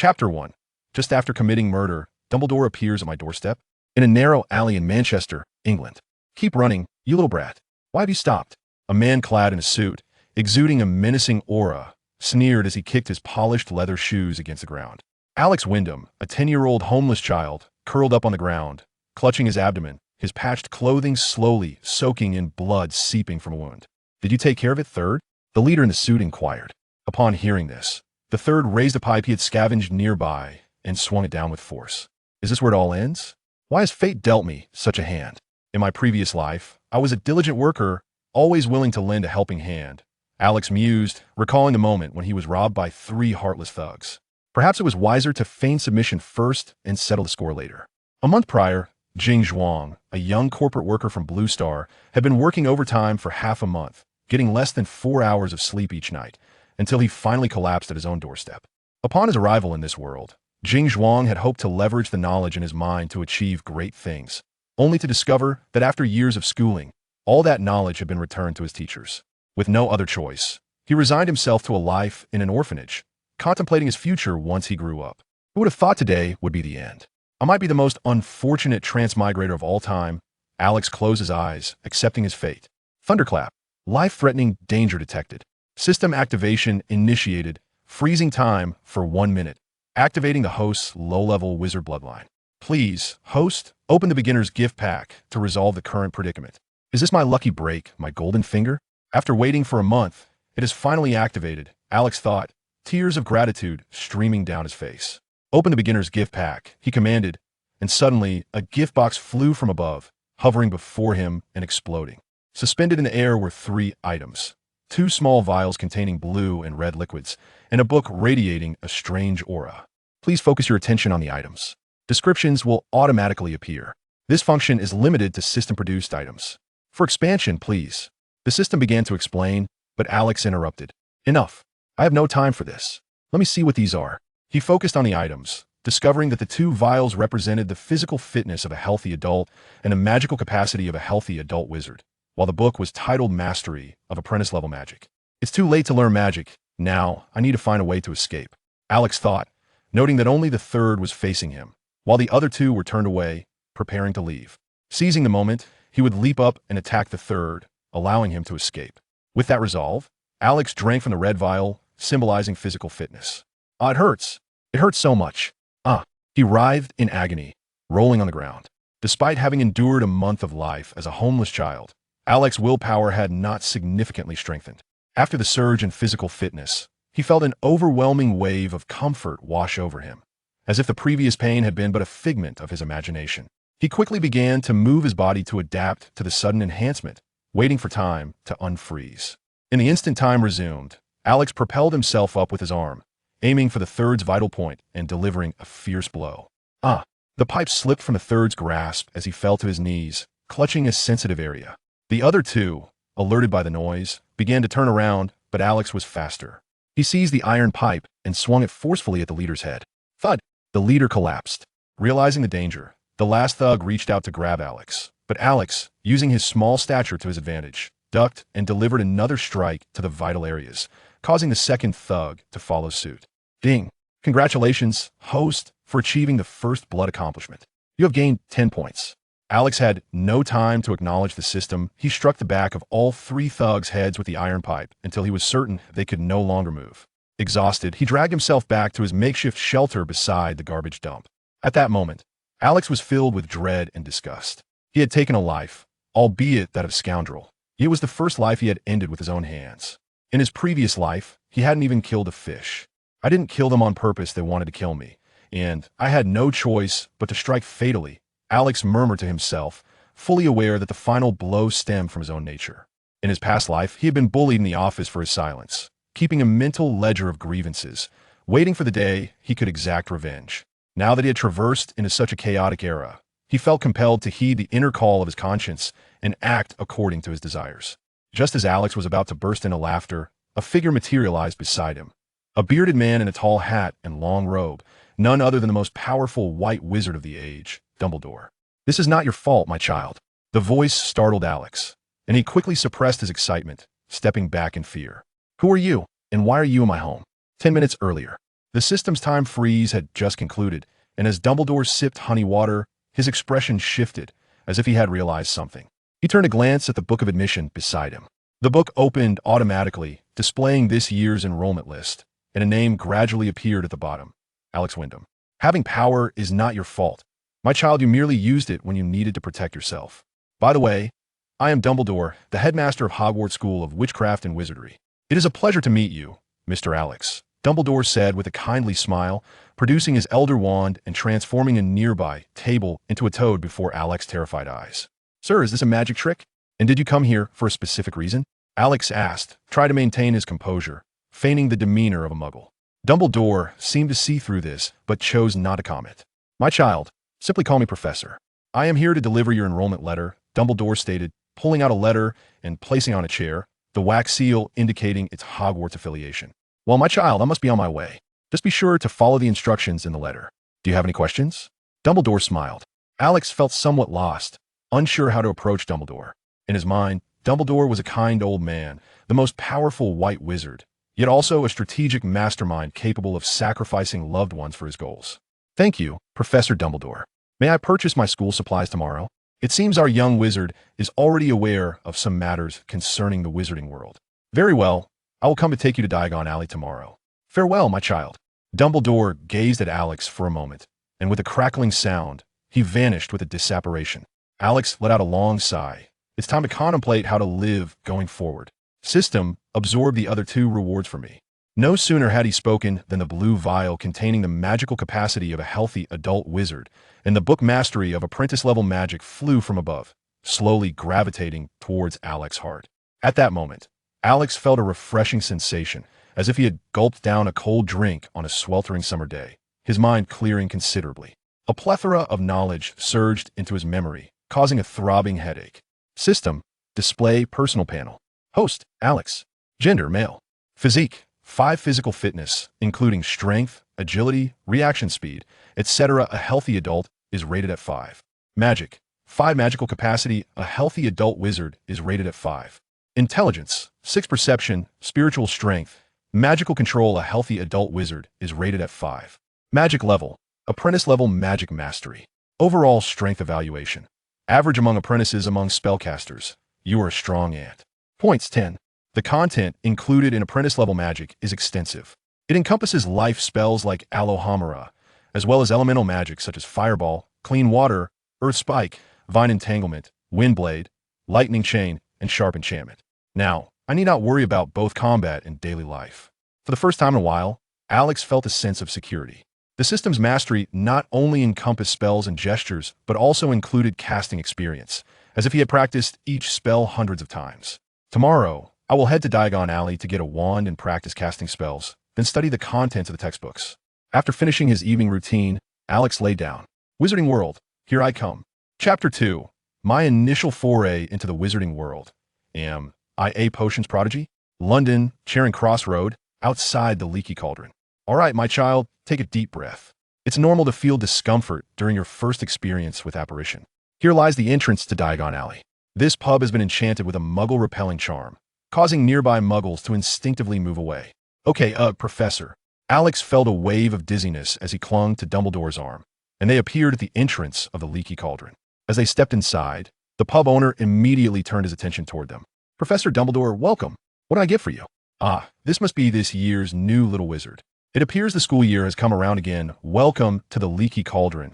Chapter 1. Just after committing murder, Dumbledore appears at my doorstep in a narrow alley in Manchester, England. Keep running, you little brat. Why have you stopped? A man clad in a suit, exuding a menacing aura, sneered as he kicked his polished leather shoes against the ground. Alex Wyndham, a 10-year-old homeless child, curled up on the ground, clutching his abdomen, his patched clothing slowly soaking in blood seeping from a wound. Did you take care of it, third? The leader in the suit inquired. Upon hearing this, the third raised a pipe he had scavenged nearby and swung it down with force. Is this where it all ends? Why has fate dealt me such a hand? In my previous life, I was a diligent worker, always willing to lend a helping hand. Alex mused, recalling the moment when he was robbed by 3 heartless thugs. Perhaps it was wiser to feign submission first and settle the score later. A month prior, Jing Zhuang, a young corporate worker from Blue Star, had been working overtime for half a month, getting less than 4 hours of sleep each night, until he finally collapsed at his own doorstep. Upon his arrival in this world, Jing Zhuang had hoped to leverage the knowledge in his mind to achieve great things, only to discover that after years of schooling, all that knowledge had been returned to his teachers. With no other choice, he resigned himself to a life in an orphanage, contemplating his future once he grew up. Who would have thought today would be the end? I might be the most unfortunate transmigrator of all time. Alex closed his eyes, accepting his fate. Thunderclap. Life-threatening danger detected. System activation initiated. Freezing time for 1 minute. Activating the host's low-level wizard bloodline. Please, host, open the beginner's gift pack to resolve the current predicament. Is this my lucky break, my golden finger? After waiting for a month, it is finally activated, Alex thought, tears of gratitude streaming down his face. Open the beginner's gift pack, he commanded, and suddenly a gift box flew from above, hovering before him and exploding. Suspended in the air were 3 items. 2 small vials containing blue and red liquids, and a book radiating a strange aura. Please focus your attention on the items. Descriptions will automatically appear. This function is limited to system-produced items. For expansion, please. The system began to explain, but Alex interrupted. Enough. I have no time for this. Let me see what these are. He focused on the items, discovering that the 2 vials represented the physical fitness of a healthy adult and the magical capacity of a healthy adult wizard, while the book was titled Mastery of Apprentice-Level Magic. It's too late to learn magic. Now, I need to find a way to escape. Alex thought, noting that only the third was facing him, while the other 2 were turned away, preparing to leave. Seizing the moment, he would leap up and attack the third, allowing him to escape. With that resolve, Alex drank from the red vial, symbolizing physical fitness. Ah, it hurts. It hurts so much. Ah, he writhed in agony, rolling on the ground. Despite having endured a month of life as a homeless child, Alex's willpower had not significantly strengthened. After the surge in physical fitness, he felt an overwhelming wave of comfort wash over him, as if the previous pain had been but a figment of his imagination. He quickly began to move his body to adapt to the sudden enhancement, waiting for time to unfreeze. In the instant time resumed, Alex propelled himself up with his arm, aiming for the third's vital point and delivering a fierce blow. Ah! The pipe slipped from the third's grasp as he fell to his knees, clutching a sensitive area. The other 2, alerted by the noise, began to turn around, but Alex was faster. He seized the iron pipe and swung it forcefully at the leader's head. Thud! The leader collapsed. Realizing the danger, the last thug reached out to grab Alex, but Alex, using his small stature to his advantage, ducked and delivered another strike to the vital areas, causing the second thug to follow suit. Ding! Congratulations, host, for achieving the first blood accomplishment. You have gained 10 points. Alex had no time to acknowledge the system. He struck the back of all 3 thugs' heads with the iron pipe until he was certain they could no longer move. Exhausted, he dragged himself back to his makeshift shelter beside the garbage dump. At that moment, Alex was filled with dread and disgust. He had taken a life, albeit that of a scoundrel. It was the first life he had ended with his own hands. In his previous life, he hadn't even killed a fish. I didn't kill them on purpose. They wanted to kill me, and I had no choice but to strike fatally, Alex murmured to himself, fully aware that the final blow stemmed from his own nature. In his past life, he had been bullied in the office for his silence, keeping a mental ledger of grievances, waiting for the day he could exact revenge. Now that he had traversed into such a chaotic era, he felt compelled to heed the inner call of his conscience and act according to his desires. Just as Alex was about to burst into laughter, a figure materialized beside him. A bearded man in a tall hat and long robe, none other than the most powerful white wizard of the age, Dumbledore. This is not your fault, my child. The voice startled Alex, and he quickly suppressed his excitement, stepping back in fear. Who are you, and why are you in my home? 10 minutes earlier. The system's time freeze had just concluded, and as Dumbledore sipped honey water, his expression shifted, as if he had realized something. He turned to glance at the book of admission beside him. The book opened automatically, displaying this year's enrollment list, and a name gradually appeared at the bottom. Alex Wyndham. Having power is not your fault. My child, you merely used it when you needed to protect yourself. By the way, I am Dumbledore, the headmaster of Hogwarts School of Witchcraft and Wizardry. It is a pleasure to meet you, Mr. Alex, Dumbledore said with a kindly smile, producing his elder wand and transforming a nearby table into a toad before Alex's terrified eyes. Sir, is this a magic trick? And did you come here for a specific reason? Alex asked, trying to maintain his composure, feigning the demeanor of a muggle. Dumbledore seemed to see through this, but chose not to comment. My child, simply call me Professor. I am here to deliver your enrollment letter, Dumbledore stated, pulling out a letter and placing on a chair, the wax seal indicating its Hogwarts affiliation. Well, my child, I must be on my way. Just be sure to follow the instructions in the letter. Do you have any questions? Dumbledore smiled. Alex felt somewhat lost, unsure how to approach Dumbledore. In his mind, Dumbledore was a kind old man, the most powerful white wizard, yet also a strategic mastermind capable of sacrificing loved ones for his goals. Thank you, Professor Dumbledore. May I purchase my school supplies tomorrow? It seems our young wizard is already aware of some matters concerning the wizarding world. Very well, I will come to take you to Diagon Alley tomorrow. Farewell, my child. Dumbledore gazed at Alex for a moment, and with a crackling sound, he vanished with a disapparation. Alex let out a long sigh. It's time to contemplate how to live going forward. System, absorb the other 2 rewards for me. No sooner had he spoken than the blue vial containing the magical capacity of a healthy adult wizard and the book mastery of apprentice-level magic flew from above, slowly gravitating towards Alex's heart. At that moment, Alex felt a refreshing sensation, as if he had gulped down a cold drink on a sweltering summer day, his mind clearing considerably. A plethora of knowledge surged into his memory, causing a throbbing headache. System, display personal panel. Host, Alex. Gender, male. Physique, 5 physical fitness, including strength, agility, reaction speed, etc. A healthy adult is rated at 5. Magic, 5 magical capacity, a healthy adult wizard is rated at 5. Intelligence, 6 perception, spiritual strength, magical control, a healthy adult wizard is rated at 5. Magic level, apprentice level magic mastery. Overall strength evaluation. Average among apprentices among spellcasters. You are a strong ant. Points 10. The content included in apprentice-level magic is extensive. It encompasses life spells like Alohomora, as well as elemental magic such as Fireball, Clean Water, Earth Spike, Vine Entanglement, Windblade, Lightning Chain, and Sharp Enchantment. Now, I need not worry about both combat and daily life. For the first time in a while, Alex felt a sense of security. The system's mastery not only encompassed spells and gestures, but also included casting experience, as if he had practiced each spell hundreds of times. Tomorrow, I will head to Diagon Alley to get a wand and practice casting spells, then study the contents of the textbooks. After finishing his evening routine, Alex lay down. Wizarding World, here I come. Chapter 2. My initial foray into the wizarding world. Am I a potions prodigy? London, Charing Cross Road, outside the Leaky Cauldron. All right, my child, take a deep breath. It's normal to feel discomfort during your first experience with apparition. Here lies the entrance to Diagon Alley. This pub has been enchanted with a muggle-repelling charm, causing nearby muggles to instinctively move away. Okay, Professor. Alex felt a wave of dizziness as he clung to Dumbledore's arm, and they appeared at the entrance of the Leaky Cauldron. As they stepped inside, the pub owner immediately turned his attention toward them. Professor Dumbledore, welcome. What can I get for you? Ah, this must be this year's new little wizard. It appears the school year has come around again. Welcome to the Leaky Cauldron.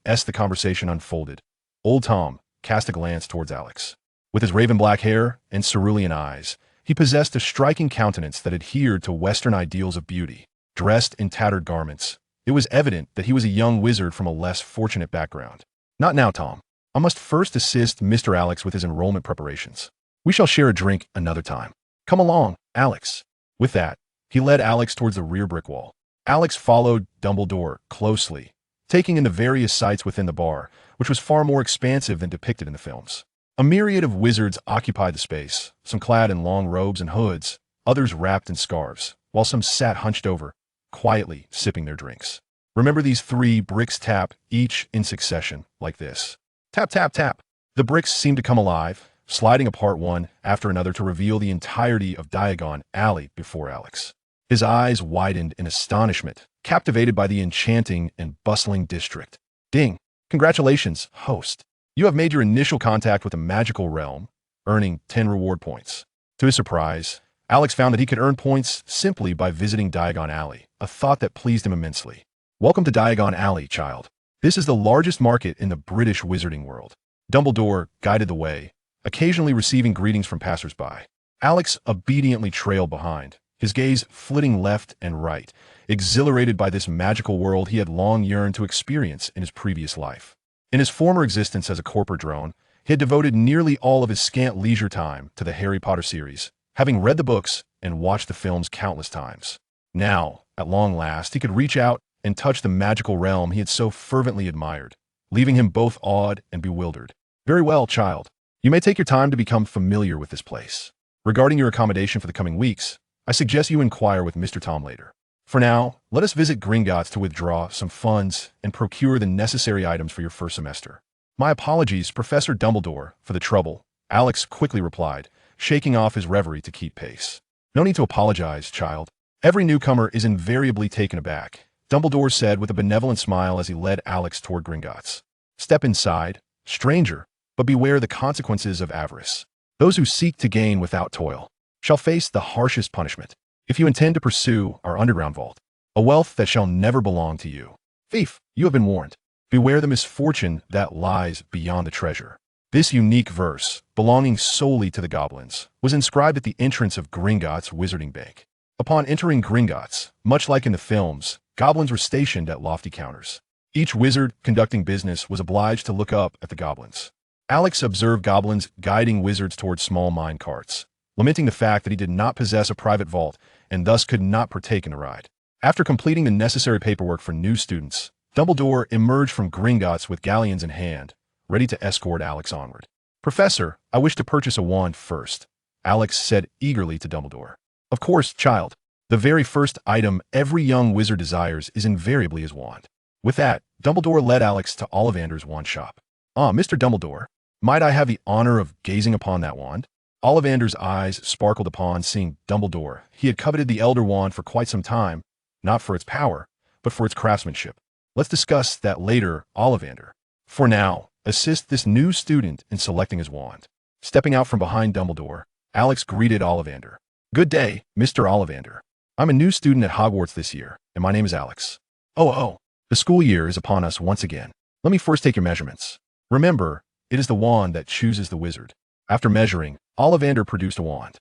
As the conversation unfolded, Old Tom cast a glance towards Alex. With his raven-black hair and cerulean eyes, he possessed a striking countenance that adhered to Western ideals of beauty. Dressed in tattered garments, it was evident that he was a young wizard from a less fortunate background. Not now, Tom. I must first assist Mr. Alex with his enrollment preparations. We shall share a drink another time. Come along, Alex. With that, he led Alex towards the rear brick wall. Alex followed Dumbledore closely, taking in the various sights within the bar, which was far more expansive than depicted in the films. A myriad of wizards occupied the space, some clad in long robes and hoods, others wrapped in scarves, while some sat hunched over, quietly sipping their drinks. Remember, these 3 bricks tap, each in succession, like this. Tap, tap, tap. The bricks seemed to come alive, sliding apart one after another to reveal the entirety of Diagon Alley before Alex. His eyes widened in astonishment, captivated by the enchanting and bustling district. Ding! Congratulations, host. You have made your initial contact with the magical realm, earning 10 reward points. To his surprise, Alex found that he could earn points simply by visiting Diagon Alley, a thought that pleased him immensely. Welcome to Diagon Alley, child. This is the largest market in the British wizarding world. Dumbledore guided the way, occasionally receiving greetings from passers-by. Alex obediently trailed behind, his gaze flitting left and right, exhilarated by this magical world he had long yearned to experience in his previous life. In his former existence as a corporate drone, he had devoted nearly all of his scant leisure time to the Harry Potter series, having read the books and watched the films countless times. Now, at long last, he could reach out and touch the magical realm he had so fervently admired, leaving him both awed and bewildered. Very well, child. You may take your time to become familiar with this place. Regarding your accommodation for the coming weeks, I suggest you inquire with Mr. Tom later. For now, let us visit Gringotts to withdraw some funds and procure the necessary items for your first semester. My apologies, Professor Dumbledore, for the trouble, Alex quickly replied, shaking off his reverie to keep pace. No need to apologize, child. Every newcomer is invariably taken aback, Dumbledore said with a benevolent smile as he led Alex toward Gringotts. Step inside, stranger, but beware the consequences of avarice. Those who seek to gain without toil shall face the harshest punishment. If you intend to pursue our underground vault, a wealth that shall never belong to you. Thief, you have been warned. Beware the misfortune that lies beyond the treasure. This unique verse, belonging solely to the goblins, was inscribed at the entrance of Gringotts' Wizarding Bank. Upon entering Gringotts, much like in the films, goblins were stationed at lofty counters. Each wizard conducting business was obliged to look up at the goblins. Alex observed goblins guiding wizards towards small mine carts, lamenting the fact that he did not possess a private vault and thus could not partake in the ride. After completing the necessary paperwork for new students, Dumbledore emerged from Gringotts with galleons in hand, ready to escort Alex onward. Professor, I wish to purchase a wand first, Alex said eagerly to Dumbledore. Of course, child. The very first item every young wizard desires is invariably his wand. With that, Dumbledore led Alex to Ollivander's wand shop. Ah, Mr. Dumbledore, might I have the honor of gazing upon that wand? Ollivander's eyes sparkled upon seeing Dumbledore. He had coveted the Elder Wand for quite some time, not for its power, but for its craftsmanship. Let's discuss that later, Ollivander. For now, assist this new student in selecting his wand. Stepping out from behind Dumbledore, Alex greeted Ollivander. Good day, Mr. Ollivander. I'm a new student at Hogwarts this year, and my name is Alex. Oh, the school year is upon us once again. Let me first take your measurements. Remember, it is the wand that chooses the wizard. After measuring, Ollivander produced a wand.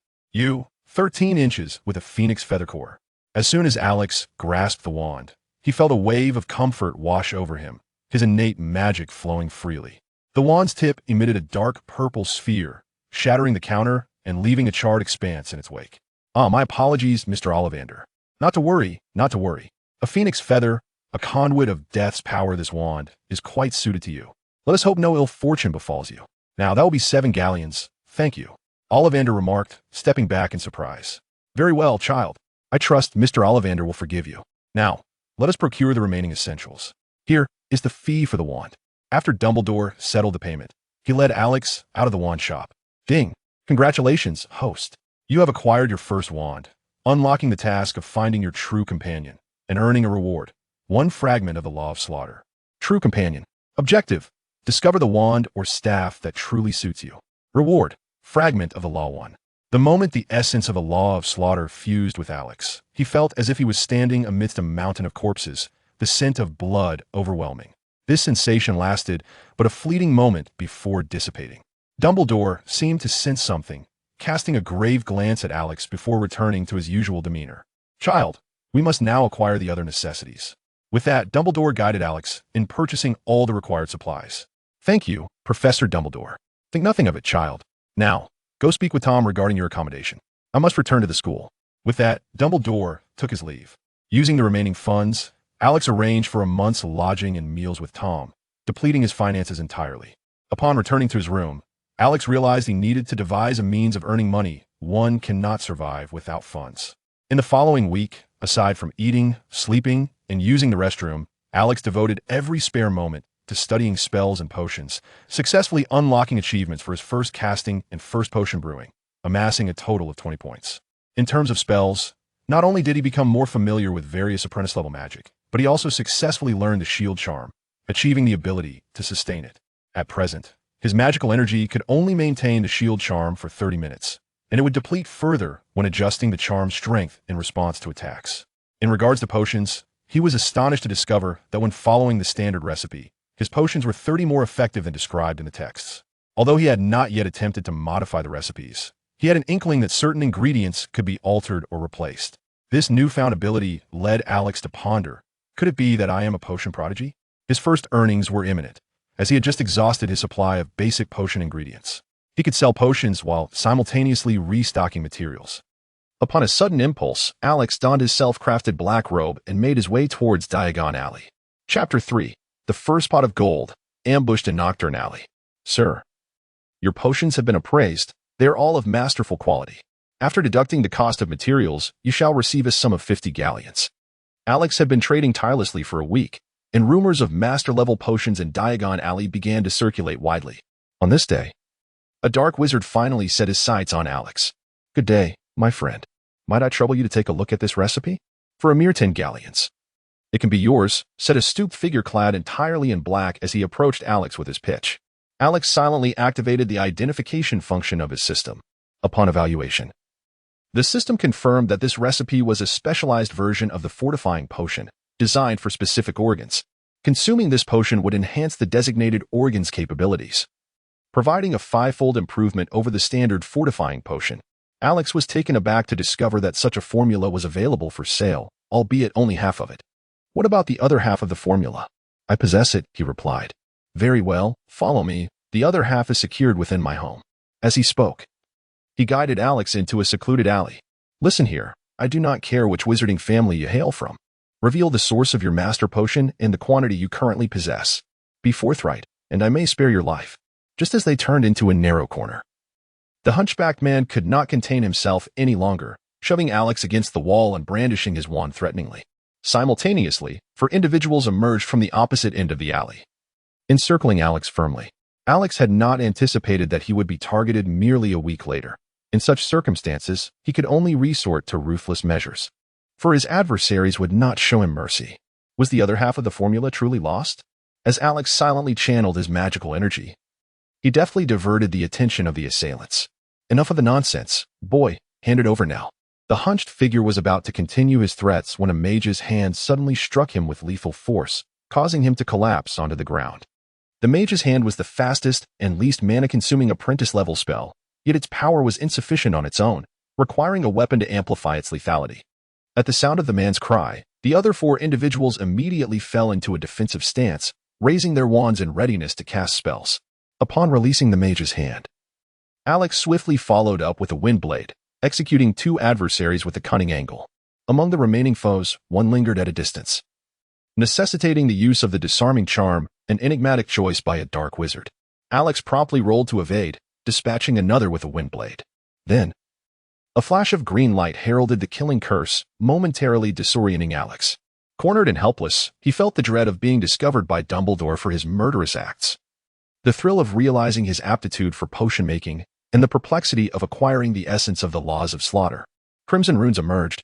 13 inches with a phoenix feather core. As soon as Alex grasped the wand, he felt a wave of comfort wash over him, his innate magic flowing freely. The wand's tip emitted a dark purple sphere, shattering the counter and leaving a charred expanse in its wake. Ah, my apologies, Mr. Ollivander. Not to worry. A phoenix feather, a conduit of death's power, this wand is quite suited to you. Let us hope no ill fortune befalls you. Now, that will be 7 galleons, thank you, Ollivander remarked, stepping back in surprise. Very well, child. I trust Mr. Ollivander will forgive you. Now, let us procure the remaining essentials. Here is the fee for the wand. After Dumbledore settled the payment, he led Alex out of the wand shop. Ding! Congratulations, host. You have acquired your first wand, unlocking the task of finding your true companion and earning a reward, 1 fragment of the Law of Slaughter. True companion. Objective: discover the wand or staff that truly suits you. Reward: fragment of the Law One. The moment the essence of the Law of Slaughter fused with Alex, he felt as if he was standing amidst a mountain of corpses, the scent of blood overwhelming. This sensation lasted but a fleeting moment before dissipating. Dumbledore seemed to sense something, casting a grave glance at Alex before returning to his usual demeanor. Child, we must now acquire the other necessities. With that, Dumbledore guided Alex in purchasing all the required supplies. Thank you, Professor Dumbledore. Think nothing of it, child. Now, go speak with Tom regarding your accommodation. I must return to the school. With that, Dumbledore took his leave. Using the remaining funds, Alex arranged for a month's lodging and meals with Tom, depleting his finances entirely. Upon returning to his room, Alex realized he needed to devise a means of earning money. One cannot survive without funds. In the following week, aside from eating, sleeping, and using the restroom, Alex devoted every spare moment to studying spells and potions, successfully unlocking achievements for his first casting and first potion brewing, amassing a total of 20 points. In terms of spells, Not only did he become more familiar with various apprentice-level magic, but he also successfully learned the shield charm, achieving the ability to sustain it. At present, his magical energy could only maintain the shield charm for 30 minutes, and it would deplete further when adjusting the charm's strength in response to attacks. In regards to potions, he was astonished to discover that when following the standard recipe, his potions were 30 more effective than described in the texts. Although he had not yet attempted to modify the recipes, he had an inkling that certain ingredients could be altered or replaced. This newfound ability led Alex to ponder, could it be that I am a potion prodigy? His first earnings were imminent, as he had just exhausted his supply of basic potion ingredients. He could sell potions while simultaneously restocking materials. Upon a sudden impulse, Alex donned his self-crafted black robe and made his way towards Diagon Alley. Chapter 3. The First Pot of Gold, ambushed in Nocturne Alley. Sir, your potions have been appraised. They are all of masterful quality. After deducting the cost of materials, you shall receive a sum of 50 galleons. Alex had been trading tirelessly for a week, and rumors of master-level potions in Diagon Alley began to circulate widely. On this day, a dark wizard finally set his sights on Alex. Good day, my friend. Might I trouble you to take a look at this recipe? For a mere 10 galleons. It can be yours, said a stooped figure clad entirely in black as he approached Alex with his pitch. Alex silently activated the identification function of his system. Upon evaluation, the system confirmed that this recipe was a specialized version of the fortifying potion, designed for specific organs. Consuming this potion would enhance the designated organ's capabilities, providing a 5-fold improvement over the standard fortifying potion. Alex was taken aback to discover that such a formula was available for sale, albeit only half of it. What about the other half of the formula? I possess it, he replied. Very well, follow me. The other half is secured within my home. As he spoke, he guided Alex into a secluded alley. Listen here, I do not care which wizarding family you hail from. Reveal the source of your master potion and the quantity you currently possess. Be forthright, and I may spare your life. Just as they turned into a narrow corner, the hunchbacked man could not contain himself any longer, shoving Alex against the wall and brandishing his wand threateningly. Simultaneously, 4 individuals emerged from the opposite end of the alley, encircling Alex firmly. Alex had not anticipated that he would be targeted merely a week later. In such circumstances, he could only resort to ruthless measures, for his adversaries would not show him mercy. Was the other half of the formula truly lost? As Alex silently channeled his magical energy, he deftly diverted the attention of the assailants. Enough of the nonsense. Boy, hand it over now. The hunched figure was about to continue his threats when a mage's hand suddenly struck him with lethal force, causing him to collapse onto the ground. The mage's hand was the fastest and least mana-consuming apprentice-level spell, yet its power was insufficient on its own, requiring a weapon to amplify its lethality. At the sound of the man's cry, the other 4 individuals immediately fell into a defensive stance, raising their wands in readiness to cast spells. Upon releasing the mage's hand, Alex swiftly followed up with a wind blade, executing 2 adversaries with a cunning angle. Among the remaining foes, one lingered at a distance, necessitating the use of the disarming charm, an enigmatic choice by a dark wizard. Alex promptly rolled to evade, dispatching another with a wind blade. Then, a flash of green light heralded the killing curse, momentarily disorienting Alex. Cornered and helpless, he felt the dread of being discovered by Dumbledore for his murderous acts, the thrill of realizing his aptitude for potion-making, and the perplexity of acquiring the essence of the laws of slaughter. Crimson runes emerged,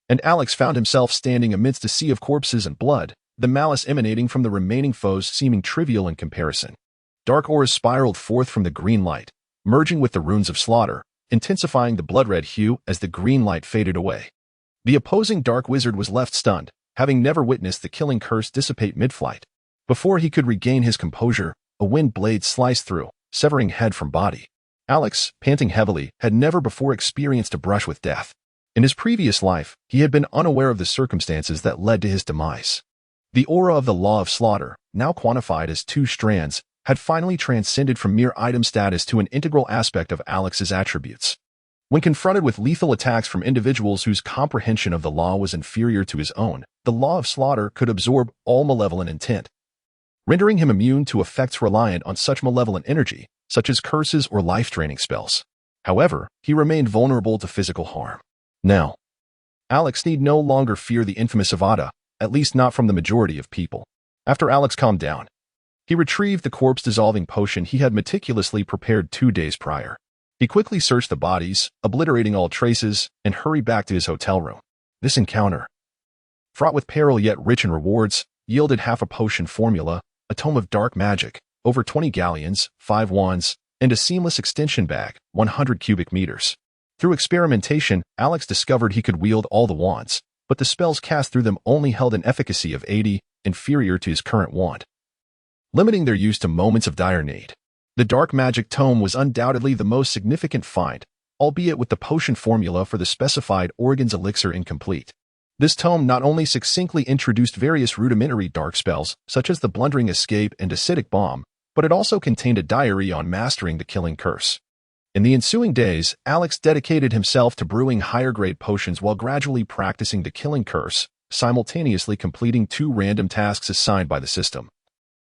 and Alex found himself standing amidst a sea of corpses and blood, the malice emanating from the remaining foes seeming trivial in comparison. Dark auras spiraled forth from the green light, merging with the runes of slaughter, intensifying the blood-red hue as the green light faded away. The opposing dark wizard was left stunned, having never witnessed the killing curse dissipate mid-flight. Before he could regain his composure, a wind blade sliced through, severing head from body. Alex, panting heavily, had never before experienced a brush with death. In his previous life, he had been unaware of the circumstances that led to his demise. The aura of the law of slaughter, now quantified as 2 strands, had finally transcended from mere item status to an integral aspect of Alex's attributes. When confronted with lethal attacks from individuals whose comprehension of the law was inferior to his own, the law of slaughter could absorb all malevolent intent, rendering him immune to effects reliant on such malevolent energy, such as curses or life-draining spells. However, he remained vulnerable to physical harm. Now, Alex need no longer fear the infamous Avada, at least not from the majority of people. After Alex calmed down, he retrieved the corpse-dissolving potion he had meticulously prepared 2 days prior. He quickly searched the bodies, obliterating all traces, and hurried back to his hotel room. This encounter, fraught with peril yet rich in rewards, yielded half a potion formula, a tome of dark magic, over 20 galleons, 5 wands, and a seamless extension bag, 100 cubic meters. Through experimentation, Alex discovered he could wield all the wands, but the spells cast through them only held an efficacy of 80, inferior to his current wand, limiting their use to moments of dire need. The dark magic tome was undoubtedly the most significant find, albeit with the potion formula for the specified Oregon's elixir incomplete. This tome not only succinctly introduced various rudimentary dark spells, such as the Blundering Escape and Acidic Bomb, but it also contained a diary on mastering the Killing Curse. In the ensuing days, Alex dedicated himself to brewing higher-grade potions while gradually practicing the Killing Curse, simultaneously completing 2 random tasks assigned by the system,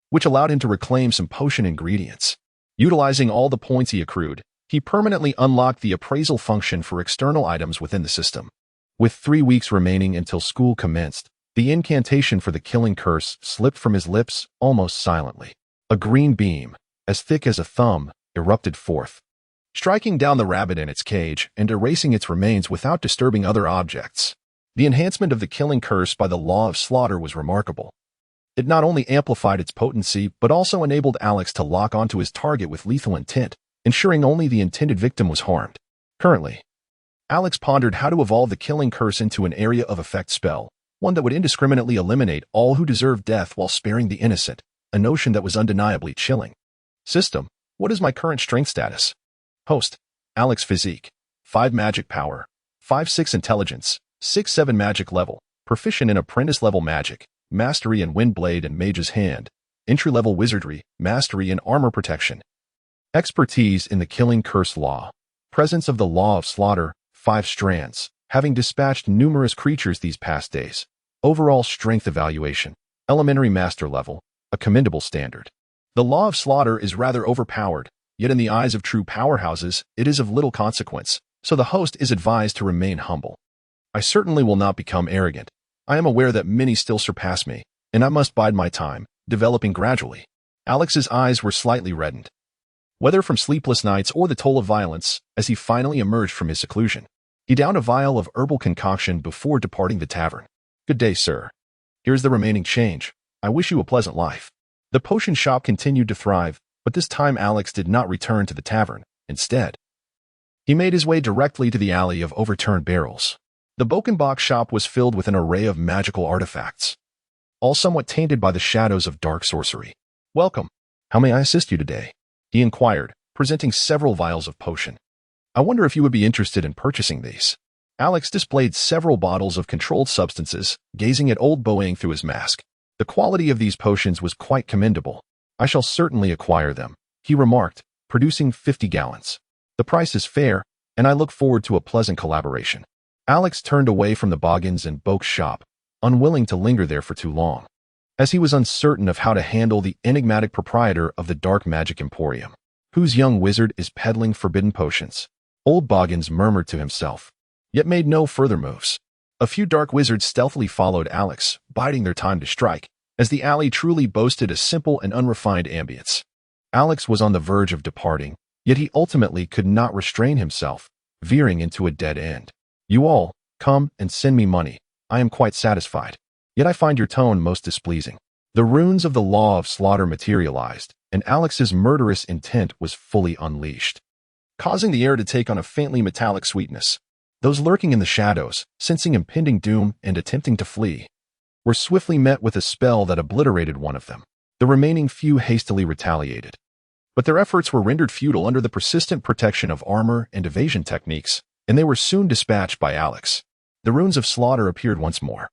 which allowed him to reclaim some potion ingredients. Utilizing all the points he accrued, he permanently unlocked the appraisal function for external items within the system. With 3 weeks remaining until school commenced, the incantation for the Killing Curse slipped from his lips almost silently. A green beam, as thick as a thumb, erupted forth, striking down the rabbit in its cage and erasing its remains without disturbing other objects. The enhancement of the Killing Curse by the law of slaughter was remarkable. It not only amplified its potency, but also enabled Alex to lock onto his target with lethal intent, ensuring only the intended victim was harmed. Currently, Alex pondered how to evolve the Killing Curse into an area of effect spell, one that would indiscriminately eliminate all who deserve death while sparing the innocent, a notion that was undeniably chilling. System: what is my current strength status? Host: Alex Physique, 5 magic power, 5-6 intelligence, 6-7 magic level, proficient in apprentice-level magic, mastery in Windblade and Mage's Hand, entry-level wizardry, mastery in armor protection, expertise in the Killing Curse law, presence of the law of slaughter, 5 strands, having dispatched numerous creatures these past days, overall strength evaluation, elementary master level, a commendable standard. The law of slaughter is rather overpowered, yet in the eyes of true powerhouses, it is of little consequence, so the host is advised to remain humble. I certainly will not become arrogant. I am aware that many still surpass me, and I must bide my time, developing gradually. Alex's eyes were slightly reddened, whether from sleepless nights or the toll of violence, as he finally emerged from his seclusion. He downed a vial of herbal concoction before departing the tavern. Good day, sir. Here's the remaining change. I wish you a pleasant life. The potion shop continued to thrive, but this time Alex did not return to the tavern. Instead, he made his way directly to the alley of overturned barrels. The Bokenbach shop was filled with an array of magical artifacts, all somewhat tainted by the shadows of dark sorcery. Welcome. How may I assist you today? He inquired, presenting several vials of potion. I wonder if you would be interested in purchasing these. Alex displayed several bottles of controlled substances, gazing at old Boang through his mask. The quality of these potions was quite commendable. I shall certainly acquire them, he remarked, producing 50 gallons. The price is fair, and I look forward to a pleasant collaboration. Alex turned away from the Boggins and Boke's shop, unwilling to linger there for too long, as he was uncertain of how to handle the enigmatic proprietor of the Dark Magic Emporium, whose young wizard is peddling forbidden potions. Old Boggins murmured to himself, yet made no further moves. A few dark wizards stealthily followed Alex, biding their time to strike, as the alley truly boasted a simple and unrefined ambience. Alex was on the verge of departing, yet he ultimately could not restrain himself, veering into a dead end. You all, come and send me money. I am quite satisfied. Yet I find your tone most displeasing. The runes of the law of slaughter materialized, and Alex's murderous intent was fully unleashed, causing the air to take on a faintly metallic sweetness. Those lurking in the shadows, sensing impending doom and attempting to flee, were swiftly met with a spell that obliterated one of them. The remaining few hastily retaliated, but their efforts were rendered futile under the persistent protection of armor and evasion techniques, and they were soon dispatched by Alex. The runes of slaughter appeared once more.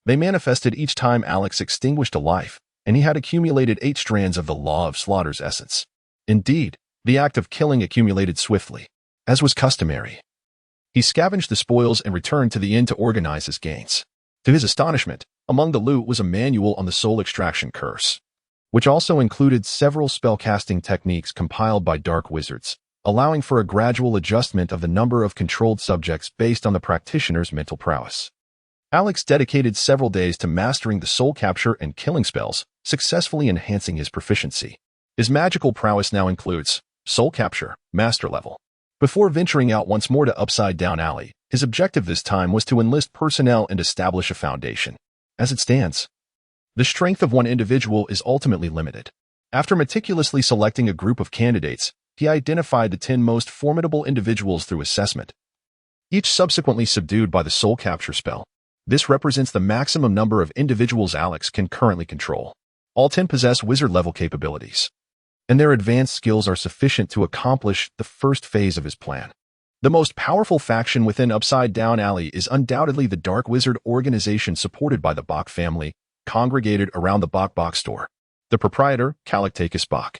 They manifested each time Alex extinguished a life, and he had accumulated 8 strands of the law of slaughter's essence. Indeed, the act of killing accumulated swiftly, as was customary. He scavenged the spoils and returned to the inn to organize his gains. To his astonishment, among the loot was a manual on the soul extraction curse, which also included several spellcasting techniques compiled by dark wizards, allowing for a gradual adjustment of the number of controlled subjects based on the practitioner's mental prowess. Alex dedicated several days to mastering the soul capture and killing spells, successfully enhancing his proficiency. His magical prowess now includes soul capture, master level, Before venturing out once more to Upside Down Alley, his objective this time was to enlist personnel and establish a foundation. As it stands, the strength of one individual is ultimately limited. After meticulously selecting a group of candidates, he identified the 10 most formidable individuals through assessment, each subsequently subdued by the soul capture spell. This represents the maximum number of individuals Alex can currently control. All 10 possess wizard-level capabilities, and their advanced skills are sufficient to accomplish the first phase of his plan. The most powerful faction within Upside Down Alley is undoubtedly the Dark Wizard organization supported by the Bach family, congregated around the Bach store. The proprietor, Callictacus Bach,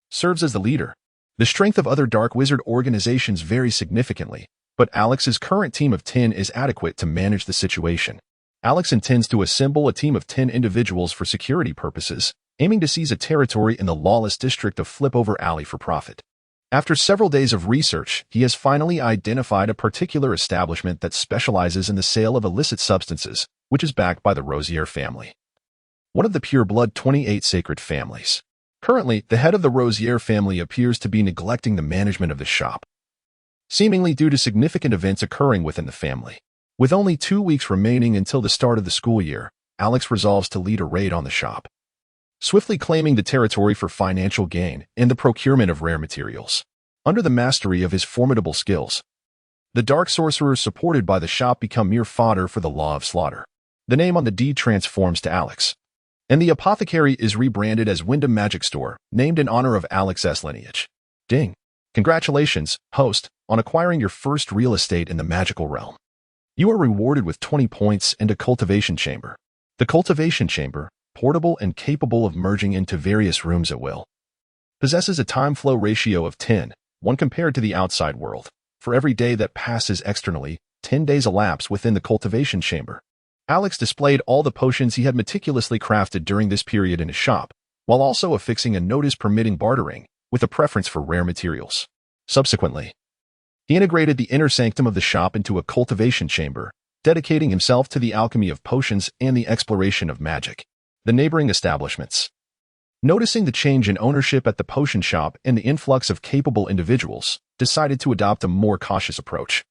serves as the leader. The strength of other Dark Wizard organizations varies significantly, but Alex's current team of 10 is adequate to manage the situation. Alex intends to assemble a team of 10 individuals for security purposes, aiming to seize a territory in the lawless district of Flipover Alley for profit. After several days of research, he has finally identified a particular establishment that specializes in the sale of illicit substances, which is backed by the Rosier family, one of the pure-blood 28 sacred families. Currently, the head of the Rosier family appears to be neglecting the management of the shop, seemingly due to significant events occurring within the family. With only 2 weeks remaining until the start of the school year, Alex resolves to lead a raid on the shop, swiftly claiming the territory for financial gain and the procurement of rare materials. Under the mastery of his formidable skills, the dark sorcerers supported by the shop become mere fodder for the law of slaughter. The name on the deed transforms to Alex, and the apothecary is rebranded as Wyndham Magic Store, named in honor of Alex's lineage. Ding! Congratulations, host, on acquiring your first real estate in the magical realm. You are rewarded with 20 points and a cultivation chamber. The cultivation chamber, portable and capable of merging into various rooms at will, possesses a time flow ratio of 10, one compared to the outside world. For every day that passes externally, 10 days elapse within the cultivation chamber. Alex displayed all the potions he had meticulously crafted during this period in his shop, while also affixing a notice permitting bartering, with a preference for rare materials. Subsequently, he integrated the inner sanctum of the shop into a cultivation chamber, dedicating himself to the alchemy of potions and the exploration of magic. The neighboring establishments, noticing the change in ownership at the potion shop and the influx of capable individuals, decided to adopt a more cautious approach,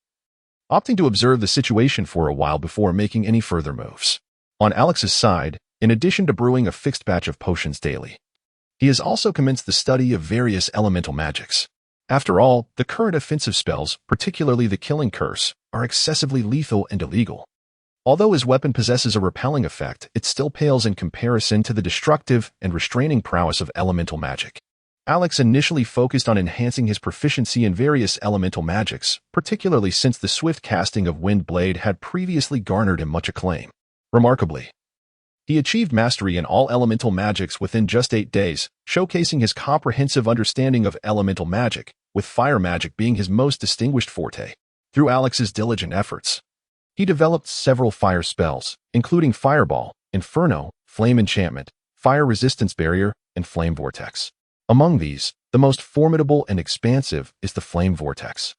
opting to observe the situation for a while before making any further moves. On Alex's side, in addition to brewing a fixed batch of potions daily, he has also commenced the study of various elemental magics. After all, the current offensive spells, particularly the Killing Curse, are excessively lethal and illegal. Although his weapon possesses a repelling effect, it still pales in comparison to the destructive and restraining prowess of elemental magic. Alex initially focused on enhancing his proficiency in various elemental magics, particularly since the swift casting of Wind Blade had previously garnered him much acclaim. Remarkably, he achieved mastery in all elemental magics within just 8 days, showcasing his comprehensive understanding of elemental magic, with fire magic being his most distinguished forte. Through Alex's diligent efforts, he developed several fire spells, including Fireball, Inferno, Flame Enchantment, Fire Resistance Barrier, and Flame Vortex. Among these, the most formidable and expansive is the Flame Vortex,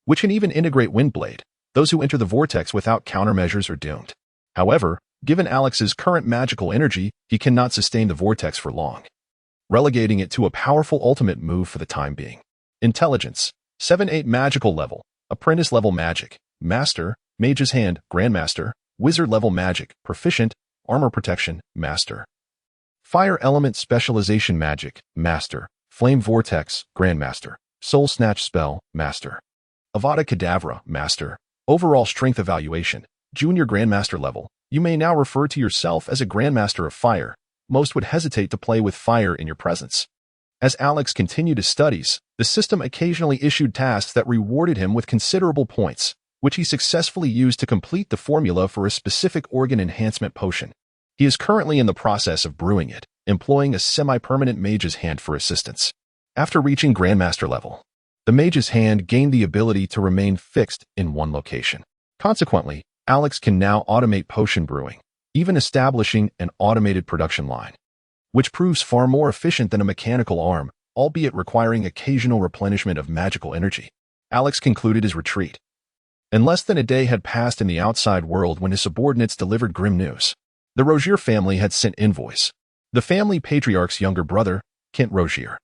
which can even integrate Windblade. Those who enter the vortex without countermeasures are doomed. However, given Alex's current magical energy, he cannot sustain the vortex for long, relegating it to a powerful ultimate move for the time being. Intelligence, 7-8 magical level, apprentice level magic, master, mage's hand, grandmaster, wizard level magic, proficient, armor protection, master. Fire element specialization magic, master, flame vortex, grandmaster, soul snatch spell, master. Avada Kedavra, master. Overall strength evaluation, junior grandmaster level. You may now refer to yourself as a grandmaster of fire. Most would hesitate to play with fire in your presence. As Alex continued his studies, the system occasionally issued tasks that rewarded him with considerable points, which he successfully used to complete the formula for a specific organ enhancement potion. He is currently in the process of brewing it, employing a semi-permanent mage's hand for assistance. After reaching grandmaster level, the mage's hand gained the ability to remain fixed in one location. Consequently, Alex can now automate potion brewing, even establishing an automated production line, which proves far more efficient than a mechanical arm, albeit requiring occasional replenishment of magical energy. Alex concluded his retreat, and less than a day had passed in the outside world when his subordinates delivered grim news. The Rogier family had sent invoice. The family patriarch's younger brother, Kent Rogier,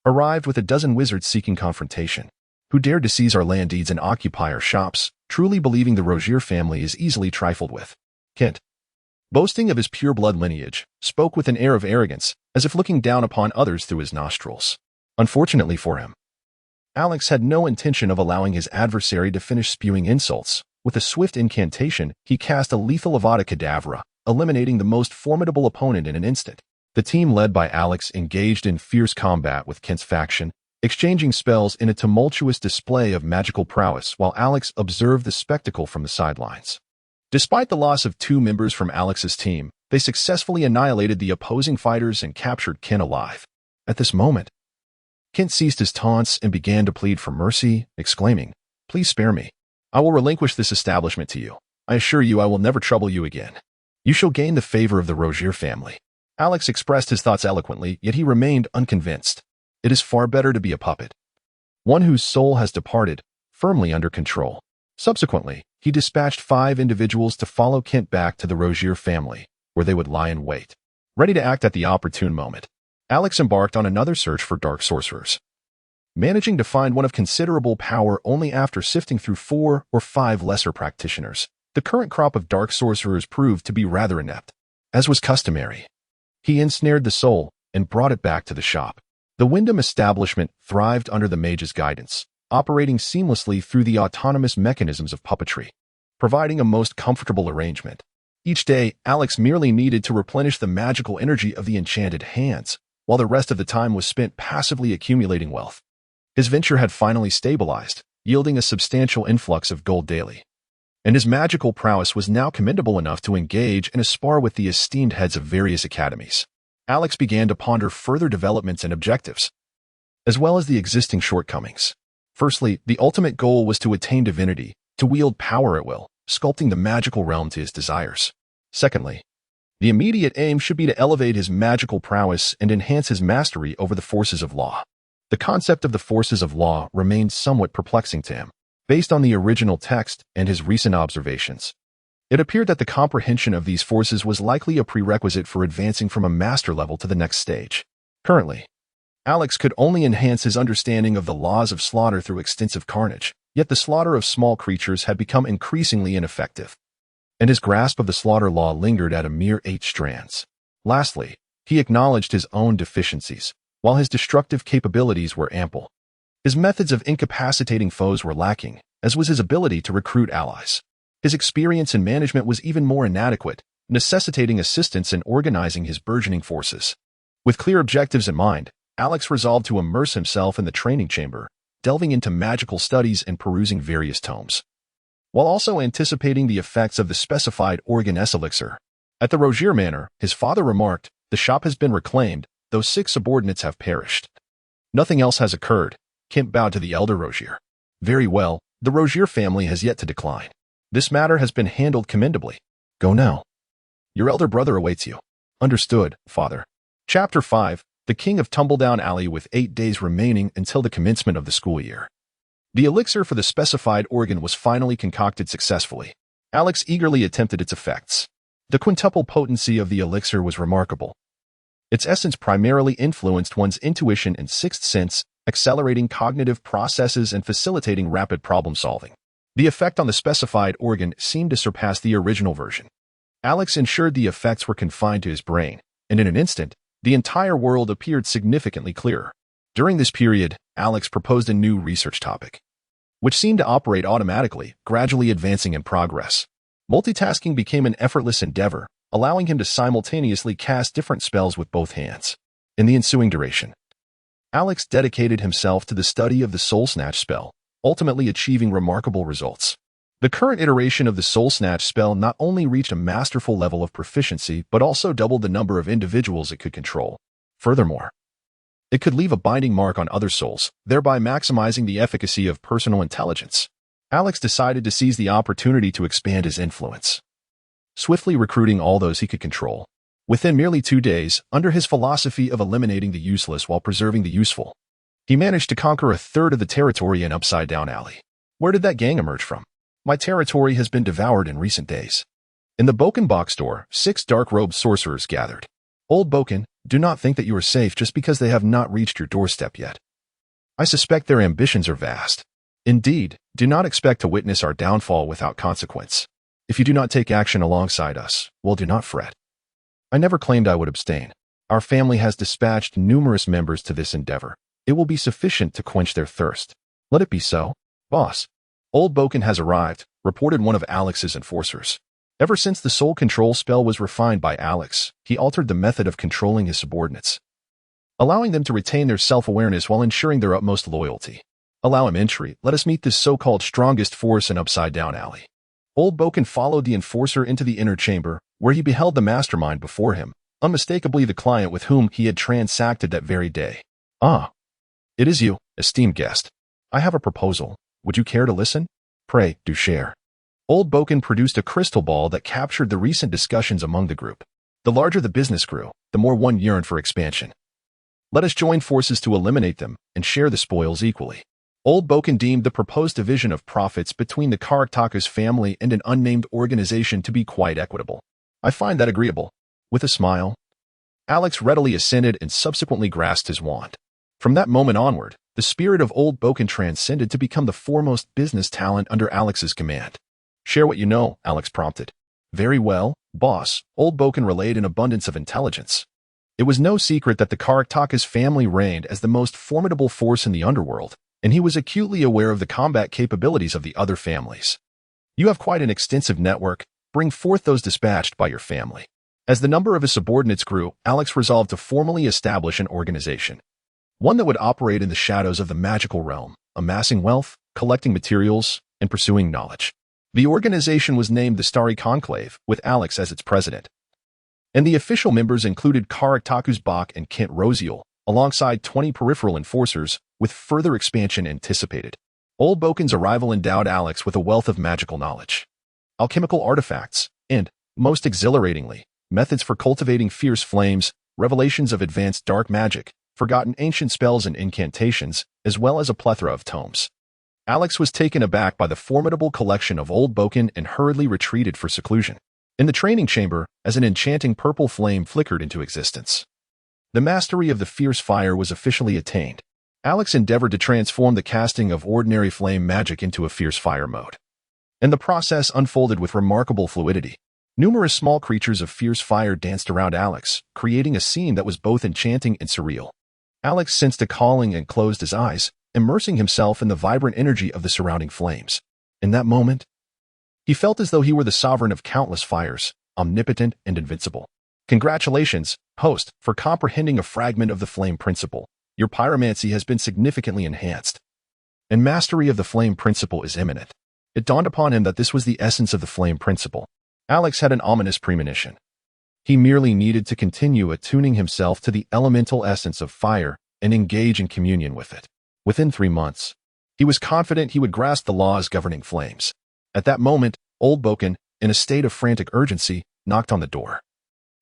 arrived with a dozen wizards seeking confrontation. who dared to seize our land deeds and occupy our shops, truly believing the Rogier family is easily trifled with. Kent, boasting of his pure-blood lineage, spoke with an air of arrogance, as if looking down upon others through his nostrils. Unfortunately for him, Alex had no intention of allowing his adversary to finish spewing insults. With a swift incantation, he cast a lethal Avada Kedavra, eliminating the most formidable opponent in an instant. The team led by Alex engaged in fierce combat with Kent's faction, exchanging spells in a tumultuous display of magical prowess while Alex observed the spectacle from the sidelines. Despite the loss of 2 members from Alex's team, they successfully annihilated the opposing fighters and captured Kent alive. At this moment, Kent ceased his taunts and began to plead for mercy, exclaiming, "Please spare me. I will relinquish this establishment to you. I assure you I will never trouble you again. You shall gain the favor of the Rogier family." Alex expressed his thoughts eloquently, yet he remained unconvinced. It is far better to be a puppet, one whose soul has departed, firmly under control. Subsequently, he dispatched 5 individuals to follow Kent back to the Rogier family, where they would lie in wait, ready to act at the opportune moment. Alex embarked on another search for dark sorcerers, managing to find one of considerable power only after sifting through 4 or 5 lesser practitioners. The current crop of dark sorcerers proved to be rather inept. As was customary, he ensnared the soul and brought it back to the shop. The Wyndham establishment thrived under the mage's guidance, operating seamlessly through the autonomous mechanisms of puppetry, providing a most comfortable arrangement. Each day, Alex merely needed to replenish the magical energy of the enchanted hands, while the rest of the time was spent passively accumulating wealth. His venture had finally stabilized, yielding a substantial influx of gold daily, and his magical prowess was now commendable enough to engage in a spar with the esteemed heads of various academies. Alex began to ponder further developments and objectives, as well as the existing shortcomings. Firstly, the ultimate goal was to attain divinity, to wield power at will, sculpting the magical realm to his desires. Secondly, the immediate aim should be to elevate his magical prowess and enhance his mastery over the forces of law. The concept of the forces of law remained somewhat perplexing to him. Based on the original text and his recent observations, it appeared that the comprehension of these forces was likely a prerequisite for advancing from a master level to the next stage. Currently, Alex could only enhance his understanding of the laws of slaughter through extensive carnage, yet the slaughter of small creatures had become increasingly ineffective, and his grasp of the slaughter law lingered at a mere 8 strands. Lastly, he acknowledged his own deficiencies, while his destructive capabilities were ample. His methods of incapacitating foes were lacking, as was his ability to recruit allies. His experience in management was even more inadequate, necessitating assistance in organizing his burgeoning forces. With clear objectives in mind, Alex resolved to immerse himself in the training chamber, delving into magical studies and perusing various tomes, while also anticipating the effects of the specified Organ-S elixir. At the Rogier Manor, his father remarked, "The shop has been reclaimed, though 6 subordinates have perished. Nothing else has occurred." Kent bowed to the elder Rogier. "Very well, the Rogier family has yet to decline. This matter has been handled commendably. Go now. Your elder brother awaits you." "Understood, father." Chapter 5, The King of Tumbledown Alley. With 8 days remaining until the commencement of the school year, the elixir for the specified organ was finally concocted successfully. Alex eagerly attempted its effects. The quintuple potency of the elixir was remarkable. Its essence primarily influenced one's intuition and 6th sense, accelerating cognitive processes and facilitating rapid problem-solving. The effect on the specified organ seemed to surpass the original version. Alex ensured the effects were confined to his brain, and in an instant, the entire world appeared significantly clearer. During this period, Alex proposed a new research topic, which seemed to operate automatically, gradually advancing in progress. Multitasking became an effortless endeavor, allowing him to simultaneously cast different spells with both hands. In the ensuing duration, Alex dedicated himself to the study of the Soul Snatch spell, ultimately achieving remarkable results. The current iteration of the Soul Snatch spell not only reached a masterful level of proficiency, but also doubled the number of individuals it could control. Furthermore, it could leave a binding mark on other souls, thereby maximizing the efficacy of personal intelligence. Alex decided to seize the opportunity to expand his influence, swiftly recruiting all those he could control. Within merely 2 days, under his philosophy of eliminating the useless while preserving the useful, he managed to conquer a third of the territory in Upside Down Alley. Where did that gang emerge from? My territory has been devoured in recent days. In the Boken box store, 6 dark-robed sorcerers gathered. Old Boken, do not think that you are safe just because they have not reached your doorstep yet. I suspect their ambitions are vast. Indeed, do not expect to witness our downfall without consequence. If you do not take action alongside us, well, do not fret. I never claimed I would abstain. Our family has dispatched numerous members to this endeavor. It will be sufficient to quench their thirst. Let it be so, boss. Old Boken has arrived, reported one of Alex's enforcers. Ever since the soul control spell was refined by Alex, he altered the method of controlling his subordinates, allowing them to retain their self-awareness while ensuring their utmost loyalty. Allow him entry. Let us meet this so-called strongest force in Upside Down Alley. Old Boken followed the enforcer into the inner chamber, where he beheld the mastermind before him, unmistakably the client with whom he had transacted that very day. Ah, it is you, esteemed guest. I have a proposal. Would you care to listen? Pray, do share. Old Boken produced a crystal ball that captured the recent discussions among the group. The larger the business grew, the more one yearned for expansion. Let us join forces to eliminate them and share the spoils equally. Old Boken deemed the proposed division of profits between the Karaktakas family and an unnamed organization to be quite equitable. I find that agreeable. With a smile, Alex readily assented and subsequently grasped his wand. From that moment onward, the spirit of Old Boken transcended to become the foremost business talent under Alex's command. Share what you know, Alex prompted. Very well, boss, Old Boken relayed an abundance of intelligence. It was no secret that the Karaktakas family reigned as the most formidable force in the underworld, and he was acutely aware of the combat capabilities of the other families. You have quite an extensive network. Bring forth those dispatched by your family. As the number of his subordinates grew, Alex resolved to formally establish an organization. One that would operate in the shadows of the magical realm, amassing wealth, collecting materials, and pursuing knowledge. The organization was named the Starry Conclave, with Alex as its president. And the official members included Karaktakus Bach and Kent Rosiel, alongside 20 peripheral enforcers, with further expansion anticipated. Old Boken's arrival endowed Alex with a wealth of magical knowledge, alchemical artifacts, and, most exhilaratingly, methods for cultivating fierce flames, revelations of advanced dark magic, forgotten ancient spells and incantations, as well as a plethora of tomes. Alex was taken aback by the formidable collection of Old Boken and hurriedly retreated for seclusion. In the training chamber, as an enchanting purple flame flickered into existence, the mastery of the fierce fire was officially attained. Alex endeavored to transform the casting of ordinary flame magic into a fierce fire mode, and the process unfolded with remarkable fluidity. Numerous small creatures of fierce fire danced around Alex, creating a scene that was both enchanting and surreal. Alex sensed a calling and closed his eyes, immersing himself in the vibrant energy of the surrounding flames. In that moment, he felt as though he were the sovereign of countless fires, omnipotent and invincible. Congratulations, host, for comprehending a fragment of the flame principle. Your pyromancy has been significantly enhanced, and mastery of the flame principle is imminent. It dawned upon him that this was the essence of the flame principle. Alex had an ominous premonition. He merely needed to continue attuning himself to the elemental essence of fire and engage in communion with it. Within 3 months, he was confident he would grasp the laws governing flames. At that moment, Old Boken, in a state of frantic urgency, knocked on the door,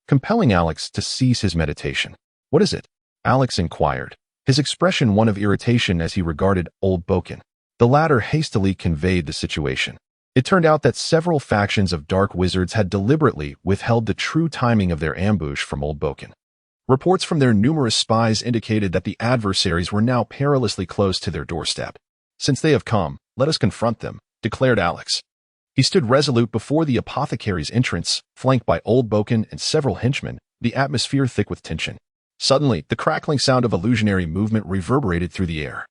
compelling Alex to cease his meditation. What is it? Alex inquired, his expression one of irritation as he regarded Old Boken. The latter hastily conveyed the situation. It turned out that several factions of dark wizards had deliberately withheld the true timing of their ambush from Old Boken. Reports from their numerous spies indicated that the adversaries were now perilously close to their doorstep. Since they have come, let us confront them, declared Alex. He stood resolute before the apothecary's entrance, flanked by Old Boken and several henchmen, the atmosphere thick with tension. Suddenly, the crackling sound of illusionary movement reverberated through the air,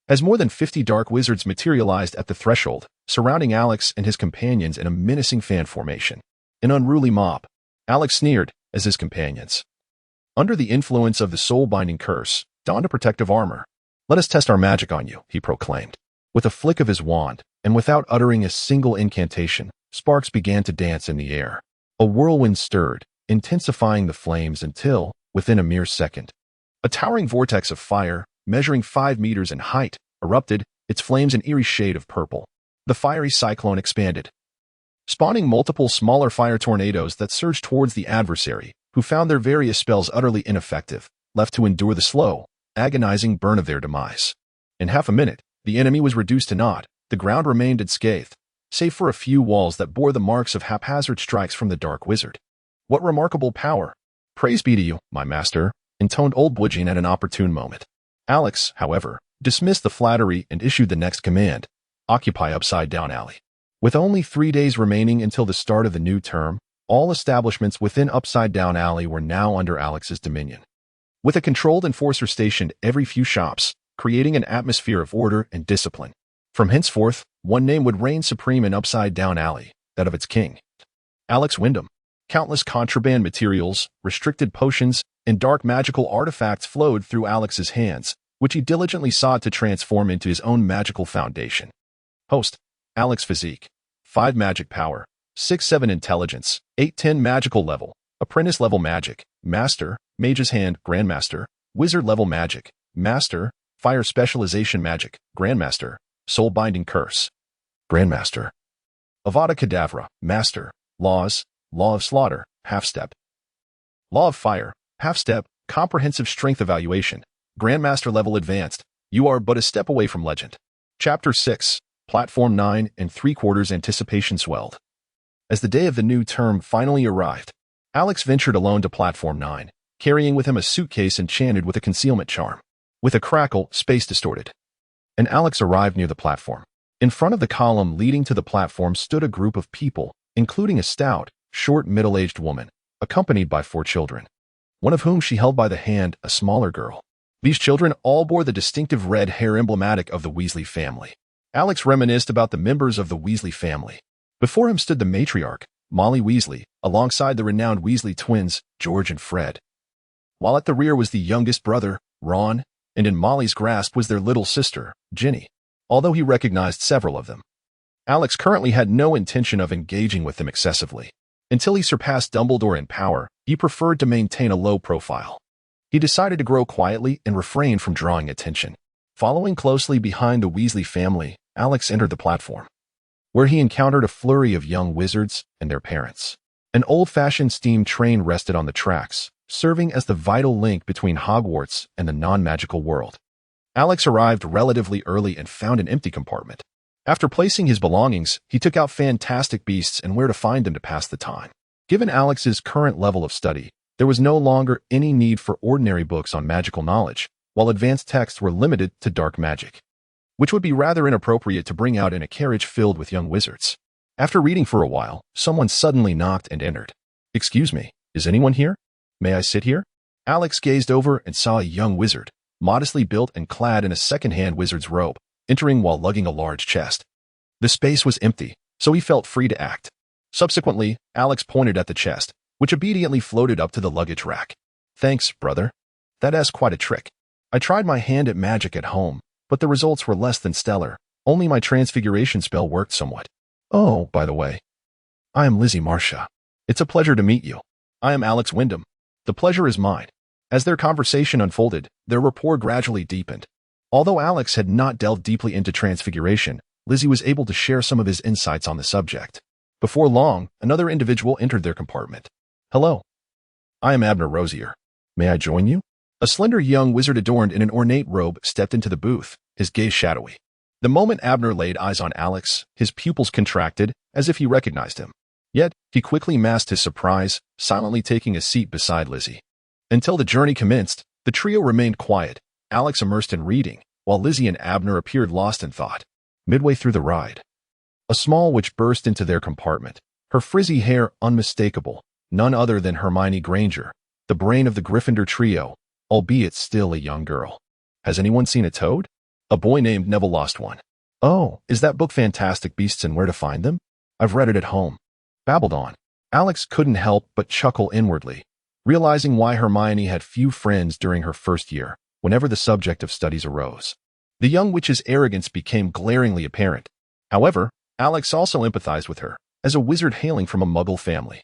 as more than 50 dark wizards materialized at the threshold, surrounding Alex and his companions in a menacing fan formation. An unruly mob. Alex sneered, as his companions, under the influence of the soul-binding curse, donned a protective armor. Let us test our magic on you, he proclaimed. With a flick of his wand, and without uttering a single incantation, sparks began to dance in the air. A whirlwind stirred, intensifying the flames until, within a mere second, a towering vortex of fire, measuring 5 meters in height, erupted, its flames an eerie shade of purple. The fiery cyclone expanded, spawning multiple smaller fire tornadoes that surged towards the adversary, who found their various spells utterly ineffective, left to endure the slow, agonizing burn of their demise. In half a minute, the enemy was reduced to naught. The ground remained unscathed, save for a few walls that bore the marks of haphazard strikes from the dark wizard. What remarkable power! Praise be to you, my master, intoned Old Boken at an opportune moment. Alex, however, dismissed the flattery and issued the next command: occupy Upside Down Alley. With only 3 days remaining until the start of the new term, all establishments within Upside Down Alley were now under Alex's dominion. With a controlled enforcer stationed every few shops, creating an atmosphere of order and discipline. From henceforth, one name would reign supreme in Upside Down Alley, that of its king, Alex Wyndham. Countless contraband materials, restricted potions, and dark magical artifacts flowed through Alex's hands, which he diligently sought to transform into his own magical foundation. Host: Alex Physique. 5 magic power, 6-7 intelligence, 8-10 magical level, apprentice level magic, master, mage's hand, grandmaster, wizard level magic, master, fire specialization magic, grandmaster, soul binding curse, grandmaster, Avada Kedavra, master, laws, law of slaughter, half-step, law of fire, half-step, comprehensive strength evaluation, grandmaster level advanced. You are but a step away from legend. Chapter 6, Platform 9 and 3/4 anticipation swelled. As the day of the new term finally arrived, Alex ventured alone to Platform 9, carrying with him a suitcase enchanted with a concealment charm. With a crackle, space distorted, and Alex arrived near the platform. In front of the column leading to the platform stood a group of people, including a stout, short, middle-aged woman, accompanied by 4 children, one of whom she held by the hand, a smaller girl. These children all bore the distinctive red hair emblematic of the Weasley family. Alex reminisced about the members of the Weasley family. Before him stood the matriarch, Molly Weasley, alongside the renowned Weasley twins, George and Fred. While at the rear was the youngest brother, Ron, and in Molly's grasp was their little sister, Ginny, although he recognized several of them. Alex currently had no intention of engaging with them excessively. Until he surpassed Dumbledore in power, he preferred to maintain a low profile. He decided to grow quietly and refrain from drawing attention. Following closely behind the Weasley family, Alex entered the platform, where he encountered a flurry of young wizards and their parents. An old-fashioned steam train rested on the tracks, serving as the vital link between Hogwarts and the non-magical world. Alex arrived relatively early and found an empty compartment. After placing his belongings, he took out Fantastic Beasts and Where to Find Them to pass the time. Given Alex's current level of study, there was no longer any need for ordinary books on magical knowledge, while advanced texts were limited to dark magic, which would be rather inappropriate to bring out in a carriage filled with young wizards. After reading for a while, someone suddenly knocked and entered. "Excuse me, is anyone here? May I sit here?" Alex gazed over and saw a young wizard, modestly built and clad in a second-hand wizard's robe, entering while lugging a large chest. The space was empty, so he felt free to act. Subsequently, Alex pointed at the chest, which obediently floated up to the luggage rack. "Thanks, brother. That's quite a trick. I tried my hand at magic at home, but the results were less than stellar. Only my transfiguration spell worked somewhat. Oh, by the way, I am Lizzie Marcia. It's a pleasure to meet you. I am Alex Wyndham. The pleasure is mine." As their conversation unfolded, their rapport gradually deepened. Although Alex had not delved deeply into transfiguration, Lizzie was able to share some of his insights on the subject. Before long, another individual entered their compartment. "Hello. I am Abner Rosier. May I join you?" A slender young wizard adorned in an ornate robe stepped into the booth, his gaze shadowy. The moment Abner laid eyes on Alex, his pupils contracted, as if he recognized him. Yet, he quickly masked his surprise, silently taking a seat beside Lizzie. Until the journey commenced, the trio remained quiet, Alex immersed in reading, while Lizzie and Abner appeared lost in thought. Midway through the ride, a small witch burst into their compartment, her frizzy hair unmistakable, none other than Hermione Granger, the brain of the Gryffindor trio, albeit still a young girl. "Has anyone seen a toad?" A boy named Neville lost one. "Oh, is that book Fantastic Beasts and Where to Find Them? I've read it at home," babbled on. Alex couldn't help but chuckle inwardly, realizing why Hermione had few friends during her first year, whenever the subject of studies arose. The young witch's arrogance became glaringly apparent. However, Alex also empathized with her, as a wizard hailing from a muggle family.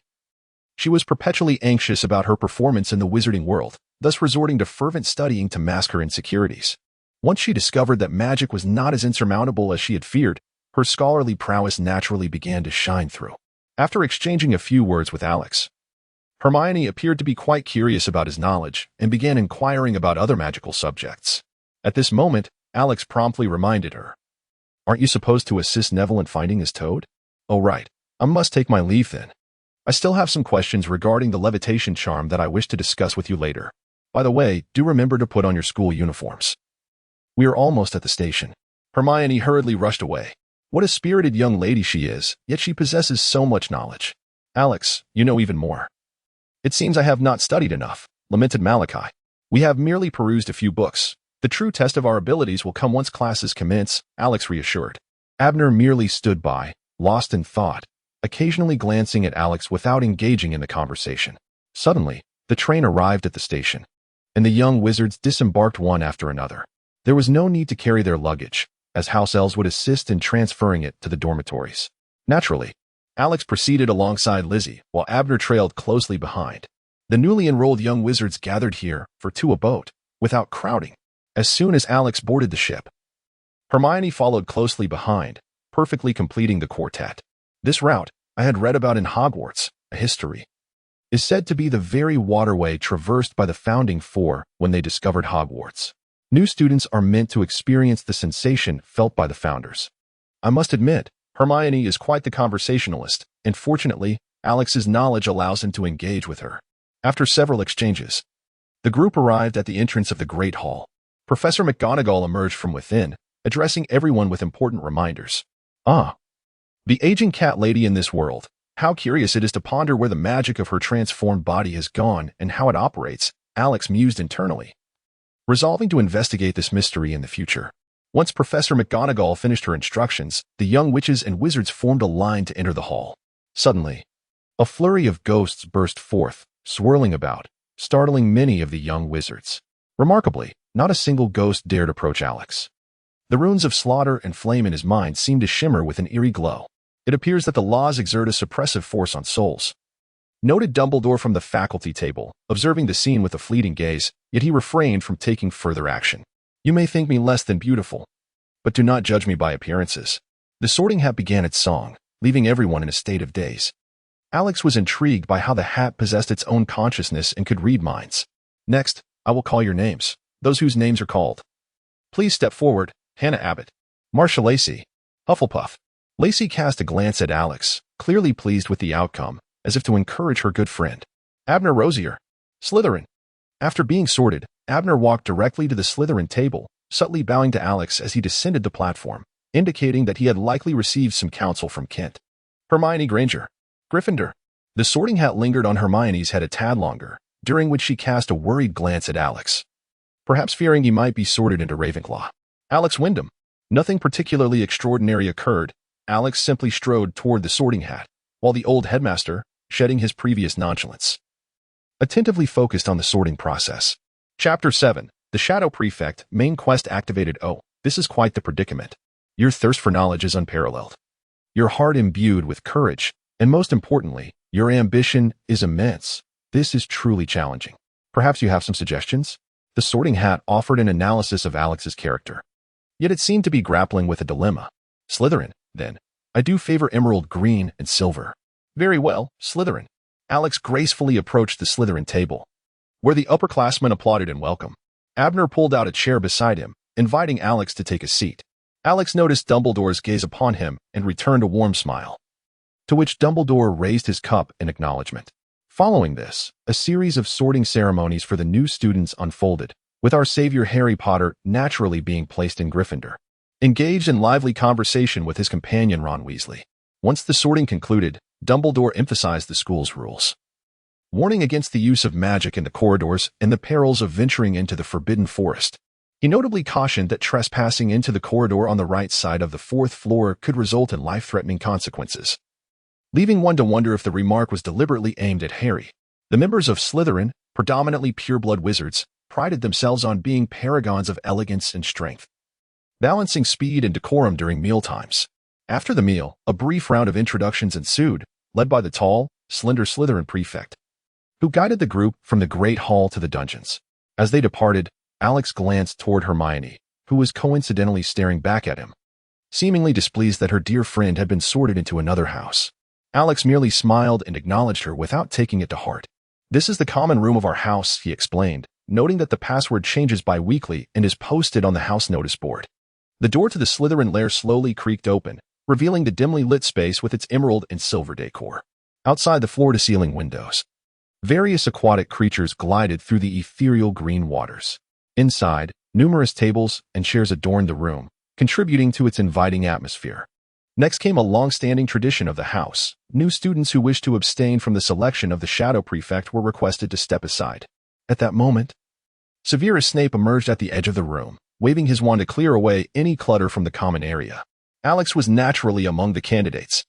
She was perpetually anxious about her performance in the wizarding world, thus resorting to fervent studying to mask her insecurities. Once she discovered that magic was not as insurmountable as she had feared, her scholarly prowess naturally began to shine through. After exchanging a few words with Alex, Hermione appeared to be quite curious about his knowledge and began inquiring about other magical subjects. At this moment, Alex promptly reminded her, "Aren't you supposed to assist Neville in finding his toad?" "Oh right, I must take my leave then. I still have some questions regarding the levitation charm that I wish to discuss with you later. By the way, do remember to put on your school uniforms." We are almost at the station. Hermione hurriedly rushed away. What a spirited young lady she is, yet she possesses so much knowledge. Alex, you know even more. It seems I have not studied enough, lamented Malachi. We have merely perused a few books. The true test of our abilities will come once classes commence, Alex reassured. Abner merely stood by, lost in thought, occasionally glancing at Alex without engaging in the conversation. Suddenly, the train arrived at the station, and the young wizards disembarked one after another. There was no need to carry their luggage, as house elves would assist in transferring it to the dormitories. Naturally, Alex proceeded alongside Lizzie, while Abner trailed closely behind. The newly enrolled young wizards gathered here for two a boat, without crowding, as soon as Alex boarded the ship. Hermione followed closely behind, perfectly completing the quartet. This route, I had read about in Hogwarts, a history, is said to be the very waterway traversed by the Founding Four when they discovered Hogwarts. New students are meant to experience the sensation felt by the founders. I must admit, Hermione is quite the conversationalist, and fortunately, Alex's knowledge allows him to engage with her. After several exchanges, the group arrived at the entrance of the Great Hall. Professor McGonagall emerged from within, addressing everyone with important reminders. Ah, the aging cat lady in this world. How curious it is to ponder where the magic of her transformed body has gone and how it operates, Alex mused internally, resolving to investigate this mystery in the future. Once Professor McGonagall finished her instructions, the young witches and wizards formed a line to enter the hall. Suddenly, a flurry of ghosts burst forth, swirling about, startling many of the young wizards. Remarkably, not a single ghost dared approach Alex. The runes of slaughter and flame in his mind seemed to shimmer with an eerie glow. It appears that the laws exert a suppressive force on souls, noted Dumbledore from the faculty table, observing the scene with a fleeting gaze, yet he refrained from taking further action. You may think me less than beautiful, but do not judge me by appearances. The Sorting Hat began its song, leaving everyone in a state of daze. Alex was intrigued by how the hat possessed its own consciousness and could read minds. Next, I will call your names, those whose names are called. Please step forward, Hannah Abbott, Marcia Lacey, Hufflepuff. Lacey cast a glance at Alex, clearly pleased with the outcome, as if to encourage her good friend. Abner Rosier, Slytherin. After being sorted, Abner walked directly to the Slytherin table, subtly bowing to Alex as he descended the platform, indicating that he had likely received some counsel from Kent. Hermione Granger, Gryffindor. The Sorting Hat lingered on Hermione's head a tad longer, during which she cast a worried glance at Alex, perhaps fearing he might be sorted into Ravenclaw. Alex Wyndham. Nothing particularly extraordinary occurred. Alex simply strode toward the Sorting Hat, while the old headmaster, shedding his previous nonchalance, attentively focused on the sorting process. Chapter 7. The Shadow Prefect, Main Quest activated. Oh, this is quite the predicament. Your thirst for knowledge is unparalleled. Your heart imbued with courage, and most importantly, your ambition is immense. This is truly challenging. Perhaps you have some suggestions? The Sorting Hat offered an analysis of Alex's character. Yet it seemed to be grappling with a dilemma. Slytherin, then. I do favor emerald green and silver. Very well, Slytherin. Alex gracefully approached the Slytherin table, where the upperclassmen applauded in welcome. Abner pulled out a chair beside him, inviting Alex to take a seat. Alex noticed Dumbledore's gaze upon him and returned a warm smile, to which Dumbledore raised his cup in acknowledgement. Following this, a series of sorting ceremonies for the new students unfolded, with our savior Harry Potter naturally being placed in Gryffindor, engaged in lively conversation with his companion Ron Weasley. Once the sorting concluded, Dumbledore emphasized the school's rules, warning against the use of magic in the corridors and the perils of venturing into the Forbidden Forest. He notably cautioned that trespassing into the corridor on the right side of the fourth floor could result in life-threatening consequences, leaving one to wonder if the remark was deliberately aimed at Harry. The members of Slytherin, predominantly pureblood wizards, prided themselves on being paragons of elegance and strength, balancing speed and decorum during mealtimes. After the meal, a brief round of introductions ensued, led by the tall, slender Slytherin prefect, who guided the group from the Great Hall to the dungeons. As they departed, Alex glanced toward Hermione, who was coincidentally staring back at him, seemingly displeased that her dear friend had been sorted into another house. Alex merely smiled and acknowledged her without taking it to heart. This is the common room of our house, he explained, noting that the password changes bi-weekly and is posted on the house notice board. The door to the Slytherin lair slowly creaked open, revealing the dimly lit space with its emerald and silver decor. Outside the floor-to-ceiling windows, various aquatic creatures glided through the ethereal green waters. Inside, Numerous tables and chairs adorned the room, contributing to its inviting atmosphere. Next came a long-standing tradition of the house. New students who wished to abstain from the selection of the shadow prefect were requested to step aside. At that moment, Severus Snape emerged at the edge of the room, waving his wand to clear away any clutter from the common area. Alex was naturally among the candidates.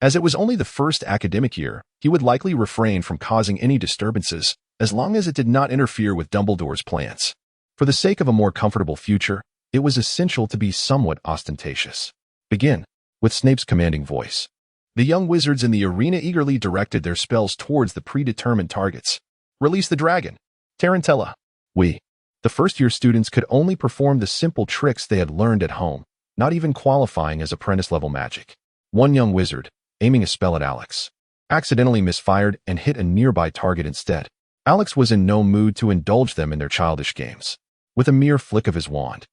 As it was only the first academic year, he would likely refrain from causing any disturbances, as long as it did not interfere with Dumbledore's plans. For the sake of a more comfortable future, it was essential to be somewhat ostentatious. Begin, with Snape's commanding voice. The young wizards in the arena eagerly directed their spells towards the predetermined targets. Release the dragon. Tarantella. The first-year students could only perform the simple tricks they had learned at home, not even qualifying as apprentice-level magic. One young wizard, aiming a spell at Alex, accidentally misfired and hit a nearby target instead. Alex was in no mood to indulge them in their childish games. With a mere flick of his wand,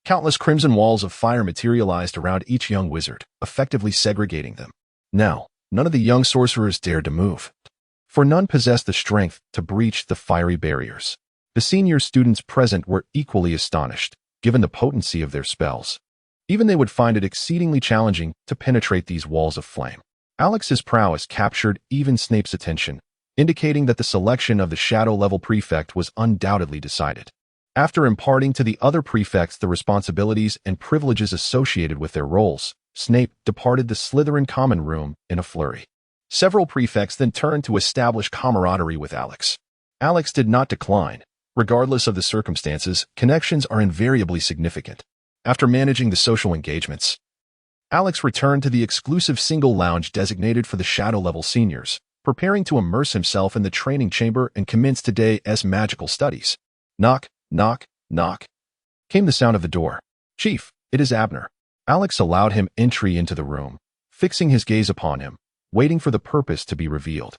countless crimson walls of fire materialized around each young wizard, effectively segregating them. Now, none of the young sorcerers dared to move, for none possessed the strength to breach the fiery barriers. The senior students present were equally astonished, given the potency of their spells. Even they would find it exceedingly challenging to penetrate these walls of flame. Alex's prowess captured even Snape's attention, indicating that the selection of the shadow-level prefect was undoubtedly decided. After imparting to the other prefects the responsibilities and privileges associated with their roles, Snape departed the Slytherin common room in a flurry. Several prefects then turned to establish camaraderie with Alex. Alex did not decline. Regardless of the circumstances, connections are invariably significant. After managing the social engagements, Alex returned to the exclusive single lounge designated for the shadow-level seniors, preparing to immerse himself in the training chamber and commence today's magical studies. Knock, knock, knock. Came the sound of the door. Chief, it is Abner. Alex allowed him entry into the room, fixing his gaze upon him, waiting for the purpose to be revealed.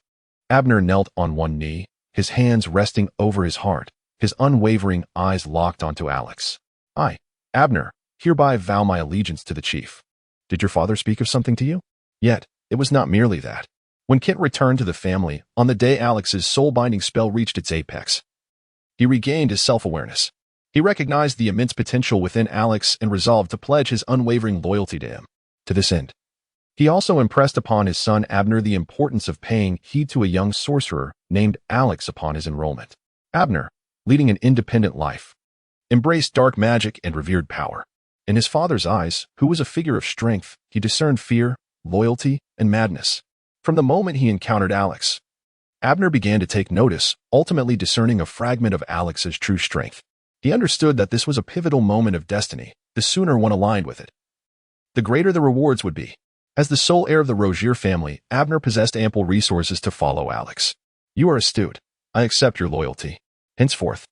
Abner knelt on one knee, his hands resting over his heart, his unwavering eyes locked onto Alex. I, Abner, hereby vow my allegiance to the chief. Did your father speak of something to you? Yet, it was not merely that. When Kent returned to the family, on the day Alex's soul-binding spell reached its apex, he regained his self-awareness. He recognized the immense potential within Alex and resolved to pledge his unwavering loyalty to him. To this end, he also impressed upon his son Abner the importance of paying heed to a young sorcerer named Alex upon his enrollment. Abner, leading an independent life, embraced dark magic and revered power. In his father's eyes, who was a figure of strength, he discerned fear, loyalty, and madness. From the moment he encountered Alex, Abner began to take notice, ultimately discerning a fragment of Alex's true strength. He understood that this was a pivotal moment of destiny. The sooner one aligned with it, the greater the rewards would be. As the sole heir of the Rogier family, Abner possessed ample resources to follow Alex. You are astute. I accept your loyalty. Henceforth,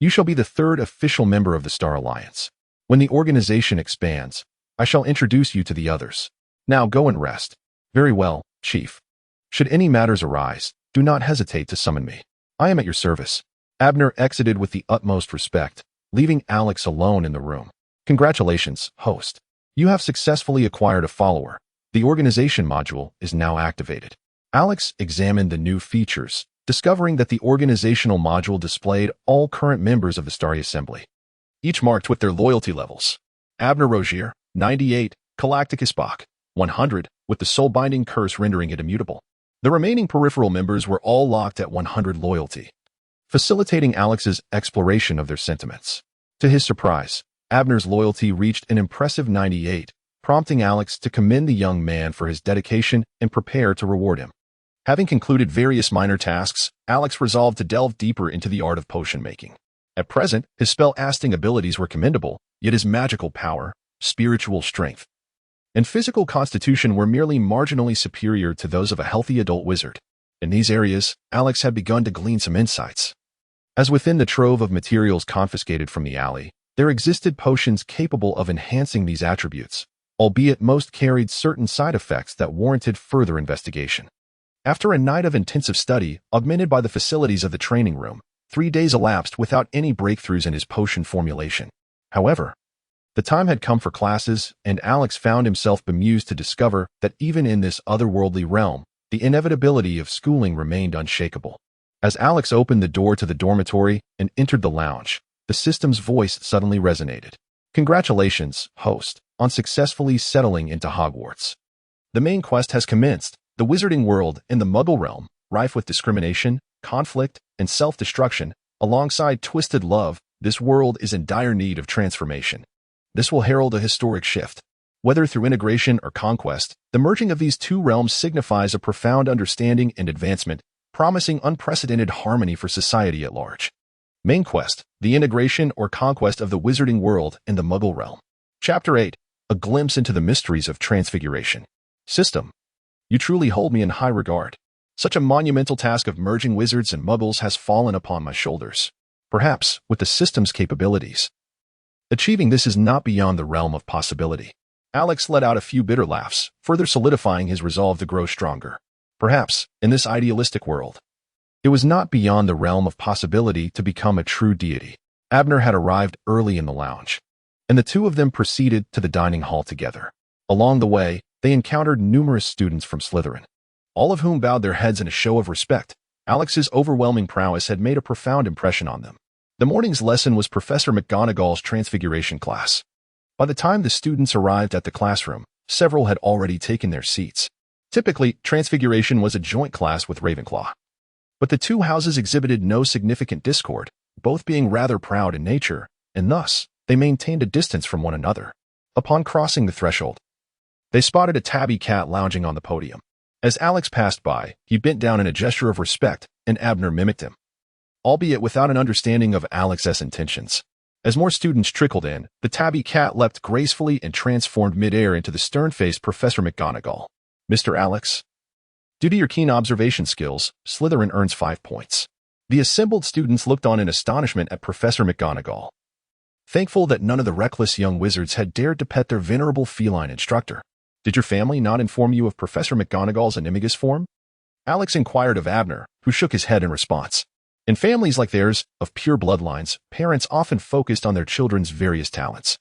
you shall be the third official member of the Star Alliance. When the organization expands, I shall introduce you to the others. Now go and rest. Very well, Chief. Should any matters arise, do not hesitate to summon me. I am at your service. Abner exited with the utmost respect, leaving Alex alone in the room. Congratulations, host. You have successfully acquired a follower. The organization module is now activated. Alex examined the new features, discovering that the organizational module displayed all current members of the Starry Assembly, each marked with their loyalty levels. Abner Rogier, 98, Galacticus Bach, 100, with the soul-binding curse rendering it immutable. The remaining peripheral members were all locked at 100 loyalty, facilitating Alex's exploration of their sentiments. To his surprise, Abner's loyalty reached an impressive 98, prompting Alex to commend the young man for his dedication and prepare to reward him. Having concluded various minor tasks, Alex resolved to delve deeper into the art of potion making. At present, his spell-casting abilities were commendable, yet his magical power, spiritual strength, and physical constitution were merely marginally superior to those of a healthy adult wizard. In these areas, Alex had begun to glean some insights. As within the trove of materials confiscated from the alley, there existed potions capable of enhancing these attributes, albeit most carried certain side effects that warranted further investigation. After a night of intensive study, augmented by the facilities of the training room, 3 days elapsed without any breakthroughs in his potion formulation. However, the time had come for classes, and Alex found himself bemused to discover that even in this otherworldly realm, the inevitability of schooling remained unshakable. As Alex opened the door to the dormitory and entered the lounge, the system's voice suddenly resonated. Congratulations, host, on successfully settling into Hogwarts. The main quest has commenced. The wizarding world in the Muggle realm, rife with discrimination, conflict, and self-destruction, alongside twisted love, this world is in dire need of transformation. This will herald a historic shift. Whether through integration or conquest, the merging of these two realms signifies a profound understanding and advancement, promising unprecedented harmony for society at large. Main quest, the integration or conquest of the wizarding world in the Muggle realm. Chapter 8, a glimpse into the mysteries of transfiguration. System. You truly hold me in high regard. Such a monumental task of merging wizards and muggles has fallen upon my shoulders. Perhaps, with the system's capabilities, achieving this is not beyond the realm of possibility. Alex let out a few bitter laughs, further solidifying his resolve to grow stronger. Perhaps, in this idealistic world, it was not beyond the realm of possibility to become a true deity. Abner had arrived early in the lounge, and the two of them proceeded to the dining hall together. Along the way, they encountered numerous students from Slytherin, all of whom bowed their heads in a show of respect. Alex's overwhelming prowess had made a profound impression on them. The morning's lesson was Professor McGonagall's Transfiguration class. By the time the students arrived at the classroom, several had already taken their seats. Typically, Transfiguration was a joint class with Ravenclaw. But the two houses exhibited no significant discord, both being rather proud in nature, and thus, they maintained a distance from one another. Upon crossing the threshold, they spotted a tabby cat lounging on the podium. As Alex passed by, he bent down in a gesture of respect, and Abner mimicked him, albeit without an understanding of Alex's intentions. As more students trickled in, the tabby cat leapt gracefully and transformed midair into the stern-faced Professor McGonagall. Mr. Alex, due to your keen observation skills, Slytherin earns 5 points. The assembled students looked on in astonishment at Professor McGonagall, thankful that none of the reckless young wizards had dared to pet their venerable feline instructor. Did your family not inform you of Professor McGonagall's animagus form? Alex inquired of Abner, who shook his head in response. In families like theirs, of pure bloodlines, parents often focused on their children's various talents,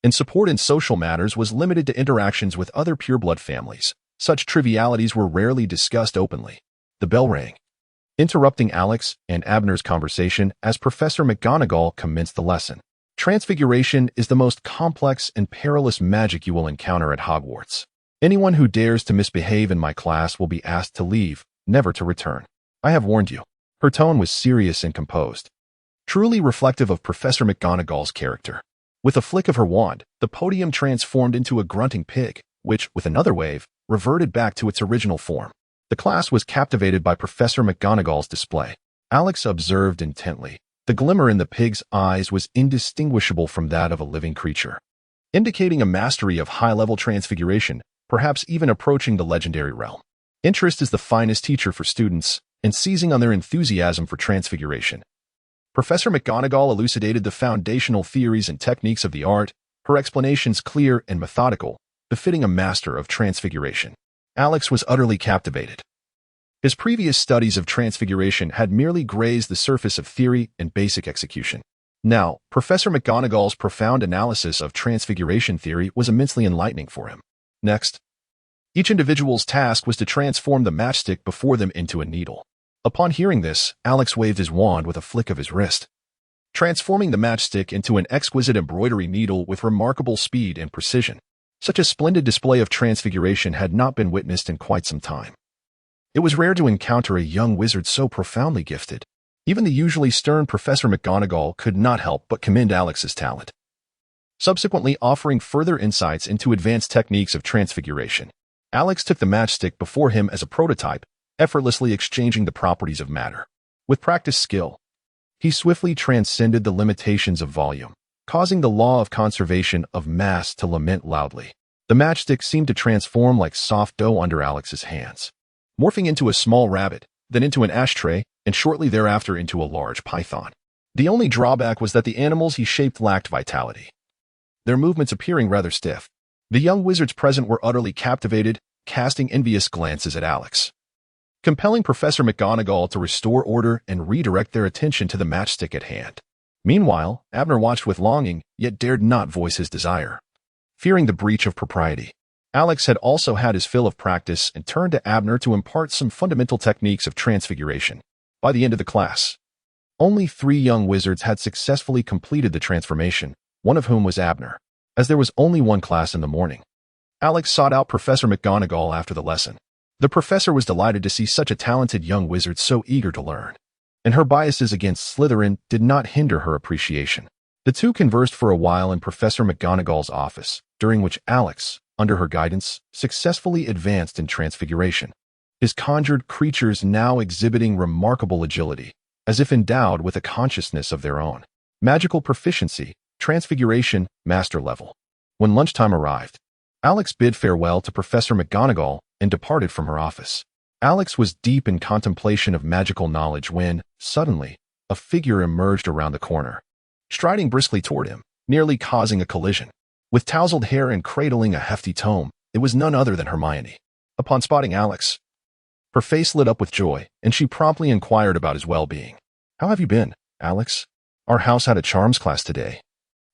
and support in social matters was limited to interactions with other pureblood families. Such trivialities were rarely discussed openly. The bell rang, interrupting Alex and Abner's conversation as Professor McGonagall commenced the lesson. Transfiguration is the most complex and perilous magic you will encounter at Hogwarts. Anyone who dares to misbehave in my class will be asked to leave, never to return. I have warned you. Her tone was serious and composed, truly reflective of Professor McGonagall's character. With a flick of her wand, the podium transformed into a grunting pig, which, with another wave, reverted back to its original form. The class was captivated by Professor McGonagall's display. Alex observed intently. The glimmer in the pig's eyes was indistinguishable from that of a living creature, indicating a mastery of high-level transfiguration, perhaps even approaching the legendary realm. Interest is the finest teacher for students, and seizing on their enthusiasm for transfiguration, Professor McGonagall elucidated the foundational theories and techniques of the art, her explanations clear and methodical, befitting a master of transfiguration. Alex was utterly captivated. His previous studies of transfiguration had merely grazed the surface of theory and basic execution. Now, Professor McGonagall's profound analysis of transfiguration theory was immensely enlightening for him. Next, each individual's task was to transform the matchstick before them into a needle. Upon hearing this, Alex waved his wand with a flick of his wrist, transforming the matchstick into an exquisite embroidery needle with remarkable speed and precision. Such a splendid display of transfiguration had not been witnessed in quite some time. It was rare to encounter a young wizard so profoundly gifted. Even the usually stern Professor McGonagall could not help but commend Alex's talent, subsequently offering further insights into advanced techniques of transfiguration. Alex took the matchstick before him as a prototype, effortlessly exchanging the properties of matter. With practiced skill, he swiftly transcended the limitations of volume, causing the law of conservation of mass to lament loudly. The matchstick seemed to transform like soft dough under Alex's hands, morphing into a small rabbit, then into an ashtray, and shortly thereafter into a large python. The only drawback was that the animals he shaped lacked vitality, their movements appearing rather stiff. The young wizards present were utterly captivated, casting envious glances at Alex, compelling Professor McGonagall to restore order and redirect their attention to the matchstick at hand. Meanwhile, Abner watched with longing, yet dared not voice his desire, fearing the breach of propriety. Alex had also had his fill of practice and turned to Abner to impart some fundamental techniques of transfiguration. By the end of the class, Only 3 young wizards had successfully completed the transformation, one of whom was Abner. As there was only one class in the morning, Alex sought out Professor McGonagall after the lesson. The professor was delighted to see such a talented young wizard so eager to learn, and her biases against Slytherin did not hinder her appreciation. The two conversed for a while in Professor McGonagall's office, during which Alex, under her guidance, successfully advanced in transfiguration. His conjured creatures now exhibiting remarkable agility, as if endowed with a consciousness of their own. Magical proficiency, transfiguration, master level. When lunchtime arrived, Alex bid farewell to Professor McGonagall and departed from her office. Alex was deep in contemplation of magical knowledge when, suddenly, a figure emerged around the corner, striding briskly toward him, nearly causing a collision. With tousled hair and cradling a hefty tome, it was none other than Hermione. Upon spotting Alex, her face lit up with joy, and she promptly inquired about his well-being. "How have you been, Alex? Our house had a charms class today,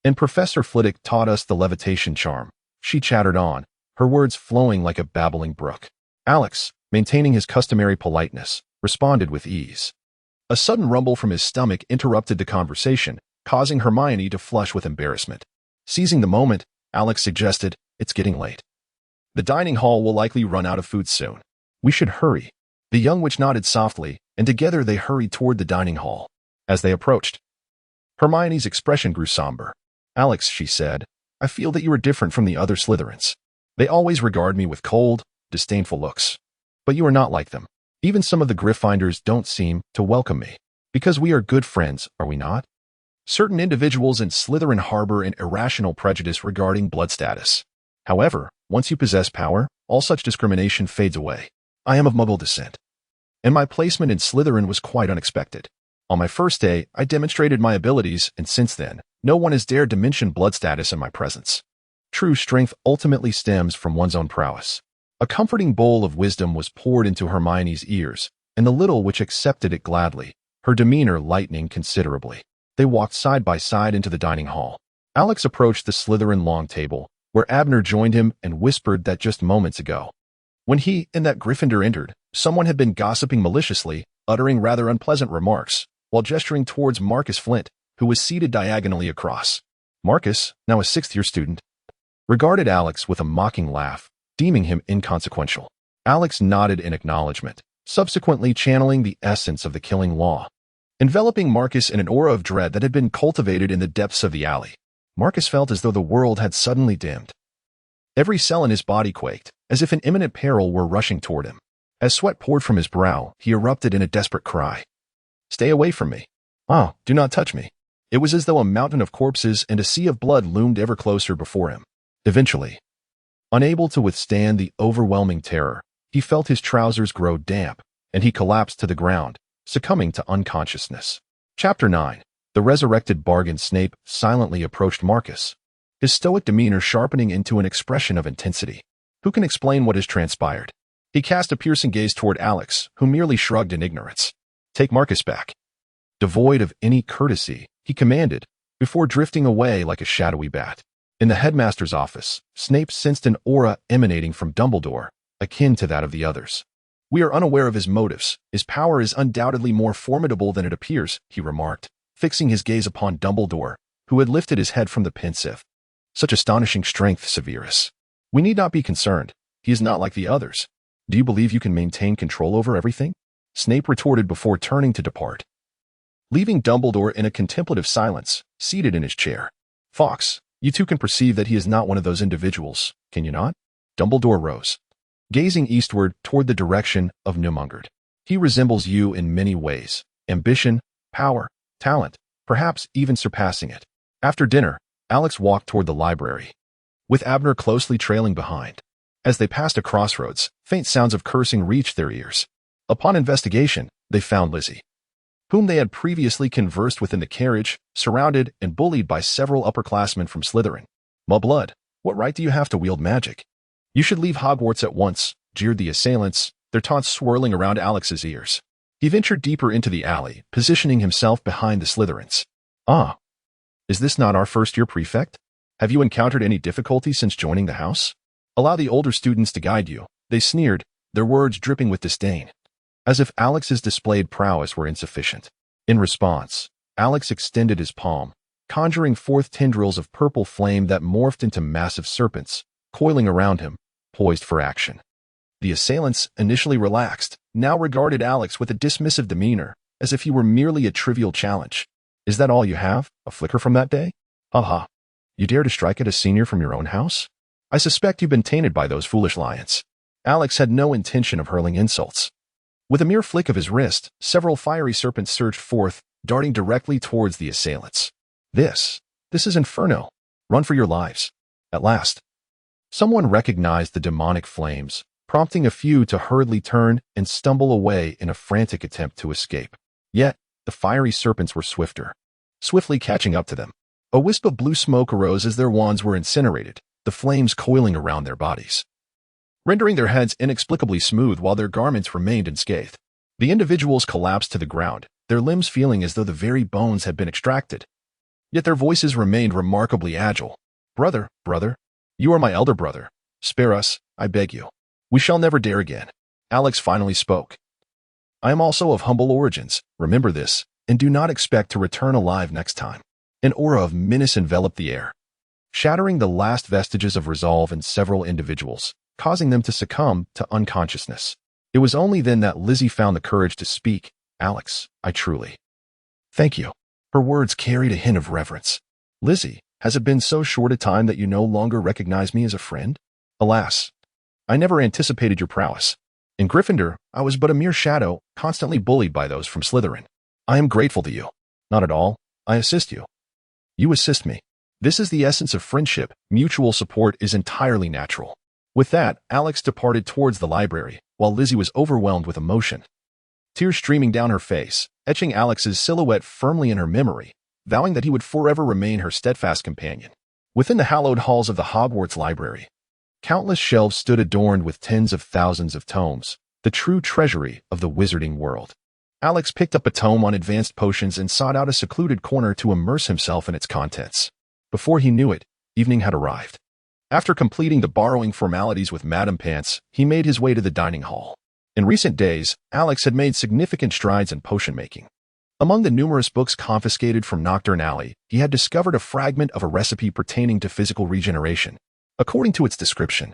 and Professor Flitwick taught us the levitation charm," she chattered on, her words flowing like a babbling brook. Alex, maintaining his customary politeness, responded with ease. A sudden rumble from his stomach interrupted the conversation, causing Hermione to flush with embarrassment. Seizing the moment, Alex suggested, "It's getting late. The dining hall will likely run out of food soon. We should hurry." The young witch nodded softly, and together they hurried toward the dining hall. As they approached, Hermione's expression grew somber. "Alex," she said, "I feel that you are different from the other Slytherins. They always regard me with cold, disdainful looks. But you are not like them. Even some of the Gryffindors don't seem to welcome me. Because we are good friends, are we not? Certain individuals in Slytherin harbor an irrational prejudice regarding blood status. However, once you possess power, all such discrimination fades away. I am of Muggle descent, and my placement in Slytherin was quite unexpected. On my first day, I demonstrated my abilities, and since then, no one has dared to mention blood status in my presence. True strength ultimately stems from one's own prowess." A comforting bowl of wisdom was poured into Hermione's ears, and the little witch accepted it gladly, her demeanor lightening considerably. They walked side by side into the dining hall. Alex approached the Slytherin long table, where Abner joined him and whispered that just moments ago, when he and that Gryffindor entered, someone had been gossiping maliciously, uttering rather unpleasant remarks, while gesturing towards Marcus Flint, who was seated diagonally across. Marcus, now a 6th-year student, regarded Alex with a mocking laugh, deeming him inconsequential. Alex nodded in acknowledgement, subsequently channeling the essence of the killing law, enveloping Marcus in an aura of dread that had been cultivated in the depths of the alley. Marcus felt as though the world had suddenly dimmed. Every cell in his body quaked, as if an imminent peril were rushing toward him. As sweat poured from his brow, he erupted in a desperate cry. "Stay away from me. Ah, do not touch me." It was as though a mountain of corpses and a sea of blood loomed ever closer before him. Eventually, unable to withstand the overwhelming terror, he felt his trousers grow damp, and he collapsed to the ground, succumbing to unconsciousness. Chapter 9. The resurrected bargain. Snape silently approached Marcus, his stoic demeanor sharpening into an expression of intensity. "Who can explain what has transpired?" He cast a piercing gaze toward Alex, who merely shrugged in ignorance. "Take Marcus back." Devoid of any courtesy, he commanded, before drifting away like a shadowy bat. In the headmaster's office, Snape sensed an aura emanating from Dumbledore, akin to that of the others. "We are unaware of his motives. His power is undoubtedly more formidable than it appears," he remarked, fixing his gaze upon Dumbledore, who had lifted his head from the pensieve. "Such astonishing strength, Severus. We need not be concerned. He is not like the others. Do you believe you can maintain control over everything?" Snape retorted before turning to depart, leaving Dumbledore in a contemplative silence, seated in his chair. "Fawkes, you too can perceive that he is not one of those individuals, can you not?" Dumbledore rose, gazing eastward toward the direction of Numungard. "He resembles you in many ways: ambition, power, talent, perhaps even surpassing it." After dinner, Alex walked toward the library, with Abner closely trailing behind. As they passed a crossroads, faint sounds of cursing reached their ears. Upon investigation, they found Lizzie, whom they had previously conversed with in the carriage, surrounded and bullied by several upperclassmen from Slytherin. "Mudblood, what right do you have to wield magic? You should leave Hogwarts at once," jeered the assailants, their taunts swirling around Alex's ears. He ventured deeper into the alley, positioning himself behind the Slytherins. "Ah, is this not our first-year prefect? Have you encountered any difficulty since joining the house? Allow the older students to guide you," they sneered, their words dripping with disdain. As if Alex's displayed prowess were insufficient, In response, Alex extended his palm, conjuring forth tendrils of purple flame that morphed into massive serpents, coiling around him, poised for action. The assailants, initially relaxed, now regarded Alex with a dismissive demeanor, as if he were merely a trivial challenge. Is that all you have? A flicker from that day? Haha. You dare to strike at a senior from your own house? I suspect you've been tainted by those foolish lions. Alex had no intention of hurling insults. With a mere flick of his wrist, several fiery serpents surged forth, darting directly towards the assailants. This is Inferno. Run for your lives. At last, someone recognized the demonic flames, prompting a few to hurriedly turn and stumble away in a frantic attempt to escape. Yet, the fiery serpents were swifter, swiftly catching up to them. A wisp of blue smoke arose as their wands were incinerated, the flames coiling around their bodies, rendering their heads inexplicably smooth while their garments remained unscathed. The individuals collapsed to the ground, their limbs feeling as though the very bones had been extracted. Yet their voices remained remarkably agile. Brother, you are my elder brother. Spare us, I beg you. We shall never dare again. Alex finally spoke. I am also of humble origins, remember this, and do not expect to return alive next time. An aura of menace enveloped the air, shattering the last vestiges of resolve in several individuals, causing them to succumb to unconsciousness. It was only then that Lizzie found the courage to speak. Alex, I truly thank you. Her words carried a hint of reverence. Lizzie, has it been so short a time that you no longer recognize me as a friend? Alas, I never anticipated your prowess. In Gryffindor, I was but a mere shadow, constantly bullied by those from Slytherin. I am grateful to you. Not at all. I assist you. You assist me. This is the essence of friendship. Mutual support is entirely natural. With that, Alex departed towards the library, while Lizzie was overwhelmed with emotion. Tears streaming down her face, etching Alex's silhouette firmly in her memory, vowing that he would forever remain her steadfast companion. Within the hallowed halls of the Hogwarts library, countless shelves stood adorned with tens of thousands of tomes, the true treasury of the wizarding world. Alex picked up a tome on advanced potions and sought out a secluded corner to immerse himself in its contents. Before he knew it, evening had arrived. After completing the borrowing formalities with Madame Pants, he made his way to the dining hall. In recent days, Alex had made significant strides in potion-making. Among the numerous books confiscated from Nocturne Alley, he had discovered a fragment of a recipe pertaining to physical regeneration. According to its description,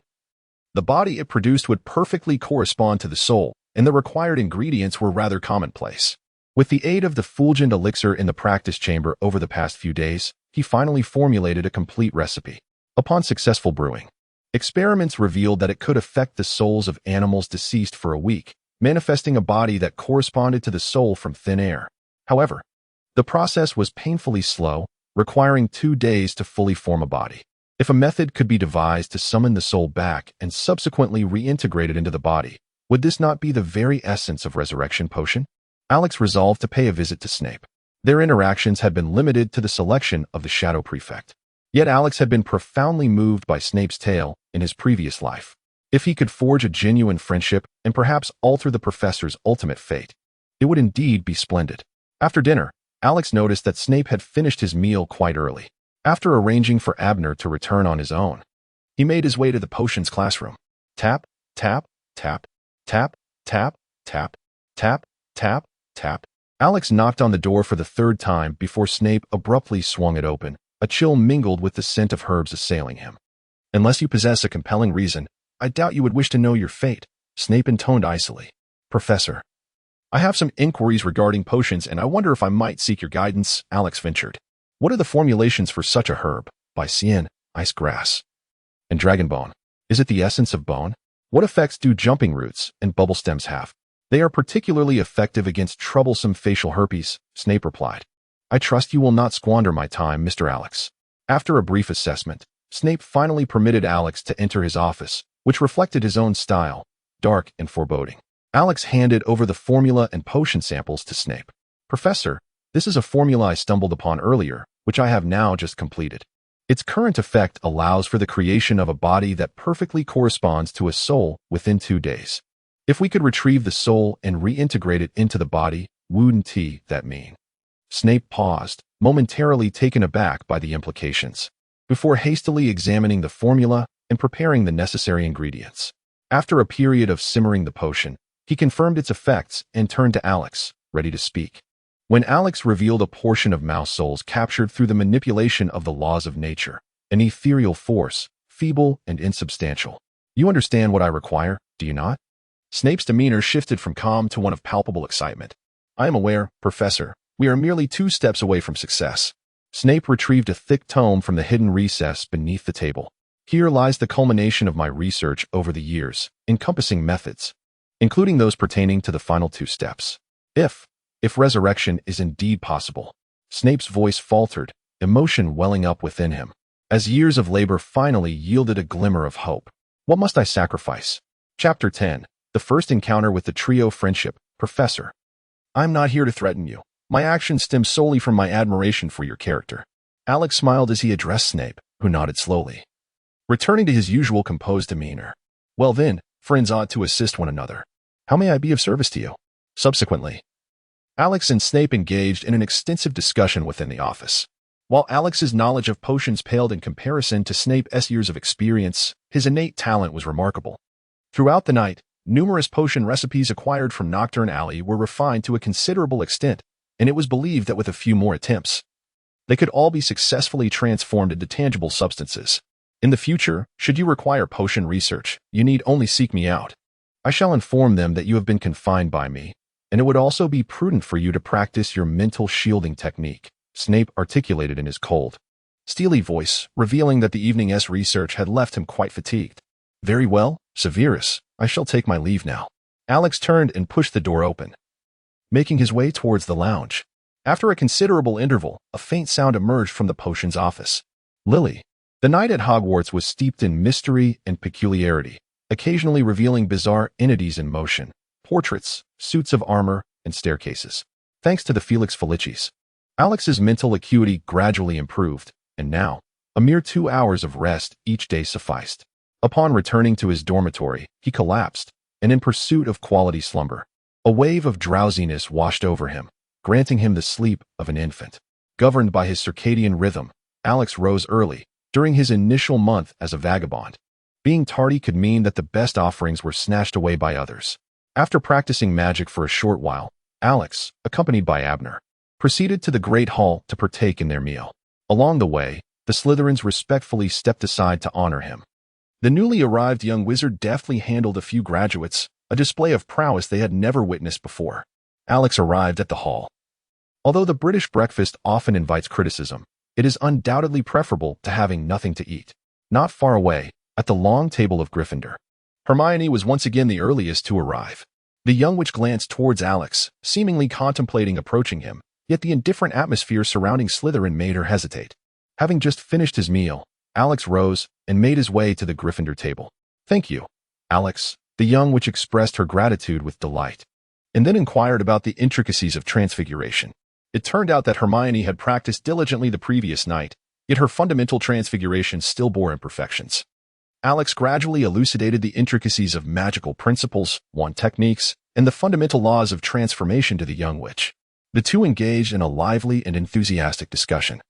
the body it produced would perfectly correspond to the soul, and the required ingredients were rather commonplace. With the aid of the fulgent elixir in the practice chamber over the past few days, he finally formulated a complete recipe. Upon successful brewing, experiments revealed that it could affect the souls of animals deceased for a week, manifesting a body that corresponded to the soul from thin air. However, the process was painfully slow, requiring 2 days to fully form a body. If a method could be devised to summon the soul back and subsequently reintegrate it into the body, would this not be the very essence of resurrection potion? Alex resolved to pay a visit to Snape. Their interactions had been limited to the selection of the Shadow Prefect. Yet Alex had been profoundly moved by Snape's tale in his previous life. If he could forge a genuine friendship and perhaps alter the professor's ultimate fate, it would indeed be splendid. After dinner, Alex noticed that Snape had finished his meal quite early. After arranging for Abner to return on his own, he made his way to the potions classroom. Tap, tap, tap, tap, tap, tap, tap, tap, tap. Alex knocked on the door for the 3rd time before Snape abruptly swung it open, a chill mingled with the scent of herbs assailing him. Unless you possess a compelling reason, I doubt you would wish to know your fate, Snape intoned icily. Professor, I have some inquiries regarding potions and I wonder if I might seek your guidance, Alex ventured. What are the formulations for such a herb? By Cyan, ice grass, and dragon bone. Is it the essence of bone? What effects do jumping roots and bubble stems have? They are particularly effective against troublesome facial herpes, Snape replied. I trust you will not squander my time, Mr. Alex. After a brief assessment, Snape finally permitted Alex to enter his office, which reflected his own style, dark and foreboding. Alex handed over the formula and potion samples to Snape. Professor, this is a formula I stumbled upon earlier, which I have now just completed. Its current effect allows for the creation of a body that perfectly corresponds to a soul within 2 days. If we could retrieve the soul and reintegrate it into the body, wouldn't that mean? Snape paused, momentarily taken aback by the implications, before hastily examining the formula and preparing the necessary ingredients. After a period of simmering the potion, he confirmed its effects and turned to Alex, ready to speak. when Alex revealed a portion of mouse souls captured through the manipulation of the laws of nature, an ethereal force, feeble and insubstantial. You understand what I require, do you not? Snape's demeanor shifted from calm to one of palpable excitement. I am aware, Professor, we are merely 2 steps away from success. Snape retrieved a thick tome from the hidden recess beneath the table. Here lies the culmination of my research over the years, encompassing methods, including those pertaining to the final 2 steps. If resurrection is indeed possible. Snape's voice faltered, emotion welling up within him, as years of labor finally yielded a glimmer of hope. What must I sacrifice? Chapter 10. The first encounter with the trio friendship. Professor, I'm not here to threaten you. My actions stem solely from my admiration for your character. Alex smiled as he addressed Snape, who nodded slowly, returning to his usual composed demeanor. Well then, friends ought to assist one another. How may I be of service to you? Subsequently, Alex and Snape engaged in an extensive discussion within the office. While Alex's knowledge of potions paled in comparison to Snape's years of experience, his innate talent was remarkable. Throughout the night, numerous potion recipes acquired from Nocturne Alley were refined to a considerable extent, and it was believed that with a few more attempts, they could all be successfully transformed into tangible substances. In the future, should you require potion research, you need only seek me out. I shall inform them that you have been confined by me, and it would also be prudent for you to practice your mental shielding technique, Snape articulated in his cold, steely voice, revealing that the evening's research had left him quite fatigued. Very well, Severus, I shall take my leave now. Alex turned and pushed the door open, making his way towards the lounge. After a considerable interval, a faint sound emerged from the potions office. Lily. The night at Hogwarts was steeped in mystery and peculiarity, occasionally revealing bizarre entities in motion, portraits, suits of armor, and staircases. Thanks to the Felix Felicis, Alex's mental acuity gradually improved, and now, a mere 2 hours of rest each day sufficed. Upon returning to his dormitory, he collapsed, and in pursuit of quality slumber, a wave of drowsiness washed over him, granting him the sleep of an infant. Governed by his circadian rhythm, Alex rose early, during his initial month as a vagabond. Being tardy could mean that the best offerings were snatched away by others. After practicing magic for a short while, Alex, accompanied by Abner, proceeded to the Great Hall to partake in their meal. Along the way, the Slytherins respectfully stepped aside to honor him. The newly arrived young wizard deftly handled a few graduates, a display of prowess they had never witnessed before. Alex arrived at the hall. Although the British breakfast often invites criticism, it is undoubtedly preferable to having nothing to eat. Not far away, at the long table of Gryffindor, Hermione was once again the earliest to arrive. The young witch glanced towards Alex, seemingly contemplating approaching him, yet the indifferent atmosphere surrounding Slytherin made her hesitate. Having just finished his meal, Alex rose and made his way to the Gryffindor table. Thank you, Alex, the young witch expressed her gratitude with delight, and then inquired about the intricacies of transfiguration. It turned out that Hermione had practiced diligently the previous night, yet her fundamental transfiguration still bore imperfections. Alex gradually elucidated the intricacies of magical principles, wand techniques, and the fundamental laws of transformation to the young witch. The two engaged in a lively and enthusiastic discussion,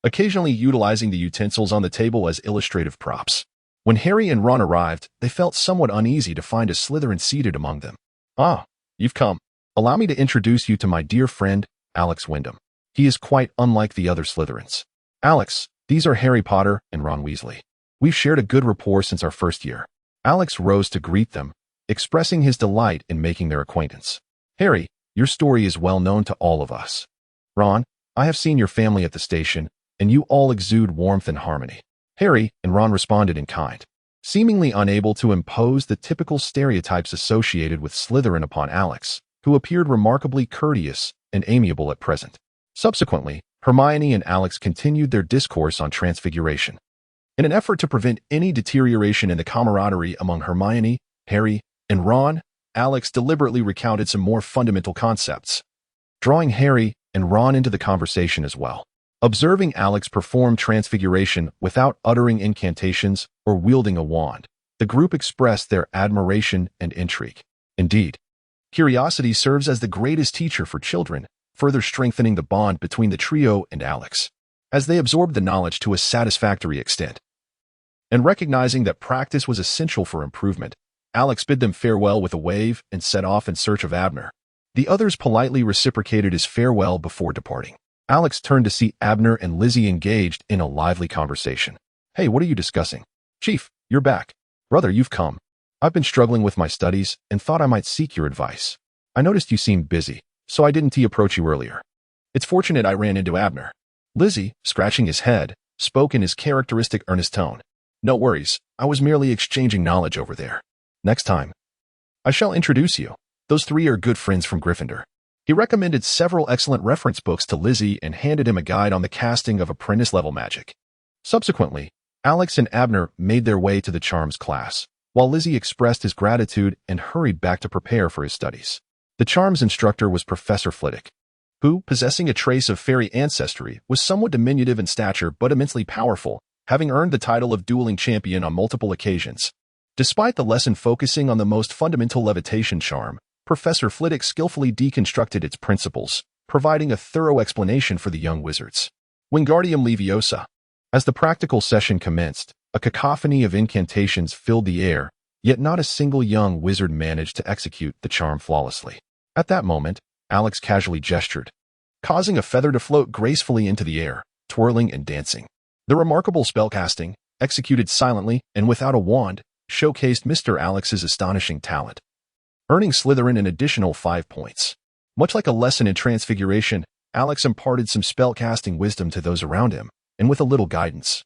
occasionally utilizing the utensils on the table as illustrative props. When Harry and Ron arrived, they felt somewhat uneasy to find a Slytherin seated among them. Ah, you've come. Allow me to introduce you to my dear friend, Alex Wyndham. He is quite unlike the other Slytherins. Alex, these are Harry Potter and Ron Weasley. We've shared a good rapport since our first year. Alex rose to greet them, expressing his delight in making their acquaintance. Harry, your story is well known to all of us. Ron, I have seen your family at the station, and you all exude warmth and harmony. Harry and Ron responded in kind, seemingly unable to impose the typical stereotypes associated with Slytherin upon Alex, who appeared remarkably courteous and amiable at present. Subsequently, Hermione and Alex continued their discourse on transfiguration. In an effort to prevent any deterioration in the camaraderie among Hermione, Harry, and Ron, Alex deliberately recounted some more fundamental concepts, drawing Harry and Ron into the conversation as well. Observing Alex perform transfiguration without uttering incantations or wielding a wand, the group expressed their admiration and intrigue. Indeed, curiosity serves as the greatest teacher for children, further strengthening the bond between the trio and Alex, as they absorbed the knowledge to a satisfactory extent. And recognizing that practice was essential for improvement, Alex bid them farewell with a wave and set off in search of Abner, The others politely reciprocated his farewell before departing. Alex turned to see Abner and Lizzie engaged in a lively conversation. "Hey, what are you discussing?" "Chief, you're back. Brother, you've come. I've been struggling with my studies and thought I might seek your advice. I noticed you seemed busy, so I didn't approach you earlier. It's fortunate I ran into Abner." Lizzie, scratching his head, spoke in his characteristic earnest tone. "No worries, I was merely exchanging knowledge over there. Next time, I shall introduce you. Those three are good friends from Gryffindor." He recommended several excellent reference books to Lizzie and handed him a guide on the casting of apprentice-level magic. Subsequently, Alex and Abner made their way to the charms class, while Lizzie expressed his gratitude and hurried back to prepare for his studies. The charms instructor was Professor Flitwick, who, possessing a trace of fairy ancestry, was somewhat diminutive in stature but immensely powerful, having earned the title of dueling champion on multiple occasions. Despite the lesson focusing on the most fundamental levitation charm, Professor Flitwick skillfully deconstructed its principles, providing a thorough explanation for the young wizards. Wingardium Leviosa. As the practical session commenced, a cacophony of incantations filled the air, yet not a single young wizard managed to execute the charm flawlessly. At that moment, Alex casually gestured, causing a feather to float gracefully into the air, twirling and dancing. The remarkable spellcasting, executed silently and without a wand, showcased Mr. Alex's astonishing talent, earning Slytherin an additional 5 points. Much like a lesson in transfiguration, Alex imparted some spellcasting wisdom to those around him, and with a little guidance,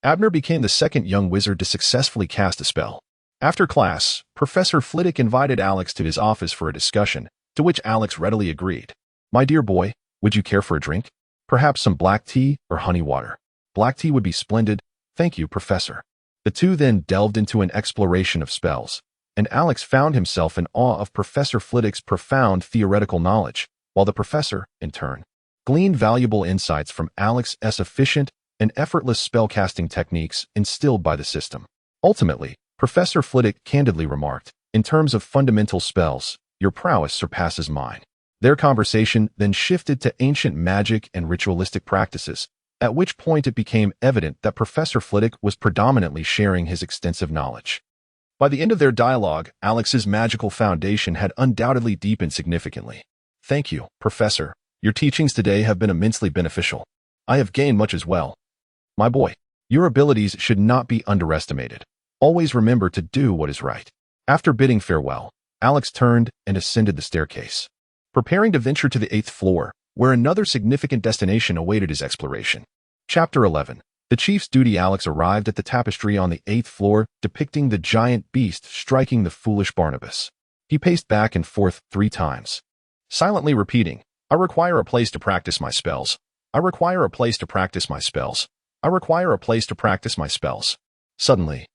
Abner became the second young wizard to successfully cast a spell. After class, Professor Flitwick invited Alex to his office for a discussion, to which Alex readily agreed. "My dear boy, would you care for a drink? Perhaps some black tea or honey water?" "Black tea would be splendid. Thank you, Professor." The two then delved into an exploration of spells, and Alex found himself in awe of Professor Flitwick's profound theoretical knowledge, while the professor, in turn, gleaned valuable insights from Alex's efficient and effortless spellcasting techniques instilled by the system. Ultimately, Professor Flitwick candidly remarked, "In terms of fundamental spells, your prowess surpasses mine." Their conversation then shifted to ancient magic and ritualistic practices, at which point it became evident that Professor Flitwick was predominantly sharing his extensive knowledge. By the end of their dialogue, Alex's magical foundation had undoubtedly deepened significantly. "Thank you, Professor. Your teachings today have been immensely beneficial. I have gained much as well. My boy, your abilities should not be underestimated. Always remember to do what is right." After bidding farewell, Alex turned and ascended the staircase, preparing to venture to the 8th floor, where another significant destination awaited his exploration. Chapter 11. The Chief's Duty. Alex arrived at the tapestry on the 8th floor, depicting the giant beast striking the foolish Barnabas. He paced back and forth 3 times, silently repeating, "I require a place to practice my spells. I require a place to practice my spells. I require a place to practice my spells." Suddenly,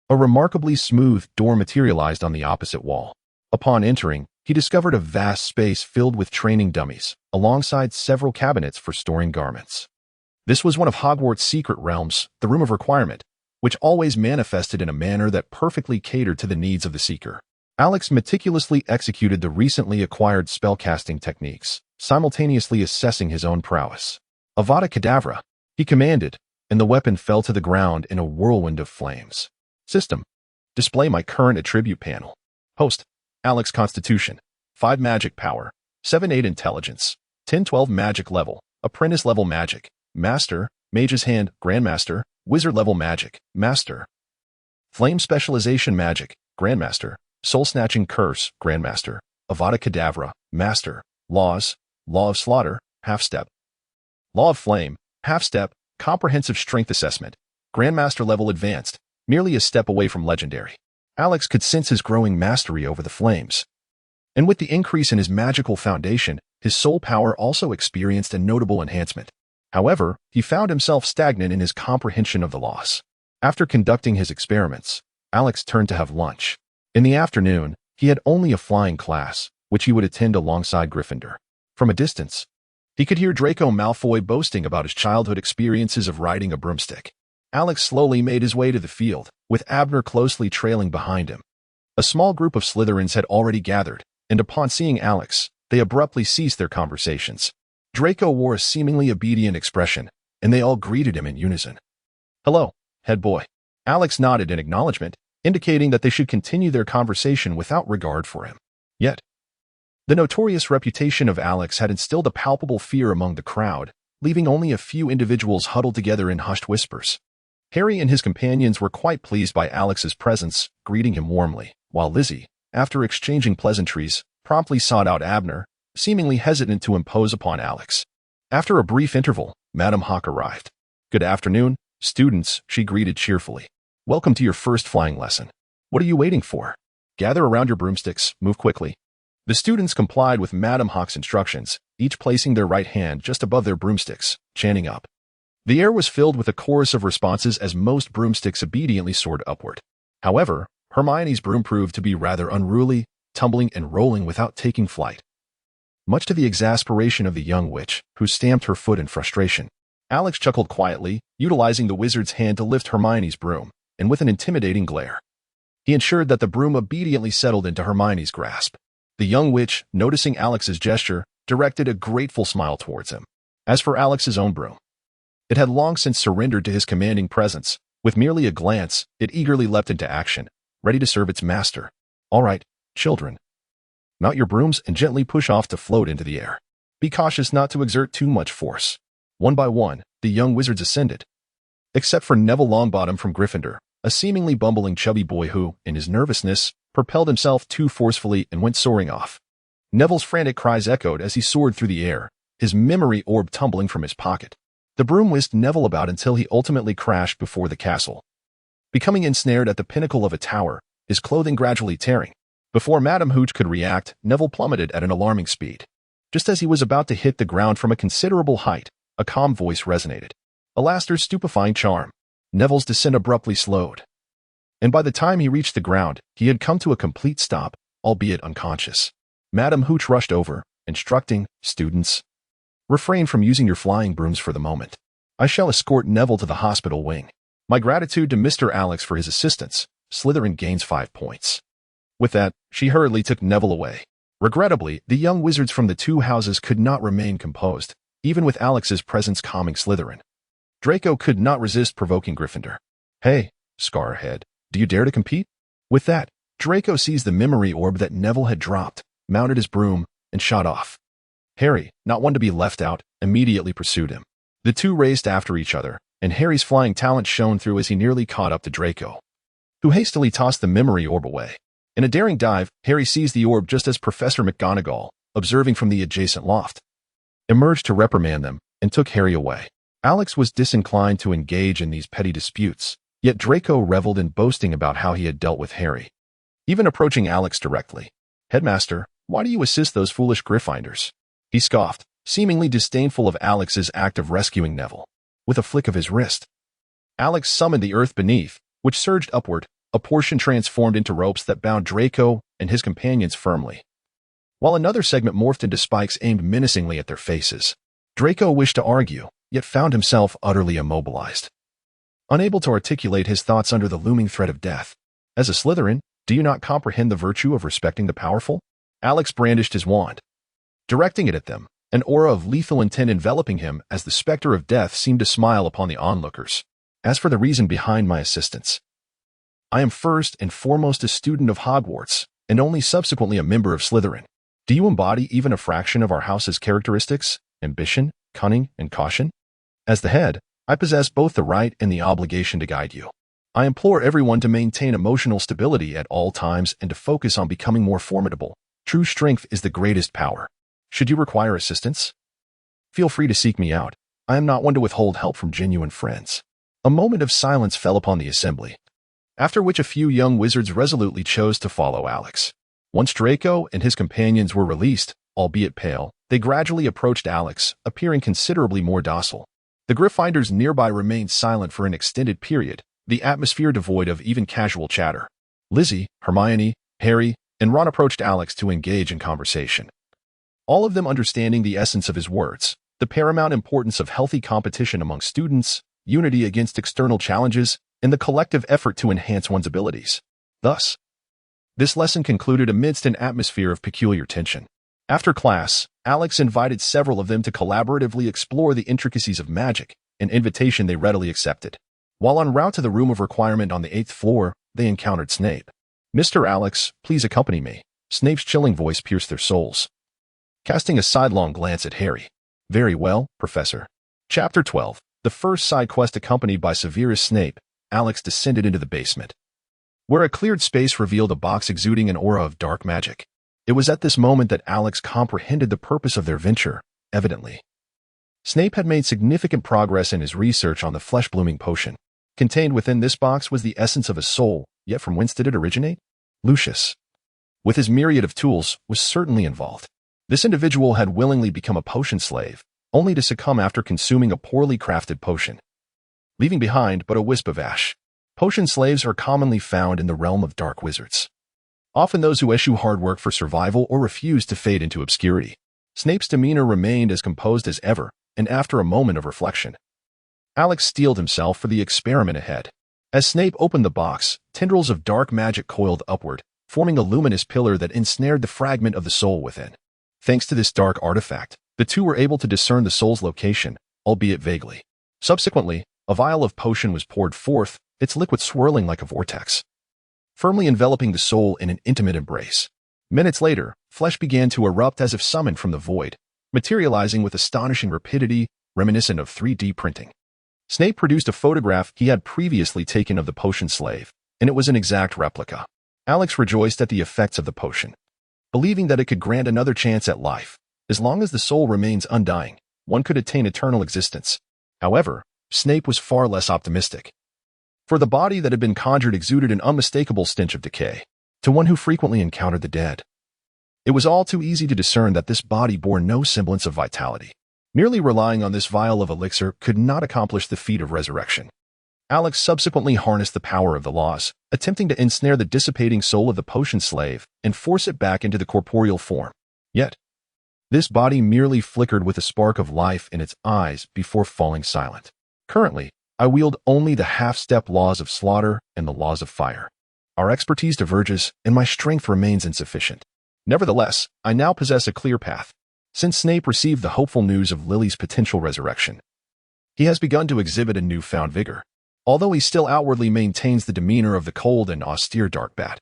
a remarkably smooth door materialized on the opposite wall. Upon entering, he discovered a vast space filled with training dummies, alongside several cabinets for storing garments. This was one of Hogwarts' secret realms, the Room of Requirement, which always manifested in a manner that perfectly catered to the needs of the seeker. Alex meticulously executed the recently acquired spellcasting techniques, simultaneously assessing his own prowess. "Avada Kedavra," he commanded, and the weapon fell to the ground in a whirlwind of flames. System. Display my current attribute panel. Host. Alex Constitution. 5 Magic Power. 7-8 Intelligence. 10-12 Magic Level. Apprentice Level Magic. Master. Mage's Hand. Grandmaster. Wizard Level Magic. Master. Flame Specialization Magic. Grandmaster. Soul Snatching Curse. Grandmaster. Avada Kedavra. Master. Laws. Law of Slaughter. Half Step. Law of Flame. Half Step. Comprehensive Strength Assessment. Grandmaster Level Advanced. Merely a step away from Legendary. Alex could sense his growing mastery over the flames. And with the increase in his magical foundation, his soul power also experienced a notable enhancement. However, he found himself stagnant in his comprehension of the laws. After conducting his experiments, Alex turned to have lunch. In the afternoon, he had only a flying class, which he would attend alongside Gryffindor. From a distance, he could hear Draco Malfoy boasting about his childhood experiences of riding a broomstick. Alex slowly made his way to the field, with Abner closely trailing behind him. A small group of Slytherins had already gathered, and upon seeing Alex, they abruptly ceased their conversations. Draco wore a seemingly obedient expression, and they all greeted him in unison. "Hello, head boy." Alex nodded in acknowledgement, indicating that they should continue their conversation without regard for him. Yet, The notorious reputation of Alex had instilled a palpable fear among the crowd, leaving only a few individuals huddled together in hushed whispers. Harry and his companions were quite pleased by Alex's presence, greeting him warmly, while Lizzie, after exchanging pleasantries, promptly sought out Abner, seemingly hesitant to impose upon Alex. After a brief interval, Madam Hawk arrived. "Good afternoon, students," she greeted cheerfully. "Welcome to your first flying lesson. What are you waiting for? Gather around your broomsticks, move quickly." The students complied with Madam Hawk's instructions, each placing their right hand just above their broomsticks, chanting up. The air was filled with a chorus of responses as most broomsticks obediently soared upward. However, Hermione's broom proved to be rather unruly, tumbling and rolling without taking flight. Much to the exasperation of the young witch, who stamped her foot in frustration, Alex chuckled quietly, utilizing the wizard's hand to lift Hermione's broom, and with an intimidating glare, he ensured that the broom obediently settled into Hermione's grasp. The young witch, noticing Alex's gesture, directed a grateful smile towards him. As for Alex's own broom, it had long since surrendered to his commanding presence. With merely a glance, it eagerly leapt into action, ready to serve its master. "All right, children. Mount your brooms and gently push off to float into the air. Be cautious not to exert too much force." One by one, the young wizards ascended. Except for Neville Longbottom from Gryffindor, a seemingly bumbling chubby boy who, in his nervousness, propelled himself too forcefully and went soaring off. Neville's frantic cries echoed as he soared through the air, his memory orb tumbling from his pocket. The broom whisked Neville about until he ultimately crashed before the castle, becoming ensnared at the pinnacle of a tower, his clothing gradually tearing. Before Madam Hooch could react, Neville plummeted at an alarming speed. Just as he was about to hit the ground from a considerable height, a calm voice resonated. Alastair's stupefying charm. Neville's descent abruptly slowed, and by the time he reached the ground, he had come to a complete stop, albeit unconscious. Madam Hooch rushed over, instructing, "Students, refrain from using your flying brooms for the moment. I shall escort Neville to the hospital wing. My gratitude to Mr. Alex for his assistance. Slytherin gains 5 points." With that, she hurriedly took Neville away. Regrettably, the young wizards from the two houses could not remain composed, even with Alex's presence calming Slytherin. Draco could not resist provoking Gryffindor. "Hey, Scarhead, do you dare to compete?" With that, Draco seized the memory orb that Neville had dropped, mounted his broom, and shot off. Harry, not one to be left out, immediately pursued him. The two raced after each other, and Harry's flying talent shone through as he nearly caught up to Draco, who hastily tossed the memory orb away. In a daring dive, Harry seized the orb just as Professor McGonagall, observing from the adjacent loft, emerged to reprimand them and took Harry away. Alex was disinclined to engage in these petty disputes, yet Draco reveled in boasting about how he had dealt with Harry. Even approaching Alex directly, "Headmaster, why do you assist those foolish Gryffindors?" he scoffed, seemingly disdainful of Alex's act of rescuing Neville. With a flick of his wrist, Alex summoned the earth beneath, which surged upward, a portion transformed into ropes that bound Draco and his companions firmly, while another segment morphed into spikes aimed menacingly at their faces. Draco wished to argue, yet found himself utterly immobilized, unable to articulate his thoughts under the looming threat of death. "As a Slytherin, do you not comprehend the virtue of respecting the powerful?" Alex brandished his wand, directing it at them, an aura of lethal intent enveloping him as the specter of death seemed to smile upon the onlookers. "As for the reason behind my assistance, I am first and foremost a student of Hogwarts, and only subsequently a member of Slytherin. Do you embody even a fraction of our house's characteristics, ambition, cunning, and caution? As the head, I possess both the right and the obligation to guide you. I implore everyone to maintain emotional stability at all times and to focus on becoming more formidable. True strength is the greatest power. Should you require assistance, feel free to seek me out. I am not one to withhold help from genuine friends." A moment of silence fell upon the assembly, after which a few young wizards resolutely chose to follow Alex. Once Draco and his companions were released, albeit pale, they gradually approached Alex, appearing considerably more docile. The Gryffindors nearby remained silent for an extended period, the atmosphere devoid of even casual chatter. Lizzie, Hermione, Harry, and Ron approached Alex to engage in conversation, all of them understanding the essence of his words, the paramount importance of healthy competition among students, unity against external challenges, and the collective effort to enhance one's abilities. Thus, this lesson concluded amidst an atmosphere of peculiar tension. After class, Alex invited several of them to collaboratively explore the intricacies of magic, an invitation they readily accepted. While en route to the room of requirement on the 8th floor, they encountered Snape. "Mr. Alex, please accompany me," Snape's chilling voice pierced their souls. Casting a sidelong glance at Harry. Very well, Professor. Chapter 12. The first side quest accompanied by Severus Snape, Alex descended into the basement, where a cleared space revealed a box exuding an aura of dark magic. It was at this moment that Alex comprehended the purpose of their venture, evidently. Snape had made significant progress in his research on the flesh-blooming potion. Contained within this box was the essence of a soul, yet from whence did it originate? Lucius, with his myriad of tools, was certainly involved. This individual had willingly become a potion slave, only to succumb after consuming a poorly crafted potion, leaving behind but a wisp of ash. Potion slaves are commonly found in the realm of dark wizards, often those who eschew hard work for survival or refuse to fade into obscurity. Snape's demeanor remained as composed as ever, and after a moment of reflection, Alex steeled himself for the experiment ahead. As Snape opened the box, tendrils of dark magic coiled upward, forming a luminous pillar that ensnared the fragment of the soul within. Thanks to this dark artifact, the two were able to discern the soul's location, albeit vaguely. Subsequently, a vial of potion was poured forth, its liquid swirling like a vortex, firmly enveloping the soul in an intimate embrace. Minutes later, flesh began to erupt as if summoned from the void, materializing with astonishing rapidity, reminiscent of 3D printing. Snape produced a photograph he had previously taken of the potion slave, and it was an exact replica. Alex rejoiced at the effects of the potion, believing that it could grant another chance at life. As long as the soul remains undying, one could attain eternal existence. However, Snape was far less optimistic, for the body that had been conjured exuded an unmistakable stench of decay. To one who frequently encountered the dead, it was all too easy to discern that this body bore no semblance of vitality. Merely relying on this vial of elixir could not accomplish the feat of resurrection. Alex subsequently harnessed the power of the laws, attempting to ensnare the dissipating soul of the potion slave and force it back into the corporeal form. Yet, this body merely flickered with a spark of life in its eyes before falling silent. Currently, I wield only the half-step laws of slaughter and the laws of fire. Our expertise diverges, and my strength remains insufficient. Nevertheless, I now possess a clear path. Since Snape received the hopeful news of Lily's potential resurrection, he has begun to exhibit a newfound vigor. Although he still outwardly maintains the demeanor of the cold and austere dark bat,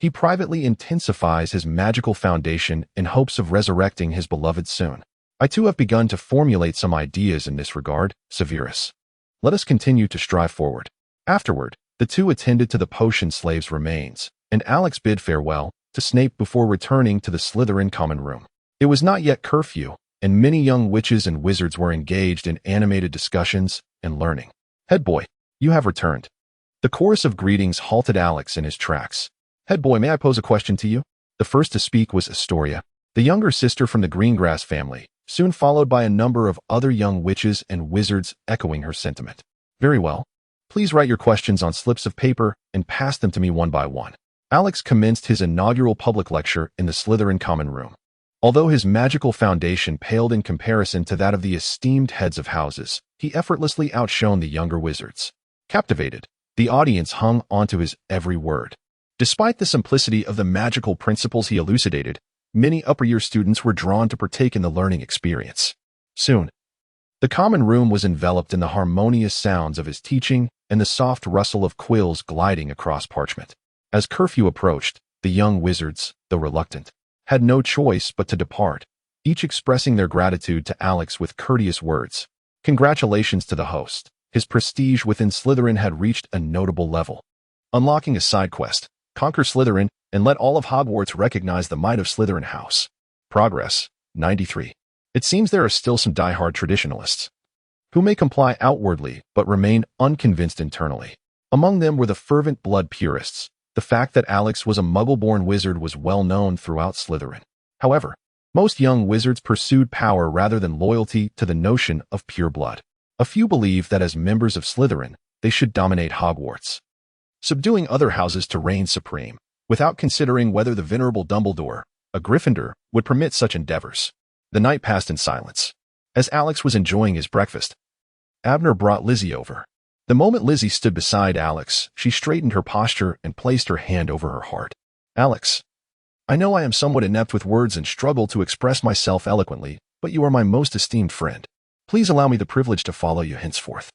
he privately intensifies his magical foundation in hopes of resurrecting his beloved soon. I too have begun to formulate some ideas in this regard, Severus. Let us continue to strive forward. Afterward, the two attended to the potion slave's remains, and Alex bid farewell to Snape before returning to the Slytherin common room. It was not yet curfew, and many young witches and wizards were engaged in animated discussions and learning. Head boy, you have returned. The chorus of greetings halted Alex in his tracks. Head boy, may I pose a question to you? The first to speak was Astoria, the younger sister from the Greengrass family, soon followed by a number of other young witches and wizards echoing her sentiment. Very well. Please write your questions on slips of paper and pass them to me one by one. Alex commenced his inaugural public lecture in the Slytherin common room. Although his magical foundation paled in comparison to that of the esteemed heads of houses, he effortlessly outshone the younger wizards. Captivated, the audience hung onto his every word. Despite the simplicity of the magical principles he elucidated, many upper-year students were drawn to partake in the learning experience. Soon, the common room was enveloped in the harmonious sounds of his teaching and the soft rustle of quills gliding across parchment. As curfew approached, the young wizards, though reluctant, had no choice but to depart, each expressing their gratitude to Alex with courteous words. Congratulations to the host. His prestige within Slytherin had reached a notable level. Unlocking a side quest. Conquer Slytherin and let all of Hogwarts recognize the might of Slytherin House. Progress, 93. It seems there are still some die-hard traditionalists who may comply outwardly but remain unconvinced internally. Among them were the fervent blood purists. The fact that Alex was a muggle-born wizard was well known throughout Slytherin. However, most young wizards pursued power rather than loyalty to the notion of pure blood. A few believed that as members of Slytherin, they should dominate Hogwarts, subduing other houses to reign supreme, without considering whether the venerable Dumbledore, a Gryffindor, would permit such endeavors. The night passed in silence. As Alex was enjoying his breakfast, Abner brought Lizzie over. The moment Lizzie stood beside Alex, she straightened her posture and placed her hand over her heart. Alex, I know I am somewhat inept with words and struggle to express myself eloquently, but you are my most esteemed friend. Please allow me the privilege to follow you henceforth.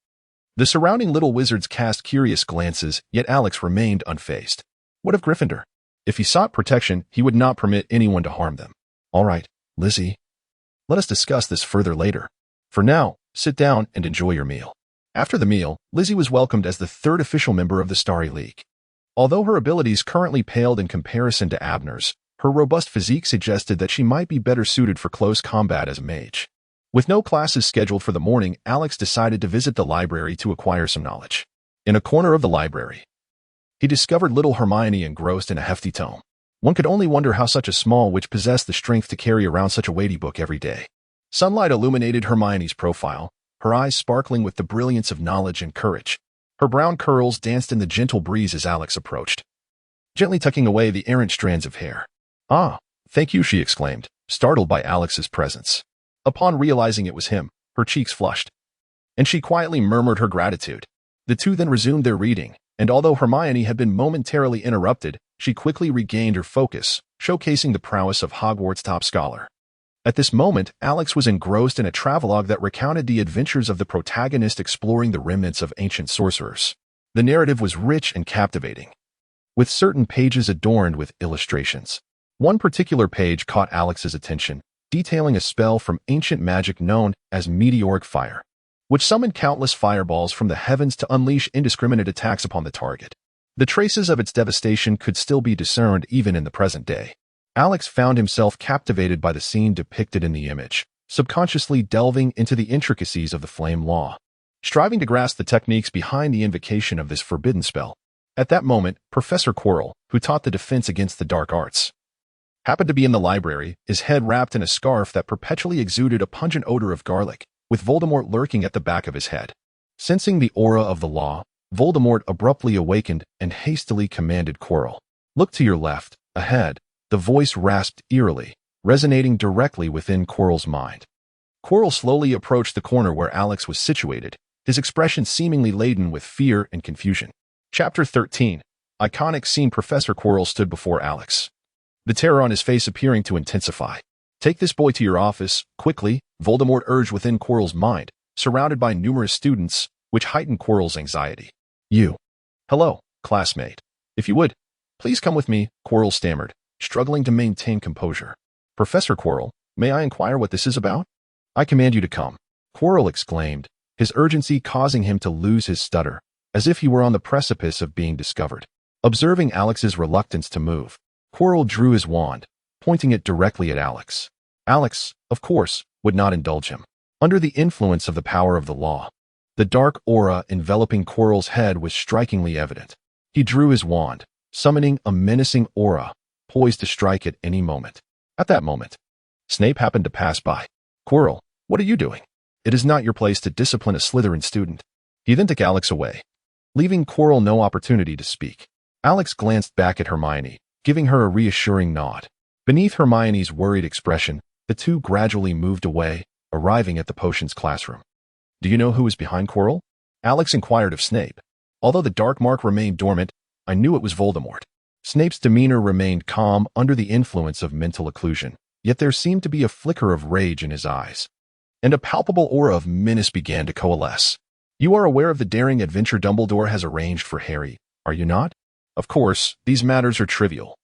The surrounding little wizards cast curious glances, yet Alex remained unfazed. What of Gryffindor? If he sought protection, he would not permit anyone to harm them. All right, Lizzie. Let us discuss this further later. For now, sit down and enjoy your meal. After the meal, Lizzie was welcomed as the third official member of the Starry League. Although her abilities currently paled in comparison to Abner's, her robust physique suggested that she might be better suited for close combat as a mage. With no classes scheduled for the morning, Alex decided to visit the library to acquire some knowledge. In a corner of the library, he discovered little Hermione engrossed in a hefty tome. One could only wonder how such a small witch possessed the strength to carry around such a weighty book every day. Sunlight illuminated Hermione's profile, her eyes sparkling with the brilliance of knowledge and courage. Her brown curls danced in the gentle breeze as Alex approached, gently tucking away the errant strands of hair. "Ah, thank you," she exclaimed, startled by Alex's presence. Upon realizing it was him, her cheeks flushed, and she quietly murmured her gratitude. The two then resumed their reading, and although Hermione had been momentarily interrupted, she quickly regained her focus, showcasing the prowess of Hogwarts' top scholar. At this moment, Alex was engrossed in a travelogue that recounted the adventures of the protagonist exploring the remnants of ancient sorcerers. The narrative was rich and captivating, with certain pages adorned with illustrations. One particular page caught Alex's attention, detailing a spell from ancient magic known as meteoric fire, which summoned countless fireballs from the heavens to unleash indiscriminate attacks upon the target. The traces of its devastation could still be discerned even in the present day. Alex found himself captivated by the scene depicted in the image, subconsciously delving into the intricacies of the flame law, striving to grasp the techniques behind the invocation of this forbidden spell. At that moment, Professor Quirrell, who taught the defense against the dark arts, happened to be in the library, his head wrapped in a scarf that perpetually exuded a pungent odor of garlic, with Voldemort lurking at the back of his head. Sensing the aura of the law, Voldemort abruptly awakened and hastily commanded Quirrell, "Look to your left, ahead." The voice rasped eerily, resonating directly within Quirrell's mind. Quirrell slowly approached the corner where Alex was situated, his expression seemingly laden with fear and confusion. Chapter 13. Iconic scene. Professor Quirrell stood before Alex, the terror on his face appearing to intensify. "Take this boy to your office, quickly," Voldemort urged within Quirrell's mind, surrounded by numerous students, which heightened Quirrell's anxiety. "You. Hello, classmate. If you would, please come with me," Quirrell stammered, struggling to maintain composure. "Professor Quirrell, may I inquire what this is about?" "I command you to come," Quirrell exclaimed, his urgency causing him to lose his stutter, as if he were on the precipice of being discovered. Observing Alex's reluctance to move, Quirrell drew his wand, pointing it directly at Alex. Alex, of course, would not indulge him. Under the influence of the power of the law, the dark aura enveloping Quirrell's head was strikingly evident. He drew his wand, summoning a menacing aura, poised to strike at any moment. At that moment, Snape happened to pass by. "Quirrell, what are you doing? It is not your place to discipline a Slytherin student." He then took Alex away, leaving Quirrell no opportunity to speak. Alex glanced back at Hermione, giving her a reassuring nod. Beneath Hermione's worried expression, the two gradually moved away, arriving at the potions classroom. "Do you know who is behind Quirrell?" Alex inquired of Snape. Although the dark mark remained dormant, I knew it was Voldemort. Snape's demeanor remained calm under the influence of mental occlusion, yet there seemed to be a flicker of rage in his eyes, and a palpable aura of menace began to coalesce. "You are aware of the daring adventure Dumbledore has arranged for Harry, are you not?" "Of course, these matters are trivial.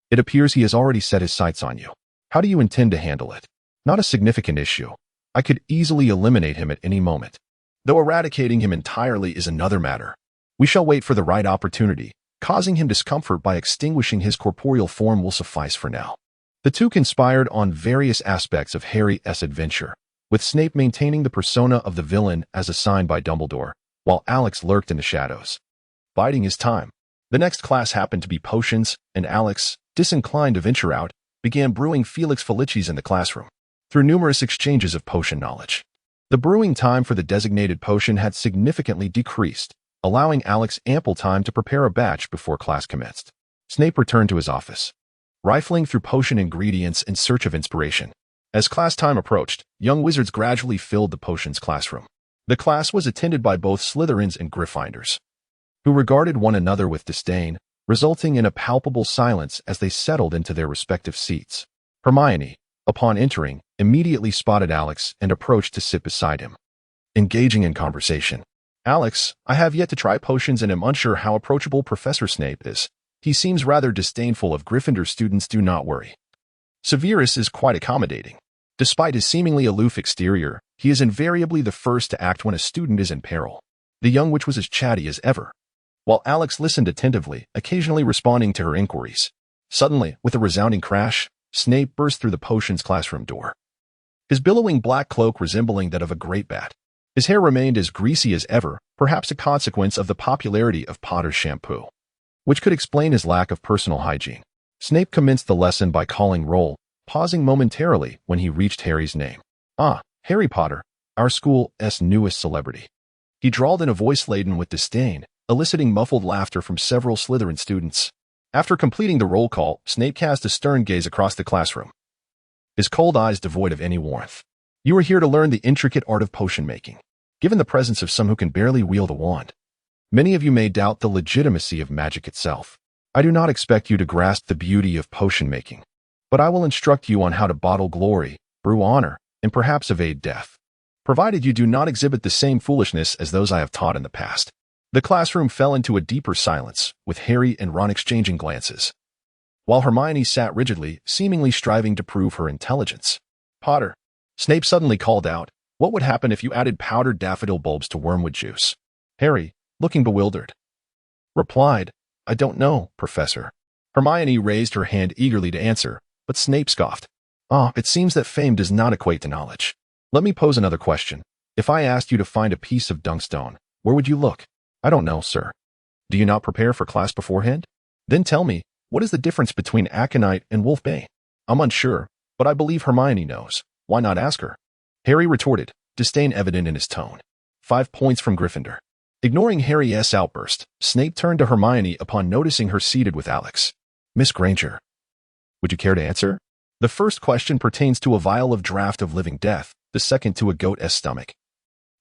It appears he has already set his sights on you. How do you intend to handle it?" "Not a significant issue. I could easily eliminate him at any moment, though eradicating him entirely is another matter. We shall wait for the right opportunity. Causing him discomfort by extinguishing his corporeal form will suffice for now." The two conspired on various aspects of Harry's adventure, with Snape maintaining the persona of the villain as assigned by Dumbledore, while Alex lurked in the shadows, biding his time. The next class happened to be potions, and Alex, disinclined to venture out, began brewing Felix Felicis in the classroom. Through numerous exchanges of potion knowledge, the brewing time for the designated potion had significantly decreased, allowing Alex ample time to prepare a batch before class commenced. Snape returned to his office, rifling through potion ingredients in search of inspiration. As class time approached, young wizards gradually filled the potions classroom. The class was attended by both Slytherins and Gryffindors, who regarded one another with disdain, resulting in a palpable silence as they settled into their respective seats. Hermione, upon entering, immediately spotted Alex and approached to sit beside him, engaging in conversation. "Alex, I have yet to try potions and am unsure how approachable Professor Snape is. He seems rather disdainful of Gryffindor students. Do not worry. Severus is quite accommodating. Despite his seemingly aloof exterior, he is invariably the first to act when a student is in peril. The young witch was as chatty as ever, while Alex listened attentively, occasionally responding to her inquiries. Suddenly, with a resounding crash, Snape burst through the potions classroom door. His billowing black cloak resembling that of a great bat. His hair remained as greasy as ever, perhaps a consequence of the popularity of Potter's shampoo, which could explain his lack of personal hygiene. Snape commenced the lesson by calling roll, pausing momentarily when he reached Harry's name. "Ah, Harry Potter, our school's newest celebrity." He drawled in a voice laden with disdain, eliciting muffled laughter from several Slytherin students. After completing the roll call, Snape cast a stern gaze across the classroom, his cold eyes devoid of any warmth. "You are here to learn the intricate art of potion making. Given the presence of some who can barely wield a wand, many of you may doubt the legitimacy of magic itself. I do not expect you to grasp the beauty of potion making, but I will instruct you on how to bottle glory, brew honor, and perhaps evade death, provided you do not exhibit the same foolishness as those I have taught in the past." The classroom fell into a deeper silence, with Harry and Ron exchanging glances, while Hermione sat rigidly, seemingly striving to prove her intelligence. "Potter," Snape suddenly called out, "what would happen if you added powdered daffodil bulbs to wormwood juice?" Harry, looking bewildered, replied, "I don't know, Professor." Hermione raised her hand eagerly to answer, but Snape scoffed. "Ah, it seems that fame does not equate to knowledge. Let me pose another question. If I asked you to find a piece of Dunkstone, where would you look?" "I don't know, sir." "Do you not prepare for class beforehand? Then tell me, what is the difference between aconite and wolfbane?" "I'm unsure, but I believe Hermione knows. Why not ask her?" Harry retorted, disdain evident in his tone. 5 points from Gryffindor. Ignoring Harry's outburst, Snape turned to Hermione upon noticing her seated with Alex. "Miss Granger, would you care to answer? The first question pertains to a vial of draught of living death, the second to a goat's stomach,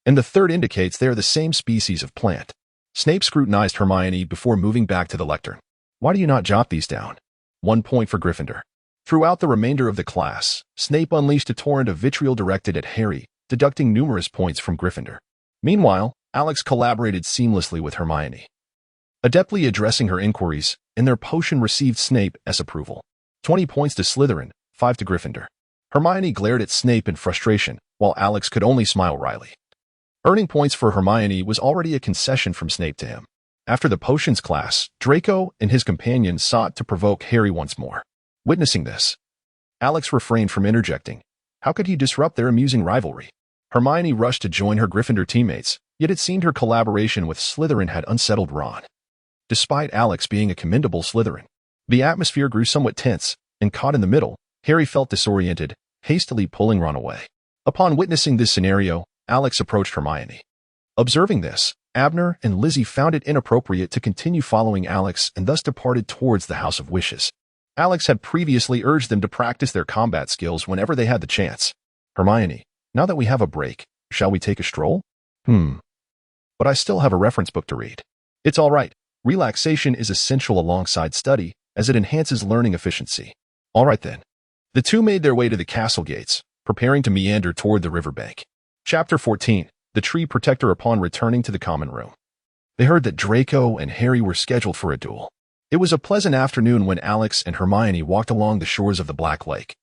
and the third indicates they are the same species of plant." Snape scrutinized Hermione before moving back to the lectern. "Why do you not jot these down?" 1 point for Gryffindor. Throughout the remainder of the class, Snape unleashed a torrent of vitriol directed at Harry, deducting numerous points from Gryffindor. Meanwhile, Alex collaborated seamlessly with Hermione, adeptly addressing her inquiries, and their potion received Snape's approval. 20 points to Slytherin, 5 to Gryffindor. Hermione glared at Snape in frustration, while Alex could only smile wryly. Earning points for Hermione was already a concession from Snape to him. After the potions class, Draco and his companions sought to provoke Harry once more. Witnessing this, Alex refrained from interjecting. How could he disrupt their amusing rivalry? Hermione rushed to join her Gryffindor teammates, yet it seemed her collaboration with Slytherin had unsettled Ron. Despite Alex being a commendable Slytherin, the atmosphere grew somewhat tense, and caught in the middle, Harry felt disoriented, hastily pulling Ron away. Upon witnessing this scenario, Alex approached Hermione. Observing this, Abner and Lizzie found it inappropriate to continue following Alex and thus departed towards the House of Wishes. Alex had previously urged them to practice their combat skills whenever they had the chance. "Hermione, now that we have a break, shall we take a stroll?" But I still have a reference book to read." "It's all right. Relaxation is essential alongside study, as it enhances learning efficiency." "All right then." The two made their way to the castle gates, preparing to meander toward the riverbank. Chapter 14. The Tree Protector. Upon returning to the common room, they heard that Draco and Harry were scheduled for a duel. It was a pleasant afternoon when Alex and Hermione walked along the shores of the Black Lake,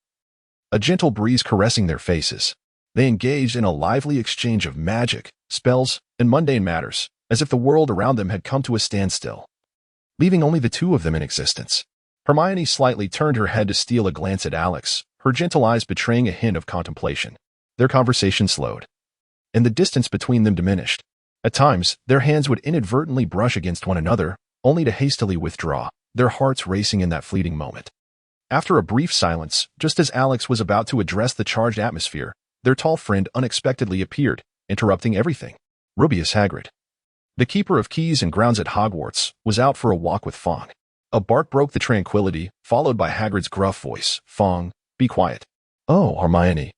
a gentle breeze caressing their faces. They engaged in a lively exchange of magic, spells, and mundane matters, as if the world around them had come to a standstill, leaving only the two of them in existence. Hermione slightly turned her head to steal a glance at Alex, her gentle eyes betraying a hint of contemplation. Their conversation slowed, and the distance between them diminished. At times, their hands would inadvertently brush against one another, only to hastily withdraw, their hearts racing in that fleeting moment. After a brief silence, just as Alex was about to address the charged atmosphere, their tall friend unexpectedly appeared, interrupting everything. Rubeus Hagrid, the keeper of keys and grounds at Hogwarts, was out for a walk with Fong. A bark broke the tranquility, followed by Hagrid's gruff voice. "Fong, be quiet." "Oh, Hermione.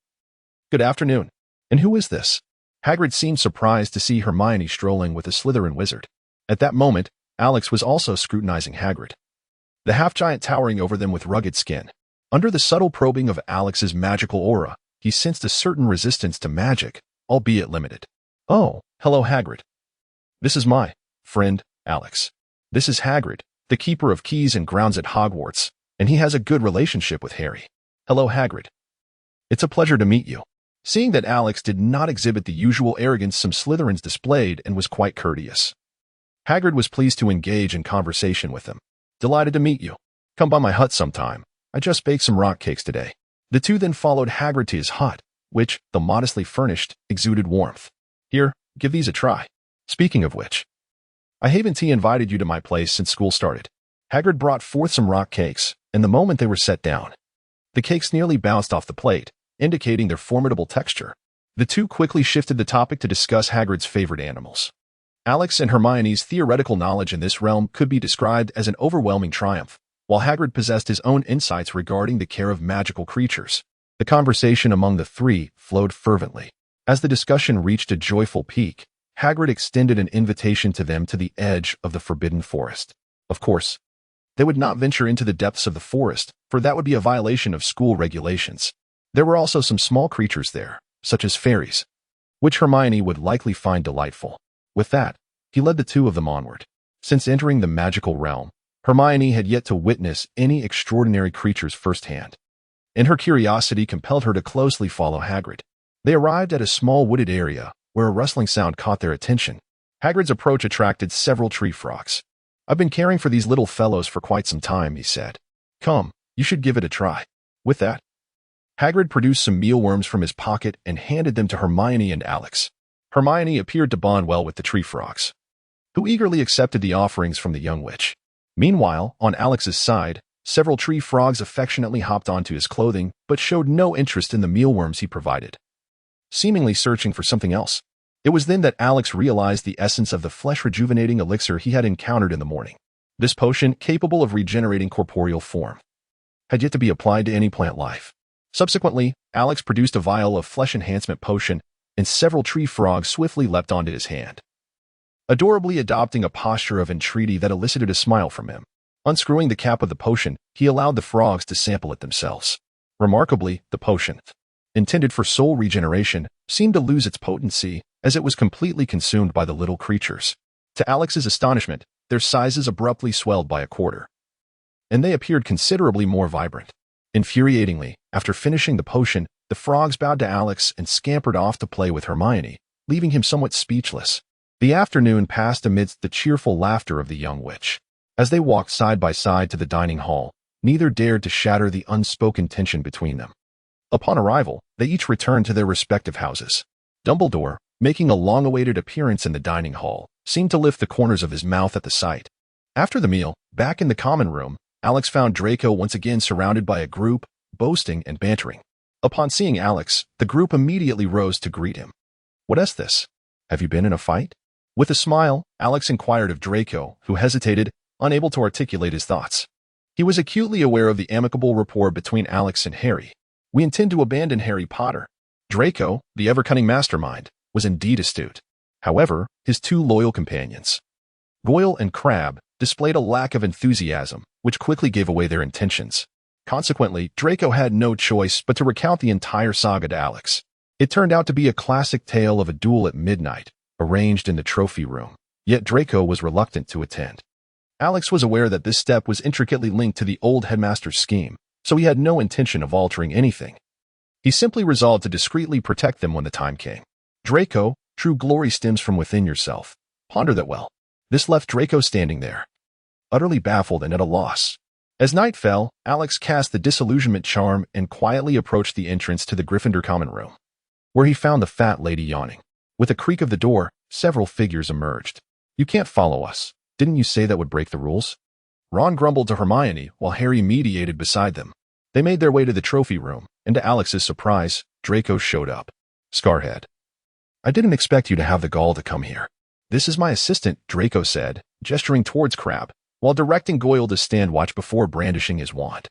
Good afternoon. And who is this?" Hagrid seemed surprised to see Hermione strolling with a Slytherin wizard. At that moment, Alex was also scrutinizing Hagrid, the half-giant towering over them with rugged skin. Under the subtle probing of Alex's magical aura, he sensed a certain resistance to magic, albeit limited. "Oh, hello Hagrid. This is my friend, Alex. This is Hagrid, the keeper of keys and grounds at Hogwarts, and he has a good relationship with Harry. Hello, Hagrid. It's a pleasure to meet you. Seeing that Alex did not exhibit the usual arrogance some Slytherins displayed and was quite courteous, Hagrid was pleased to engage in conversation with him. Delighted to meet you. Come by my hut sometime. I just baked some rock cakes today. The two then followed Hagrid to his hut, which, though modestly furnished, exuded warmth. Here, give these a try. Speaking of which, I haven't invited you to my place since school started. Hagrid brought forth some rock cakes, and the moment they were set down, the cakes nearly bounced off the plate, indicating their formidable texture. The two quickly shifted the topic to discuss Hagrid's favorite animals. Alex and Hermione's theoretical knowledge in this realm could be described as an overwhelming triumph, while Hagrid possessed his own insights regarding the care of magical creatures. The conversation among the three flowed fervently. As the discussion reached a joyful peak, Hagrid extended an invitation to them to the edge of the Forbidden Forest. Of course, they would not venture into the depths of the forest, for that would be a violation of school regulations. There were also some small creatures there, such as fairies, which Hermione would likely find delightful. With that, he led the two of them onward. Since entering the magical realm, Hermione had yet to witness any extraordinary creatures firsthand, and her curiosity compelled her to closely follow Hagrid. They arrived at a small wooded area where a rustling sound caught their attention. Hagrid's approach attracted several tree frogs. I've been caring for these little fellows for quite some time, he said. Come, you should give it a try. With that, Hagrid produced some mealworms from his pocket and handed them to Hermione and Alex. Hermione appeared to bond well with the tree frogs, who eagerly accepted the offerings from the young witch. Meanwhile, on Alex's side, several tree frogs affectionately hopped onto his clothing but showed no interest in the mealworms he provided, seemingly searching for something else. It was then that Alex realized the essence of the flesh-rejuvenating elixir he had encountered in the morning. This potion, capable of regenerating corporeal form, had yet to be applied to any plant life. Subsequently, Alex produced a vial of flesh enhancement potion, and several tree frogs swiftly leapt onto his hand, adorably adopting a posture of entreaty that elicited a smile from him. Unscrewing the cap of the potion, he allowed the frogs to sample it themselves. Remarkably, the potion, intended for soul regeneration, seemed to lose its potency as it was completely consumed by the little creatures. To Alex's astonishment, their sizes abruptly swelled by a quarter, and they appeared considerably more vibrant. Infuriatingly, after finishing the potion, the frogs bowed to Alex and scampered off to play with Hermione, leaving him somewhat speechless. The afternoon passed amidst the cheerful laughter of the young witch. As they walked side by side to the dining hall, neither dared to shatter the unspoken tension between them. Upon arrival, they each returned to their respective houses. Dumbledore, making a long-awaited appearance in the dining hall, seemed to lift the corners of his mouth at the sight. After the meal, back in the common room, Alex found Draco once again surrounded by a group, boasting and bantering. Upon seeing Alex, the group immediately rose to greet him. What is this? Have you been in a fight? With a smile, Alex inquired of Draco, who hesitated, unable to articulate his thoughts. He was acutely aware of the amicable rapport between Alex and Harry. We intend to abandon Harry Potter. Draco, the ever-cunning mastermind, was indeed astute. However, his two loyal companions, Goyle and Crabbe, displayed a lack of enthusiasm, which quickly gave away their intentions. Consequently, Draco had no choice but to recount the entire saga to Alex. It turned out to be a classic tale of a duel at midnight, arranged in the trophy room, yet Draco was reluctant to attend. Alex was aware that this step was intricately linked to the old headmaster's scheme, so he had no intention of altering anything. He simply resolved to discreetly protect them when the time came. Draco, true glory stems from within yourself. Ponder that well. This left Draco standing there, utterly baffled and at a loss. As night fell, Alex cast the disillusionment charm and quietly approached the entrance to the Gryffindor common room, where he found the fat lady yawning. With a creak of the door, several figures emerged. You can't follow us. Didn't you say that would break the rules? Ron grumbled to Hermione while Harry mediated beside them. They made their way to the trophy room, and to Alex's surprise, Draco showed up. Scarhead. I didn't expect you to have the gall to come here. This is my assistant, Draco said, gesturing towards Crabbe, while directing Goyle to stand watch before brandishing his wand.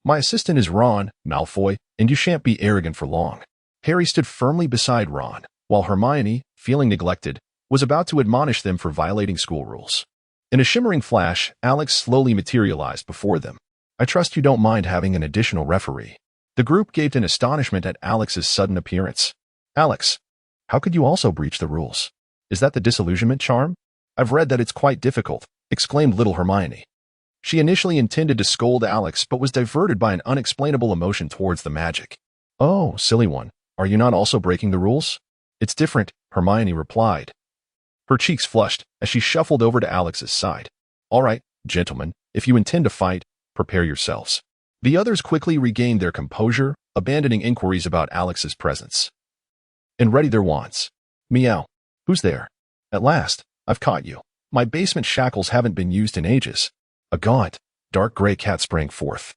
My assistant is Ron, Malfoy, and you shan't be arrogant for long. Harry stood firmly beside Ron, while Hermione, feeling neglected, was about to admonish them for violating school rules. In a shimmering flash, Alex slowly materialized before them. I trust you don't mind having an additional referee. The group gaped in astonishment at Alex's sudden appearance. Alex, how could you also breach the rules? Is that the disillusionment charm? I've read that it's quite difficult, exclaimed little Hermione. She initially intended to scold Alex but was diverted by an unexplainable emotion towards the magic. "Oh, silly one, are you not also breaking the rules?" "It's different," Hermione replied. Her cheeks flushed as she shuffled over to Alex's side. "All right, gentlemen, if you intend to fight, prepare yourselves." The others quickly regained their composure, abandoning inquiries about Alex's presence, and readied their wands. "Meow. Who's there? At last, I've caught you. My basement shackles haven't been used in ages." A gaunt, dark gray cat sprang forth,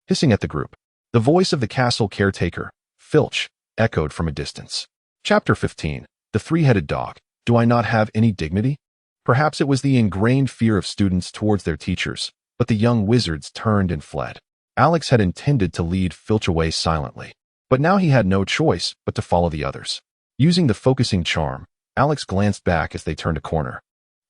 hissing at the group. The voice of the castle caretaker, Filch, echoed from a distance. Chapter 15. The Three-Headed Dog. Do I not have any dignity? Perhaps it was the ingrained fear of students towards their teachers, but the young wizards turned and fled. Alex had intended to lead Filch away silently, but now he had no choice but to follow the others. Using the focusing charm, Alex glanced back as they turned a corner,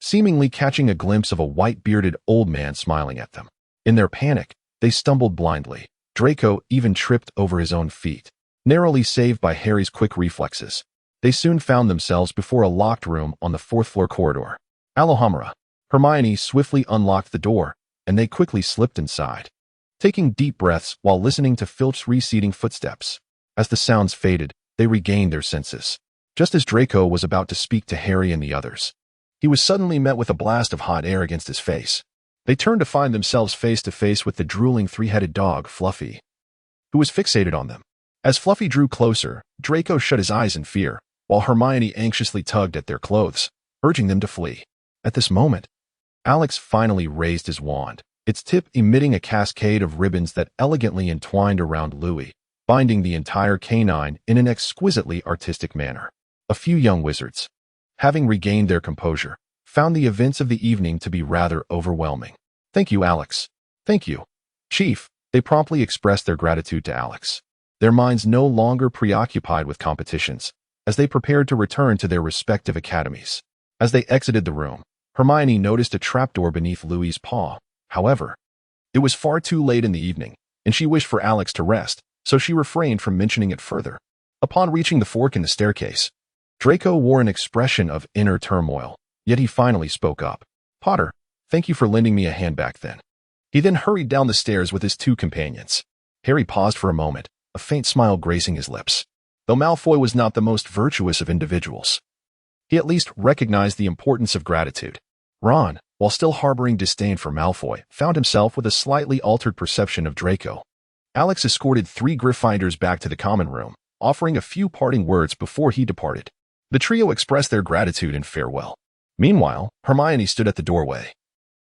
seemingly catching a glimpse of a white-bearded old man smiling at them. In their panic, they stumbled blindly. Draco even tripped over his own feet, narrowly saved by Harry's quick reflexes. They soon found themselves before a locked room on the fourth-floor corridor. Alohomora. Hermione swiftly unlocked the door, and they quickly slipped inside, taking deep breaths while listening to Filch's receding footsteps. As the sounds faded, they regained their senses. Just as Draco was about to speak to Harry and the others, he was suddenly met with a blast of hot air against his face. They turned to find themselves face to face with the drooling three-headed dog, Fluffy, who was fixated on them. As Fluffy drew closer, Draco shut his eyes in fear, while Hermione anxiously tugged at their clothes, urging them to flee. At this moment, Alex finally raised his wand, its tip emitting a cascade of ribbons that elegantly entwined around Louis, binding the entire canine in an exquisitely artistic manner. A few young wizards, having regained their composure, found the events of the evening to be rather overwhelming. "Thank you, Alex. Thank you, Chief." They promptly expressed their gratitude to Alex, their minds no longer preoccupied with competitions, as they prepared to return to their respective academies. As they exited the room, Hermione noticed a trapdoor beneath Louis's paw. However, it was far too late in the evening, and she wished for Alex to rest, so she refrained from mentioning it further. Upon reaching the fork in the staircase, Draco wore an expression of inner turmoil, yet he finally spoke up. "Potter, thank you for lending me a hand back then." He then hurried down the stairs with his two companions. Harry paused for a moment, a faint smile gracing his lips. Though Malfoy was not the most virtuous of individuals, he at least recognized the importance of gratitude. Ron, while still harboring disdain for Malfoy, found himself with a slightly altered perception of Draco. Alex escorted 3 Gryffindors back to the common room, offering a few parting words before he departed. The trio expressed their gratitude and farewell. Meanwhile, Hermione stood at the doorway,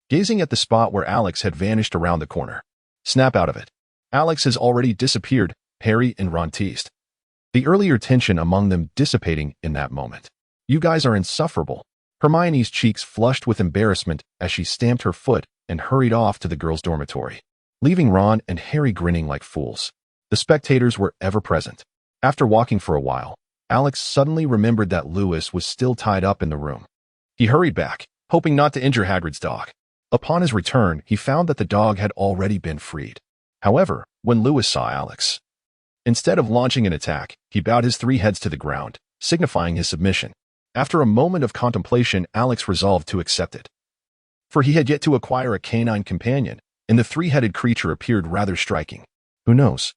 gazing at the spot where Alex had vanished around the corner. "Snap out of it. Alex has already disappeared," Harry and Ron teased, the earlier tension among them dissipating in that moment. "You guys are insufferable." Hermione's cheeks flushed with embarrassment as she stamped her foot and hurried off to the girls' dormitory, leaving Ron and Harry grinning like fools. The spectators were ever present. After walking for a while, Alex suddenly remembered that Lewis was still tied up in the room. He hurried back, hoping not to injure Hagrid's dog. Upon his return, he found that the dog had already been freed. However, when Lewis saw Alex, instead of launching an attack, he bowed his 3 heads to the ground, signifying his submission. After a moment of contemplation, Alex resolved to accept it, for he had yet to acquire a canine companion, and the 3-headed creature appeared rather striking. Who knows?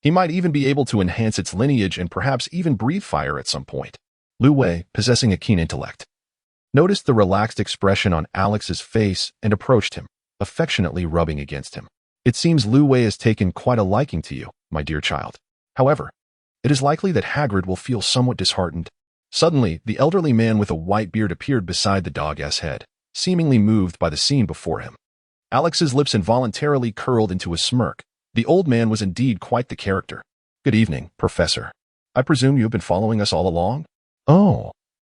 He might even be able to enhance its lineage and perhaps even breathe fire at some point. Lu Wei, possessing a keen intellect, noticed the relaxed expression on Alex's face and approached him, affectionately rubbing against him. "It seems Lu Wei has taken quite a liking to you, my dear child. However, it is likely that Hagrid will feel somewhat disheartened." Suddenly, the elderly man with a white beard appeared beside the dog's head, seemingly moved by the scene before him. Alex's lips involuntarily curled into a smirk. The old man was indeed quite the character. "Good evening, Professor. I presume you have been following us all along?" "Oh,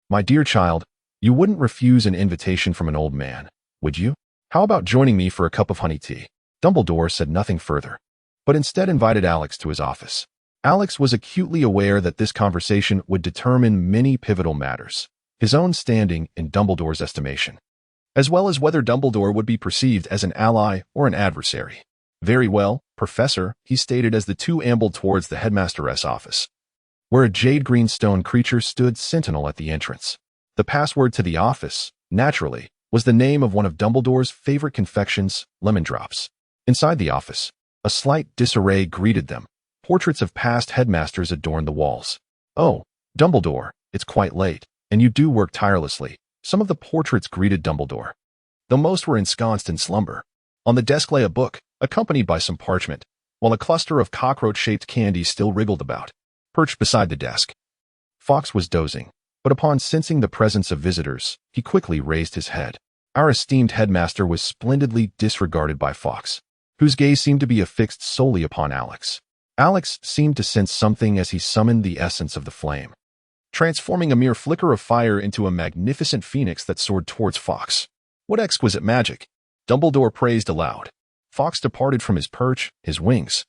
my dear child, you wouldn't refuse an invitation from an old man, would you? How about joining me for a cup of honey tea?" Dumbledore said nothing further, but instead invited Alex to his office. Alex was acutely aware that this conversation would determine many pivotal matters, his own standing in Dumbledore's estimation, as well as whether Dumbledore would be perceived as an ally or an adversary. "Very well, Professor," he stated as the two ambled towards the headmaster's office, where a jade-green stone creature stood sentinel at the entrance. The password to the office, naturally, was the name of one of Dumbledore's favorite confections, lemon drops. Inside the office, a slight disarray greeted them. Portraits of past headmasters adorned the walls. "Oh, Dumbledore, it's quite late, and you do work tirelessly," some of the portraits greeted Dumbledore, though most were ensconced in slumber. On the desk lay a book, accompanied by some parchment, while a cluster of cockroach-shaped candies still wriggled about, perched beside the desk. Fawkes was dozing, but upon sensing the presence of visitors, he quickly raised his head. Our esteemed headmaster was splendidly disregarded by Fawkes, whose gaze seemed to be affixed solely upon Alex. Alex seemed to sense something as he summoned the essence of the flame, transforming a mere flicker of fire into a magnificent phoenix that soared towards Fawkes. "What exquisite magic!" Dumbledore praised aloud. Fawkes departed from his perch, his wings,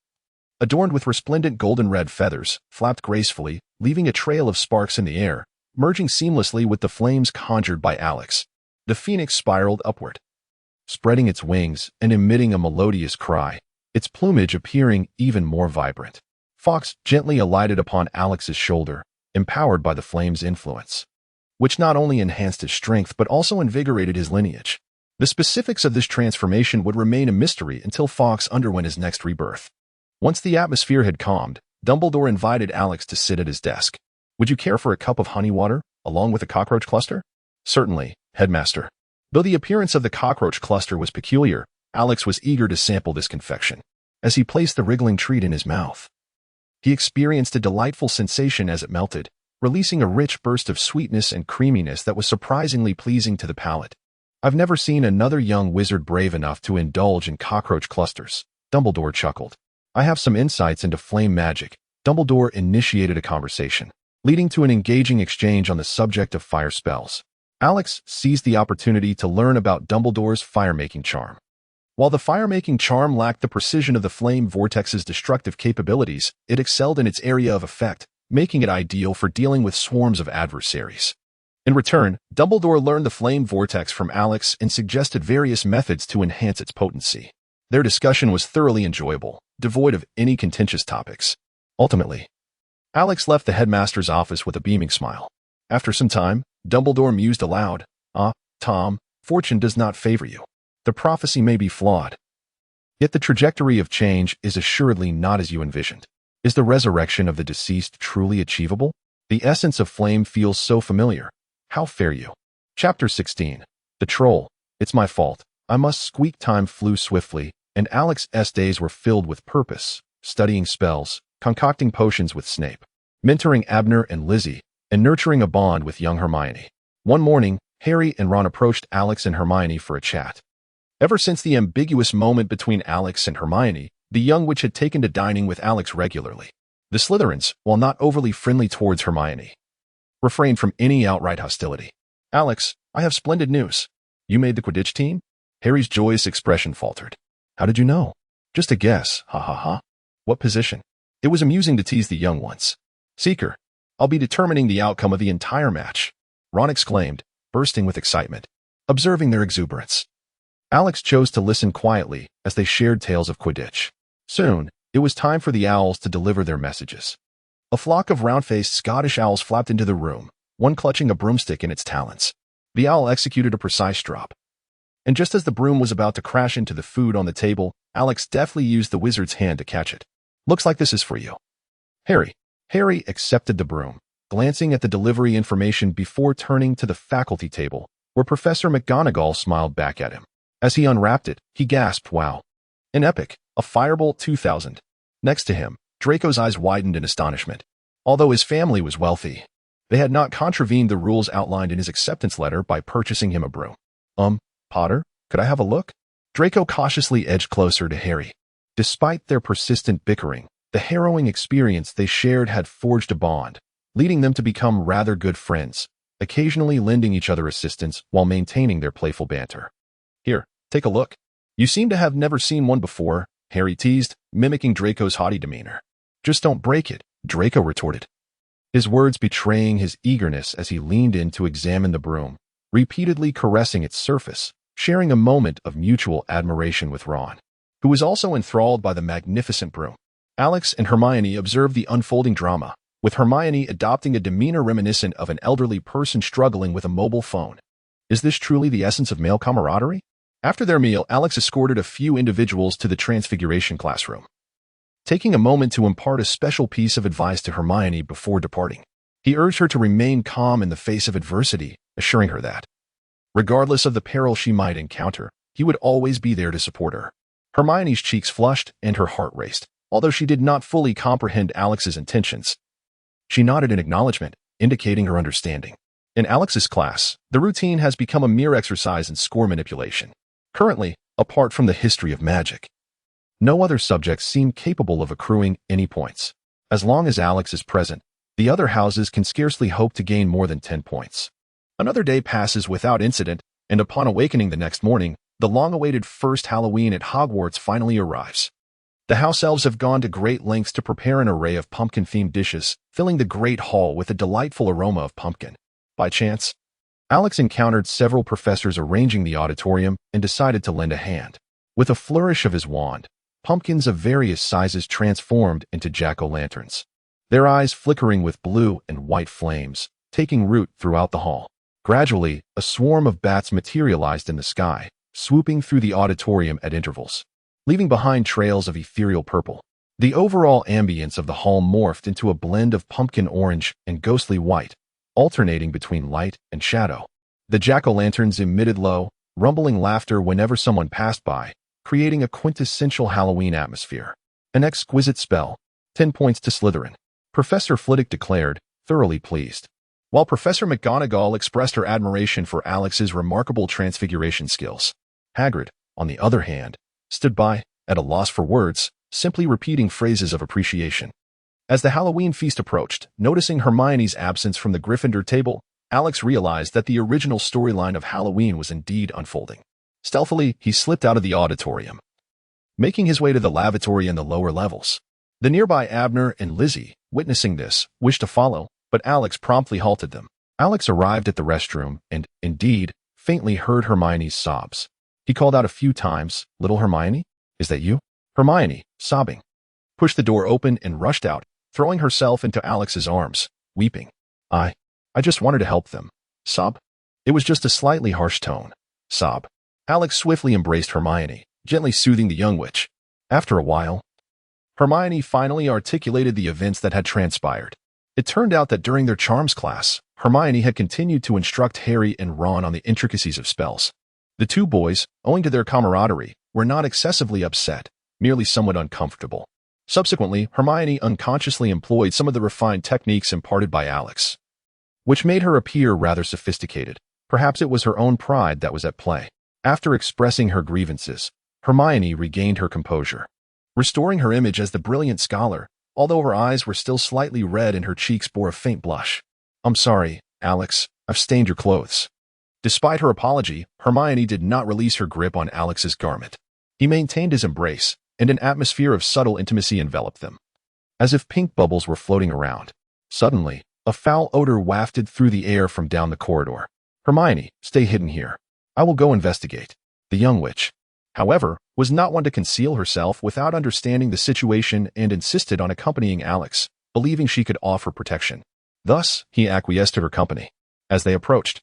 adorned with resplendent golden-red feathers, flapped gracefully, leaving a trail of sparks in the air, merging seamlessly with the flames conjured by Alex. The phoenix spiraled upward, spreading its wings and emitting a melodious cry, its plumage appearing even more vibrant. Fawkes gently alighted upon Alex's shoulder, empowered by the flame's influence, which not only enhanced his strength but also invigorated his lineage. The specifics of this transformation would remain a mystery until Fawkes underwent his next rebirth. Once the atmosphere had calmed, Dumbledore invited Alex to sit at his desk. "Would you care for a cup of honey water, along with a cockroach cluster?" "Certainly, Headmaster." Though the appearance of the cockroach cluster was peculiar, Alex was eager to sample this confection. As he placed the wriggling treat in his mouth, he experienced a delightful sensation as it melted, releasing a rich burst of sweetness and creaminess that was surprisingly pleasing to the palate. "I've never seen another young wizard brave enough to indulge in cockroach clusters," Dumbledore chuckled. "I have some insights into flame magic." Dumbledore initiated a conversation, leading to an engaging exchange on the subject of fire spells. Alex seized the opportunity to learn about Dumbledore's fire-making charm. While the fire-making charm lacked the precision of the flame vortex's destructive capabilities, it excelled in its area of effect, making it ideal for dealing with swarms of adversaries. In return, Dumbledore learned the flame vortex from Alex and suggested various methods to enhance its potency. Their discussion was thoroughly enjoyable, devoid of any contentious topics. Ultimately, Alex left the headmaster's office with a beaming smile. After some time, Dumbledore mused aloud, "Ah, Tom, fortune does not favor you. The prophecy may be flawed, yet the trajectory of change is assuredly not as you envisioned. Is the resurrection of the deceased truly achievable? The essence of flame feels so familiar. How fare you?" Chapter 16. The Troll. "It's my fault. I must squeak." Time flew swiftly, and Alex's days were filled with purpose, studying spells, concocting potions with Snape, mentoring Abner and Lizzie, and nurturing a bond with young Hermione. One morning, Harry and Ron approached Alex and Hermione for a chat. Ever since the ambiguous moment between Alex and Hermione, the young witch had taken to dining with Alex regularly. The Slytherins, while not overly friendly towards Hermione, refrained from any outright hostility. "Alex, I have splendid news. You made the Quidditch team?" Harry's joyous expression faltered. "How did you know?" "Just a guess, ha ha ha." "What position?" It was amusing to tease the young ones. "Seeker. I'll be determining the outcome of the entire match," Ron exclaimed, bursting with excitement, observing their exuberance. Alex chose to listen quietly as they shared tales of Quidditch. Soon, it was time for the owls to deliver their messages. A flock of round-faced Scottish owls flapped into the room, one clutching a broomstick in its talons. The owl executed a precise drop, and just as the broom was about to crash into the food on the table, Alex deftly used the wizard's hand to catch it. "Looks like this is for you, Harry." Harry accepted the broom, glancing at the delivery information before turning to the faculty table, where Professor McGonagall smiled back at him. As he unwrapped it, he gasped, "Wow. An epic, a Firebolt 2000. Next to him, Draco's eyes widened in astonishment. Although his family was wealthy, they had not contravened the rules outlined in his acceptance letter by purchasing him a broom. Potter, could I have a look?" Draco cautiously edged closer to Harry. Despite their persistent bickering, the harrowing experience they shared had forged a bond, leading them to become rather good friends, occasionally lending each other assistance while maintaining their playful banter. "Here, take a look. You seem to have never seen one before," Harry teased, mimicking Draco's haughty demeanor. "Just don't break it," Draco retorted, his words betraying his eagerness as he leaned in to examine the broom, repeatedly caressing its surface, sharing a moment of mutual admiration with Ron, who was also enthralled by the magnificent broom. Alex and Hermione observed the unfolding drama, with Hermione adopting a demeanor reminiscent of an elderly person struggling with a mobile phone. Is this truly the essence of male camaraderie? After their meal, Alex escorted a few individuals to the Transfiguration classroom, taking a moment to impart a special piece of advice to Hermione before departing. He urged her to remain calm in the face of adversity, assuring her that, regardless of the peril she might encounter, he would always be there to support her. Hermione's cheeks flushed and her heart raced. Although she did not fully comprehend Alex's intentions, she nodded in acknowledgement, indicating her understanding. In Alex's class, the routine has become a mere exercise in score manipulation. Currently, apart from the history of magic, no other subjects seem capable of accruing any points. As long as Alex is present, the other houses can scarcely hope to gain more than 10 points. Another day passes without incident, and upon awakening the next morning, the long-awaited first Halloween at Hogwarts finally arrives. The house elves have gone to great lengths to prepare an array of pumpkin-themed dishes, filling the great hall with a delightful aroma of pumpkin. By chance, Alex encountered several professors arranging the auditorium and decided to lend a hand. With a flourish of his wand, pumpkins of various sizes transformed into jack-o'-lanterns, their eyes flickering with blue and white flames, taking root throughout the hall. Gradually, a swarm of bats materialized in the sky, swooping through the auditorium at intervals, leaving behind trails of ethereal purple. The overall ambience of the hall morphed into a blend of pumpkin orange and ghostly white, alternating between light and shadow. The jack-o'-lanterns emitted low, rumbling laughter whenever someone passed by, creating a quintessential Halloween atmosphere. An exquisite spell. 10 points to Slytherin, Professor Flitwick declared, thoroughly pleased. While Professor McGonagall expressed her admiration for Alex's remarkable transfiguration skills, Hagrid, on the other hand, stood by, at a loss for words, simply repeating phrases of appreciation. As the Halloween feast approached, noticing Hermione's absence from the Gryffindor table, Alex realized that the original storyline of Halloween was indeed unfolding. Stealthily, he slipped out of the auditorium, making his way to the lavatory in the lower levels. The nearby Abner and Lizzie, witnessing this, wished to follow, but Alex promptly halted them. Alex arrived at the restroom and, indeed, faintly heard Hermione's sobs. He called out a few times, "Little Hermione? Is that you?" Hermione, sobbing, pushed the door open and rushed out, throwing herself into Alex's arms, weeping. I just wanted to help them. Sob? It was just a slightly harsh tone. Sob. Alex swiftly embraced Hermione, gently soothing the young witch. After a while, Hermione finally articulated the events that had transpired. It turned out that during their charms class, Hermione had continued to instruct Harry and Ron on the intricacies of spells. The two boys, owing to their camaraderie, were not excessively upset, merely somewhat uncomfortable. Subsequently, Hermione unconsciously employed some of the refined techniques imparted by Alex, which made her appear rather sophisticated. Perhaps it was her own pride that was at play. After expressing her grievances, Hermione regained her composure, restoring her image as the brilliant scholar, although her eyes were still slightly red and her cheeks bore a faint blush. I'm sorry, Alex, I've stained your clothes. Despite her apology, Hermione did not release her grip on Alex's garment. He maintained his embrace, and an atmosphere of subtle intimacy enveloped them, as if pink bubbles were floating around. Suddenly, a foul odor wafted through the air from down the corridor. Hermione, stay hidden here. I will go investigate. The young witch, however, was not one to conceal herself without understanding the situation and insisted on accompanying Alex, believing she could offer protection. Thus, he acquiesced to her company. As they approached,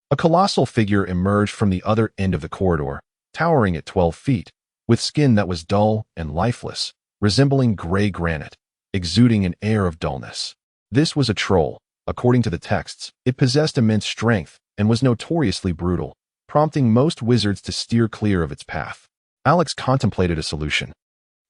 a colossal figure emerged from the other end of the corridor, towering at 12 feet, with skin that was dull and lifeless, resembling gray granite, exuding an air of dullness. This was a troll. According to the texts, it possessed immense strength and was notoriously brutal, prompting most wizards to steer clear of its path. Alex contemplated a solution.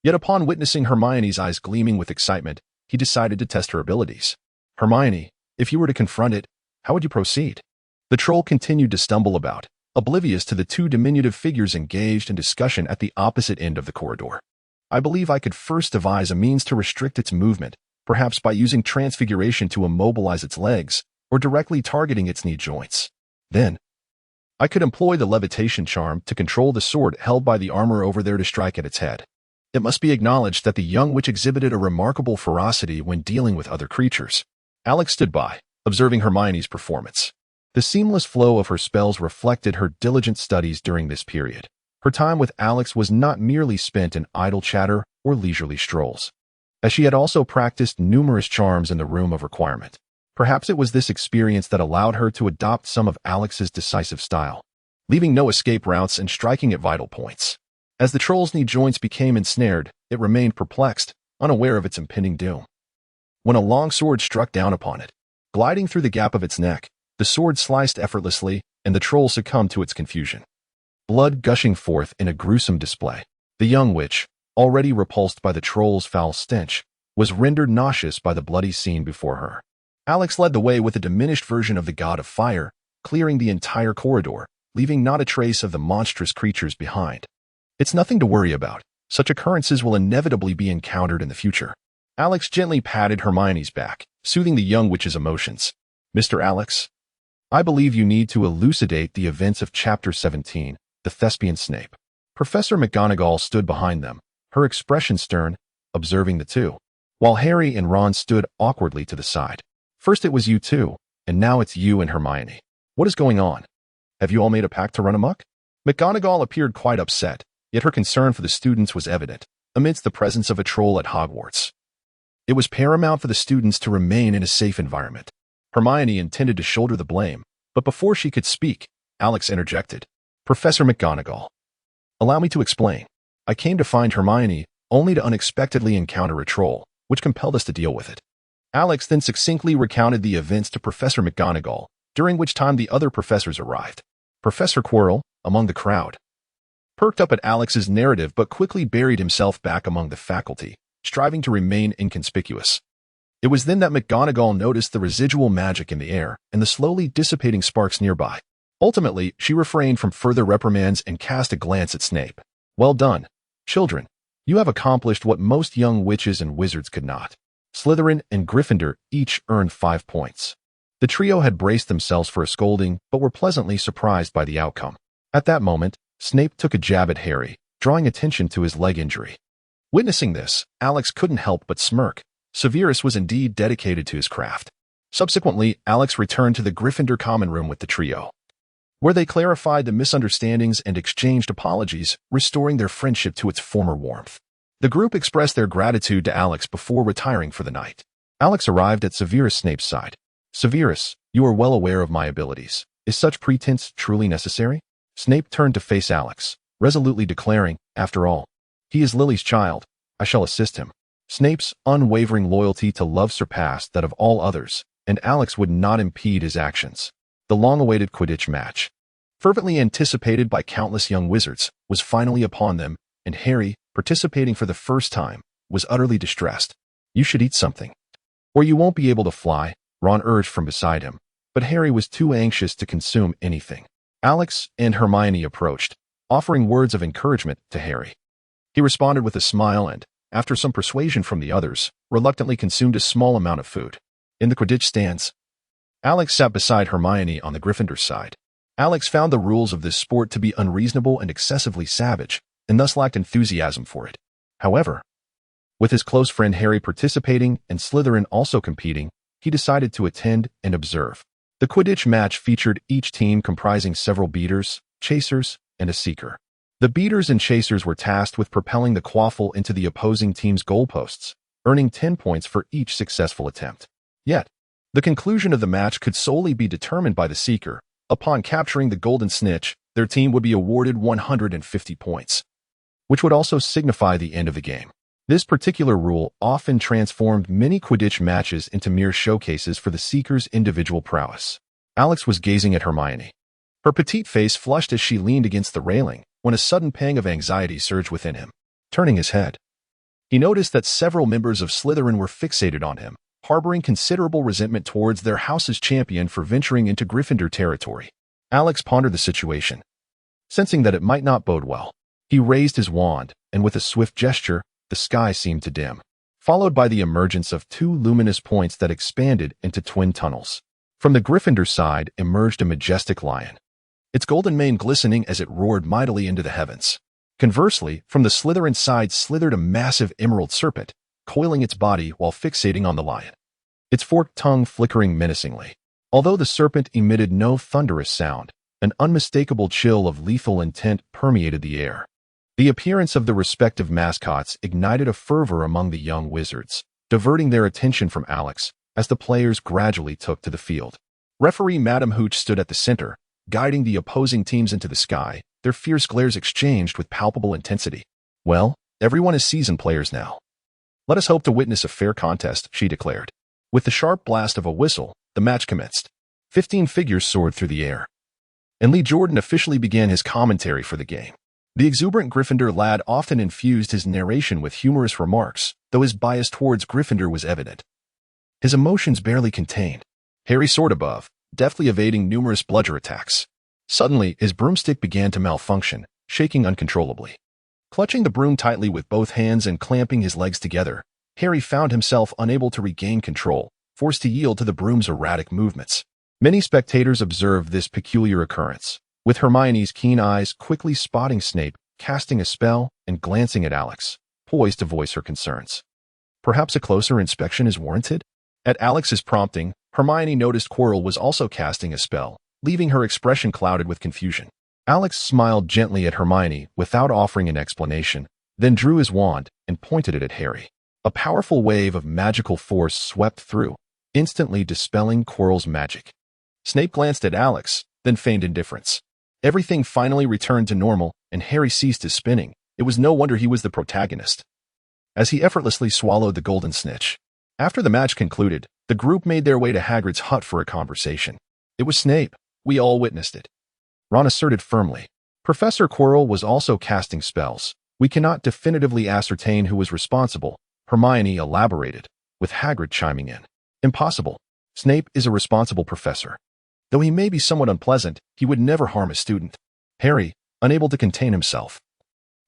Yet upon witnessing Hermione's eyes gleaming with excitement, he decided to test her abilities. Hermione, if you were to confront it, how would you proceed? The troll continued to stumble about, oblivious to the two diminutive figures engaged in discussion at the opposite end of the corridor. I believe I could first devise a means to restrict its movement, perhaps by using transfiguration to immobilize its legs, or directly targeting its knee joints. Then, I could employ the levitation charm to control the sword held by the armor over there to strike at its head. It must be acknowledged that the young witch exhibited a remarkable ferocity when dealing with other creatures. Alex stood by, observing Hermione's performance. The seamless flow of her spells reflected her diligent studies during this period. Her time with Alex was not merely spent in idle chatter or leisurely strolls, as she had also practiced numerous charms in the room of requirement. Perhaps it was this experience that allowed her to adopt some of Alex's decisive style, leaving no escape routes and striking at vital points. As the troll's knee joints became ensnared, it remained perplexed, unaware of its impending doom. When a long sword struck down upon it, gliding through the gap of its neck, the sword sliced effortlessly, and the troll succumbed to its confusion. Blood gushing forth in a gruesome display, the young witch, already repulsed by the troll's foul stench, was rendered nauseous by the bloody scene before her. Alex led the way with a diminished version of the god of fire, clearing the entire corridor, leaving not a trace of the monstrous creatures behind. It's nothing to worry about. Such occurrences will inevitably be encountered in the future. Alex gently patted Hermione's back, soothing the young witch's emotions. Mr. Alex, I believe you need to elucidate the events of Chapter 17, the Thespian Snape. Professor McGonagall stood behind them, her expression stern, observing the two, while Harry and Ron stood awkwardly to the side. First it was you two, and now it's you and Hermione. What is going on? Have you all made a pact to run amok? McGonagall appeared quite upset, yet her concern for the students was evident, amidst the presence of a troll at Hogwarts. It was paramount for the students to remain in a safe environment. Hermione intended to shoulder the blame, but before she could speak, Alex interjected. Professor McGonagall, allow me to explain. I came to find Hermione only to unexpectedly encounter a troll, which compelled us to deal with it. Alex then succinctly recounted the events to Professor McGonagall, during which time the other professors arrived. Professor Quirrell, among the crowd, perked up at Alex's narrative but quickly buried himself back among the faculty, striving to remain inconspicuous. It was then that McGonagall noticed the residual magic in the air and the slowly dissipating sparks nearby. Ultimately, she refrained from further reprimands and cast a glance at Snape. Well done, children. You have accomplished what most young witches and wizards could not. Slytherin and Gryffindor each earned 5 points. The trio had braced themselves for a scolding, but were pleasantly surprised by the outcome. At that moment, Snape took a jab at Harry, drawing attention to his leg injury. Witnessing this, Alex couldn't help but smirk. Severus was indeed dedicated to his craft. Subsequently, Alex returned to the Gryffindor common room with the trio, where they clarified the misunderstandings and exchanged apologies, restoring their friendship to its former warmth. The group expressed their gratitude to Alex before retiring for the night. Alex arrived at Severus Snape's side. Severus, you are well aware of my abilities. Is such pretense truly necessary? Snape turned to face Alex, resolutely declaring, after all, he is Lily's child. I shall assist him. Snape's unwavering loyalty to love surpassed that of all others, and Alex would not impede his actions. The long-awaited Quidditch match, fervently anticipated by countless young wizards, was finally upon them, and Harry, participating for the first time, was utterly distressed. You should eat something, or you won't be able to fly, Ron urged from beside him, but Harry was too anxious to consume anything. Alex and Hermione approached, offering words of encouragement to Harry. He responded with a smile and, after some persuasion from the others, reluctantly consumed a small amount of food. In the Quidditch stands, Alex sat beside Hermione on the Gryffindor side. Alex found the rules of this sport to be unreasonable and excessively savage, and thus lacked enthusiasm for it. However, with his close friend Harry participating and Slytherin also competing, he decided to attend and observe. The Quidditch match featured each team comprising several beaters, chasers, and a seeker. The beaters and chasers were tasked with propelling the quaffle into the opposing team's goalposts, earning 10 points for each successful attempt. Yet, the conclusion of the match could solely be determined by the seeker. Upon capturing the golden snitch, their team would be awarded 150 points, which would also signify the end of the game. This particular rule often transformed many Quidditch matches into mere showcases for the seeker's individual prowess. Alex was gazing at Hermione. Her petite face flushed as she leaned against the railing, when a sudden pang of anxiety surged within him. Turning his head, he noticed that several members of Slytherin were fixated on him, harboring considerable resentment towards their house's champion for venturing into Gryffindor territory. Alex pondered the situation, sensing that it might not bode well. He raised his wand, and with a swift gesture, the sky seemed to dim, followed by the emergence of 2 luminous points that expanded into twin tunnels. From the Gryffindor side emerged a majestic lion, its golden mane glistening as it roared mightily into the heavens. Conversely, from the Slytherin side slithered a massive emerald serpent, coiling its body while fixating on the lion, its forked tongue flickering menacingly. Although the serpent emitted no thunderous sound, an unmistakable chill of lethal intent permeated the air. The appearance of the respective mascots ignited a fervor among the young wizards, diverting their attention from Alex as the players gradually took to the field. Referee Madam Hooch stood at the center, guiding the opposing teams into the sky, their fierce glares exchanged with palpable intensity. Well, everyone is seasoned players now. Let us hope to witness a fair contest, she declared. With the sharp blast of a whistle, the match commenced. 15 figures soared through the air, and Lee Jordan officially began his commentary for the game. The exuberant Gryffindor lad often infused his narration with humorous remarks, though his bias towards Gryffindor was evident. His emotions barely contained. Harry soared above, deftly evading numerous bludger attacks. Suddenly, his broomstick began to malfunction, shaking uncontrollably. Clutching the broom tightly with both hands and clamping his legs together, Harry found himself unable to regain control, forced to yield to the broom's erratic movements. Many spectators observed this peculiar occurrence, with Hermione's keen eyes quickly spotting Snape, casting a spell, and glancing at Alex, poised to voice her concerns. Perhaps a closer inspection is warranted? At Alex's prompting, Hermione noticed Quirrell was also casting a spell, leaving her expression clouded with confusion. Alex smiled gently at Hermione without offering an explanation, then drew his wand and pointed it at Harry. A powerful wave of magical force swept through, instantly dispelling Quirrell's magic. Snape glanced at Alex, then feigned indifference. Everything finally returned to normal, and Harry ceased his spinning. It was no wonder he was the protagonist, as he effortlessly swallowed the golden snitch. After the match concluded, the group made their way to Hagrid's hut for a conversation. It was Snape. We all witnessed it, Ron asserted firmly. Professor Quirrell was also casting spells. We cannot definitively ascertain who was responsible, Hermione elaborated, with Hagrid chiming in. Impossible. Snape is a responsible professor. Though he may be somewhat unpleasant, he would never harm a student. Harry, unable to contain himself,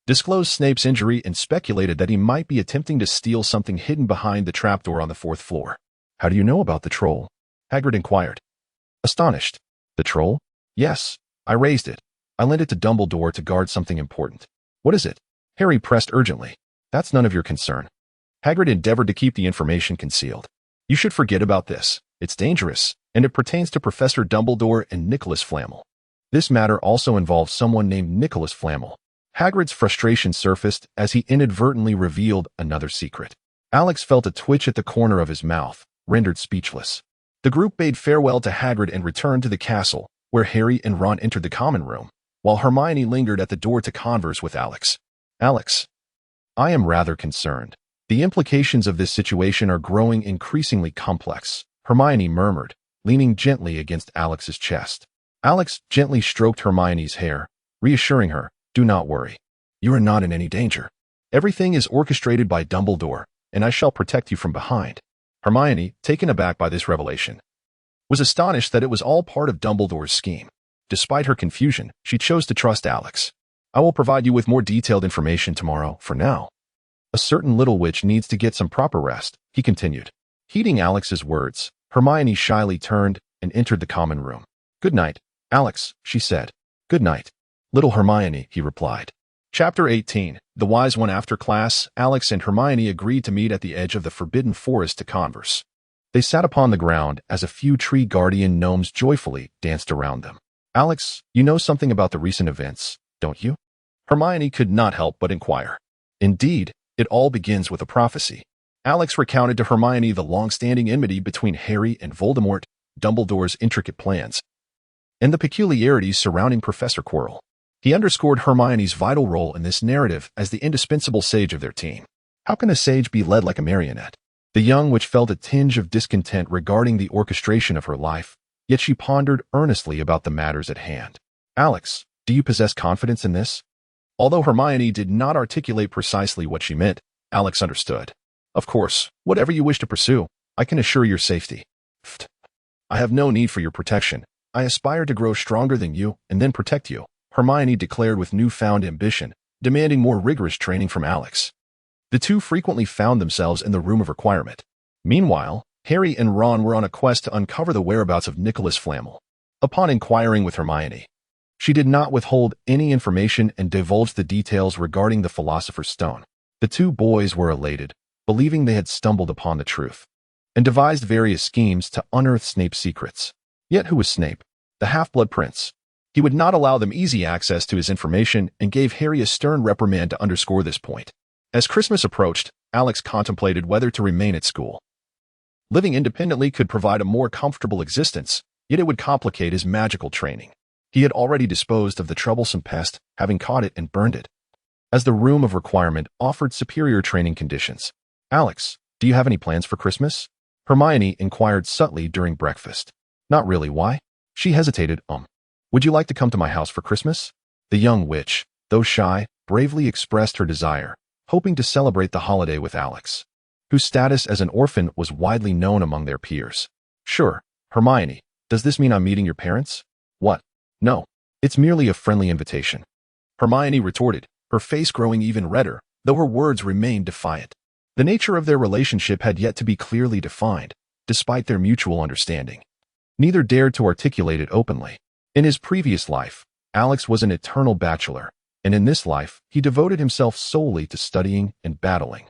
disclosed Snape's injury and speculated that he might be attempting to steal something hidden behind the trapdoor on the 4th floor. How do you know about the troll? Hagrid inquired, astonished. The troll? Yes, I raised it. I lent it to Dumbledore to guard something important. What is it? Harry pressed urgently. That's none of your concern. Hagrid endeavored to keep the information concealed. You should forget about this. It's dangerous, and it pertains to Professor Dumbledore and Nicholas Flamel. This matter also involves someone named Nicholas Flamel. Hagrid's frustration surfaced as he inadvertently revealed another secret. Alex felt a twitch at the corner of his mouth, rendered speechless. The group bade farewell to Hagrid and returned to the castle, where Harry and Ron entered the common room, while Hermione lingered at the door to converse with Alex. Alex, I am rather concerned. The implications of this situation are growing increasingly complex, Hermione murmured, leaning gently against Alex's chest. Alex gently stroked Hermione's hair, reassuring her, do not worry. You are not in any danger. Everything is orchestrated by Dumbledore, and I shall protect you from behind. Hermione, taken aback by this revelation, was astonished that it was all part of Dumbledore's scheme. Despite her confusion, she chose to trust Alex. I will provide you with more detailed information tomorrow. For now, a certain little witch needs to get some proper rest, he continued. Heeding Alex's words, Hermione shyly turned and entered the common room. Good night, Alex, she said. Good night, little Hermione, he replied. Chapter 18. The Wise One. After class, Alex and Hermione agreed to meet at the edge of the Forbidden Forest to converse. They sat upon the ground as a few tree guardian gnomes joyfully danced around them. Alex, you know something about the recent events, don't you? Hermione could not help but inquire. Indeed, it all begins with a prophecy. Alex recounted to Hermione the long-standing enmity between Harry and Voldemort, Dumbledore's intricate plans, and the peculiarities surrounding Professor Quirrell. He underscored Hermione's vital role in this narrative as the indispensable sage of their team. How can a sage be led like a marionette? The young witch felt a tinge of discontent regarding the orchestration of her life, yet she pondered earnestly about the matters at hand. Alex, do you possess confidence in this? Although Hermione did not articulate precisely what she meant, Alex understood. Of course, whatever you wish to pursue, I can assure your safety. I have no need for your protection. I aspire to grow stronger than you and then protect you, Hermione declared with newfound ambition, demanding more rigorous training from Alex. The two frequently found themselves in the room of requirement. Meanwhile, Harry and Ron were on a quest to uncover the whereabouts of Nicholas Flamel. Upon inquiring with Hermione, she did not withhold any information and divulged the details regarding the Philosopher's Stone. The two boys were elated, believing they had stumbled upon the truth, and devised various schemes to unearth Snape's secrets. Yet who was Snape? The Half-Blood Prince. He would not allow them easy access to his information and gave Harry a stern reprimand to underscore this point. As Christmas approached, Alex contemplated whether to remain at school Living independently could provide a more comfortable existence, yet it would complicate his magical training. He had already disposed of the troublesome pest, having caught it and burned it. As the room of requirement offered superior training conditions. Alex, do you have any plans for Christmas? Hermione inquired subtly during breakfast. Not really, why? She hesitated, Would you like to come to my house for Christmas? The young witch, though shy, bravely expressed her desire, hoping to celebrate the holiday with Alex, whose status as an orphan was widely known among their peers. Sure, Hermione, does this mean I'm meeting your parents? What? No, it's merely a friendly invitation. Hermione retorted, her face growing even redder, though her words remained defiant. The nature of their relationship had yet to be clearly defined, despite their mutual understanding. Neither dared to articulate it openly. In his previous life, Alex was an eternal bachelor, and in this life, he devoted himself solely to studying and battling,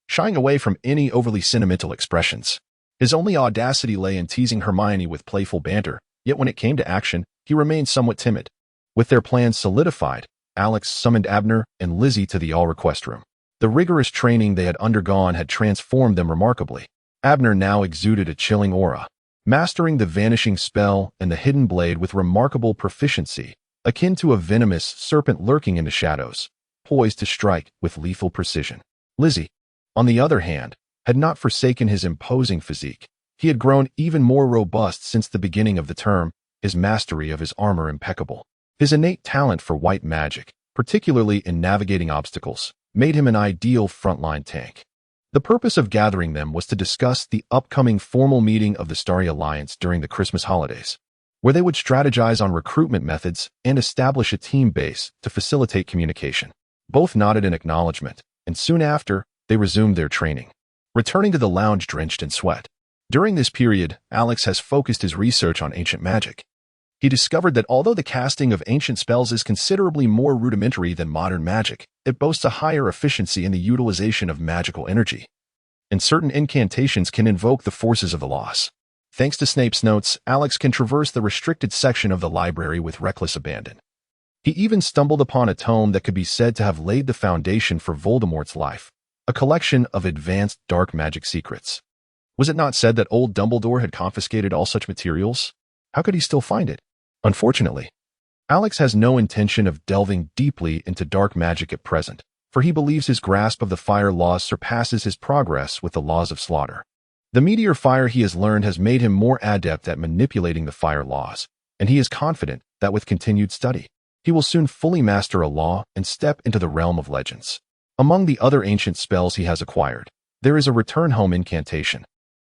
shying away from any overly sentimental expressions. His only audacity lay in teasing Hermione with playful banter, yet when it came to action, he remained somewhat timid. With their plans solidified, Alex summoned Abner and Lizzie to the all-request room. The rigorous training they had undergone had transformed them remarkably. Abner now exuded a chilling aura, mastering the vanishing spell and the hidden blade with remarkable proficiency, akin to a venomous serpent lurking in the shadows, poised to strike with lethal precision. Lizzie, on the other hand, had not forsaken his imposing physique. He had grown even more robust since the beginning of the term, his mastery of his armor impeccable. His innate talent for white magic, particularly in navigating obstacles, made him an ideal frontline tank. The purpose of gathering them was to discuss the upcoming formal meeting of the Starry Alliance during the Christmas holidays, where they would strategize on recruitment methods and establish a team base to facilitate communication. Both nodded in acknowledgement, and soon after, they resumed their training, returning to the lounge drenched in sweat. During this period, Alex has focused his research on ancient magic. He discovered that although the casting of ancient spells is considerably more rudimentary than modern magic, it boasts a higher efficiency in the utilization of magical energy, and certain incantations can invoke the forces of the loss. Thanks to Snape's notes, Alex can traverse the restricted section of the library with reckless abandon. He even stumbled upon a tome that could be said to have laid the foundation for Voldemort's life, a collection of advanced dark magic secrets. Was it not said that old Dumbledore had confiscated all such materials? How could he still find it? Unfortunately, Alex has no intention of delving deeply into dark magic at present, for he believes his grasp of the fire laws surpasses his progress with the laws of slaughter. The meteor fire he has learned has made him more adept at manipulating the fire laws, and he is confident that with continued study, he will soon fully master a law and step into the realm of legends. Among the other ancient spells he has acquired, there is a return home incantation,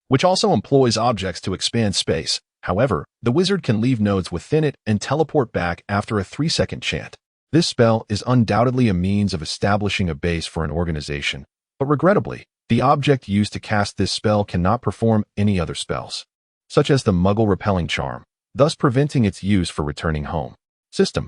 which also employs objects to expand space. However, the wizard can leave nodes within it and teleport back after a 3-second chant. This spell is undoubtedly a means of establishing a base for an organization, but regrettably, the object used to cast this spell cannot perform any other spells, such as the Muggle repelling charm, thus preventing its use for returning home. System.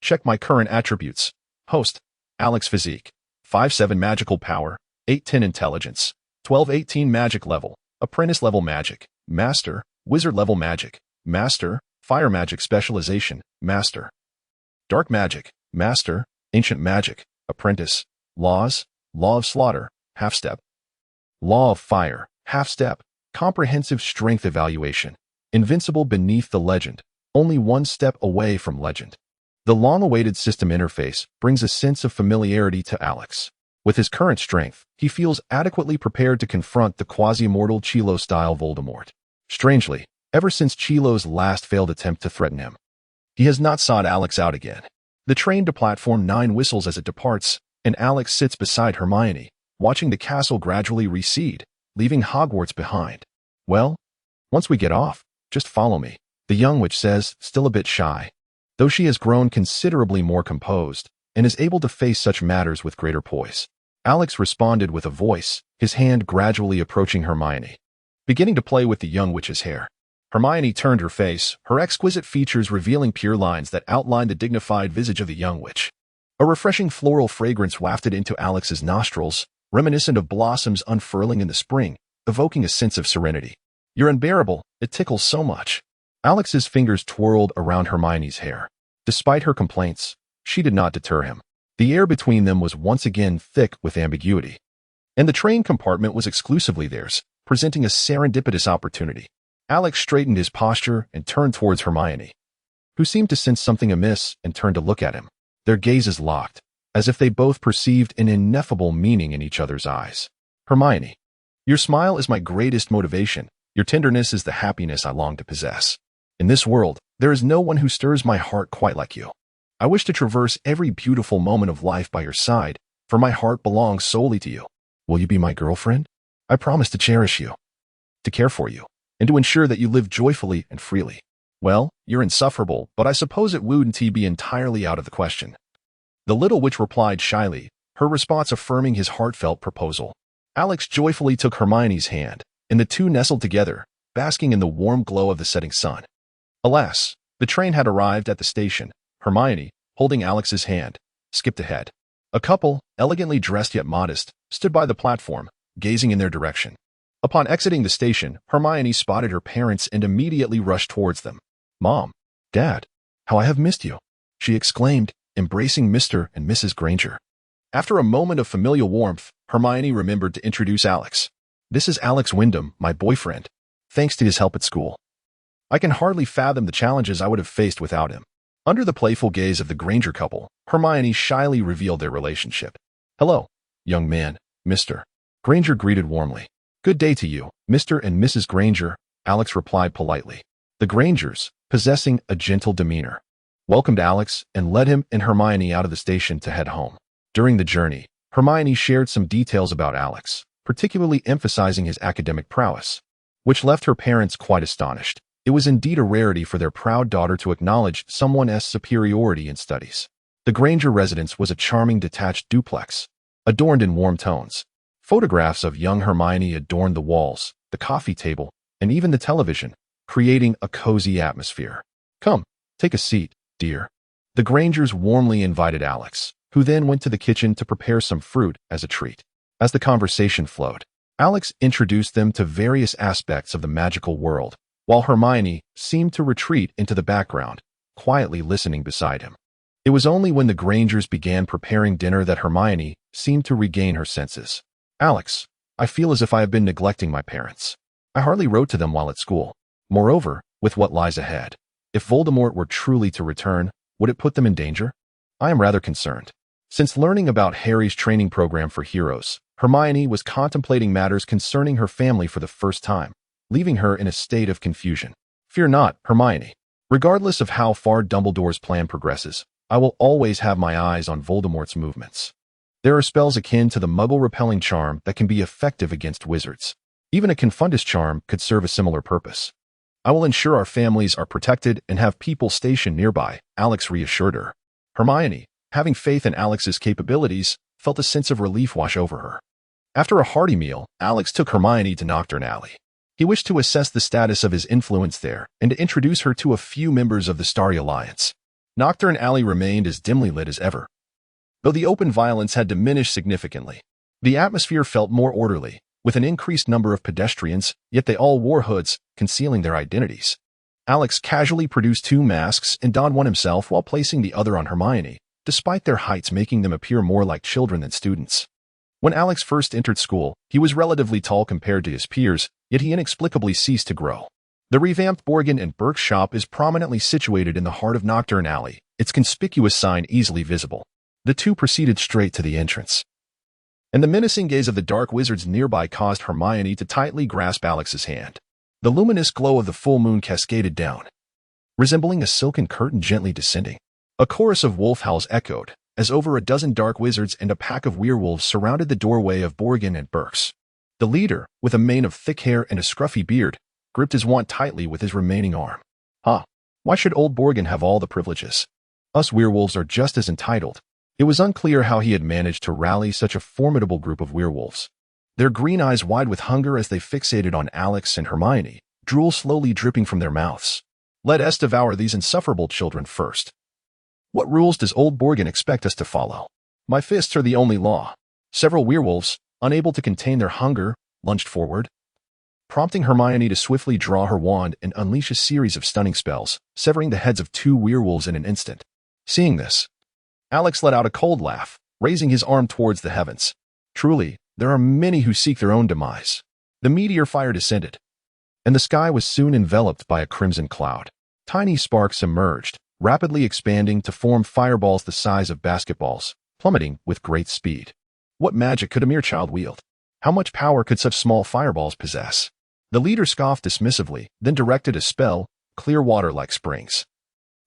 Check my current attributes. Host. Alex Physique. 5-7 Magical Power. 8-10 Intelligence. 12-18 Magic Level. Apprentice Level Magic. Master. Wizard Level Magic. Master. Fire Magic Specialization. Master. Dark Magic. Master. Ancient Magic. Apprentice. Laws. Law of Slaughter. Half-Step. Law of Fire. Half-Step. Comprehensive Strength Evaluation. Invincible beneath the legend. Only one step away from legend. The long-awaited system interface brings a sense of familiarity to Alex. With his current strength, he feels adequately prepared to confront the quasi-immortal Chilo-style Voldemort. Strangely, ever since Chilo's last failed attempt to threaten him, he has not sought Alex out again. The train to Platform 9 whistles as it departs, and Alex sits beside Hermione, watching the castle gradually recede, leaving Hogwarts behind. Well, once we get off, just follow me, the young witch says, still a bit shy, though she has grown considerably more composed and is able to face such matters with greater poise. Alex responded with a voice, his hand gradually approaching Hermione, beginning to play with the young witch's hair. Hermione turned her face, her exquisite features revealing pure lines that outlined the dignified visage of the young witch. A refreshing floral fragrance wafted into Alex's nostrils, reminiscent of blossoms unfurling in the spring, evoking a sense of serenity. You're unbearable, it tickles so much. Alex's fingers twirled around Hermione's hair. Despite her complaints, she did not deter him. The air between them was once again thick with ambiguity, and the train compartment was exclusively theirs. presenting a serendipitous opportunity. Alex straightened his posture and turned towards Hermione, who seemed to sense something amiss and turned to look at him. Their gazes locked, as if they both perceived an ineffable meaning in each other's eyes. Hermione, your smile is my greatest motivation. Your tenderness is the happiness I long to possess. In this world, there is no one who stirs my heart quite like you. I wish to traverse every beautiful moment of life by your side, for my heart belongs solely to you. Will you be my girlfriend? I promise to cherish you, to care for you, and to ensure that you live joyfully and freely. Well, you're insufferable, but I suppose it wouldn't be entirely out of the question. The little witch replied shyly, her response affirming his heartfelt proposal. Alex joyfully took Hermione's hand, and the two nestled together, basking in the warm glow of the setting sun. Alas, the train had arrived at the station. Hermione, holding Alex's hand, skipped ahead. A couple, elegantly dressed yet modest, stood by the platform, gazing in their direction. Upon exiting the station, Hermione spotted her parents and immediately rushed towards them. "Mom, Dad, how I have missed you," she exclaimed, embracing Mr. and Mrs. Granger. After a moment of familial warmth, Hermione remembered to introduce Alex. "This is Alex Wyndham, my boyfriend. Thanks to his help at school, I can hardly fathom the challenges I would have faced without him." Under the playful gaze of the Granger couple, Hermione shyly revealed their relationship. "Hello, young man," Mr. Granger greeted warmly. "Good day to you, Mr. and Mrs. Granger," Alex replied politely. The Grangers, possessing a gentle demeanor, welcomed Alex and led him and Hermione out of the station to head home. During the journey, Hermione shared some details about Alex, particularly emphasizing his academic prowess, which left her parents quite astonished. It was indeed a rarity for their proud daughter to acknowledge someone's superiority in studies. The Granger residence was a charming detached duplex, adorned in warm tones. Photographs of young Hermione adorned the walls, the coffee table, and even the television, creating a cozy atmosphere. "Come, take a seat, dear." The Grangers warmly invited Alex, who then went to the kitchen to prepare some fruit as a treat. As the conversation flowed, Alex introduced them to various aspects of the magical world, while Hermione seemed to retreat into the background, quietly listening beside him. It was only when the Grangers began preparing dinner that Hermione seemed to regain her senses. "Alex, I feel as if I have been neglecting my parents. I hardly wrote to them while at school. Moreover, with what lies ahead, if Voldemort were truly to return, would it put them in danger? I am rather concerned." Since learning about Harry's training program for heroes, Hermione was contemplating matters concerning her family for the first time, leaving her in a state of confusion. "Fear not, Hermione. Regardless of how far Dumbledore's plan progresses, I will always have my eyes on Voldemort's movements. There are spells akin to the Muggle-repelling charm that can be effective against wizards. Even a Confundus charm could serve a similar purpose. I will ensure our families are protected and have people stationed nearby," Alex reassured her. Hermione, having faith in Alex's capabilities, felt a sense of relief wash over her. After a hearty meal, Alex took Hermione to Knockturn Alley. He wished to assess the status of his influence there and to introduce her to a few members of the Starry Alliance. Knockturn Alley remained as dimly lit as ever, though the open violence had diminished significantly. The atmosphere felt more orderly, with an increased number of pedestrians, yet they all wore hoods, concealing their identities. Alex casually produced 2 masks and donned one himself while placing the other on Hermione, despite their heights making them appear more like children than students. When Alex first entered school, he was relatively tall compared to his peers, yet he inexplicably ceased to grow. The revamped Borgin and Burke shop is prominently situated in the heart of Knockturn Alley, its conspicuous sign easily visible. The two proceeded straight to the entrance, and the menacing gaze of the dark wizards nearby caused Hermione to tightly grasp Alex's hand. The luminous glow of the full moon cascaded down, resembling a silken curtain gently descending. A chorus of wolf howls echoed, as over a dozen dark wizards and a pack of werewolves surrounded the doorway of Borgin and Burke's. The leader, with a mane of thick hair and a scruffy beard, gripped his wand tightly with his remaining arm. Why should old Borgin have all the privileges? Us werewolves are just as entitled." It was unclear how he had managed to rally such a formidable group of werewolves. Their green eyes wide with hunger as they fixated on Alex and Hermione, drool slowly dripping from their mouths. "Let us devour these insufferable children first. What rules does old Borgin expect us to follow? My fists are the only law." Several werewolves, unable to contain their hunger, lunged forward, prompting Hermione to swiftly draw her wand and unleash a series of stunning spells, severing the heads of 2 werewolves in an instant. Seeing this, Alex let out a cold laugh, raising his arm towards the heavens. "Truly, there are many who seek their own demise. The meteor fire descended, and the sky was soon enveloped by a crimson cloud. Tiny sparks emerged, rapidly expanding to form fireballs the size of basketballs, plummeting with great speed. What magic could a mere child wield? How much power could such small fireballs possess? The leader scoffed dismissively, then directed a spell, clear water like springs,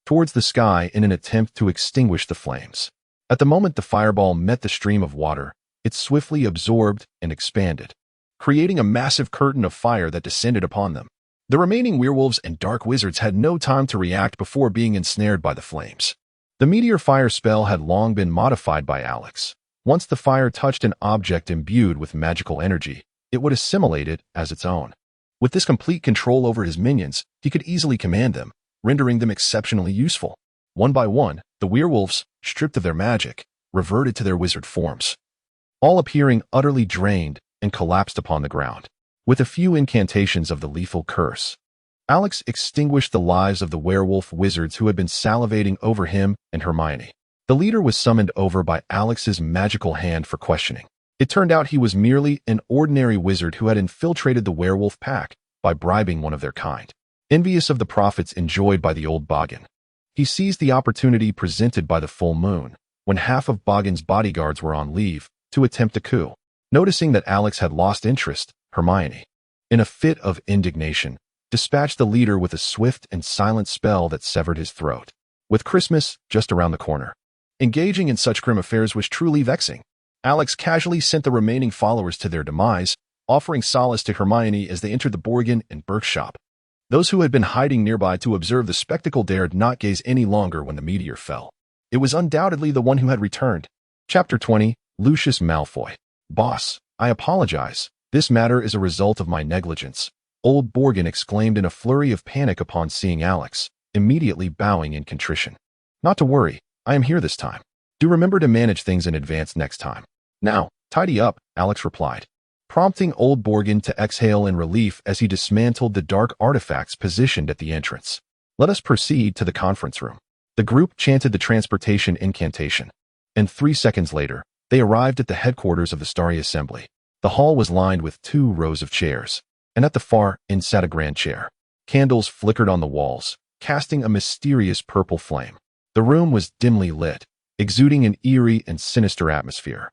towards the sky in an attempt to extinguish the flames. At the moment the fireball met the stream of water, it swiftly absorbed and expanded, creating a massive curtain of fire that descended upon them. The remaining werewolves and dark wizards had no time to react before being ensnared by the flames. The meteor fire spell had long been modified by Alex. Once the fire touched an object imbued with magical energy, it would assimilate it as its own. With this complete control over his minions, he could easily command them, rendering them exceptionally useful. One by one, the werewolves, stripped of their magic, reverted to their wizard forms, all appearing utterly drained and collapsed upon the ground. With a few incantations of the lethal curse, Alex extinguished the lives of the werewolf wizards who had been salivating over him and Hermione. The leader was summoned over by Alex's magical hand for questioning. It turned out he was merely an ordinary wizard who had infiltrated the werewolf pack by bribing one of their kind. Envious of the profits enjoyed by the old Boggin, he seized the opportunity presented by the full moon, when half of Boggin's bodyguards were on leave, to attempt a coup. Noticing that Alex had lost interest, Hermione, in a fit of indignation, dispatched the leader with a swift and silent spell that severed his throat. With Christmas just around the corner, engaging in such grim affairs was truly vexing. Alex casually sent the remaining followers to their demise, offering solace to Hermione as they entered the Borgin and Burke shop. Those who had been hiding nearby to observe the spectacle dared not gaze any longer when the meteor fell. It was undoubtedly the one who had returned. Chapter 20, Lucius Malfoy. Boss, I apologize. This matter is a result of my negligence, old Borgin exclaimed in a flurry of panic upon seeing Alex, immediately bowing in contrition. Not to worry, I am here this time. Do remember to manage things in advance next time. Now, tidy up, Alex replied, prompting old Borgin to exhale in relief as he dismantled the dark artifacts positioned at the entrance. Let us proceed to the conference room. The group chanted the transportation incantation, and 3 seconds later, they arrived at the headquarters of the Starry Assembly. The hall was lined with 2 rows of chairs, and at the far end sat a grand chair. Candles flickered on the walls, casting a mysterious purple flame. The room was dimly lit, exuding an eerie and sinister atmosphere.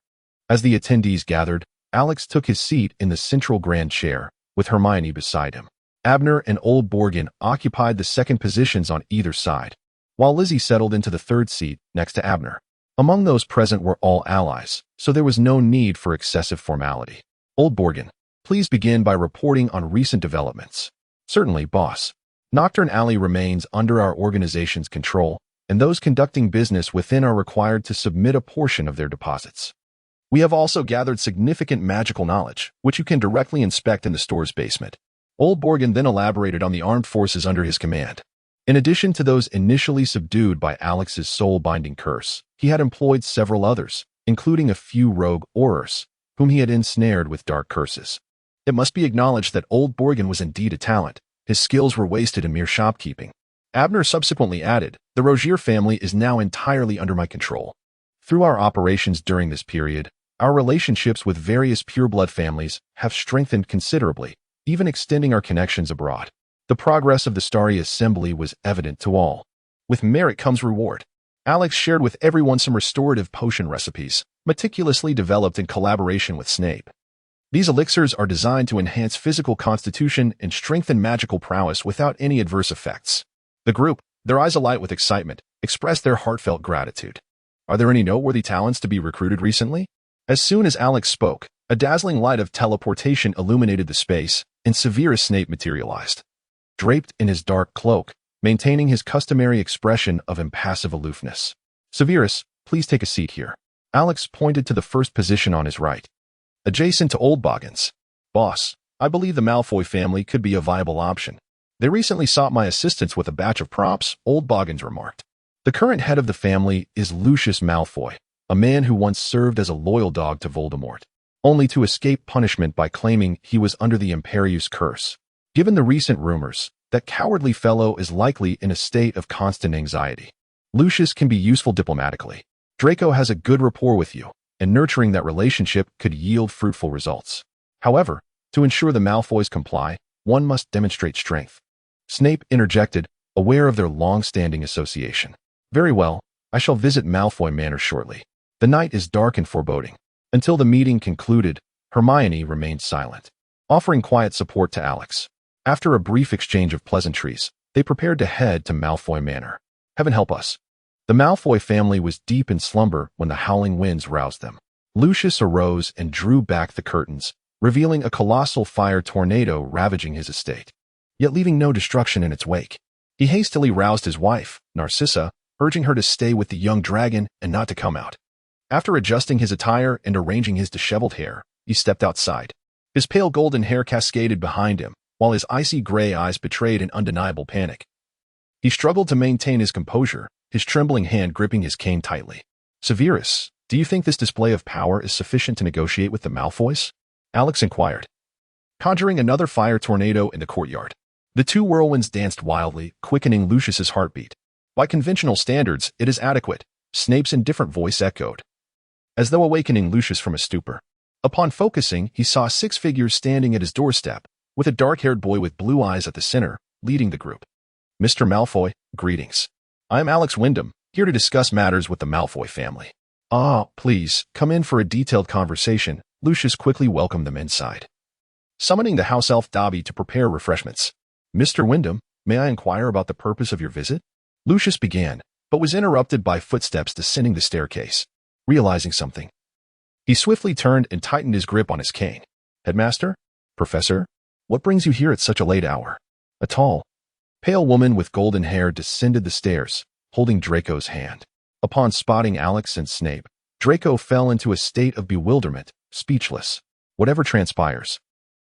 As the attendees gathered, Alex took his seat in the central grand chair, with Hermione beside him. Abner and old Borgin occupied the second positions on either side, while Lizzie settled into the third seat next to Abner. Among those present were all allies, so there was no need for excessive formality. Old Borgin, please begin by reporting on recent developments. Certainly, boss. Nocturne Alley remains under our organization's control, and those conducting business within are required to submit a portion of their deposits. We have also gathered significant magical knowledge, which you can directly inspect in the store's basement. Old Borgin then elaborated on the armed forces under his command. In addition to those initially subdued by Alex's soul-binding curse, he had employed several others, including a few rogue Aurors, whom he had ensnared with dark curses. It must be acknowledged that old Borgin was indeed a talent. His skills were wasted in mere shopkeeping. Abner subsequently added, the Rogier family is now entirely under my control. Through our operations during this period, our relationships with various pureblood families have strengthened considerably, even extending our connections abroad. The progress of the Starry Assembly was evident to all. With merit comes reward. Alex shared with everyone some restorative potion recipes, meticulously developed in collaboration with Snape. These elixirs are designed to enhance physical constitution and strengthen magical prowess without any adverse effects. The group, their eyes alight with excitement, expressed their heartfelt gratitude. Are there any noteworthy talents to be recruited recently? As soon as Alex spoke, a dazzling light of teleportation illuminated the space, and Severus Snape materialized. Draped in his dark cloak, maintaining his customary expression of impassive aloofness. Severus, please take a seat here. Alex pointed to the first position on his right, adjacent to old Boggin's. Boss, I believe the Malfoy family could be a viable option. They recently sought my assistance with a batch of props, old Boggins remarked. The current head of the family is Lucius Malfoy, a man who once served as a loyal dog to Voldemort, only to escape punishment by claiming he was under the Imperius curse. Given the recent rumors, that cowardly fellow is likely in a state of constant anxiety. Lucius can be useful diplomatically. Draco has a good rapport with you, and nurturing that relationship could yield fruitful results. However, To ensure the Malfoys comply, one must demonstrate strength. Snape interjected, aware of their long-standing association. Very well, I shall visit Malfoy Manor shortly. The night is dark and foreboding. Until the meeting concluded, Hermione remained silent, offering quiet support to Alex. After a brief exchange of pleasantries, they prepared to head to Malfoy Manor. Heaven help us. The Malfoy family was deep in slumber when the howling winds roused them. Lucius arose and drew back the curtains, revealing a colossal fire tornado ravaging his estate, yet leaving no destruction in its wake. He hastily roused his wife, Narcissa, urging her to stay with the young dragon and not to come out. After adjusting his attire and arranging his disheveled hair, he stepped outside. His pale golden hair cascaded behind him, while his icy gray eyes betrayed an undeniable panic. He struggled to maintain his composure, his trembling hand gripping his cane tightly. Severus, do you think this display of power is sufficient to negotiate with the Malfoys? Alex inquired, conjuring another fire tornado in the courtyard. The two whirlwinds danced wildly, quickening Lucius's heartbeat. By conventional standards, it is adequate, Snape's indifferent voice echoed, as though awakening Lucius from a stupor. Upon focusing, he saw 6 figures standing at his doorstep, with a dark-haired boy with blue eyes at the center, leading the group. Mr. Malfoy, greetings. I am Alex Wyndham, here to discuss matters with the Malfoy family. Ah, please, come in for a detailed conversation. Lucius quickly welcomed them inside, summoning the house elf Dobby to prepare refreshments. Mr. Wyndham, may I inquire about the purpose of your visit? Lucius began, but was interrupted by footsteps descending the staircase. Realizing something, he swiftly turned and tightened his grip on his cane. Headmaster? Professor? What brings you here at such a late hour? A tall, pale woman with golden hair descended the stairs, holding Draco's hand. Upon spotting Alex and Snape, Draco fell into a state of bewilderment, speechless. Whatever transpires,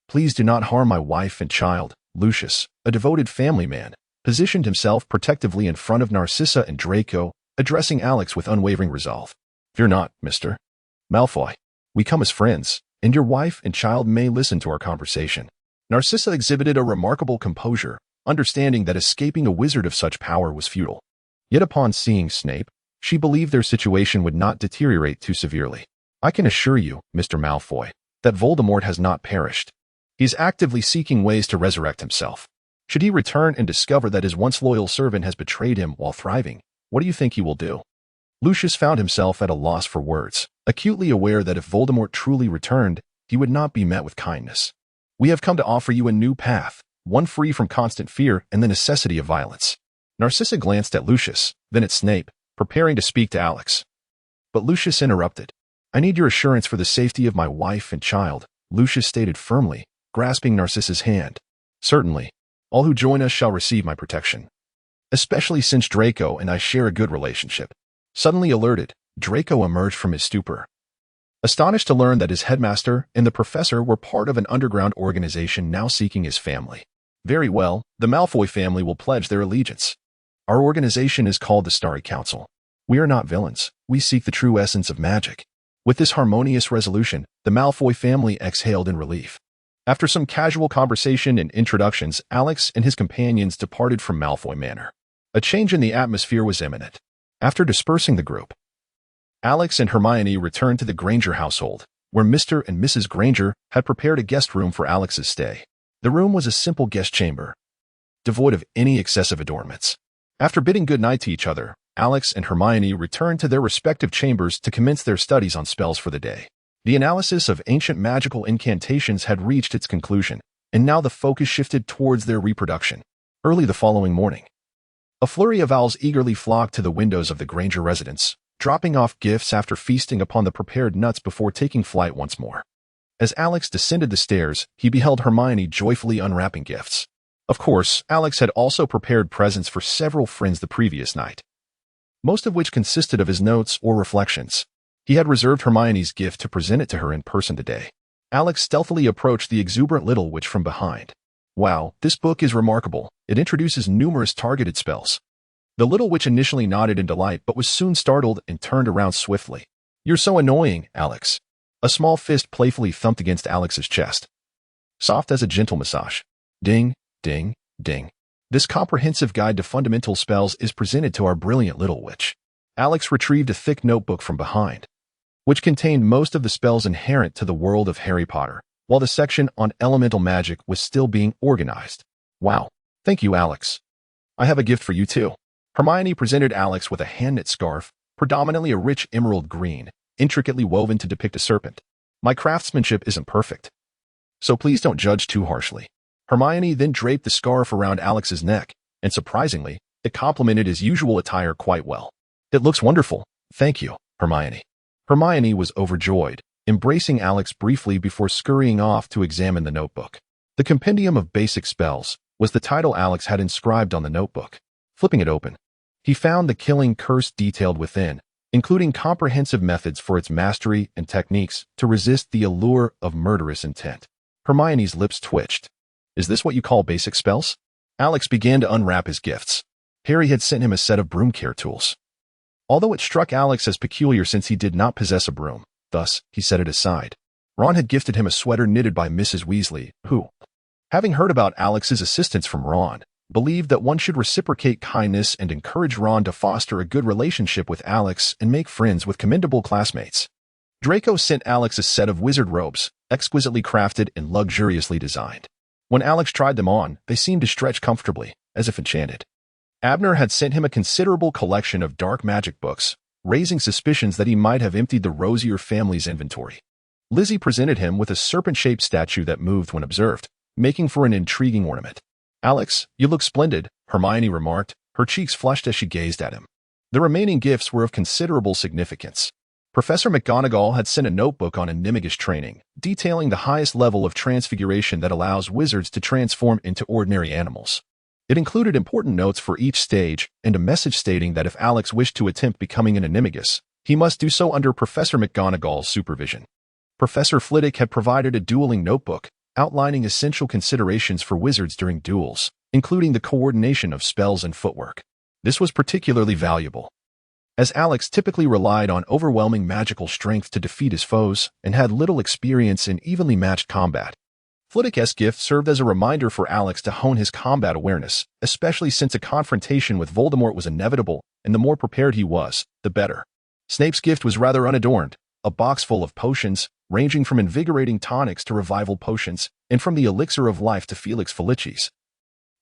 please do not harm my wife and child. Lucius, a devoted family man, positioned himself protectively in front of Narcissa and Draco, addressing Alex with unwavering resolve. Fear not, Mr. Malfoy. We come as friends, and your wife and child may listen to our conversation. Narcissa exhibited a remarkable composure, understanding that escaping a wizard of such power was futile. Yet upon seeing Snape, she believed their situation would not deteriorate too severely. I can assure you, Mr. Malfoy, that Voldemort has not perished. He is actively seeking ways to resurrect himself. Should he return and discover that his once loyal servant has betrayed him while thriving, what do you think he will do? Lucius found himself at a loss for words, acutely aware that if Voldemort truly returned, he would not be met with kindness. We have come to offer you a new path, one free from constant fear and the necessity of violence. Narcissa glanced at Lucius, then at Snape, preparing to speak to Alex. But Lucius interrupted. I need your assurance for the safety of my wife and child, Lucius stated firmly, grasping Narcissa's hand. Certainly. All who join us shall receive my protection. Especially since Draco and I share a good relationship. Suddenly alerted, Draco emerged from his stupor, astonished to learn that his headmaster and the professor were part of an underground organization now seeking his family. Very well, the Malfoy family will pledge their allegiance. Our organization is called the Starry Council. We are not villains, we seek the true essence of magic. With this harmonious resolution, the Malfoy family exhaled in relief. After some casual conversation and introductions, Alex and his companions departed from Malfoy Manor. A change in the atmosphere was imminent. After dispersing the group, Alex and Hermione returned to the Granger household, where Mr. and Mrs. Granger had prepared a guest room for Alex's stay. The room was a simple guest chamber, devoid of any excessive adornments. After bidding good night to each other, Alex and Hermione returned to their respective chambers to commence their studies on spells for the day. The analysis of ancient magical incantations had reached its conclusion, and now the focus shifted towards their reproduction. Early the following morning, a flurry of owls eagerly flocked to the windows of the Granger residence, dropping off gifts after feasting upon the prepared nuts before taking flight once more. As Alex descended the stairs, he beheld Hermione joyfully unwrapping gifts. Of course, Alex had also prepared presents for several friends the previous night, most of which consisted of his notes or reflections. He had reserved Hermione's gift to present it to her in person today. Alex stealthily approached the exuberant little witch from behind. Wow, this book is remarkable. It introduces numerous targeted spells. The little witch initially nodded in delight but was soon startled and turned around swiftly. You're so annoying, Alex. A small fist playfully thumped against Alex's chest, soft as a gentle massage. Ding, ding, ding. This comprehensive guide to fundamental spells is presented to our brilliant little witch. Alex retrieved a thick notebook from behind, which contained most of the spells inherent to the world of Harry Potter. while the section on elemental magic was still being organized. Wow. Thank you, Alex. I have a gift for you too. Hermione presented Alex with a hand-knit scarf, predominantly a rich emerald green, intricately woven to depict a serpent. My craftsmanship isn't perfect, so please don't judge too harshly. Hermione then draped the scarf around Alex's neck, and surprisingly, it complemented his usual attire quite well. It looks wonderful. Thank you, Hermione. Hermione was overjoyed, embracing Alex briefly before scurrying off to examine the notebook. The Compendium of Basic Spells was the title Alex had inscribed on the notebook. Flipping it open, he found the killing curse detailed within, including comprehensive methods for its mastery and techniques to resist the allure of murderous intent. Hermione's lips twitched. Is this what you call basic spells? Alex began to unwrap his gifts. Harry had sent him a set of broom care tools. Although it struck Alex as peculiar since he did not possess a broom, thus, he set it aside. Ron had gifted him a sweater knitted by Mrs. Weasley, who, having heard about Alex's assistance from Ron, believed that one should reciprocate kindness and encourage Ron to foster a good relationship with Alex and make friends with commendable classmates. Draco sent Alex a set of wizard robes, exquisitely crafted and luxuriously designed. When Alex tried them on, they seemed to stretch comfortably, as if enchanted. Abner had sent him a considerable collection of dark magic books, raising suspicions that he might have emptied the Rosier family's inventory. Lizzie presented him with a serpent-shaped statue that moved when observed, making for an intriguing ornament. Alex, you look splendid, Hermione remarked, her cheeks flushed as she gazed at him. The remaining gifts were of considerable significance. Professor McGonagall had sent a notebook on animagus training, detailing the highest level of transfiguration that allows wizards to transform into ordinary animals. It included important notes for each stage and a message stating that if Alex wished to attempt becoming an animagus, he must do so under Professor McGonagall's supervision. Professor Flitwick had provided a dueling notebook, outlining essential considerations for wizards during duels, including the coordination of spells and footwork. This was particularly valuable, as Alex typically relied on overwhelming magical strength to defeat his foes and had little experience in evenly matched combat. Flitwick's gift served as a reminder for Alex to hone his combat awareness, especially since a confrontation with Voldemort was inevitable, and the more prepared he was, the better. Snape's gift was rather unadorned, a box full of potions, ranging from invigorating tonics to revival potions, and from the elixir of life to Felix Felicis,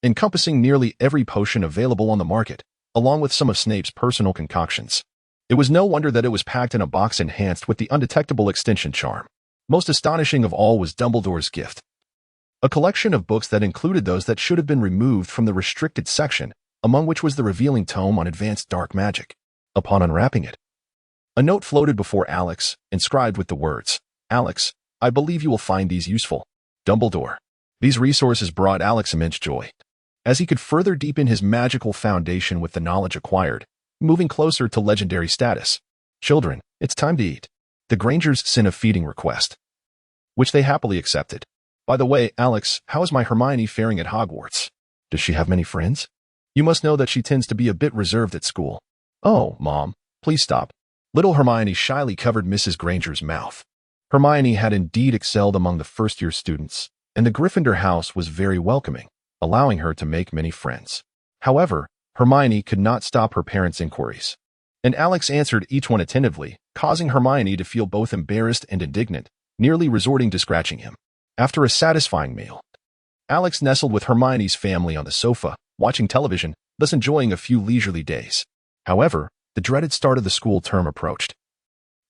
encompassing nearly every potion available on the market, along with some of Snape's personal concoctions. It was no wonder that it was packed in a box enhanced with the undetectable extension charm. Most astonishing of all was Dumbledore's gift, a collection of books that included those that should have been removed from the restricted section, among which was the revealing tome on advanced dark magic. Upon unwrapping it, a note floated before Alex, inscribed with the words, Alex, I believe you will find these useful. Dumbledore. These resources brought Alex immense joy, as he could further deepen his magical foundation with the knowledge acquired, moving closer to legendary status. Children, it's time to eat. The Grangers sent a feeding request, which they happily accepted. By the way, Alex, how is my Hermione faring at Hogwarts? Does she have many friends? You must know that she tends to be a bit reserved at school. Oh, Mom, please stop. Little Hermione shyly covered Mrs. Granger's mouth. Hermione had indeed excelled among the first-year students, and the Gryffindor house was very welcoming, allowing her to make many friends. However, Hermione could not stop her parents' inquiries, and Alex answered each one attentively, causing Hermione to feel both embarrassed and indignant, nearly resorting to scratching him. After a satisfying meal, Alex nestled with Hermione's family on the sofa, watching television, thus enjoying a few leisurely days. However, the dreaded start of the school term approached,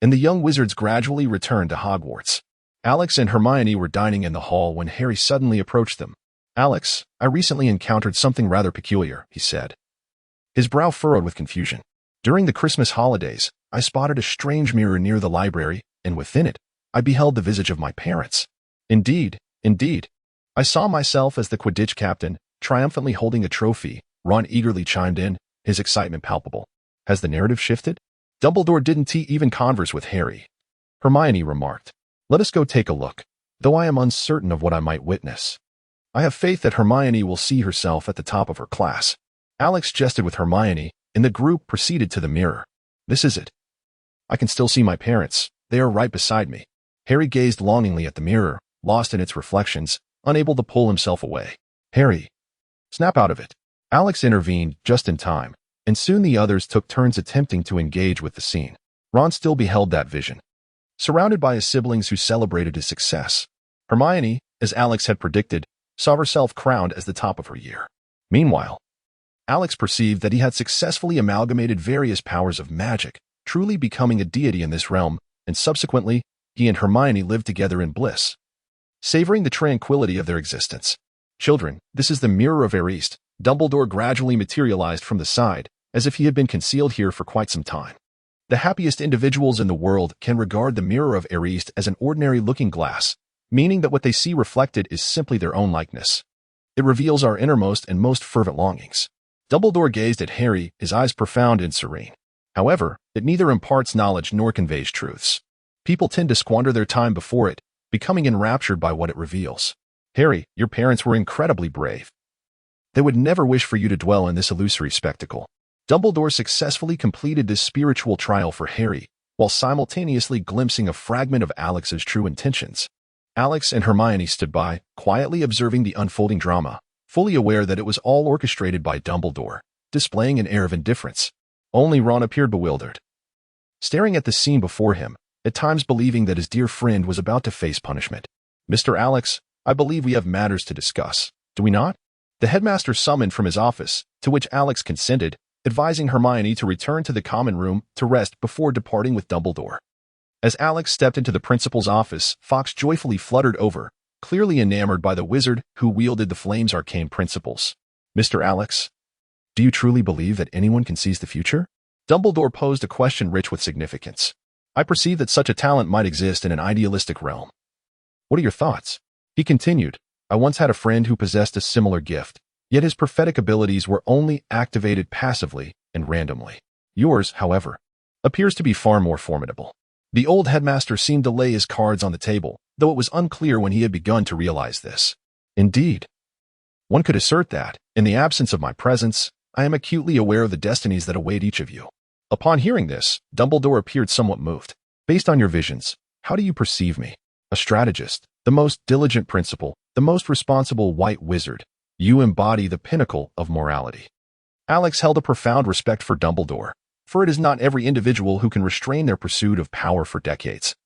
and the young wizards gradually returned to Hogwarts. Alex and Hermione were dining in the hall when Harry suddenly approached them. Alex, I recently encountered something rather peculiar, he said, his brow furrowed with confusion. During the Christmas holidays, I spotted a strange mirror near the library, and within it, I beheld the visage of my parents. Indeed, I saw myself as the Quidditch captain, triumphantly holding a trophy. Ron eagerly chimed in, his excitement palpable. Has the narrative shifted? Dumbledore didn't even converse with Harry. Hermione remarked, let us go take a look, though I am uncertain of what I might witness. I have faith that Hermione will see herself at the top of her class. Alex jested with Hermione, and the group proceeded to the mirror. This is it. I can still see my parents. They are right beside me. Harry gazed longingly at the mirror, lost in its reflections, unable to pull himself away. Harry, snap out of it. Alex intervened just in time, and soon the others took turns attempting to engage with the scene. Ron still beheld that vision, surrounded by his siblings who celebrated his success. Hermione, as Alex had predicted, saw herself crowned as the top of her year. Meanwhile, Alex perceived that he had successfully amalgamated various powers of magic, truly becoming a deity in this realm, and subsequently, he and Hermione lived together in bliss, savoring the tranquility of their existence. Children, this is the Mirror of Est. Dumbledore gradually materialized from the side, as if he had been concealed here for quite some time. The happiest individuals in the world can regard the Mirror of Est as an ordinary looking glass, meaning that what they see reflected is simply their own likeness. It reveals our innermost and most fervent longings. Dumbledore gazed at Harry, his eyes profound and serene. However, it neither imparts knowledge nor conveys truths. People tend to squander their time before it, becoming enraptured by what it reveals. Harry, your parents were incredibly brave. They would never wish for you to dwell in this illusory spectacle. Dumbledore successfully completed this spiritual trial for Harry, while simultaneously glimpsing a fragment of Alex's true intentions. Alex and Hermione stood by, quietly observing the unfolding drama, fully aware that it was all orchestrated by Dumbledore, displaying an air of indifference. Only Ron appeared bewildered, staring at the scene before him, at times believing that his dear friend was about to face punishment. Mr. Alex, I believe we have matters to discuss, do we not? The headmaster summoned from his office, to which Alex consented, advising Hermione to return to the common room to rest before departing with Dumbledore. As Alex stepped into the principal's office, Fawkes joyfully fluttered over, clearly enamored by the wizard who wielded the flame's arcane principles. Mr. Alex, do you truly believe that anyone can seize the future? Dumbledore posed a question rich with significance. I perceive that such a talent might exist in an idealistic realm. What are your thoughts? He continued, I once had a friend who possessed a similar gift, yet his prophetic abilities were only activated passively and randomly. Yours, however, appears to be far more formidable. The old headmaster seemed to lay his cards on the table, though it was unclear when he had begun to realize this. Indeed, one could assert that, in the absence of my presence, I am acutely aware of the destinies that await each of you. Upon hearing this, Dumbledore appeared somewhat moved. Based on your visions, how do you perceive me? A strategist, the most diligent principal, the most responsible white wizard. You embody the pinnacle of morality. Alex held a profound respect for Dumbledore, for it is not every individual who can restrain their pursuit of power for decades.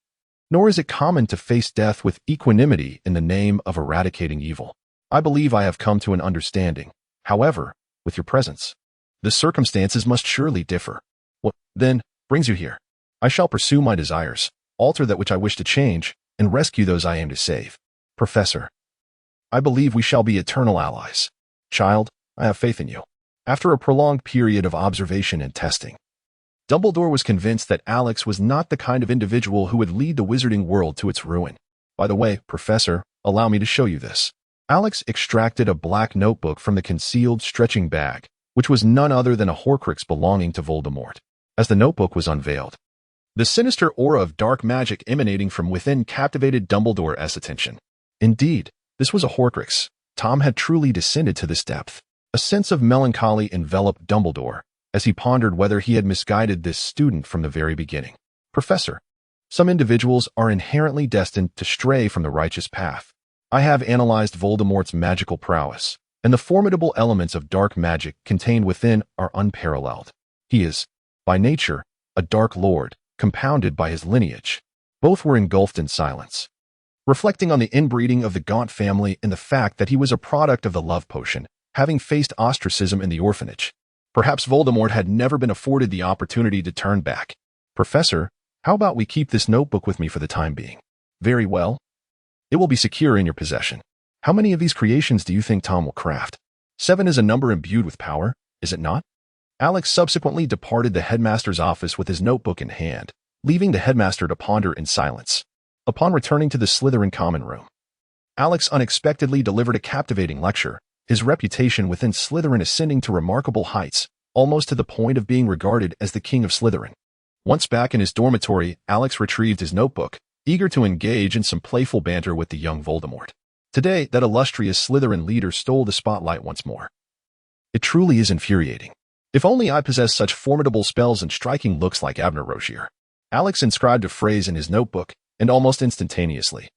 Nor is it common to face death with equanimity in the name of eradicating evil. I believe I have come to an understanding. However, with your presence, the circumstances must surely differ. What, then, brings you here? I shall pursue my desires, alter that which I wish to change, and rescue those I aim to save. Professor, I believe we shall be eternal allies. Child, I have faith in you. After a prolonged period of observation and testing, Dumbledore was convinced that Alex was not the kind of individual who would lead the wizarding world to its ruin. By the way, Professor, allow me to show you this. Alex extracted a black notebook from the concealed stretching bag, which was none other than a Horcrux belonging to Voldemort. As the notebook was unveiled, the sinister aura of dark magic emanating from within captivated Dumbledore's attention. Indeed, this was a Horcrux. Tom had truly descended to this depth. A sense of melancholy enveloped Dumbledore as he pondered whether he had misguided this student from the very beginning. Professor, some individuals are inherently destined to stray from the righteous path. I have analyzed Voldemort's magical prowess, and the formidable elements of dark magic contained within are unparalleled. He is, by nature, a Dark Lord, compounded by his lineage. Both were engulfed in silence, reflecting on the inbreeding of the Gaunt family and the fact that he was a product of the love potion, having faced ostracism in the orphanage. Perhaps Voldemort had never been afforded the opportunity to turn back. Professor, how about we keep this notebook with me for the time being? Very well. It will be secure in your possession. How many of these creations do you think Tom will craft? 7 is a number imbued with power, is it not? Alex subsequently departed the headmaster's office with his notebook in hand, leaving the headmaster to ponder in silence. Upon returning to the Slytherin common room, Alex unexpectedly delivered a captivating lecture, his reputation within Slytherin ascending to remarkable heights, almost to the point of being regarded as the king of Slytherin. Once back in his dormitory, Alex retrieved his notebook, eager to engage in some playful banter with the young Voldemort. Today, that illustrious Slytherin leader stole the spotlight once more. It truly is infuriating. If only I possessed such formidable spells and striking looks like Abner Rogier. Alex inscribed a phrase in his notebook, and almost instantaneously,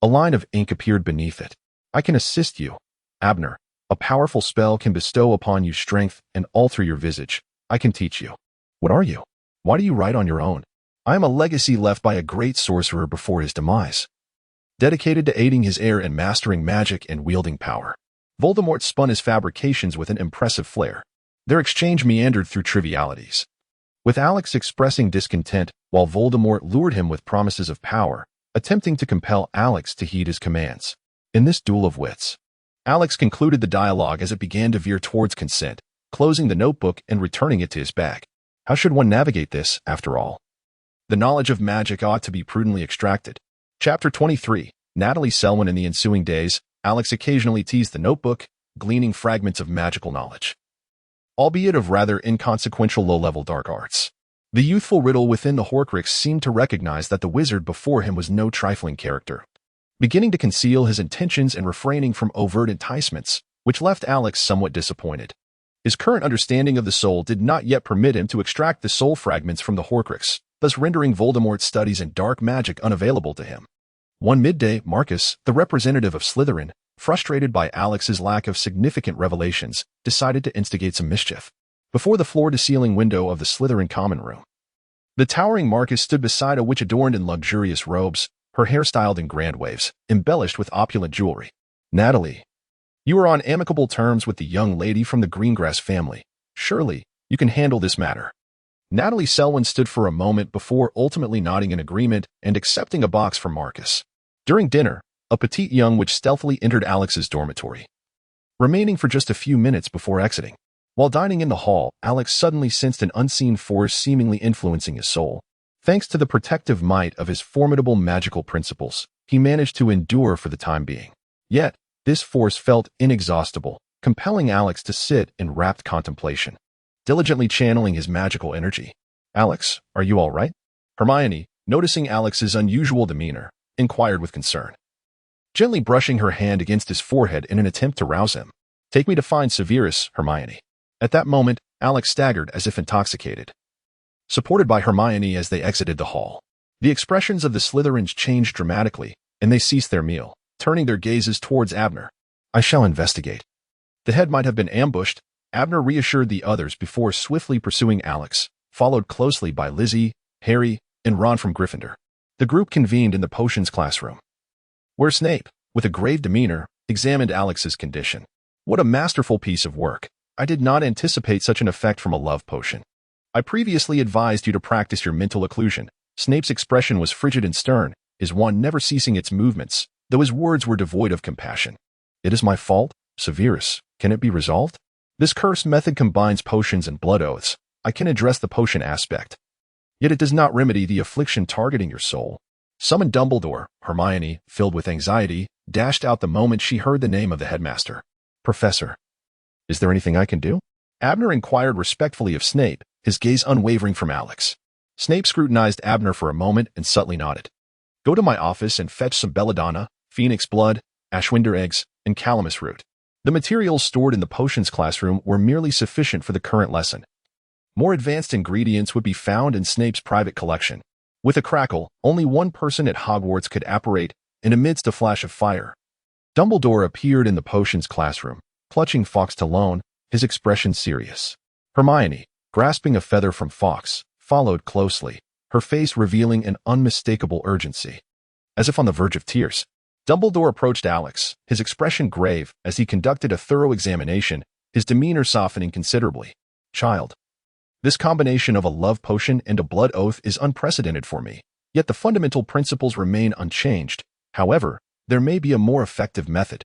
a line of ink appeared beneath it. I can assist you, Abner. A powerful spell can bestow upon you strength and alter your visage. I can teach you. What are you? Why do you write on your own? I am a legacy left by a great sorcerer before his demise. dedicated to aiding his heir in mastering magic and wielding power. Voldemort spun his fabrications with an impressive flair. Their exchange meandered through trivialities, with Alex expressing discontent while Voldemort lured him with promises of power, attempting to compel Alex to heed his commands. In this duel of wits, Alex concluded the dialogue as it began to veer towards consent, closing the notebook and returning it to his bag. How should one navigate this, after all? The knowledge of magic ought to be prudently extracted. Chapter 23. Natalie Selwyn. In the ensuing days, Alex occasionally teased the notebook, gleaning fragments of magical knowledge, albeit of rather inconsequential low-level dark arts. The youthful riddle within the Horcrux seemed to recognize that the wizard before him was no trifling character, beginning to conceal his intentions and refraining from overt enticements, which left Alex somewhat disappointed. His current understanding of the soul did not yet permit him to extract the soul fragments from the Horcrux, thus rendering Voldemort's studies in dark magic unavailable to him. One midday, Marcus, the representative of Slytherin, frustrated by Alex's lack of significant revelations, decided to instigate some mischief. Before the floor-to-ceiling window of the Slytherin common room, the towering Marcus stood beside a witch adorned in luxurious robes, her hair styled in grand waves, embellished with opulent jewelry. Natalie, you are on amicable terms with the young lady from the Greengrass family. Surely, you can handle this matter. Natalie Selwyn stood for a moment before ultimately nodding in agreement and accepting a box from Marcus. During dinner, a petite young witch stealthily entered Alex's dormitory, remaining for just a few minutes before exiting. While dining in the hall, Alex suddenly sensed an unseen force seemingly influencing his soul. Thanks to the protective might of his formidable magical principles, he managed to endure for the time being. Yet, this force felt inexhaustible, compelling Alex to sit in rapt contemplation, diligently channeling his magical energy. Alex, are you all right? Hermione, noticing Alex's unusual demeanor, inquired with concern, gently brushing her hand against his forehead in an attempt to rouse him. Take me to find Severus, Hermione. At that moment, Alex staggered as if intoxicated, supported by Hermione as they exited the hall. The expressions of the Slytherins changed dramatically, and they ceased their meal, turning their gazes towards Abner. I shall investigate. The head might have been ambushed, Abner reassured the others before swiftly pursuing Alex, followed closely by Lizzie, Harry, and Ron from Gryffindor. The group convened in the potions classroom, where Snape, with a grave demeanor, examined Alex's condition. What a masterful piece of work. I did not anticipate such an effect from a love potion. I previously advised you to practice your mental occlusion. Snape's expression was frigid and stern, his wand never ceasing its movements, though his words were devoid of compassion. It is my fault, Severus. Can it be resolved? This curse method combines potions and blood oaths. I can address the potion aspect, yet it does not remedy the affliction targeting your soul. Summon Dumbledore. Hermione, filled with anxiety, dashed out the moment she heard the name of the headmaster. Professor, is there anything I can do? Abner inquired respectfully of Snape, his gaze unwavering from Alex. Snape scrutinized Abner for a moment and subtly nodded. Go to my office and fetch some belladonna, phoenix blood, ashwinder eggs, and calamus root. The materials stored in the potions classroom were merely sufficient for the current lesson. More advanced ingredients would be found in Snape's private collection. With a crackle, only one person at Hogwarts could apparate, and amidst a flash of fire, Dumbledore appeared in the potions classroom, clutching Fawkes Talon, his expression serious. Hermione, grasping a feather from Fawkes, followed closely, her face revealing an unmistakable urgency. As if on the verge of tears, Dumbledore approached Alex, his expression grave as he conducted a thorough examination, his demeanor softening considerably. Child, this combination of a love potion and a blood oath is unprecedented for me, yet the fundamental principles remain unchanged. However, there may be a more effective method.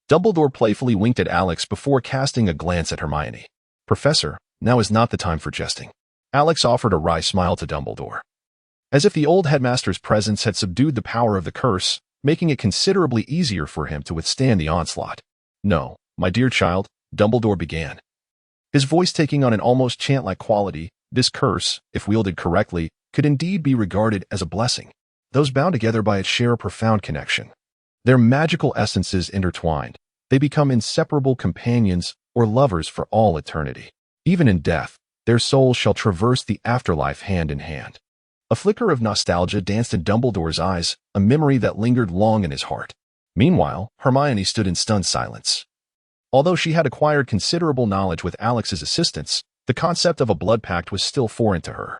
Dumbledore playfully winked at Alex before casting a glance at Hermione. Professor, now is not the time for jesting. Alex offered a wry smile to Dumbledore, as if the old headmaster's presence had subdued the power of the curse, making it considerably easier for him to withstand the onslaught. No, my dear child, Dumbledore began, his voice taking on an almost chant-like quality. This curse, if wielded correctly, could indeed be regarded as a blessing. Those bound together by it share a profound connection. Their magical essences intertwined, they become inseparable companions or lovers for all eternity. Even in death, their souls shall traverse the afterlife hand in hand. A flicker of nostalgia danced in Dumbledore's eyes, a memory that lingered long in his heart. Meanwhile, Hermione stood in stunned silence. Although she had acquired considerable knowledge with Alex's assistance, the concept of a blood pact was still foreign to her.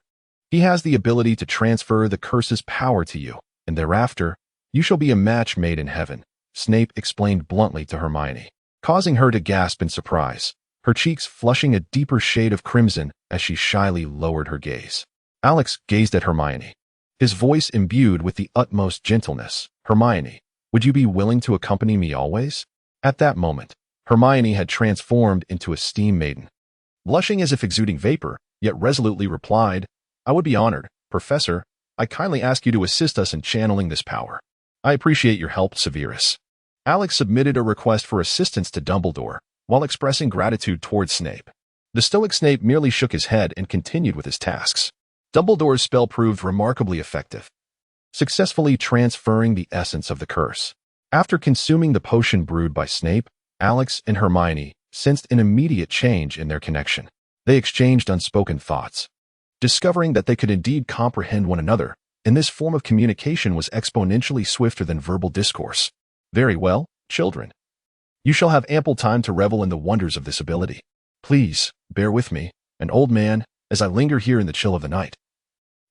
He has the ability to transfer the curse's power to you, and thereafter, You shall be a match made in heaven, Snape explained bluntly to Hermione, causing her to gasp in surprise, her cheeks flushing a deeper shade of crimson as she shyly lowered her gaze. Alex gazed at Hermione, his voice imbued with the utmost gentleness. Hermione, would you be willing to accompany me always? At that moment, Hermione had transformed into a steam maiden. Blushing as if exuding vapor, yet resolutely replied, I would be honored, Professor. I kindly ask you to assist us in channeling this power. I appreciate your help, Severus. Alex submitted a request for assistance to Dumbledore, while expressing gratitude towards Snape. The stoic Snape merely shook his head and continued with his tasks. Dumbledore's spell proved remarkably effective, successfully transferring the essence of the curse. After consuming the potion brewed by Snape, Alex and Hermione sensed an immediate change in their connection. They exchanged unspoken thoughts, discovering that they could indeed comprehend one another, and this form of communication was exponentially swifter than verbal discourse. Very well, children. You shall have ample time to revel in the wonders of this ability. Please, bear with me, an old man, as I linger here in the chill of the night.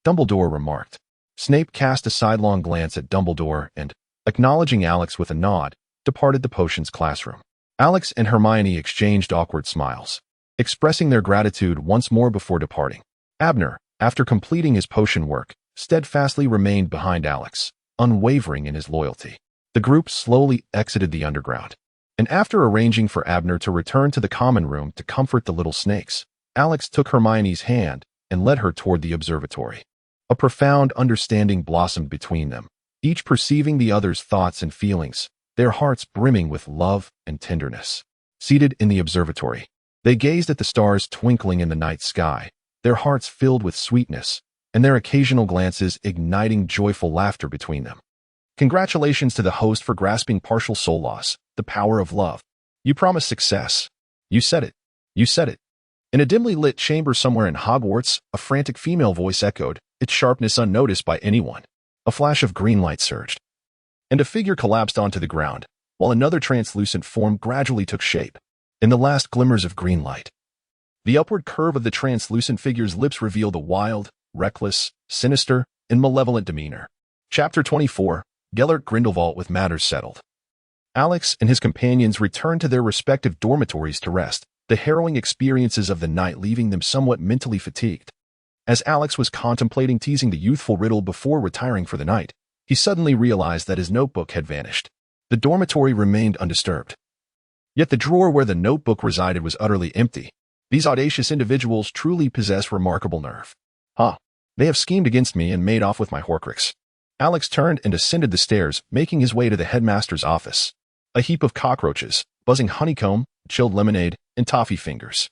Dumbledore remarked. Snape cast a sidelong glance at Dumbledore and, acknowledging Alex with a nod, departed the potions classroom. Alex and Hermione exchanged awkward smiles, expressing their gratitude once more before departing. Abner, after completing his potion work, steadfastly remained behind Alex, unwavering in his loyalty. The group slowly exited the underground, and after arranging for Abner to return to the common room to comfort the little snakes, Alex took Hermione's hand and led her toward the observatory. A profound understanding blossomed between them, each perceiving the other's thoughts and feelings, their hearts brimming with love and tenderness. Seated in the observatory, they gazed at the stars twinkling in the night sky, their hearts filled with sweetness, and their occasional glances igniting joyful laughter between them. Congratulations to the host for grasping partial soul loss, the power of love. You promised success. You said it. You said it. In a dimly lit chamber somewhere in Hogwarts, a frantic female voice echoed, its sharpness unnoticed by anyone. A flash of green light surged, and a figure collapsed onto the ground, while another translucent form gradually took shape. In the last glimmers of green light, the upward curve of the translucent figure's lips revealed a wild, reckless, sinister, and malevolent demeanor. Chapter 24, Gellert Grindelwald with matters settled. Alex and his companions returned to their respective dormitories to rest, the harrowing experiences of the night leaving them somewhat mentally fatigued. As Alex was contemplating teasing the youthful riddle before retiring for the night, he suddenly realized that his notebook had vanished. The dormitory remained undisturbed, yet the drawer where the notebook resided was utterly empty. These audacious individuals truly possess remarkable nerve. They have schemed against me and made off with my Horcrux. Alex turned and ascended the stairs, making his way to the headmaster's office. A heap of cockroaches, buzzing honeycomb, chilled lemonade, and toffee fingers.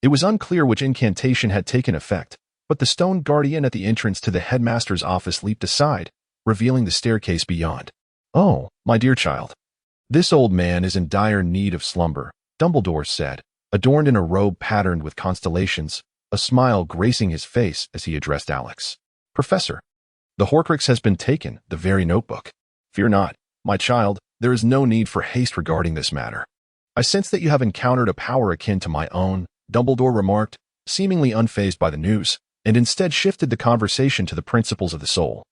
It was unclear which incantation had taken effect, but the stone guardian at the entrance to the headmaster's office leaped aside, revealing the staircase beyond. Oh, my dear child. This old man is in dire need of slumber, Dumbledore said, adorned in a robe patterned with constellations, a smile gracing his face as he addressed Alex. Professor, the Horcrux has been taken, the very notebook. Fear not, my child, there is no need for haste regarding this matter. I sense that you have encountered a power akin to my own, Dumbledore remarked, seemingly unfazed by the news, and instead shifted the conversation to the principles of the soul.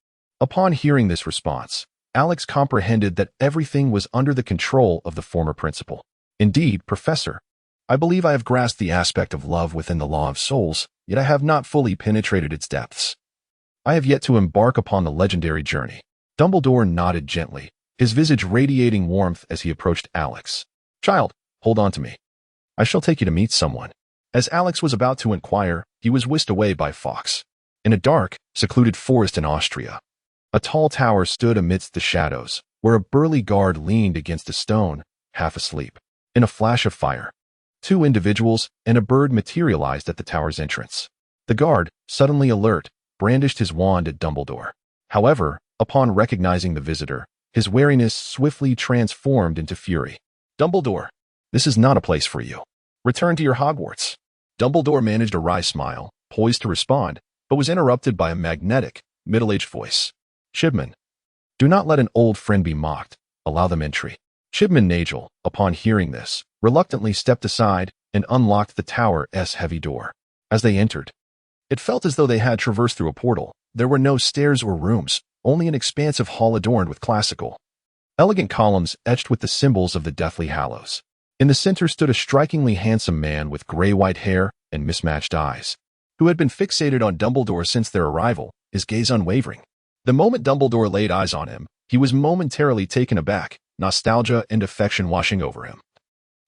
Upon hearing this response, Alex comprehended that everything was under the control of the former principal. Indeed, Professor, I believe I have grasped the aspect of love within the law of souls, yet I have not fully penetrated its depths. I have yet to embark upon the legendary journey. Dumbledore nodded gently, his visage radiating warmth as he approached Alex. Child, hold on to me. I shall take you to meet someone. As Alex was about to inquire, he was whisked away by Fawkes. In a dark, secluded forest in Austria, a tall tower stood amidst the shadows, where a burly guard leaned against a stone, half asleep. In a flash of fire, two individuals and a bird materialized at the tower's entrance. The guard, suddenly alert, brandished his wand at Dumbledore. However, upon recognizing the visitor, his wariness swiftly transformed into fury. Dumbledore, this is not a place for you. Return to your Hogwarts. Dumbledore managed a wry smile, poised to respond, but was interrupted by a magnetic, middle-aged voice. Chibman, do not let an old friend be mocked. Allow them entry. Chibman Nagel, upon hearing this, reluctantly stepped aside and unlocked the tower's heavy door. As they entered, it felt as though they had traversed through a portal. There were no stairs or rooms, only an expansive hall adorned with classical, elegant columns etched with the symbols of the Deathly Hallows. In the center stood a strikingly handsome man with gray-white hair and mismatched eyes, who had been fixated on Dumbledore since their arrival, his gaze unwavering. The moment Dumbledore laid eyes on him, he was momentarily taken aback, nostalgia and affection washing over him,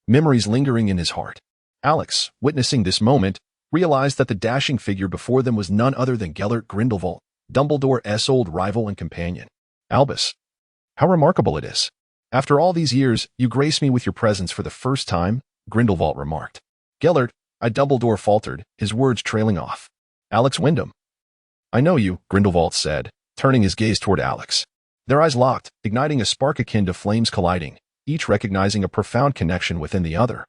memories lingering in his heart. Alex, witnessing this moment, realized that the dashing figure before them was none other than Gellert Grindelwald, Dumbledore's old rival and companion. Albus, how remarkable it is. After all these years, you grace me with your presence for the first time, Grindelwald remarked. Gellert, Dumbledore faltered, his words trailing off. Alex Wyndham. I know you, Grindelwald said, turning his gaze toward Alex. Their eyes locked, igniting a spark akin to flames colliding, each recognizing a profound connection within the other.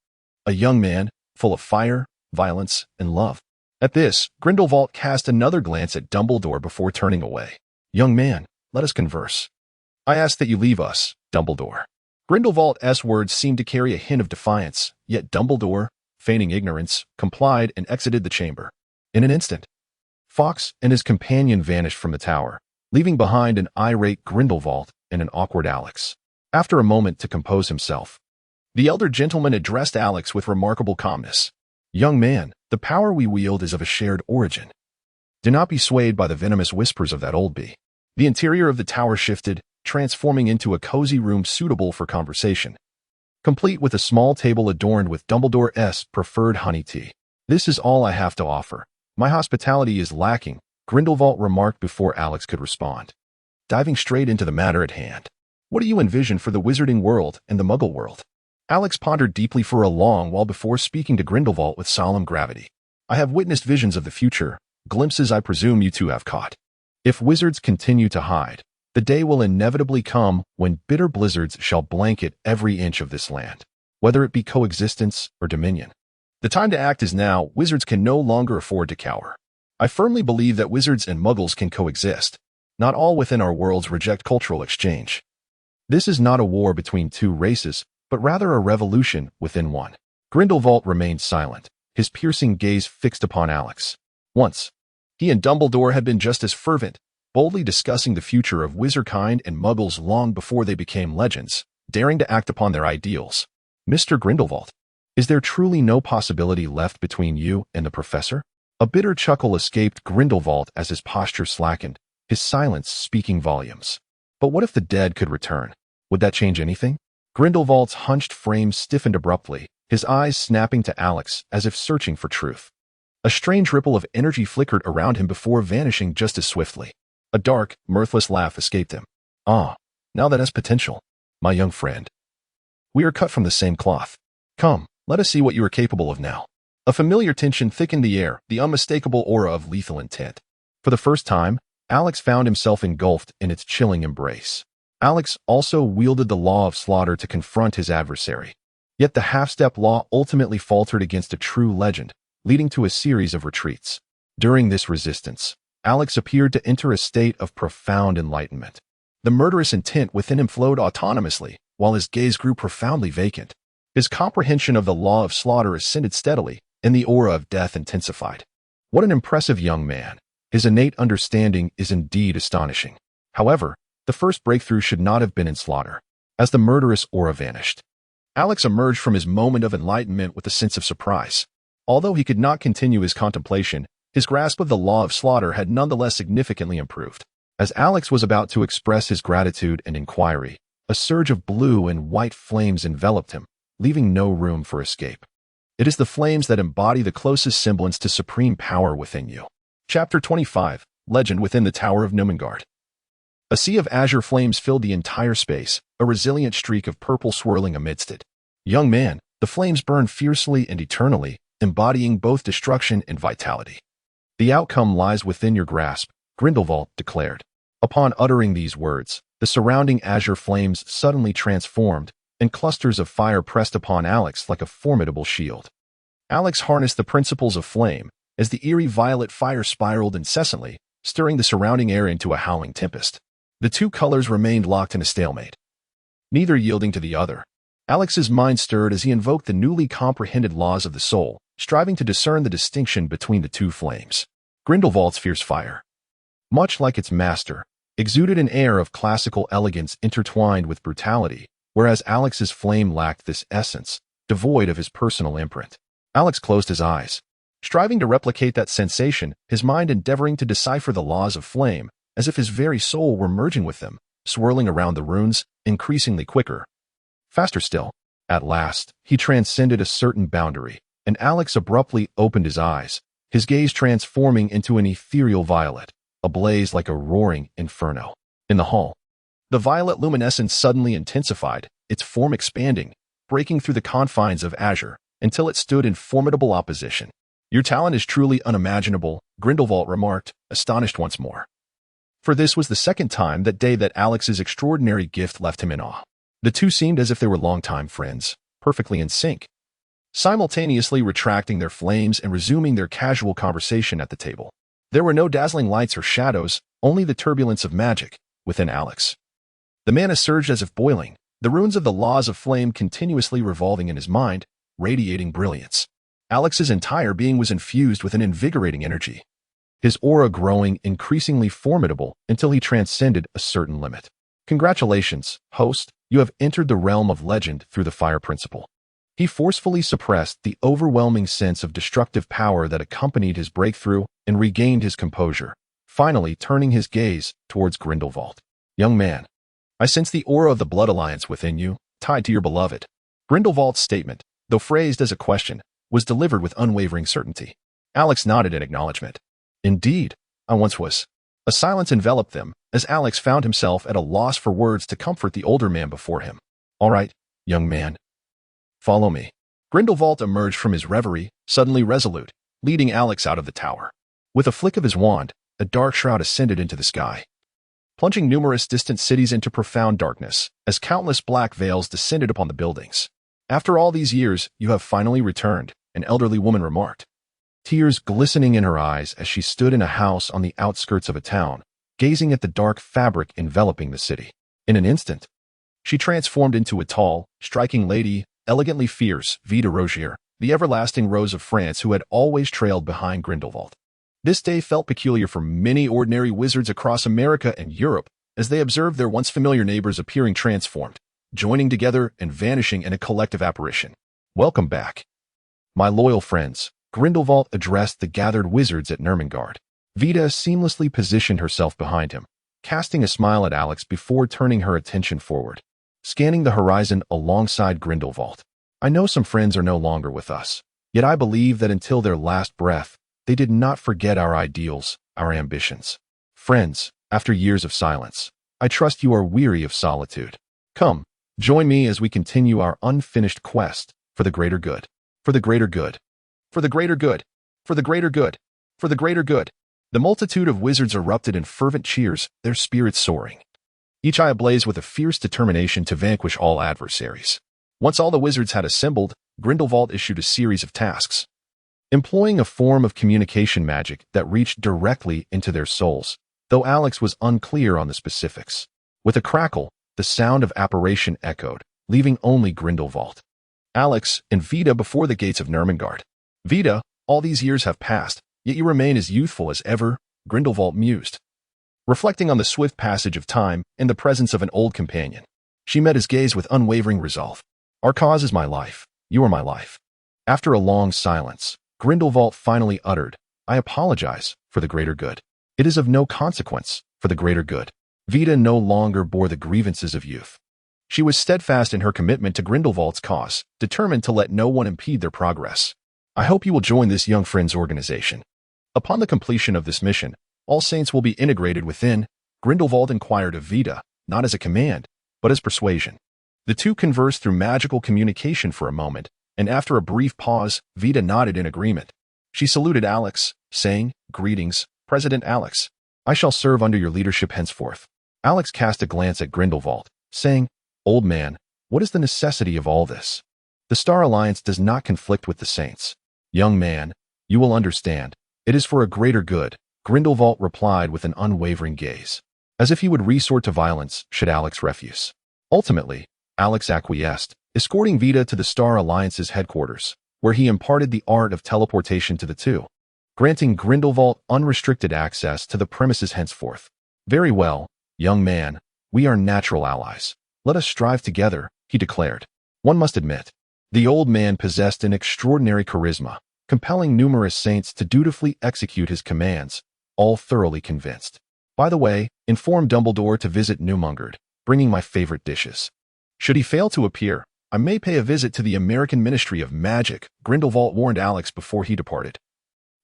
A young man, full of fire, violence, and love. At this, Grindelwald cast another glance at Dumbledore before turning away. Young man, let us converse. I ask that you leave us, Dumbledore. Grindelwald's words seemed to carry a hint of defiance, yet Dumbledore, feigning ignorance, complied and exited the chamber. In an instant, Fawkes and his companion vanished from the tower, leaving behind an irate Grindelwald and an awkward Alex. After a moment to compose himself, the elder gentleman addressed Alex with remarkable calmness. Young man, the power we wield is of a shared origin. Do not be swayed by the venomous whispers of that old bee. The interior of the tower shifted, transforming into a cozy room suitable for conversation, complete with a small table adorned with Dumbledore's preferred honey tea. This is all I have to offer. My hospitality is lacking, Grindelwald remarked before Alex could respond. Diving straight into the matter at hand. What do you envision for the wizarding world and the muggle world? Alex pondered deeply for a long while before speaking to Grindelwald with solemn gravity. I have witnessed visions of the future, glimpses I presume you two have caught. If wizards continue to hide, the day will inevitably come when bitter blizzards shall blanket every inch of this land, whether it be coexistence or dominion. The time to act is now. Wizards can no longer afford to cower. I firmly believe that wizards and muggles can coexist. Not all within our worlds reject cultural exchange. This is not a war between two races, but rather a revolution within one. Grindelwald remained silent, his piercing gaze fixed upon Alex. Once, he and Dumbledore had been just as fervent, boldly discussing the future of wizardkind and muggles long before they became legends, daring to act upon their ideals. Mr. Grindelwald, is there truly no possibility left between you and the professor? A bitter chuckle escaped Grindelwald as his posture slackened, his silence speaking volumes. But what if the dead could return? Would that change anything? Grindelwald's hunched frame stiffened abruptly, his eyes snapping to Alex as if searching for truth. A strange ripple of energy flickered around him before vanishing just as swiftly. A dark, mirthless laugh escaped him. Ah, now that has potential, my young friend. We are cut from the same cloth. Come, let us see what you are capable of now. A familiar tension thickened the air, the unmistakable aura of lethal intent. For the first time, Alex found himself engulfed in its chilling embrace. Alex also wielded the law of slaughter to confront his adversary. Yet the half-step law ultimately faltered against a true legend, leading to a series of retreats. During this resistance, Alex appeared to enter a state of profound enlightenment. The murderous intent within him flowed autonomously, while his gaze grew profoundly vacant. His comprehension of the law of slaughter ascended steadily, and the aura of death intensified. What an impressive young man. His innate understanding is indeed astonishing. However, the first breakthrough should not have been in slaughter. As the murderous aura vanished, Alex emerged from his moment of enlightenment with a sense of surprise. Although he could not continue his contemplation, his grasp of the law of slaughter had nonetheless significantly improved. As Alex was about to express his gratitude and inquiry, a surge of blue and white flames enveloped him, leaving no room for escape. It is the flames that embody the closest semblance to supreme power within you. Chapter 25, Legend Within the Tower of Numengard. A sea of azure flames filled the entire space, a resilient streak of purple swirling amidst it. Young man, the flames burn fiercely and eternally, embodying both destruction and vitality. The outcome lies within your grasp, Grindelwald declared. Upon uttering these words, the surrounding azure flames suddenly transformed, and clusters of fire pressed upon Alex like a formidable shield. Alex harnessed the principles of flame, as the eerie violet fire spiraled incessantly, stirring the surrounding air into a howling tempest. The two colors remained locked in a stalemate, neither yielding to the other. Alex's mind stirred as he invoked the newly comprehended laws of the soul, striving to discern the distinction between the two flames. Grindelwald's fierce fire, much like its master, exuded an air of classical elegance intertwined with brutality, whereas Alex's flame lacked this essence, devoid of his personal imprint. Alex closed his eyes, striving to replicate that sensation, his mind endeavoring to decipher the laws of flame, as if his very soul were merging with them, swirling around the runes, increasingly quicker. Faster still. At last, he transcended a certain boundary, and Alex abruptly opened his eyes, his gaze transforming into an ethereal violet, ablaze like a roaring inferno. In the hall, the violet luminescence suddenly intensified, its form expanding, breaking through the confines of azure, until it stood in formidable opposition. "Your talent is truly unimaginable," Grindelwald remarked, astonished once more. For this was the second time that day that Alex's extraordinary gift left him in awe. The two seemed as if they were longtime friends, perfectly in sync, simultaneously retracting their flames and resuming their casual conversation at the table. There were no dazzling lights or shadows, only the turbulence of magic within Alex. The mana surged as if boiling, the runes of the laws of flame continuously revolving in his mind, radiating brilliance. Alex's entire being was infused with an invigorating energy, his aura growing increasingly formidable until he transcended a certain limit. "Congratulations, host, you have entered the realm of legend through the fire principle." He forcefully suppressed the overwhelming sense of destructive power that accompanied his breakthrough and regained his composure, finally turning his gaze towards Grindelwald. "Young man, I sense the aura of the blood alliance within you, tied to your beloved." Grindelwald's statement, though phrased as a question, was delivered with unwavering certainty. Alex nodded in acknowledgement. "Indeed, I once was." A silence enveloped them, as Alex found himself at a loss for words to comfort the older man before him. "All right, young man. Follow me." Grindelwald emerged from his reverie, suddenly resolute, leading Alex out of the tower. With a flick of his wand, a dark shroud ascended into the sky, plunging numerous distant cities into profound darkness, as countless black veils descended upon the buildings. "After all these years, you have finally returned," an elderly woman remarked, tears glistening in her eyes as she stood in a house on the outskirts of a town, gazing at the dark fabric enveloping the city. In an instant, she transformed into a tall, striking lady, elegantly fierce, Vida Rogier, the everlasting Rose of France who had always trailed behind Grindelwald. This day felt peculiar for many ordinary wizards across America and Europe as they observed their once familiar neighbors appearing transformed, joining together and vanishing in a collective apparition. "Welcome back, my loyal friends," Grindelwald addressed the gathered wizards at Nurmengard. Vida seamlessly positioned herself behind him, casting a smile at Alex before turning her attention forward, scanning the horizon alongside Grindelwald. "I know some friends are no longer with us, yet I believe that until their last breath, they did not forget our ideals, our ambitions. Friends, after years of silence, I trust you are weary of solitude. Come, join me as we continue our unfinished quest for the greater good. For the greater good. For the greater good. For the greater good. For the greater good." The multitude of wizards erupted in fervent cheers, their spirits soaring, each eye ablaze with a fierce determination to vanquish all adversaries. Once all the wizards had assembled, Grindelwald issued a series of tasks, employing a form of communication magic that reached directly into their souls, though Alex was unclear on the specifics. With a crackle, the sound of apparition echoed, leaving only Grindelwald, Alex, and Vida before the gates of Nurmengard. "Vida, all these years have passed, yet you remain as youthful as ever," Grindelwald mused, reflecting on the swift passage of time in the presence of an old companion. She met his gaze with unwavering resolve. "Our cause is my life. You are my life." After a long silence, Grindelwald finally uttered, "I apologize, for the greater good. It is of no consequence, for the greater good." Vida no longer bore the grievances of youth. She was steadfast in her commitment to Grindelwald's cause, determined to let no one impede their progress. "I hope you will join this young friend's organization. Upon the completion of this mission, all saints will be integrated within," Grindelwald inquired of Vida, not as a command, but as persuasion. The two conversed through magical communication for a moment, and after a brief pause, Vida nodded in agreement. She saluted Alex, saying, "Greetings, President Alex. I shall serve under your leadership henceforth." Alex cast a glance at Grindelwald, saying, "Old man, what is the necessity of all this? The Star Alliance does not conflict with the saints." "Young man, you will understand. It is for a greater good," Grindelwald replied with an unwavering gaze, as if he would resort to violence should Alex refuse. Ultimately, Alex acquiesced, escorting Vida to the Star Alliance's headquarters, where he imparted the art of teleportation to the two, granting Grindelwald unrestricted access to the premises henceforth. "Very well, Young man, we are natural allies. Let us strive together, he declared. One must admit, the old man possessed an extraordinary charisma, compelling numerous saints to dutifully execute his commands, all thoroughly convinced. By the way, inform Dumbledore to visit Newmungard, bringing my favorite dishes. Should he fail to appear, I may pay a visit to the American Ministry of Magic, Grindelwald warned Alex before he departed,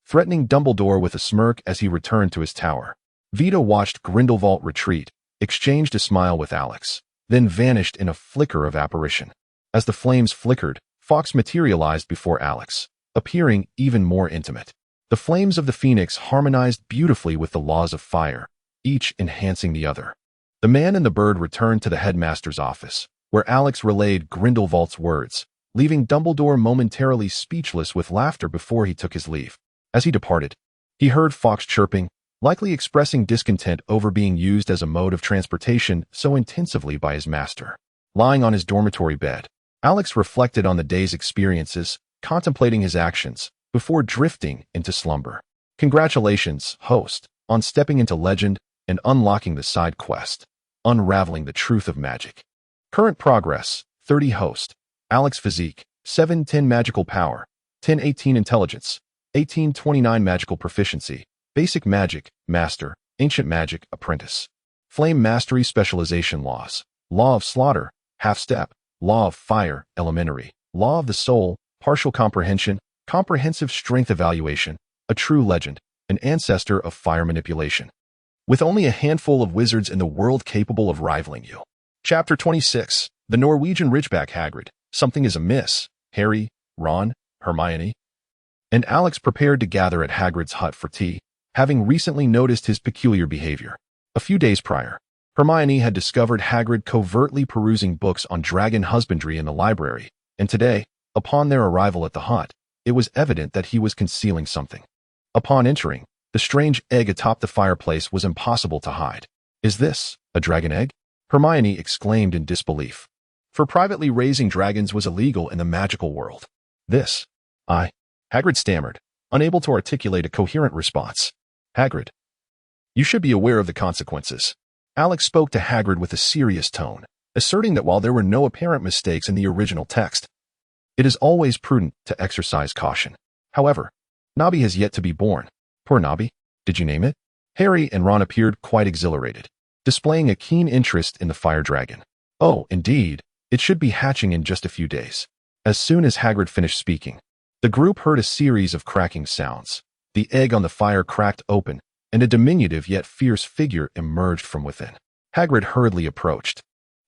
threatening Dumbledore with a smirk as he returned to his tower. Vito watched Grindelwald retreat, exchanged a smile with Alex, then vanished in a flicker of apparition. As the flames flickered, Fawkes materialized before Alex, appearing even more intimate. The flames of the phoenix harmonized beautifully with the laws of fire, each enhancing the other. The man and the bird returned to the headmaster's office, where Alex relayed Grindelwald's words, leaving Dumbledore momentarily speechless with laughter before he took his leave. As he departed, he heard Fawkes chirping, likely expressing discontent over being used as a mode of transportation so intensively by his master. Lying on his dormitory bed, Alex reflected on the day's experiences, contemplating his actions, before drifting into slumber. Congratulations, host, on stepping into legend and unlocking the side quest, unraveling the truth of magic. Current progress, 30 host, Alex physique, 710 magical power, 1018 intelligence, 1829 magical proficiency, basic magic, master, ancient magic, apprentice. Flame mastery specialization laws, law of slaughter, half step, law of fire, elementary, law of the soul, partial comprehension, comprehensive strength evaluation, a true legend, an ancestor of fire manipulation. With only a handful of wizards in the world capable of rivaling you. Chapter 26, The Norwegian Ridgeback Hagrid. Something is amiss. Harry, Ron, Hermione, and Alex prepared to gather at Hagrid's hut for tea, having recently noticed his peculiar behavior. A few days prior, Hermione had discovered Hagrid covertly perusing books on dragon husbandry in the library, and today, upon their arrival at the hut, it was evident that he was concealing something. Upon entering, the strange egg atop the fireplace was impossible to hide. Is this a dragon egg? Hermione exclaimed in disbelief. For privately raising dragons was illegal in the magical world. Hagrid stammered, unable to articulate a coherent response. Hagrid, you should be aware of the consequences. Alex spoke to Hagrid with a serious tone, asserting that while there were no apparent mistakes in the original text, it is always prudent to exercise caution. However, Nobby has yet to be born. Poor Nobby. Did you name it? Harry and Ron appeared quite exhilarated, displaying a keen interest in the fire dragon. Oh, indeed. It should be hatching in just a few days. As soon as Hagrid finished speaking, the group heard a series of cracking sounds. The egg on the fire cracked open, and a diminutive yet fierce figure emerged from within. Hagrid hurriedly approached,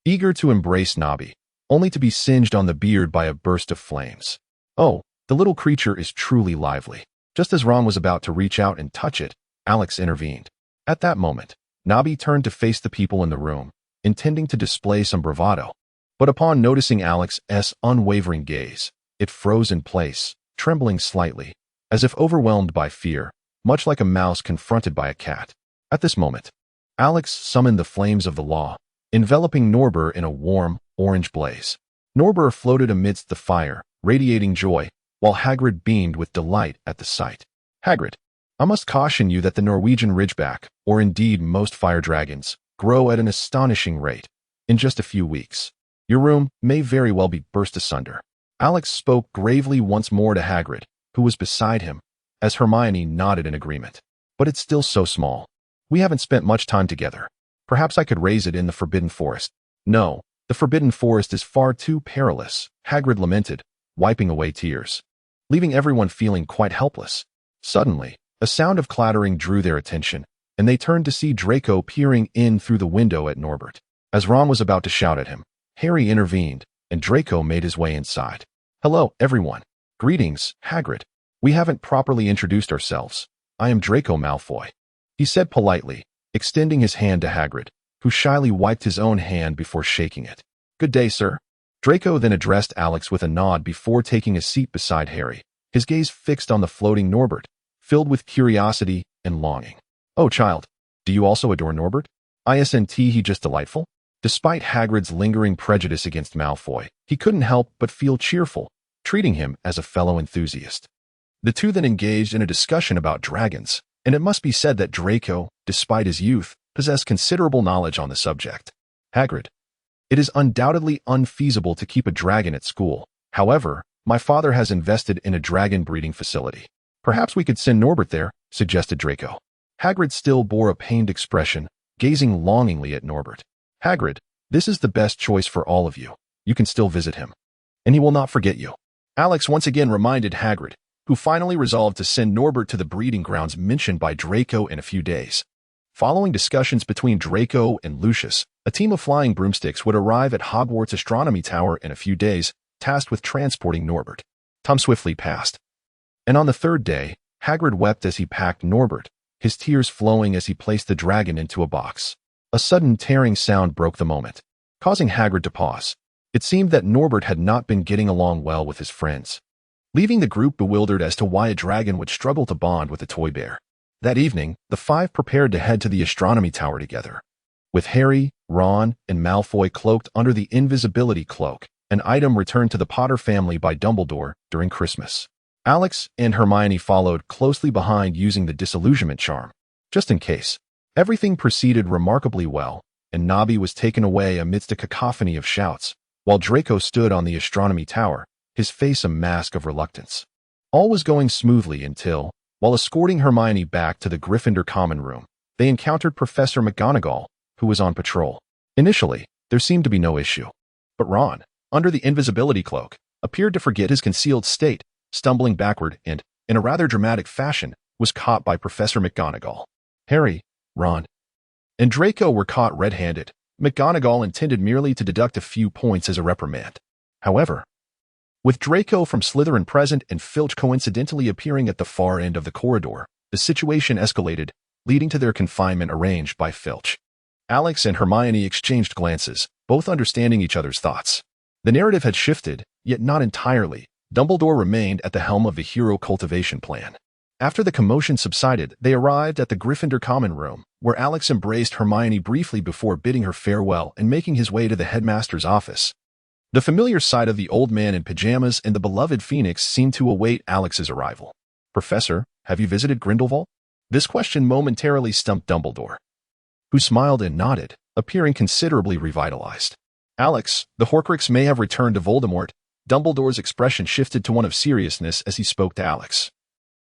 eager to embrace Nobby, only to be singed on the beard by a burst of flames. Oh, the little creature is truly lively. Just as Ron was about to reach out and touch it, Alex intervened. At that moment, Nobby turned to face the people in the room, intending to display some bravado. But upon noticing Alex's unwavering gaze, it froze in place, trembling slightly, as if overwhelmed by fear, much like a mouse confronted by a cat. At this moment, Alex summoned the flames of the law, enveloping Norbert in a warm, orange blaze. Norbert floated amidst the fire, radiating joy, while Hagrid beamed with delight at the sight. Hagrid, I must caution you that the Norwegian Ridgeback, or indeed most fire dragons, grow at an astonishing rate. In just a few weeks, your room may very well be burst asunder. Alex spoke gravely once more to Hagrid, who was beside him, as Hermione nodded in agreement. But it's still so small. We haven't spent much time together. Perhaps I could raise it in the Forbidden Forest. No, the Forbidden Forest is far too perilous, Hagrid lamented, wiping away tears, leaving everyone feeling quite helpless. Suddenly, a sound of clattering drew their attention, and they turned to see Draco peering in through the window at Norbert. As Ron was about to shout at him, Harry intervened, and Draco made his way inside. Hello, everyone. Greetings, Hagrid. We haven't properly introduced ourselves. I am Draco Malfoy, he said politely, extending his hand to Hagrid, who shyly wiped his own hand before shaking it. Good day, sir. Draco then addressed Alex with a nod before taking a seat beside Harry, his gaze fixed on the floating Norbert, filled with curiosity and longing. Oh, child, do you also adore Norbert? Isn't he just delightful? Despite Hagrid's lingering prejudice against Malfoy, he couldn't help but feel cheerful, treating him as a fellow enthusiast. The two then engaged in a discussion about dragons, and it must be said that Draco, despite his youth, possessed considerable knowledge on the subject. Hagrid. It is undoubtedly unfeasible to keep a dragon at school. However, my father has invested in a dragon breeding facility. Perhaps we could send Norbert there, suggested Draco. Hagrid still bore a pained expression, gazing longingly at Norbert. Hagrid, this is the best choice for all of you. You can still visit him, and he will not forget you. Alex once again reminded Hagrid, who finally resolved to send Norbert to the breeding grounds mentioned by Draco in a few days. Following discussions between Draco and Lucius, a team of flying broomsticks would arrive at Hogwarts Astronomy Tower in a few days, tasked with transporting Norbert. Time swiftly passed. And on the third day, Hagrid wept as he packed Norbert, his tears flowing as he placed the dragon into a box. A sudden tearing sound broke the moment, causing Hagrid to pause. It seemed that Norbert had not been getting along well with his friends, leaving the group bewildered as to why a dragon would struggle to bond with a toy bear. That evening, the five prepared to head to the astronomy tower together. With Harry, Ron, and Malfoy cloaked under the invisibility cloak, an item returned to the Potter family by Dumbledore during Christmas. Alex and Hermione followed closely behind using the disillusionment charm, just in case. Everything proceeded remarkably well, and Nobby was taken away amidst a cacophony of shouts, while Draco stood on the astronomy tower, his face a mask of reluctance. All was going smoothly until, while escorting Hermione back to the Gryffindor common room, they encountered Professor McGonagall, who was on patrol. Initially, there seemed to be no issue. But Ron, under the invisibility cloak, appeared to forget his concealed state, stumbling backward and, in a rather dramatic fashion, was caught by Professor McGonagall. Harry, Ron, and Draco were caught red-handed. McGonagall intended merely to deduct a few points as a reprimand. However, with Draco from Slytherin present and Filch coincidentally appearing at the far end of the corridor, the situation escalated, leading to their confinement arranged by Filch. Alex and Hermione exchanged glances, both understanding each other's thoughts. The narrative had shifted, yet not entirely. Dumbledore remained at the helm of the hero cultivation plan. After the commotion subsided, they arrived at the Gryffindor common room, where Alex embraced Hermione briefly before bidding her farewell and making his way to the headmaster's office. The familiar sight of the old man in pajamas and the beloved Phoenix seemed to await Alex's arrival. Professor, have you visited Grindelwald? This question momentarily stumped Dumbledore, who smiled and nodded, appearing considerably revitalized. Alex, the Horcrux may have returned to Voldemort. Dumbledore's expression shifted to one of seriousness as he spoke to Alex,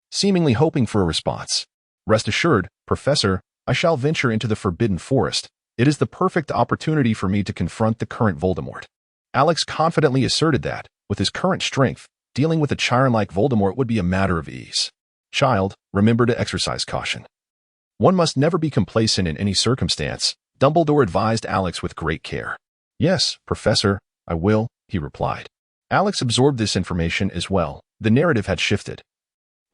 seemingly hoping for a response. Rest assured, Professor, I shall venture into the Forbidden Forest. It is the perfect opportunity for me to confront the current Voldemort. Alex confidently asserted that, with his current strength, dealing with a Chiron like Voldemort would be a matter of ease. Child, remember to exercise caution. One must never be complacent in any circumstance, Dumbledore advised Alex with great care. Yes, Professor, I will, he replied. Alex absorbed this information as well. The narrative had shifted,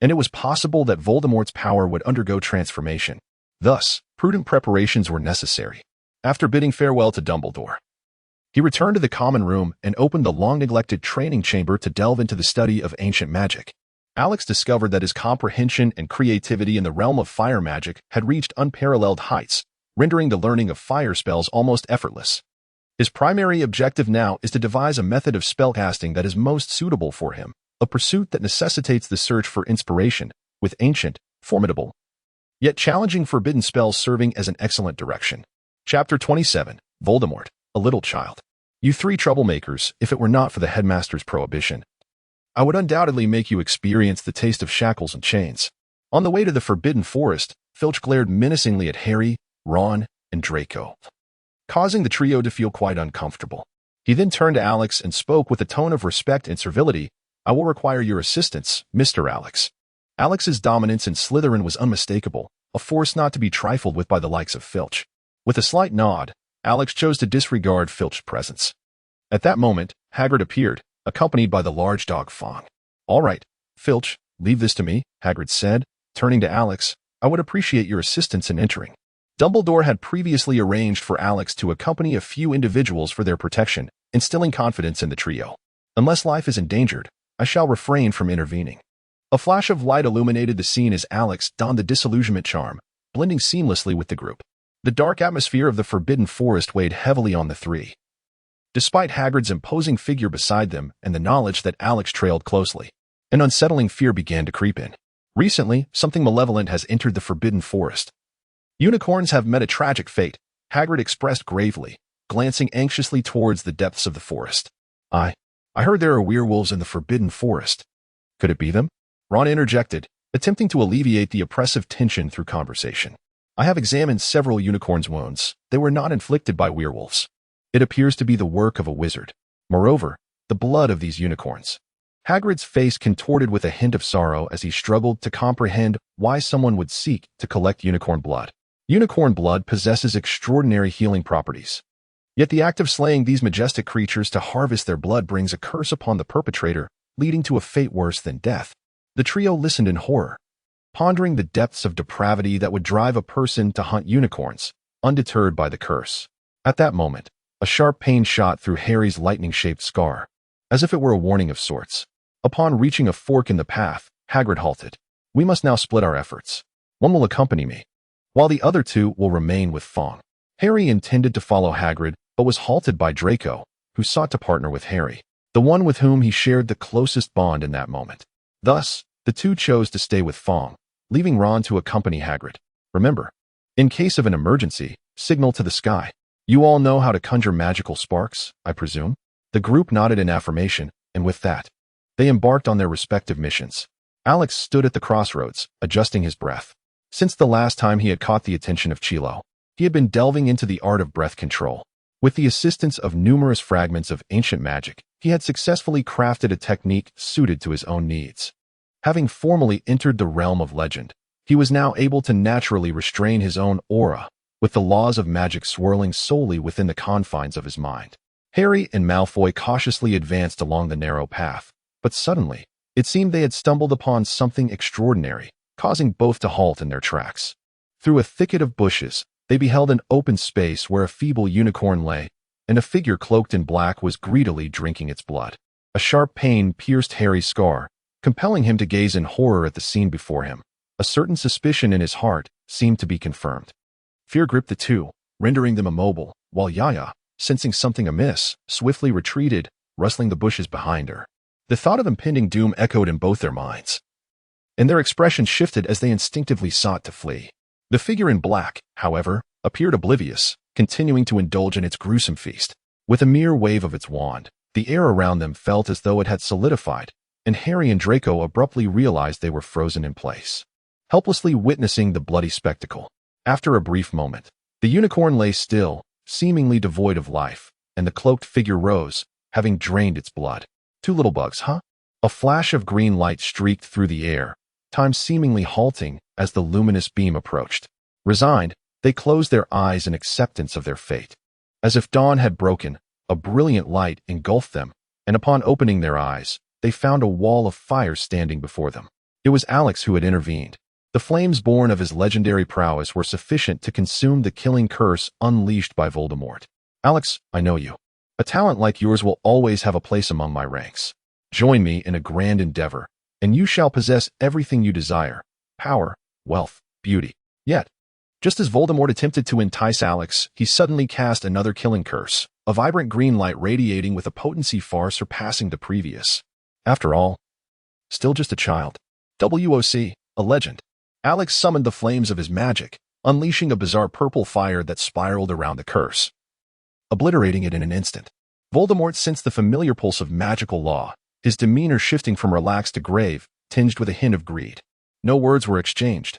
and it was possible that Voldemort's power would undergo transformation. Thus, prudent preparations were necessary. After bidding farewell to Dumbledore, he returned to the common room and opened the long-neglected training chamber to delve into the study of ancient magic. Alex discovered that his comprehension and creativity in the realm of fire magic had reached unparalleled heights, rendering the learning of fire spells almost effortless. His primary objective now is to devise a method of spellcasting that is most suitable for him, a pursuit that necessitates the search for inspiration, with ancient, formidable, yet challenging forbidden spells serving as an excellent direction. Chapter 27, Voldemort, a Little Child. You three troublemakers, if it were not for the headmaster's prohibition, I would undoubtedly make you experience the taste of shackles and chains. On the way to the Forbidden Forest, Filch glared menacingly at Harry, Ron, and Draco, causing the trio to feel quite uncomfortable. He then turned to Alex and spoke with a tone of respect and servility. I will require your assistance, Mr. Alex. Alex's dominance in Slytherin was unmistakable, a force not to be trifled with by the likes of Filch. With a slight nod, Alex chose to disregard Filch's presence. At that moment, Hagrid appeared, accompanied by the large dog Fong. All right, Filch, leave this to me, Hagrid said, turning to Alex. I would appreciate your assistance in entering. Dumbledore had previously arranged for Alex to accompany a few individuals for their protection, instilling confidence in the trio. Unless life is endangered, I shall refrain from intervening. A flash of light illuminated the scene as Alex donned the disillusionment charm, blending seamlessly with the group. The dark atmosphere of the Forbidden Forest weighed heavily on the three, despite Hagrid's imposing figure beside them and the knowledge that Alex trailed closely. An unsettling fear began to creep in. Recently, something malevolent has entered the Forbidden Forest. Unicorns have met a tragic fate, Hagrid expressed gravely, glancing anxiously towards the depths of the forest. I heard there are werewolves in the Forbidden Forest. Could it be them? Ron interjected, attempting to alleviate the oppressive tension through conversation. I have examined several unicorns' wounds. They were not inflicted by werewolves. It appears to be the work of a wizard. Moreover, the blood of these unicorns. Hagrid's face contorted with a hint of sorrow as he struggled to comprehend why someone would seek to collect unicorn blood. Unicorn blood possesses extraordinary healing properties. Yet the act of slaying these majestic creatures to harvest their blood brings a curse upon the perpetrator, leading to a fate worse than death. The trio listened in horror, pondering the depths of depravity that would drive a person to hunt unicorns, undeterred by the curse. At that moment, a sharp pain shot through Harry's lightning-shaped scar, as if it were a warning of sorts. Upon reaching a fork in the path, Hagrid halted. We must now split our efforts. One will accompany me, while the other two will remain with Fong. Harry intended to follow Hagrid, but was halted by Draco, who sought to partner with Harry, the one with whom he shared the closest bond in that moment. Thus, the two chose to stay with Fong, leaving Ron to accompany Hagrid. Remember, in case of an emergency, signal to the sky. You all know how to conjure magical sparks, I presume? The group nodded in affirmation, and with that, they embarked on their respective missions. Alex stood at the crossroads, adjusting his breath. Since the last time he had caught the attention of Chilo, he had been delving into the art of breath control. With the assistance of numerous fragments of ancient magic, he had successfully crafted a technique suited to his own needs. Having formally entered the realm of legend, he was now able to naturally restrain his own aura, with the laws of magic swirling solely within the confines of his mind. Harry and Malfoy cautiously advanced along the narrow path, but suddenly, it seemed they had stumbled upon something extraordinary, causing both to halt in their tracks. Through a thicket of bushes, they beheld an open space where a feeble unicorn lay, and a figure cloaked in black was greedily drinking its blood. A sharp pain pierced Harry's scar, compelling him to gaze in horror at the scene before him. A certain suspicion in his heart seemed to be confirmed. Fear gripped the two, rendering them immobile, while Yaya, sensing something amiss, swiftly retreated, rustling the bushes behind her. The thought of impending doom echoed in both their minds, and their expressions shifted as they instinctively sought to flee. The figure in black, however, appeared oblivious, continuing to indulge in its gruesome feast. With a mere wave of its wand, the air around them felt as though it had solidified, and Harry and Draco abruptly realized they were frozen in place, helplessly witnessing the bloody spectacle. After a brief moment, the unicorn lay still, seemingly devoid of life, and the cloaked figure rose, having drained its blood. Two little bugs, huh? A flash of green light streaked through the air, time seemingly halting as the luminous beam approached. Resigned, they closed their eyes in acceptance of their fate. As if dawn had broken, a brilliant light engulfed them, and upon opening their eyes, they found a wall of fire standing before them. It was Alex who had intervened. The flames born of his legendary prowess were sufficient to consume the killing curse unleashed by Voldemort. Alex, I know you. A talent like yours will always have a place among my ranks. Join me in a grand endeavor, and you shall possess everything you desire: power, wealth, beauty. Yet, just as Voldemort attempted to entice Alex, he suddenly cast another killing curse, a vibrant green light radiating with a potency far surpassing the previous. After all, still just a child. WOC, a legend. Alex summoned the flames of his magic, unleashing a bizarre purple fire that spiraled around the curse, obliterating it in an instant. Voldemort sensed the familiar pulse of magical law, his demeanor shifting from relaxed to grave, tinged with a hint of greed. No words were exchanged.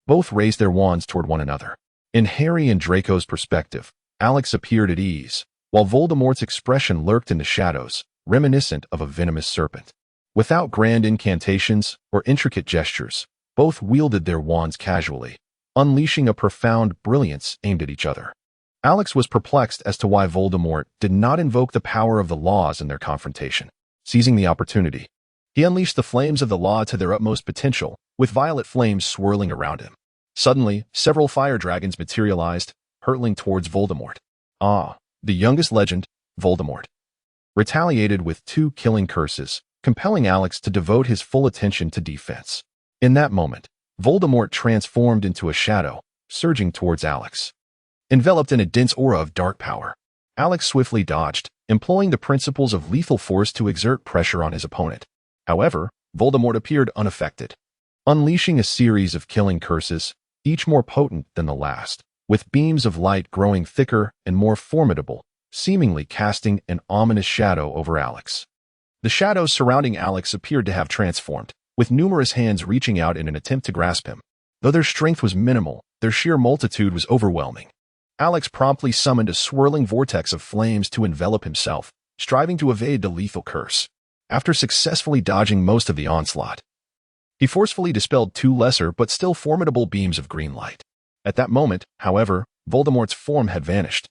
Both raised their wands toward one another. In Harry and Draco's perspective, Alex appeared at ease, while Voldemort's expression lurked in the shadows, reminiscent of a venomous serpent. Without grand incantations or intricate gestures, both wielded their wands casually, unleashing a profound brilliance aimed at each other. Alex was perplexed as to why Voldemort did not invoke the power of the laws in their confrontation. Seizing the opportunity, he unleashed the flames of the law to their utmost potential, with violet flames swirling around him. Suddenly, several fire dragons materialized, hurtling towards Voldemort. The youngest legend, Voldemort, retaliated with 2 killing curses, compelling Alex to devote his full attention to defense. In that moment, Voldemort transformed into a shadow, surging towards Alex. Enveloped in a dense aura of dark power, Alex swiftly dodged, employing the principles of lethal force to exert pressure on his opponent. However, Voldemort appeared unaffected, unleashing a series of killing curses, each more potent than the last, with beams of light growing thicker and more formidable, seemingly casting an ominous shadow over Alex. The shadows surrounding Alex appeared to have transformed, with numerous hands reaching out in an attempt to grasp him. Though their strength was minimal, their sheer multitude was overwhelming. Alex promptly summoned a swirling vortex of flames to envelop himself, striving to evade the lethal curse. After successfully dodging most of the onslaught, he forcefully dispelled two lesser but still formidable beams of green light. At that moment, however, Voldemort's form had vanished,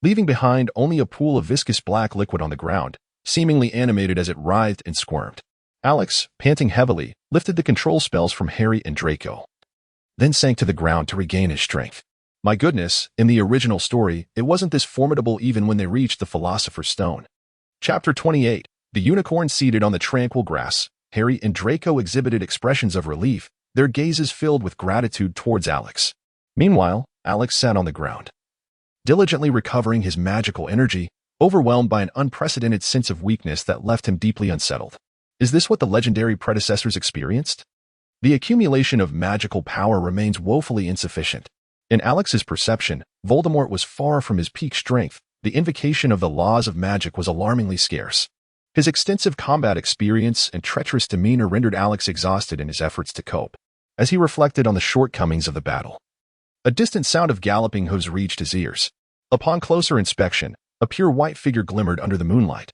leaving behind only a pool of viscous black liquid on the ground, seemingly animated as it writhed and squirmed. Alex, panting heavily, lifted the control spells from Harry and Draco, then sank to the ground to regain his strength. My goodness, in the original story, it wasn't this formidable even when they reached the Philosopher's Stone. Chapter 28. The unicorn seated on the tranquil grass. Harry and Draco exhibited expressions of relief, their gazes filled with gratitude towards Alex. Meanwhile, Alex sat on the ground, diligently recovering his magical energy, overwhelmed by an unprecedented sense of weakness that left him deeply unsettled. Is this what the legendary predecessors experienced? The accumulation of magical power remains woefully insufficient. In Alex's perception, Voldemort was far from his peak strength. The invocation of the laws of magic was alarmingly scarce. His extensive combat experience and treacherous demeanor rendered Alex exhausted in his efforts to cope. As he reflected on the shortcomings of the battle, a distant sound of galloping hooves reached his ears. Upon closer inspection, a pure white figure glimmered under the moonlight,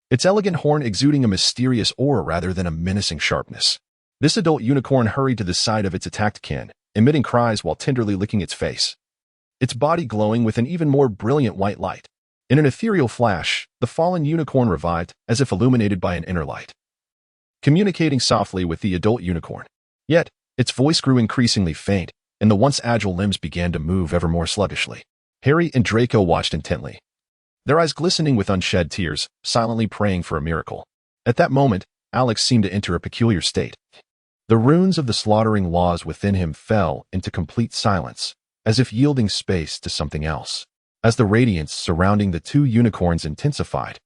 its elegant horn exuding a mysterious aura rather than a menacing sharpness. This adult unicorn hurried to the side of its attacked kin, emitting cries while tenderly licking its face, its body glowing with an even more brilliant white light. In an ethereal flash, the fallen unicorn revived, as if illuminated by an inner light, communicating softly with the adult unicorn. Yet, its voice grew increasingly faint, and the once agile limbs began to move ever more sluggishly. Harry and Draco watched intently, their eyes glistening with unshed tears, silently praying for a miracle. At that moment, Alex seemed to enter a peculiar state. The runes of the slaughtering laws within him fell into complete silence, as if yielding space to something else. As the radiance surrounding the two unicorns intensified,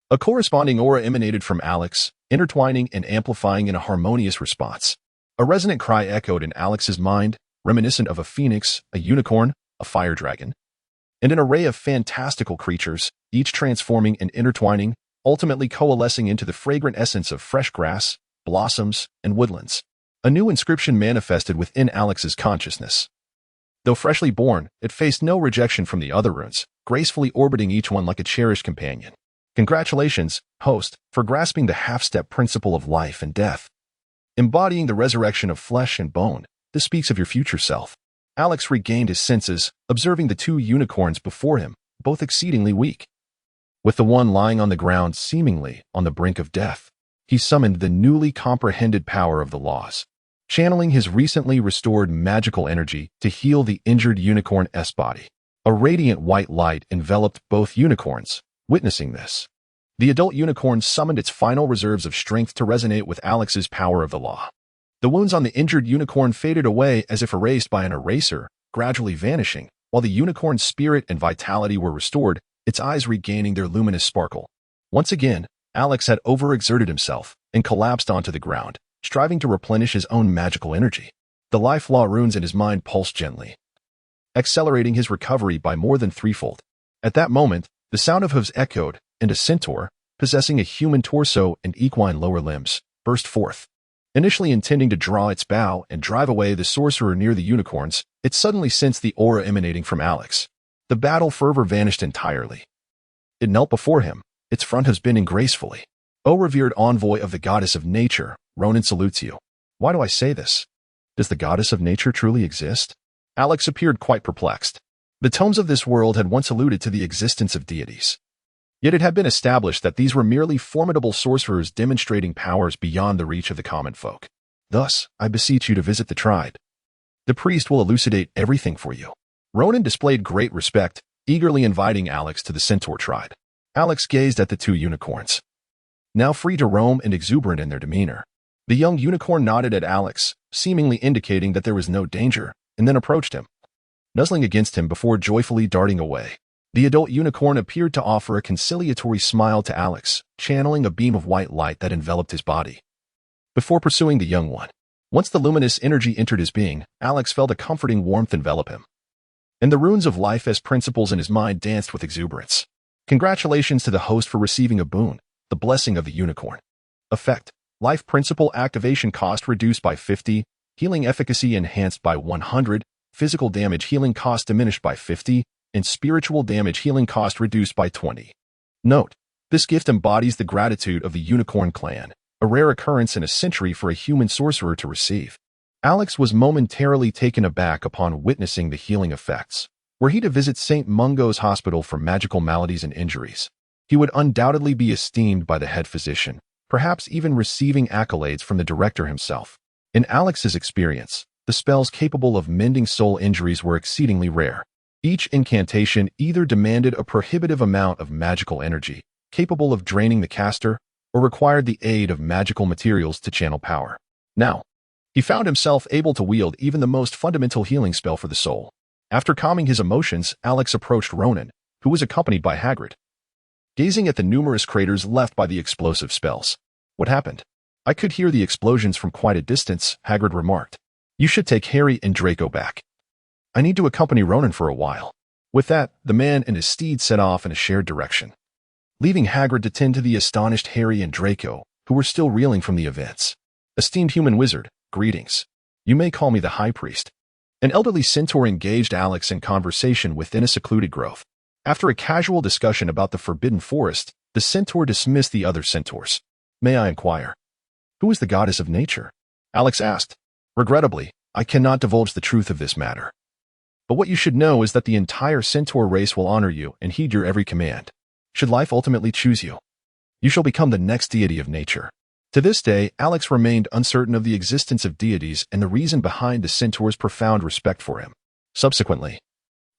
a corresponding aura emanated from Alex, intertwining and amplifying in a harmonious response. A resonant cry echoed in Alex's mind, reminiscent of a phoenix, a unicorn, a fire dragon, and an array of fantastical creatures, each transforming and intertwining, ultimately coalescing into the fragrant essence of fresh grass, blossoms, and woodlands. A new inscription manifested within Alex's consciousness. Though freshly born, it faced no rejection from the other runes, gracefully orbiting each one like a cherished companion. Congratulations, host, for grasping the half-step principle of life and death, embodying the resurrection of flesh and bone. This speaks of your future self. Alex regained his senses, observing the two unicorns before him, both exceedingly weak. With the one lying on the ground seemingly on the brink of death, he summoned the newly comprehended power of the laws, channeling his recently restored magical energy to heal the injured unicorn's body. A radiant white light enveloped both unicorns. Witnessing this, the adult unicorn summoned its final reserves of strength to resonate with Alex's power of the law. The wounds on the injured unicorn faded away as if erased by an eraser, gradually vanishing, while the unicorn's spirit and vitality were restored, its eyes regaining their luminous sparkle. Once again, Alex had overexerted himself and collapsed onto the ground, striving to replenish his own magical energy. The life law runes in his mind pulsed gently, accelerating his recovery by more than threefold. At that moment, the sound of hooves echoed, and a centaur, possessing a human torso and equine lower limbs, burst forth. Initially intending to draw its bow and drive away the sorcerer near the unicorns, it suddenly sensed the aura emanating from Alex. The battle fervor vanished entirely. It knelt before him, its front hooves bending gracefully. O revered envoy of the goddess of nature, Ronan salutes you. Why do I say this? Does the goddess of nature truly exist? Alex appeared quite perplexed. The tomes of this world had once alluded to the existence of deities. Yet it had been established that these were merely formidable sorcerers demonstrating powers beyond the reach of the common folk. Thus, I beseech you to visit the tribe. The priest will elucidate everything for you. Ronan displayed great respect, eagerly inviting Alex to the centaur tribe. Alex gazed at the two unicorns, now free to roam and exuberant in their demeanor. The young unicorn nodded at Alex, seemingly indicating that there was no danger, and then approached him, nuzzling against him before joyfully darting away. The adult unicorn appeared to offer a conciliatory smile to Alex, channeling a beam of white light that enveloped his body, before pursuing the young one. Once the luminous energy entered his being, Alex felt a comforting warmth envelop him, and the runes of life as principles in his mind danced with exuberance. Congratulations to the host for receiving a boon, the blessing of the unicorn. Effect: life principle activation cost reduced by 50, healing efficacy enhanced by 100, physical damage healing cost diminished by 50, and spiritual damage healing cost reduced by 20. Note: this gift embodies the gratitude of the unicorn clan, a rare occurrence in a century for a human sorcerer to receive. Alex was momentarily taken aback upon witnessing the healing effects. Were he to visit St. Mungo's Hospital for magical maladies and injuries, he would undoubtedly be esteemed by the head physician, perhaps even receiving accolades from the director himself. In Alex's experience, the spells capable of mending soul injuries were exceedingly rare. Each incantation either demanded a prohibitive amount of magical energy, capable of draining the caster, or required the aid of magical materials to channel power. Now, he found himself able to wield even the most fundamental healing spell for the soul. After calming his emotions, Alex approached Ronan, who was accompanied by Hagrid, gazing at the numerous craters left by the explosive spells. What happened? I could hear the explosions from quite a distance, Hagrid remarked. You should take Harry and Draco back. I need to accompany Ronan for a while. With that, the man and his steed set off in a shared direction, leaving Hagrid to tend to the astonished Harry and Draco, who were still reeling from the events. Esteemed human wizard, greetings. You may call me the High Priest. An elderly centaur engaged Alex in conversation within a secluded grove. After a casual discussion about the forbidden forest, the centaur dismissed the other centaurs. May I inquire? Who is the goddess of nature? Alex asked. Regrettably, I cannot divulge the truth of this matter. But what you should know is that the entire centaur race will honor you and heed your every command. Should life ultimately choose you, you shall become the next deity of nature. To this day, Alex remained uncertain of the existence of deities and the reason behind the centaur's profound respect for him. Subsequently,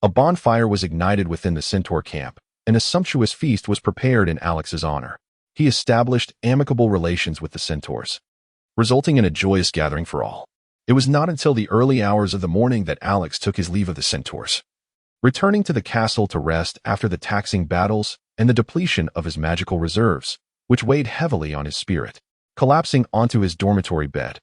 a bonfire was ignited within the centaur camp, and a sumptuous feast was prepared in Alex's honor. He established amicable relations with the centaurs, resulting in a joyous gathering for all. It was not until the early hours of the morning that Alex took his leave of the centaurs, returning to the castle to rest after the taxing battles and the depletion of his magical reserves, which weighed heavily on his spirit. Collapsing onto his dormitory bed,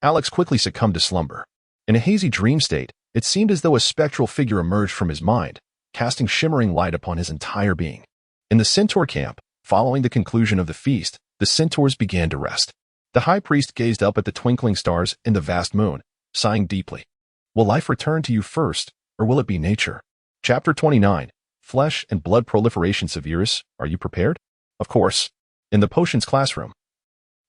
Alex quickly succumbed to slumber. In a hazy dream state, it seemed as though a spectral figure emerged from his mind, casting shimmering light upon his entire being. In the centaur camp, following the conclusion of the feast, the centaurs began to rest. The high priest gazed up at the twinkling stars and the vast moon, sighing deeply. Will life return to you first, or will it be nature? Chapter 29. Flesh and Blood Proliferation. Severus, are you prepared? Of course. In the potions classroom,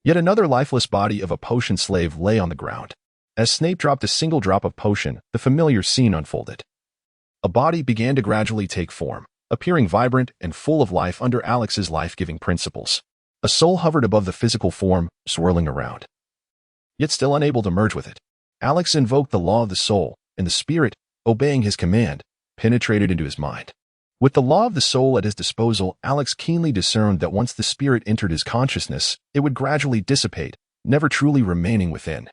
yet another lifeless body of a potion slave lay on the ground. As Snape dropped a single drop of potion, the familiar scene unfolded. A body began to gradually take form, appearing vibrant and full of life under Alex's life-giving principles. A soul hovered above the physical form, swirling around, yet still unable to merge with it. Alex invoked the law of the soul, and the spirit, obeying his command, penetrated into his mind. With the law of the soul at his disposal, Alex keenly discerned that once the spirit entered his consciousness, it would gradually dissipate, never truly remaining within,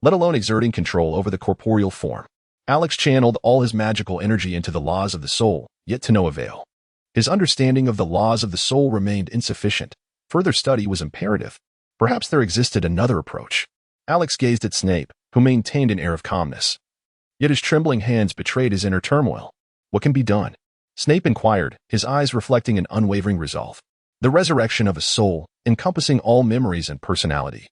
let alone exerting control over the corporeal form. Alex channeled all his magical energy into the laws of the soul, yet to no avail. His understanding of the laws of the soul remained insufficient. Further study was imperative. Perhaps there existed another approach. Alex gazed at Snape, who maintained an air of calmness. Yet his trembling hands betrayed his inner turmoil. What can be done? Snape inquired, his eyes reflecting an unwavering resolve. The resurrection of a soul, encompassing all memories and personality,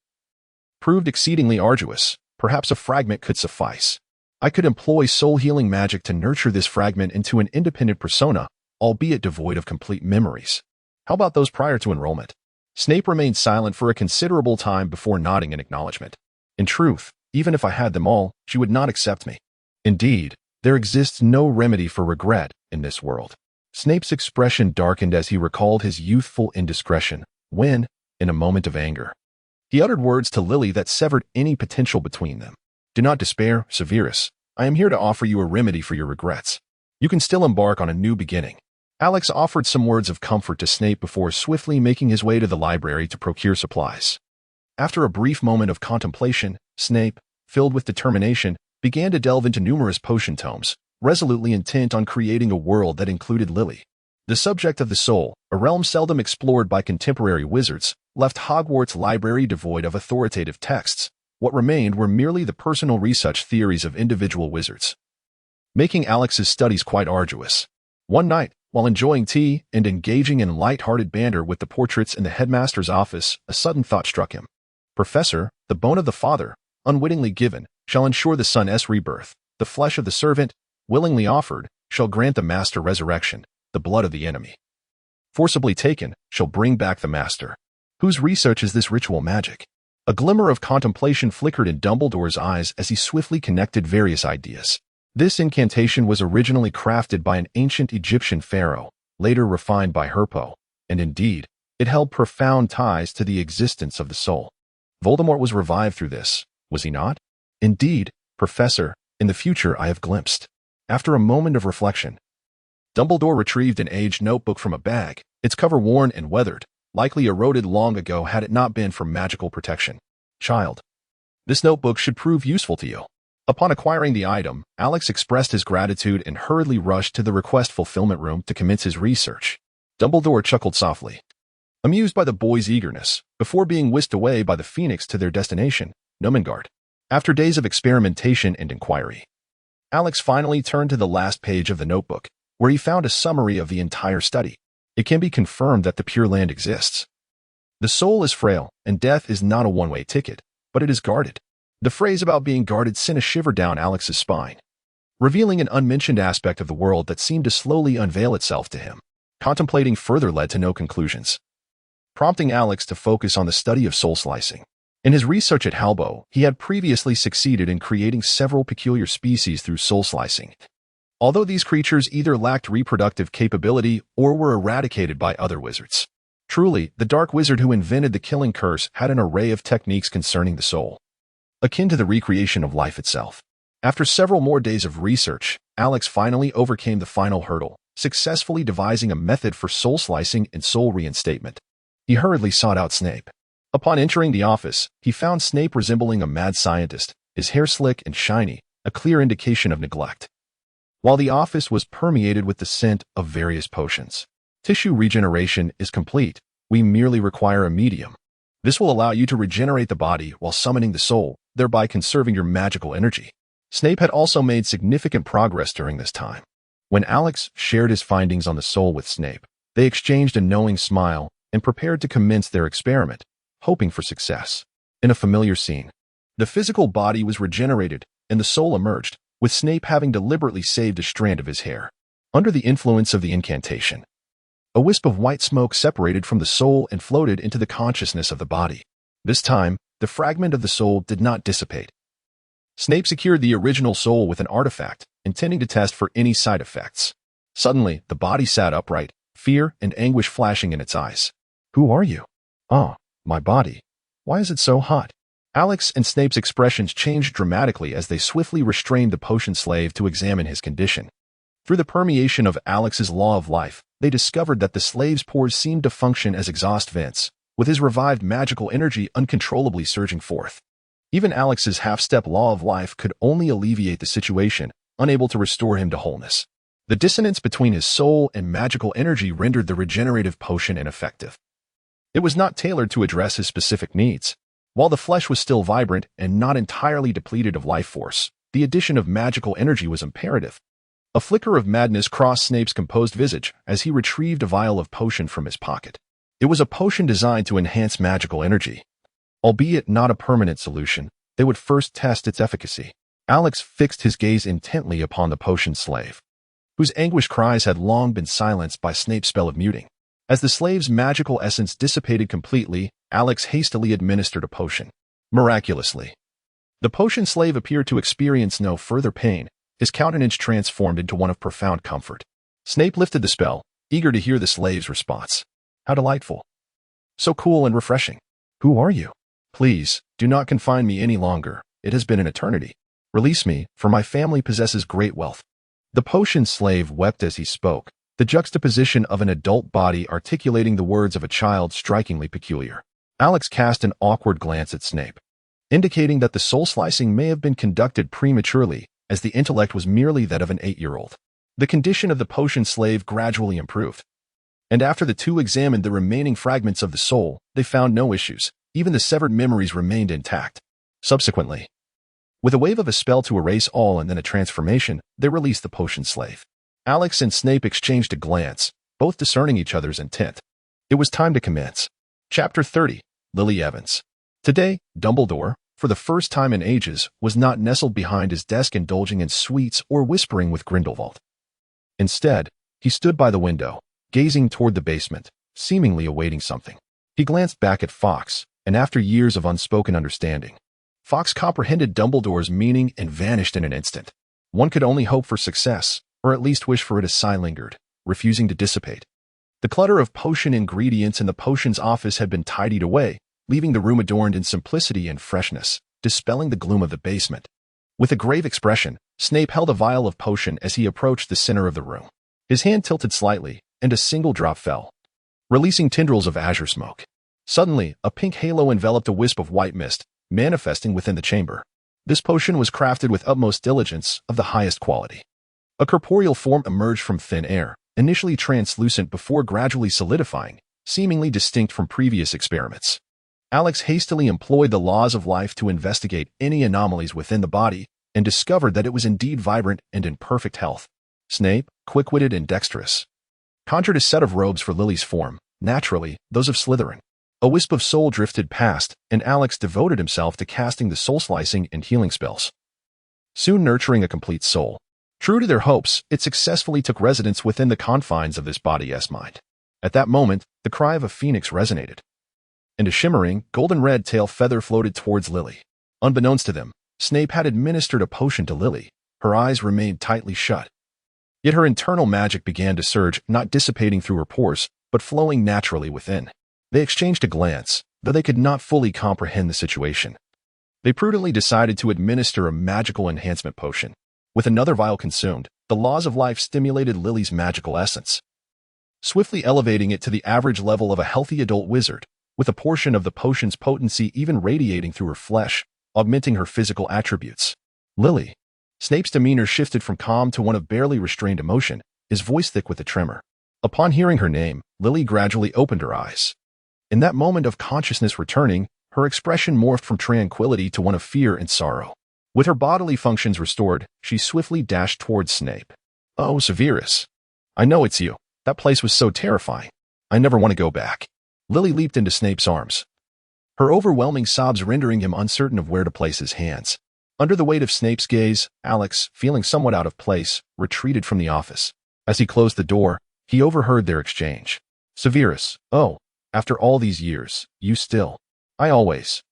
proved exceedingly arduous. Perhaps a fragment could suffice. I could employ soul-healing magic to nurture this fragment into an independent persona, albeit devoid of complete memories. How about those prior to enrollment? Snape remained silent for a considerable time before nodding in acknowledgement. In truth, even if I had them all, she would not accept me. Indeed, there exists no remedy for regret in this world. Snape's expression darkened as he recalled his youthful indiscretion when, in a moment of anger, he uttered words to Lily that severed any potential between them. Do not despair, Severus. I am here to offer you a remedy for your regrets. You can still embark on a new beginning. Alex offered some words of comfort to Snape before swiftly making his way to the library to procure supplies. After a brief moment of contemplation, Snape, filled with determination, began to delve into numerous potion tomes, resolutely intent on creating a world that included Lily. The subject of the soul, a realm seldom explored by contemporary wizards, left Hogwarts' library devoid of authoritative texts, What remained were merely the personal research theories of individual wizards, making Alex's studies quite arduous. One night, while enjoying tea and engaging in light-hearted banter with the portraits in the headmaster's office, a sudden thought struck him. Professor, the bone of the father, unwittingly given, shall ensure the son's rebirth. The flesh of the servant, willingly offered, shall grant the master resurrection. The blood of the enemy, forcibly taken, shall bring back the master. Whose research is this ritual magic? A glimmer of contemplation flickered in Dumbledore's eyes as he swiftly connected various ideas. This incantation was originally crafted by an ancient Egyptian pharaoh, later refined by Herpo, and indeed, it held profound ties to the existence of the soul. Voldemort was revived through this, was he not? Indeed, Professor, in the future I have glimpsed. After a moment of reflection, Dumbledore retrieved an aged notebook from a bag, its cover worn and weathered, likely eroded long ago had it not been for magical protection. Child, this notebook should prove useful to you. Upon acquiring the item, Alex expressed his gratitude and hurriedly rushed to the request fulfillment room to commence his research. Dumbledore chuckled softly, amused by the boy's eagerness, before being whisked away by the Phoenix to their destination, Nomengard. After days of experimentation and inquiry, Alex finally turned to the last page of the notebook, where he found a summary of the entire study. It can be confirmed that the Pure Land exists. The soul is frail, and death is not a one-way ticket, but it is guarded. The phrase about being guarded sent a shiver down Alex's spine, revealing an unmentioned aspect of the world that seemed to slowly unveil itself to him. Contemplating further led to no conclusions, prompting Alex to focus on the study of soul slicing. In his research at Halbo, he had previously succeeded in creating several peculiar species through soul slicing. Although these creatures either lacked reproductive capability or were eradicated by other wizards. Truly, the dark wizard who invented the killing curse had an array of techniques concerning the soul, akin to the recreation of life itself. After several more days of research, Alex finally overcame the final hurdle, successfully devising a method for soul slicing and soul reinstatement. He hurriedly sought out Snape. Upon entering the office, he found Snape resembling a mad scientist, his hair slick and shiny, a clear indication of neglect. While the office was permeated with the scent of various potions. Tissue regeneration is complete. We merely require a medium. This will allow you to regenerate the body while summoning the soul, thereby conserving your magical energy. Snape had also made significant progress during this time. When Alex shared his findings on the soul with Snape, they exchanged a knowing smile and prepared to commence their experiment, hoping for success. In a familiar scene, the physical body was regenerated and the soul emerged, with Snape having deliberately saved a strand of his hair. Under the influence of the incantation, a wisp of white smoke separated from the soul and floated into the consciousness of the body. This time, the fragment of the soul did not dissipate. Snape secured the original soul with an artifact, intending to test for any side effects. Suddenly, the body sat upright, fear and anguish flashing in its eyes. Who are you? Ah, my body. Why is it so hot? Alex and Snape's expressions changed dramatically as they swiftly restrained the potion slave to examine his condition. Through the permeation of Alex's law of life, they discovered that the slave's pores seemed to function as exhaust vents, with his revived magical energy uncontrollably surging forth. Even Alex's half-step law of life could only alleviate the situation, unable to restore him to wholeness. The dissonance between his soul and magical energy rendered the regenerative potion ineffective. It was not tailored to address his specific needs. While the flesh was still vibrant and not entirely depleted of life force, the addition of magical energy was imperative. A flicker of madness crossed Snape's composed visage as he retrieved a vial of potion from his pocket. It was a potion designed to enhance magical energy. Albeit not a permanent solution, they would first test its efficacy. Alex fixed his gaze intently upon the potion slave, whose anguished cries had long been silenced by Snape's spell of muting. As the slave's magical essence dissipated completely, Alex hastily administered a potion. Miraculously, the potion slave appeared to experience no further pain, his countenance transformed into one of profound comfort. Snape lifted the spell, eager to hear the slave's response. How delightful. So cool and refreshing. Who are you? Please, do not confine me any longer. It has been an eternity. Release me, for my family possesses great wealth. The potion slave wept as he spoke, the juxtaposition of an adult body articulating the words of a child strikingly peculiar. Alex cast an awkward glance at Snape, indicating that the soul slicing may have been conducted prematurely, as the intellect was merely that of an 8-year-old. The condition of the potion slave gradually improved, and after the two examined the remaining fragments of the soul, they found no issues. Even the severed memories remained intact. Subsequently, with a wave of a spell to erase all and then a transformation, they released the potion slave. Alex and Snape exchanged a glance, both discerning each other's intent. It was time to commence. Chapter 30. Lily Evans. Today, Dumbledore, for the first time in ages, was not nestled behind his desk indulging in sweets or whispering with Grindelwald. Instead, he stood by the window, gazing toward the basement, seemingly awaiting something. He glanced back at Fawkes, and after years of unspoken understanding, Fawkes comprehended Dumbledore's meaning and vanished in an instant. One could only hope for success, or at least wish for it as Psi lingered, refusing to dissipate. The clutter of potion ingredients in the potions office had been tidied away, leaving the room adorned in simplicity and freshness, dispelling the gloom of the basement. With a grave expression, Snape held a vial of potion as he approached the center of the room. His hand tilted slightly, and a single drop fell, releasing tendrils of azure smoke. Suddenly, a pink halo enveloped a wisp of white mist, manifesting within the chamber. This potion was crafted with utmost diligence, of the highest quality. A corporeal form emerged from thin air, initially translucent before gradually solidifying, seemingly distinct from previous experiments. Alex hastily employed the laws of life to investigate any anomalies within the body and discovered that it was indeed vibrant and in perfect health. Snape, quick-witted and dexterous, conjured a set of robes for Lily's form, naturally, those of Slytherin. A wisp of soul drifted past, and Alex devoted himself to casting the soul-slicing and healing spells, soon nurturing a complete soul. True to their hopes, it successfully took residence within the confines of this body's mind. At that moment, the cry of a phoenix resonated, and a shimmering, golden-red tail feather floated towards Lily. Unbeknownst to them, Snape had administered a potion to Lily. Her eyes remained tightly shut. Yet her internal magic began to surge, not dissipating through her pores, but flowing naturally within. They exchanged a glance, though they could not fully comprehend the situation. They prudently decided to administer a magical enhancement potion. With another vial consumed, the laws of life stimulated Lily's magical essence, swiftly elevating it to the average level of a healthy adult wizard, with a portion of the potion's potency even radiating through her flesh, augmenting her physical attributes. Lily. Snape's demeanor shifted from calm to one of barely restrained emotion, his voice thick with a tremor. Upon hearing her name, Lily gradually opened her eyes. In that moment of consciousness returning, her expression morphed from tranquility to one of fear and sorrow. With her bodily functions restored, she swiftly dashed towards Snape. "Oh, Severus. I know it's you. That place was so terrifying. I never want to go back." Lily leaped into Snape's arms, her overwhelming sobs rendering him uncertain of where to place his hands. Under the weight of Snape's gaze, Alex, feeling somewhat out of place, retreated from the office. As he closed the door, he overheard their exchange. "Severus, oh, after all these years, you still. I always."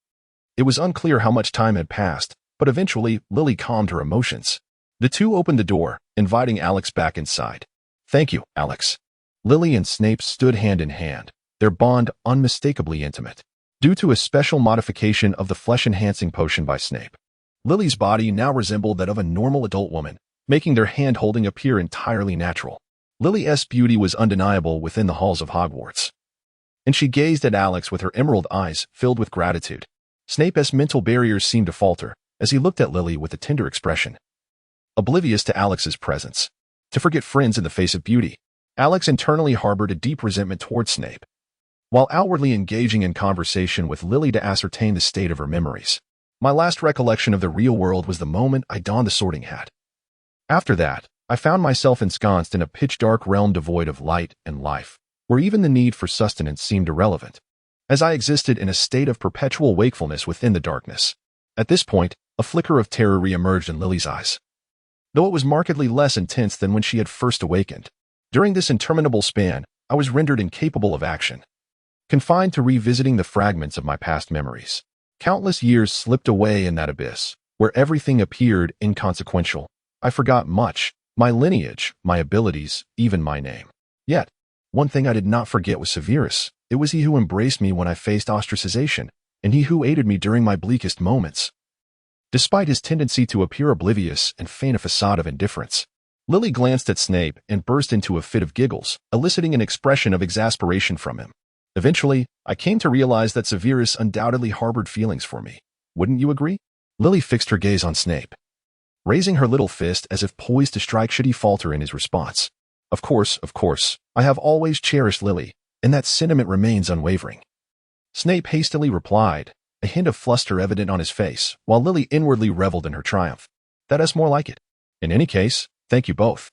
It was unclear how much time had passed, but eventually Lily calmed her emotions. The two opened the door, inviting Alex back inside. "Thank you, Alex." Lily and Snape stood hand in hand, their bond unmistakably intimate. Due to a special modification of the flesh-enhancing potion by Snape, Lily's body now resembled that of a normal adult woman, making their hand-holding appear entirely natural. Lily's beauty was undeniable within the halls of Hogwarts, and she gazed at Alex with her emerald eyes filled with gratitude. Snape's mental barriers seemed to falter as he looked at Lily with a tender expression, oblivious to Alex's presence. To forget friends in the face of beauty, Alex internally harbored a deep resentment towards Snape, while outwardly engaging in conversation with Lily to ascertain the state of her memories. "My last recollection of the real world was the moment I donned the sorting hat. After that, I found myself ensconced in a pitch-dark realm devoid of light and life, where even the need for sustenance seemed irrelevant, as I existed in a state of perpetual wakefulness within the darkness." At this point, a flicker of terror re-emerged in Lily's eyes, though it was markedly less intense than when she had first awakened. During this interminable span, I was rendered incapable of action, confined to revisiting the fragments of my past memories. Countless years slipped away in that abyss, where everything appeared inconsequential. I forgot much, my lineage, my abilities, even my name. Yet, one thing I did not forget was Severus. It was he who embraced me when I faced ostracization, and he who aided me during my bleakest moments. Despite his tendency to appear oblivious and feign a facade of indifference, Lily glanced at Snape and burst into a fit of giggles, eliciting an expression of exasperation from him. Eventually, I came to realize that Severus undoubtedly harbored feelings for me. Wouldn't you agree? Lily fixed her gaze on Snape, raising her little fist as if poised to strike should he falter in his response. Of course, I have always cherished Lily, and that sentiment remains unwavering." Snape hastily replied, a hint of fluster evident on his face, while Lily inwardly reveled in her triumph. That is more like it. In any case, thank you both.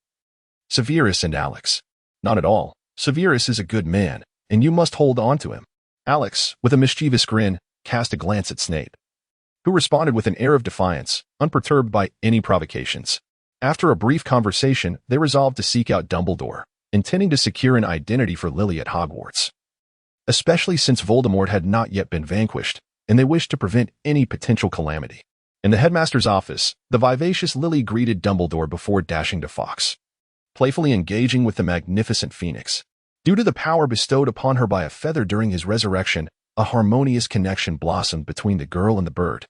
Severus and Alex. Not at all. Severus is a good man, and you must hold on to him. Alex, with a mischievous grin, cast a glance at Snape, who responded with an air of defiance, unperturbed by any provocations. After a brief conversation, they resolved to seek out Dumbledore, intending to secure an identity for Lily at Hogwarts. Especially since Voldemort had not yet been vanquished, and they wished to prevent any potential calamity. In the headmaster's office, the vivacious Lily greeted Dumbledore before dashing to Fawkes, playfully engaging with the magnificent Phoenix. Due to the power bestowed upon her by a feather during his resurrection, a harmonious connection blossomed between the girl and the bird,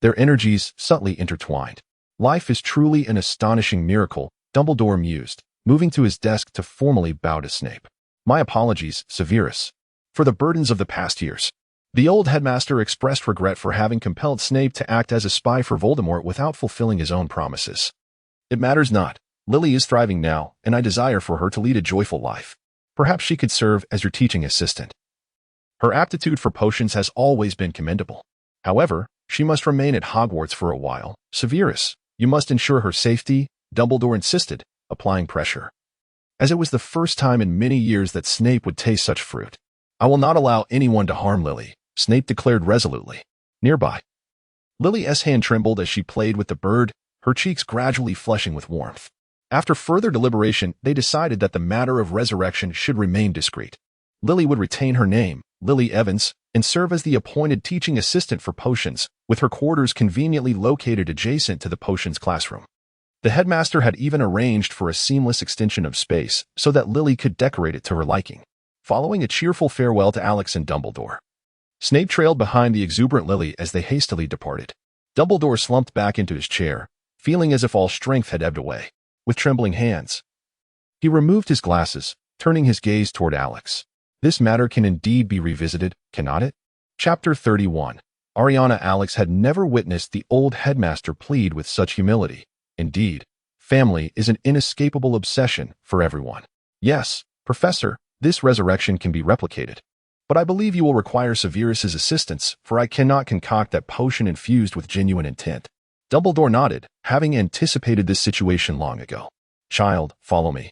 their energies subtly intertwined. Life is truly an astonishing miracle, Dumbledore mused, moving to his desk to formally bow to Snape. My apologies, Severus, for the burdens of the past years. The old headmaster expressed regret for having compelled Snape to act as a spy for Voldemort without fulfilling his own promises. It matters not. Lily is thriving now, and I desire for her to lead a joyful life. Perhaps she could serve as your teaching assistant. Her aptitude for potions has always been commendable. However, she must remain at Hogwarts for a while. Severus, you must ensure her safety, Dumbledore insisted, applying pressure. As it was the first time in many years that Snape would taste such fruit. I will not allow anyone to harm Lily, Snape declared resolutely. Nearby, Lily's hand trembled as she played with the bird, her cheeks gradually flushing with warmth. After further deliberation, they decided that the matter of resurrection should remain discreet. Lily would retain her name, Lily Evans, and serve as the appointed teaching assistant for potions, with her quarters conveniently located adjacent to the potions classroom. The headmaster had even arranged for a seamless extension of space so that Lily could decorate it to her liking. Following a cheerful farewell to Alex and Dumbledore, Snape trailed behind the exuberant Lily as they hastily departed. Dumbledore slumped back into his chair, feeling as if all strength had ebbed away. With trembling hands, he removed his glasses, turning his gaze toward Alex. This matter can indeed be revisited, cannot it? Chapter 31. Ariana. Alex had never witnessed the old headmaster plead with such humility. Indeed, family is an inescapable obsession for everyone. Yes, Professor, this resurrection can be replicated. But I believe you will require Severus's assistance, for I cannot concoct that potion infused with genuine intent. Dumbledore nodded, having anticipated this situation long ago. Child, follow me.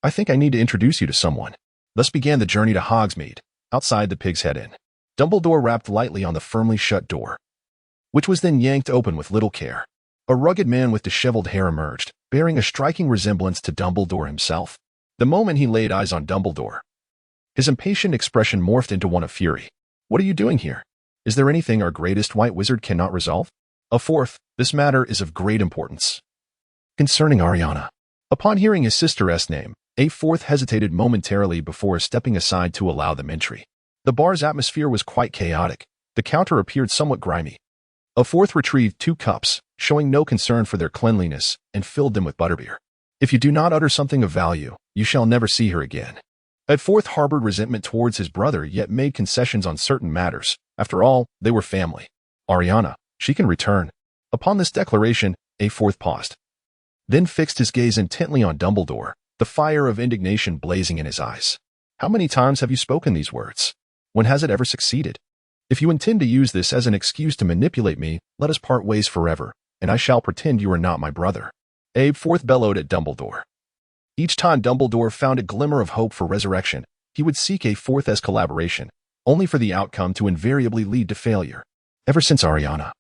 I think I need to introduce you to someone. Thus began the journey to Hogsmeade, outside the Pig's Head Inn. Dumbledore rapped lightly on the firmly shut door, which was then yanked open with little care. A rugged man with disheveled hair emerged, bearing a striking resemblance to Dumbledore himself. The moment he laid eyes on Dumbledore, his impatient expression morphed into one of fury. What are you doing here? Is there anything our greatest white wizard cannot resolve? A fourth, this matter is of great importance. Concerning Ariana. Upon hearing his sister's name, a fourth hesitated momentarily before stepping aside to allow them entry. The bar's atmosphere was quite chaotic. The counter appeared somewhat grimy. A fourth retrieved 2 cups, showing no concern for their cleanliness, and filled them with butterbeer. If you do not utter something of value, you shall never see her again. A fourth harbored resentment towards his brother yet made concessions on certain matters. After all, they were family. Ariana, she can return. Upon this declaration, a fourth paused, then fixed his gaze intently on Dumbledore, the fire of indignation blazing in his eyes. How many times have you spoken these words? When has it ever succeeded? If you intend to use this as an excuse to manipulate me, let us part ways forever, and I shall pretend you are not my brother. Abe fourth bellowed at Dumbledore. Each time Dumbledore found a glimmer of hope for resurrection, he would seek a fourth's collaboration, only for the outcome to invariably lead to failure. Ever since Ariana,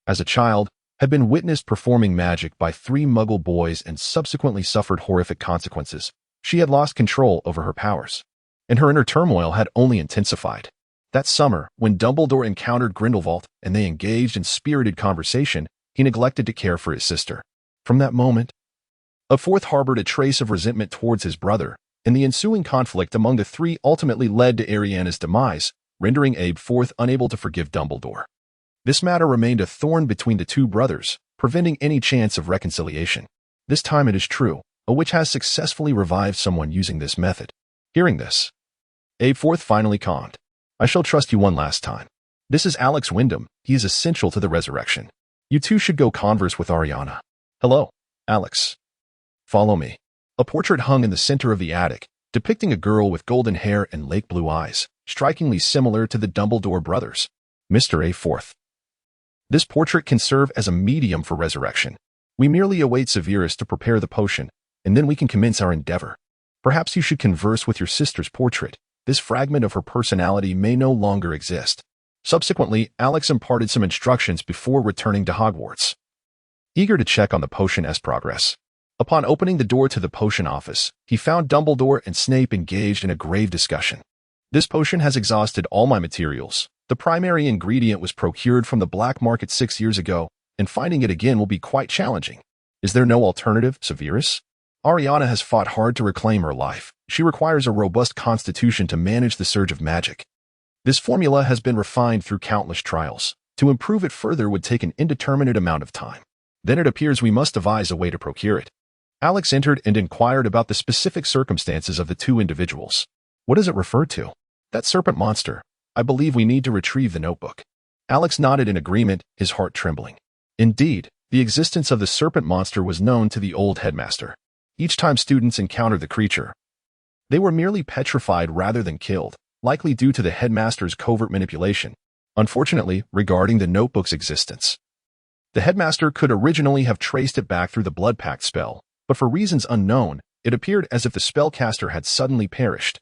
as a child, had been witnessed performing magic by 3 Muggle boys and subsequently suffered horrific consequences, she had lost control over her powers, and her inner turmoil had only intensified. That summer, when Dumbledore encountered Grindelwald and they engaged in spirited conversation, he neglected to care for his sister. From that moment, a fourth harbored a trace of resentment towards his brother, and the ensuing conflict among the 3 ultimately led to Ariana's demise, rendering Abe fourth unable to forgive Dumbledore. This matter remained a thorn between the 2 brothers, preventing any chance of reconciliation. This time it is true, a witch has successfully revived someone using this method. Hearing this, Abe fourth finally calmed. I shall trust you one last time. This is Alex Wyndham. He is essential to the resurrection. You 2 should go converse with Ariana. Hello, Alex. Follow me. A portrait hung in the center of the attic, depicting a girl with golden hair and lake blue eyes, strikingly similar to the Dumbledore brothers. Mr. A. Fourth. This portrait can serve as a medium for resurrection. We merely await Severus to prepare the potion, and then we can commence our endeavor. Perhaps you should converse with your sister's portrait. This fragment of her personality may no longer exist. Subsequently, Alex imparted some instructions before returning to Hogwarts, eager to check on the potion's progress. Upon opening the door to the potion office, he found Dumbledore and Snape engaged in a grave discussion. This potion has exhausted all my materials. The primary ingredient was procured from the black market 6 years ago, and finding it again will be quite challenging. Is there no alternative, Severus? Ariana has fought hard to reclaim her life. She requires a robust constitution to manage the surge of magic. This formula has been refined through countless trials. To improve it further would take an indeterminate amount of time. Then it appears we must devise a way to procure it. Alex entered and inquired about the specific circumstances of the two individuals. What does it refer to? That serpent monster. I believe we need to retrieve the notebook. Alex nodded in agreement, his heart trembling. Indeed, the existence of the serpent monster was known to the old headmaster. Each time students encountered the creature, they were merely petrified rather than killed, likely due to the headmaster's covert manipulation. Unfortunately, regarding the notebook's existence, the headmaster could originally have traced it back through the blood pact spell, but for reasons unknown, it appeared as if the spellcaster had suddenly perished.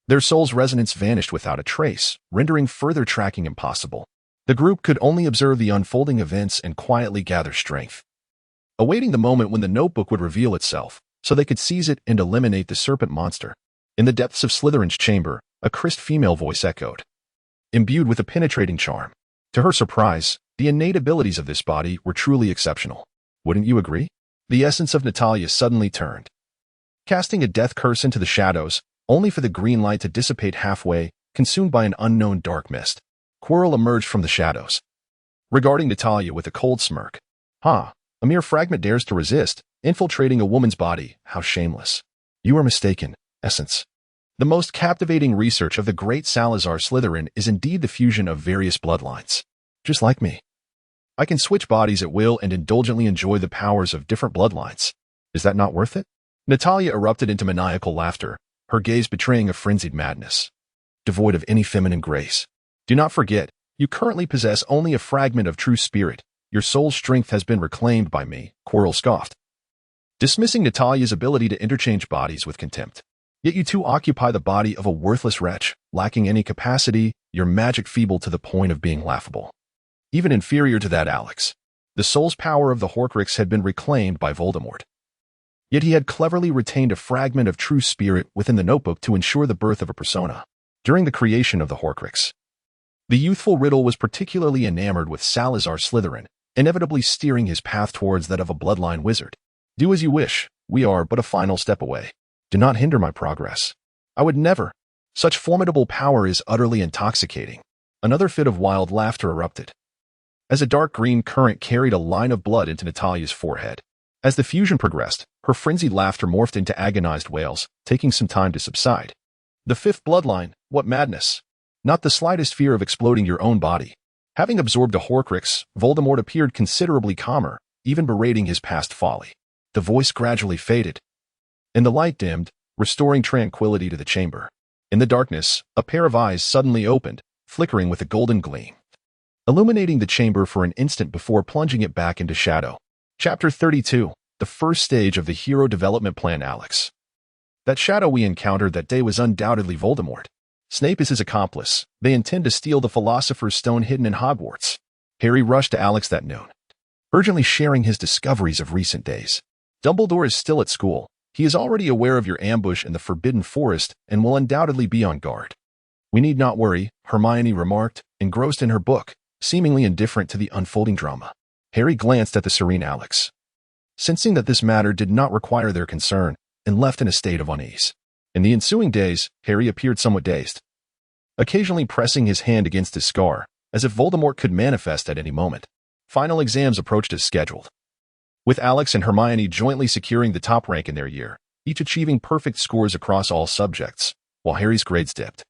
Their soul's resonance vanished without a trace, rendering further tracking impossible. The group could only observe the unfolding events and quietly gather strength, awaiting the moment when the notebook would reveal itself, so they could seize it and eliminate the serpent monster. In the depths of Slytherin's chamber, a crisp female voice echoed, imbued with a penetrating charm. To her surprise, the innate abilities of this body were truly exceptional. Wouldn't you agree? The essence of Natalia suddenly turned, casting a death curse into the shadows, only for the green light to dissipate halfway, consumed by an unknown dark mist. Quirrell emerged from the shadows, regarding Natalia with a cold smirk. A mere fragment dares to resist, infiltrating a woman's body, how shameless. You are mistaken, Essence. The most captivating research of the great Salazar Slytherin is indeed the fusion of various bloodlines. Just like me. I can switch bodies at will and indulgently enjoy the powers of different bloodlines. Is that not worth it? Natalia erupted into maniacal laughter, her gaze betraying a frenzied madness, devoid of any feminine grace. Do not forget, you currently possess only a fragment of true spirit. Your soul's strength has been reclaimed by me, Quirrell scoffed, dismissing Natalia's ability to interchange bodies with contempt. Yet you two occupy the body of a worthless wretch, lacking any capacity, your magic feeble to the point of being laughable. Even inferior to that, Alex. The soul's power of the Horcrux had been reclaimed by Voldemort. Yet he had cleverly retained a fragment of true spirit within the notebook to ensure the birth of a persona. During the creation of the Horcrux, the youthful Riddle was particularly enamored with Salazar Slytherin, inevitably steering his path towards that of a bloodline wizard. Do as you wish, we are but a final step away. Do not hinder my progress. I would never. Such formidable power is utterly intoxicating. Another fit of wild laughter erupted, as a dark green current carried a line of blood into Natalia's forehead. As the fusion progressed, her frenzied laughter morphed into agonized wails, taking some time to subside. The fifth bloodline, what madness! Not the slightest fear of exploding your own body. Having absorbed a Horcrux, Voldemort appeared considerably calmer, even berating his past folly. The voice gradually faded, and the light dimmed, restoring tranquility to the chamber. In the darkness, a pair of eyes suddenly opened, flickering with a golden gleam, illuminating the chamber for an instant before plunging it back into shadow. Chapter 32, the first stage of the hero development plan. Alex. That shadow we encountered that day was undoubtedly Voldemort. Snape is his accomplice. They intend to steal the Philosopher's Stone hidden in Hogwarts. Harry rushed to Alex that noon, urgently sharing his discoveries of recent days. Dumbledore is still at school. He is already aware of your ambush in the Forbidden Forest and will undoubtedly be on guard. We need not worry, Hermione remarked, engrossed in her book, seemingly indifferent to the unfolding drama. Harry glanced at the serene Alex, sensing that this matter did not require their concern, and left in a state of unease. In the ensuing days, Harry appeared somewhat dazed, occasionally pressing his hand against his scar, as if Voldemort could manifest at any moment. Final exams approached as scheduled, with Alex and Hermione jointly securing the top rank in their year, each achieving perfect scores across all subjects, while Harry's grades dipped,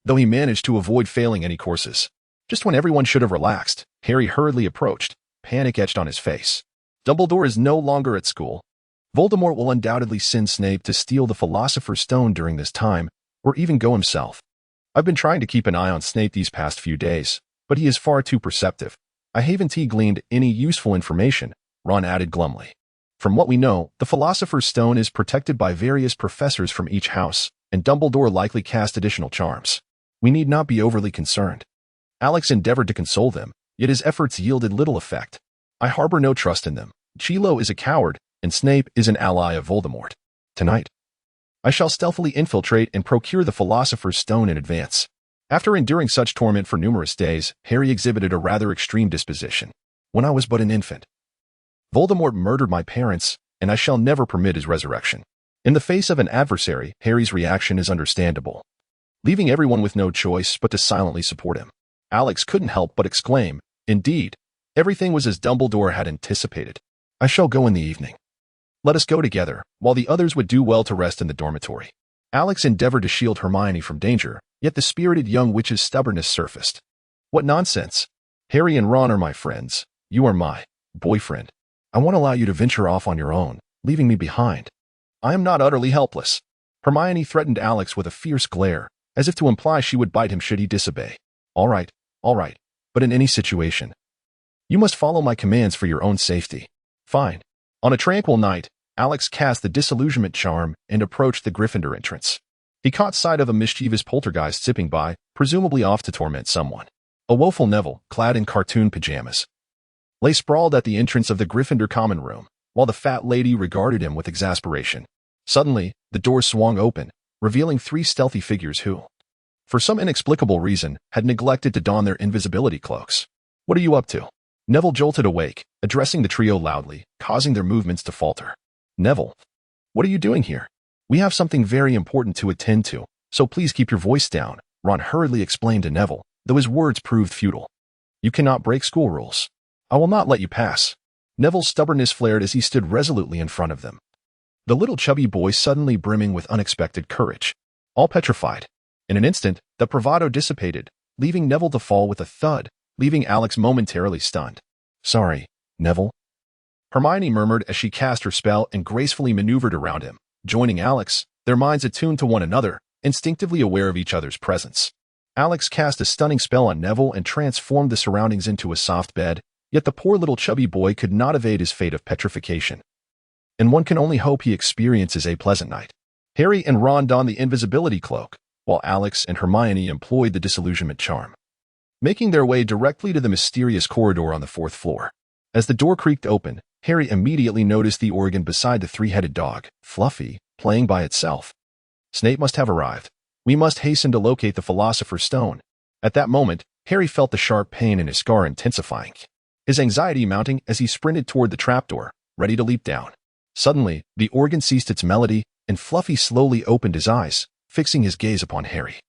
though he managed to avoid failing any courses. Just when everyone should have relaxed, Harry hurriedly approached, panic etched on his face. Dumbledore is no longer at school. Voldemort will undoubtedly send Snape to steal the Philosopher's Stone during this time, or even go himself. I've been trying to keep an eye on Snape these past few days. but he is far too perceptive. I haven't gleaned any useful information, Ron added glumly. From what we know, the Philosopher's Stone is protected by various professors from each house, and Dumbledore likely cast additional charms. We need not be overly concerned. Alex endeavored to console them, yet his efforts yielded little effect. I harbor no trust in them. Chilo is a coward, and Snape is an ally of Voldemort. Tonight, I shall stealthily infiltrate and procure the Philosopher's Stone in advance. After enduring such torment for numerous days, Harry exhibited a rather extreme disposition. When I was but an infant, Voldemort murdered my parents, and I shall never permit his resurrection. In the face of an adversary, Harry's reaction is understandable, leaving everyone with no choice but to silently support him. Alex couldn't help but exclaim, "Indeed, everything was as Dumbledore had anticipated. I shall go in the evening. Let us go together, while the others would do well to rest in the dormitory." Alex endeavored to shield Hermione from danger, yet the spirited young witch's stubbornness surfaced. "What nonsense! Harry and Ron are my friends. You are my boyfriend. I won't allow you to venture off on your own, leaving me behind. I am not utterly helpless." Hermione threatened Alex with a fierce glare, as if to imply she would bite him should he disobey. All right, but in any situation, you must follow my commands for your own safety." "Fine." On a tranquil night, Alex cast the disillusionment charm and approached the Gryffindor entrance. He caught sight of a mischievous poltergeist zipping by, presumably off to torment someone. A woeful Neville, clad in cartoon pajamas, lay sprawled at the entrance of the Gryffindor common room, while the fat lady regarded him with exasperation. Suddenly, the door swung open, revealing 3 stealthy figures who, for some inexplicable reason, had neglected to don their invisibility cloaks. "What are you up to?" Neville jolted awake, addressing the trio loudly, causing their movements to falter. "Neville, what are you doing here? We have something very important to attend to, so please keep your voice down," Ron hurriedly explained to Neville, though his words proved futile. "You cannot break school rules. I will not let you pass." Neville's stubbornness flared as he stood resolutely in front of them, the little chubby boy suddenly brimming with unexpected courage. All petrified. In an instant, the bravado dissipated, leaving Neville to fall with a thud, leaving Alex momentarily stunned. "Sorry, Neville," Hermione murmured as she cast her spell and gracefully maneuvered around him, joining Alex, their minds attuned to one another, instinctively aware of each other's presence. Alex cast a stunning spell on Neville and transformed the surroundings into a soft bed, yet the poor little chubby boy could not evade his fate of petrification. And one can only hope he experiences a pleasant night. Harry and Ron donned the invisibility cloak, while Alex and Hermione employed the disillusionment charm, making their way directly to the mysterious corridor on the 4th floor. As the door creaked open, Harry immediately noticed the organ beside the 3-headed dog, Fluffy, playing by itself. Snape must have arrived. We must hasten to locate the Philosopher's Stone. At that moment, Harry felt the sharp pain in his scar intensifying, his anxiety mounting as he sprinted toward the trapdoor, ready to leap down. Suddenly, the organ ceased its melody, and Fluffy slowly opened his eyes, fixing his gaze upon Harry.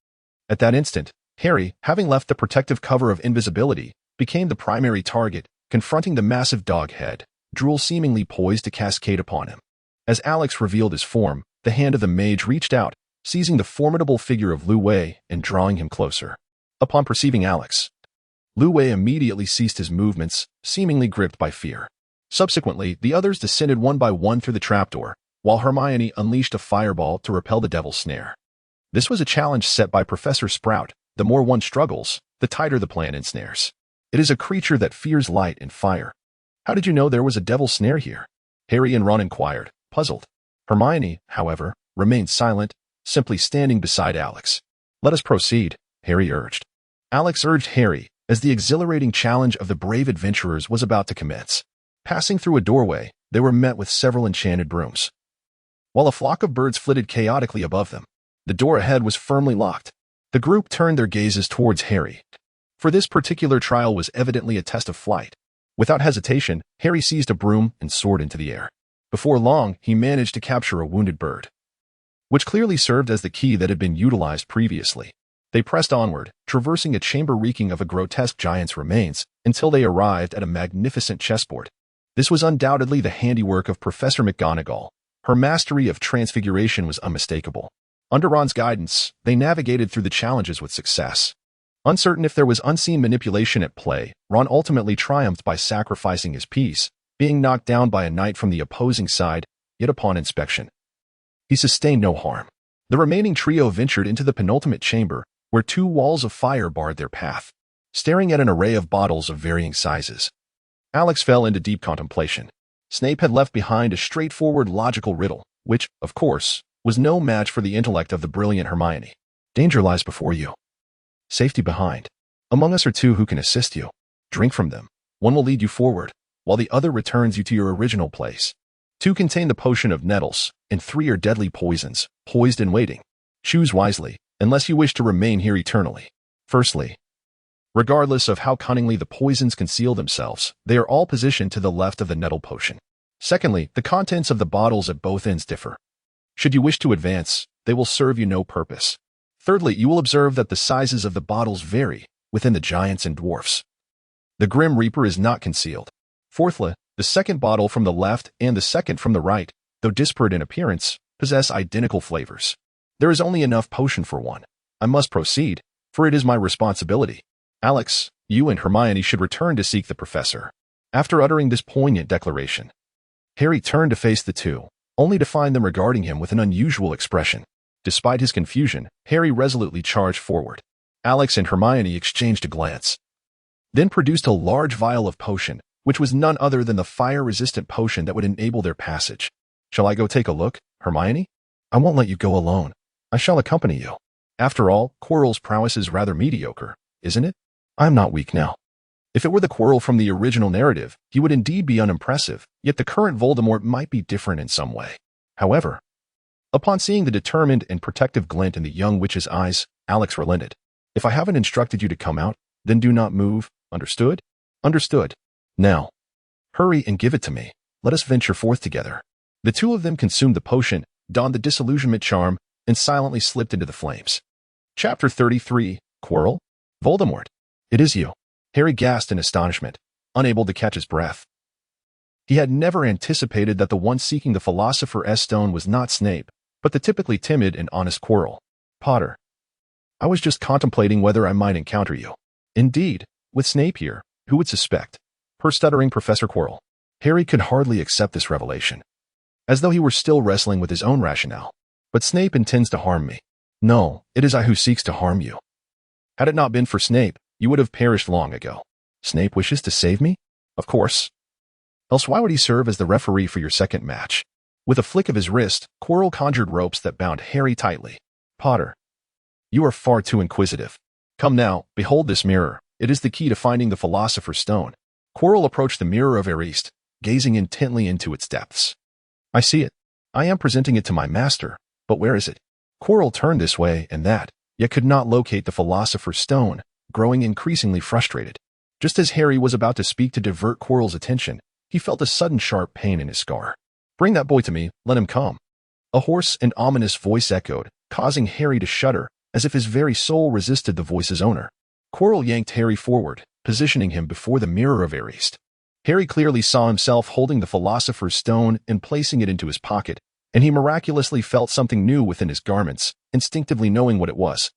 At that instant, Harry, having left the protective cover of invisibility, became the primary target, confronting the massive dog head, drool seemingly poised to cascade upon him. As Alex revealed his form, the hand of the mage reached out, seizing the formidable figure of Lu Wei and drawing him closer. Upon perceiving Alex, Lu Wei immediately ceased his movements, seemingly gripped by fear. Subsequently, the others descended one by one through the trapdoor, while Hermione unleashed a fireball to repel the devil's snare. This was a challenge set by Professor Sprout. The more one struggles, the tighter the plan ensnares. It is a creature that fears light and fire. "How did you know there was a devil's snare here?" Harry and Ron inquired, puzzled. Hermione, however, remained silent, simply standing beside Alex. "Let us proceed," Harry urged. Alex urged Harry, as the exhilarating challenge of the brave adventurers was about to commence. Passing through a doorway, they were met with several enchanted brooms, while a flock of birds flitted chaotically above them. The door ahead was firmly locked. The group turned their gazes towards Harry, for this particular trial was evidently a test of flight. Without hesitation, Harry seized a broom and soared into the air. Before long, he managed to capture a wounded bird, which clearly served as the key that had been utilized previously. They pressed onward, traversing a chamber reeking of a grotesque giant's remains, until they arrived at a magnificent chessboard. This was undoubtedly the handiwork of Professor McGonagall. Her mastery of transfiguration was unmistakable. Under Ron's guidance, they navigated through the challenges with success. Uncertain if there was unseen manipulation at play, Ron ultimately triumphed by sacrificing his piece, being knocked down by a knight from the opposing side, yet upon inspection, he sustained no harm. The remaining trio ventured into the penultimate chamber, where 2 walls of fire barred their path. staring at an array of bottles of varying sizes. Alex fell into deep contemplation. Snape had left behind a straightforward logical riddle, which, of course, was no match for the intellect of the brilliant Hermione. Danger lies before you. Safety behind. Among us are two who can assist you. Drink from them. One will lead you forward, while the other returns you to your original place. 2 contain the potion of nettles, and 3 are deadly poisons, poised and waiting. Choose wisely, unless you wish to remain here eternally. Firstly, regardless of how cunningly the poisons conceal themselves, they are all positioned to the left of the nettle potion. Secondly, the contents of the bottles at both ends differ. Should you wish to advance, they will serve you no purpose. Thirdly, you will observe that the sizes of the bottles vary within the giants and dwarfs. The Grim Reaper is not concealed. Fourthly, the second bottle from the left and the second from the right, though disparate in appearance, possess identical flavors. There is only enough potion for one. I must proceed, for it is my responsibility. Alex, you and Hermione should return to seek the professor. After uttering this poignant declaration, Harry turned to face the two, only to find them regarding him with an unusual expression. Despite his confusion, Harry resolutely charged forward. Alex and Hermione exchanged a glance, then produced a large vial of potion, which was none other than the fire-resistant potion that would enable their passage. Shall I go take a look, Hermione? I won't let you go alone. I shall accompany you. After all, Quirrell's prowess is rather mediocre, isn't it? I am not weak now. If it were the Quirrell from the original narrative, he would indeed be unimpressive, yet the current Voldemort might be different in some way. However, upon seeing the determined and protective glint in the young witch's eyes, Alex relented. If I haven't instructed you to come out, then do not move, understood? Understood. Now, hurry and give it to me. Let us venture forth together. The two of them consumed the potion, donned the disillusionment charm, and silently slipped into the flames. Chapter 33, Quirrell? Voldemort. It is you. Harry gasped in astonishment, unable to catch his breath. He had never anticipated that the one seeking the Philosopher's Stone was not Snape, but the typically timid and honest Quirrell. Potter. I was just contemplating whether I might encounter you. Indeed, with Snape here, who would suspect? Per stuttering Professor Quirrell. Harry could hardly accept this revelation, as though he were still wrestling with his own rationale. But Snape intends to harm me. No, it is I who seeks to harm you. Had it not been for Snape, you would have perished long ago. Snape wishes to save me? Of course. Else why would he serve as the referee for your second match? With a flick of his wrist, Quirrell conjured ropes that bound Harry tightly. Potter. You are far too inquisitive. Come now, behold this mirror. It is the key to finding the Philosopher's Stone. Quirrell approached the mirror of Erist, gazing intently into its depths. I see it. I am presenting it to my master, but where is it? Quirrell turned this way and that, yet could not locate the Philosopher's Stone, growing increasingly frustrated. Just as Harry was about to speak to divert Quirrell's attention, he felt a sudden sharp pain in his scar. Bring that boy to me, let him come. A hoarse and ominous voice echoed, causing Harry to shudder, as if his very soul resisted the voice's owner. Quirrell yanked Harry forward, positioning him before the mirror of Erist. Harry clearly saw himself holding the Philosopher's Stone and placing it into his pocket, and he miraculously felt something new within his garments, instinctively knowing what it was.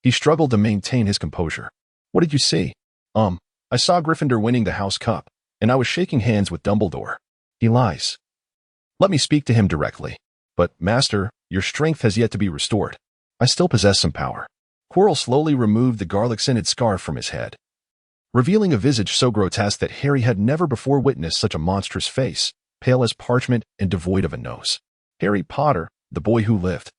He struggled to maintain his composure. What did you see? I saw Gryffindor winning the House Cup, and I was shaking hands with Dumbledore. He lies. Let me speak to him directly. But, Master, your strength has yet to be restored. I still possess some power. Quirrell slowly removed the garlic-scented scarf from his head, revealing a visage so grotesque that Harry had never before witnessed such a monstrous face, pale as parchment and devoid of a nose. Harry Potter, the boy who lived.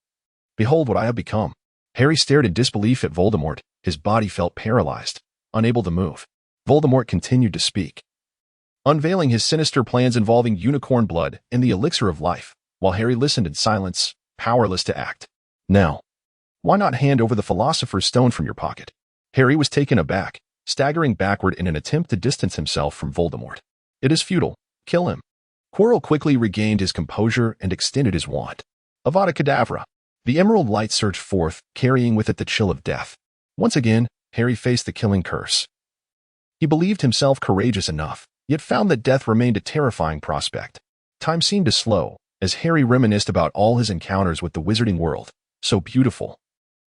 Behold what I have become. Harry stared in disbelief at Voldemort. His body felt paralyzed, unable to move. Voldemort continued to speak, unveiling his sinister plans involving unicorn blood and the elixir of life, while Harry listened in silence, powerless to act. Now, why not hand over the Philosopher's Stone from your pocket? Harry was taken aback, staggering backward in an attempt to distance himself from Voldemort. It is futile. Kill him. Quirrell quickly regained his composure and extended his wand. Avada Kedavra. The emerald light surged forth, carrying with it the chill of death. Once again, Harry faced the killing curse. He believed himself courageous enough, yet found that death remained a terrifying prospect. Time seemed to slow, as Harry reminisced about all his encounters with the wizarding world. So beautiful,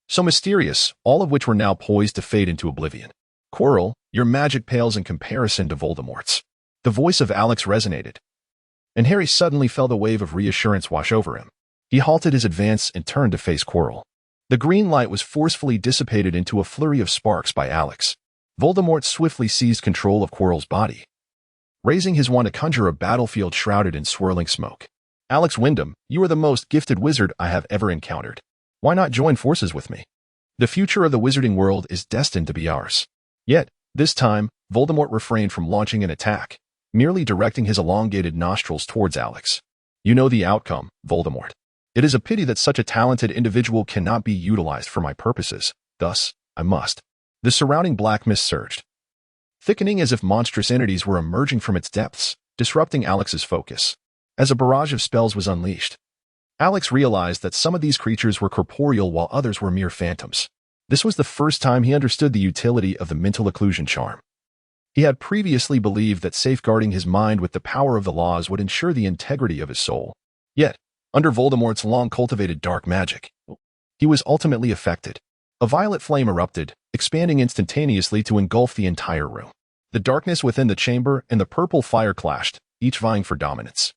so mysterious, all of which were now poised to fade into oblivion. Quirrell, your magic pales in comparison to Voldemort's. The voice of Alex resonated, and Harry suddenly felt a wave of reassurance wash over him. He halted his advance and turned to face Quirrell. The green light was forcefully dissipated into a flurry of sparks by Alex. Voldemort swiftly seized control of Quirrell's body, raising his wand to conjure a battlefield shrouded in swirling smoke. Alex Wyndham, you are the most gifted wizard I have ever encountered. Why not join forces with me? The future of the wizarding world is destined to be ours. Yet, this time, Voldemort refrained from launching an attack, merely directing his elongated nostrils towards Alex. You know the outcome, Voldemort. It is a pity that such a talented individual cannot be utilized for my purposes. Thus, I must. The surrounding black mist surged, thickening as if monstrous entities were emerging from its depths, disrupting Alex's focus. As a barrage of spells was unleashed, Alex realized that some of these creatures were corporeal while others were mere phantoms. This was the first time he understood the utility of the mental occlusion charm. He had previously believed that safeguarding his mind with the power of the laws would ensure the integrity of his soul. Yet, under Voldemort's long-cultivated dark magic, he was ultimately affected. A violet flame erupted, expanding instantaneously to engulf the entire room. The darkness within the chamber and the purple fire clashed, each vying for dominance,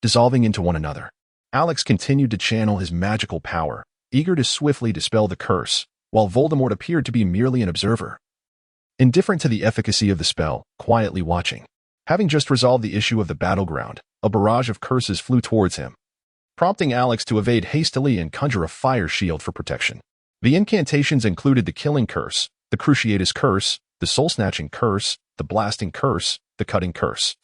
dissolving into one another. Alex continued to channel his magical power, eager to swiftly dispel the curse, while Voldemort appeared to be merely an observer, indifferent to the efficacy of the spell, quietly watching. Having just resolved the issue of the battleground, a barrage of curses flew towards him, prompting Alex to evade hastily and conjure a fire shield for protection. The incantations included the Killing Curse, the Cruciatus Curse, the Soul-Snatching Curse, the Blasting Curse, the Cutting Curse,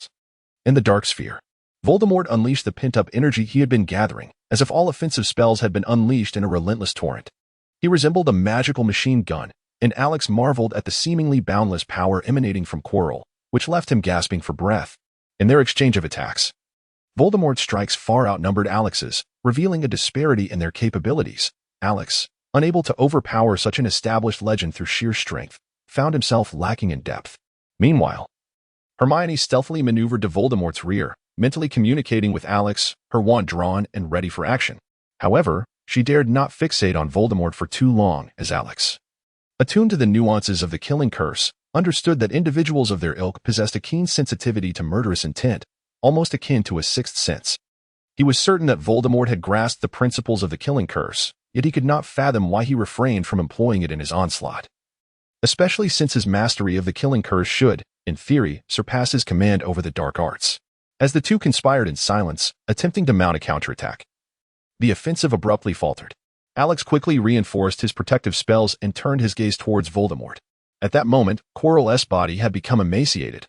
and the Dark Sphere. Voldemort unleashed the pent-up energy he had been gathering, as if all offensive spells had been unleashed in a relentless torrent. He resembled a magical machine gun, and Alex marveled at the seemingly boundless power emanating from Quirrell, which left him gasping for breath. In their exchange of attacks, Voldemort's strikes far outnumbered Alex's, revealing a disparity in their capabilities. Alex, unable to overpower such an established legend through sheer strength, found himself lacking in depth. Meanwhile, Hermione stealthily maneuvered to Voldemort's rear, mentally communicating with Alex, her wand drawn and ready for action. However, she dared not fixate on Voldemort for too long, as Alex, attuned to the nuances of the Killing Curse, understood that individuals of their ilk possessed a keen sensitivity to murderous intent, almost akin to a sixth sense. He was certain that Voldemort had grasped the principles of the Killing Curse, yet he could not fathom why he refrained from employing it in his onslaught, especially since his mastery of the Killing Curse should, in theory, surpass his command over the dark arts. As the two conspired in silence, attempting to mount a counterattack, the offensive abruptly faltered. Alex quickly reinforced his protective spells and turned his gaze towards Voldemort. At that moment, Quirrell's body had become emaciated,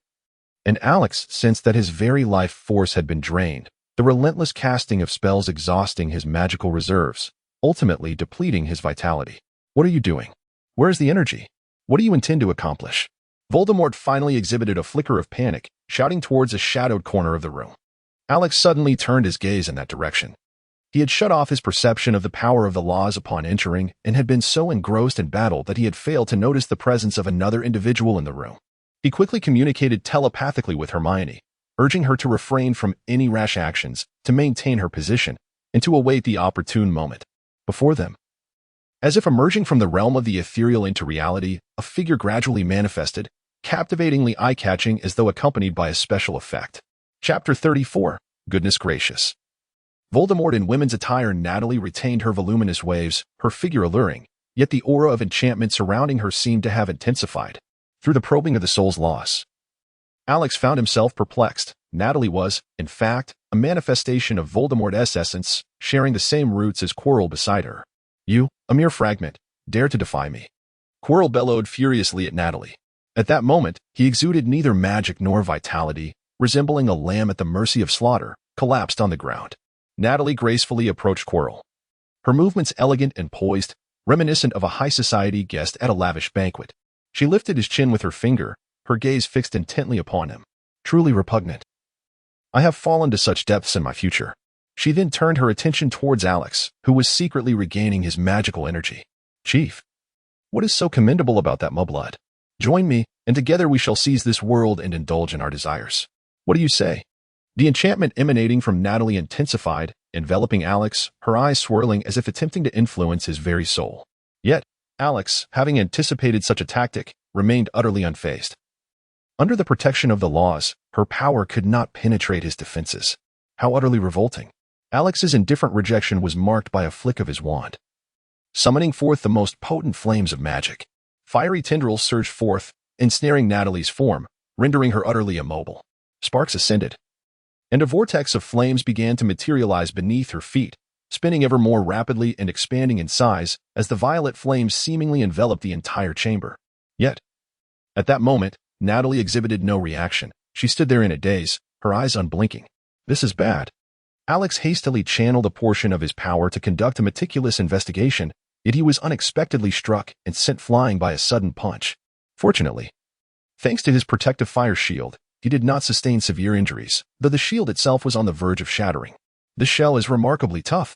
and Alex sensed that his very life force had been drained, the relentless casting of spells exhausting his magical reserves, ultimately depleting his vitality. What are you doing? Where is the energy? What do you intend to accomplish? Voldemort finally exhibited a flicker of panic, shouting towards a shadowed corner of the room. Alex suddenly turned his gaze in that direction. He had shut off his perception of the power of the laws upon entering and had been so engrossed in battle that he had failed to notice the presence of another individual in the room. He quickly communicated telepathically with Hermione, urging her to refrain from any rash actions, to maintain her position, and to await the opportune moment. Before them, as if emerging from the realm of the ethereal into reality, a figure gradually manifested, captivatingly eye-catching as though accompanied by a special effect. Chapter 34. Goodness Gracious. Voldemort in women's attire. Natalie retained her voluminous waves, her figure alluring, yet the aura of enchantment surrounding her seemed to have intensified. Through the probing of the soul's laws, Alex found himself perplexed. Natalie was, in fact, a manifestation of Voldemort's essence, sharing the same roots as Quirrell beside her. You, a mere fragment, dare to defy me. Quirrell bellowed furiously at Natalie. At that moment, he exuded neither magic nor vitality, resembling a lamb at the mercy of slaughter, collapsed on the ground. Natalie gracefully approached Quirrell, her movements elegant and poised, reminiscent of a high society guest at a lavish banquet. She lifted his chin with her finger, her gaze fixed intently upon him. Truly repugnant. I have fallen to such depths in my future. She then turned her attention towards Alex, who was secretly regaining his magical energy. Chief, what is so commendable about that mudblood? Join me, and together we shall seize this world and indulge in our desires. What do you say? The enchantment emanating from Natalie intensified, enveloping Alex, her eyes swirling as if attempting to influence his very soul. Yet, Alex, having anticipated such a tactic, remained utterly unfazed. Under the protection of the laws, her power could not penetrate his defenses. How utterly revolting. Alex's indifferent rejection was marked by a flick of his wand, summoning forth the most potent flames of magic. Fiery tendrils surged forth, ensnaring Natalie's form, rendering her utterly immobile. Sparks ascended, and a vortex of flames began to materialize beneath her feet, spinning ever more rapidly and expanding in size as the violet flames seemingly enveloped the entire chamber. Yet, at that moment, Natalie exhibited no reaction. She stood there in a daze, her eyes unblinking. This is bad. Alex hastily channeled a portion of his power to conduct a meticulous investigation, yet he was unexpectedly struck and sent flying by a sudden punch. Fortunately, thanks to his protective fire shield, he did not sustain severe injuries, though the shield itself was on the verge of shattering. "This shell is remarkably tough,"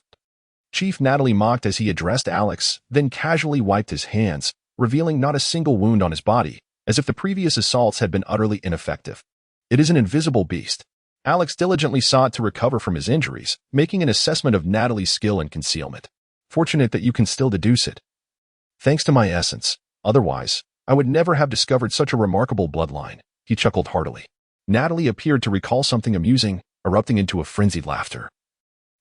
Chief Natalie mocked as he addressed Alex, then casually wiped his hands, revealing not a single wound on his body, as if the previous assaults had been utterly ineffective. "It is an invisible beast." Alex diligently sought to recover from his injuries, making an assessment of Natalie's skill in concealment. "Fortunate that you can still deduce it. Thanks to my essence. Otherwise, I would never have discovered such a remarkable bloodline," he chuckled heartily. Natalie appeared to recall something amusing, erupting into a frenzied laughter,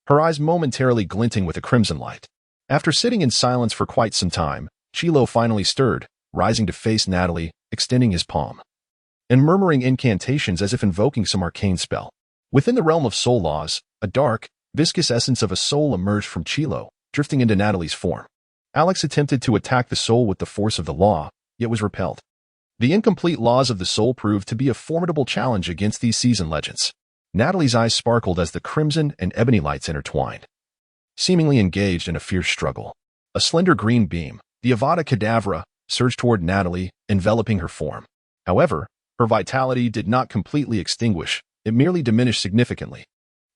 her eyes momentarily glinting with a crimson light. After sitting in silence for quite some time, Chilo finally stirred, rising to face Natalie, extending his palm, and murmuring incantations as if invoking some arcane spell. Within the realm of soul laws, a dark, viscous essence of a soul emerged from Chilo, drifting into Natalie's form. Alex attempted to attack the soul with the force of the law, yet was repelled. The incomplete laws of the soul proved to be a formidable challenge against these seasoned legends. Natalie's eyes sparkled as the crimson and ebony lights intertwined, seemingly engaged in a fierce struggle. A slender green beam, the Avada Kedavra, surged toward Natalie, enveloping her form. However, her vitality did not completely extinguish, it merely diminished significantly.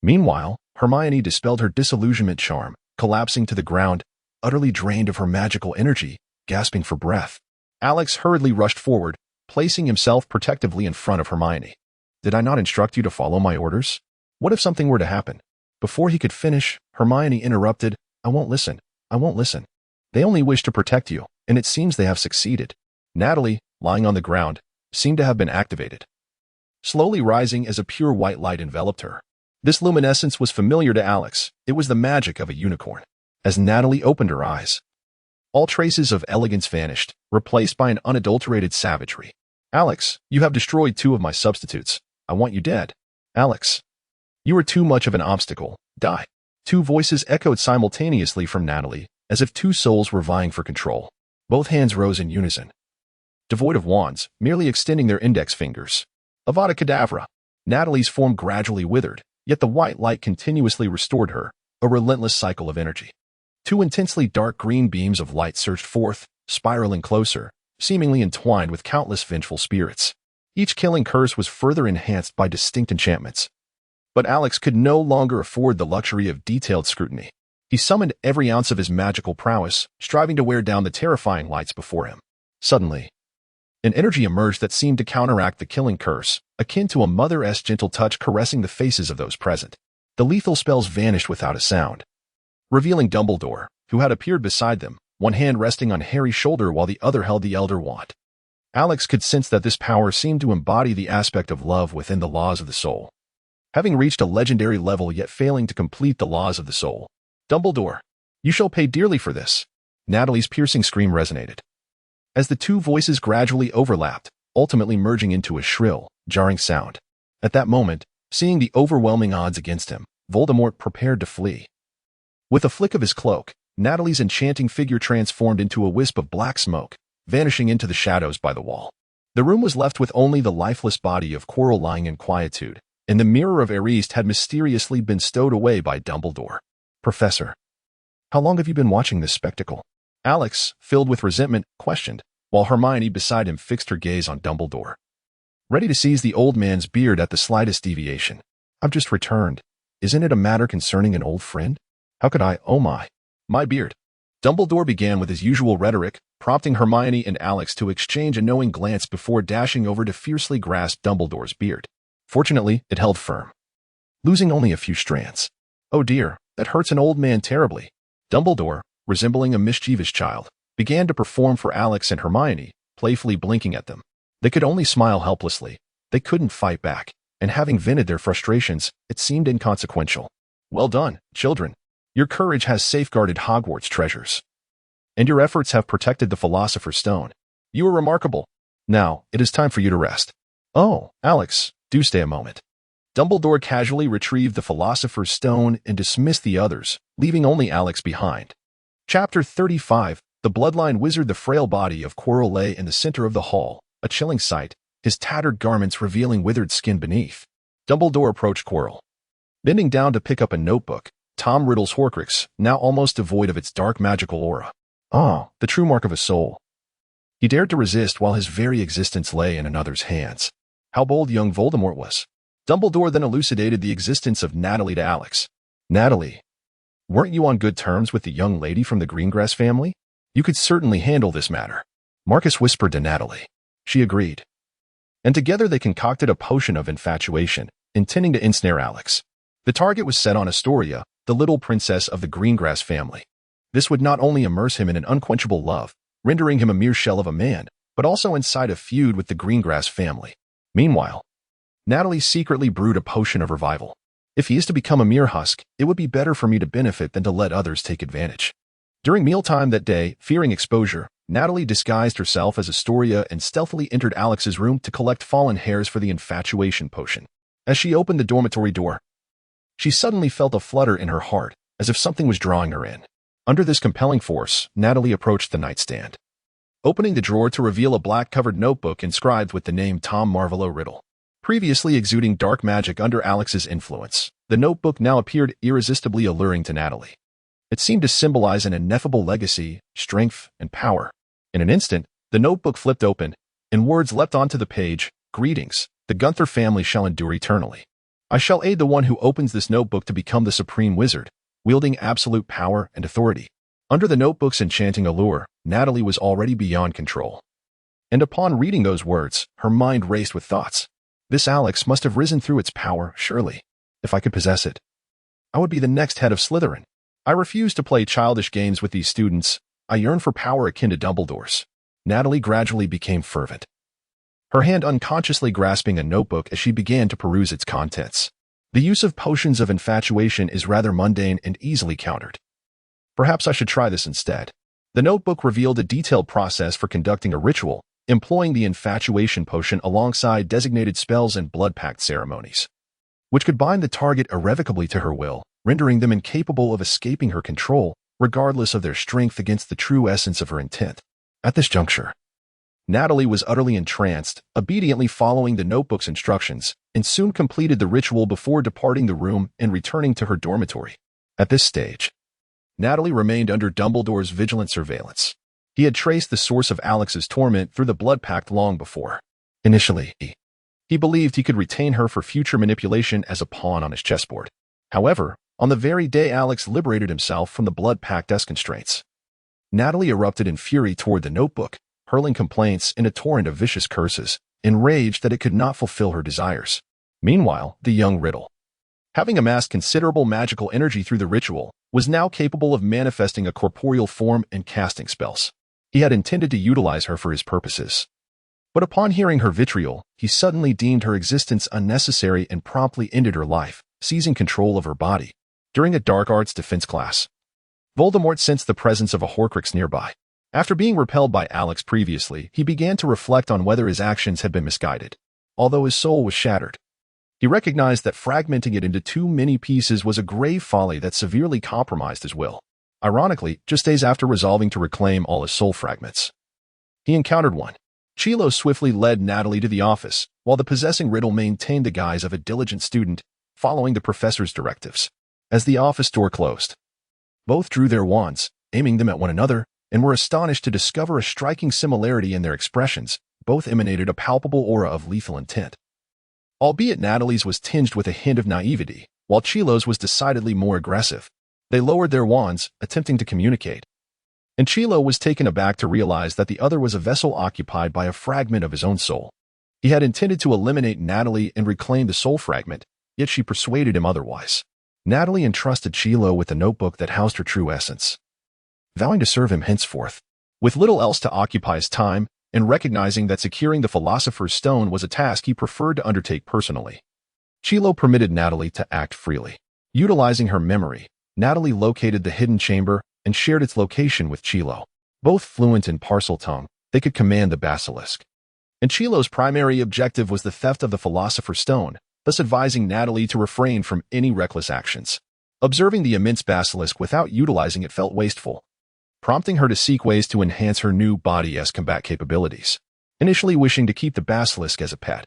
Meanwhile, Hermione dispelled her disillusionment charm, collapsing to the ground, utterly drained of her magical energy, gasping for breath. Alex hurriedly rushed forward, placing himself protectively in front of Hermione. "Did I not instruct you to follow my orders? What if something were to happen?" Before he could finish, Hermione interrupted. "I won't listen. I won't listen. They only wish to protect you, and it seems they have succeeded." Natalie, lying on the ground, seemed to have been activated, slowly rising as a pure white light enveloped her. This luminescence was familiar to Alex. It was the magic of a unicorn. As Natalie opened her eyes, all traces of elegance vanished, replaced by an unadulterated savagery. "Alex, you have destroyed two of my substitutes. I want you dead. Alex, you are too much of an obstacle. Die." Two voices echoed simultaneously from Natalie, as if two souls were vying for control. Both hands rose in unison, devoid of wands, merely extending their index fingers. Avada Kedavra. Natalie's form gradually withered, yet the white light continuously restored her, a relentless cycle of energy. Two intensely dark green beams of light surged forth, spiraling closer, seemingly entwined with countless vengeful spirits. Each killing curse was further enhanced by distinct enchantments. But Alex could no longer afford the luxury of detailed scrutiny. He summoned every ounce of his magical prowess, striving to wear down the terrifying lights before him. Suddenly, an energy emerged that seemed to counteract the killing curse, akin to a mother's gentle touch caressing the faces of those present. The lethal spells vanished without a sound, revealing Dumbledore, who had appeared beside them, one hand resting on Harry's shoulder while the other held the Elder Wand. Alex could sense that this power seemed to embody the aspect of love within the laws of the soul. Having reached a legendary level yet failing to complete the laws of the soul. "Dumbledore, you shall pay dearly for this." Natalie's piercing scream resonated, as the two voices gradually overlapped, ultimately merging into a shrill, jarring sound. At that moment, seeing the overwhelming odds against him, Voldemort prepared to flee. With a flick of his cloak, Natalie's enchanting figure transformed into a wisp of black smoke, vanishing into the shadows by the wall. The room was left with only the lifeless body of Quirrell lying in quietude, and the mirror of Eriste had mysteriously been stowed away by Dumbledore. "Professor, how long have you been watching this spectacle?" Alex, filled with resentment, questioned, while Hermione beside him fixed her gaze on Dumbledore, ready to seize the old man's beard at the slightest deviation. "I've just returned. Isn't it a matter concerning an old friend? How could I, oh my beard." Dumbledore began with his usual rhetoric, prompting Hermione and Alex to exchange a knowing glance before dashing over to fiercely grasp Dumbledore's beard. Fortunately, it held firm, losing only a few strands. "Oh dear, that hurts an old man terribly." Dumbledore, resembling a mischievous child, began to perform for Alex and Hermione, playfully blinking at them. They could only smile helplessly. They couldn't fight back, and having vented their frustrations, it seemed inconsequential. "Well done, children. Your courage has safeguarded Hogwarts treasures, and your efforts have protected the Philosopher's Stone. You are remarkable." Now, it is time for you to rest. Oh, Alex, do stay a moment. Dumbledore casually retrieved the Philosopher's Stone and dismissed the others, leaving only Alex behind. Chapter 35. The Bloodline Wizard. The frail body of Quirrell lay in the center of the hall, a chilling sight, his tattered garments revealing withered skin beneath. Dumbledore approached Quirrell. Bending down to pick up a notebook, Tom Riddle's Horcrux, now almost devoid of its dark magical aura. Ah, the true mark of a soul. He dared to resist while his very existence lay in another's hands. How bold young Voldemort was. Dumbledore then elucidated the existence of Natalie to Alex. Natalie, weren't you on good terms with the young lady from the Greengrass family? You could certainly handle this matter. Marcus whispered to Natalie. She agreed. And together they concocted a potion of infatuation, intending to ensnare Alex. The target was set on Astoria, the little princess of the Greengrass family. This would not only immerse him in an unquenchable love, rendering him a mere shell of a man, but also incite a feud with the Greengrass family. Meanwhile, Natalie secretly brewed a potion of revival. If he is to become a mere husk, it would be better for me to benefit than to let others take advantage. During mealtime that day, fearing exposure, Natalie disguised herself as Astoria and stealthily entered Alex's room to collect fallen hairs for the infatuation potion. As she opened the dormitory door, she suddenly felt a flutter in her heart, as if something was drawing her in. Under this compelling force, Natalie approached the nightstand, opening the drawer to reveal a black-covered notebook inscribed with the name Tom Marvolo Riddle. Previously exuding dark magic under Alex's influence, the notebook now appeared irresistibly alluring to Natalie. It seemed to symbolize an ineffable legacy, strength, and power. In an instant, the notebook flipped open, and words leapt onto the page. Greetings, the Gunther family shall endure eternally. I shall aid the one who opens this notebook to become the supreme wizard, wielding absolute power and authority. Under the notebook's enchanting allure, Natalie was already beyond control. And upon reading those words, her mind raced with thoughts. This Alex must have risen through its power, surely. If I could possess it, I would be the next head of Slytherin. I refuse to play childish games with these students. I yearn for power akin to Dumbledore's. Natalie gradually became fervent, her hand unconsciously grasping a notebook as she began to peruse its contents. The use of potions of infatuation is rather mundane and easily countered. Perhaps I should try this instead. The notebook revealed a detailed process for conducting a ritual, employing the infatuation potion alongside designated spells and blood pact ceremonies, which could bind the target irrevocably to her will, rendering them incapable of escaping her control, regardless of their strength against the true essence of her intent. At this juncture, Natalie was utterly entranced, obediently following the notebook's instructions, and soon completed the ritual before departing the room and returning to her dormitory. At this stage, Natalie remained under Dumbledore's vigilant surveillance. He had traced the source of Alex's torment through the blood pact long before. Initially, he believed he could retain her for future manipulation as a pawn on his chessboard. However, on the very day Alex liberated himself from the blood pact's constraints, Natalie erupted in fury toward the notebook, hurling complaints in a torrent of vicious curses, enraged that it could not fulfill her desires. Meanwhile, the young Riddle, having amassed considerable magical energy through the ritual, was now capable of manifesting a corporeal form and casting spells. He had intended to utilize her for his purposes. But upon hearing her vitriol, he suddenly deemed her existence unnecessary and promptly ended her life, seizing control of her body. During a dark arts defense class, Voldemort sensed the presence of a Horcrux nearby. After being repelled by Alex previously, he began to reflect on whether his actions had been misguided. Although his soul was shattered, he recognized that fragmenting it into too many pieces was a grave folly that severely compromised his will. Ironically, just days after resolving to reclaim all his soul fragments, he encountered one. Chilo swiftly led Natalie to the office, while the possessing Riddle maintained the guise of a diligent student, following the professor's directives. As the office door closed, both drew their wands, aiming them at one another, and were astonished to discover a striking similarity in their expressions. Both emanated a palpable aura of lethal intent. Albeit Natalie's was tinged with a hint of naivety, while Chilo's was decidedly more aggressive. They lowered their wands, attempting to communicate. And Chilo was taken aback to realize that the other was a vessel occupied by a fragment of his own soul. He had intended to eliminate Natalie and reclaim the soul fragment, yet she persuaded him otherwise. Natalie entrusted Chilo with the notebook that housed her true essence, vowing to serve him henceforth. With little else to occupy his time, and recognizing that securing the Philosopher's Stone was a task he preferred to undertake personally, Chilo permitted Natalie to act freely. Utilizing her memory, Natalie located the hidden chamber and shared its location with Chilo. Both fluent in Parseltongue, they could command the basilisk. and Chilo's primary objective was the theft of the Philosopher's Stone, thus advising Natalie to refrain from any reckless actions. Observing the immense basilisk without utilizing it felt wasteful, prompting her to seek ways to enhance her new body-esque combat capabilities. Initially wishing to keep the basilisk as a pet,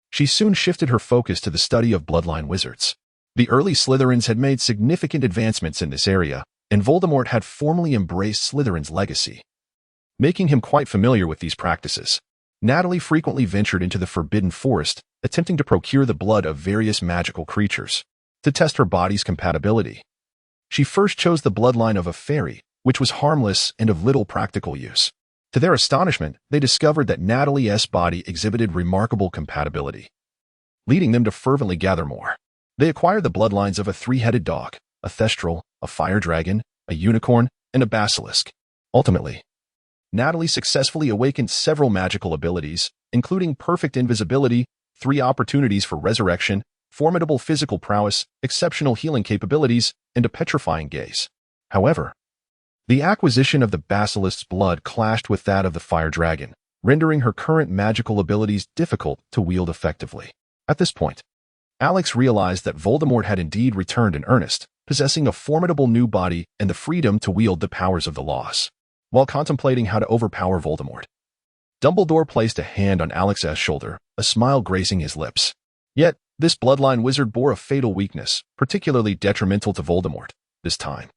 she soon shifted her focus to the study of bloodline wizards. The early Slytherins had made significant advancements in this area, and Voldemort had formally embraced Slytherin's legacy, making him quite familiar with these practices. Natalie frequently ventured into the Forbidden Forest, attempting to procure the blood of various magical creatures to test her body's compatibility. She first chose the bloodline of a fairy, which was harmless and of little practical use. To their astonishment, they discovered that Natalie's body exhibited remarkable compatibility, leading them to fervently gather more. They acquired the bloodlines of a three-headed dog, a thestral, a fire dragon, a unicorn, and a basilisk. Ultimately, Natalie successfully awakened several magical abilities, including perfect invisibility, 3 opportunities for resurrection, formidable physical prowess, exceptional healing capabilities, and a petrifying gaze. However, the acquisition of the basilisk's blood clashed with that of the fire dragon, rendering her current magical abilities difficult to wield effectively. At this point, Alex realized that Voldemort had indeed returned in earnest, possessing a formidable new body and the freedom to wield the powers of the laws. While contemplating how to overpower Voldemort, Dumbledore placed a hand on Alex's shoulder, a smile gracing his lips. Yet, this bloodline wizard bore a fatal weakness, particularly detrimental to Voldemort. This time,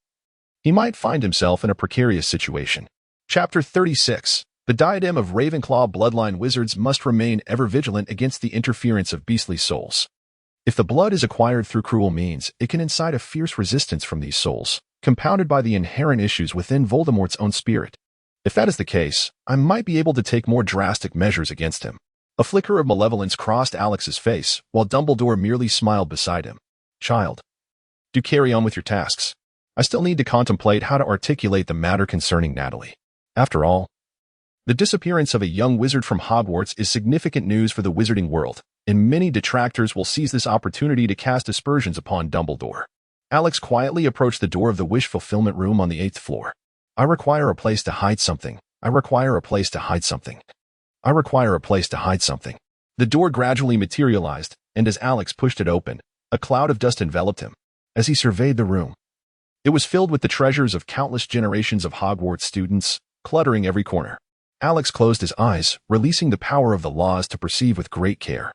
he might find himself in a precarious situation. Chapter 36. The Diadem of Ravenclaw. Bloodline wizards must remain ever vigilant against the interference of beastly souls. If the blood is acquired through cruel means, it can incite a fierce resistance from these souls, compounded by the inherent issues within Voldemort's own spirit. If that is the case, I might be able to take more drastic measures against him. A flicker of malevolence crossed Alex's face, while Dumbledore merely smiled beside him. Child, do carry on with your tasks. I still need to contemplate how to articulate the matter concerning Natalie. After all, the disappearance of a young wizard from Hogwarts is significant news for the wizarding world, and many detractors will seize this opportunity to cast aspersions upon Dumbledore. Alex quietly approached the door of the wish fulfillment room on the 8th floor. I require a place to hide something. I require a place to hide something. I require a place to hide something. The door gradually materialized, and as Alex pushed it open, a cloud of dust enveloped him. As he surveyed the room, it was filled with the treasures of countless generations of Hogwarts students, cluttering every corner. Alex closed his eyes, releasing the power of the laws to perceive with great care.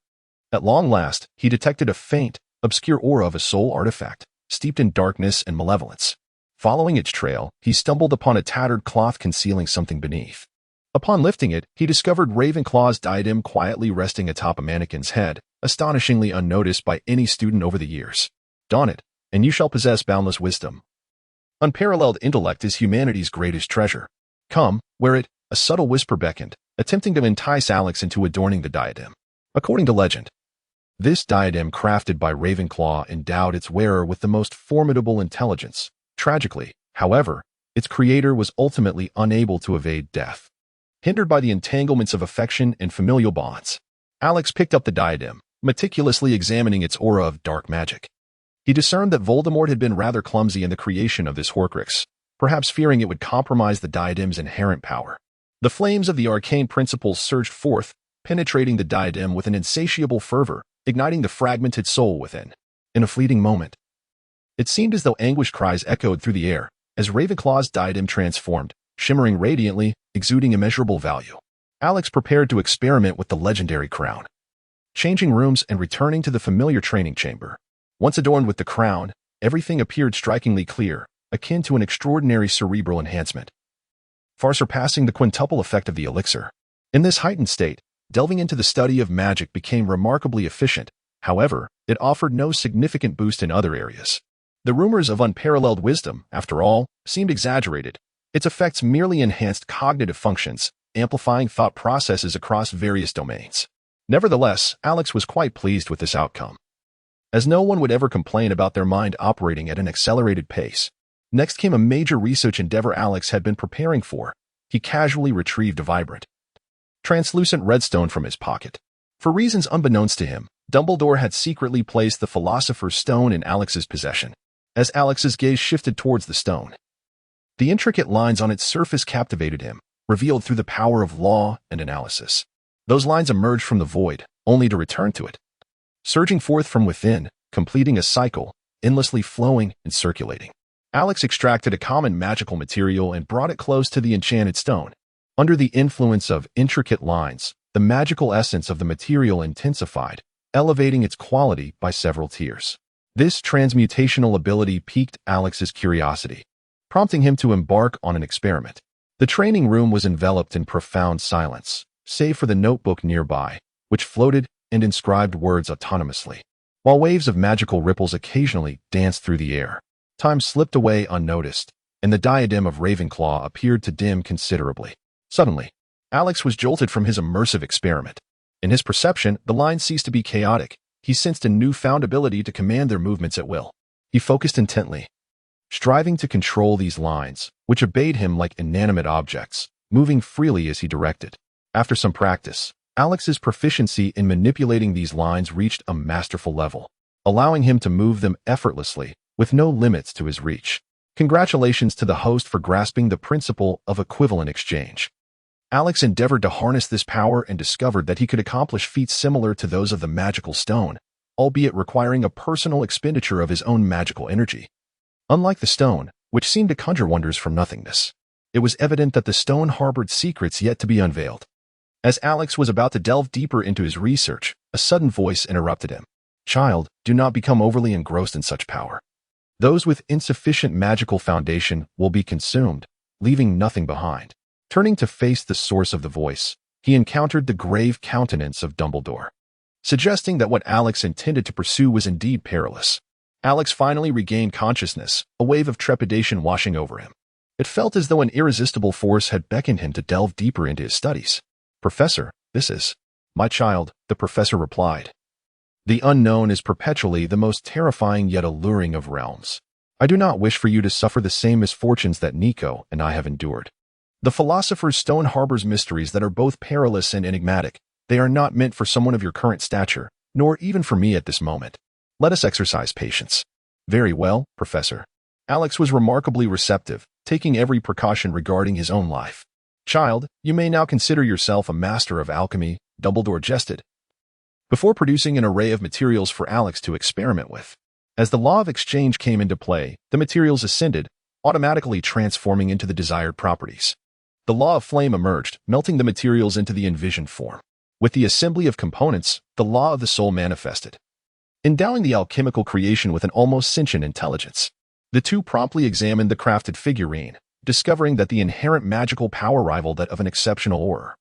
At long last, he detected a faint, obscure aura of a soul artifact, steeped in darkness and malevolence. Following its trail, he stumbled upon a tattered cloth concealing something beneath. Upon lifting it, he discovered Ravenclaw's diadem quietly resting atop a mannequin's head, astonishingly unnoticed by any student over the years. Don it, and you shall possess boundless wisdom. Unparalleled intellect is humanity's greatest treasure. Come, wear it, a subtle whisper beckoned, attempting to entice Alex into adorning the diadem. According to legend, this diadem crafted by Ravenclaw endowed its wearer with the most formidable intelligence. Tragically, however, its creator was ultimately unable to evade death. Hindered by the entanglements of affection and familial bonds, Alex picked up the diadem, meticulously examining its aura of dark magic. He discerned that Voldemort had been rather clumsy in the creation of this Horcrux, perhaps fearing it would compromise the diadem's inherent power. The flames of the arcane principles surged forth, penetrating the diadem with an insatiable fervor, igniting the fragmented soul within. In a fleeting moment, it seemed as though anguished cries echoed through the air, as Ravenclaw's diadem transformed, shimmering radiantly, exuding immeasurable value. Alex prepared to experiment with the legendary crown, changing rooms and returning to the familiar training chamber. Once adorned with the crown, everything appeared strikingly clear, akin to an extraordinary cerebral enhancement, far surpassing the quintuple effect of the elixir. In this heightened state, delving into the study of magic became remarkably efficient. However, it offered no significant boost in other areas. The rumors of unparalleled wisdom, after all, seemed exaggerated. Its effects merely enhanced cognitive functions, amplifying thought processes across various domains. Nevertheless, Alex was quite pleased with this outcome, as no one would ever complain about their mind operating at an accelerated pace. Next came a major research endeavor Alex had been preparing for. He casually retrieved a vibrant, translucent redstone from his pocket. For reasons unbeknownst to him, Dumbledore had secretly placed the Philosopher's Stone in Alex's possession. As Alex's gaze shifted towards the stone, the intricate lines on its surface captivated him, revealed through the power of law and analysis. Those lines emerged from the void, only to return to it, surging forth from within, completing a cycle, endlessly flowing and circulating. Alex extracted a common magical material and brought it close to the enchanted stone. Under the influence of intricate lines, the magical essence of the material intensified, elevating its quality by several tiers. This transmutational ability piqued Alex's curiosity, prompting him to embark on an experiment. The training room was enveloped in profound silence, save for the notebook nearby, which floated and inscribed words autonomously. While waves of magical ripples occasionally danced through the air, time slipped away unnoticed, and the diadem of Ravenclaw appeared to dim considerably. Suddenly, Alex was jolted from his immersive experiment. In his perception, the lines ceased to be chaotic. He sensed a newfound ability to command their movements at will. He focused intently, striving to control these lines, which obeyed him like inanimate objects, moving freely as he directed. After some practice, Alex's proficiency in manipulating these lines reached a masterful level, allowing him to move them effortlessly, with no limits to his reach. Congratulations to the host for grasping the principle of equivalent exchange. Alex endeavored to harness this power and discovered that he could accomplish feats similar to those of the magical stone, albeit requiring a personal expenditure of his own magical energy. Unlike the stone, which seemed to conjure wonders from nothingness, it was evident that the stone harbored secrets yet to be unveiled. As Alex was about to delve deeper into his research, a sudden voice interrupted him. "Child, do not become overly engrossed in such power. Those with insufficient magical foundation will be consumed, leaving nothing behind." Turning to face the source of the voice, he encountered the grave countenance of Dumbledore, suggesting that what Alex intended to pursue was indeed perilous. Alex finally regained consciousness, a wave of trepidation washing over him. It felt as though an irresistible force had beckoned him to delve deeper into his studies. "Professor, this is my child," the professor replied. "The unknown is perpetually the most terrifying yet alluring of realms. I do not wish for you to suffer the same misfortunes that Nico and I have endured. The Philosopher's Stone harbors mysteries that are both perilous and enigmatic. They are not meant for someone of your current stature, nor even for me at this moment. Let us exercise patience." "Very well, Professor." Alex was remarkably receptive, taking every precaution regarding his own life. "Child, you may now consider yourself a master of alchemy," Dumbledore jested, before producing an array of materials for Alex to experiment with. As the law of exchange came into play, the materials ascended, automatically transforming into the desired properties. The law of flame emerged, melting the materials into the envisioned form. With the assembly of components, the law of the soul manifested, endowing the alchemical creation with an almost sentient intelligence. The two promptly examined the crafted figurine, discovering that the inherent magical power rivaled that of an exceptional Auror,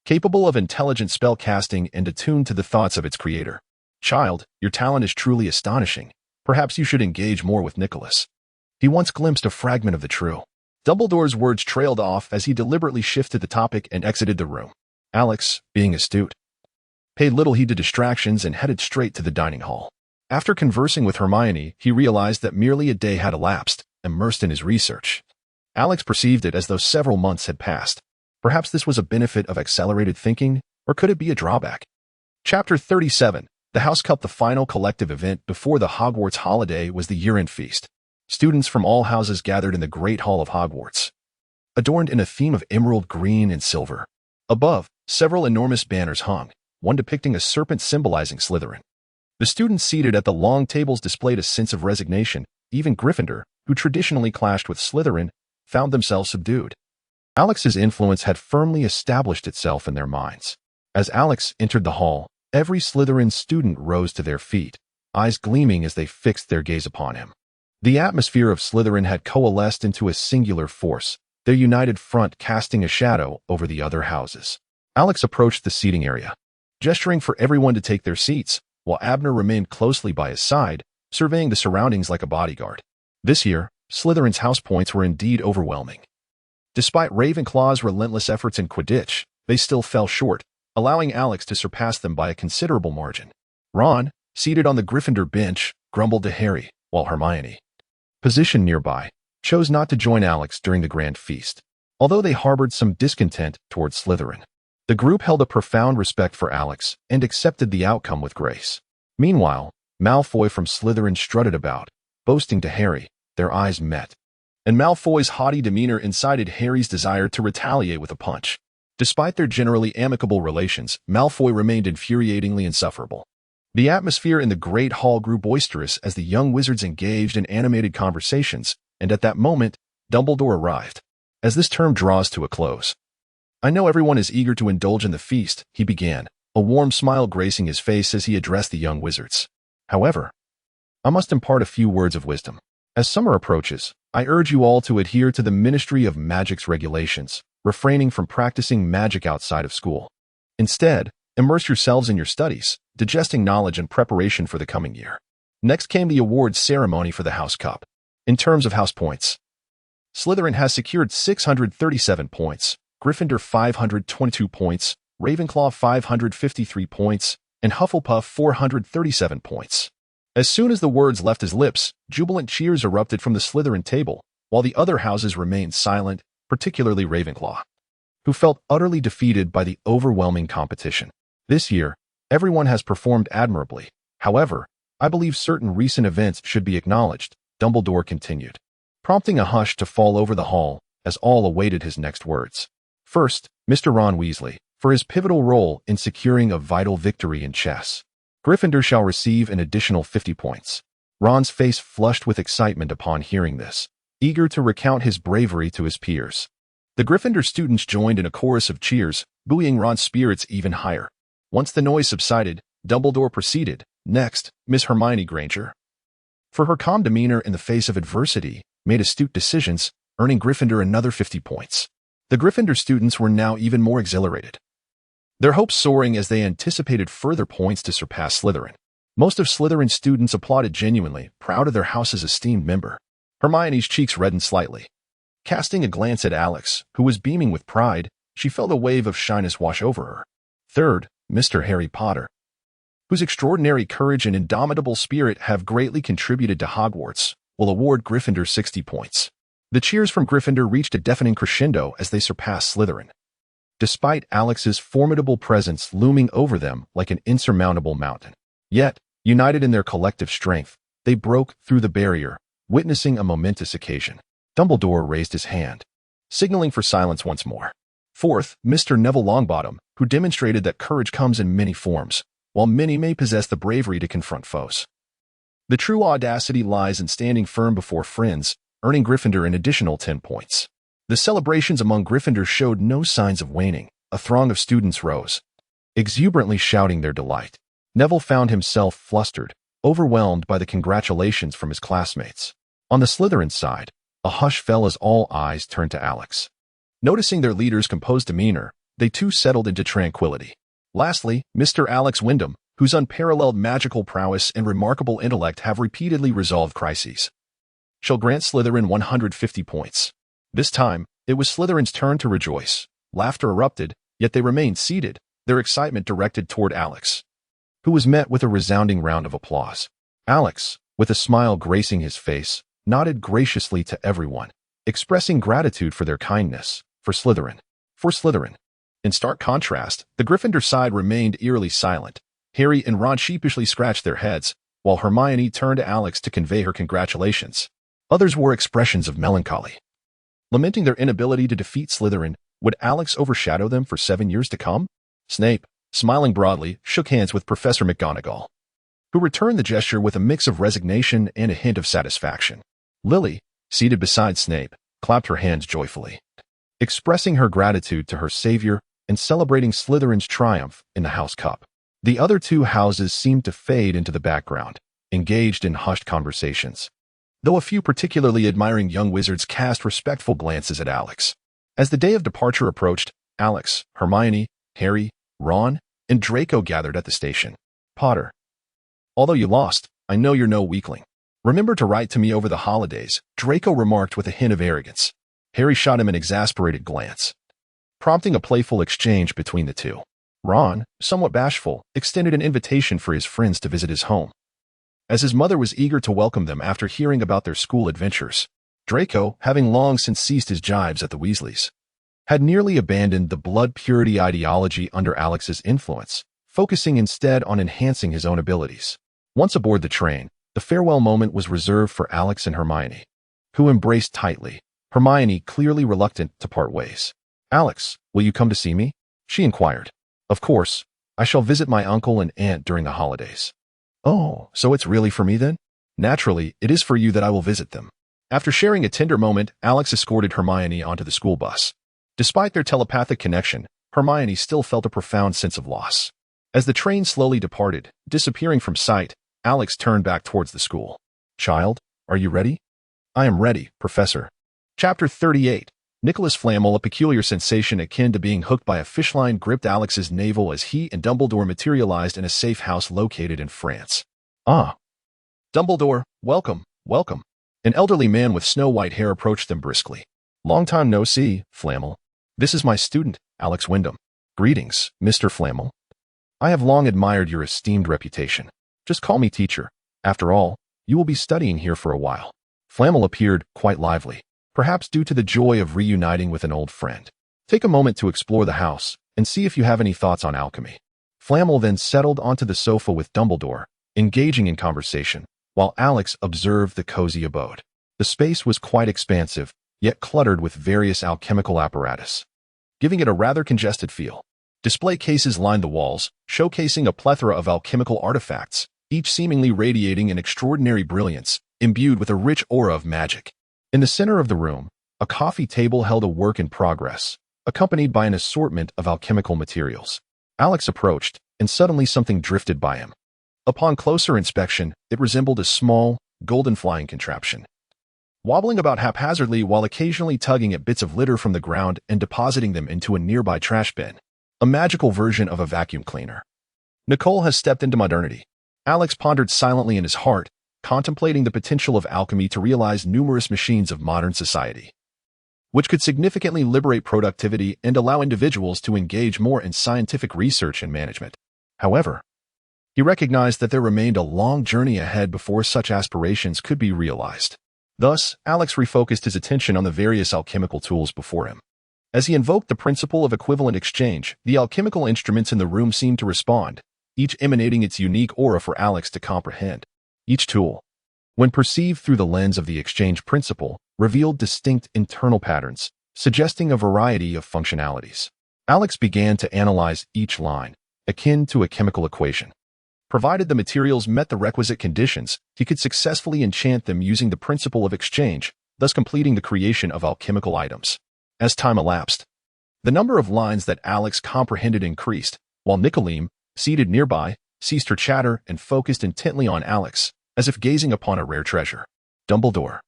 capable of intelligent spell casting and attuned to the thoughts of its creator. "Child, your talent is truly astonishing. Perhaps you should engage more with Nicholas. He once glimpsed a fragment of the true." Dumbledore's words trailed off as he deliberately shifted the topic and exited the room. Alex, being astute, paid little heed to distractions and headed straight to the dining hall. After conversing with Hermione, he realized that merely a day had elapsed, immersed in his research. Alex perceived it as though several months had passed. Perhaps this was a benefit of accelerated thinking, or could it be a drawback? Chapter 37. The House Cup. The final collective event before the Hogwarts holiday was the year-end feast. Students from all houses gathered in the Great Hall of Hogwarts, adorned in a theme of emerald green and silver. Above, several enormous banners hung, one depicting a serpent symbolizing Slytherin. The students seated at the long tables displayed a sense of resignation. Even Gryffindor, who traditionally clashed with Slytherin, found themselves subdued. Alex's influence had firmly established itself in their minds. As Alex entered the hall, every Slytherin student rose to their feet, eyes gleaming as they fixed their gaze upon him. The atmosphere of Slytherin had coalesced into a singular force, their united front casting a shadow over the other houses. Alex approached the seating area, gesturing for everyone to take their seats, while Abner remained closely by his side, surveying the surroundings like a bodyguard. This year, Slytherin's house points were indeed overwhelming. Despite Ravenclaw's relentless efforts in Quidditch, they still fell short, allowing Alex to surpass them by a considerable margin. Ron, seated on the Gryffindor bench, grumbled to Harry, while Hermione, positioned nearby, chose not to join Alex during the grand feast. Although they harbored some discontent towards Slytherin, the group held a profound respect for Alex and accepted the outcome with grace. Meanwhile, Malfoy from Slytherin strutted about, boasting to Harry. Their eyes met, and Malfoy's haughty demeanor incited Harry's desire to retaliate with a punch. Despite their generally amicable relations, Malfoy remained infuriatingly insufferable. The atmosphere in the Great Hall grew boisterous as the young wizards engaged in animated conversations, and at that moment, Dumbledore arrived. As this term draws to a close, "I know everyone is eager to indulge in the feast," he began, a warm smile gracing his face as he addressed the young wizards. "However, I must impart a few words of wisdom. As summer approaches, I urge you all to adhere to the Ministry of Magic's regulations, refraining from practicing magic outside of school. Instead, immerse yourselves in your studies, digesting knowledge in preparation for the coming year." Next came the awards ceremony for the House Cup. In terms of house points, Slytherin has secured 637 points, Gryffindor 522 points, Ravenclaw 553 points, and Hufflepuff 437 points. As soon as the words left his lips, jubilant cheers erupted from the Slytherin table, while the other houses remained silent, particularly Ravenclaw, who felt utterly defeated by the overwhelming competition. "This year, everyone has performed admirably. However, I believe certain recent events should be acknowledged," Dumbledore continued, prompting a hush to fall over the hall as all awaited his next words. First, Mr. Ron Weasley, for his pivotal role in securing a vital victory in chess. Gryffindor shall receive an additional 50 points. Ron's face flushed with excitement upon hearing this, eager to recount his bravery to his peers. The Gryffindor students joined in a chorus of cheers, buoying Ron's spirits even higher. Once the noise subsided, Dumbledore proceeded, "Next, Miss Hermione Granger, for her calm demeanor in the face of adversity, made astute decisions, earning Gryffindor another 50 points." The Gryffindor students were now even more exhilarated, their hopes soaring as they anticipated further points to surpass Slytherin. Most of Slytherin's students applauded genuinely, proud of their house's esteemed member. Hermione's cheeks reddened slightly. Casting a glance at Alex, who was beaming with pride, she felt a wave of shyness wash over her. Third, Mr. Harry Potter, whose extraordinary courage and indomitable spirit have greatly contributed to Hogwarts, will award Gryffindor 60 points. The cheers from Gryffindor reached a deafening crescendo as they surpassed Slytherin, despite Alex's formidable presence looming over them like an insurmountable mountain. Yet, united in their collective strength, they broke through the barrier, witnessing a momentous occasion. Dumbledore raised his hand, signaling for silence once more. Fourth, Mr. Neville Longbottom, who demonstrated that courage comes in many forms, while many may possess the bravery to confront foes. The true audacity lies in standing firm before friends, earning Gryffindor an additional 10 points. The celebrations among Gryffindor showed no signs of waning. A throng of students rose, exuberantly shouting their delight. Neville found himself flustered, overwhelmed by the congratulations from his classmates. On the Slytherin side, a hush fell as all eyes turned to Alex. Noticing their leader's composed demeanor, they too settled into tranquility. Lastly, Mr. Alex Wyndham, whose unparalleled magical prowess and remarkable intellect have repeatedly resolved crises, shall grant Slytherin 150 points. This time, it was Slytherin's turn to rejoice. Laughter erupted, yet they remained seated, their excitement directed toward Alex, who was met with a resounding round of applause. Alex, with a smile gracing his face, nodded graciously to everyone, expressing gratitude for their kindness. For Slytherin. In stark contrast, the Gryffindor side remained eerily silent. Harry and Ron sheepishly scratched their heads, while Hermione turned to Alex to convey her congratulations. Others wore expressions of melancholy, lamenting their inability to defeat Slytherin. Would Alex overshadow them for 7 years to come? Snape, smiling broadly, shook hands with Professor McGonagall, who returned the gesture with a mix of resignation and a hint of satisfaction. Lily, seated beside Snape, clapped her hands joyfully, expressing her gratitude to her savior and celebrating Slytherin's triumph in the House Cup. The other two houses seemed to fade into the background, engaged in hushed conversations, though a few particularly admiring young wizards cast respectful glances at Alex. As the day of departure approached, Alex, Hermione, Harry, Ron, and Draco gathered at the station. "Potter, although you lost, I know you're no weakling. Remember to write to me over the holidays," Draco remarked with a hint of arrogance. Harry shot him an exasperated glance, prompting a playful exchange between the two. Ron, somewhat bashful, extended an invitation for his friends to visit his home, as his mother was eager to welcome them after hearing about their school adventures. Draco, having long since ceased his jibes at the Weasleys, had nearly abandoned the blood purity ideology under Alex's influence, focusing instead on enhancing his own abilities. Once aboard the train, the farewell moment was reserved for Alex and Hermione, who embraced tightly, Hermione clearly reluctant to part ways. "Alex, Will you come to see me? She inquired. Of course. I shall visit my uncle and aunt during the holidays. Oh, so it's really for me then? Naturally, it is for you that I will visit them. After sharing a tender moment, Alex escorted Hermione onto the school bus. Despite their telepathic connection, Hermione still felt a profound sense of loss. As the train slowly departed, disappearing from sight, Alex turned back towards the school. Child, are you ready? I am ready, Professor. Chapter 38. Nicholas Flamel, a peculiar sensation akin to being hooked by a fishline, gripped Alex's navel as he and Dumbledore materialized in a safe house located in France. Ah. Dumbledore, welcome, welcome. An elderly man with snow-white hair approached them briskly. Long time no see, Flamel. This is my student, Alex Wyndham. Greetings, Mr. Flamel. I have long admired your esteemed reputation. Just call me teacher. After all, you will be studying here for a while. Flamel appeared quite lively, perhaps due to the joy of reuniting with an old friend. Take a moment to explore the house and see if you have any thoughts on alchemy. Flamel then settled onto the sofa with Dumbledore, engaging in conversation, while Alex observed the cozy abode. The space was quite expansive, yet cluttered with various alchemical apparatus, giving it a rather congested feel. Display cases lined the walls, showcasing a plethora of alchemical artifacts, each seemingly radiating an extraordinary brilliance, imbued with a rich aura of magic. In the center of the room, a coffee table held a work in progress, accompanied by an assortment of alchemical materials. Alex approached, and suddenly something drifted by him. Upon closer inspection, it resembled a small, golden flying contraption, wobbling about haphazardly while occasionally tugging at bits of litter from the ground and depositing them into a nearby trash bin. A magical version of a vacuum cleaner. Nicole has stepped into modernity. Alex pondered silently in his heart, contemplating the potential of alchemy to realize numerous machines of modern society, which could significantly liberate productivity and allow individuals to engage more in scientific research and management. However, he recognized that there remained a long journey ahead before such aspirations could be realized. Thus, Alex refocused his attention on the various alchemical tools before him. As he invoked the principle of equivalent exchange, the alchemical instruments in the room seemed to respond, each emanating its unique aura for Alex to comprehend. Each tool, when perceived through the lens of the exchange principle, revealed distinct internal patterns, suggesting a variety of functionalities. Alex began to analyze each line, akin to a chemical equation. Provided the materials met the requisite conditions, he could successfully enchant them using the principle of exchange, thus completing the creation of alchemical items. As time elapsed, the number of lines that Alex comprehended increased, while Nicolene, seated nearby, ceased her chatter and focused intently on Alex, as if gazing upon a rare treasure. Dumbledore,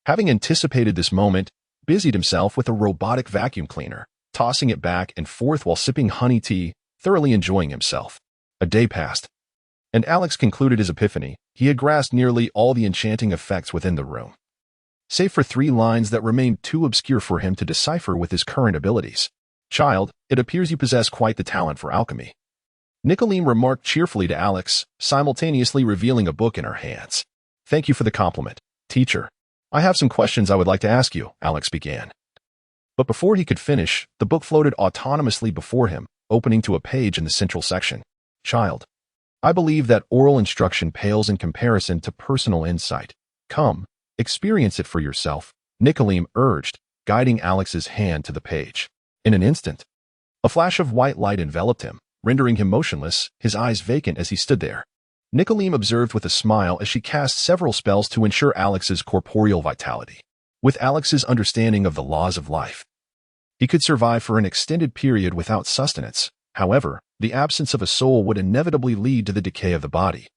having anticipated this moment, busied himself with a robotic vacuum cleaner, tossing it back and forth while sipping honey tea, thoroughly enjoying himself. A day passed, and Alex concluded his epiphany. He had grasped nearly all the enchanting effects within the room, save for 3 lines that remained too obscure for him to decipher with his current abilities. Child, it appears you possess quite the talent for alchemy. Nicolene remarked cheerfully to Alex, simultaneously revealing a book in her hands. Thank you for the compliment, teacher. I have some questions I would like to ask you, Alex began. But before he could finish, the book floated autonomously before him, opening to a page in the central section. Child, I believe that oral instruction pales in comparison to personal insight. Come, experience it for yourself, Nicolene urged, guiding Alex's hand to the page. In an instant, a flash of white light enveloped him, rendering him motionless, his eyes vacant as he stood there. Nicolene observed with a smile as she cast several spells to ensure Alex's corporeal vitality. With Alex's understanding of the laws of life, he could survive for an extended period without sustenance. However, the absence of a soul would inevitably lead to the decay of the body,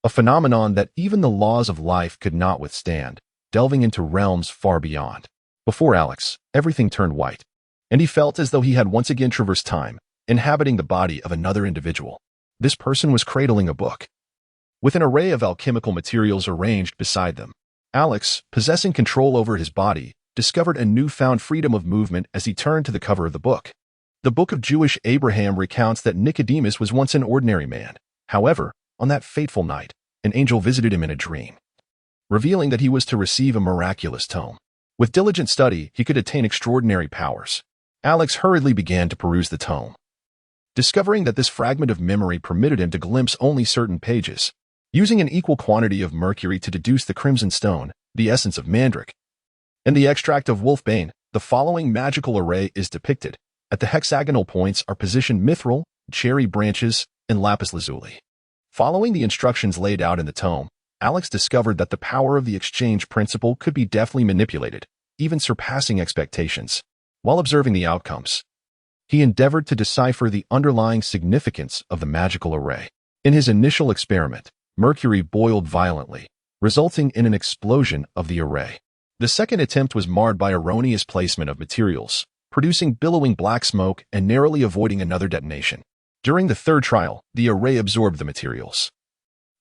a phenomenon that even the laws of life could not withstand, delving into realms far beyond. Before Alex, everything turned white, and he felt as though he had once again traversed time, inhabiting the body of another individual. This person was cradling a book, with an array of alchemical materials arranged beside them. Alex, possessing control over his body, discovered a newfound freedom of movement as he turned to the cover of the book. The Book of Jewish Abraham recounts that Nicodemus was once an ordinary man. However, on that fateful night, an angel visited him in a dream, revealing that he was to receive a miraculous tome. With diligent study, he could attain extraordinary powers. Alex hurriedly began to peruse the tome, discovering that this fragment of memory permitted him to glimpse only certain pages. Using an equal quantity of mercury to deduce the crimson stone, the essence of mandrake, and the extract of wolfbane, the following magical array is depicted. At the hexagonal points are positioned mithril, cherry branches, and lapis lazuli. Following the instructions laid out in the tome, Alex discovered that the power of the exchange principle could be deftly manipulated, even surpassing expectations. While observing the outcomes, he endeavored to decipher the underlying significance of the magical array. In his initial experiment, mercury boiled violently, resulting in an explosion of the array. The second attempt was marred by erroneous placement of materials, producing billowing black smoke and narrowly avoiding another detonation. During the third trial, the array absorbed the materials,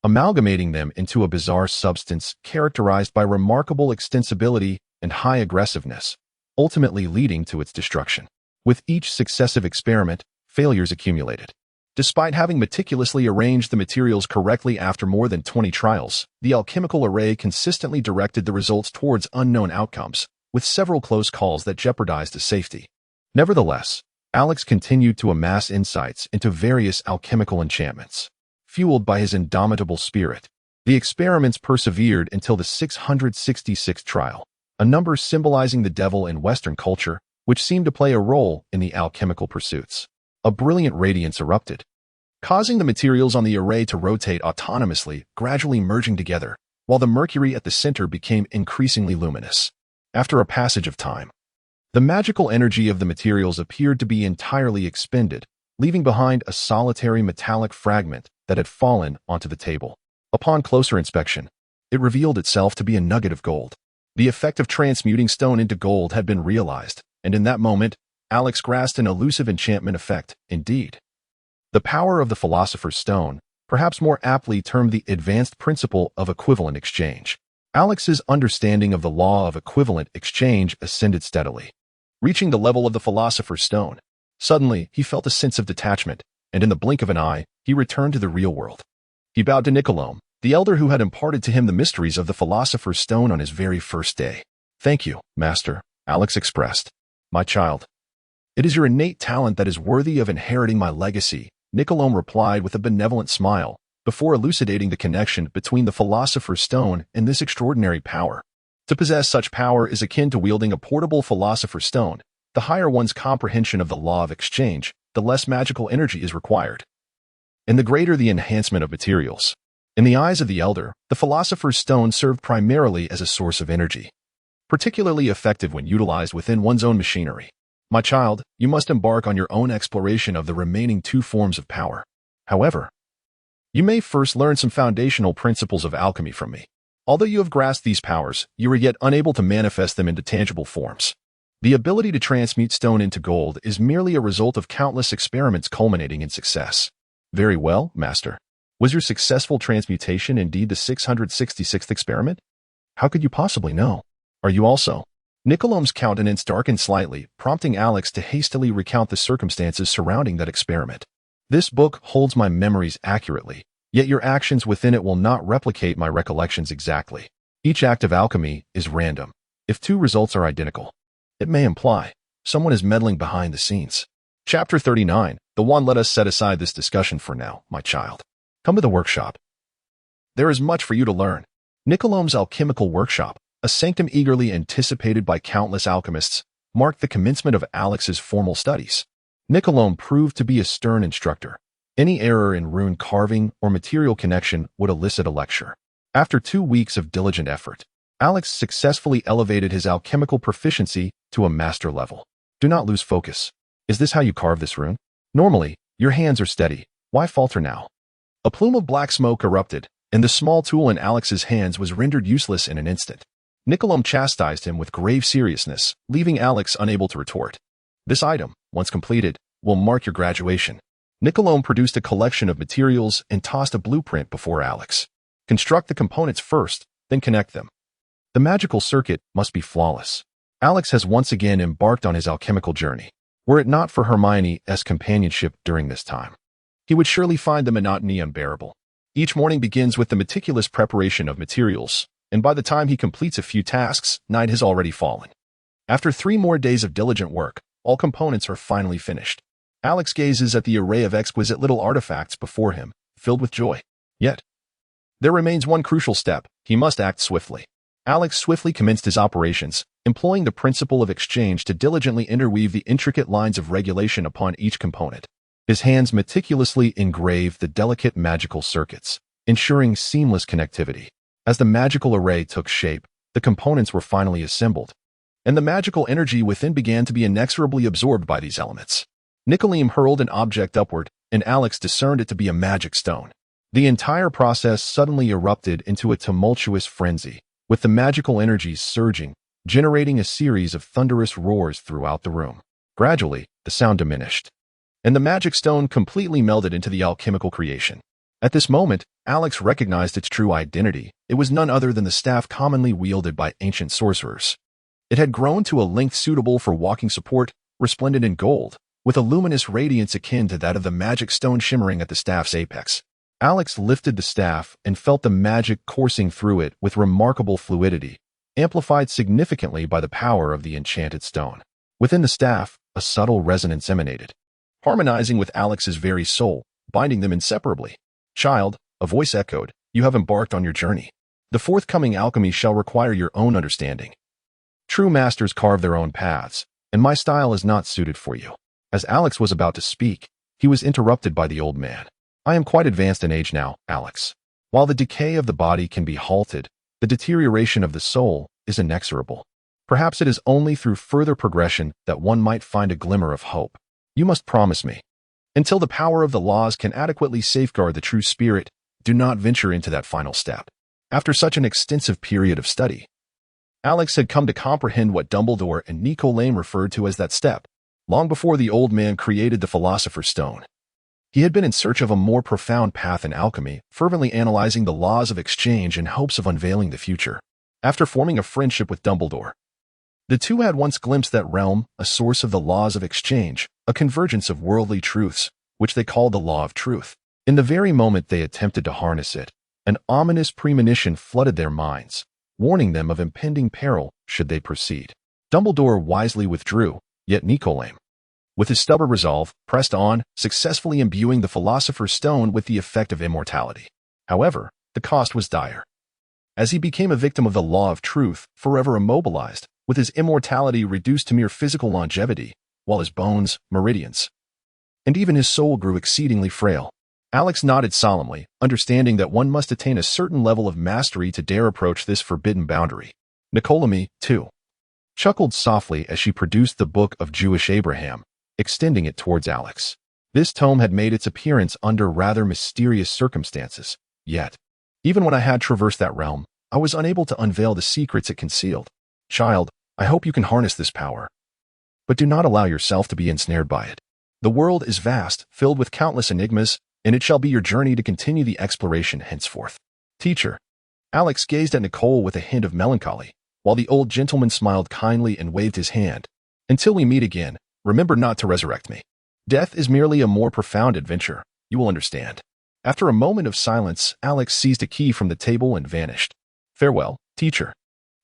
amalgamating them into a bizarre substance characterized by remarkable extensibility and high aggressiveness, ultimately leading to its destruction. With each successive experiment, failures accumulated. Despite having meticulously arranged the materials correctly after more than 20 trials, the alchemical array consistently directed the results towards unknown outcomes, with several close calls that jeopardized his safety. Nevertheless, Alex continued to amass insights into various alchemical enchantments. Fueled by his indomitable spirit, the experiments persevered until the 666th trial, a number symbolizing the devil in Western culture, which seemed to play a role in the alchemical pursuits. A brilliant radiance erupted, causing the materials on the array to rotate autonomously, gradually merging together, while the mercury at the center became increasingly luminous. After a passage of time, the magical energy of the materials appeared to be entirely expended, leaving behind a solitary metallic fragment that had fallen onto the table. Upon closer inspection, it revealed itself to be a nugget of gold. The effect of transmuting stone into gold had been realized, and in that moment, Alex grasped an elusive enchantment effect, indeed. The power of the Philosopher's Stone, perhaps more aptly termed the advanced principle of equivalent exchange. Alex's understanding of the law of equivalent exchange ascended steadily, reaching the level of the Philosopher's Stone. Suddenly, he felt a sense of detachment, and in the blink of an eye, he returned to the real world. He bowed to Nicolome, the elder who had imparted to him the mysteries of the Philosopher's Stone on his very first day. "Thank you, Master," Alex expressed. "My child. It is your innate talent that is worthy of inheriting my legacy," Nicolome replied with a benevolent smile, before elucidating the connection between the Philosopher's Stone and this extraordinary power. To possess such power is akin to wielding a portable Philosopher's Stone. The higher one's comprehension of the law of exchange, the less magical energy is required, and the greater the enhancement of materials. In the eyes of the elder, the Philosopher's Stone served primarily as a source of energy, particularly effective when utilized within one's own machinery. "My child, you must embark on your own exploration of the remaining two forms of power. However, you may first learn some foundational principles of alchemy from me. Although you have grasped these powers, you are yet unable to manifest them into tangible forms. The ability to transmute stone into gold is merely a result of countless experiments culminating in success." "Very well, Master. Was your successful transmutation indeed the 666th experiment? How could you possibly know? Are you also?" Nicolom's countenance darkened slightly, prompting Alex to hastily recount the circumstances surrounding that experiment. "This book holds my memories accurately, yet your actions within it will not replicate my recollections exactly. Each act of alchemy is random. If two results are identical, it may imply someone is meddling behind the scenes." Chapter 39. The one. Let us set aside this discussion for now, my child. Come to the workshop. There is much for you to learn. Nicolome's alchemical workshop, a sanctum eagerly anticipated by countless alchemists, marked the commencement of Alex's formal studies. Nicolome proved to be a stern instructor. Any error in rune carving or material connection would elicit a lecture. After 2 weeks of diligent effort, Alex successfully elevated his alchemical proficiency to a master level. Do not lose focus. Is this how you carve this rune? Normally, your hands are steady. Why falter now? A plume of black smoke erupted, and the small tool in Alex's hands was rendered useless in an instant. Nicolome chastised him with grave seriousness, leaving Alex unable to retort. "This item, once completed, will mark your graduation." Nicolome produced a collection of materials and tossed a blueprint before Alex. "Construct the components first, then connect them. The magical circuit must be flawless." Alex has once again embarked on his alchemical journey. Were it not for Hermione's companionship during this time, he would surely find the monotony unbearable. Each morning begins with the meticulous preparation of materials, and by the time he completes a few tasks, night has already fallen. After 3 more days of diligent work, all components are finally finished. Alex gazes at the array of exquisite little artifacts before him, filled with joy. Yet, there remains one crucial step. He must act swiftly. Alex swiftly commenced his operations, employing the principle of exchange to diligently interweave the intricate lines of regulation upon each component. His hands meticulously engraved the delicate magical circuits, ensuring seamless connectivity. As the magical array took shape, the components were finally assembled, and the magical energy within began to be inexorably absorbed by these elements. Nicoleem hurled an object upward, and Alex discerned it to be a magic stone. The entire process suddenly erupted into a tumultuous frenzy, with the magical energies surging, generating a series of thunderous roars throughout the room. Gradually, the sound diminished, and the magic stone completely melded into the alchemical creation. At this moment, Alex recognized its true identity. It was none other than the staff commonly wielded by ancient sorcerers. It had grown to a length suitable for walking support, resplendent in gold, with a luminous radiance akin to that of the magic stone shimmering at the staff's apex. Alex lifted the staff and felt the magic coursing through it with remarkable fluidity, amplified significantly by the power of the enchanted stone. Within the staff, a subtle resonance emanated, harmonizing with Alex's very soul, binding them inseparably. "Child," a voice echoed, "you have embarked on your journey. The forthcoming alchemy shall require your own understanding. True masters carve their own paths, and my style is not suited for you." As Alex was about to speak, he was interrupted by the old man. "I am quite advanced in age now, Alex. While the decay of the body can be halted, the deterioration of the soul is inexorable. Perhaps it is only through further progression that one might find a glimmer of hope. You must promise me. Until the power of the laws can adequately safeguard the true spirit, do not venture into that final step." After such an extensive period of study, Alex had come to comprehend what Dumbledore and Nicoleem referred to as that step, long before the old man created the Philosopher's Stone. He had been in search of a more profound path in alchemy, fervently analyzing the laws of exchange in hopes of unveiling the future. After forming a friendship with Dumbledore, the two had once glimpsed that realm, a source of the laws of exchange, a convergence of worldly truths, which they called the law of truth. In the very moment they attempted to harness it, an ominous premonition flooded their minds, warning them of impending peril should they proceed. Dumbledore wisely withdrew, yet Nicoleem, with his stubborn resolve, pressed on, successfully imbuing the Philosopher's Stone with the effect of immortality. However, the cost was dire, as he became a victim of the law of truth, forever immobilized, with his immortality reduced to mere physical longevity, while his bones, meridians, and even his soul grew exceedingly frail. Alex nodded solemnly, understanding that one must attain a certain level of mastery to dare approach this forbidden boundary. Nicoleem, too, chuckled softly as she produced the Book of Jewish Abraham, extending it towards Alex. This tome had made its appearance under rather mysterious circumstances, yet, even when I had traversed that realm, I was unable to unveil the secrets it concealed. Child, I hope you can harness this power, but do not allow yourself to be ensnared by it. The world is vast, filled with countless enigmas, and it shall be your journey to continue the exploration henceforth. Teacher. Alex gazed at Nicole with a hint of melancholy, while the old gentleman smiled kindly and waved his hand. "Until we meet again, remember not to resurrect me. Death is merely a more profound adventure, you will understand." After a moment of silence, Alex seized a key from the table and vanished. "Farewell, teacher."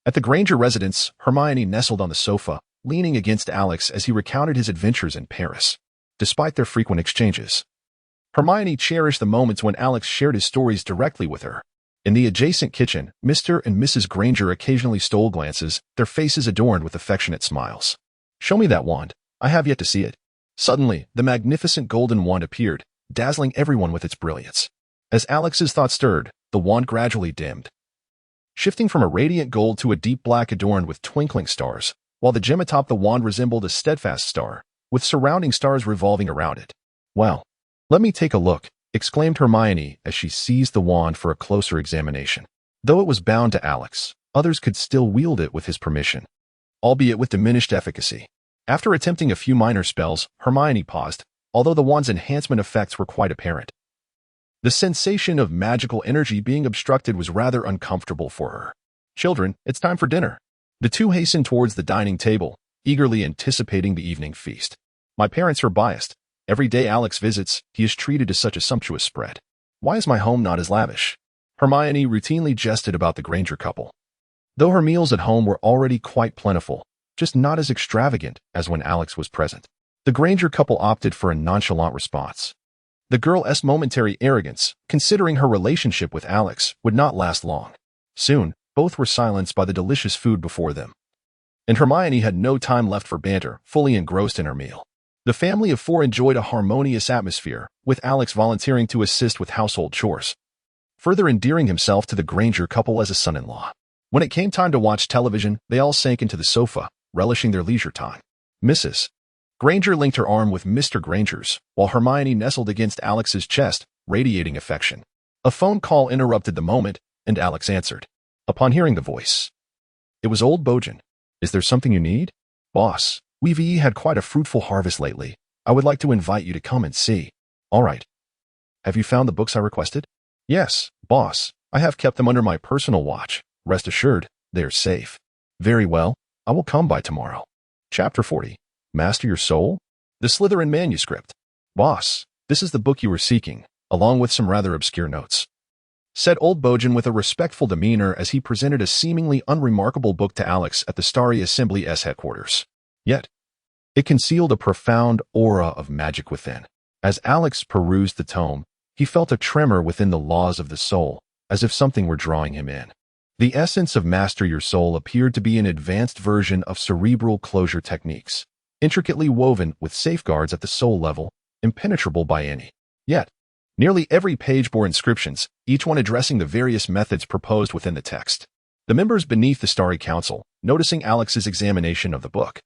At the Granger residence, Hermione nestled on the sofa, leaning against Alex as he recounted his adventures in Paris. Despite their frequent exchanges, Hermione cherished the moments when Alex shared his stories directly with her. In the adjacent kitchen, Mr. and Mrs. Granger occasionally stole glances, their faces adorned with affectionate smiles. "Show me that wand. I have yet to see it." Suddenly, the magnificent golden wand appeared, dazzling everyone with its brilliance. As Alex's thoughts stirred, the wand gradually dimmed, shifting from a radiant gold to a deep black adorned with twinkling stars, while the gem atop the wand resembled a steadfast star, with surrounding stars revolving around it. "Well, let me take a look," exclaimed Hermione as she seized the wand for a closer examination. Though it was bound to Alex, others could still wield it with his permission, albeit with diminished efficacy. After attempting a few minor spells, Hermione paused, although the wand's enhancement effects were quite apparent. The sensation of magical energy being obstructed was rather uncomfortable for her. "Children, it's time for dinner." The two hastened towards the dining table, eagerly anticipating the evening feast. "My parents are biased. Every day Alex visits, he is treated to such a sumptuous spread. Why is my home not as lavish?" Hermione routinely jested about the Granger couple, though her meals at home were already quite plentiful, just not as extravagant as when Alex was present. The Granger couple opted for a nonchalant response. The girl's momentary arrogance, considering her relationship with Alex, would not last long. Soon, both were silenced by the delicious food before them. and Hermione had no time left for banter, fully engrossed in her meal. The family of four enjoyed a harmonious atmosphere, with Alex volunteering to assist with household chores, further endearing himself to the Granger couple as a son-in-law. When it came time to watch television, they all sank into the sofa, relishing their leisure time. Mrs. Granger linked her arm with Mr. Granger's, while Hermione nestled against Alex's chest, radiating affection. A phone call interrupted the moment, and Alex answered. Upon hearing the voice, it was old Bojan. Is there something you need? Boss, we've had quite a fruitful harvest lately. I would like to invite you to come and see. All right. Have you found the books I requested? Yes, boss. I have kept them under my personal watch. Rest assured, they are safe. Very well. I will come by tomorrow. Chapter 40. Master Your Soul? The Slytherin Manuscript. Boss, this is the book you were seeking, along with some rather obscure notes, said old Bojan with a respectful demeanor as he presented a seemingly unremarkable book to Alex at the Starry Assembly's headquarters. Yet, it concealed a profound aura of magic within. As Alex perused the tome, he felt a tremor within the laws of the soul, as if something were drawing him in. The essence of Master Your Soul appeared to be an advanced version of cerebral closure techniques, intricately woven with safeguards at the soul level, impenetrable by any. Yet, nearly every page bore inscriptions, each one addressing the various methods proposed within the text. The members beneath the Starry Council, noticing Alex's examination of the book,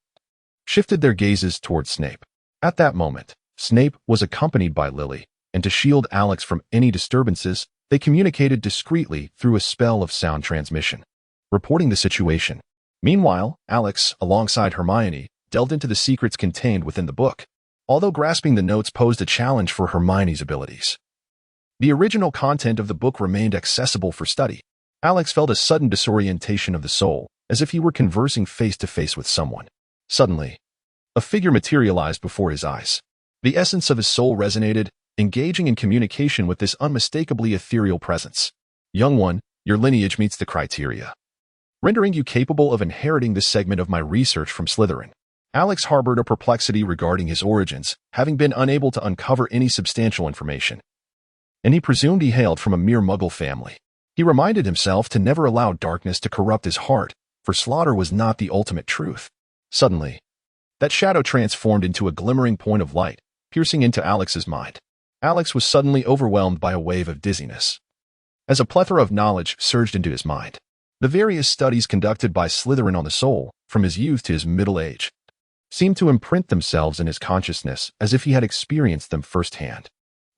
shifted their gazes towards Snape. At that moment, Snape was accompanied by Lily, and to shield Alex from any disturbances, they communicated discreetly through a spell of sound transmission, reporting the situation. Meanwhile, Alex, alongside Hermione, delved into the secrets contained within the book, although grasping the notes posed a challenge for Hermione's abilities. The original content of the book remained accessible for study. Alex felt a sudden disorientation of the soul, as if he were conversing face-to-face with someone. Suddenly, a figure materialized before his eyes. The essence of his soul resonated, engaging in communication with this unmistakably ethereal presence. Young one, your lineage meets the criteria, rendering you capable of inheriting this segment of my research from Slytherin. Alex harbored a perplexity regarding his origins, having been unable to uncover any substantial information, and he presumed he hailed from a mere Muggle family. He reminded himself to never allow darkness to corrupt his heart, for slaughter was not the ultimate truth. Suddenly, that shadow transformed into a glimmering point of light, piercing into Alex's mind. Alex was suddenly overwhelmed by a wave of dizziness, as a plethora of knowledge surged into his mind. The various studies conducted by Slytherin on the soul, from his youth to his middle age, seemed to imprint themselves in his consciousness as if he had experienced them firsthand.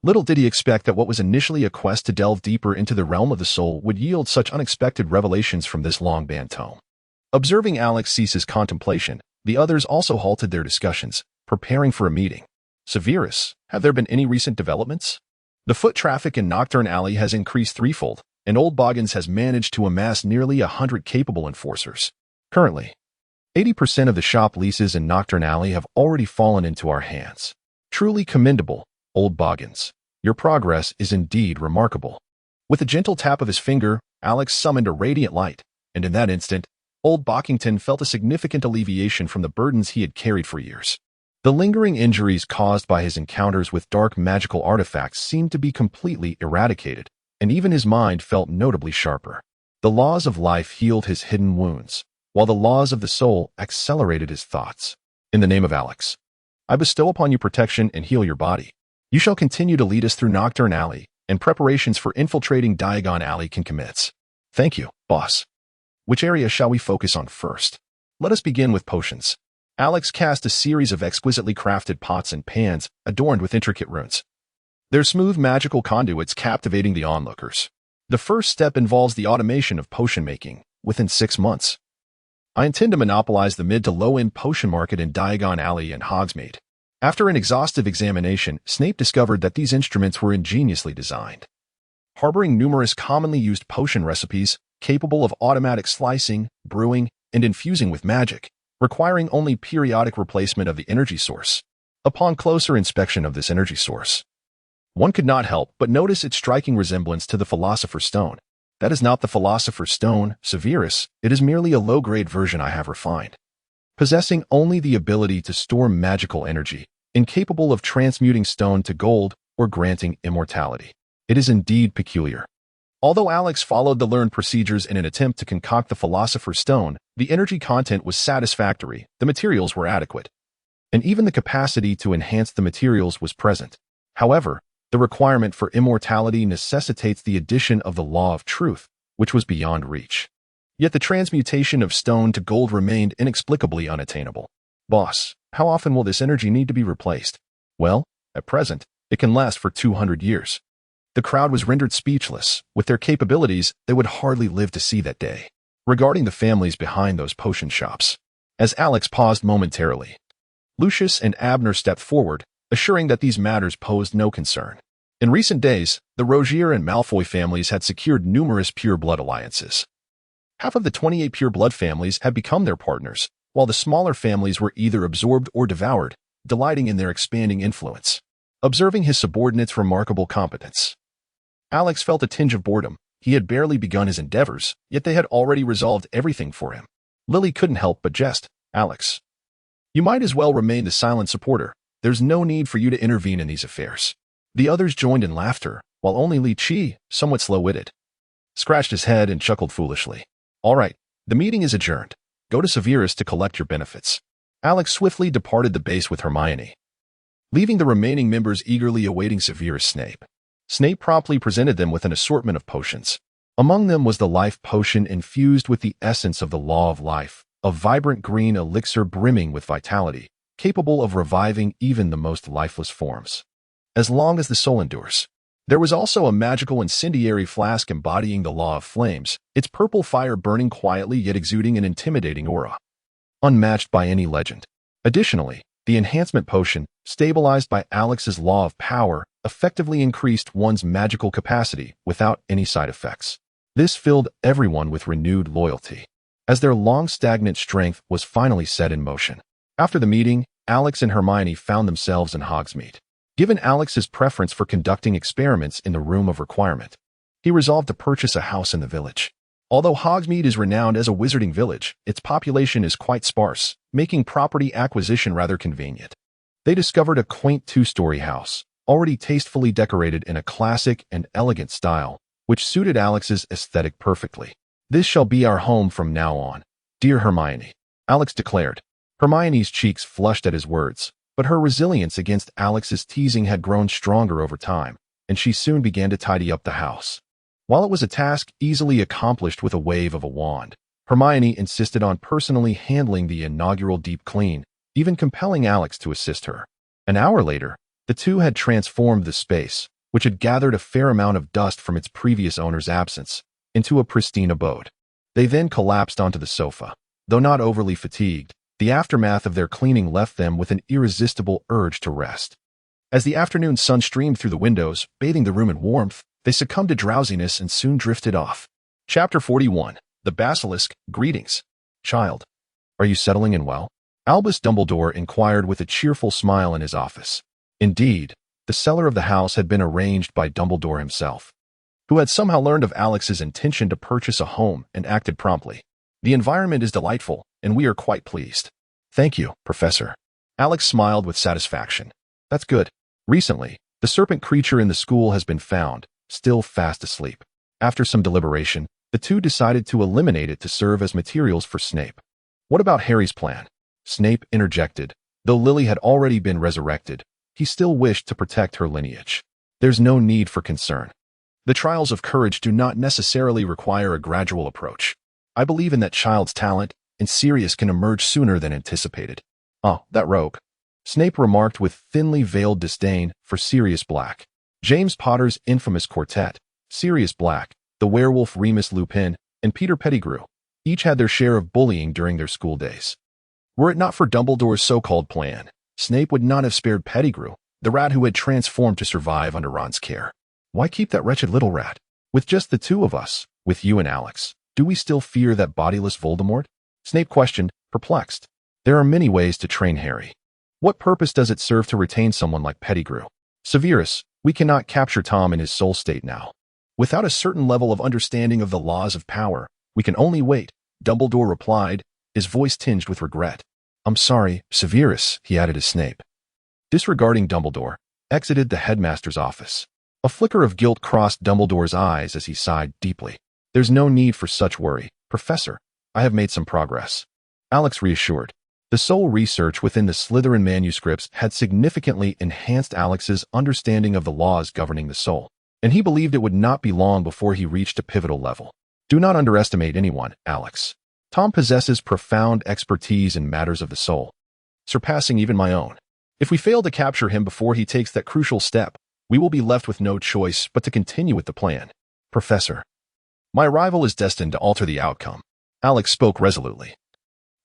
Little did he expect that what was initially a quest to delve deeper into the realm of the soul would yield such unexpected revelations from this long-banned tome. Observing Alex cease his contemplation, the others also halted their discussions, preparing for a meeting. Severus, have there been any recent developments? The foot traffic in Nocturne Alley has increased threefold, and Old Boggins has managed to amass nearly 100 capable enforcers. Currently, 80% of the shop leases in Nocturne Alley have already fallen into our hands. Truly commendable, Old Boggins. Your progress is indeed remarkable. With a gentle tap of his finger, Alex summoned a radiant light, and in that instant, Old Bockington felt a significant alleviation from the burdens he had carried for years. The lingering injuries caused by his encounters with dark magical artifacts seemed to be completely eradicated, and even his mind felt notably sharper. The laws of life healed his hidden wounds, while the laws of the soul accelerated his thoughts. In the name of Alex, I bestow upon you protection and heal your body. You shall continue to lead us through Nocturne Alley, and preparations for infiltrating Diagon Alley can commence. Thank you, boss. Which area shall we focus on first? Let us begin with potions. Alex cast a series of exquisitely crafted pots and pans adorned with intricate runes, their smooth magical conduits captivating the onlookers. The first step involves the automation of potion making within 6 months. I intend to monopolize the mid to low-end potion market in Diagon Alley and Hogsmeade. After an exhaustive examination, Snape discovered that these instruments were ingeniously designed, harboring numerous commonly used potion recipes capable of automatic slicing, brewing, and infusing with magic, requiring only periodic replacement of the energy source. Upon closer inspection of this energy source, one could not help but notice its striking resemblance to the Philosopher's Stone. That is not the Philosopher's Stone, Severus. It is merely a low-grade version I have refined, possessing only the ability to store magical energy, incapable of transmuting stone to gold or granting immortality. It is indeed peculiar. Although Alex followed the learned procedures in an attempt to concoct the Philosopher's Stone, the energy content was satisfactory, the materials were adequate, and even the capacity to enhance the materials was present. However, the requirement for immortality necessitates the addition of the law of truth, which was beyond reach. Yet the transmutation of stone to gold remained inexplicably unattainable. Boss, how often will this energy need to be replaced? Well, at present, it can last for 200 years. The crowd was rendered speechless. With their capabilities, they would hardly live to see that day. Regarding the families behind those potion shops, as Alex paused momentarily, Lucius and Abner stepped forward, assuring that these matters posed no concern. In recent days, the Rogier and Malfoy families had secured numerous pure blood alliances. Half of the 28 pure blood families had become their partners, while the smaller families were either absorbed or devoured, delighting in their expanding influence. Observing his subordinates' remarkable competence, Alex felt a tinge of boredom. He had barely begun his endeavors, yet they had already resolved everything for him. Lily couldn't help but jest. Alex, you might as well remain the silent supporter. There's no need for you to intervene in these affairs. The others joined in laughter, while only Li Qi, somewhat slow-witted, scratched his head and chuckled foolishly. All right, the meeting is adjourned. Go to Severus to collect your benefits. Alex swiftly departed the base with Hermione, leaving the remaining members eagerly awaiting Severus Snape. Snape promptly presented them with an assortment of potions. Among them was the life potion infused with the essence of the law of life, a vibrant green elixir brimming with vitality, capable of reviving even the most lifeless forms, as long as the soul endures. There was also a magical incendiary flask embodying the law of flames, its purple fire burning quietly yet exuding an intimidating aura, unmatched by any legend. Additionally, the enhancement potion, stabilized by Alex's law of power, effectively increased one's magical capacity without any side effects. This filled everyone with renewed loyalty, as their long stagnant strength was finally set in motion. After the meeting, Alex and Hermione found themselves in Hogsmeade. Given Alex's preference for conducting experiments in the Room of Requirement, he resolved to purchase a house in the village. Although Hogsmeade is renowned as a wizarding village, its population is quite sparse, making property acquisition rather convenient. They discovered a quaint two-story house, already tastefully decorated in a classic and elegant style, which suited Alex's aesthetic perfectly. This shall be our home from now on, dear Hermione, Alex declared. Hermione's cheeks flushed at his words, but her resilience against Alex's teasing had grown stronger over time, and she soon began to tidy up the house. While it was a task easily accomplished with a wave of a wand, Hermione insisted on personally handling the inaugural deep clean, even compelling Alex to assist her. An hour later, the two had transformed the space, which had gathered a fair amount of dust from its previous owner's absence, into a pristine abode. They then collapsed onto the sofa. Though not overly fatigued, the aftermath of their cleaning left them with an irresistible urge to rest. As the afternoon sun streamed through the windows, bathing the room in warmth, they succumbed to drowsiness and soon drifted off. Chapter 41. The Basilisk. Greetings, child. Are you settling in well? Albus Dumbledore inquired with a cheerful smile in his office. Indeed, the cellar of the house had been arranged by Dumbledore himself, who had somehow learned of Alex's intention to purchase a home and acted promptly. The environment is delightful, and we are quite pleased. Thank you, Professor. Alex smiled with satisfaction. That's good. Recently, the serpent creature in the school has been found, still fast asleep. After some deliberation, the two decided to eliminate it to serve as materials for Snape. What about Harry's plan? Snape interjected. Though Lily had already been resurrected, he still wished to protect her lineage. There's no need for concern. The trials of courage do not necessarily require a gradual approach. I believe in that child's talent, and Sirius can emerge sooner than anticipated. Oh, that rogue, Snape remarked with thinly veiled disdain for Sirius Black. James Potter's infamous quartet, Sirius Black, the werewolf Remus Lupin, and Peter Pettigrew, each had their share of bullying during their school days. Were it not for Dumbledore's so-called plan, Snape would not have spared Pettigrew, the rat who had transformed to survive under Ron's care. Why keep that wretched little rat? With just the two of us, with you and Alex, do we still fear that bodiless Voldemort? Snape questioned, perplexed. There are many ways to train Harry. What purpose does it serve to retain someone like Pettigrew? Severus, we cannot capture Tom in his soul state now. Without a certain level of understanding of the laws of power, we can only wait, Dumbledore replied, his voice tinged with regret. I'm sorry, Severus, he added as Snape, disregarding Dumbledore, exited the headmaster's office. A flicker of guilt crossed Dumbledore's eyes as he sighed deeply. There's no need for such worry, Professor. I have made some progress. Alex reassured. The soul research within the Slytherin manuscripts had significantly enhanced Alex's understanding of the laws governing the soul, and he believed it would not be long before he reached a pivotal level. Do not underestimate anyone, Alex. Tom possesses profound expertise in matters of the soul, surpassing even my own. If we fail to capture him before he takes that crucial step, we will be left with no choice but to continue with the plan. Professor, my arrival is destined to alter the outcome. Alex spoke resolutely,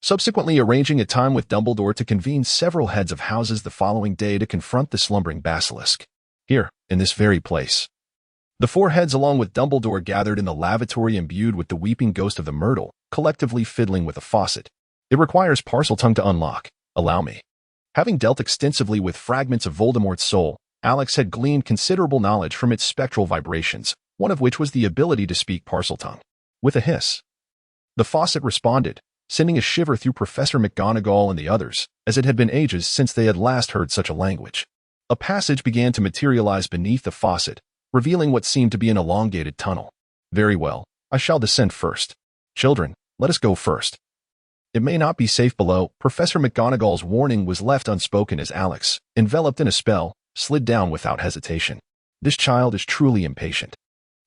subsequently arranging a time with Dumbledore to convene several heads of houses the following day to confront the slumbering basilisk. Here, in this very place. The four heads along with Dumbledore gathered in the lavatory imbued with the weeping ghost of the Myrtle, collectively fiddling with a faucet. It requires Parseltongue to unlock. Allow me. Having dealt extensively with fragments of Voldemort's soul, Alex had gleaned considerable knowledge from its spectral vibrations, one of which was the ability to speak Parseltongue. With a hiss, the faucet responded, sending a shiver through Professor McGonagall and the others, as it had been ages since they had last heard such a language. A passage began to materialize beneath the faucet, revealing what seemed to be an elongated tunnel. Very well, I shall descend first. Children, let us go first. It may not be safe below. Professor McGonagall's warning was left unspoken as Alex, enveloped in a spell, slid down without hesitation. This child is truly impatient.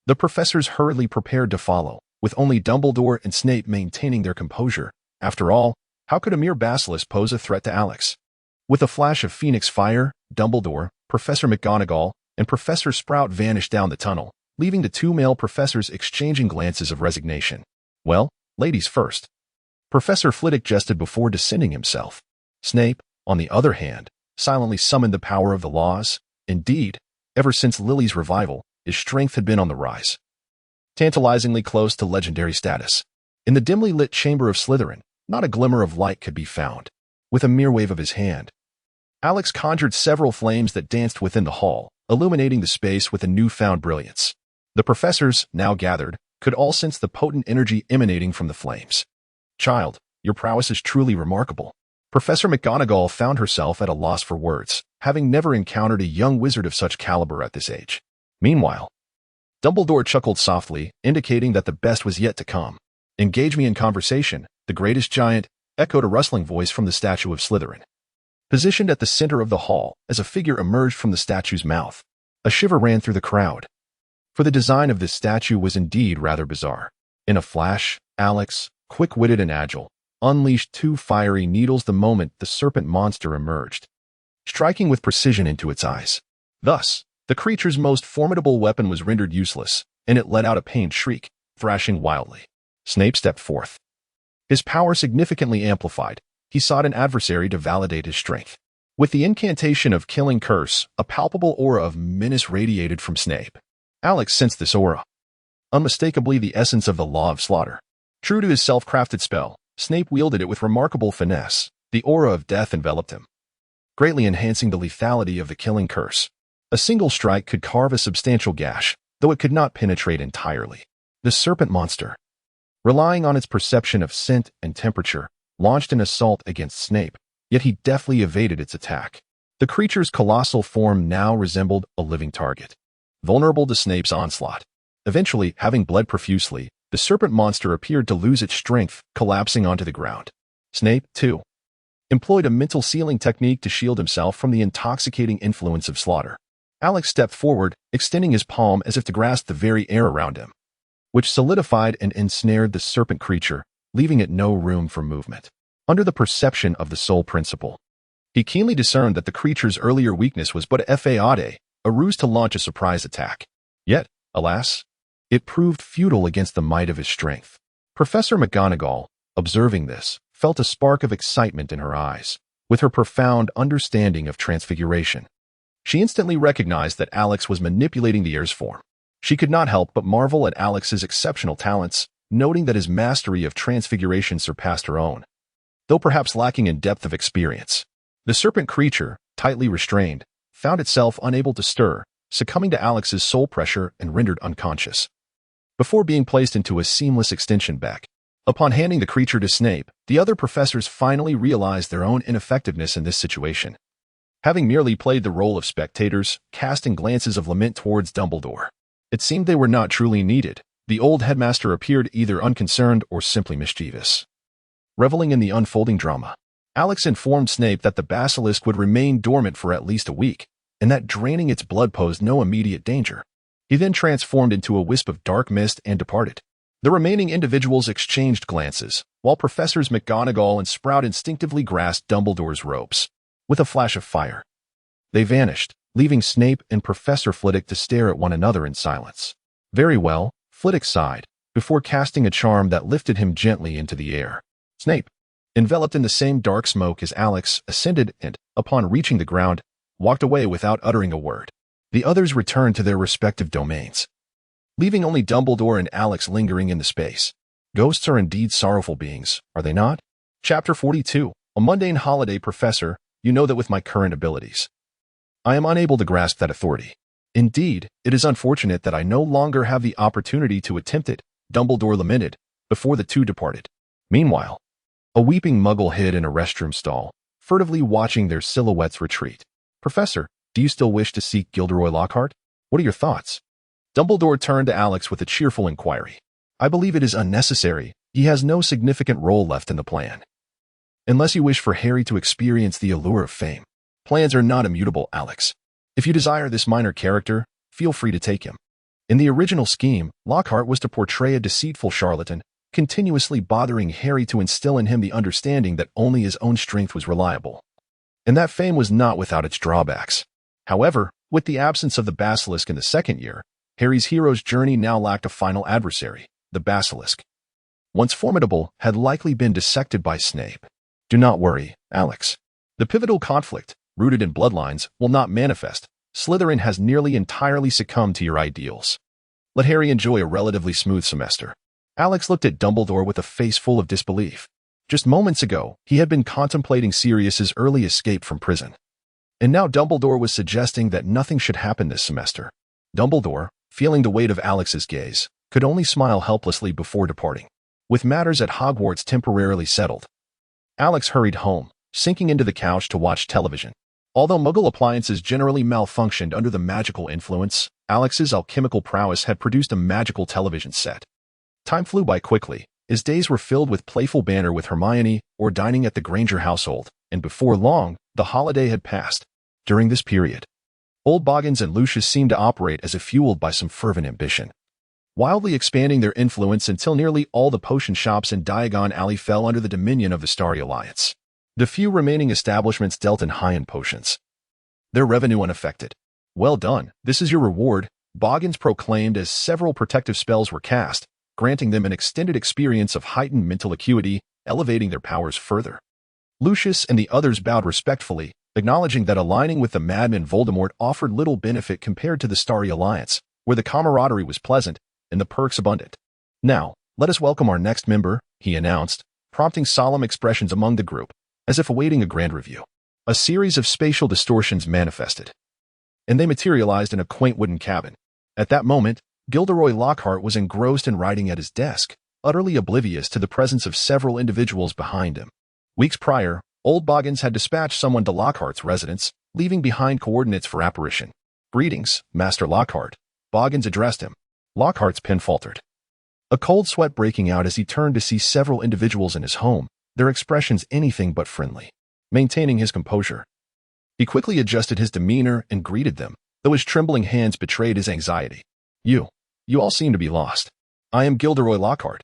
The professors hurriedly prepared to follow, with only Dumbledore and Snape maintaining their composure. After all, how could a mere basilisk pose a threat to Alex? With a flash of phoenix fire, Dumbledore, Professor McGonagall, and Professor Sprout vanished down the tunnel, leaving the two male professors exchanging glances of resignation. Well, ladies first. Professor Flitwick jested before descending himself. Snape, on the other hand, silently summoned the power of the laws. Indeed, ever since Lily's revival, his strength had been on the rise, tantalizingly close to legendary status. In the dimly lit chamber of Slytherin, not a glimmer of light could be found. With a mere wave of his hand, Alex conjured several flames that danced within the hall, illuminating the space with a newfound brilliance. The professors, now gathered, could all sense the potent energy emanating from the flames. Child, your prowess is truly remarkable. Professor McGonagall found herself at a loss for words, having never encountered a young wizard of such caliber at this age. Meanwhile, Dumbledore chuckled softly, indicating that the best was yet to come. Engage me in conversation, the greatest giant, echoed a rustling voice from the statue of Slytherin. Positioned at the center of the hall, as a figure emerged from the statue's mouth, a shiver ran through the crowd. For the design of this statue was indeed rather bizarre. In a flash, Alex, quick-witted and agile, unleashed two fiery needles the moment the serpent monster emerged, striking with precision into its eyes. Thus, the creature's most formidable weapon was rendered useless, and it let out a pained shriek, thrashing wildly. Snape stepped forth. His power significantly amplified. He sought an adversary to validate his strength. With the incantation of Killing Curse, a palpable aura of menace radiated from Snape. Alex sensed this aura, unmistakably the essence of the Law of Slaughter. True to his self-crafted spell, Snape wielded it with remarkable finesse. The aura of death enveloped him, greatly enhancing the lethality of the Killing Curse. A single strike could carve a substantial gash, though it could not penetrate entirely. The serpent monster, relying on its perception of scent and temperature, launched an assault against Snape, yet he deftly evaded its attack. The creature's colossal form now resembled a living target, vulnerable to Snape's onslaught. Eventually, having bled profusely, the serpent monster appeared to lose its strength, collapsing onto the ground. Snape, too, employed a mental sealing technique to shield himself from the intoxicating influence of slaughter. Alex stepped forward, extending his palm as if to grasp the very air around him, which solidified and ensnared the serpent creature, leaving it no room for movement. Under the perception of the soul principle, he keenly discerned that the creature's earlier weakness was but a ruse to launch a surprise attack. Yet, alas, it proved futile against the might of his strength. Professor McGonagall, observing this, felt a spark of excitement in her eyes. With her profound understanding of transfiguration, she instantly recognized that Alex was manipulating the heir's form. She could not help but marvel at Alex's exceptional talents, noting that his mastery of transfiguration surpassed her own, though perhaps lacking in depth of experience. The serpent creature, tightly restrained, found itself unable to stir, succumbing to Alex's soul pressure and rendered unconscious, before being placed into a seamless extension back. Upon handing the creature to Snape, the other professors finally realized their own ineffectiveness in this situation. having merely played the role of spectators, casting glances of lament towards Dumbledore. It seemed they were not truly needed. The old headmaster appeared either unconcerned or simply mischievous. Reveling in the unfolding drama, Alex informed Snape that the basilisk would remain dormant for at least a week, and that draining its blood posed no immediate danger. He then transformed into a wisp of dark mist and departed. The remaining individuals exchanged glances, while Professors McGonagall and Sprout instinctively grasped Dumbledore's ropes. With a flash of fire, they vanished, leaving Snape and Professor Flitwick to stare at one another in silence. Very well, Flitwick sighed, before casting a charm that lifted him gently into the air. Snape, enveloped in the same dark smoke as Alex, ascended and, upon reaching the ground, walked away without uttering a word. The others returned to their respective domains, leaving only Dumbledore and Alex lingering in the space. Ghosts are indeed sorrowful beings, are they not? Chapter 42. A mundane holiday, Professor. You know that with my current abilities, I am unable to grasp that authority. Indeed, it is unfortunate that I no longer have the opportunity to attempt it, Dumbledore lamented, before the two departed. Meanwhile, a weeping muggle hid in a restroom stall, furtively watching their silhouettes retreat. Professor, do you still wish to seek Gilderoy Lockhart? What are your thoughts? Dumbledore turned to Alex with a cheerful inquiry. I believe it is unnecessary. He has no significant role left in the plan. Unless you wish for Harry to experience the allure of fame. Plans are not immutable, Alex. If you desire this minor character, feel free to take him. In the original scheme, Lockhart was to portray a deceitful charlatan, continuously bothering Harry to instill in him the understanding that only his own strength was reliable. And that fame was not without its drawbacks. However, with the absence of the basilisk in the second year, Harry's hero's journey now lacked a final adversary. The basilisk, once formidable, had likely been dissected by Snape. Do not worry, Alex. The pivotal conflict, rooted in bloodlines, will not manifest. Slytherin has nearly entirely succumbed to your ideals. Let Harry enjoy a relatively smooth semester. Alex looked at Dumbledore with a face full of disbelief. Just moments ago, he had been contemplating Sirius's early escape from prison. And now Dumbledore was suggesting that nothing should happen this semester. Dumbledore, feeling the weight of Alex's gaze, could only smile helplessly before departing. With matters at Hogwarts temporarily settled, Alex hurried home, sinking into the couch to watch television. Although Muggle appliances generally malfunctioned under the magical influence, Alex's alchemical prowess had produced a magical television set. Time flew by quickly. His days were filled with playful banter with Hermione or dining at the Granger household, and before long, the holiday had passed. During this period, Old Boggins and Lucius seemed to operate as if fueled by some fervent ambition, wildly expanding their influence until nearly all the potion shops in Diagon Alley fell under the dominion of the Starry Alliance. The few remaining establishments dealt in high-end potions, their revenue unaffected. Well done, this is your reward, Boggins proclaimed as several protective spells were cast, granting them an extended experience of heightened mental acuity, elevating their powers further. Lucius and the others bowed respectfully, acknowledging that aligning with the madman Voldemort offered little benefit compared to the Starry Alliance, where the camaraderie was pleasant and the perks abundant. Now, let us welcome our next member, he announced, prompting solemn expressions among the group, as if awaiting a grand review. A series of spatial distortions manifested, and they materialized in a quaint wooden cabin. At that moment, Gilderoy Lockhart was engrossed in writing at his desk, utterly oblivious to the presence of several individuals behind him. Weeks prior, Old Boggins had dispatched someone to Lockhart's residence, leaving behind coordinates for apparition. Greetings, Master Lockhart. Boggins addressed him. Lockhart's pen faltered, a cold sweat breaking out as he turned to see several individuals in his home, their expressions anything but friendly. Maintaining his composure, he quickly adjusted his demeanor and greeted them, though his trembling hands betrayed his anxiety. You all seem to be lost. I am Gilderoy Lockhart,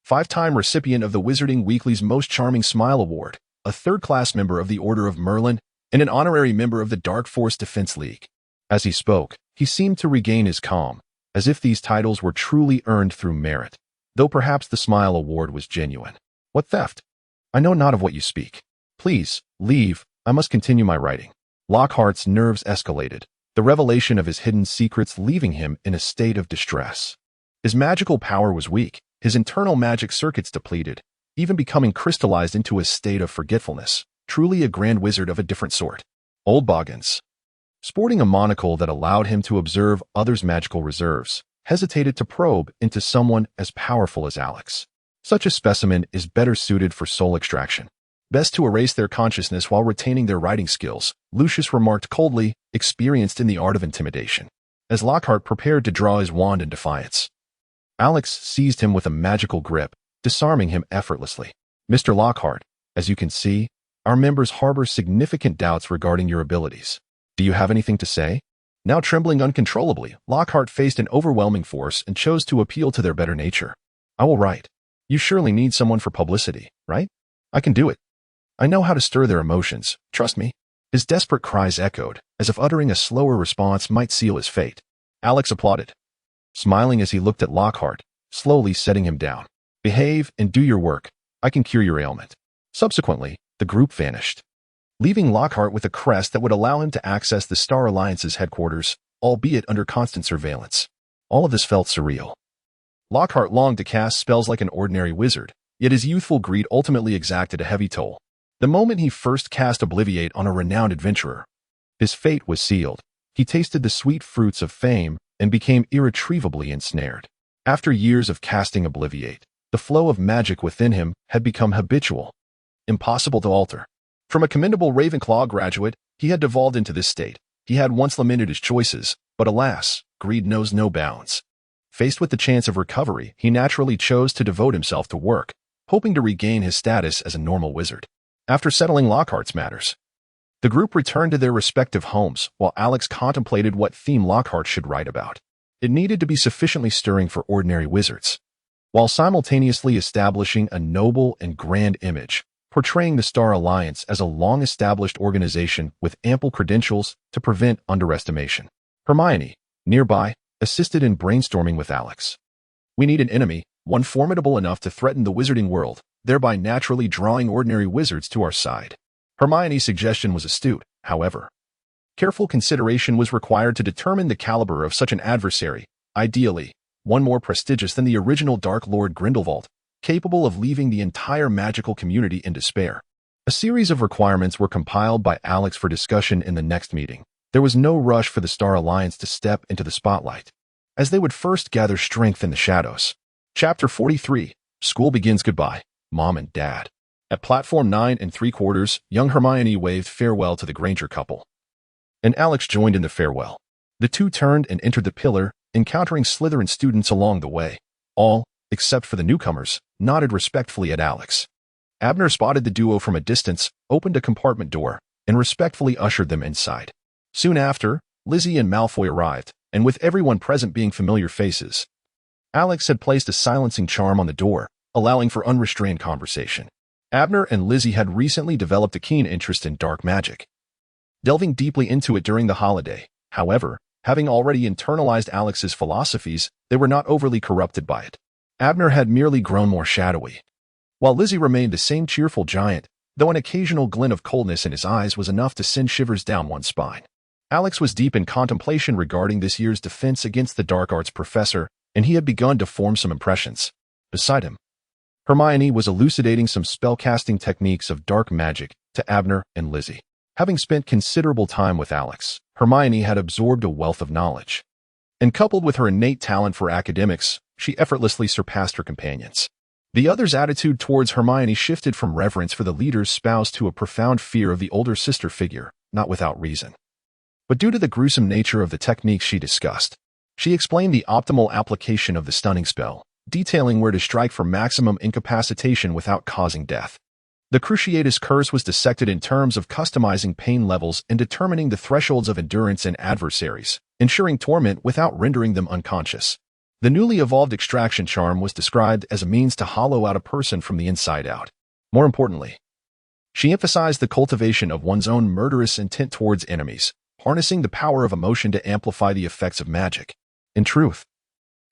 5-time recipient of the Wizarding Weekly's Most Charming Smile Award, a third-class member of the Order of Merlin, and an honorary member of the Dark Force Defense League. As he spoke, he seemed to regain his calm, as if these titles were truly earned through merit, though perhaps the Smile Award was genuine. What theft? I know not of what you speak. Please, leave, I must continue my writing. Lockhart's nerves escalated, the revelation of his hidden secrets leaving him in a state of distress. His magical power was weak, his internal magic circuits depleted, even becoming crystallized into a state of forgetfulness, truly a grand wizard of a different sort. Old Boggins, sporting a monocle that allowed him to observe others' magical reserves, hesitated to probe into someone as powerful as Alex. Such a specimen is better suited for soul extraction. Best to erase their consciousness while retaining their writing skills, Lucius remarked coldly, experienced in the art of intimidation, as Lockhart prepared to draw his wand in defiance. Alex seized him with a magical grip, disarming him effortlessly. Mr. Lockhart, as you can see, our members harbor significant doubts regarding your abilities. Do you have anything to say? Now trembling uncontrollably, Lockhart faced an overwhelming force and chose to appeal to their better nature. I will write. You surely need someone for publicity, right? I can do it. I know how to stir their emotions, trust me. His desperate cries echoed, as if uttering a slower response might seal his fate. Alex applauded, smiling as he looked at Lockhart, slowly setting him down. Behave and do your work. I can cure your ailment. Subsequently, the group vanished, leaving Lockhart with a crest that would allow him to access the Star Alliance's headquarters, albeit under constant surveillance. All of this felt surreal. Lockhart longed to cast spells like an ordinary wizard, yet his youthful greed ultimately exacted a heavy toll. The moment he first cast Obliviate on a renowned adventurer, his fate was sealed. He tasted the sweet fruits of fame and became irretrievably ensnared. After years of casting Obliviate, the flow of magic within him had become habitual, impossible to alter. From a commendable Ravenclaw graduate, he had devolved into this state. He had once lamented his choices, but alas, greed knows no bounds. Faced with the chance of recovery, he naturally chose to devote himself to work, hoping to regain his status as a normal wizard. After settling Lockhart's matters, the group returned to their respective homes while Alex contemplated what theme Lockhart should write about. It needed to be sufficiently stirring for ordinary wizards, while simultaneously establishing a noble and grand image, portraying the Star Alliance as a long-established organization with ample credentials to prevent underestimation. Hermione, nearby, assisted in brainstorming with Alex. We need an enemy, one formidable enough to threaten the wizarding world, thereby naturally drawing ordinary wizards to our side. Hermione's suggestion was astute, however. Careful consideration was required to determine the caliber of such an adversary, ideally, one more prestigious than the original Dark Lord Grindelwald, capable of leaving the entire magical community in despair. A series of requirements were compiled by Alex for discussion in the next meeting. There was no rush for the Star Alliance to step into the spotlight, as they would first gather strength in the shadows. Chapter 43. School begins. Goodbye, Mom and Dad. At platform 9 3/4, young Hermione waved farewell to the Granger couple, and Alex joined in the farewell. The two turned and entered the pillar, encountering Slytherin students along the way. All, except for the newcomers, nodded respectfully at Alex. Abner spotted the duo from a distance, opened a compartment door, and respectfully ushered them inside. Soon after, Lizzie and Malfoy arrived, and with everyone present being familiar faces, Alex had placed a silencing charm on the door, allowing for unrestrained conversation. Abner and Lizzie had recently developed a keen interest in dark magic, delving deeply into it during the holiday. However, having already internalized Alex's philosophies, they were not overly corrupted by it. Abner had merely grown more shadowy, while Lizzie remained the same cheerful giant, though an occasional glint of coldness in his eyes was enough to send shivers down one's spine. Alex was deep in contemplation regarding this year's defense against the dark arts professor, and he had begun to form some impressions. Beside him, Hermione was elucidating some spellcasting techniques of dark magic to Abner and Lizzie. Having spent considerable time with Alex, Hermione had absorbed a wealth of knowledge, and coupled with her innate talent for academics, she effortlessly surpassed her companions. The others' attitude towards Hermione shifted from reverence for the leader's spouse to a profound fear of the older sister figure, not without reason. But due to the gruesome nature of the techniques she discussed, she explained the optimal application of the stunning spell, detailing where to strike for maximum incapacitation without causing death. The Cruciatus Curse was dissected in terms of customizing pain levels and determining the thresholds of endurance in adversaries, ensuring torment without rendering them unconscious. The newly evolved extraction charm was described as a means to hollow out a person from the inside out. More importantly, she emphasized the cultivation of one's own murderous intent towards enemies, harnessing the power of emotion to amplify the effects of magic. In truth,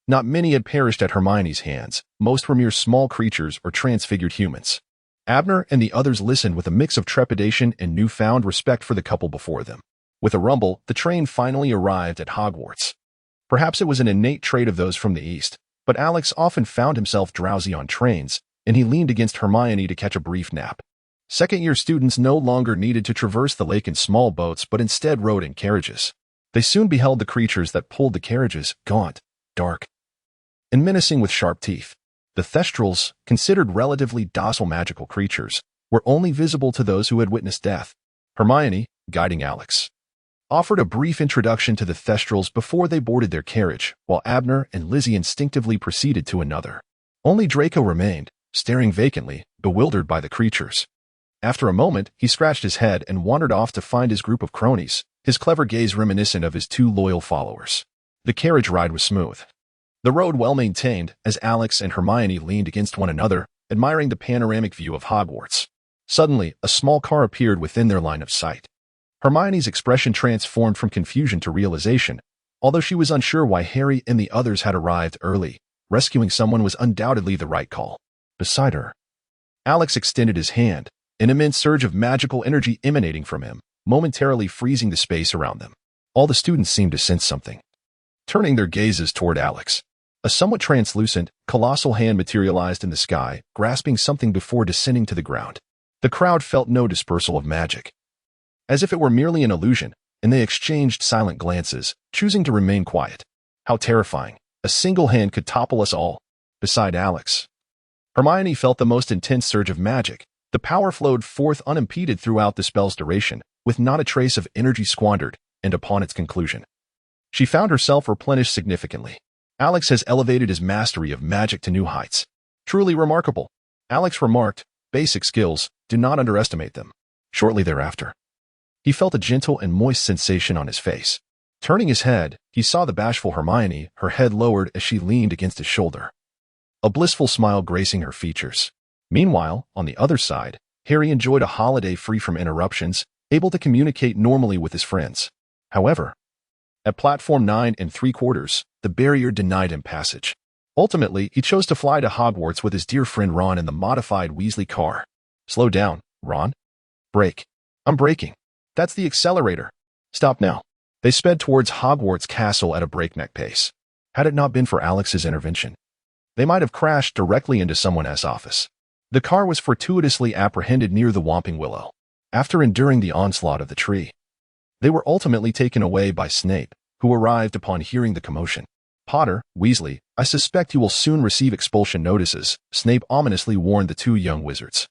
not many had perished at Hermione's hands. Most were mere small creatures or transfigured humans. Abner and the others listened with a mix of trepidation and newfound respect for the couple before them. With a rumble, the train finally arrived at Hogwarts. Perhaps it was an innate trait of those from the East, but Alex often found himself drowsy on trains, and he leaned against Hermione to catch a brief nap. Second-year students no longer needed to traverse the lake in small boats but instead rode in carriages. They soon beheld the creatures that pulled the carriages, gaunt, dark, and menacing with sharp teeth. The Thestrals, considered relatively docile magical creatures, were only visible to those who had witnessed death. Hermione, guiding Alex, offered a brief introduction to the Thestrals before they boarded their carriage, while Abner and Lizzie instinctively proceeded to another. Only Draco remained, staring vacantly, bewildered by the creatures. After a moment, he scratched his head and wandered off to find his group of cronies, his clever gaze reminiscent of his two loyal followers. The carriage ride was smooth. The road well maintained, as Alex and Hermione leaned against one another, admiring the panoramic view of Hogwarts. Suddenly, a small car appeared within their line of sight. Hermione's expression transformed from confusion to realization. Although she was unsure why Harry and the others had arrived early, rescuing someone was undoubtedly the right call. Beside her, Alex extended his hand, an immense surge of magical energy emanating from him, momentarily freezing the space around them. All the students seemed to sense something. Turning their gazes toward Alex, a somewhat translucent, colossal hand materialized in the sky, grasping something before descending to the ground. The crowd felt no dispersal of magic, as if it were merely an illusion, and they exchanged silent glances, choosing to remain quiet. How terrifying. A single hand could topple us all. Beside Alex, Hermione felt the most intense surge of magic. The power flowed forth unimpeded throughout the spell's duration, with not a trace of energy squandered, and upon its conclusion, she found herself replenished significantly. Alex has elevated his mastery of magic to new heights. Truly remarkable. Alex remarked, basic skills, do not underestimate them. Shortly thereafter, he felt a gentle and moist sensation on his face. Turning his head, he saw the bashful Hermione, her head lowered as she leaned against his shoulder, a blissful smile gracing her features. Meanwhile, on the other side, Harry enjoyed a holiday free from interruptions, able to communicate normally with his friends. However, at platform 9 3/4, the barrier denied him passage. Ultimately, he chose to fly to Hogwarts with his dear friend Ron in the modified Weasley car. Slow down, Ron. Brake. I'm braking. That's the accelerator. Stop now. They sped towards Hogwarts Castle at a breakneck pace. Had it not been for Alex's intervention, they might have crashed directly into someone's office. The car was fortuitously apprehended near the Whomping Willow. After enduring the onslaught of the tree, they were ultimately taken away by Snape, who arrived upon hearing the commotion. Potter, Weasley, I suspect you will soon receive expulsion notices, Snape ominously warned the two young wizards,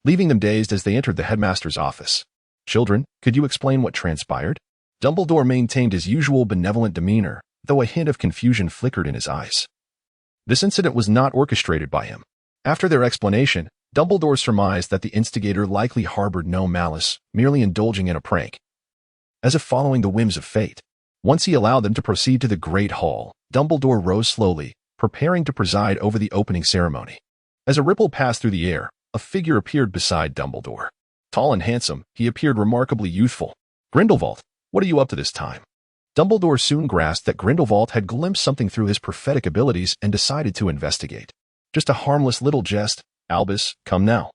leaving them dazed as they entered the headmaster's office. Children, could you explain what transpired? Dumbledore maintained his usual benevolent demeanor, though a hint of confusion flickered in his eyes. This incident was not orchestrated by him. After their explanation, Dumbledore surmised that the instigator likely harbored no malice, merely indulging in a prank, as if following the whims of fate. Once he allowed them to proceed to the Great Hall, Dumbledore rose slowly, preparing to preside over the opening ceremony. As a ripple passed through the air, a figure appeared beside Dumbledore. Tall and handsome, he appeared remarkably youthful. Grindelwald, what are you up to this time? Dumbledore soon grasped that Grindelwald had glimpsed something through his prophetic abilities and decided to investigate. Just a harmless little jest. Albus, come now.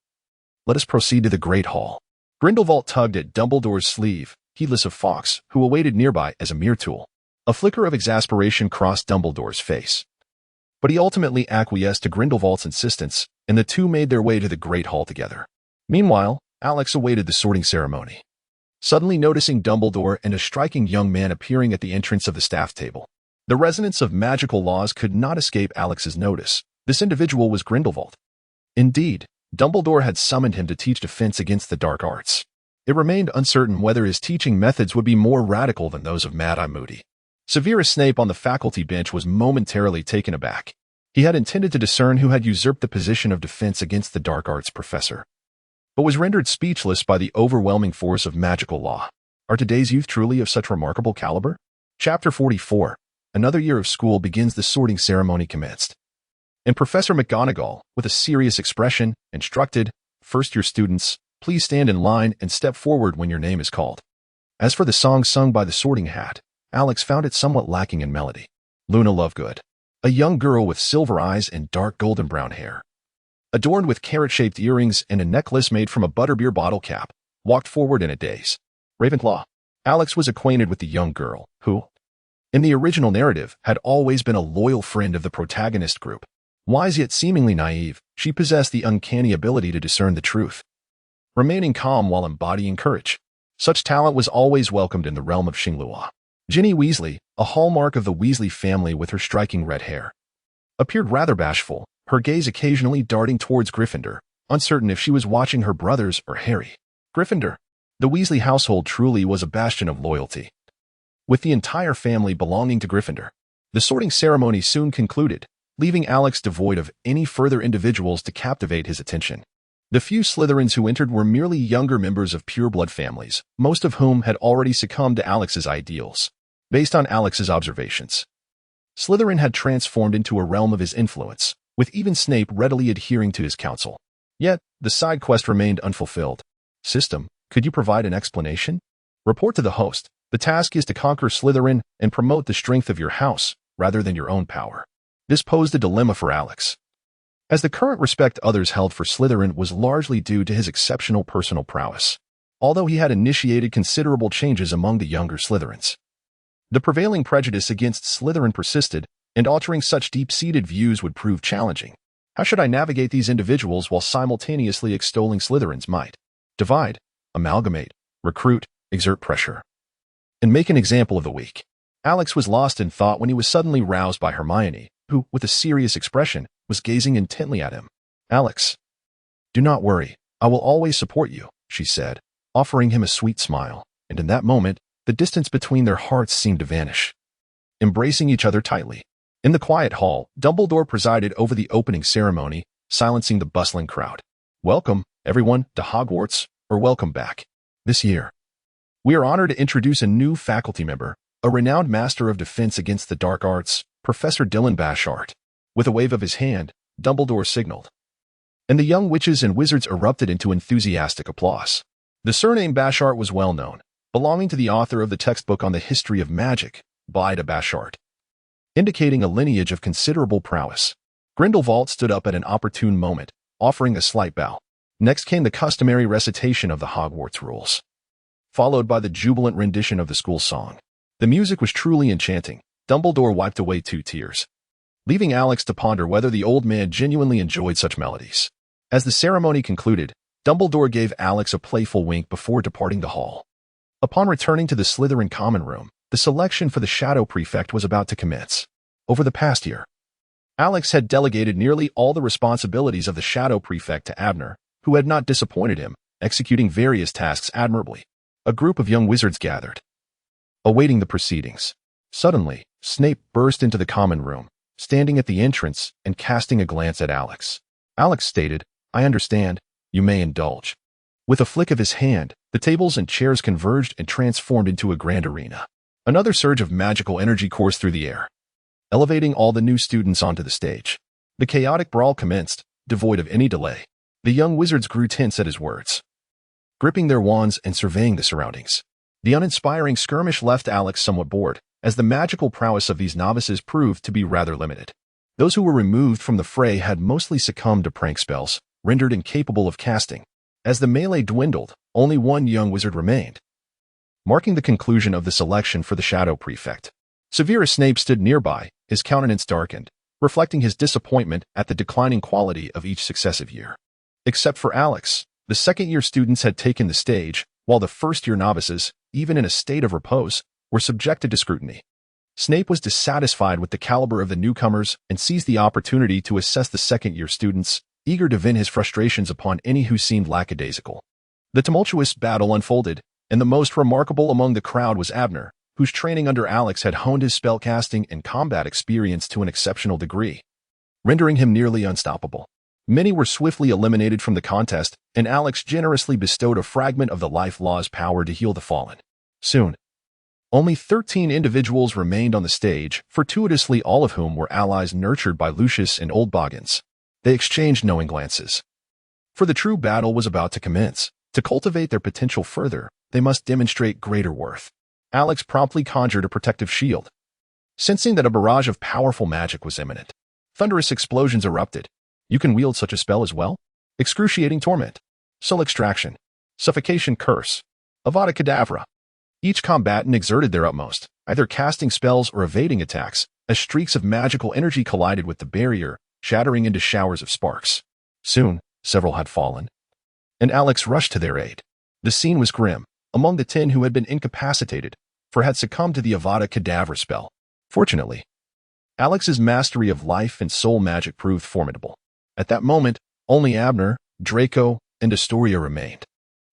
Let us proceed to the Great Hall. Grindelwald tugged at Dumbledore's sleeve, heedless of Fawkes, who awaited nearby as a mere tool. A flicker of exasperation crossed Dumbledore's face, but he ultimately acquiesced to Grindelwald's insistence, and the two made their way to the Great Hall together. Meanwhile, Alex awaited the sorting ceremony, suddenly noticing Dumbledore and a striking young man appearing at the entrance of the staff table. The resonance of magical laws could not escape Alex's notice. This individual was Grindelwald. Indeed, Dumbledore had summoned him to teach defense against the dark arts. It remained uncertain whether his teaching methods would be more radical than those of Mad-Eye Moody. Severus Snape on the faculty bench was momentarily taken aback. He had intended to discern who had usurped the position of defense against the dark arts professor, but was rendered speechless by the overwhelming force of magical law. Are today's youth truly of such remarkable caliber? Chapter 44. Another year of school begins. The sorting ceremony commenced, and Professor McGonagall, with a serious expression, instructed, "First-year students, please stand in line and step forward when your name is called." As for the song sung by the sorting hat, Alex found it somewhat lacking in melody. Luna Lovegood, a young girl with silver eyes and dark golden brown hair, adorned with carrot-shaped earrings and a necklace made from a butterbeer bottle cap, walked forward in a daze. Ravenclaw. Alex was acquainted with the young girl, who, in the original narrative, had always been a loyal friend of the protagonist group. Wise yet seemingly naive, she possessed the uncanny ability to discern the truth, remaining calm while embodying courage. Such talent was always welcomed in the realm of Xinglua. Ginny Weasley, a hallmark of the Weasley family with her striking red hair, appeared rather bashful, her gaze occasionally darting towards Gryffindor, uncertain if she was watching her brothers or Harry. Gryffindor. The Weasley household truly was a bastion of loyalty, with the entire family belonging to Gryffindor. The sorting ceremony soon concluded, leaving Alex devoid of any further individuals to captivate his attention. The few Slytherins who entered were merely younger members of pureblood families, most of whom had already succumbed to Alex's ideals. Based on Alex's observations, Slytherin had transformed into a realm of his influence, with even Snape readily adhering to his counsel. Yet, the side quest remained unfulfilled. System, could you provide an explanation? Report to the host. The task is to conquer Slytherin and promote the strength of your house, rather than your own power. This posed a dilemma for Alex, as the current respect others held for Slytherin was largely due to his exceptional personal prowess, although he had initiated considerable changes among the younger Slytherins. The prevailing prejudice against Slytherin persisted, and altering such deep-seated views would prove challenging. How should I navigate these individuals while simultaneously extolling Slytherin's might? Divide, amalgamate, recruit, exert pressure, and make an example of the weak. Alex was lost in thought when he was suddenly roused by Hermione, who, with a serious expression, was gazing intently at him. Alex, do not worry, I will always support you, she said, offering him a sweet smile, and in that moment, the distance between their hearts seemed to vanish. Embracing each other tightly. In the quiet hall, Dumbledore presided over the opening ceremony, silencing the bustling crowd. Welcome, everyone, to Hogwarts, or welcome back. This year, we are honored to introduce a new faculty member, a renowned master of defense against the dark arts, Professor Dylan Bashart. With a wave of his hand, Dumbledore signaled, and the young witches and wizards erupted into enthusiastic applause. The surname Bashart was well known, belonging to the author of the textbook on the history of magic, Bida Bashart, indicating a lineage of considerable prowess. Grindelwald stood up at an opportune moment, offering a slight bow. Next came the customary recitation of the Hogwarts rules, followed by the jubilant rendition of the school song. The music was truly enchanting. Dumbledore wiped away 2 tears, leaving Alex to ponder whether the old man genuinely enjoyed such melodies. As the ceremony concluded, Dumbledore gave Alex a playful wink before departing the hall. Upon returning to the Slytherin common room, the selection for the Shadow Prefect was about to commence. Over the past year, Alex had delegated nearly all the responsibilities of the Shadow Prefect to Abner, who had not disappointed him, executing various tasks admirably. A group of young wizards gathered, awaiting the proceedings. Suddenly, Snape burst into the common room, standing at the entrance and casting a glance at Alex. Alex stated, I understand, you may indulge. With a flick of his hand, the tables and chairs converged and transformed into a grand arena. Another surge of magical energy coursed through the air, elevating all the new students onto the stage. The chaotic brawl commenced, devoid of any delay. The young wizards grew tense at his words, gripping their wands and surveying the surroundings. The uninspiring skirmish left Alex somewhat bored, as the magical prowess of these novices proved to be rather limited. Those who were removed from the fray had mostly succumbed to prank spells, rendered incapable of casting. As the melee dwindled, only one young wizard remained, marking the conclusion of the selection for the Shadow Prefect. Severus Snape stood nearby, his countenance darkened, reflecting his disappointment at the declining quality of each successive year. Except for Alex, the second-year students had taken the stage, while the first-year novices, even in a state of repose, were subjected to scrutiny. Snape was dissatisfied with the caliber of the newcomers and seized the opportunity to assess the second-year students, eager to vent his frustrations upon any who seemed lackadaisical. The tumultuous battle unfolded, and the most remarkable among the crowd was Abner, whose training under Alex had honed his spellcasting and combat experience to an exceptional degree, rendering him nearly unstoppable. Many were swiftly eliminated from the contest, and Alex generously bestowed a fragment of the life law's power to heal the fallen. Soon, only 13 individuals remained on the stage, fortuitously all of whom were allies nurtured by Lucius and Old Boggins. They exchanged knowing glances, for the true battle was about to commence. To cultivate their potential further, they must demonstrate greater worth. Alex promptly conjured a protective shield, sensing that a barrage of powerful magic was imminent. Thunderous explosions erupted. You can wield such a spell as well? Excruciating torment, soul extraction, suffocation curse, Avada Kedavra. Each combatant exerted their utmost, either casting spells or evading attacks, as streaks of magical energy collided with the barrier, shattering into showers of sparks. Soon, several had fallen, and Alex rushed to their aid. The scene was grim. Among the 10 who had been incapacitated, for had succumbed to the Avada Kedavra spell. Fortunately, Alex's mastery of life and soul magic proved formidable. At that moment, only Abner, Draco and Astoria remained.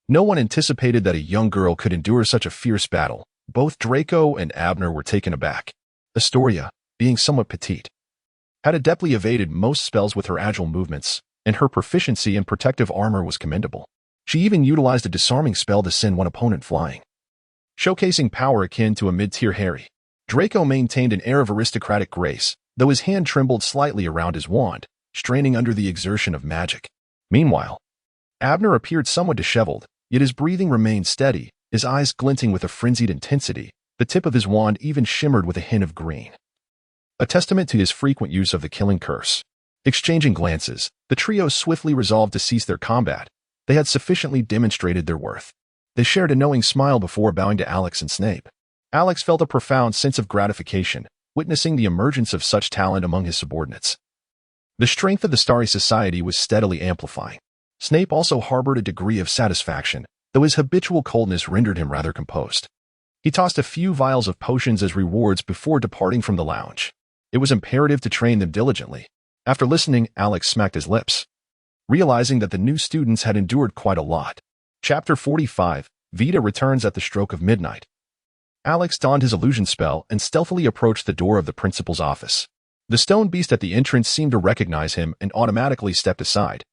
No one anticipated that a young girl could endure such a fierce battle. Both Draco and Abner were taken aback. Astoria, being somewhat petite, had adeptly evaded most spells with her agile movements, and her proficiency in protective armor was commendable. She even utilized a disarming spell to send one opponent flying, showcasing power akin to a mid-tier Harry. Draco maintained an air of aristocratic grace, though his hand trembled slightly around his wand, straining under the exertion of magic. Meanwhile, Abner appeared somewhat disheveled, yet his breathing remained steady, his eyes glinting with a frenzied intensity. The tip of his wand even shimmered with a hint of green, a testament to his frequent use of the killing curse. Exchanging glances, the trio swiftly resolved to cease their combat. They had sufficiently demonstrated their worth. They shared a knowing smile before bowing to Alex and Snape. Alex felt a profound sense of gratification, witnessing the emergence of such talent among his subordinates. The strength of the Starry Society was steadily amplifying. Snape also harbored a degree of satisfaction, though his habitual coldness rendered him rather composed. He tossed a few vials of potions as rewards before departing from the lounge. It was imperative to train them diligently. After listening, Alex smacked his lips, realizing that the new students had endured quite a lot. Chapter 45, Vita returns at the stroke of midnight. Alex donned his illusion spell and stealthily approached the door of the principal's office. The stone beast at the entrance seemed to recognize him and automatically stepped aside.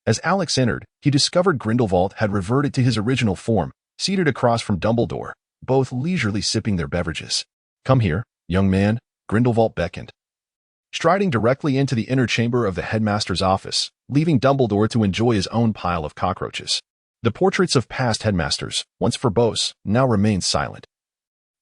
As Alex entered, he discovered Grindelwald had reverted to his original form, seated across from Dumbledore, both leisurely sipping their beverages. "Come here, young man," Grindelwald beckoned, striding directly into the inner chamber of the headmaster's office, leaving Dumbledore to enjoy his own pile of cockroaches. The portraits of past headmasters, once verbose, now remained silent,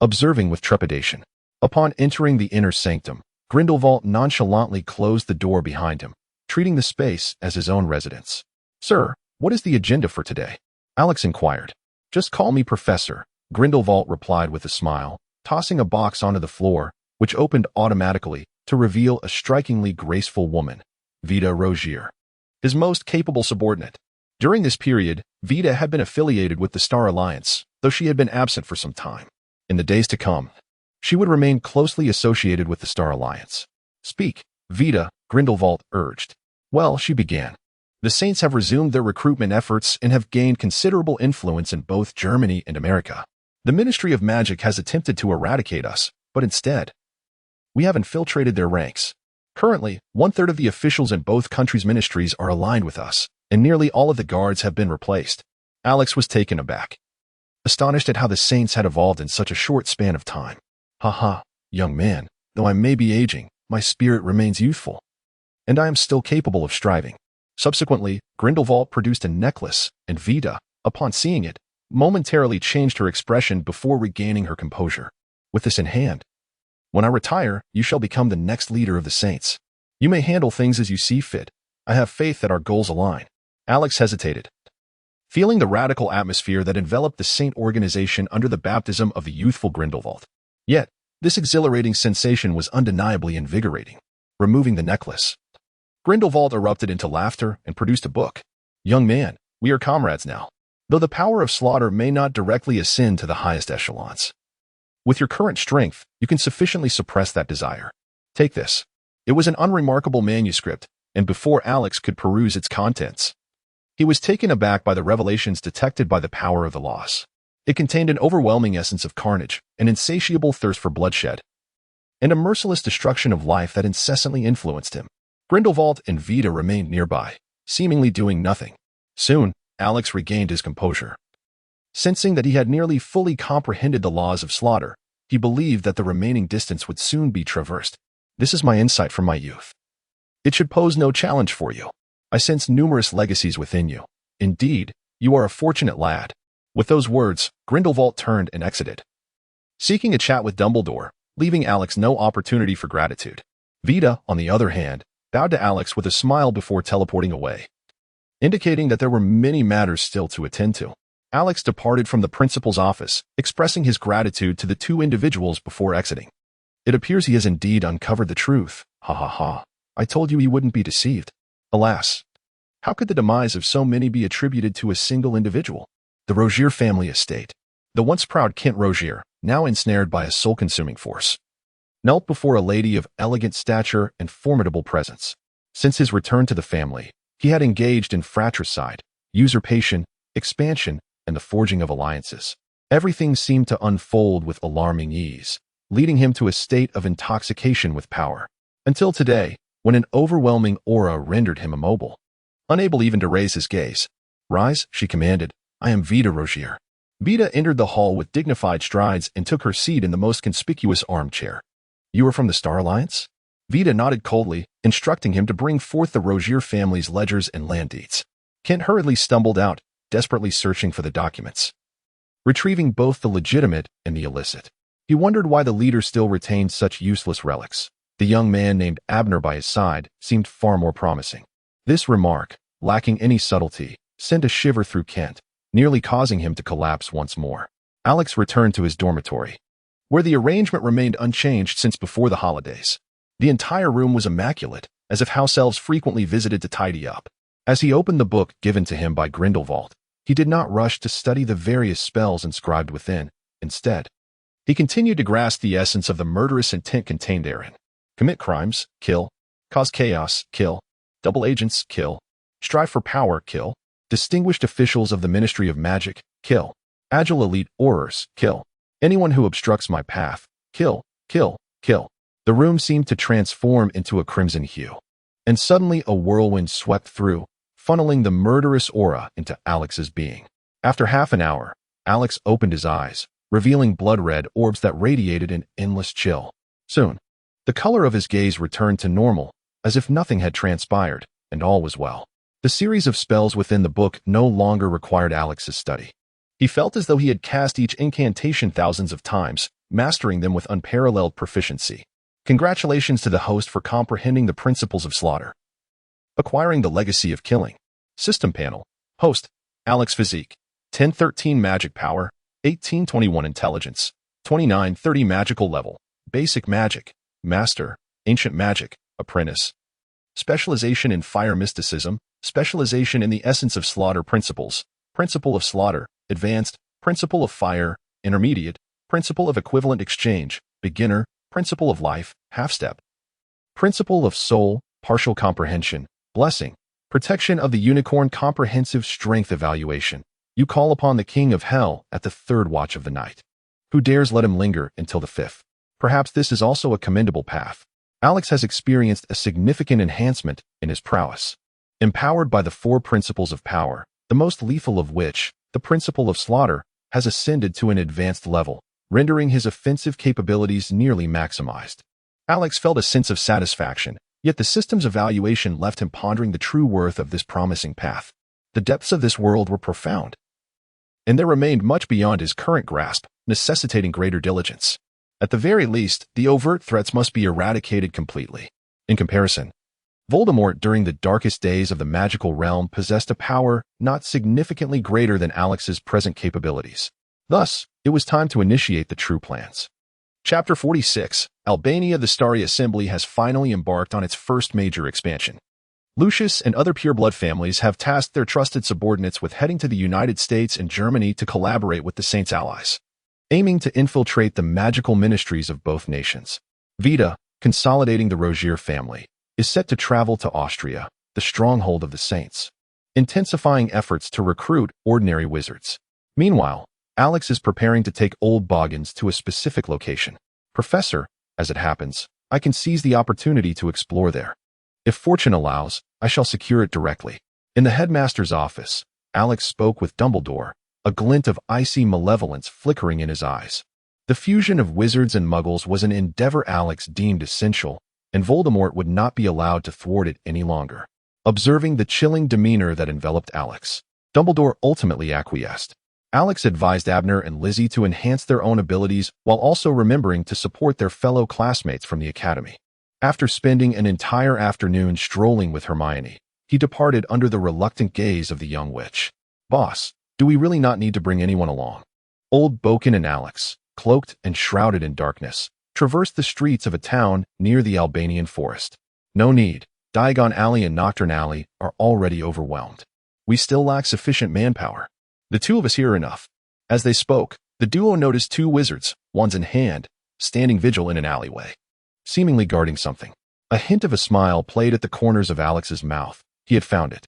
observing with trepidation. Upon entering the inner sanctum, Grindelwald nonchalantly closed the door behind him, treating the space as his own residence. "Sir, what is the agenda for today?" Alex inquired. "Just call me Professor," Grindelwald replied with a smile, tossing a box onto the floor, which opened automatically to reveal a strikingly graceful woman, Vita Rogier, his most capable subordinate. During this period, Vita had been affiliated with the Star Alliance, though she had been absent for some time. In the days to come, she would remain closely associated with the Star Alliance. "Speak, Vita," Grindelwald urged. "Well," she began, "the Saints have resumed their recruitment efforts and have gained considerable influence in both Germany and America. The Ministry of Magic has attempted to eradicate us, but instead, we have infiltrated their ranks. Currently, 1/3 of the officials in both countries' ministries are aligned with us, and nearly all of the guards have been replaced." Alex was taken aback, astonished at how the Saints had evolved in such a short span of time. "Haha, young man, though I may be aging, my spirit remains youthful, and I am still capable of striving." Subsequently, Grindelwald produced a necklace, and Vita, upon seeing it, momentarily changed her expression before regaining her composure. "With this in hand, when I retire, you shall become the next leader of the Saints. You may handle things as you see fit. I have faith that our goals align." Alex hesitated, feeling the radical atmosphere that enveloped the Saint organization under the baptism of the youthful Grindelwald. Yet, this exhilarating sensation was undeniably invigorating. Removing the necklace, Grindelwald erupted into laughter and produced a book. "Young man, we are comrades now, though the power of slaughter may not directly ascend to the highest echelons. With your current strength, you can sufficiently suppress that desire. Take this." It was an unremarkable manuscript, and before Alex could peruse its contents, he was taken aback by the revelations detected by the power of the loss. It contained an overwhelming essence of carnage, an insatiable thirst for bloodshed, and a merciless destruction of life that incessantly influenced him. Grindelwald and Vita remained nearby, seemingly doing nothing. Soon, Alex regained his composure. Sensing that he had nearly fully comprehended the laws of slaughter, he believed that the remaining distance would soon be traversed. "This is my insight from my youth. It should pose no challenge for you. I sense numerous legacies within you. Indeed, you are a fortunate lad." With those words, Grindelwald turned and exited, seeking a chat with Dumbledore, leaving Alex no opportunity for gratitude. Vita, on the other hand, bowed to Alex with a smile before teleporting away, indicating that there were many matters still to attend to. Alex departed from the principal's office, expressing his gratitude to the two individuals before exiting. "It appears he has indeed uncovered the truth. Ha ha ha. I told you he wouldn't be deceived." Alas, how could the demise of so many be attributed to a single individual? The Rogier family estate, the once proud Kent Rogier, now ensnared by a soul-consuming force, knelt before a lady of elegant stature and formidable presence. Since his return to the family, He had engaged in fratricide, usurpation, expansion, and the forging of alliances. Everything seemed to unfold with alarming ease, leading him to a state of intoxication with power. Until today, when an overwhelming aura rendered him immobile, unable even to raise his gaze. "Rise," she commanded. "I am Vida Rogier." Vida entered the hall with dignified strides and took her seat in the most conspicuous armchair. "You are from the Star Alliance?" Vida nodded coldly, instructing him to bring forth the Rogier family's ledgers and land deeds. Kent hurriedly stumbled out, desperately searching for the documents, retrieving both the legitimate and the illicit. He wondered why the leader still retained such useless relics. The young man named Abner by his side seemed far more promising. This remark, lacking any subtlety, sent a shiver through Kent, nearly causing him to collapse once more. Alex returned to his dormitory, where the arrangement remained unchanged since before the holidays. The entire room was immaculate, as if house elves frequently visited to tidy up. As he opened the book given to him by Grindelwald, he did not rush to study the various spells inscribed within. Instead, he continued to grasp the essence of the murderous intent contained therein. Commit crimes, kill. Cause chaos, kill. Double agents, kill. Strive for power, kill. Distinguished officials of the Ministry of Magic, kill. Agile elite Aurors, kill. Anyone who obstructs my path, kill, kill, kill. The room seemed to transform into a crimson hue, and suddenly a whirlwind swept through, funneling the murderous aura into Alex's being. After half an hour, Alex opened his eyes, revealing blood-red orbs that radiated an endless chill. Soon, the color of his gaze returned to normal, as if nothing had transpired, and all was well. The series of spells within the book no longer required Alex's study. He felt as though he had cast each incantation thousands of times, mastering them with unparalleled proficiency. Congratulations to the host for comprehending the principles of slaughter. Acquiring the legacy of killing. System panel. Host, Alex Physique. 1013 magic power, 1821 intelligence, 2930 magical level. Basic magic. Master, ancient magic, apprentice. Specialization in fire mysticism, specialization in the essence of slaughter principles, principle of slaughter, advanced, principle of fire, intermediate, principle of equivalent exchange, beginner, principle of life, half-step, principle of soul, partial comprehension, blessing, protection of the unicorn, comprehensive strength evaluation. You call upon the king of hell at the third watch of the night. Who dares let him linger until the fifth? Perhaps this is also a commendable path. Alex has experienced a significant enhancement in his prowess. Empowered by the four principles of power, the most lethal of which, the principle of slaughter, has ascended to an advanced level, rendering his offensive capabilities nearly maximized. Alex felt a sense of satisfaction, yet the system's evaluation left him pondering the true worth of this promising path. The depths of this world were profound, and there remained much beyond his current grasp, necessitating greater diligence. At the very least, the overt threats must be eradicated completely. In comparison, Voldemort during the darkest days of the magical realm possessed a power not significantly greater than Alex's present capabilities. Thus, it was time to initiate the true plans. Chapter 46, Albania. The Starry Assembly has finally embarked on its first major expansion. Lucius and other pureblood families have tasked their trusted subordinates with heading to the United States and Germany to collaborate with the Saints' allies, aiming to infiltrate the magical ministries of both nations. Vida, consolidating the Rogier family, is set to travel to Austria, the stronghold of the Saints, intensifying efforts to recruit ordinary wizards. Meanwhile, Alex is preparing to take Old Boggins to a specific location. Professor, as it happens, I can seize the opportunity to explore there. If fortune allows, I shall secure it directly. In the headmaster's office, Alex spoke with Dumbledore, a glint of icy malevolence flickering in his eyes. The fusion of wizards and muggles was an endeavor Alex deemed essential, and Voldemort would not be allowed to thwart it any longer. Observing the chilling demeanor that enveloped Alex, Dumbledore ultimately acquiesced. Alex advised Abner and Lizzie to enhance their own abilities while also remembering to support their fellow classmates from the academy. After spending an entire afternoon strolling with Hermione, he departed under the reluctant gaze of the young witch. Boss, do we really not need to bring anyone along? Old Boken and Alex, cloaked and shrouded in darkness, traversed the streets of a town near the Albanian forest. No need. Diagon Alley and Nocturne Alley are already overwhelmed. We still lack sufficient manpower. The two of us here are enough. As they spoke, the duo noticed two wizards, wands in hand, standing vigil in an alleyway, seemingly guarding something. A hint of a smile played at the corners of Alex's mouth. He had found it.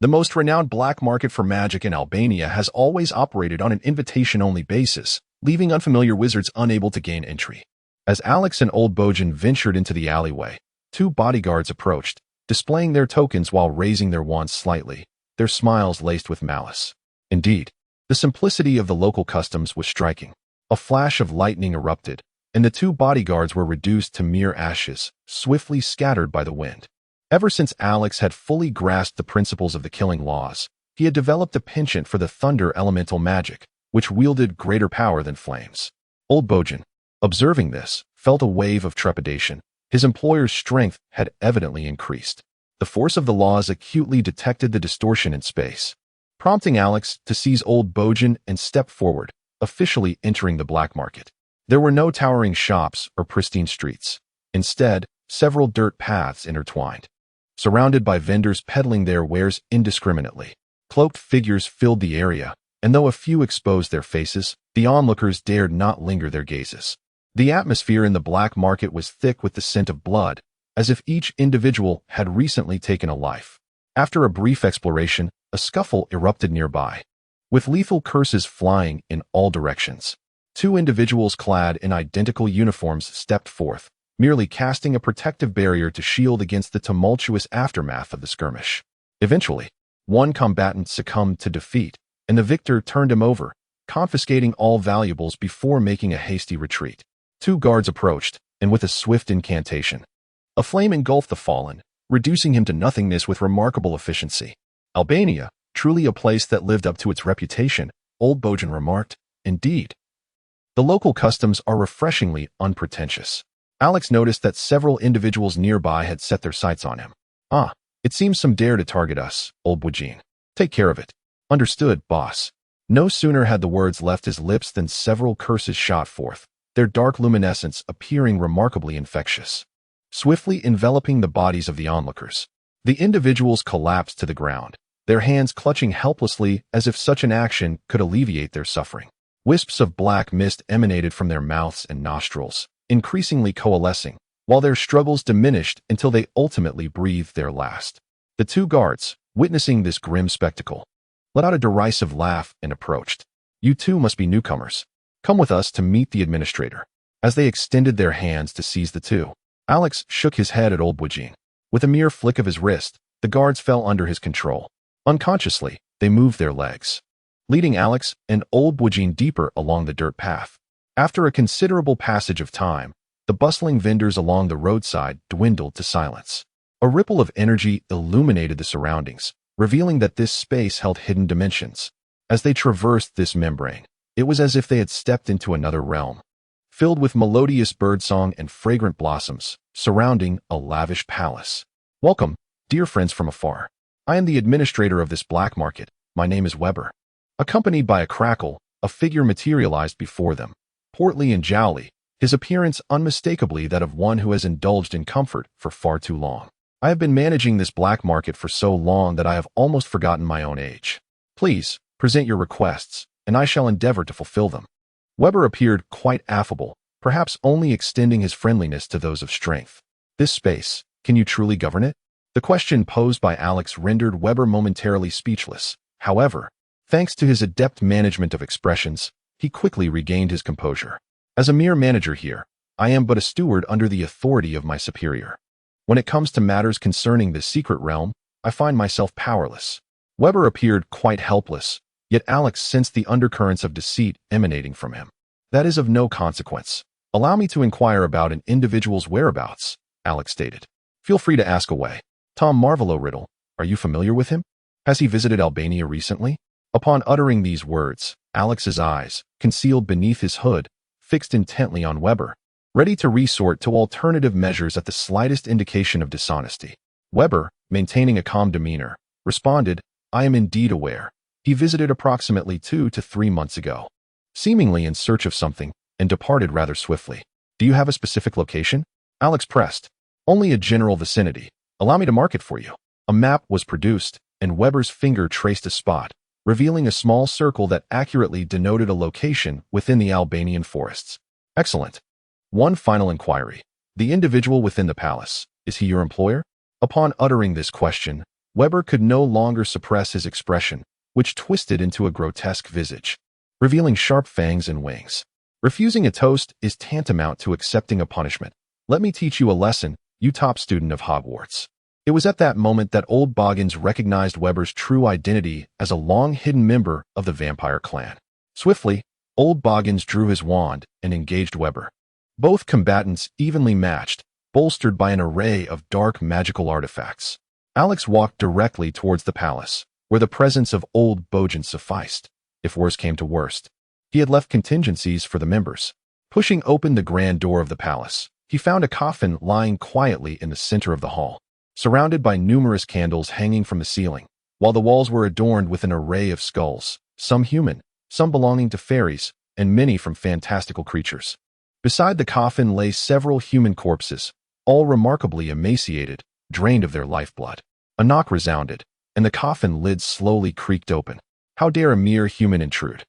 The most renowned black market for magic in Albania has always operated on an invitation-only basis, leaving unfamiliar wizards unable to gain entry. As Alex and Old Bojan ventured into the alleyway, two bodyguards approached, displaying their tokens while raising their wands slightly, their smiles laced with malice. Indeed, the simplicity of the local customs was striking. A flash of lightning erupted, and the two bodyguards were reduced to mere ashes, swiftly scattered by the wind. Ever since Alex had fully grasped the principles of the killing laws, he had developed a penchant for the thunder elemental magic, which wielded greater power than flames. Old Bojan, observing this, felt a wave of trepidation. His employer's strength had evidently increased. The force of the laws acutely detected the distortion in space, prompting Alex to seize Old Bojan and step forward, officially entering the black market. There were no towering shops or pristine streets. Instead, several dirt paths intertwined, surrounded by vendors peddling their wares indiscriminately. Cloaked figures filled the area, and though a few exposed their faces, the onlookers dared not linger their gazes. The atmosphere in the black market was thick with the scent of blood, as if each individual had recently taken a life. After a brief exploration, a scuffle erupted nearby, with lethal curses flying in all directions. Two individuals clad in identical uniforms stepped forth, merely casting a protective barrier to shield against the tumultuous aftermath of the skirmish. Eventually, one combatant succumbed to defeat, and the victor turned him over, confiscating all valuables before making a hasty retreat. Two guards approached, and with a swift incantation, a flame engulfed the fallen, reducing him to nothingness with remarkable efficiency. Albania, truly a place that lived up to its reputation, Old Bojan remarked. Indeed, the local customs are refreshingly unpretentious. Alex noticed that several individuals nearby had set their sights on him. Ah, it seems some dare to target us, Old Bojan. Take care of it. Understood, boss. No sooner had the words left his lips than several curses shot forth, their dark luminescence appearing remarkably infectious, swiftly enveloping the bodies of the onlookers. The individuals collapsed to the ground, their hands clutching helplessly as if such an action could alleviate their suffering. Wisps of black mist emanated from their mouths and nostrils, increasingly coalescing, while their struggles diminished until they ultimately breathed their last. The two guards, witnessing this grim spectacle, let out a derisive laugh and approached. You two must be newcomers. Come with us to meet the administrator. As they extended their hands to seize the two, Alex shook his head at Old Bojan. With a mere flick of his wrist, the guards fell under his control. Unconsciously, they moved their legs, leading Alex and Old Bojan deeper along the dirt path. After a considerable passage of time, the bustling vendors along the roadside dwindled to silence. A ripple of energy illuminated the surroundings, revealing that this space held hidden dimensions. As they traversed this membrane, it was as if they had stepped into another realm, filled with melodious birdsong and fragrant blossoms, surrounding a lavish palace. Welcome, dear friends from afar. I am the administrator of this black market. My name is Weber. Accompanied by a crackle, a figure materialized before them, portly and jowly, his appearance unmistakably that of one who has indulged in comfort for far too long. I have been managing this black market for so long that I have almost forgotten my own age. Please, present your requests, and I shall endeavor to fulfill them. Weber appeared quite affable, perhaps only extending his friendliness to those of strength. This space, can you truly govern it? The question posed by Alex rendered Weber momentarily speechless. However, thanks to his adept management of expressions, he quickly regained his composure. As a mere manager here, I am but a steward under the authority of my superior. When it comes to matters concerning the secret realm, I find myself powerless. Weber appeared quite helpless, yet Alex sensed the undercurrents of deceit emanating from him. That is of no consequence. Allow me to inquire about an individual's whereabouts, Alex stated. Feel free to ask away. Tom Marvolo Riddle, are you familiar with him? Has he visited Albania recently? Upon uttering these words, Alex's eyes, concealed beneath his hood, fixed intently on Weber, ready to resort to alternative measures at the slightest indication of dishonesty. Weber, maintaining a calm demeanor, responded, I am indeed aware. He visited approximately 2 to 3 months ago, seemingly in search of something, and departed rather swiftly. Do you have a specific location? Alex pressed. Only a general vicinity. Allow me to mark it for you. A map was produced, and Weber's finger traced a spot, revealing a small circle that accurately denoted a location within the Albanian forests. Excellent. One final inquiry. The individual within the palace, is he your employer? Upon uttering this question, Weber could no longer suppress his expression, which twisted into a grotesque visage, revealing sharp fangs and wings. Refusing a toast is tantamount to accepting a punishment. Let me teach you a lesson, you top student of Hogwarts. It was at that moment that old Boggins recognized Weber's true identity as a long-hidden member of the vampire clan. Swiftly, old Boggins drew his wand and engaged Weber. Both combatants evenly matched, bolstered by an array of dark magical artifacts. Alex walked directly towards the palace, where the presence of old Boggins sufficed, if worse came to worst. He had left contingencies for the members. Pushing open the grand door of the palace, he found a coffin lying quietly in the center of the hall, surrounded by numerous candles hanging from the ceiling, while the walls were adorned with an array of skulls, some human, some belonging to fairies, and many from fantastical creatures. Beside the coffin lay several human corpses, all remarkably emaciated, drained of their lifeblood. A knock resounded, and the coffin lid slowly creaked open. How dare a mere human intrude?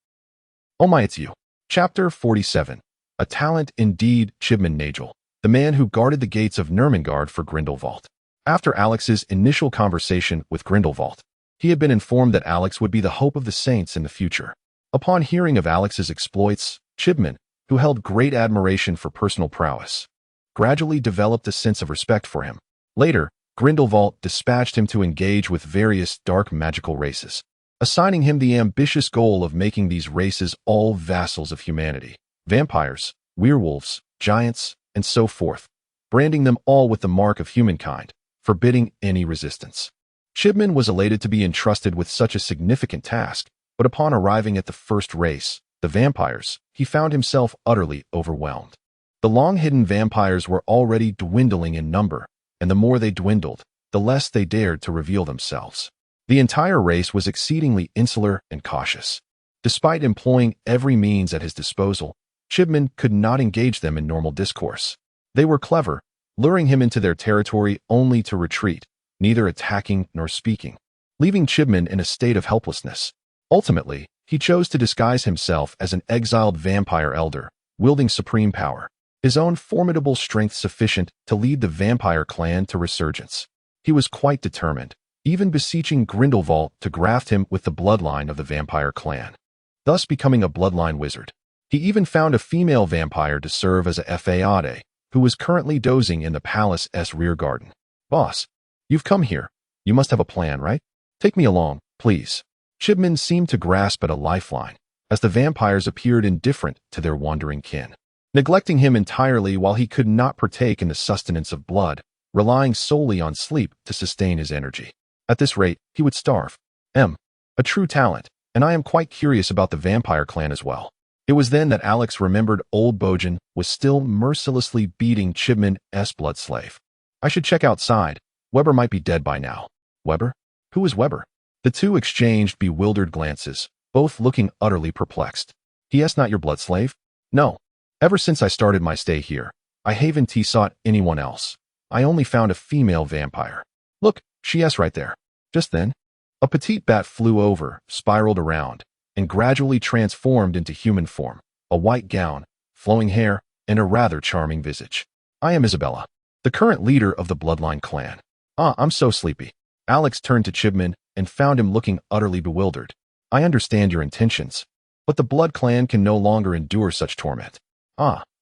Oh my, it's you. Chapter 47. A talent indeed, Chibman Nagel, the man who guarded the gates of Nurmengard for Grindelwald. After Alex's initial conversation with Grindelwald, he had been informed that Alex would be the hope of the saints in the future. Upon hearing of Alex's exploits, Chibman, who held great admiration for personal prowess, gradually developed a sense of respect for him. Later, Grindelwald dispatched him to engage with various dark magical races, assigning him the ambitious goal of making these races all vassals of humanity: vampires, werewolves, giants, and so forth, branding them all with the mark of humankind, forbidding any resistance. Chibman was elated to be entrusted with such a significant task, but upon arriving at the first race, the vampires, he found himself utterly overwhelmed. The long-hidden vampires were already dwindling in number, and the more they dwindled, the less they dared to reveal themselves. The entire race was exceedingly insular and cautious. Despite employing every means at his disposal, Chibman could not engage them in normal discourse. They were clever, luring him into their territory only to retreat, neither attacking nor speaking, leaving Chibman in a state of helplessness. Ultimately, he chose to disguise himself as an exiled vampire elder, wielding supreme power, his own formidable strength sufficient to lead the vampire clan to resurgence. He was quite determined, even beseeching Grindelwald to graft him with the bloodline of the vampire clan, thus becoming a bloodline wizard. He even found a female vampire to serve as a fayade, who was currently dozing in the palace's rear garden. Boss, you've come here. You must have a plan, right? Take me along, please. Chibman seemed to grasp at a lifeline, as the vampires appeared indifferent to their wandering kin, neglecting him entirely while he could not partake in the sustenance of blood, relying solely on sleep to sustain his energy. At this rate, he would starve. A true talent, and I am quite curious about the vampire clan as well. It was then that Alex remembered old Bojan was still mercilessly beating Chibman's blood slave. I should check outside. Weber might be dead by now. Weber? Who is Weber? The two exchanged bewildered glances, both looking utterly perplexed. He not your blood slave? No. Ever since I started my stay here, I haven't sought anyone else. I only found a female vampire. Look, she's right there. Just then, a petite bat flew over, spiraled around, and gradually transformed into human form, a white gown, flowing hair, and a rather charming visage. I am Isabella, the current leader of the Bloodline clan. I'm so sleepy. Alex turned to Chibman and found him looking utterly bewildered. I understand your intentions, but the Blood clan can no longer endure such torment.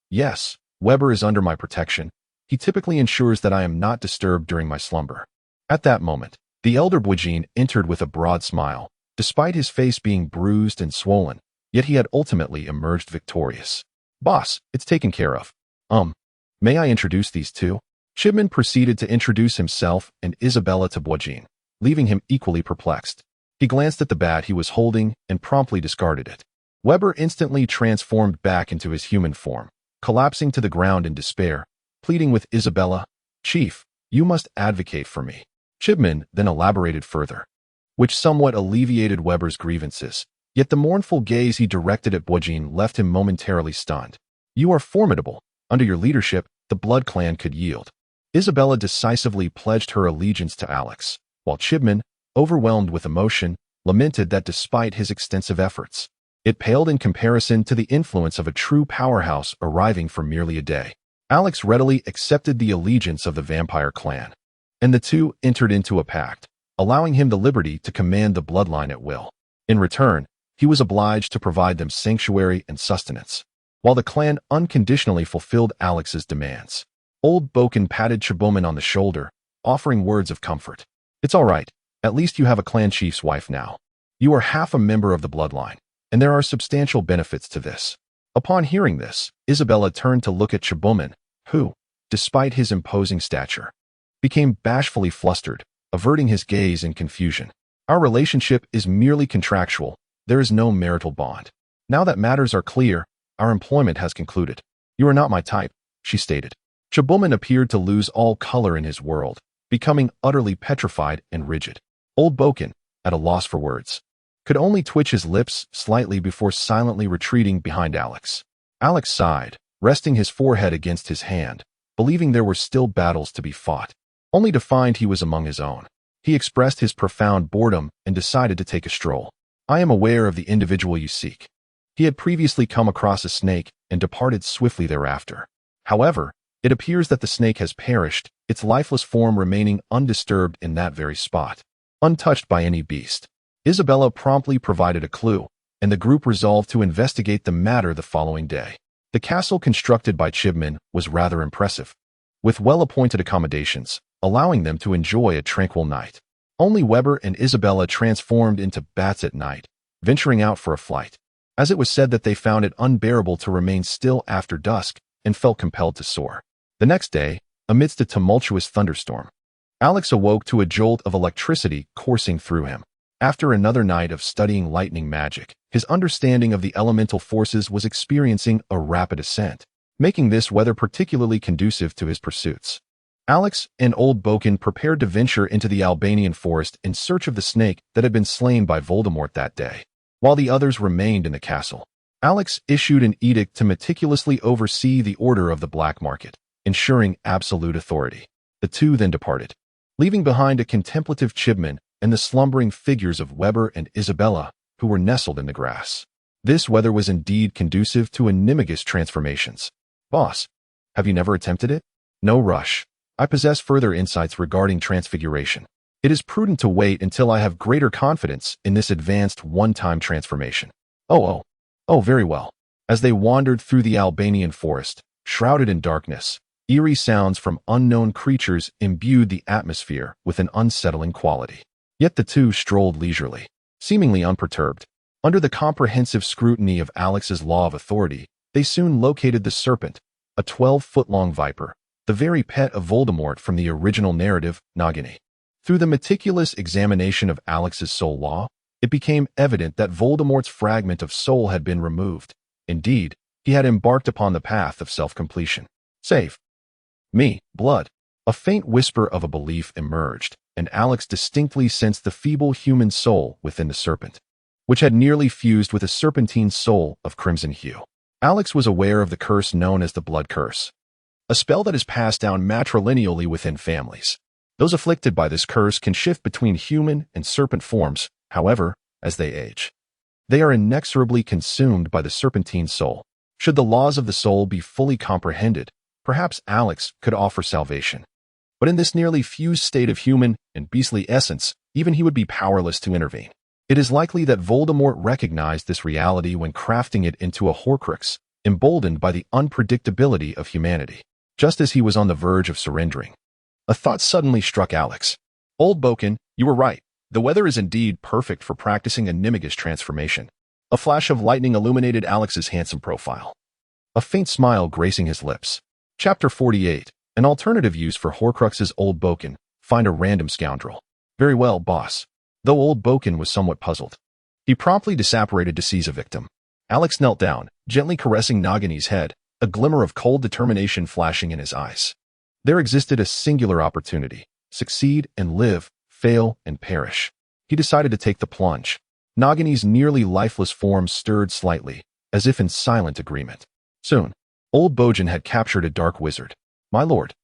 Yes, Weber is under my protection. He typically ensures that I am not disturbed during my slumber. At that moment, the elder Bojan entered with a broad smile. Despite his face being bruised and swollen, yet he had ultimately emerged victorious. Boss, it's taken care of. May I introduce these two? Chibman proceeded to introduce himself and Isabella to Bojan, leaving him equally perplexed. He glanced at the bat he was holding and promptly discarded it. Weber instantly transformed back into his human form, collapsing to the ground in despair, pleading with Isabella, "Chief, you must advocate for me." Chibman then elaborated further, which somewhat alleviated Weber's grievances, yet the mournful gaze he directed at Bojan left him momentarily stunned. You are formidable. Under your leadership, the Blood clan could yield. Isabella decisively pledged her allegiance to Alex, while Chibman, overwhelmed with emotion, lamented that despite his extensive efforts, it paled in comparison to the influence of a true powerhouse arriving for merely a day. Alex readily accepted the allegiance of the vampire clan, and the two entered into a pact, allowing him the liberty to command the bloodline at will. In return, he was obliged to provide them sanctuary and sustenance, while the clan unconditionally fulfilled Alex's demands. Old Boken patted Chibouman on the shoulder, offering words of comfort. "It's all right. At least you have a clan chief's wife now. You are half a member of the bloodline, and there are substantial benefits to this." Upon hearing this, Isabella turned to look at Chibouman, who, despite his imposing stature, became bashfully flustered, averting his gaze in confusion. "Our relationship is merely contractual. There is no marital bond. Now that matters are clear, our employment has concluded." "You are not my type," she stated. Chibouman appeared to lose all color in his world, becoming utterly petrified and rigid. Old Boken, at a loss for words, could only twitch his lips slightly before silently retreating behind Alex. Alex sighed, resting his forehead against his hand, believing there were still battles to be fought, only to find he was among his own. He expressed his profound boredom and decided to take a stroll. "I am aware of the individual you seek." He had previously come across a snake and departed swiftly thereafter. However, it appears that the snake has perished, its lifeless form remaining undisturbed in that very spot, untouched by any beast. Isabella promptly provided a clue, and the group resolved to investigate the matter the following day. The castle constructed by Chibouman was rather impressive, with well-appointed accommodations, allowing them to enjoy a tranquil night. Only Weber and Isabella transformed into bats at night, venturing out for a flight, as it was said that they found it unbearable to remain still after dusk and felt compelled to soar. The next day, amidst a tumultuous thunderstorm, Alex awoke to a jolt of electricity coursing through him. After another night of studying lightning magic, his understanding of the elemental forces was experiencing a rapid ascent, making this weather particularly conducive to his pursuits. Alex and Old Boken prepared to venture into the Albanian forest in search of the snake that had been slain by Voldemort that day, while the others remained in the castle. Alex issued an edict to meticulously oversee the order of the black market, ensuring absolute authority. The two then departed, leaving behind a contemplative Chibouman and the slumbering figures of Weber and Isabella, who were nestled in the grass. This weather was indeed conducive to animagus transformations. "Boss, have you never attempted it?" "No rush. I possess further insights regarding transfiguration. It is prudent to wait until I have greater confidence in this advanced one-time transformation." Oh, very well." As they wandered through the Albanian forest, shrouded in darkness, eerie sounds from unknown creatures imbued the atmosphere with an unsettling quality. Yet the two strolled leisurely, seemingly unperturbed. Under the comprehensive scrutiny of Alex's law of authority, they soon located the serpent, a 12-foot-long viper, the very pet of Voldemort from the original narrative, Nagini. Through the meticulous examination of Alex's soul law, it became evident that Voldemort's fragment of soul had been removed. Indeed, he had embarked upon the path of self-completion. "Save me, blood." A faint whisper of a belief emerged, and Alex distinctly sensed the feeble human soul within the serpent, which had nearly fused with a serpentine soul of crimson hue. Alex was aware of the curse known as the Blood Curse, a spell that is passed down matrilineally within families. Those afflicted by this curse can shift between human and serpent forms, however, as they age. They are inexorably consumed by the serpentine soul. Should the laws of the soul be fully comprehended, perhaps Alex could offer salvation. But in this nearly fused state of human and beastly essence, even he would be powerless to intervene. It is likely that Voldemort recognized this reality when crafting it into a Horcrux, emboldened by the unpredictability of humanity. Just as he was on the verge of surrendering, a thought suddenly struck Alex. "Old Boken, you were right. The weather is indeed perfect for practicing a animagus transformation." A flash of lightning illuminated Alex's handsome profile, a faint smile gracing his lips. Chapter 48. An alternative use for Horcruxes. Old Boken, find a random scoundrel. "Very well, boss." Though Old Boken was somewhat puzzled, he promptly disapparated to seize a victim. Alex knelt down, gently caressing Nagini's head, a glimmer of cold determination flashing in his eyes. There existed a singular opportunity: succeed and live, fail and perish. He decided to take the plunge. Nagini's nearly lifeless form stirred slightly, as if in silent agreement. Soon, Old Bojan had captured a dark wizard. My lord,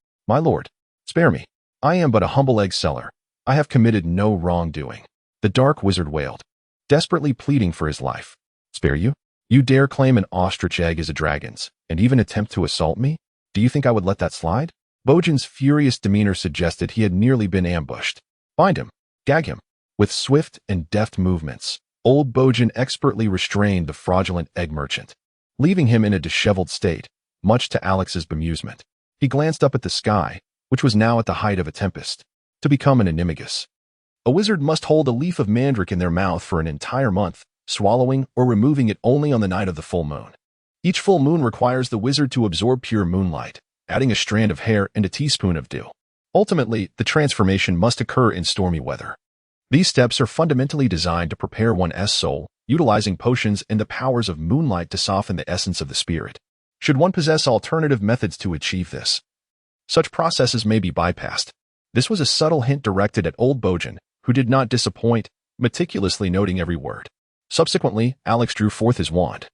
spare me. I am but a humble egg seller. I have committed no wrongdoing." The dark wizard wailed, desperately pleading for his life. "Spare you? You dare claim an ostrich egg is a dragon's, and even attempt to assault me? Do you think I would let that slide?" Bojan's furious demeanor suggested he had nearly been ambushed. "Find him. Gag him. With swift and deft movements, old Bojan expertly restrained the fraudulent egg merchant, leaving him in a disheveled state, much to Alex's bemusement. He glanced up at the sky, which was now at the height of a tempest, to become an animagus. A wizard must hold a leaf of mandrake in their mouth for an entire month, swallowing or removing it only on the night of the full moon. Each full moon requires the wizard to absorb pure moonlight, adding a strand of hair and a teaspoon of dew. Ultimately, the transformation must occur in stormy weather. These steps are fundamentally designed to prepare one's soul, utilizing potions and the powers of moonlight to soften the essence of the spirit. Should one possess alternative methods to achieve this, such processes may be bypassed. This was a subtle hint directed at old Bojan, who did not disappoint, meticulously noting every word. Subsequently, Alex drew forth his wand,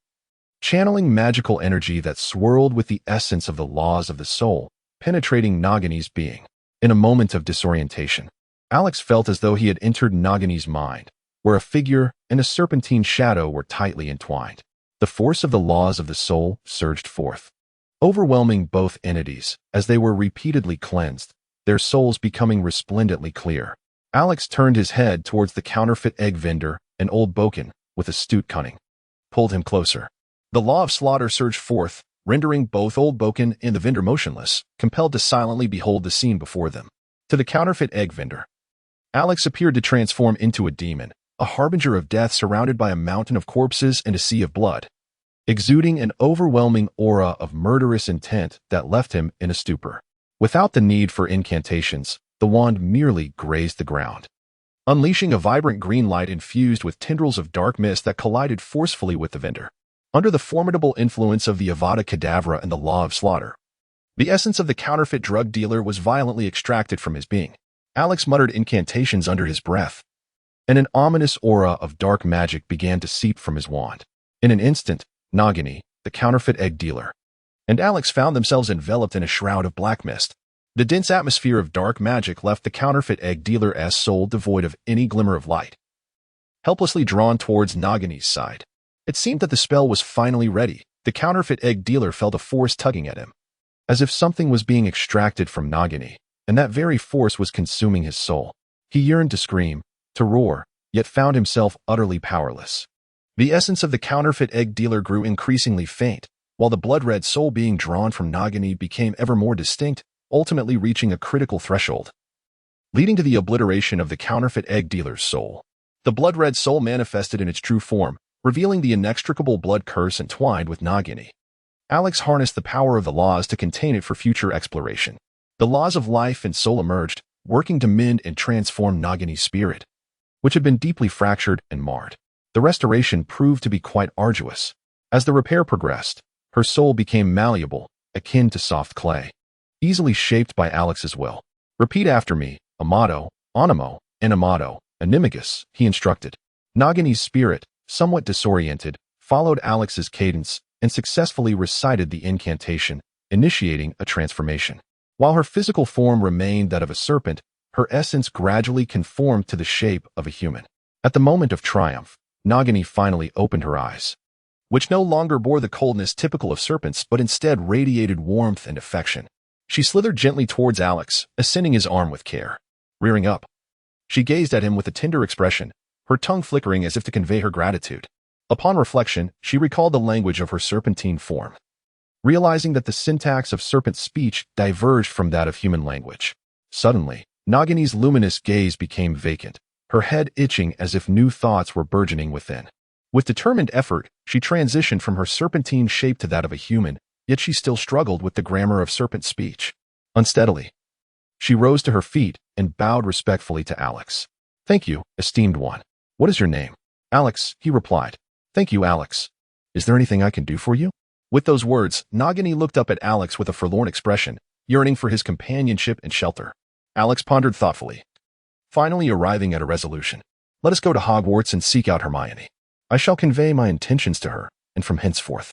channeling magical energy that swirled with the essence of the laws of the soul, penetrating Nagani's being. In a moment of disorientation, Alex felt as though he had entered Nagani's mind, where a figure and a serpentine shadow were tightly entwined. The force of the laws of the soul surged forth, overwhelming both entities as they were repeatedly cleansed, their souls becoming resplendently clear. Alex turned his head towards the counterfeit egg vendor, and old Bojan, with astute cunning, pulled him closer. The law of slaughter surged forth, rendering both old Bojan and the vendor motionless, compelled to silently behold the scene before them. To the counterfeit egg vendor, Alex appeared to transform into a demon, a harbinger of death surrounded by a mountain of corpses and a sea of blood, exuding an overwhelming aura of murderous intent that left him in a stupor. Without the need for incantations, the wand merely grazed the ground, unleashing a vibrant green light infused with tendrils of dark mist that collided forcefully with the vendor. Under the formidable influence of the Avada Kedavra and the law of slaughter, the essence of the counterfeit drug dealer was violently extracted from his being. Alex muttered incantations under his breath, and an ominous aura of dark magic began to seep from his wand. In an instant, Nagini, the counterfeit egg dealer, and Alex found themselves enveloped in a shroud of black mist. The dense atmosphere of dark magic left the counterfeit egg dealer's soul devoid of any glimmer of light, helplessly drawn towards Nagini's side. It seemed that the spell was finally ready. The counterfeit egg dealer felt a force tugging at him, as if something was being extracted from Nagini, and that very force was consuming his soul. He yearned to scream, to roar, yet found himself utterly powerless. The essence of the counterfeit egg dealer grew increasingly faint, while the blood-red soul being drawn from Nagini became ever more distinct, ultimately reaching a critical threshold, leading to the obliteration of the counterfeit egg dealer's soul. The blood-red soul manifested in its true form, revealing the inextricable blood curse entwined with Nagini. Alex harnessed the power of the laws to contain it for future exploration. The laws of life and soul emerged, working to mend and transform Nagini's spirit, which had been deeply fractured and marred. The restoration proved to be quite arduous. As the repair progressed, her soul became malleable, akin to soft clay, easily shaped by Alex's will. Repeat after me, Amato, Animo, Animato, Animagus, he instructed. Nagini's spirit, somewhat disoriented, followed Alex's cadence and successfully recited the incantation, initiating a transformation. While her physical form remained that of a serpent, her essence gradually conformed to the shape of a human. At the moment of triumph, Nagini finally opened her eyes, which no longer bore the coldness typical of serpents but instead radiated warmth and affection. She slithered gently towards Alex, ascending his arm with care. Rearing up, she gazed at him with a tender expression, her tongue flickering as if to convey her gratitude. Upon reflection, she recalled the language of her serpentine form, realizing that the syntax of serpent speech diverged from that of human language. Suddenly, Nagini's luminous gaze became vacant, her head itching as if new thoughts were burgeoning within. With determined effort, she transitioned from her serpentine shape to that of a human, yet she still struggled with the grammar of serpent speech. Unsteadily, she rose to her feet and bowed respectfully to Alex. "Thank you, esteemed one. What is your name?" "Alex," he replied. "Thank you, Alex. Is there anything I can do for you?" With those words, Nagini looked up at Alex with a forlorn expression, yearning for his companionship and shelter. Alex pondered thoughtfully, finally arriving at a resolution. "Let us go to Hogwarts and seek out Hermione. I shall convey my intentions to her, and from henceforth,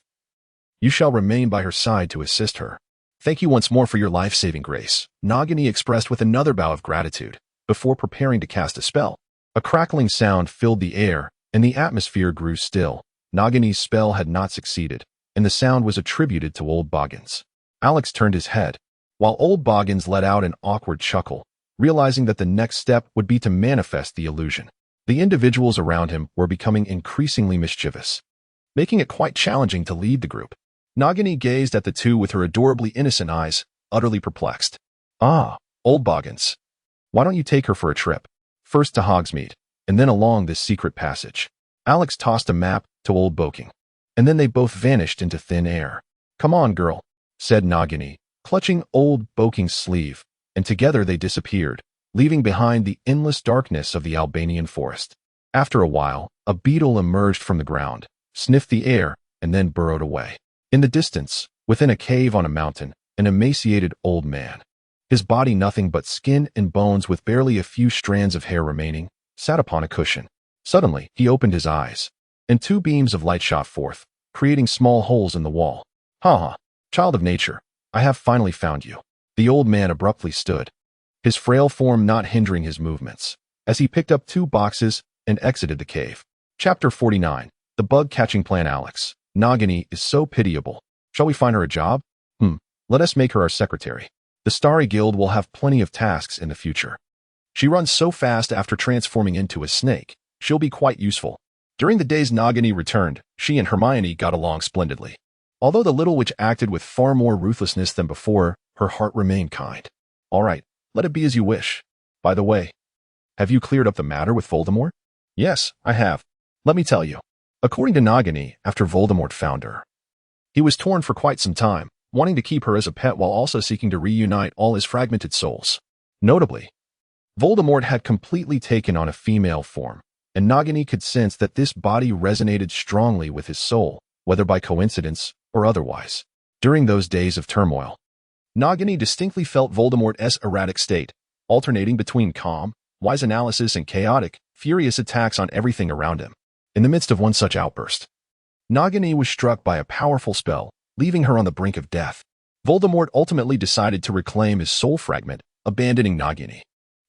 you shall remain by her side to assist her. Thank you once more for your life-saving grace," Nagini expressed with another bow of gratitude, before preparing to cast a spell. A crackling sound filled the air, and the atmosphere grew still. Nagini's spell had not succeeded, and the sound was attributed to old Boggins. Alex turned his head, while old Boggins let out an awkward chuckle, realizing that the next step would be to manifest the illusion. The individuals around him were becoming increasingly mischievous, making it quite challenging to lead the group. Nagini gazed at the two with her adorably innocent eyes, utterly perplexed. Ah, old Boggins. Why don't you take her for a trip? First to Hogsmeade, and then along this secret passage. Alex tossed a map to old Boking, and then they both vanished into thin air. Come on, girl, said Nagini, clutching old Boking's sleeve, and together they disappeared, leaving behind the endless darkness of the Albanian forest. After a while, a beetle emerged from the ground, sniffed the air, and then burrowed away. In the distance, within a cave on a mountain, an emaciated old man, his body nothing but skin and bones with barely a few strands of hair remaining, sat upon a cushion. Suddenly, he opened his eyes, and two beams of light shot forth, creating small holes in the wall. Ha ha, child of nature, I have finally found you. The old man abruptly stood, his frail form not hindering his movements, as he picked up two boxes and exited the cave. Chapter 49. The Bug-Catching Plan. Alex, Nagini is so pitiable. Shall we find her a job? Let us make her our secretary. The Starry Guild will have plenty of tasks in the future. She runs so fast after transforming into a snake, she'll be quite useful. During the days Nagini returned, she and Hermione got along splendidly. Although the little witch acted with far more ruthlessness than before, her heart remained kind. All right, let it be as you wish. By the way, have you cleared up the matter with Voldemort? Yes, I have. Let me tell you. According to Nagini, after Voldemort found her, he was torn for quite some time, wanting to keep her as a pet while also seeking to reunite all his fragmented souls. Notably, Voldemort had completely taken on a female form, and Nagini could sense that this body resonated strongly with his soul, whether by coincidence or otherwise. During those days of turmoil, Nagini distinctly felt Voldemort's erratic state, alternating between calm, wise analysis and chaotic, furious attacks on everything around him. In the midst of one such outburst, Nagini was struck by a powerful spell, leaving her on the brink of death. Voldemort ultimately decided to reclaim his soul fragment, abandoning Nagini.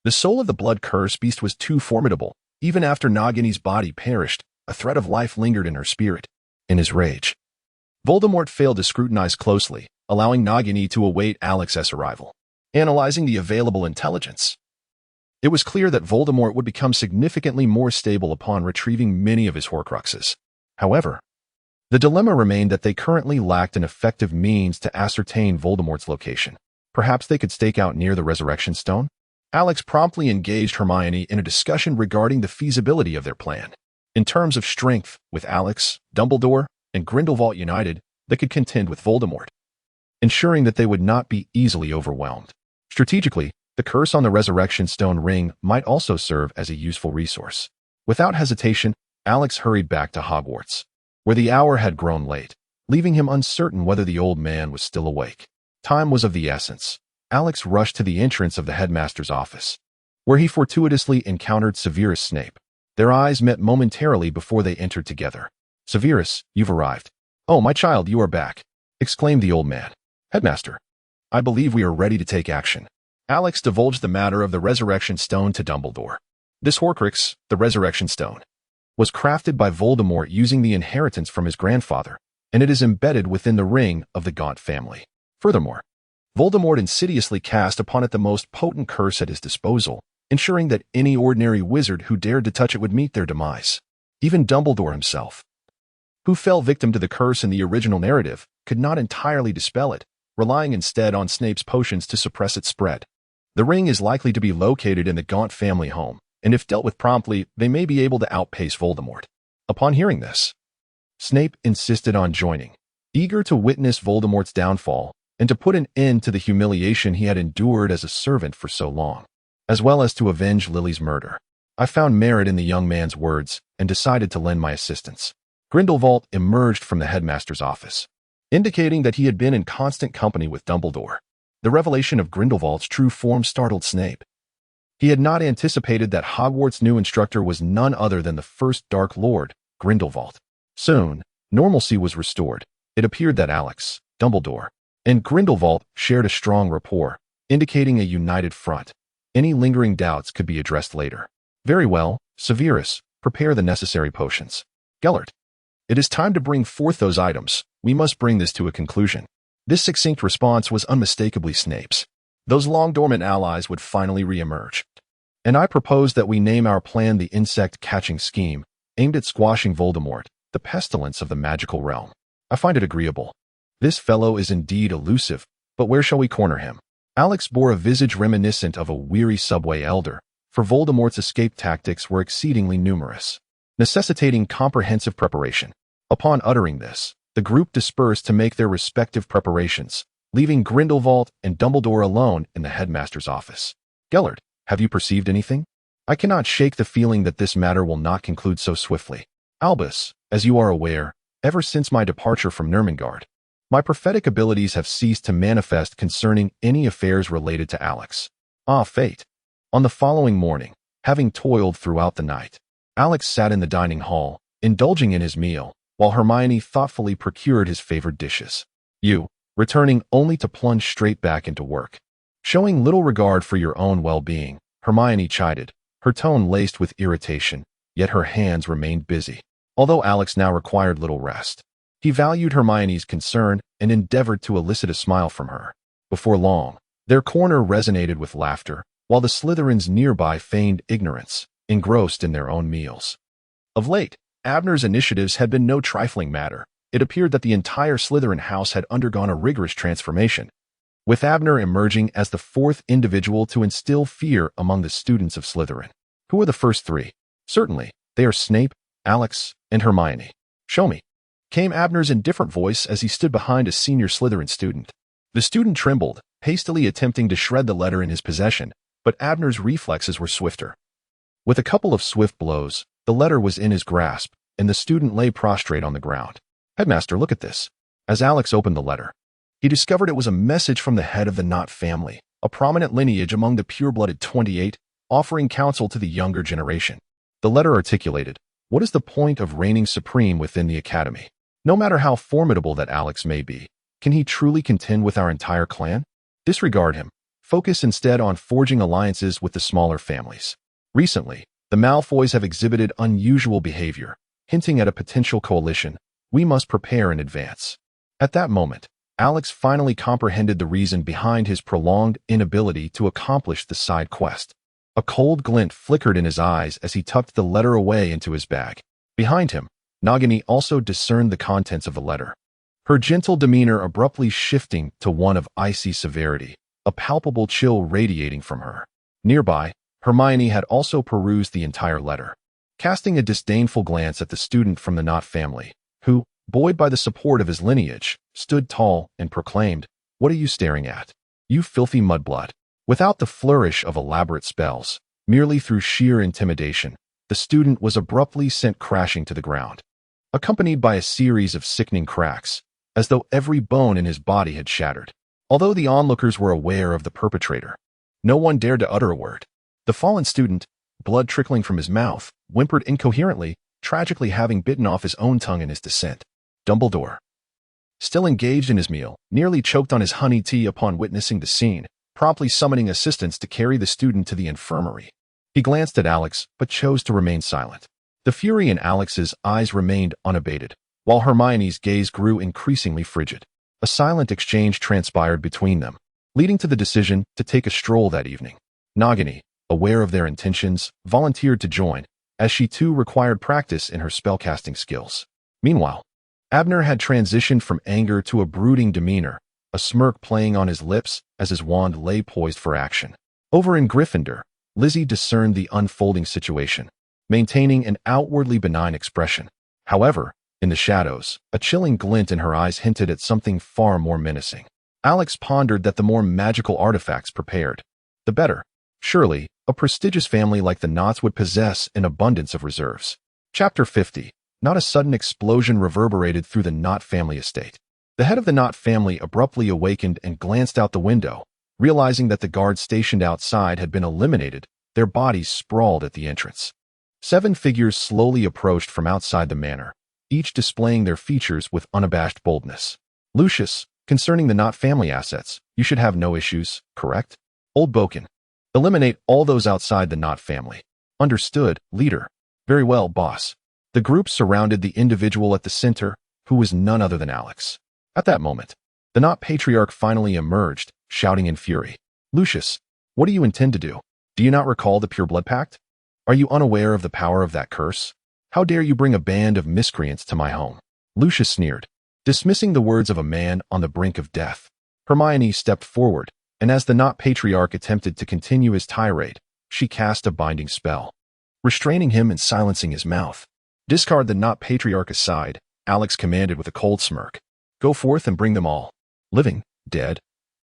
The soul of the blood-cursed beast was too formidable. Even after Nagini's body perished, a thread of life lingered in her spirit. In his rage, Voldemort failed to scrutinize closely, allowing Nagini to await Alex's arrival. Analyzing the available intelligence, it was clear that Voldemort would become significantly more stable upon retrieving many of his Horcruxes. However, the dilemma remained that they currently lacked an effective means to ascertain Voldemort's location. Perhaps they could stake out near the Resurrection Stone? Alex promptly engaged Hermione in a discussion regarding the feasibility of their plan. In terms of strength, with Alex, Dumbledore, and Grindelwald united, they could contend with Voldemort, ensuring that they would not be easily overwhelmed. Strategically, the curse on the Resurrection Stone ring might also serve as a useful resource. Without hesitation, Alex hurried back to Hogwarts, where the hour had grown late, leaving him uncertain whether the old man was still awake. Time was of the essence. Alex rushed to the entrance of the headmaster's office, where he fortuitously encountered Severus Snape. Their eyes met momentarily before they entered together. Severus, you've arrived. Oh, my child, you are back, exclaimed the old man. Headmaster, I believe we are ready to take action. Alex divulged the matter of the Resurrection Stone to Dumbledore. This Horcrux, the Resurrection Stone, was crafted by Voldemort using the inheritance from his grandfather, and it is embedded within the ring of the Gaunt family. Furthermore, Voldemort insidiously cast upon it the most potent curse at his disposal, ensuring that any ordinary wizard who dared to touch it would meet their demise. Even Dumbledore himself, who fell victim to the curse in the original narrative, could not entirely dispel it, relying instead on Snape's potions to suppress its spread. The ring is likely to be located in the Gaunt family home, and if dealt with promptly, they may be able to outpace Voldemort. Upon hearing this, Snape insisted on joining, eager to witness Voldemort's downfall and to put an end to the humiliation he had endured as a servant for so long, as well as to avenge Lily's murder. I found merit in the young man's words and decided to lend my assistance. Grindelwald emerged from the headmaster's office, indicating that he had been in constant company with Dumbledore. The revelation of Grindelwald's true form startled Snape. He had not anticipated that Hogwarts' new instructor was none other than the first Dark Lord, Grindelwald. Soon, normalcy was restored. It appeared that Alex, Dumbledore, and Grindelwald shared a strong rapport, indicating a united front. Any lingering doubts could be addressed later. Very well, Severus, prepare the necessary potions. Gellert, it is time to bring forth those items. We must bring this to a conclusion. This succinct response was unmistakably Snape's. those long-dormant allies would finally re-emerge. And I propose that we name our plan the insect-catching scheme, aimed at squashing Voldemort, the pestilence of the magical realm. I find it agreeable. This fellow is indeed elusive, but where shall we corner him? Alex bore a visage reminiscent of a weary subway elder, for Voldemort's escape tactics were exceedingly numerous, necessitating comprehensive preparation. Upon uttering this, the group dispersed to make their respective preparations, leaving Grindelwald and Dumbledore alone in the headmaster's office. Gellert, have you perceived anything? I cannot shake the feeling that this matter will not conclude so swiftly. Albus, as you are aware, ever since my departure from Nurmengard, my prophetic abilities have ceased to manifest concerning any affairs related to Alex. Ah, fate. On the following morning, having toiled throughout the night, Alex sat in the dining hall, indulging in his meal, while Hermione thoughtfully procured his favored dishes. You, returning only to plunge straight back into work. Showing little regard for your own well-being, Hermione chided, her tone laced with irritation, yet her hands remained busy. Although Alex now required little rest, he valued Hermione's concern and endeavored to elicit a smile from her. Before long, their corner resonated with laughter, while the Slytherins nearby feigned ignorance, engrossed in their own meals. Of late, Abner's initiatives had been no trifling matter. It appeared that the entire Slytherin house had undergone a rigorous transformation, with Abner emerging as the fourth individual to instill fear among the students of Slytherin. Who are the first three? Certainly, they are Snape, Alex, and Hermione. Show me, came Abner's indifferent voice as he stood behind a senior Slytherin student. The student trembled, hastily attempting to shred the letter in his possession, but Abner's reflexes were swifter. With a couple of swift blows, the letter was in his grasp, and the student lay prostrate on the ground. Headmaster, look at this. As Alex opened the letter, he discovered it was a message from the head of the Knott family, a prominent lineage among the pure-blooded 28, offering counsel to the younger generation. The letter articulated, what is the point of reigning supreme within the academy? No matter how formidable that Alex may be, can he truly contend with our entire clan? Disregard him. Focus instead on forging alliances with the smaller families. Recently, the Malfoys have exhibited unusual behavior, hinting at a potential coalition. We must prepare in advance. At that moment, Alex finally comprehended the reason behind his prolonged inability to accomplish the side quest. A cold glint flickered in his eyes as he tucked the letter away into his bag. Behind him, Nagini also discerned the contents of the letter, her gentle demeanor abruptly shifting to one of icy severity, a palpable chill radiating from her. Nearby, Hermione had also perused the entire letter, casting a disdainful glance at the student from the Knott family, who, buoyed by the support of his lineage, stood tall and proclaimed, "What are you staring at? You filthy mudblood." Without the flourish of elaborate spells, merely through sheer intimidation, the student was abruptly sent crashing to the ground, accompanied by a series of sickening cracks, as though every bone in his body had shattered. Although the onlookers were aware of the perpetrator, no one dared to utter a word. The fallen student, blood trickling from his mouth, whimpered incoherently, tragically having bitten off his own tongue in his descent. Dumbledore, still engaged in his meal, nearly choked on his honey tea upon witnessing the scene, promptly summoning assistants to carry the student to the infirmary. He glanced at Alex, but chose to remain silent. The fury in Alex's eyes remained unabated, while Hermione's gaze grew increasingly frigid. A silent exchange transpired between them, leading to the decision to take a stroll that evening. Nagini, aware of their intentions, volunteered to join, as she too required practice in her spellcasting skills. Meanwhile, Abner had transitioned from anger to a brooding demeanor, a smirk playing on his lips as his wand lay poised for action. Over in Gryffindor, Lizzie discerned the unfolding situation, maintaining an outwardly benign expression. However, in the shadows, a chilling glint in her eyes hinted at something far more menacing. Alex pondered that the more magical artifacts prepared, the better. Surely, a prestigious family like the Knotts would possess an abundance of reserves. Chapter 50. Not a sudden explosion reverberated through the Knott family estate. The head of the Knott family abruptly awakened and glanced out the window, realizing that the guards stationed outside had been eliminated, their bodies sprawled at the entrance. 7 figures slowly approached from outside the manor, each displaying their features with unabashed boldness. Lucius, concerning the Knott family assets, you should have no issues, correct? Old Boken. Eliminate all those outside the Knott family. Understood, leader. Very well, boss. The group surrounded the individual at the center, who was none other than Alex. At that moment, the Knott patriarch finally emerged, shouting in fury. Lucius, what do you intend to do? Do you not recall the pure blood pact? Are you unaware of the power of that curse? How dare you bring a band of miscreants to my home? Lucius sneered, dismissing the words of a man on the brink of death. Hermione stepped forward, and as the Not Patriarch attempted to continue his tirade, she cast a binding spell, restraining him and silencing his mouth. Discard the Not Patriarch aside, Alex commanded with a cold smirk. Go forth and bring them all. Living, dead,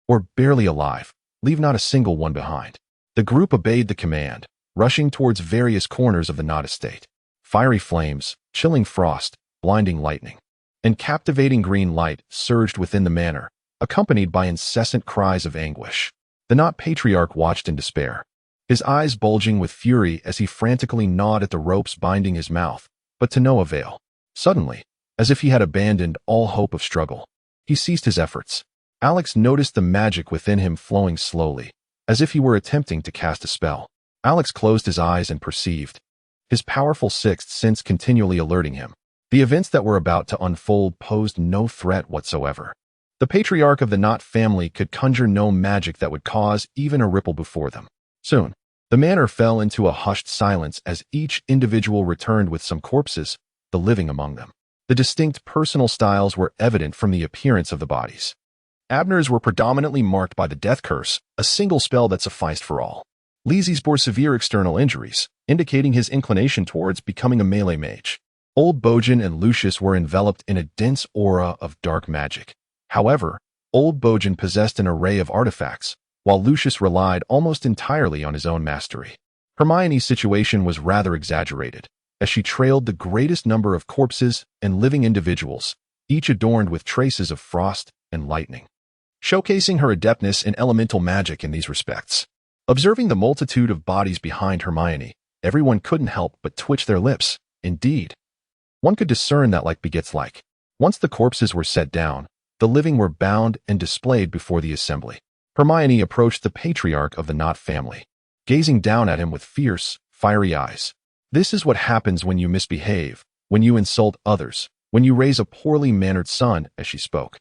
or barely alive. Leave not a single one behind. The group obeyed the command, rushing towards various corners of the Not estate. Fiery flames, chilling frost, blinding lightning, and captivating green light surged within the manor, accompanied by incessant cries of anguish. The Not Patriarch watched in despair, his eyes bulging with fury as he frantically gnawed at the ropes binding his mouth, but to no avail. Suddenly, as if he had abandoned all hope of struggle, he ceased his efforts. Alex noticed the magic within him flowing slowly, as if he were attempting to cast a spell. Alex closed his eyes and perceived, his powerful sixth sense continually alerting him. The events that were about to unfold posed no threat whatsoever. The patriarch of the Not family could conjure no magic that would cause even a ripple before them. Soon, the manor fell into a hushed silence as each individual returned with some corpses, the living among them. The distinct personal styles were evident from the appearance of the bodies. Abner's were predominantly marked by the death curse, a single spell that sufficed for all. Lizzy's bore severe external injuries, indicating his inclination towards becoming a melee mage. Old Bojan and Lucius were enveloped in a dense aura of dark magic. However, Old Bojan possessed an array of artifacts, while Lucius relied almost entirely on his own mastery. Hermione's situation was rather exaggerated, as she trailed the greatest number of corpses and living individuals, each adorned with traces of frost and lightning, showcasing her adeptness in elemental magic in these respects. Observing the multitude of bodies behind Hermione, everyone couldn't help but twitch their lips. Indeed, one could discern that like begets like. Once the corpses were set down, the living were bound and displayed before the assembly. Hermione approached the patriarch of the Not family, gazing down at him with fierce, fiery eyes. This is what happens when you misbehave, when you insult others, when you raise a poorly mannered son, as she spoke.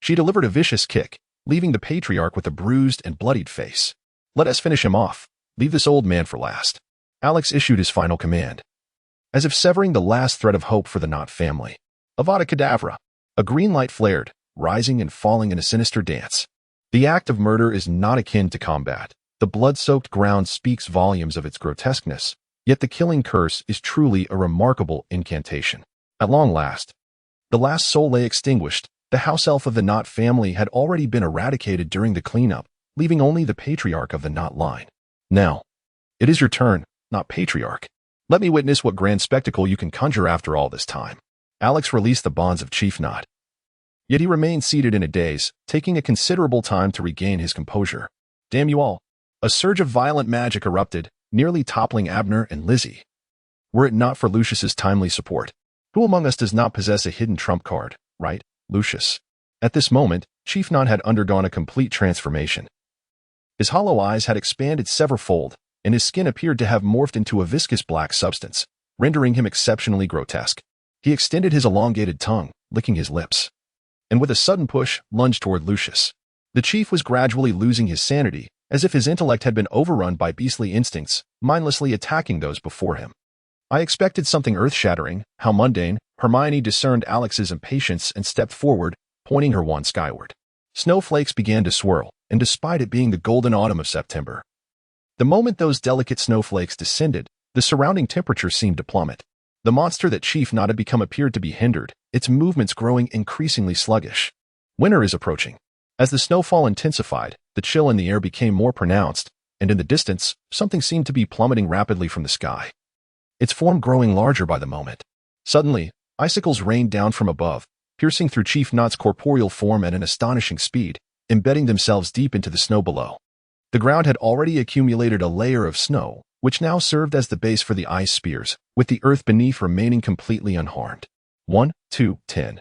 She delivered a vicious kick, leaving the patriarch with a bruised and bloodied face. Let us finish him off. Leave this old man for last. Alex issued his final command, as if severing the last thread of hope for the Not family. Avada Kedavra. A green light flared, rising and falling in a sinister dance. The act of murder is not akin to combat. The blood-soaked ground speaks volumes of its grotesqueness, yet the killing curse is truly a remarkable incantation. At long last, the last soul lay extinguished. The house elf of the Not family had already been eradicated during the cleanup, leaving only the patriarch of the Not line. Now, it is your turn, Not Patriarch. Let me witness what grand spectacle you can conjure after all this time. Alex released the bonds of Chief Not. Yet he remained seated in a daze, taking a considerable time to regain his composure. Damn you all. A surge of violent magic erupted, nearly toppling Abner and Lizzie. Were it not for Lucius's timely support. Who among us does not possess a hidden trump card, right, Lucius? At this moment, Chief Not had undergone a complete transformation. His hollow eyes had expanded severalfold, and his skin appeared to have morphed into a viscous black substance, rendering him exceptionally grotesque. He extended his elongated tongue, licking his lips, and with a sudden push, lunged toward Lucius. The chief was gradually losing his sanity, as if his intellect had been overrun by beastly instincts, mindlessly attacking those before him. I expected something earth-shattering. How mundane. Hermione discerned Alex's impatience and stepped forward, pointing her wand skyward. Snowflakes began to swirl, and despite it being the golden autumn of September, the moment those delicate snowflakes descended, the surrounding temperature seemed to plummet. The monster that Chief Not had become appeared to be hindered, its movements growing increasingly sluggish. Winter is approaching. As the snowfall intensified, the chill in the air became more pronounced, and in the distance, something seemed to be plummeting rapidly from the sky, its form growing larger by the moment. Suddenly, icicles rained down from above, piercing through Chief Not's corporeal form at an astonishing speed, embedding themselves deep into the snow below. The ground had already accumulated a layer of snow, which now served as the base for the ice spears, with the earth beneath remaining completely unharmed. 1, 2, 10.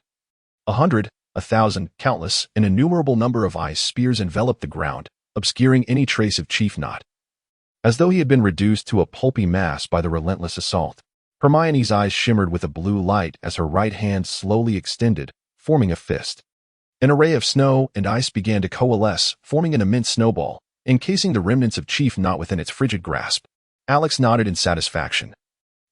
100, 1,000, countless, an innumerable number of ice spears enveloped the ground, obscuring any trace of Chief Not, as though he had been reduced to a pulpy mass by the relentless assault. Hermione's eyes shimmered with a blue light as her right hand slowly extended, forming a fist. An array of snow and ice began to coalesce, forming an immense snowball, encasing the remnants of Chief Knot within its frigid grasp. Alex nodded in satisfaction,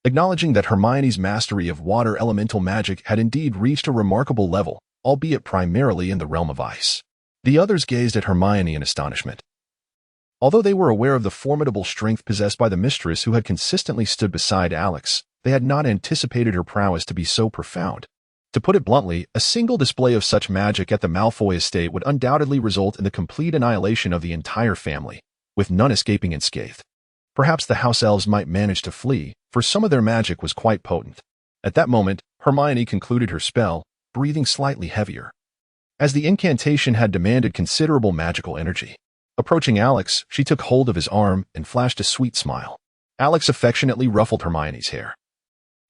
acknowledging that Hermione's mastery of water elemental magic had indeed reached a remarkable level, albeit primarily in the realm of ice. The others gazed at Hermione in astonishment. Although they were aware of the formidable strength possessed by the mistress who had consistently stood beside Alex, they had not anticipated her prowess to be so profound. To put it bluntly, a single display of such magic at the Malfoy estate would undoubtedly result in the complete annihilation of the entire family, with none escaping unscathed. Perhaps the house elves might manage to flee, for some of their magic was quite potent. At that moment, Hermione concluded her spell, breathing slightly heavier, as the incantation had demanded considerable magical energy. Approaching Alex, she took hold of his arm and flashed a sweet smile. Alex affectionately ruffled Hermione's hair,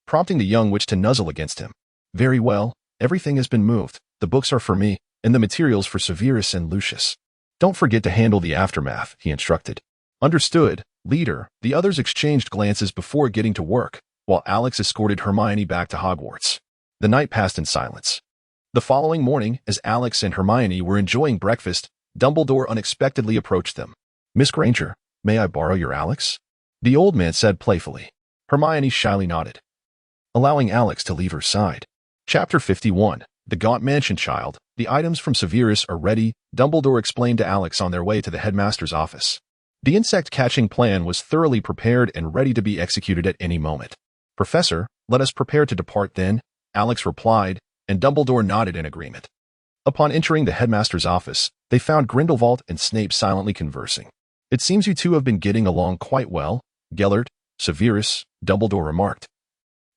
prompting the young witch to nuzzle against him. Very well, everything has been moved. The books are for me, and the materials for Severus and Lucius. Don't forget to handle the aftermath, he instructed. Understood, leader. The others exchanged glances before getting to work, while Alex escorted Hermione back to Hogwarts. The night passed in silence. The following morning, as Alex and Hermione were enjoying breakfast, Dumbledore unexpectedly approached them. Miss Granger, may I borrow your Alex? The old man said playfully. Hermione shyly nodded, allowing Alex to leave her side. Chapter 51. The Gaunt Mansion Child. The items from Severus are ready, Dumbledore explained to Alex on their way to the headmaster's office. The insect-catching plan was thoroughly prepared and ready to be executed at any moment. Professor, let us prepare to depart then, Alex replied, and Dumbledore nodded in agreement. Upon entering the headmaster's office, they found Grindelwald and Snape silently conversing. It seems you two have been getting along quite well, Gellert, Severus, Dumbledore remarked,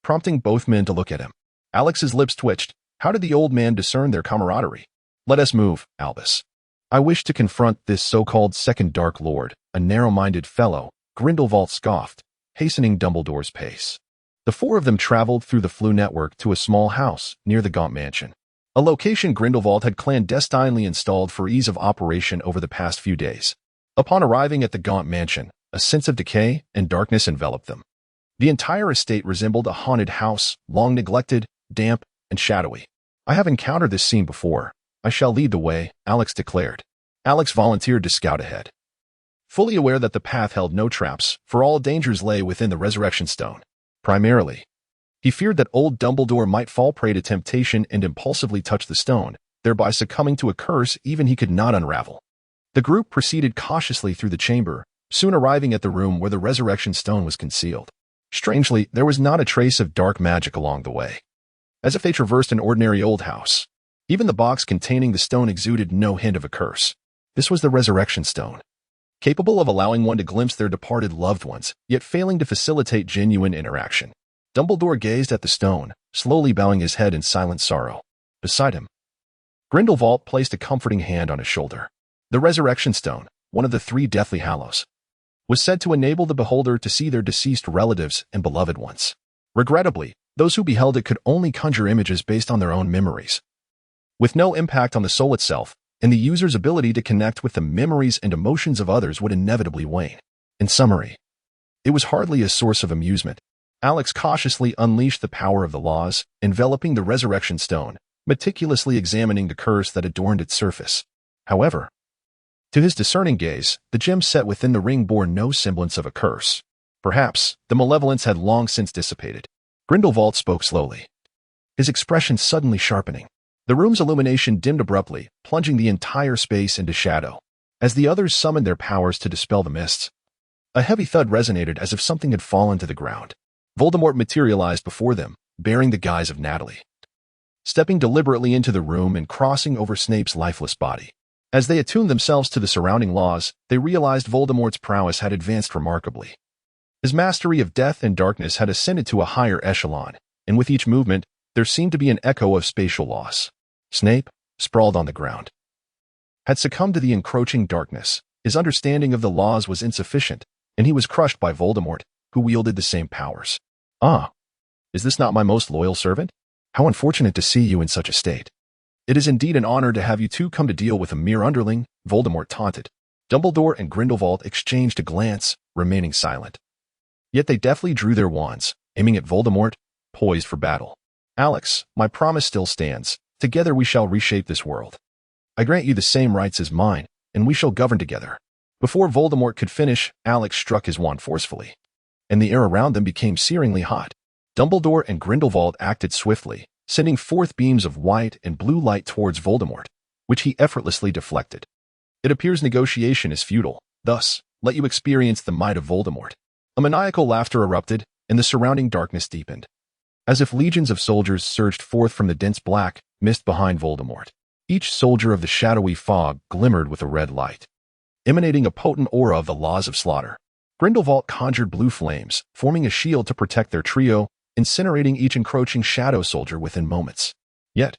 prompting both men to look at him. Alex's lips twitched. How did the old man discern their camaraderie? Let us move, Albus. I wish to confront this so-called second Dark Lord, a narrow-minded fellow, Grindelwald scoffed, hastening Dumbledore's pace. The four of them traveled through the Floo network to a small house near the Gaunt Mansion, a location Grindelwald had clandestinely installed for ease of operation over the past few days. Upon arriving at the Gaunt Mansion, a sense of decay and darkness enveloped them. The entire estate resembled a haunted house, long neglected, damp, and shadowy. I have encountered this scene before. I shall lead the way, Alex declared. Alex volunteered to scout ahead, fully aware that the path held no traps, for all dangers lay within the Resurrection Stone. Primarily, he feared that old Dumbledore might fall prey to temptation and impulsively touch the stone, thereby succumbing to a curse even he could not unravel. The group proceeded cautiously through the chamber, soon arriving at the room where the Resurrection Stone was concealed. Strangely, there was not a trace of dark magic along the way, as if they traversed an ordinary old house. Even the box containing the stone exuded no hint of a curse. This was the Resurrection Stone, capable of allowing one to glimpse their departed loved ones, yet failing to facilitate genuine interaction. Dumbledore gazed at the stone, slowly bowing his head in silent sorrow. Beside him, Grindelwald placed a comforting hand on his shoulder. The Resurrection Stone, one of the three Deathly Hallows, was said to enable the beholder to see their deceased relatives and beloved ones. Regrettably, those who beheld it could only conjure images based on their own memories, with no impact on the soul itself, and the user's ability to connect with the memories and emotions of others would inevitably wane. In summary, it was hardly a source of amusement. Alex cautiously unleashed the power of the laws, enveloping the Resurrection Stone, meticulously examining the curse that adorned its surface. However, to his discerning gaze, the gem set within the ring bore no semblance of a curse. Perhaps the malevolence had long since dissipated. Grindelwald spoke slowly, his expression suddenly sharpening. The room's illumination dimmed abruptly, plunging the entire space into shadow. As the others summoned their powers to dispel the mists, a heavy thud resonated as if something had fallen to the ground. Voldemort materialized before them, bearing the guise of Natalie, stepping deliberately into the room and crossing over Snape's lifeless body. As they attuned themselves to the surrounding laws, they realized Voldemort's prowess had advanced remarkably. His mastery of death and darkness had ascended to a higher echelon, and with each movement, there seemed to be an echo of spatial loss. Snape, sprawled on the ground, had succumbed to the encroaching darkness. His understanding of the laws was insufficient, and he was crushed by Voldemort, who wielded the same powers. Ah, is this not my most loyal servant? How unfortunate to see you in such a state. It is indeed an honor to have you two come to deal with a mere underling, Voldemort taunted. Dumbledore and Grindelwald exchanged a glance, remaining silent. Yet they deftly drew their wands, aiming at Voldemort, poised for battle. Alex, my promise still stands. Together we shall reshape this world. I grant you the same rights as mine, and we shall govern together. Before Voldemort could finish, Alex struck his wand forcefully, and the air around them became searingly hot. Dumbledore and Grindelwald acted swiftly, sending forth beams of white and blue light towards Voldemort, which he effortlessly deflected. It appears negotiation is futile, thus, let you experience the might of Voldemort. A maniacal laughter erupted, and the surrounding darkness deepened, as if legions of soldiers surged forth from the dense black mist behind Voldemort. Each soldier of the shadowy fog glimmered with a red light, emanating a potent aura of the laws of slaughter. Grindelwald conjured blue flames, forming a shield to protect their trio, incinerating each encroaching shadow soldier within moments. Yet,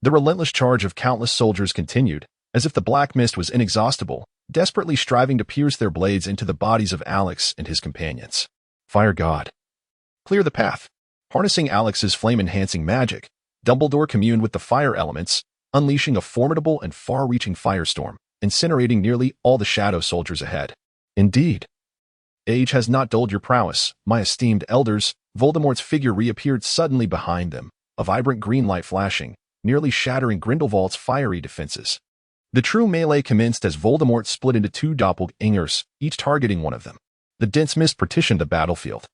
the relentless charge of countless soldiers continued, as if the black mist was inexhaustible, desperately striving to pierce their blades into the bodies of Alex and his companions. Fire God, clear the path. Harnessing Alex's flame-enhancing magic, Dumbledore communed with the fire elements, unleashing a formidable and far-reaching firestorm, incinerating nearly all the shadow soldiers ahead. Indeed, age has not dulled your prowess, my esteemed elders. Voldemort's figure reappeared suddenly behind them, a vibrant green light flashing, nearly shattering Grindelwald's fiery defenses. The true melee commenced as Voldemort split into two doppelgangers, each targeting one of them. The dense mist partitioned the battlefield,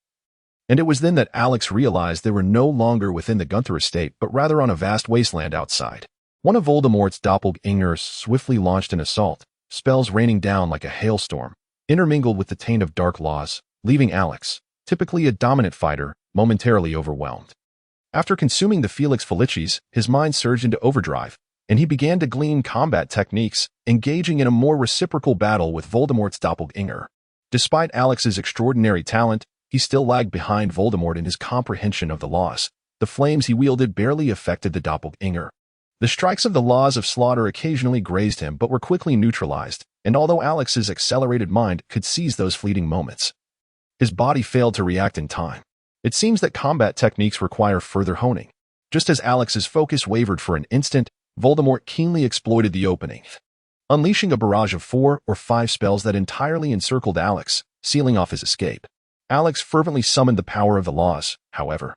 and it was then that Alex realized they were no longer within the Gunther estate but rather on a vast wasteland outside. One of Voldemort's doppelgangers swiftly launched an assault, spells raining down like a hailstorm, intermingled with the taint of dark laws, leaving Alex, typically a dominant fighter, momentarily overwhelmed. After consuming the Felix Felicis, his mind surged into overdrive, and he began to glean combat techniques, engaging in a more reciprocal battle with Voldemort's doppelganger. Despite Alex's extraordinary talent, he still lagged behind Voldemort in his comprehension of the laws. The flames he wielded barely affected the doppelganger. The strikes of the laws of slaughter occasionally grazed him but were quickly neutralized, and although Alex's accelerated mind could seize those fleeting moments, his body failed to react in time. It seems that combat techniques require further honing. Just as Alex's focus wavered for an instant, Voldemort keenly exploited the opening, unleashing a barrage of 4 or 5 spells that entirely encircled Alex, sealing off his escape. Alex fervently summoned the power of the laws, however.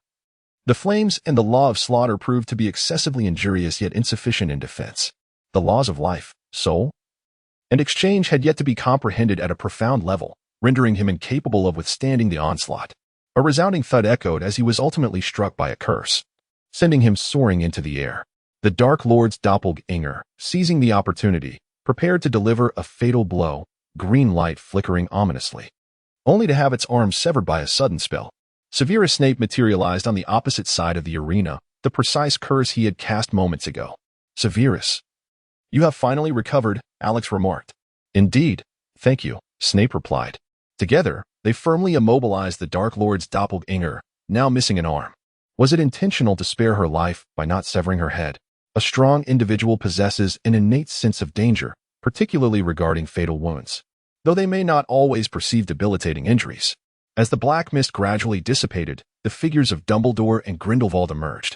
The flames and the law of slaughter proved to be excessively injurious yet insufficient in defense. The laws of life, soul, and exchange had yet to be comprehended at a profound level, rendering him incapable of withstanding the onslaught. A resounding thud echoed as he was ultimately struck by a curse, sending him soaring into the air. The Dark Lord's doppelganger, seizing the opportunity, prepared to deliver a fatal blow, green light flickering ominously, only to have its arm severed by a sudden spell. Severus Snape materialized on the opposite side of the arena, the precise curse he had cast moments ago. Severus, you have finally recovered, Alex remarked. Indeed, thank you, Snape replied. Together, they firmly immobilized the Dark Lord's doppelganger, now missing an arm. Was it intentional to spare her life by not severing her head? A strong individual possesses an innate sense of danger, particularly regarding fatal wounds, though they may not always perceive debilitating injuries. As the black mist gradually dissipated, the figures of Dumbledore and Grindelwald emerged,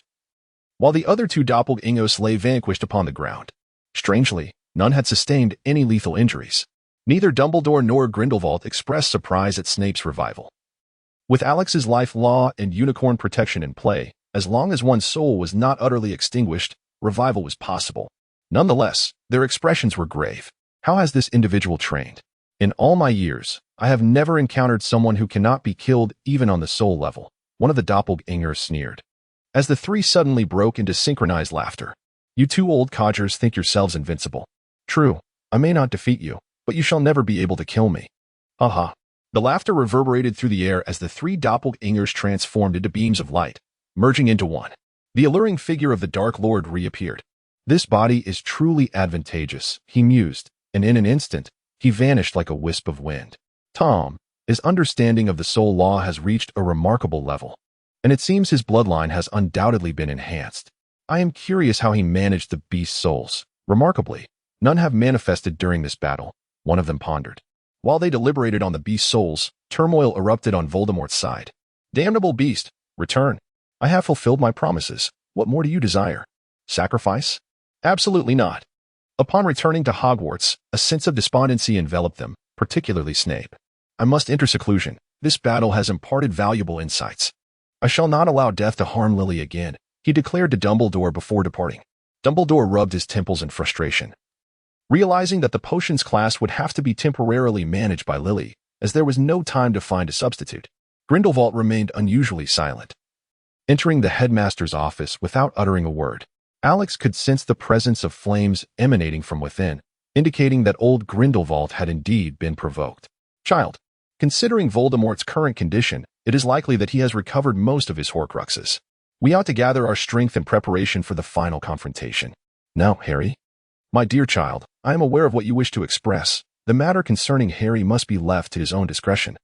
while the other two doppelgangers lay vanquished upon the ground. Strangely, none had sustained any lethal injuries. Neither Dumbledore nor Grindelwald expressed surprise at Snape's revival. With Alex's life law and unicorn protection in play, as long as one's soul was not utterly extinguished, revival was possible. Nonetheless, their expressions were grave. How has this individual trained? In all my years, I have never encountered someone who cannot be killed even on the soul level, one of the doppelgangers sneered, as the three suddenly broke into synchronized laughter. You two old codgers think yourselves invincible. True, I may not defeat you, but you shall never be able to kill me. Ha. The laughter reverberated through the air as the three doppelgangers transformed into beams of light, merging into one. The alluring figure of the Dark Lord reappeared. This body is truly advantageous, he mused, and in an instant, he vanished like a wisp of wind. Tom, his understanding of the soul law has reached a remarkable level, and it seems his bloodline has undoubtedly been enhanced. I am curious how he managed the beast souls. Remarkably, none have manifested during this battle, one of them pondered. While they deliberated on the beast souls, turmoil erupted on Voldemort's side. Damnable beast, return. I have fulfilled my promises. What more do you desire? Sacrifice? Absolutely not. Upon returning to Hogwarts, a sense of despondency enveloped them, particularly Snape. I must enter seclusion. This battle has imparted valuable insights. I shall not allow death to harm Lily again, he declared to Dumbledore before departing. Dumbledore rubbed his temples in frustration. Realizing that the potions class would have to be temporarily managed by Lily, as there was no time to find a substitute, Grindelwald remained unusually silent. Entering the headmaster's office without uttering a word, Alex could sense the presence of flames emanating from within, indicating that old Grindelwald had indeed been provoked. Child, considering Voldemort's current condition, it is likely that he has recovered most of his Horcruxes. We ought to gather our strength in preparation for the final confrontation. Now, Harry. My dear child, I am aware of what you wish to express. The matter concerning Harry must be left to his own discretion,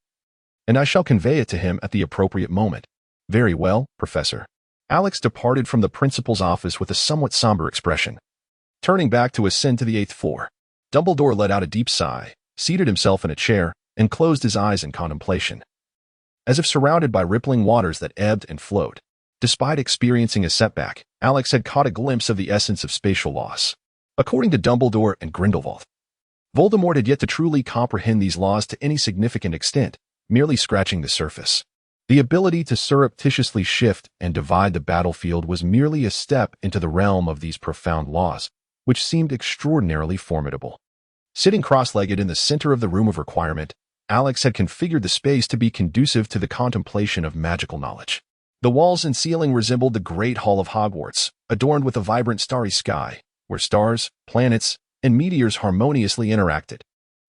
and I shall convey it to him at the appropriate moment. Very well, Professor. Alex departed from the principal's office with a somewhat somber expression. Turning back to ascend to the 8th floor, Dumbledore let out a deep sigh, seated himself in a chair, and closed his eyes in contemplation. As if surrounded by rippling waters that ebbed and flowed, despite experiencing a setback, Alex had caught a glimpse of the essence of spatial loss. According to Dumbledore and Grindelwald, Voldemort had yet to truly comprehend these laws to any significant extent, merely scratching the surface. The ability to surreptitiously shift and divide the battlefield was merely a step into the realm of these profound laws, which seemed extraordinarily formidable. Sitting cross-legged in the center of the room of requirement, Alex had configured the space to be conducive to the contemplation of magical knowledge. The walls and ceiling resembled the Great Hall of Hogwarts, adorned with a vibrant starry sky, where stars, planets, and meteors harmoniously interacted.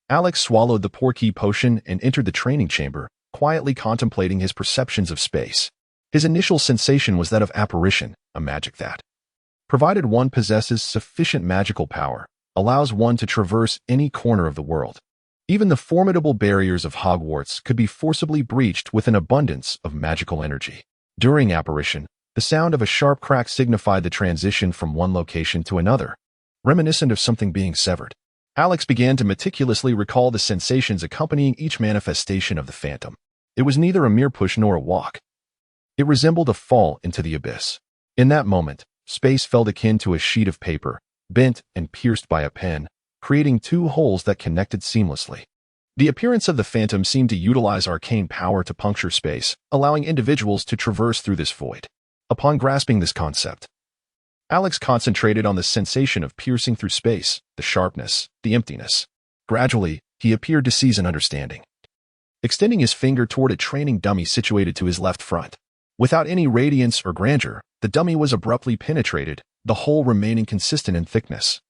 Alex swallowed the Portkey potion and entered the training chamber, quietly contemplating his perceptions of space. His initial sensation was that of apparition, a magic that, provided one possesses sufficient magical power, allows one to traverse any corner of the world. Even the formidable barriers of Hogwarts could be forcibly breached with an abundance of magical energy. During apparition, the sound of a sharp crack signified the transition from one location to another, reminiscent of something being severed. Alex began to meticulously recall the sensations accompanying each manifestation of the phantom. It was neither a mere push nor a walk. It resembled a fall into the abyss. In that moment, space felt akin to a sheet of paper, bent and pierced by a pen, creating two holes that connected seamlessly. The appearance of the phantom seemed to utilize arcane power to puncture space, allowing individuals to traverse through this void. Upon grasping this concept, Alex concentrated on the sensation of piercing through space, the sharpness, the emptiness. Gradually, he appeared to seize an understanding. Extending his finger toward a training dummy situated to his left front. Without any radiance or grandeur, the dummy was abruptly penetrated, the whole remaining consistent in thickness.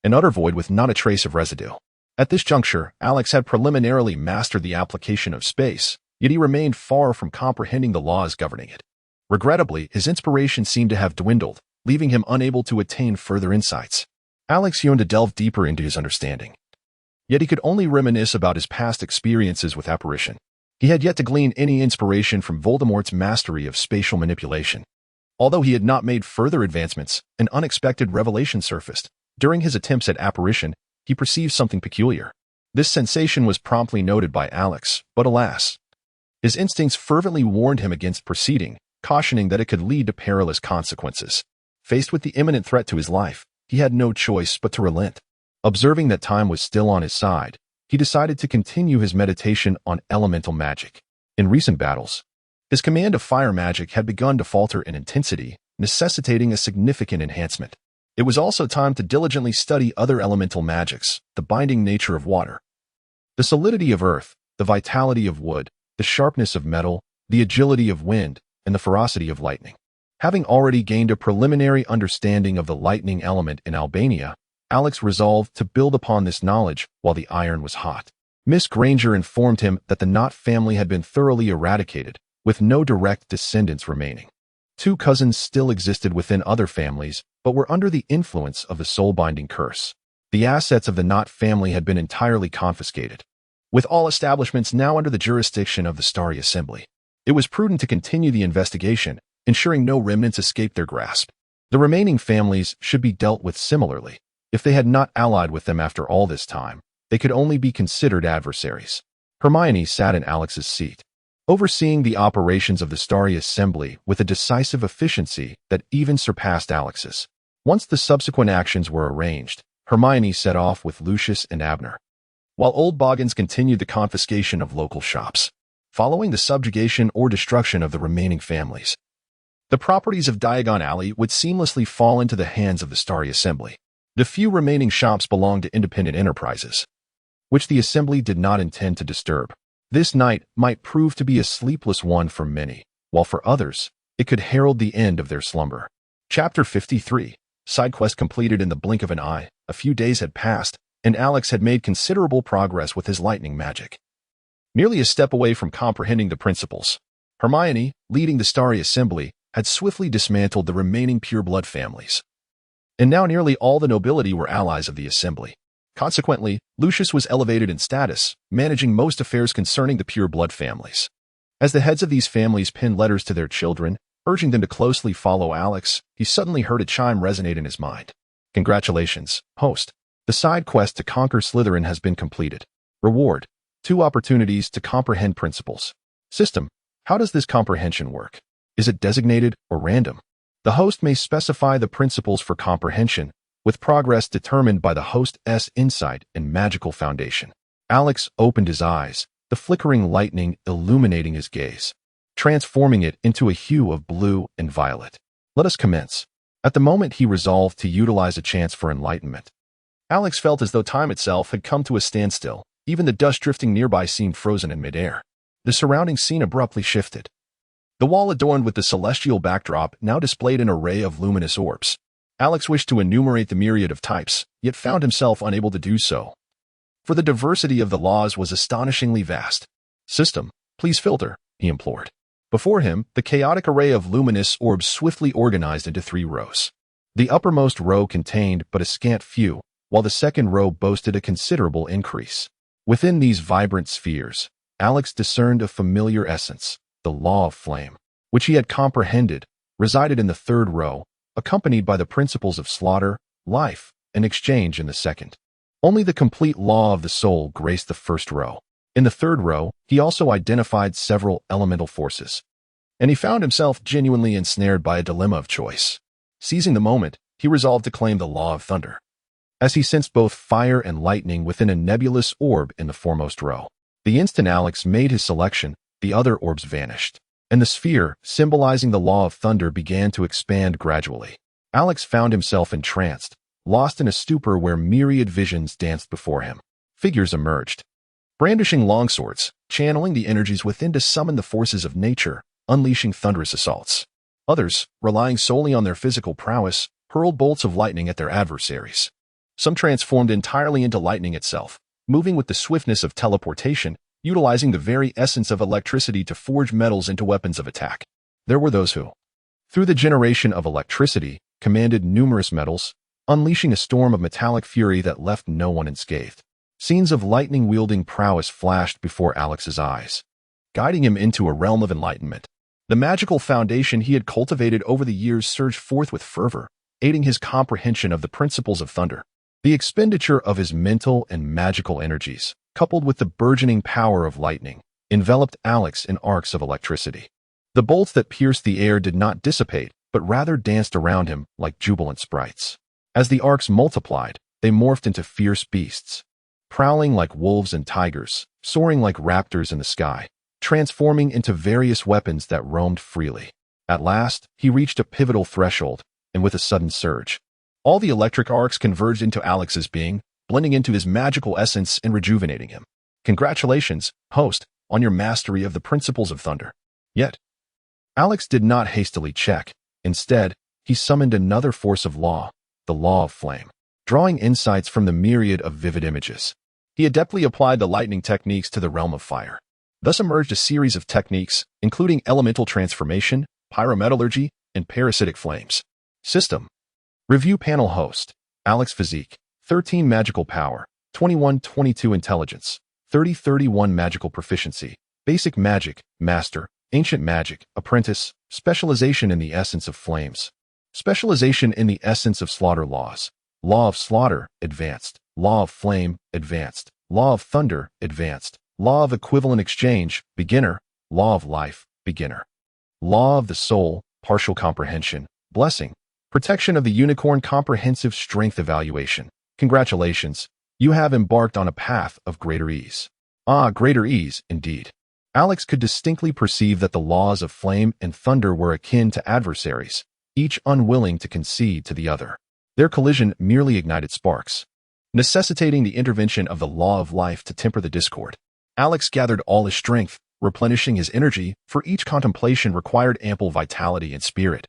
An utter void with not a trace of residue. At this juncture, Alex had preliminarily mastered the application of space, yet he remained far from comprehending the laws governing it. Regrettably, his inspiration seemed to have dwindled, leaving him unable to attain further insights. Alex yearned to delve deeper into his understanding. Yet he could only reminisce about his past experiences with apparition. He had yet to glean any inspiration from Voldemort's mastery of spatial manipulation. Although he had not made further advancements, an unexpected revelation surfaced. During his attempts at apparition, he perceived something peculiar. This sensation was promptly noted by Alex, but alas, his instincts fervently warned him against proceeding, cautioning that it could lead to perilous consequences. Faced with the imminent threat to his life, he had no choice but to relent. Observing that time was still on his side, he decided to continue his meditation on elemental magic. In recent battles, his command of fire magic had begun to falter in intensity, necessitating a significant enhancement. It was also time to diligently study other elemental magics, the binding nature of water, the solidity of earth, the vitality of wood, the sharpness of metal, the agility of wind, and the ferocity of lightning. Having already gained a preliminary understanding of the lightning element in Albania, Alex resolved to build upon this knowledge while the iron was hot. Miss Granger informed him that the Knott family had been thoroughly eradicated, with no direct descendants remaining. 2 cousins still existed within other families, but were under the influence of the soul-binding curse. The assets of the Knott family had been entirely confiscated, with all establishments now under the jurisdiction of the Starry Assembly. It was prudent to continue the investigation, ensuring no remnants escaped their grasp. The remaining families should be dealt with similarly. If they had not allied with them after all this time, they could only be considered adversaries. Hermione sat in Alex's seat, overseeing the operations of the Starry Assembly with a decisive efficiency that even surpassed Alex's. Once the subsequent actions were arranged, Hermione set off with Lucius and Abner, while Old Boggins continued the confiscation of local shops, following the subjugation or destruction of the remaining families. The properties of Diagon Alley would seamlessly fall into the hands of the Starry Assembly. The few remaining shops belonged to independent enterprises, which the assembly did not intend to disturb. This night might prove to be a sleepless one for many, while for others, it could herald the end of their slumber. Chapter 53. Side quest completed in the blink of an eye. A few days had passed, and Alex had made considerable progress with his lightning magic. Merely a step away from comprehending the principles, Hermione, leading the Starry Assembly, had swiftly dismantled the remaining pureblood families. And now nearly all the nobility were allies of the Assembly. Consequently, Lucius was elevated in status, managing most affairs concerning the pureblood families. As the heads of these families pinned letters to their children, urging them to closely follow Alex, he suddenly heard a chime resonate in his mind. Congratulations, host. The side quest to conquer Slytherin has been completed. Reward: 2 opportunities to comprehend principles. System: how does this comprehension work? Is it designated or random? The host may specify the principles for comprehension, with progress determined by the host's insight and magical foundation. Alex opened his eyes, the flickering lightning illuminating his gaze, transforming it into a hue of blue and violet. Let us commence. At the moment he resolved to utilize a chance for enlightenment. Alex felt as though time itself had come to a standstill. Even the dust drifting nearby seemed frozen in midair. The surrounding scene abruptly shifted. The wall adorned with the celestial backdrop now displayed an array of luminous orbs. Alex wished to enumerate the myriad of types, yet found himself unable to do so, for the diversity of the laws was astonishingly vast. System, please filter, he implored. Before him, the chaotic array of luminous orbs swiftly organized into 3 rows. The uppermost row contained but a scant few, while the second row boasted a considerable increase. Within these vibrant spheres, Alex discerned a familiar essence. The law of flame, which he had comprehended, resided in the 3rd row, accompanied by the principles of slaughter, life, and exchange in the 2nd. Only the complete law of the soul graced the 1st row. In the 3rd row, he also identified several elemental forces, and he found himself genuinely ensnared by a dilemma of choice. Seizing the moment, he resolved to claim the law of thunder, as he sensed both fire and lightning within a nebulous orb in the foremost row. The instant Alex made his selection, the other orbs vanished, and the sphere, symbolizing the law of thunder, began to expand gradually. Alex found himself entranced, lost in a stupor where myriad visions danced before him. Figures emerged, brandishing longswords, channeling the energies within to summon the forces of nature, unleashing thunderous assaults. Others, relying solely on their physical prowess, hurled bolts of lightning at their adversaries. Some transformed entirely into lightning itself, moving with the swiftness of teleportation, utilizing the very essence of electricity to forge metals into weapons of attack. There were those who, through the generation of electricity, commanded numerous metals, unleashing a storm of metallic fury that left no one unscathed. Scenes of lightning-wielding prowess flashed before Alex's eyes, guiding him into a realm of enlightenment. The magical foundation he had cultivated over the years surged forth with fervor, aiding his comprehension of the principles of thunder. The expenditure of his mental and magical energies, coupled with the burgeoning power of lightning, enveloped Alex in arcs of electricity. The bolts that pierced the air did not dissipate, but rather danced around him like jubilant sprites. As the arcs multiplied, they morphed into fierce beasts, prowling like wolves and tigers, soaring like raptors in the sky, transforming into various weapons that roamed freely. At last, he reached a pivotal threshold, and with a sudden surge, all the electric arcs converged into Alex's being, blending into his magical essence and rejuvenating him. Congratulations, host, on your mastery of the principles of thunder. Yet, Alex did not hastily check. Instead, he summoned another force of law, the law of flame. Drawing insights from the myriad of vivid images, he adeptly applied the lightning techniques to the realm of fire. Thus emerged a series of techniques, including elemental transformation, pyrometallurgy, and parasitic flames. System. Review panel host. Alex Physique. 13 magical power, 21-22 intelligence, 30-31 magical proficiency, basic magic, master, ancient magic, apprentice, specialization in the essence of flames, specialization in the essence of slaughter laws, law of slaughter, advanced, law of flame, advanced, law of thunder, advanced, law of equivalent exchange, beginner, law of life, beginner, law of the soul, partial comprehension, blessing, protection of the unicorn, comprehensive strength evaluation. Congratulations, you have embarked on a path of greater ease. Ah, greater ease, indeed. Alex could distinctly perceive that the laws of flame and thunder were akin to adversaries, each unwilling to concede to the other. Their collision merely ignited sparks, necessitating the intervention of the law of life to temper the discord. Alex gathered all his strength, replenishing his energy, for each contemplation required ample vitality and spirit.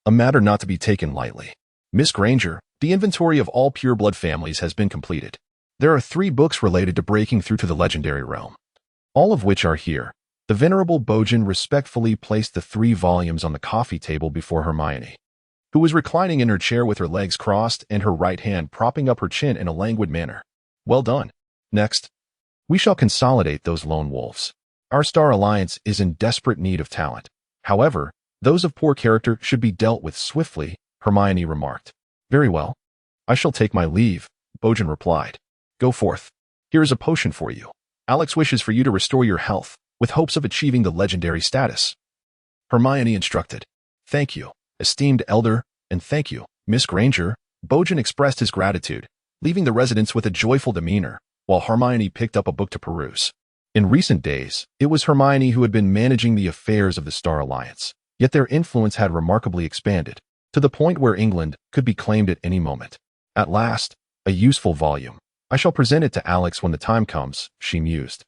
A matter not to be taken lightly. Miss Granger, the inventory of all pureblood families has been completed. There are 3 books related to breaking through to the legendary realm, all of which are here. The venerable Bojan respectfully placed the 3 volumes on the coffee table before Hermione, who was reclining in her chair with her legs crossed and her right hand propping up her chin in a languid manner. Well done. Next, we shall consolidate those lone wolves. Our Star Alliance is in desperate need of talent. However, those of poor character should be dealt with swiftly, Hermione remarked. Very well. I shall take my leave, Bojan replied. Go forth. Here is a potion for you. Alex wishes for you to restore your health, with hopes of achieving the legendary status. Hermione instructed. Thank you, esteemed elder, and thank you, Miss Granger. Bojan expressed his gratitude, leaving the residence with a joyful demeanor, while Hermione picked up a book to peruse. In recent days, it was Hermione who had been managing the affairs of the Star Alliance, yet their influence had remarkably expanded, to the point where England could be claimed at any moment. At last, a useful volume. I shall present it to Alex when the time comes, she mused.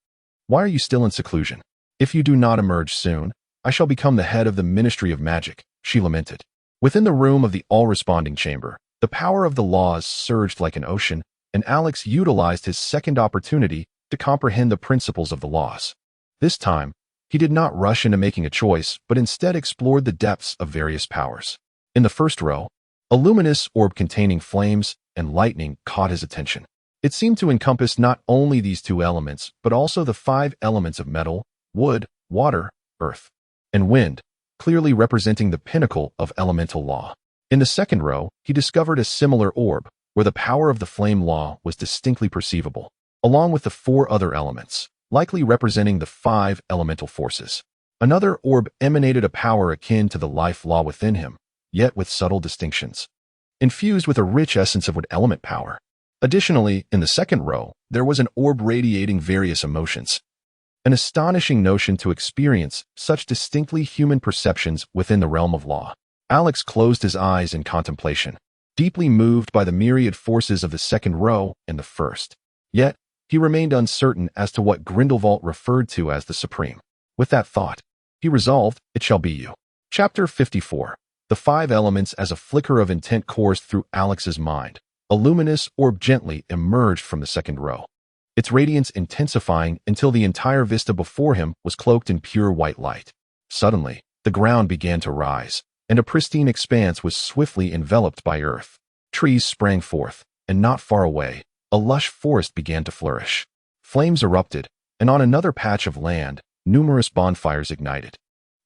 Why are you still in seclusion? If you do not emerge soon, I shall become the head of the Ministry of Magic, she lamented. Within the room of the all-responding chamber, the power of the laws surged like an ocean, and Alex utilized his second opportunity to comprehend the principles of the laws. This time, he did not rush into making a choice, but instead explored the depths of various powers. In the first row, a luminous orb containing flames and lightning caught his attention. It seemed to encompass not only these 2 elements, but also the 5 elements of metal, wood, water, earth, and wind, clearly representing the pinnacle of elemental law. In the second row, he discovered a similar orb, where the power of the flame law was distinctly perceivable, along with the 4 other elements, likely representing the 5 elemental forces. Another orb emanated a power akin to the life law within him, yet with subtle distinctions, infused with a rich essence of wood element power. Additionally, in the second row, there was an orb radiating various emotions. An astonishing notion to experience such distinctly human perceptions within the realm of law. Alex closed his eyes in contemplation, deeply moved by the myriad forces of the second row and the first. Yet, he remained uncertain as to what Grindelwald referred to as the Supreme. With that thought, he resolved, it shall be you. Chapter 54. The 5 elements. As a flicker of intent coursed through Alex's mind, a luminous orb gently emerged from the second row, its radiance intensifying until the entire vista before him was cloaked in pure white light. Suddenly, the ground began to rise, and a pristine expanse was swiftly enveloped by earth. Trees sprang forth, and not far away, a lush forest began to flourish. Flames erupted, and on another patch of land, numerous bonfires ignited,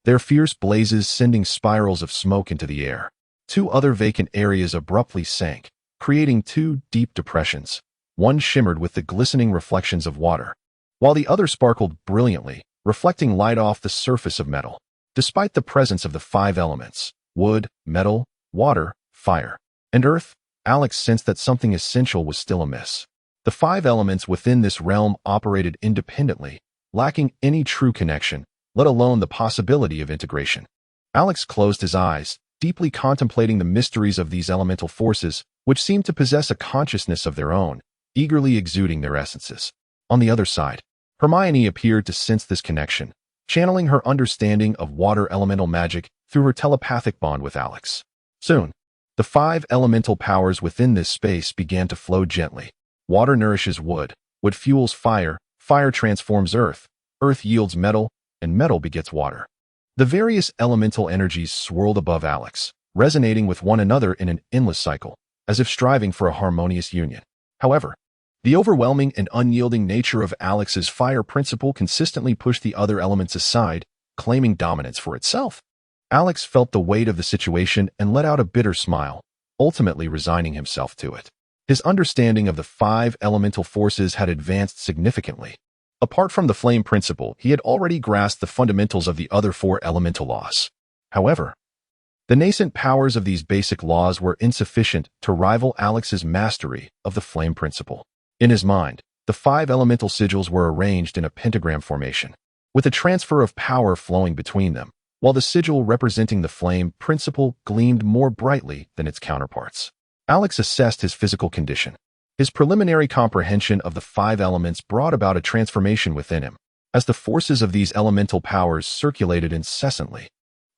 their fierce blazes sending spirals of smoke into the air. 2 other vacant areas abruptly sank, creating 2 deep depressions. One shimmered with the glistening reflections of water, while the other sparkled brilliantly, reflecting light off the surface of metal. Despite the presence of the 5 elements, wood, metal, water, fire, and earth, Alex sensed that something essential was still amiss. The 5 elements within this realm operated independently, lacking any true connection, let alone the possibility of integration. Alex closed his eyes, deeply contemplating the mysteries of these elemental forces, which seemed to possess a consciousness of their own, eagerly exuding their essences. On the other side, Hermione appeared to sense this connection, channeling her understanding of water elemental magic through her telepathic bond with Alex. Soon, the 5 elemental powers within this space began to flow gently. Water nourishes wood, wood fuels fire, fire transforms earth, earth yields metal, and metal begets water. The various elemental energies swirled above Alex, resonating with one another in an endless cycle, as if striving for a harmonious union. However, the overwhelming and unyielding nature of Alex's fire principle consistently pushed the other elements aside, claiming dominance for itself. Alex felt the weight of the situation and let out a bitter smile, ultimately resigning himself to it. His understanding of the 5 elemental forces had advanced significantly. Apart from the flame principle, he had already grasped the fundamentals of the other 4 elemental laws. However, the nascent powers of these basic laws were insufficient to rival Alex's mastery of the flame principle. In his mind, the 5 elemental sigils were arranged in a pentagram formation, with a transfer of power flowing between them, while the sigil representing the flame principle gleamed more brightly than its counterparts. Alex assessed his physical condition. His preliminary comprehension of the 5 elements brought about a transformation within him, as the forces of these elemental powers circulated incessantly.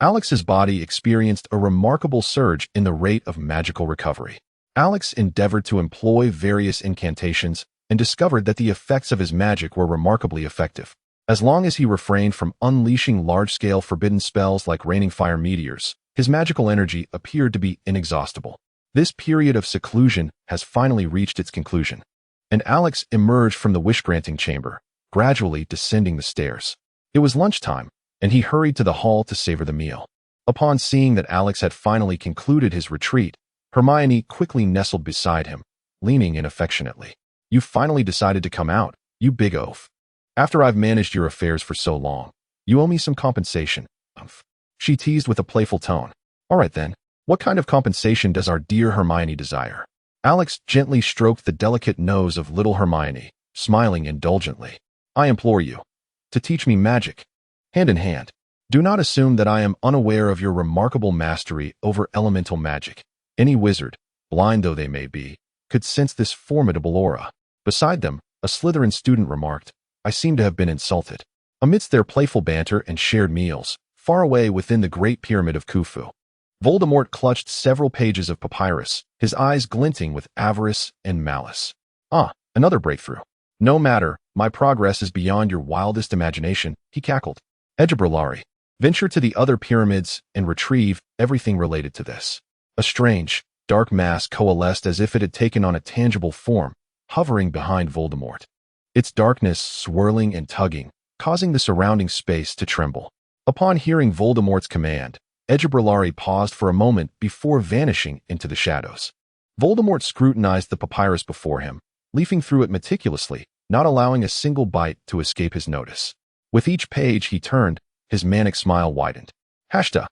Alex's body experienced a remarkable surge in the rate of magical recovery. Alex endeavored to employ various incantations and discovered that the effects of his magic were remarkably effective. As long as he refrained from unleashing large-scale forbidden spells like raining fire meteors, his magical energy appeared to be inexhaustible. This period of seclusion has finally reached its conclusion, and Alex emerged from the wish-granting chamber, gradually descending the stairs. It was lunchtime, and he hurried to the hall to savor the meal. Upon seeing that Alex had finally concluded his retreat, Hermione quickly nestled beside him, leaning in affectionately. "You finally decided to come out, you big oaf. After I've managed your affairs for so long, you owe me some compensation." She teased with a playful tone. "All right then, what kind of compensation does our dear Hermione desire?" Alex gently stroked the delicate nose of little Hermione, smiling indulgently. "I implore you to teach me magic, hand in hand. Do not assume that I am unaware of your remarkable mastery over elemental magic. Any wizard, blind though they may be, could sense this formidable aura." Beside them, a Slytherin student remarked, "I seem to have been insulted." Amidst their playful banter and shared meals, far away within the Great Pyramid of Khufu, Voldemort clutched several pages of papyrus, his eyes glinting with avarice and malice. "Ah, another breakthrough. No matter, my progress is beyond your wildest imagination," he cackled. "Edgebrillari, venture to the other pyramids and retrieve everything related to this." A strange, dark mass coalesced as if it had taken on a tangible form, hovering behind Voldemort. Its darkness swirling and tugging, causing the surrounding space to tremble. Upon hearing Voldemort's command, Edgebrillari paused for a moment before vanishing into the shadows. Voldemort scrutinized the papyrus before him, leafing through it meticulously, not allowing a single bite to escape his notice. With each page he turned, his manic smile widened. "Hashta!"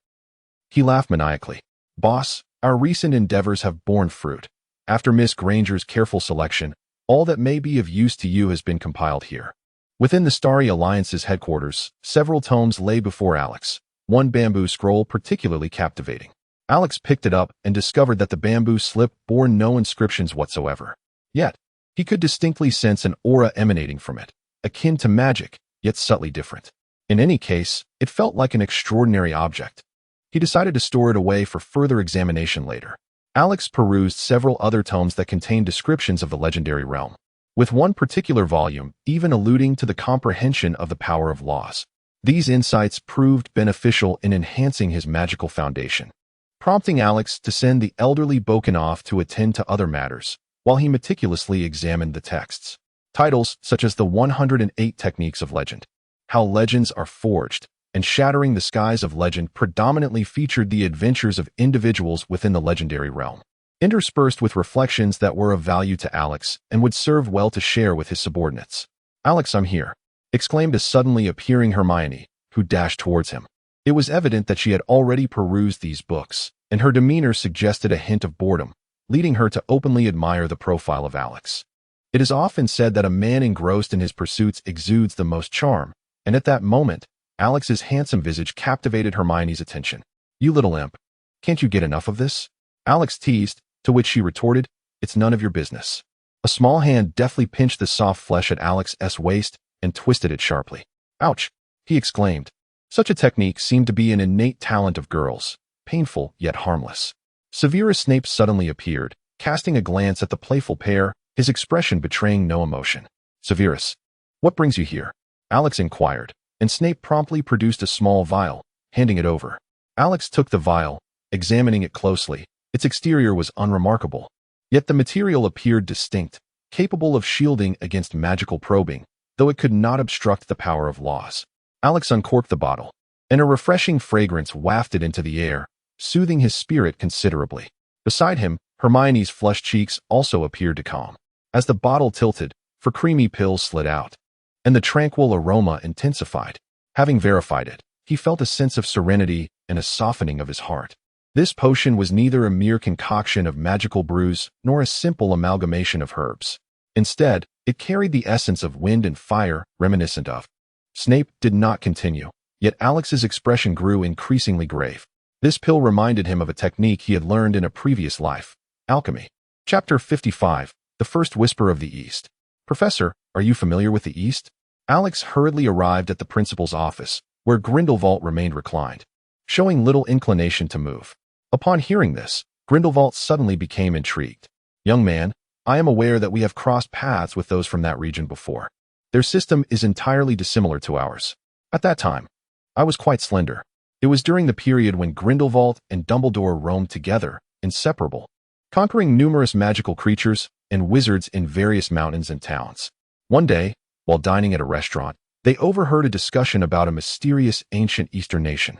He laughed maniacally. "Boss, our recent endeavors have borne fruit. After Miss Granger's careful selection, all that may be of use to you has been compiled here." Within the Starry Alliance's headquarters, several tomes lay before Alex, one bamboo scroll particularly captivating. Alex picked it up and discovered that the bamboo slip bore no inscriptions whatsoever. Yet, he could distinctly sense an aura emanating from it, akin to magic, yet subtly different. In any case, it felt like an extraordinary object. He decided to store it away for further examination later. Alex perused several other tomes that contained descriptions of the legendary realm, with one particular volume even alluding to the comprehension of the power of laws. These insights proved beneficial in enhancing his magical foundation, prompting Alex to send the elderly Boken off to attend to other matters, while he meticulously examined the texts. Titles such as the 108 Techniques of Legend, How Legends Are Forged, and Shattering the Skies of Legend predominantly featured the adventures of individuals within the legendary realm, interspersed with reflections that were of value to Alex and would serve well to share with his subordinates. "Alex, I'm here," exclaimed a suddenly appearing Hermione, who dashed towards him. It was evident that she had already perused these books, and her demeanor suggested a hint of boredom, leading her to openly admire the profile of Alex. It is often said that a man engrossed in his pursuits exudes the most charm, and at that moment, Alex's handsome visage captivated Hermione's attention. "You little imp, can't you get enough of this?" Alex teased, to which she retorted, "It's none of your business." A small hand deftly pinched the soft flesh at Alex's waist and twisted it sharply. "Ouch!" he exclaimed. Such a technique seemed to be an innate talent of girls, painful yet harmless. Severus Snape suddenly appeared, casting a glance at the playful pair, his expression betraying no emotion. "Severus, what brings you here?" Alex inquired, and Snape promptly produced a small vial, handing it over. Alex took the vial, examining it closely. Its exterior was unremarkable, yet the material appeared distinct, capable of shielding against magical probing, though it could not obstruct the power of laws. Alex uncorked the bottle, and a refreshing fragrance wafted into the air, soothing his spirit considerably. Beside him, Hermione's flushed cheeks also appeared to calm, as the bottle tilted, for creamy pills slid out, and the tranquil aroma intensified. Having verified it, he felt a sense of serenity and a softening of his heart. This potion was neither a mere concoction of magical brews nor a simple amalgamation of herbs. Instead, it carried the essence of wind and fire, reminiscent of. Snape did not continue, yet Alex's expression grew increasingly grave. This pill reminded him of a technique he had learned in a previous life, Alchemy. Chapter 55. The First Whisper of the East. Professor, are you familiar with the East? Alex hurriedly arrived at the principal's office, where Grindelwald remained reclined, showing little inclination to move. Upon hearing this, Grindelwald suddenly became intrigued. Young man, I am aware that we have crossed paths with those from that region before. Their system is entirely dissimilar to ours. At that time, I was quite slender. It was during the period when Grindelwald and Dumbledore roamed together, inseparable, conquering numerous magical creatures and wizards in various mountains and towns. One day, while dining at a restaurant, they overheard a discussion about a mysterious ancient Eastern nation,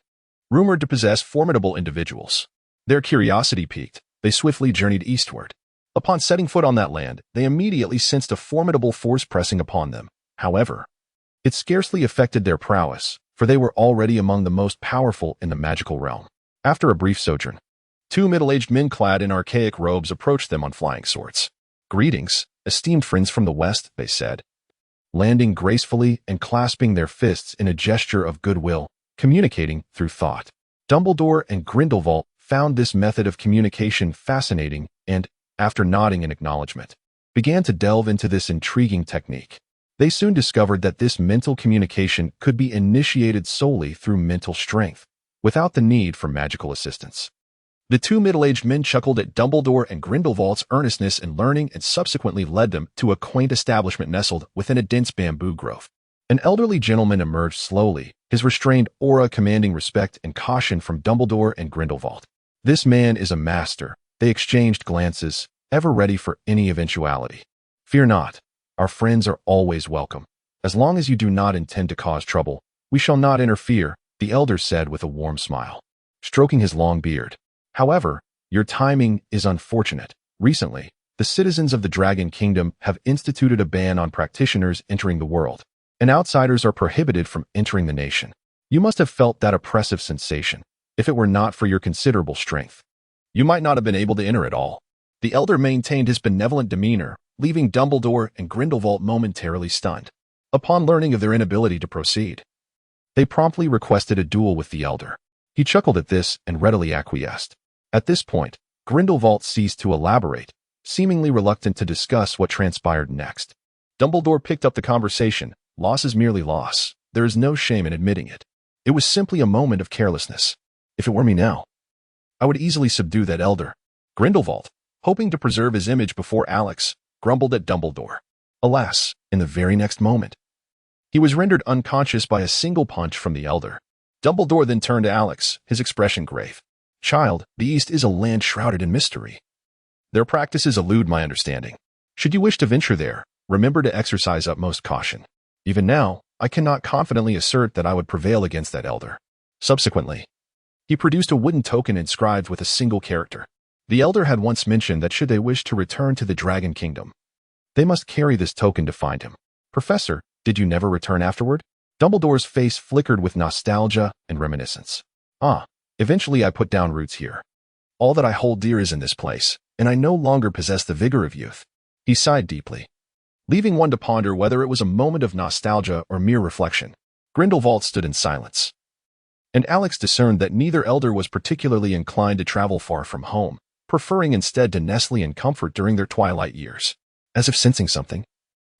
rumored to possess formidable individuals. Their curiosity piqued, they swiftly journeyed eastward. Upon setting foot on that land, they immediately sensed a formidable force pressing upon them. However, it scarcely affected their prowess, for they were already among the most powerful in the magical realm. After a brief sojourn, two middle-aged men clad in archaic robes approached them on flying swords. "Greetings, esteemed friends from the West," they said, landing gracefully and clasping their fists in a gesture of goodwill, communicating through thought. Dumbledore and Grindelwald found this method of communication fascinating and, after nodding in acknowledgement, began to delve into this intriguing technique. They soon discovered that this mental communication could be initiated solely through mental strength, without the need for magical assistance. The two middle-aged men chuckled at Dumbledore and Grindelwald's earnestness in learning and subsequently led them to a quaint establishment nestled within a dense bamboo grove. An elderly gentleman emerged slowly, his restrained aura commanding respect and caution from Dumbledore and Grindelwald. "This man is a master." They exchanged glances, ever ready for any eventuality. "Fear not. Our friends are always welcome. As long as you do not intend to cause trouble, we shall not interfere," the elder said with a warm smile, stroking his long beard. "However, your timing is unfortunate. Recently, the citizens of the Dragon Kingdom have instituted a ban on practitioners entering the world, and outsiders are prohibited from entering the nation. You must have felt that oppressive sensation. If it were not for your considerable strength, you might not have been able to enter at all." The elder maintained his benevolent demeanor, leaving Dumbledore and Grindelwald momentarily stunned. Upon learning of their inability to proceed, they promptly requested a duel with the elder. He chuckled at this and readily acquiesced. At this point, Grindelwald ceased to elaborate, seemingly reluctant to discuss what transpired next. Dumbledore picked up the conversation. "Loss is merely loss. There is no shame in admitting it. It was simply a moment of carelessness. If it were me now, I would easily subdue that elder." Grindelwald, hoping to preserve his image before Alex, grumbled at Dumbledore. Alas, in the very next moment, he was rendered unconscious by a single punch from the elder. Dumbledore then turned to Alex, his expression grave. "Child, the East is a land shrouded in mystery. Their practices elude my understanding. Should you wish to venture there, remember to exercise utmost caution. Even now, I cannot confidently assert that I would prevail against that elder." Subsequently, he produced a wooden token inscribed with a single character. The elder had once mentioned that should they wish to return to the Dragon Kingdom, they must carry this token to find him. "Professor, did you never return afterward?" Dumbledore's face flickered with nostalgia and reminiscence. Eventually I put down roots here. All that I hold dear is in this place, and I no longer possess the vigor of youth." He sighed deeply, leaving one to ponder whether it was a moment of nostalgia or mere reflection. Grindelwald stood in silence, and Alex discerned that neither elder was particularly inclined to travel far from home, preferring instead to nestle in comfort during their twilight years. As if sensing something,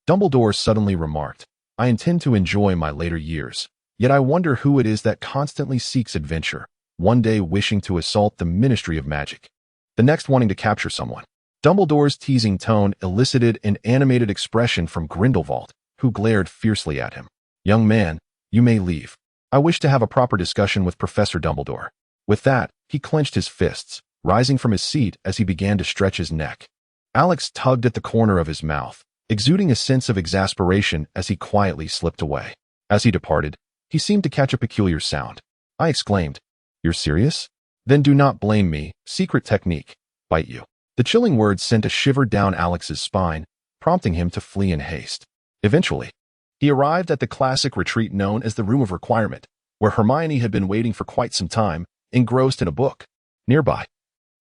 Dumbledore suddenly remarked, "I intend to enjoy my later years, yet I wonder who it is that constantly seeks adventure, one day wishing to assault the Ministry of Magic, the next wanting to capture someone." Dumbledore's teasing tone elicited an animated expression from Grindelwald, who glared fiercely at him. "Young man, you may leave. I wish to have a proper discussion with Professor Dumbledore." With that, he clenched his fists, rising from his seat as he began to stretch his neck. Alex tugged at the corner of his mouth, exuding a sense of exasperation as he quietly slipped away. As he departed, he seemed to catch a peculiar sound. I exclaimed, "You're serious? Then do not blame me. Secret technique. Bite you." The chilling words sent a shiver down Alex's spine, prompting him to flee in haste. Eventually, he arrived at the classic retreat known as the Room of Requirement, where Hermione had been waiting for quite some time, engrossed in a book. Nearby,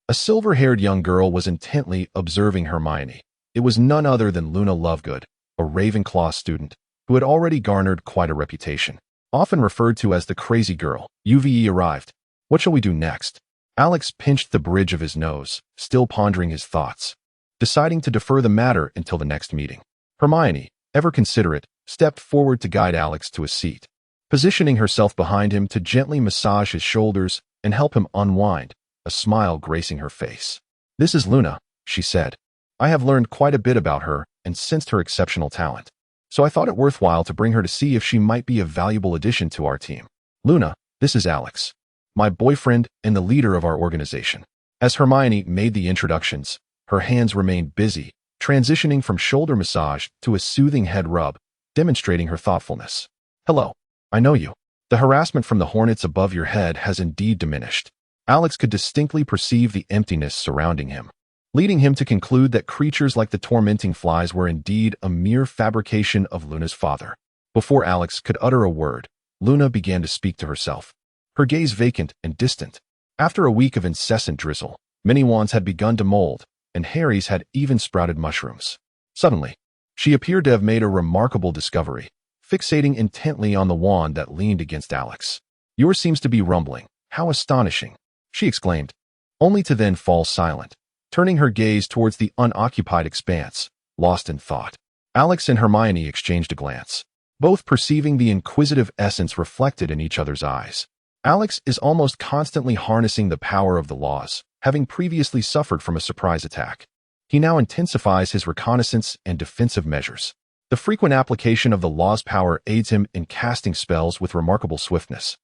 a silver-haired young girl was intently observing Hermione. It was none other than Luna Lovegood, a Ravenclaw student, who had already garnered quite a reputation. Often referred to as the crazy girl, UVE arrived. "What shall we do next?" Alex pinched the bridge of his nose, still pondering his thoughts, deciding to defer the matter until the next meeting. Hermione, ever considerate, stepped forward to guide Alex to a seat, positioning herself behind him to gently massage his shoulders and help him unwind, a smile gracing her face. "This is Luna," she said. "I have learned quite a bit about her and sensed her exceptional talent. So I thought it worthwhile to bring her to see if she might be a valuable addition to our team. Luna, this is Alex, my boyfriend and the leader of our organization." As Hermione made the introductions, her hands remained busy, transitioning from shoulder massage to a soothing head rub, demonstrating her thoughtfulness. "Hello. I know you. The harassment from the hornets above your head has indeed diminished." Alex could distinctly perceive the emptiness surrounding him, leading him to conclude that creatures like the tormenting flies were indeed a mere fabrication of Luna's father. Before Alex could utter a word, Luna began to speak to herself, her gaze vacant and distant. After a week of incessant drizzle, many wands had begun to mold, and Harry's had even sprouted mushrooms. Suddenly, she appeared to have made a remarkable discovery, fixating intently on the wand that leaned against Alex. "Yours seems to be rumbling. How astonishing!" she exclaimed, only to then fall silent, turning her gaze towards the unoccupied expanse, lost in thought. Alex and Hermione exchanged a glance, both perceiving the inquisitive essence reflected in each other's eyes. Alex is almost constantly harnessing the power of the laws, having previously suffered from a surprise attack. He now intensifies his reconnaissance and defensive measures. The frequent application of the law's power aids him in casting spells with remarkable swiftness.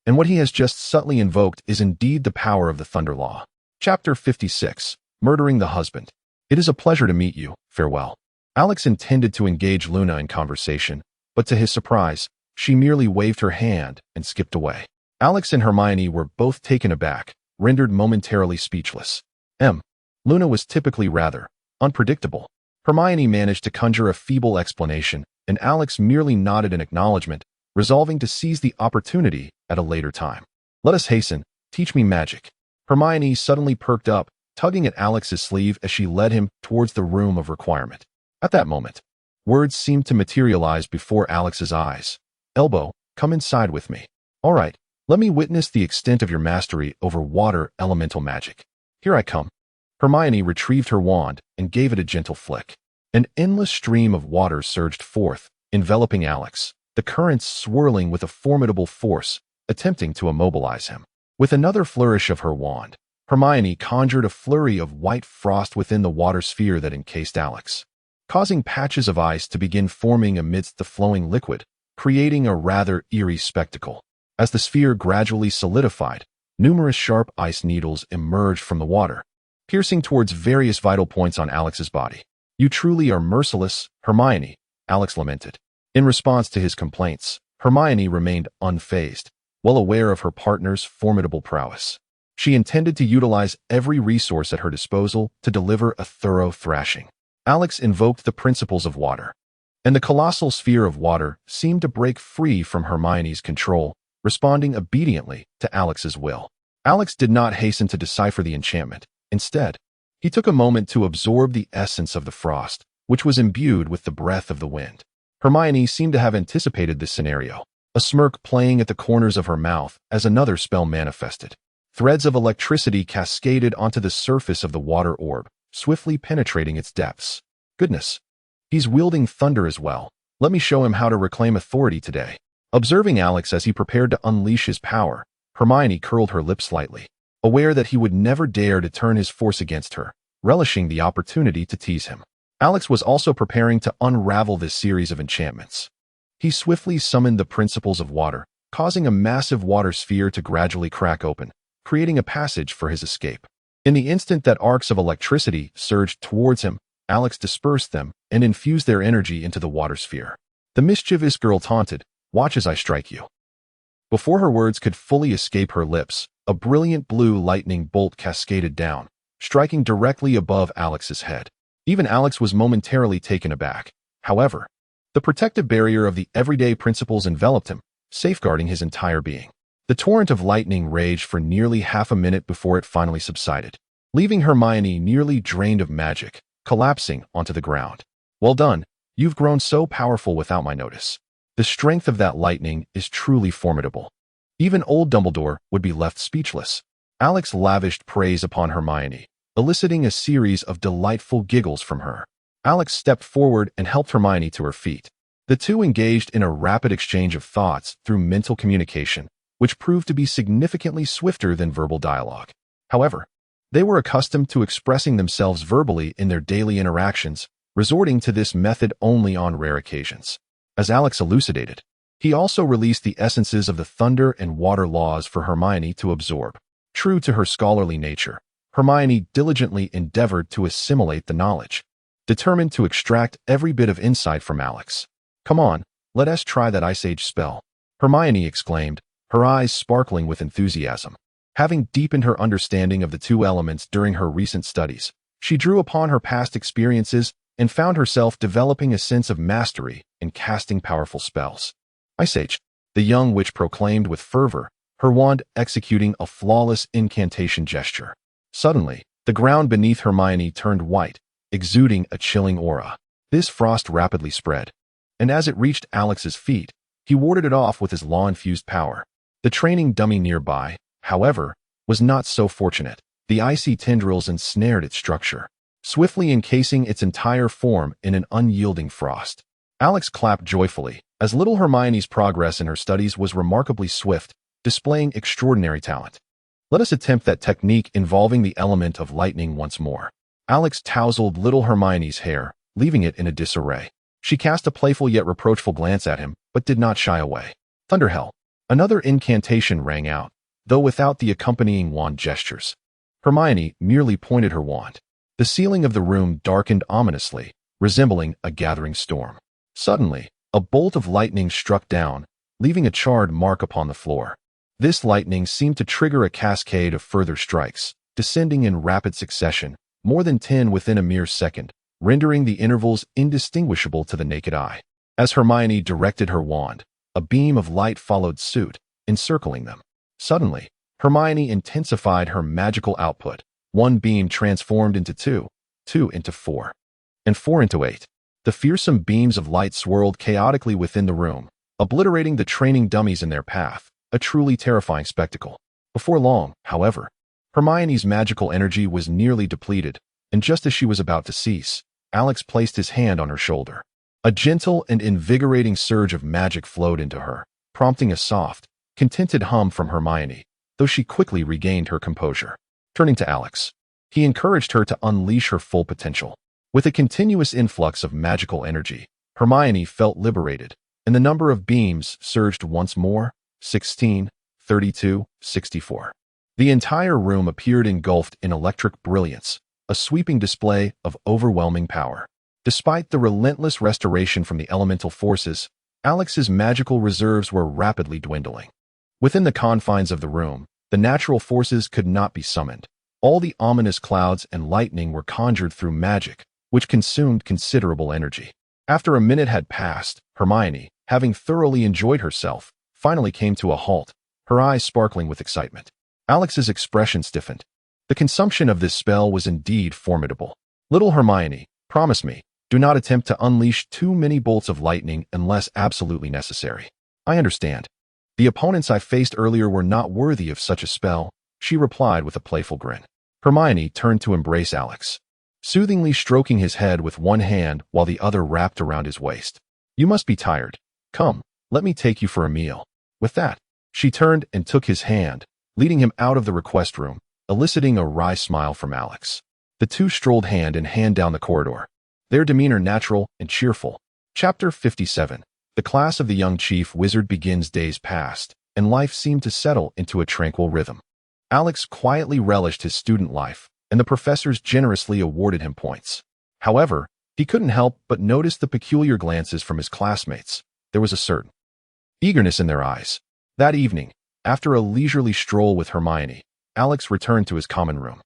And what he has just subtly invoked is indeed the power of the Thunder Law. Chapter 56. Murdering the Husband. "It is a pleasure to meet you. Farewell." Alex intended to engage Luna in conversation, but to his surprise, she merely waved her hand and skipped away. Alex and Hermione were both taken aback, rendered momentarily speechless. Luna was typically rather unpredictable. Hermione managed to conjure a feeble explanation, and Alex merely nodded in acknowledgement, resolving to seize the opportunity at a later time. "Let us hasten. Teach me magic." Hermione suddenly perked up, tugging at Alex's sleeve as she led him towards the room of requirement. At that moment, words seemed to materialize before Alex's eyes. "Elbow, come inside with me." "All right, let me witness the extent of your mastery over water elemental magic." "Here I come." Hermione retrieved her wand and gave it a gentle flick. An endless stream of water surged forth, enveloping Alex, the currents swirling with a formidable force, attempting to immobilize him. With another flourish of her wand, Hermione conjured a flurry of white frost within the water sphere that encased Alex, causing patches of ice to begin forming amidst the flowing liquid, creating a rather eerie spectacle. As the sphere gradually solidified, numerous sharp ice needles emerged from the water, piercing towards various vital points on Alex's body. "You truly are merciless, Hermione," Alex lamented. In response to his complaints, Hermione remained unfazed, well aware of her partner's formidable prowess. She intended to utilize every resource at her disposal to deliver a thorough thrashing. Alex invoked the principles of water, and the colossal sphere of water seemed to break free from Hermione's control, responding obediently to Alex's will. Alex did not hasten to decipher the enchantment. Instead, he took a moment to absorb the essence of the frost, which was imbued with the breath of the wind. Hermione seemed to have anticipated this scenario, a smirk playing at the corners of her mouth as another spell manifested. Threads of electricity cascaded onto the surface of the water orb, swiftly penetrating its depths. "Goodness, he's wielding thunder as well. Let me show him how to reclaim authority today." Observing Alex as he prepared to unleash his power, Hermione curled her lips slightly, aware that he would never dare to turn his force against her, relishing the opportunity to tease him. Alex was also preparing to unravel this series of enchantments. He swiftly summoned the principles of water, causing a massive water sphere to gradually crack open, creating a passage for his escape. In the instant that arcs of electricity surged towards him, Alex dispersed them and infused their energy into the water sphere. The mischievous girl taunted, "Watch as I strike you." Before her words could fully escape her lips, a brilliant blue lightning bolt cascaded down, striking directly above Alex's head. Even Alex was momentarily taken aback. However, the protective barrier of the everyday principles enveloped him, safeguarding his entire being. The torrent of lightning raged for nearly half a minute before it finally subsided, leaving Hermione nearly drained of magic, collapsing onto the ground. "Well done, you've grown so powerful without my notice. The strength of that lightning is truly formidable. Even old Dumbledore would be left speechless." Alex lavished praise upon Hermione, eliciting a series of delightful giggles from her. Alex stepped forward and helped Hermione to her feet. The two engaged in a rapid exchange of thoughts through mental communication, which proved to be significantly swifter than verbal dialogue. However, they were accustomed to expressing themselves verbally in their daily interactions, resorting to this method only on rare occasions. As Alex elucidated, he also released the essences of the thunder and water laws for Hermione to absorb. True to her scholarly nature, Hermione diligently endeavored to assimilate the knowledge, determined to extract every bit of insight from Alex. "Come on, let us try that Ice Age spell," Hermione exclaimed, her eyes sparkling with enthusiasm. Having deepened her understanding of the two elements during her recent studies, she drew upon her past experiences and found herself developing a sense of mastery in casting powerful spells. "Ice Age," the young witch proclaimed with fervor, her wand executing a flawless incantation gesture. Suddenly, the ground beneath Hermione turned white, exuding a chilling aura. This frost rapidly spread, and as it reached Alex's feet, he warded it off with his law-infused power. The training dummy nearby, however, was not so fortunate. The icy tendrils ensnared its structure, swiftly encasing its entire form in an unyielding frost. Alex clapped joyfully, as little Hermione's progress in her studies was remarkably swift, displaying extraordinary talent. "Let us attempt that technique involving the element of lightning once more." Alex tousled little Hermione's hair, leaving it in a disarray. She cast a playful yet reproachful glance at him, but did not shy away. Thunderhell. Another incantation rang out, though without the accompanying wand gestures. Hermione merely pointed her wand. The ceiling of the room darkened ominously, resembling a gathering storm. Suddenly, a bolt of lightning struck down, leaving a charred mark upon the floor. This lightning seemed to trigger a cascade of further strikes, descending in rapid succession, more than 10 within a mere second, rendering the intervals indistinguishable to the naked eye. As Hermione directed her wand, a beam of light followed suit, encircling them. Suddenly, Hermione intensified her magical output. One beam transformed into two, two into four, and four into 8. The fearsome beams of light swirled chaotically within the room, obliterating the training dummies in their path, a truly terrifying spectacle. Before long, however, Hermione's magical energy was nearly depleted, and just as she was about to cease, Alex placed his hand on her shoulder. A gentle and invigorating surge of magic flowed into her, prompting a soft, contented hum from Hermione, though she quickly regained her composure. Turning to Alex, he encouraged her to unleash her full potential. With a continuous influx of magical energy, Hermione felt liberated, and the number of beams surged once more, 16, 32, 64. The entire room appeared engulfed in electric brilliance, a sweeping display of overwhelming power. Despite the relentless restoration from the elemental forces, Alex's magical reserves were rapidly dwindling. Within the confines of the room, the natural forces could not be summoned. All the ominous clouds and lightning were conjured through magic, which consumed considerable energy. After a minute had passed, Hermione, having thoroughly enjoyed herself, finally came to a halt, her eyes sparkling with excitement. Alex's expression stiffened. The consumption of this spell was indeed formidable. "Little Hermione, promise me, do not attempt to unleash too many bolts of lightning unless absolutely necessary." "I understand. The opponents I faced earlier were not worthy of such a spell," she replied with a playful grin. Hermione turned to embrace Alex, soothingly stroking his head with one hand while the other wrapped around his waist. "You must be tired. Come, let me take you for a meal." With that, she turned and took his hand, leading him out of the request room, eliciting a wry smile from Alex. The two strolled hand in hand down the corridor, their demeanor natural and cheerful. Chapter 57. The class of the young chief wizard begins. Days passed, and life seemed to settle into a tranquil rhythm. Alex quietly relished his student life, and the professors generously awarded him points. However, he couldn't help but notice the peculiar glances from his classmates. There was a certain eagerness in their eyes. That evening, after a leisurely stroll with Hermione, Alex returned to his common room,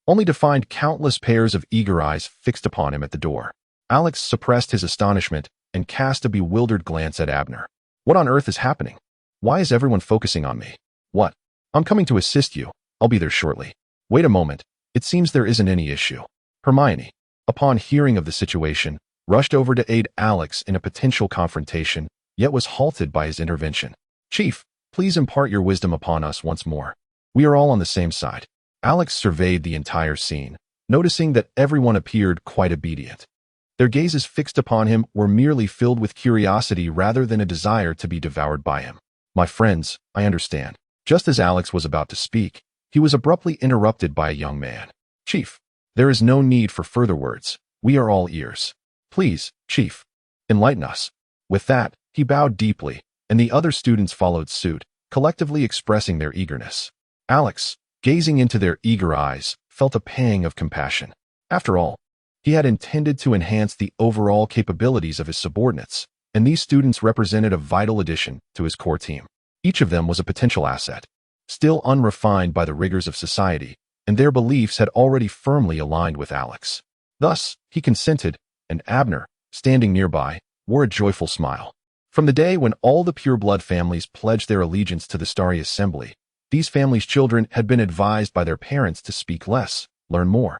only to find countless pairs of eager eyes fixed upon him at the door. Alex suppressed his astonishment and cast a bewildered glance at Abner. "What on earth is happening? Why is everyone focusing on me?" "What? I'm coming to assist you. I'll be there shortly." "Wait a moment. It seems there isn't any issue." Hermione, upon hearing of the situation, rushed over to aid Alex in a potential confrontation, yet was halted by his intervention. "Chief, please impart your wisdom upon us once more." We are all on the same side. Alex surveyed the entire scene, noticing that everyone appeared quite obedient. Their gazes fixed upon him were merely filled with curiosity rather than a desire to be devoured by him. My friends, I understand. Just as Alex was about to speak, he was abruptly interrupted by a young man. Chief, there is no need for further words. We are all ears. Please, Chief, enlighten us. With that, he bowed deeply, and the other students followed suit, collectively expressing their eagerness. Alex, gazing into their eager eyes, felt a pang of compassion. After all, he had intended to enhance the overall capabilities of his subordinates, and these students represented a vital addition to his core team. Each of them was a potential asset, still unrefined by the rigors of society, and their beliefs had already firmly aligned with Alex. Thus, he consented, and Abner, standing nearby, wore a joyful smile. From the day when all the pureblood families pledged their allegiance to the Starry Assembly, these families' children had been advised by their parents to speak less, learn more,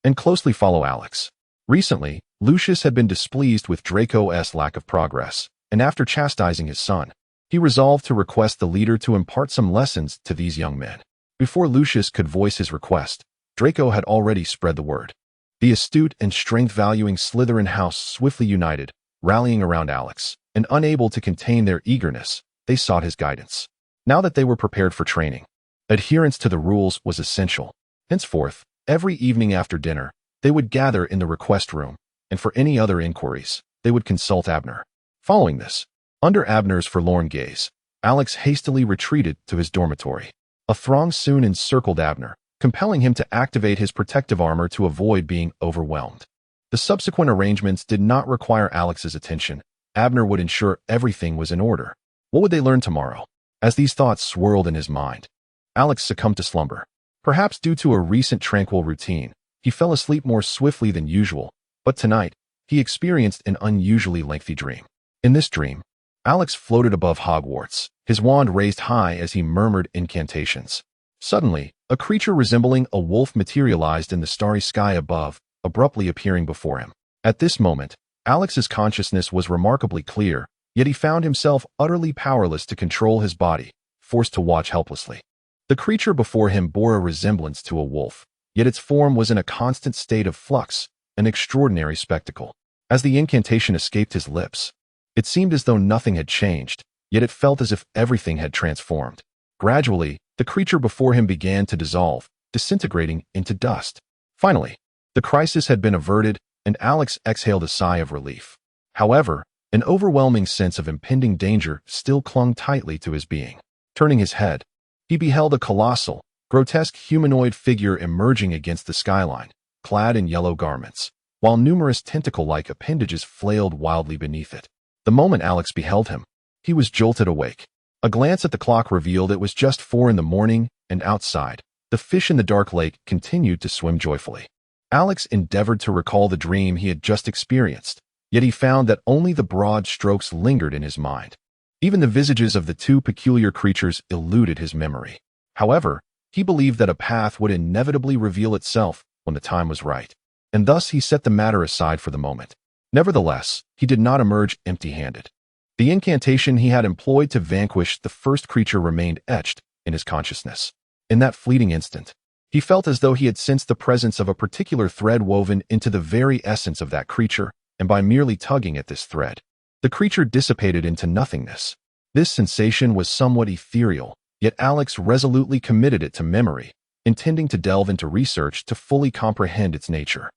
and closely follow Alex. Recently, Lucius had been displeased with Draco's lack of progress, and after chastising his son, he resolved to request the leader to impart some lessons to these young men. Before Lucius could voice his request, Draco had already spread the word. The astute and strength-valuing Slytherin house swiftly united, rallying around Alex, and unable to contain their eagerness, they sought his guidance. Now that they were prepared for training, adherence to the rules was essential. Henceforth, every evening after dinner, they would gather in the request room, and for any other inquiries, they would consult Abner. Following this, under Abner's forlorn gaze, Alex hastily retreated to his dormitory. A throng soon encircled Abner, compelling him to activate his protective armor to avoid being overwhelmed. The subsequent arrangements did not require Alex's attention. Abner would ensure everything was in order. What would they learn tomorrow? As these thoughts swirled in his mind, Alex succumbed to slumber. Perhaps due to a recent tranquil routine, he fell asleep more swiftly than usual, but tonight, he experienced an unusually lengthy dream. In this dream, Alex floated above Hogwarts, his wand raised high as he murmured incantations. Suddenly, a creature resembling a wolf materialized in the starry sky above, abruptly appearing before him. At this moment, Alex's consciousness was remarkably clear, yet he found himself utterly powerless to control his body, forced to watch helplessly. The creature before him bore a resemblance to a wolf, yet its form was in a constant state of flux, an extraordinary spectacle. As the incantation escaped his lips, it seemed as though nothing had changed, yet it felt as if everything had transformed. Gradually, the creature before him began to dissolve, disintegrating into dust. Finally, the crisis had been averted, and Alex exhaled a sigh of relief. However, an overwhelming sense of impending danger still clung tightly to his being. Turning his head, he beheld a colossal, grotesque humanoid figure emerging against the skyline, clad in yellow garments, while numerous tentacle-like appendages flailed wildly beneath it. The moment Alex beheld him, he was jolted awake. A glance at the clock revealed it was just 4 a.m, and outside, the fish in the dark lake continued to swim joyfully. Alex endeavored to recall the dream he had just experienced, yet he found that only the broad strokes lingered in his mind. Even the visages of the two peculiar creatures eluded his memory. However, he believed that a path would inevitably reveal itself when the time was right, and thus he set the matter aside for the moment. Nevertheless, he did not emerge empty-handed. The incantation he had employed to vanquish the first creature remained etched in his consciousness. In that fleeting instant, he felt as though he had sensed the presence of a particular thread woven into the very essence of that creature, and by merely tugging at this thread, the creature dissipated into nothingness. This sensation was somewhat ethereal, yet Alex resolutely committed it to memory, intending to delve into research to fully comprehend its nature.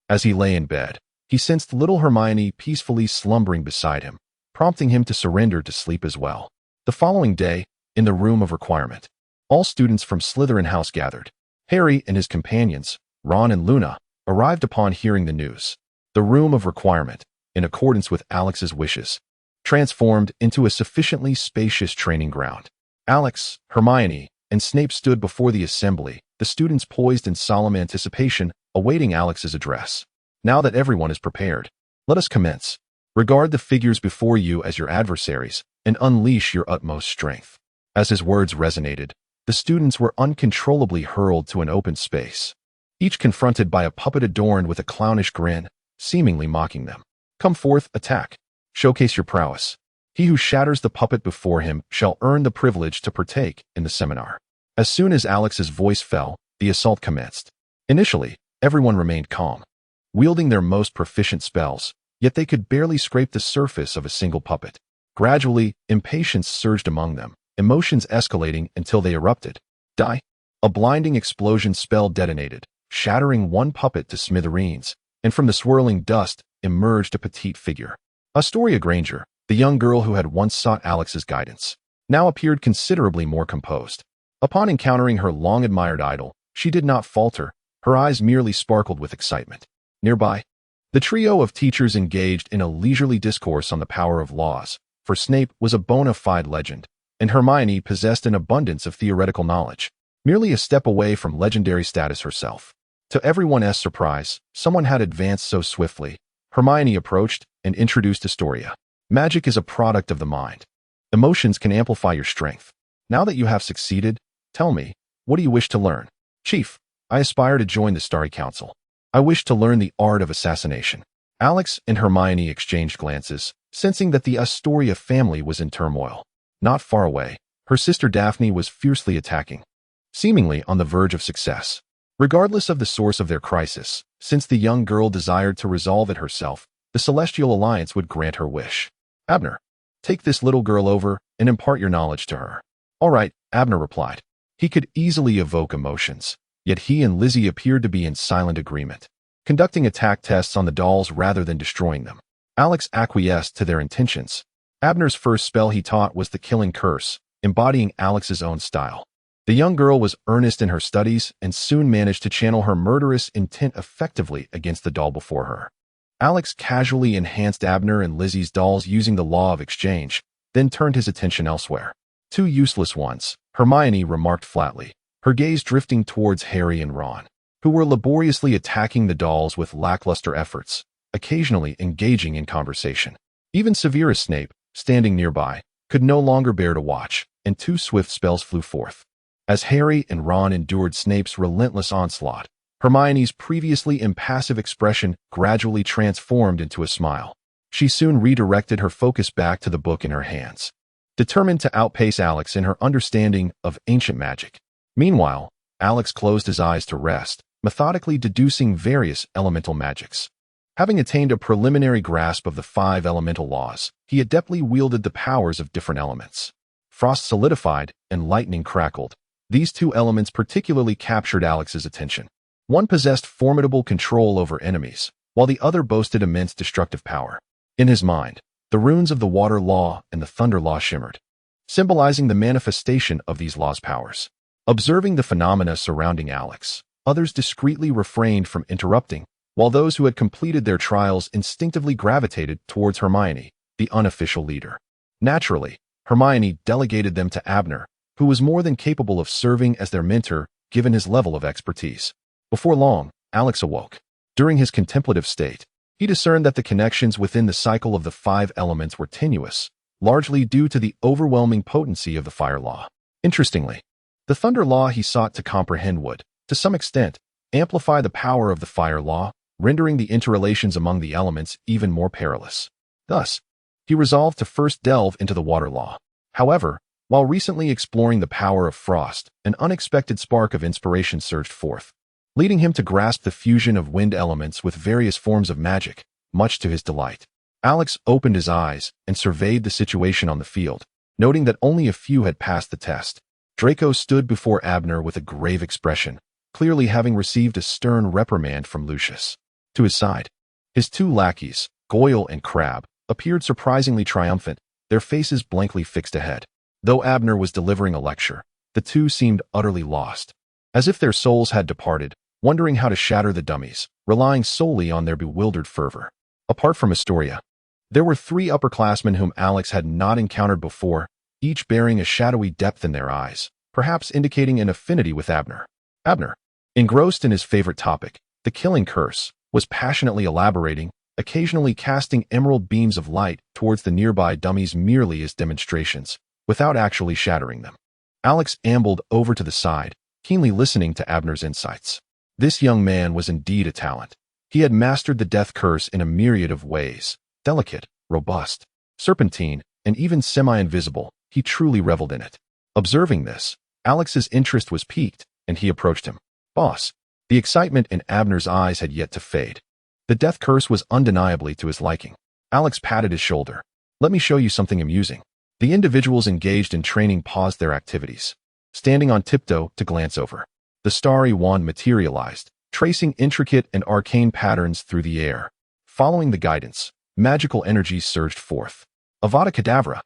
As he lay in bed, he sensed little Hermione peacefully slumbering beside him, prompting him to surrender to sleep as well. The following day, in the room of requirement, all students from Slytherin House gathered. Harry and his companions, Ron and Luna, arrived upon hearing the news. The room of requirement, in accordance with Alex's wishes, transformed into a sufficiently spacious training ground. Alex, Hermione, and Snape stood before the assembly, the students poised in solemn anticipation, awaiting Alex's address. Now that everyone is prepared, let us commence. Regard the figures before you as your adversaries, and unleash your utmost strength. As his words resonated, the students were uncontrollably hurled to an open space, each confronted by a puppet adorned with a clownish grin, seemingly mocking them. Come forth, attack. Showcase your prowess. He who shatters the puppet before him shall earn the privilege to partake in the seminar. As soon as Alex's voice fell, the assault commenced. Initially, everyone remained calm, wielding their most proficient spells, yet they could barely scrape the surface of a single puppet. Gradually, impatience surged among them, emotions escalating until they erupted. Die! A blinding explosion spell detonated, shattering one puppet to smithereens, and from the swirling dust emerged a petite figure. Astoria Granger, the young girl who had once sought Alex's guidance, now appeared considerably more composed. Upon encountering her long-admired idol, she did not falter, her eyes merely sparkled with excitement. Nearby, the trio of teachers engaged in a leisurely discourse on the power of laws, for Snape was a bona fide legend, and Hermione possessed an abundance of theoretical knowledge, merely a step away from legendary status herself. To everyone's surprise, someone had advanced so swiftly. Hermione approached and introduced Astoria. Magic is a product of the mind. Emotions can amplify your strength. Now that you have succeeded, tell me, what do you wish to learn? Chief, I aspire to join the Starry Council. I wish to learn the art of assassination. Alex and Hermione exchanged glances, sensing that the Astoria family was in turmoil. Not far away, her sister Daphne was fiercely attacking, seemingly on the verge of success. Regardless of the source of their crisis, since the young girl desired to resolve it herself, the Celestial Alliance would grant her wish. Abner, take this little girl over and impart your knowledge to her. All right, Abner replied. He could easily evoke emotions, yet he and Lizzie appeared to be in silent agreement, conducting attack tests on the dolls rather than destroying them. Alex acquiesced to their intentions. Abner's first spell he taught was the Killing Curse, embodying Alex's own style. The young girl was earnest in her studies and soon managed to channel her murderous intent effectively against the doll before her. Alex casually enhanced Abner and Lizzie's dolls using the law of exchange, then turned his attention elsewhere. Two useless ones, Hermione remarked flatly, her gaze drifting towards Harry and Ron, who were laboriously attacking the dolls with lackluster efforts, occasionally engaging in conversation. Even Severus Snape, standing nearby, could no longer bear to watch, and two swift spells flew forth. As Harry and Ron endured Snape's relentless onslaught, Hermione's previously impassive expression gradually transformed into a smile. She soon redirected her focus back to the book in her hands, determined to outpace Alex in her understanding of ancient magic. Meanwhile, Alex closed his eyes to rest, methodically deducing various elemental magics. Having attained a preliminary grasp of the 5 elemental laws, he adeptly wielded the powers of different elements. Frost solidified and lightning crackled. These two elements particularly captured Alex's attention. One possessed formidable control over enemies, while the other boasted immense destructive power. In his mind, the runes of the Water Law and the Thunder Law shimmered, symbolizing the manifestation of these laws' powers. Observing the phenomena surrounding Alex, others discreetly refrained from interrupting, while those who had completed their trials instinctively gravitated towards Hermione, the unofficial leader. Naturally, Hermione delegated them to Abner, who was more than capable of serving as their mentor given his level of expertise. Before long, Alex awoke. During his contemplative state, he discerned that the connections within the cycle of the 5 elements were tenuous, largely due to the overwhelming potency of the Fire Law. Interestingly, the Thunder Law he sought to comprehend would, to some extent, amplify the power of the Fire Law, rendering the interrelations among the elements even more perilous. Thus, he resolved to first delve into the Water Law. However, while recently exploring the power of frost, an unexpected spark of inspiration surged forth, leading him to grasp the fusion of wind elements with various forms of magic, much to his delight. Alex opened his eyes and surveyed the situation on the field, noting that only a few had passed the test. Draco stood before Abner with a grave expression, clearly having received a stern reprimand from Lucius. To his side, his 2 lackeys, Goyle and Crabbe, appeared surprisingly triumphant, their faces blankly fixed ahead. Though Abner was delivering a lecture, the two seemed utterly lost, as if their souls had departed, wondering how to shatter the dummies, relying solely on their bewildered fervor. Apart from Astoria, there were 3 upperclassmen whom Alex had not encountered before, each bearing a shadowy depth in their eyes, perhaps indicating an affinity with Abner. Abner, engrossed in his favorite topic, the Killing Curse, was passionately elaborating, occasionally casting emerald beams of light towards the nearby dummies merely as demonstrations, without actually shattering them. Alex ambled over to the side, keenly listening to Abner's insights. This young man was indeed a talent. He had mastered the death curse in a myriad of ways, delicate, robust, serpentine, and even semi-invisible. He truly reveled in it. Observing this, Alex's interest was piqued, and he approached him. Boss. The excitement in Abner's eyes had yet to fade. The death curse was undeniably to his liking. Alex patted his shoulder. Let me show you something amusing. The individuals engaged in training paused their activities, standing on tiptoe to glance over. The starry wand materialized, tracing intricate and arcane patterns through the air. Following the guidance, magical energies surged forth. Avada Kedavra!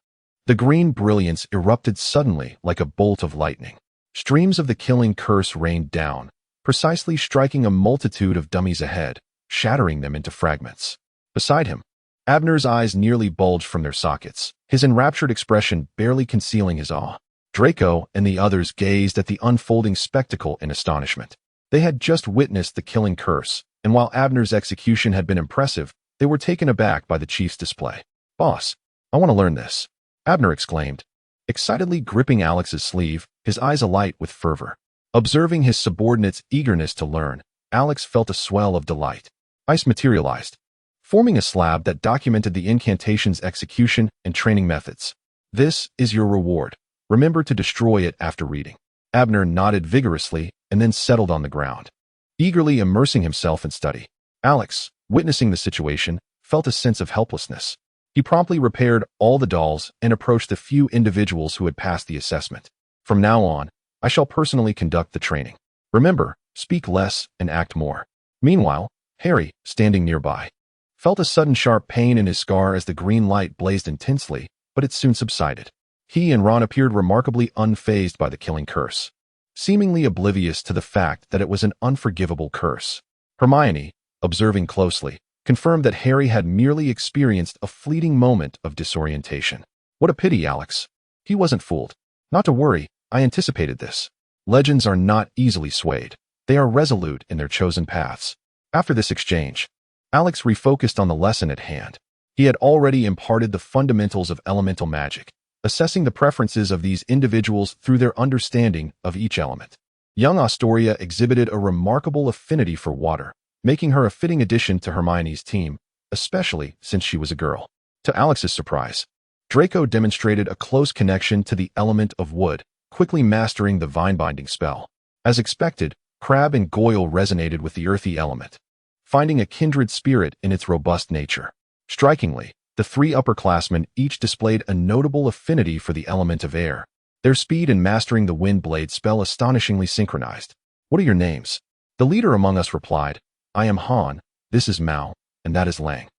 The green brilliance erupted suddenly like a bolt of lightning. Streams of the killing curse rained down, precisely striking a multitude of dummies ahead, shattering them into fragments. Beside him, Abner's eyes nearly bulged from their sockets, his enraptured expression barely concealing his awe. Draco and the others gazed at the unfolding spectacle in astonishment. They had just witnessed the killing curse, and while Abner's execution had been impressive, they were taken aback by the chief's display. Boss, I want to learn this, Abner exclaimed, excitedly gripping Alex's sleeve, his eyes alight with fervor. Observing his subordinate's eagerness to learn, Alex felt a swell of delight. Ice materialized, forming a slab that documented the incantation's execution and training methods. This is your reward. Remember to destroy it after reading. Abner nodded vigorously and then settled on the ground, eagerly immersing himself in study. Alex, witnessing the situation, felt a sense of helplessness. He promptly repaired all the dolls and approached the few individuals who had passed the assessment. From now on, I shall personally conduct the training. Remember, speak less and act more. Meanwhile, Harry, standing nearby, felt a sudden sharp pain in his scar as the green light blazed intensely, but it soon subsided. He and Ron appeared remarkably unfazed by the killing curse, seemingly oblivious to the fact that it was an unforgivable curse. Hermione, observing closely, confirmed that Harry had merely experienced a fleeting moment of disorientation. What a pity, Alex. He wasn't fooled. Not to worry, I anticipated this. Legends are not easily swayed. They are resolute in their chosen paths. After this exchange, Alex refocused on the lesson at hand. He had already imparted the fundamentals of elemental magic, assessing the preferences of these individuals through their understanding of each element. Young Astoria exhibited a remarkable affinity for water, making her a fitting addition to Hermione's team, especially since she was a girl. To Alex's surprise, Draco demonstrated a close connection to the element of wood, quickly mastering the vine-binding spell. As expected, Crabbe and Goyle resonated with the earthy element, finding a kindred spirit in its robust nature. Strikingly, the three upperclassmen each displayed a notable affinity for the element of air, their speed in mastering the wind blade spell astonishingly synchronized. What are your names? The leader among us replied, I am Han, this is Mao, and that is Lang.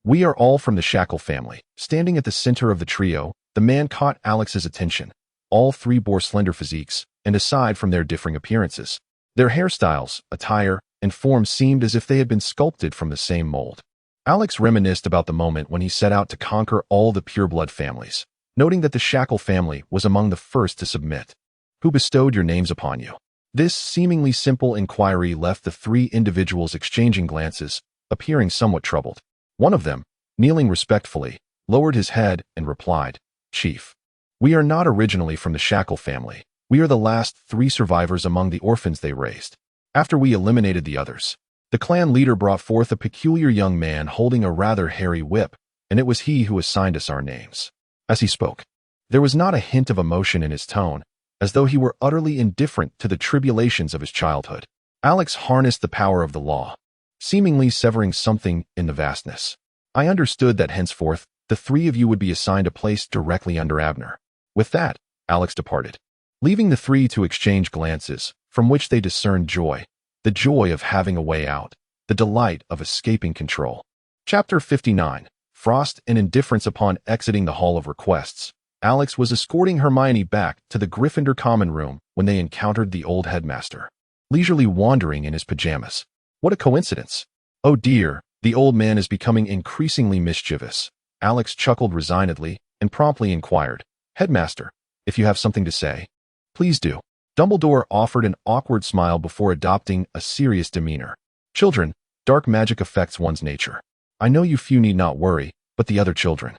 We are all from the Shackle family. Standing at the center of the trio, the man caught Alex's attention. All three bore slender physiques, and aside from their differing appearances, their hairstyles, attire, and form seemed as if they had been sculpted from the same mold. Alex reminisced about the moment when he set out to conquer all the pureblood families, noting that the Shackle family was among the first to submit. Who bestowed your names upon you? This seemingly simple inquiry left the three individuals exchanging glances, appearing somewhat troubled. One of them, kneeling respectfully, lowered his head and replied, Chief, we are not originally from the Shackle family. We are the last three survivors among the orphans they raised. After we eliminated the others, the clan leader brought forth a peculiar young man holding a rather hairy whip, and it was he who assigned us our names. As he spoke, there was not a hint of emotion in his tone, as though he were utterly indifferent to the tribulations of his childhood. Alex harnessed the power of the law, seemingly severing something in the vastness. I understood that henceforth, the three of you would be assigned a place directly under Abner. With that, Alex departed, leaving the three to exchange glances, from which they discerned joy, the joy of having a way out, the delight of escaping control. Chapter 59. Frost and Indifference. Upon exiting the Hall of Requests, Alex was escorting Hermione back to the Gryffindor common room when they encountered the old headmaster, leisurely wandering in his pajamas. What a coincidence! Oh dear, the old man is becoming increasingly mischievous. Alex chuckled resignedly and promptly inquired, Headmaster, if you have something to say, please do. Dumbledore offered an awkward smile before adopting a serious demeanor. Children, dark magic affects one's nature. I know you few need not worry, but the other children.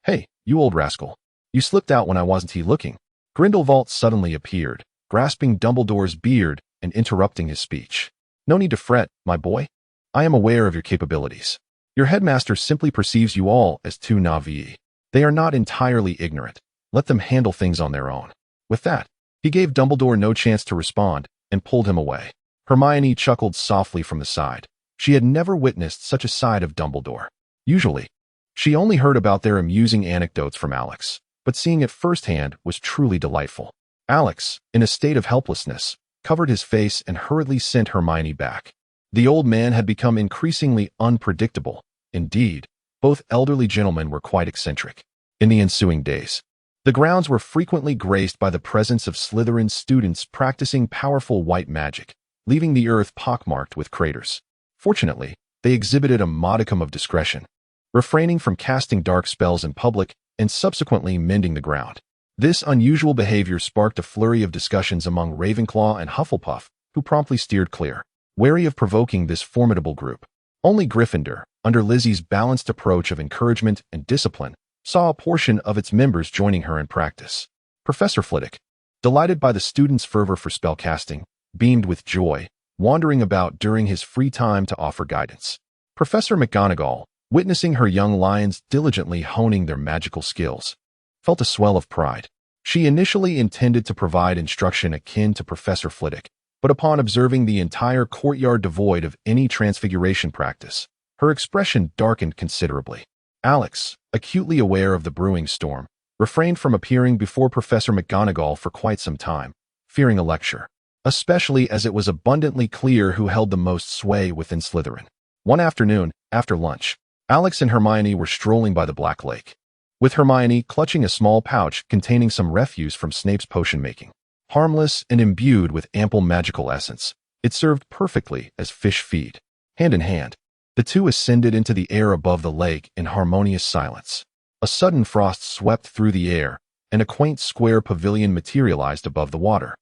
Hey, you old rascal. You slipped out when I wasn't looking. Grindelwald suddenly appeared, grasping Dumbledore's beard and interrupting his speech. No need to fret, my boy. I am aware of your capabilities. Your headmaster simply perceives you all as too naive. They are not entirely ignorant. Let them handle things on their own. With that, He gave Dumbledore no chance to respond and pulled him away. Hermione chuckled softly from the side. She had never witnessed such a side of Dumbledore. Usually, she only heard about their amusing anecdotes from Alex, but seeing it firsthand was truly delightful. Alex, in a state of helplessness, covered his face and hurriedly sent Hermione back. The old man had become increasingly unpredictable. Indeed, both elderly gentlemen were quite eccentric. In the ensuing days, the grounds were frequently graced by the presence of Slytherin students practicing powerful white magic, leaving the earth pockmarked with craters. Fortunately, they exhibited a modicum of discretion, refraining from casting dark spells in public and subsequently mending the ground. This unusual behavior sparked a flurry of discussions among Ravenclaw and Hufflepuff, who promptly steered clear, wary of provoking this formidable group. Only Gryffindor, under Lizzie's balanced approach of encouragement and discipline, saw a portion of its members joining her in practice. Professor Flitwick, delighted by the students' fervor for spellcasting, beamed with joy, wandering about during his free time to offer guidance. Professor McGonagall, witnessing her young lions diligently honing their magical skills, felt a swell of pride. She initially intended to provide instruction akin to Professor Flitwick, but upon observing the entire courtyard devoid of any transfiguration practice, her expression darkened considerably. Alex, acutely aware of the brewing storm, refrained from appearing before Professor McGonagall for quite some time, fearing a lecture, especially as it was abundantly clear who held the most sway within Slytherin. One afternoon, after lunch, Alex and Hermione were strolling by the Black Lake, with Hermione clutching a small pouch containing some refuse from Snape's potion-making. Harmless and imbued with ample magical essence, it served perfectly as fish feed. Hand in hand, the two ascended into the air above the lake in harmonious silence. A sudden frost swept through the air, and a quaint square pavilion materialized above the water.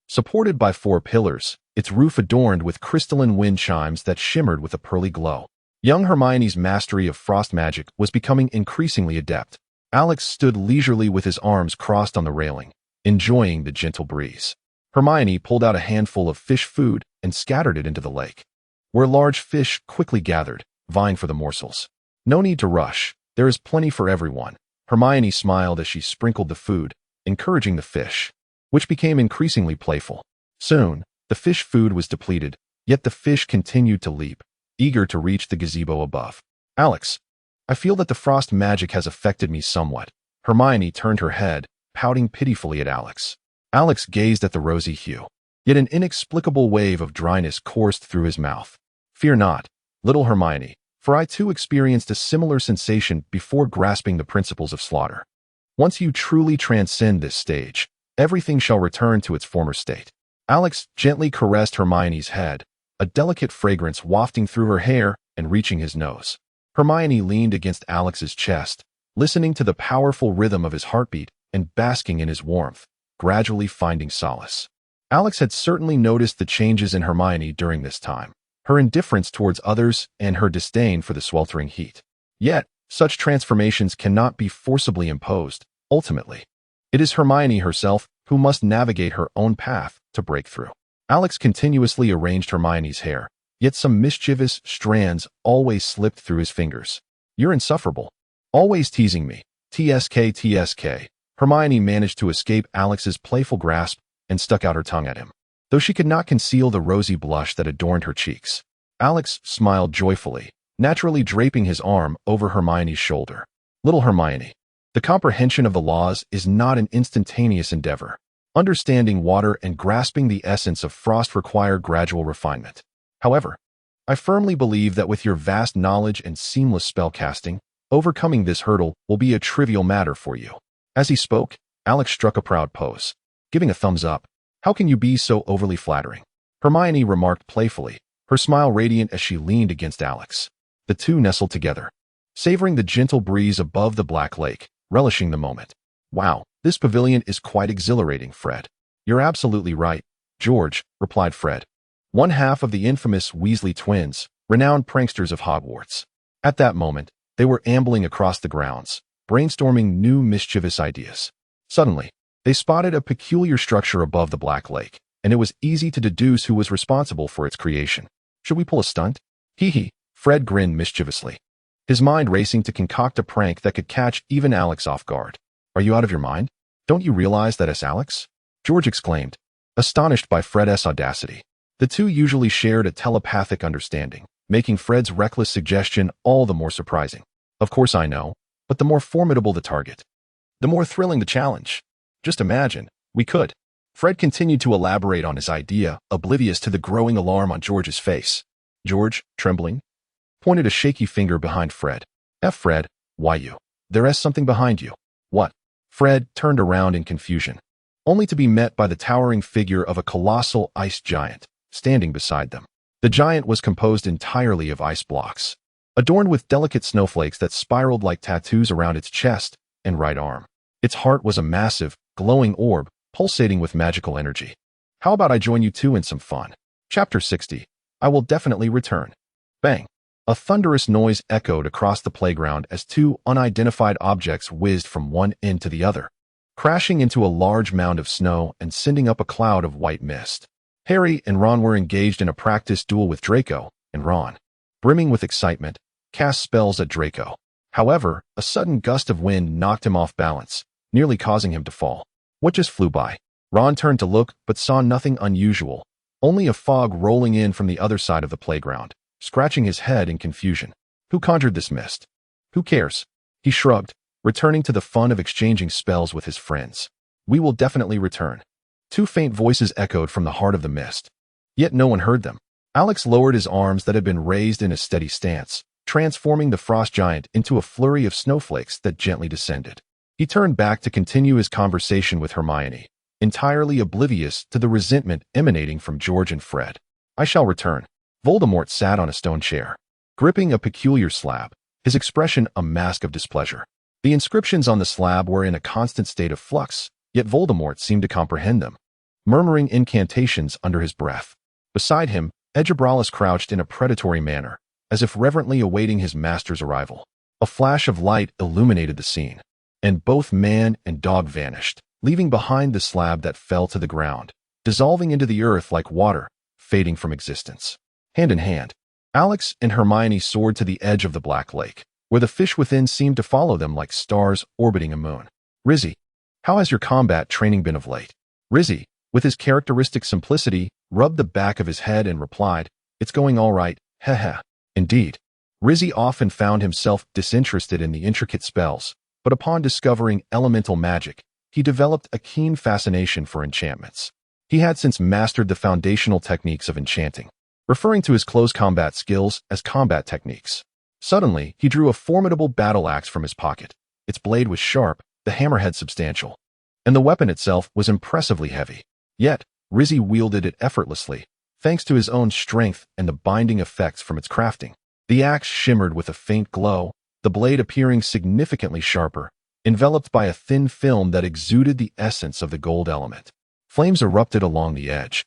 Supported by 4 pillars, its roof adorned with crystalline wind chimes that shimmered with a pearly glow. Young Hermione's mastery of frost magic was becoming increasingly adept. Alex stood leisurely with his arms crossed on the railing, enjoying the gentle breeze. Hermione pulled out a handful of fish food and scattered it into the lake, where large fish quickly gathered, vying for the morsels. No need to rush, there is plenty for everyone. Hermione smiled as she sprinkled the food, encouraging the fish, which became increasingly playful. Soon, the fish food was depleted, yet the fish continued to leap, eager to reach the gazebo above. Alex, I feel that the frost magic has affected me somewhat. Hermione turned her head, pouting pitifully at Alex. Alex gazed at the rosy hue, yet an inexplicable wave of dryness coursed through his mouth. Fear not, little Hermione, for I too experienced a similar sensation before grasping the principles of slaughter. Once you truly transcend this stage, everything shall return to its former state. Alex gently caressed Hermione's head, a delicate fragrance wafting through her hair and reaching his nose. Hermione leaned against Alex's chest, listening to the powerful rhythm of his heartbeat and basking in his warmth, gradually finding solace. Alex had certainly noticed the changes in Hermione during this time, her indifference towards others and her disdain for the sweltering heat. Yet, such transformations cannot be forcibly imposed. Ultimately, it is Hermione herself who must navigate her own path to break through. Alex continuously arranged Hermione's hair, yet some mischievous strands always slipped through his fingers. You're insufferable. Always teasing me. TSK TSK. Hermione managed to escape Alex's playful grasp and stuck out her tongue at him, though she could not conceal the rosy blush that adorned her cheeks. Alex smiled joyfully, naturally draping his arm over Hermione's shoulder. Little Hermione, the comprehension of the laws is not an instantaneous endeavor. Understanding water and grasping the essence of frost require gradual refinement. However, I firmly believe that with your vast knowledge and seamless spellcasting, overcoming this hurdle will be a trivial matter for you. As he spoke, Alex struck a proud pose, giving a thumbs up. How can you be so overly flattering? Hermione remarked playfully, her smile radiant as she leaned against Alex. The two nestled together, savoring the gentle breeze above the Black Lake, relishing the moment. Wow, this pavilion is quite exhilarating, Fred. You're absolutely right, George, replied Fred, one half of the infamous Weasley twins, renowned pranksters of Hogwarts. At that moment, they were ambling across the grounds, brainstorming new mischievous ideas. Suddenly, they spotted a peculiar structure above the Black Lake, and it was easy to deduce who was responsible for its creation. Should we pull a stunt? Hee hee, Fred grinned mischievously, his mind racing to concoct a prank that could catch even Alex off guard. Are you out of your mind? Don't you realize that it's Alex? George exclaimed, astonished by Fred's audacity. The two usually shared a telepathic understanding, making Fred's reckless suggestion all the more surprising. Of course I know, but the more formidable the target, the more thrilling the challenge. Just imagine, we could. Fred continued to elaborate on his idea, oblivious to the growing alarm on George's face. George, trembling, pointed a shaky finger behind Fred. Fred, why you? There's something behind you. What? Fred turned around in confusion, only to be met by the towering figure of a colossal ice giant, standing beside them. The giant was composed entirely of ice blocks, adorned with delicate snowflakes that spiraled like tattoos around its chest and right arm. Its heart was a massive, glowing orb, pulsating with magical energy. How about I join you two in some fun? Chapter 60. I will definitely return. Bang! A thunderous noise echoed across the playground as two unidentified objects whizzed from one end to the other, crashing into a large mound of snow and sending up a cloud of white mist. Harry and Ron were engaged in a practice duel with Draco, and Ron, brimming with excitement, cast spells at Draco. However, a sudden gust of wind knocked him off balance, nearly causing him to fall. What just flew by? Ron turned to look, but saw nothing unusual, only a fog rolling in from the other side of the playground, scratching his head in confusion. Who conjured this mist? Who cares? He shrugged, returning to the fun of exchanging spells with his friends. We will definitely return. Two faint voices echoed from the heart of the mist, yet no one heard them. Alex lowered his arms that had been raised in a steady stance, transforming the frost giant into a flurry of snowflakes that gently descended. He turned back to continue his conversation with Hermione, entirely oblivious to the resentment emanating from George and Fred. I shall return. Voldemort sat on a stone chair, gripping a peculiar slab, his expression a mask of displeasure. The inscriptions on the slab were in a constant state of flux, yet Voldemort seemed to comprehend them, murmuring incantations under his breath. Beside him, Edgebralis crouched in a predatory manner, as if reverently awaiting his master's arrival. A flash of light illuminated the scene, and both man and dog vanished, leaving behind the slab that fell to the ground, dissolving into the earth like water, fading from existence. Hand in hand, Alex and Hermione soared to the edge of the Black Lake, where the fish within seemed to follow them like stars orbiting a moon. Rizzy, how has your combat training been of late? Rizzy, with his characteristic simplicity, rubbed the back of his head and replied, It's going all right, heh. Indeed. Rizzy often found himself disinterested in the intricate spells, but upon discovering elemental magic, he developed a keen fascination for enchantments. He had since mastered the foundational techniques of enchanting, referring to his close combat skills as combat techniques. Suddenly, he drew a formidable battle axe from his pocket. Its blade was sharp, the hammerhead substantial, and the weapon itself was impressively heavy. Yet, Rizzy wielded it effortlessly, thanks to his own strength and the binding effects from its crafting. The axe shimmered with a faint glow, the blade appearing significantly sharper, enveloped by a thin film that exuded the essence of the gold element. Flames erupted along the edge,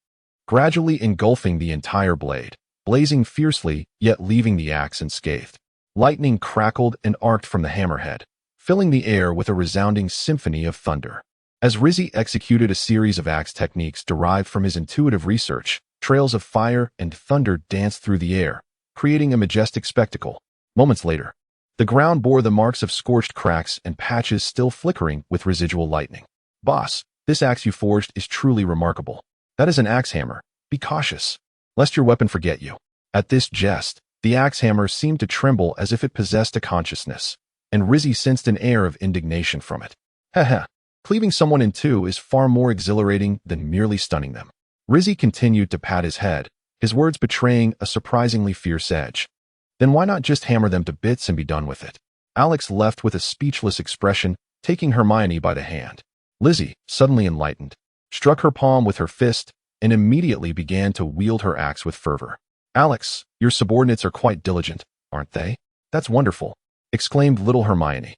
gradually engulfing the entire blade, blazing fiercely yet leaving the axe unscathed. Lightning crackled and arced from the hammerhead, filling the air with a resounding symphony of thunder. As Rizzy executed a series of axe techniques derived from his intuitive research, trails of fire and thunder danced through the air, creating a majestic spectacle. Moments later, the ground bore the marks of scorched cracks and patches still flickering with residual lightning. Boss, this axe you forged is truly remarkable. That is an axe hammer. Be cautious, lest your weapon forget you. At this jest, the axe hammer seemed to tremble as if it possessed a consciousness, and Rizzy sensed an air of indignation from it. Heh. Cleaving someone in two is far more exhilarating than merely stunning them. Rizzy continued to pat his head, his words betraying a surprisingly fierce edge. Then why not just hammer them to bits and be done with it? Alex left with a speechless expression, taking Hermione by the hand. Lizzie, suddenly enlightened, struck her palm with her fist and immediately began to wield her axe with fervor. Alex, your subordinates are quite diligent, aren't they? That's wonderful, exclaimed little Hermione.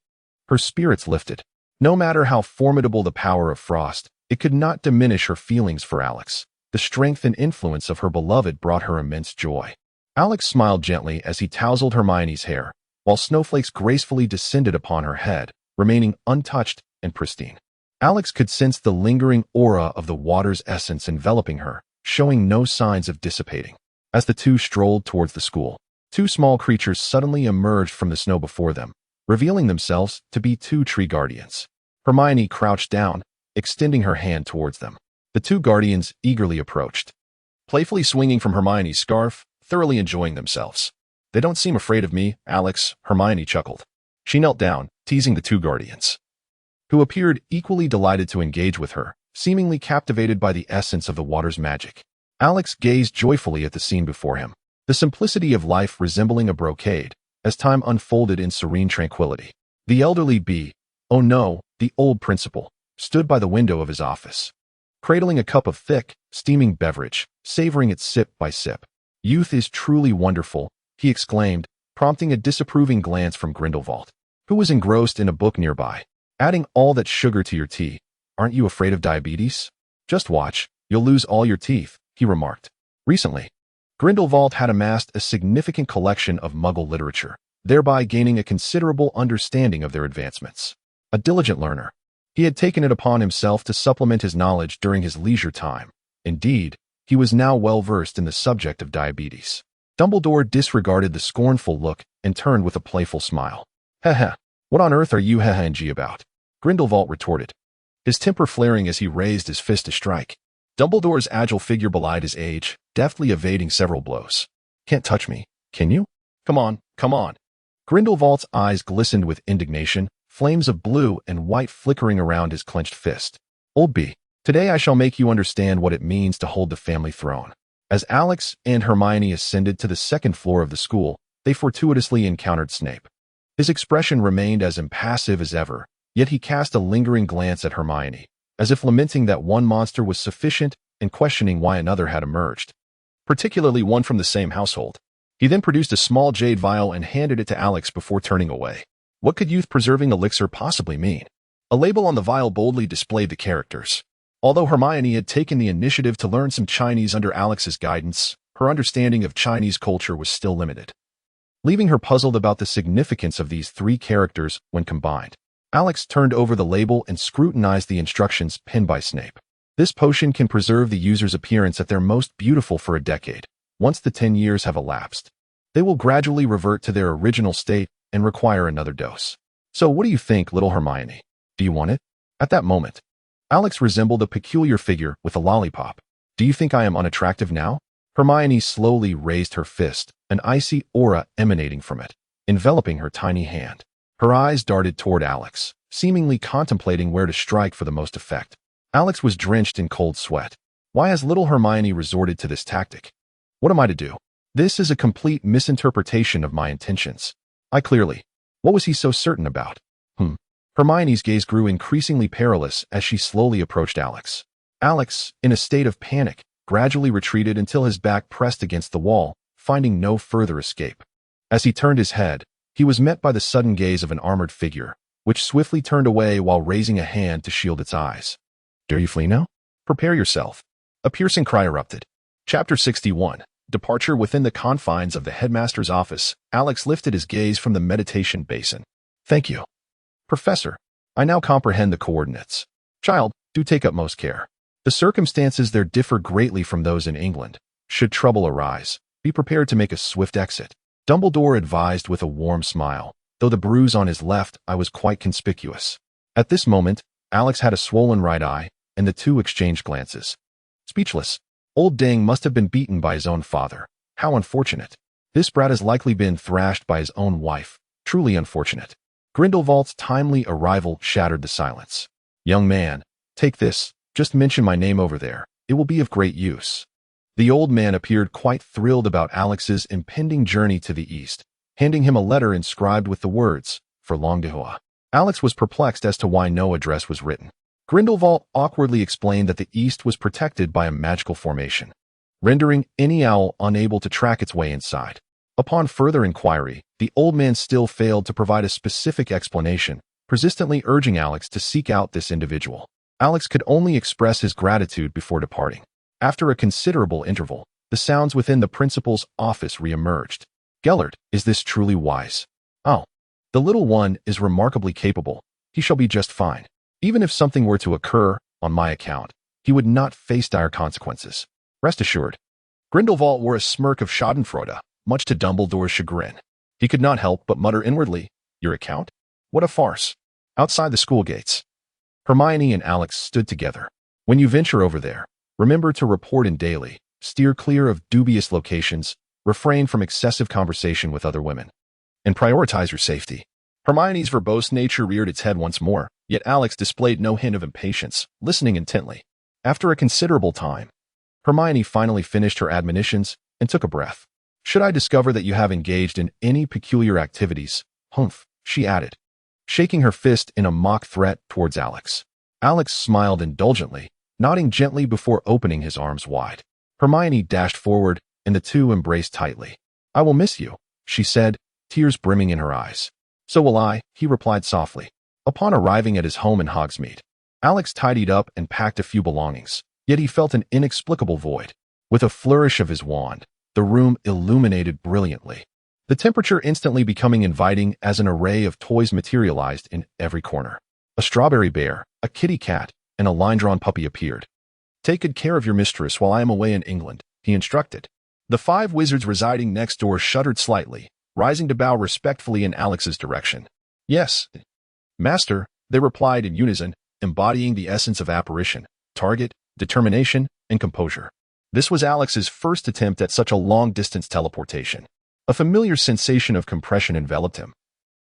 Her spirits lifted. No matter how formidable the power of frost, it could not diminish her feelings for Alex. The strength and influence of her beloved brought her immense joy. Alex smiled gently as he tousled Hermione's hair, while snowflakes gracefully descended upon her head, remaining untouched and pristine. Alex could sense the lingering aura of the water's essence enveloping her, showing no signs of dissipating. As the two strolled towards the school, two small creatures suddenly emerged from the snow before them, revealing themselves to be two tree guardians. Hermione crouched down, extending her hand towards them. The two guardians eagerly approached, playfully swinging from Hermione's scarf, thoroughly enjoying themselves. "They don't seem afraid of me, Alex," Hermione chuckled. She knelt down, teasing the two guardians, who appeared equally delighted to engage with her, seemingly captivated by the essence of the water's magic. Alex gazed joyfully at the scene before him, the simplicity of life resembling a brocade, as time unfolded in serene tranquility. The elderly oh no, the old principal, stood by the window of his office, cradling a cup of thick, steaming beverage, savoring it sip by sip. "Youth is truly wonderful," he exclaimed, prompting a disapproving glance from Grindelwald, who was engrossed in a book nearby. "Adding all that sugar to your tea. Aren't you afraid of diabetes? Just watch, you'll lose all your teeth," he remarked. Recently, Grindelwald had amassed a significant collection of Muggle literature, thereby gaining a considerable understanding of their advancements. A diligent learner, he had taken it upon himself to supplement his knowledge during his leisure time. Indeed, he was now well versed in the subject of diabetes. Dumbledore disregarded the scornful look and turned with a playful smile. "Heh, what on earth are you heh-heh-ng about?" Grindelwald retorted, his temper flaring as he raised his fist to strike. Dumbledore's agile figure belied his age, deftly evading several blows. "Can't touch me, can you? Come on, come on." Grindelwald's eyes glistened with indignation, flames of blue and white flickering around his clenched fist. "Old B, today I shall make you understand what it means to hold the family throne." As Alex and Hermione ascended to the second floor of the school, they fortuitously encountered Snape. His expression remained as impassive as ever, yet he cast a lingering glance at Hermione, as if lamenting that one monster was sufficient and questioning why another had emerged, particularly one from the same household. He then produced a small jade vial and handed it to Alex before turning away. What could youth-preserving elixir possibly mean? A label on the vial boldly displayed the characters. Although Hermione had taken the initiative to learn some Chinese under Alex's guidance, her understanding of Chinese culture was still limited, leaving her puzzled about the significance of these three characters when combined. Alex turned over the label and scrutinized the instructions penned by Snape. "This potion can preserve the user's appearance at their most beautiful for a decade. Once the 10 years have elapsed, they will gradually revert to their original state and require another dose. So what do you think, little Hermione? Do you want it?" At that moment, Alex resembled a peculiar figure with a lollipop. "Do you think I am unattractive now?" Hermione slowly raised her fist, an icy aura emanating from it, enveloping her tiny hand. Her eyes darted toward Alex, seemingly contemplating where to strike for the most effect. Alex was drenched in cold sweat. Why has little Hermione resorted to this tactic? What am I to do? This is a complete misinterpretation of my intentions. What was he so certain about? Hermione's gaze grew increasingly perilous as she slowly approached Alex. Alex, in a state of panic, gradually retreated until his back pressed against the wall, finding no further escape. As he turned his head, he was met by the sudden gaze of an armored figure, which swiftly turned away while raising a hand to shield its eyes. "Dare you flee now? Prepare yourself." A piercing cry erupted. Chapter 61. Departure. Within the confines of the headmaster's office, Alex lifted his gaze from the meditation basin. "Thank you, Professor. I now comprehend the coordinates. Child, do take utmost care. The circumstances there differ greatly from those in England. Should trouble arise, be prepared to make a swift exit." Dumbledore advised with a warm smile, though the bruise on his left eye was quite conspicuous. At this moment, Alex had a swollen right eye, and the two exchanged glances. Speechless, old Dang must have been beaten by his own father. How unfortunate. This brat has likely been thrashed by his own wife. Truly unfortunate. Grindelwald's timely arrival shattered the silence. "Young man, take this. Just mention my name over there. It will be of great use." The old man appeared quite thrilled about Alex's impending journey to the east, handing him a letter inscribed with the words, "For Longdehua." Alex was perplexed as to why no address was written. Grindelwald awkwardly explained that the east was protected by a magical formation, rendering any owl unable to track its way inside. Upon further inquiry, the old man still failed to provide a specific explanation, persistently urging Alex to seek out this individual. Alex could only express his gratitude before departing. After a considerable interval, the sounds within the principal's office re-emerged. "Gellert, is this truly wise?" "Oh, the little one is remarkably capable. He shall be just fine. Even if something were to occur, on my account, he would not face dire consequences. Rest assured." Grindelwald wore a smirk of schadenfreude, much to Dumbledore's chagrin. He could not help but mutter inwardly, "Your account? What a farce." Outside the school gates, Hermione and Alex stood together. When you venture over there, remember to report in daily, steer clear of dubious locations, refrain from excessive conversation with other women, and prioritize your safety. Hermione's verbose nature reared its head once more, yet Alex displayed no hint of impatience, listening intently. After a considerable time, Hermione finally finished her admonitions and took a breath. Should I discover that you have engaged in any peculiar activities, humph, she added, shaking her fist in a mock threat towards Alex. Alex smiled indulgently, nodding gently before opening his arms wide. Hermione dashed forward, and the two embraced tightly. I will miss you, she said, tears brimming in her eyes. So will I, he replied softly. Upon arriving at his home in Hogsmeade, Alex tidied up and packed a few belongings, yet he felt an inexplicable void. With a flourish of his wand, the room illuminated brilliantly, the temperature instantly becoming inviting as an array of toys materialized in every corner. A strawberry bear, a kitty cat, and a line-drawn puppy appeared. Take good care of your mistress while I am away in England, he instructed. The 5 wizards residing next door shuddered slightly, rising to bow respectfully in Alex's direction. Yes, master, they replied in unison, embodying the essence of apparition, target, determination, and composure. This was Alex's first attempt at such a long-distance teleportation. A familiar sensation of compression enveloped him,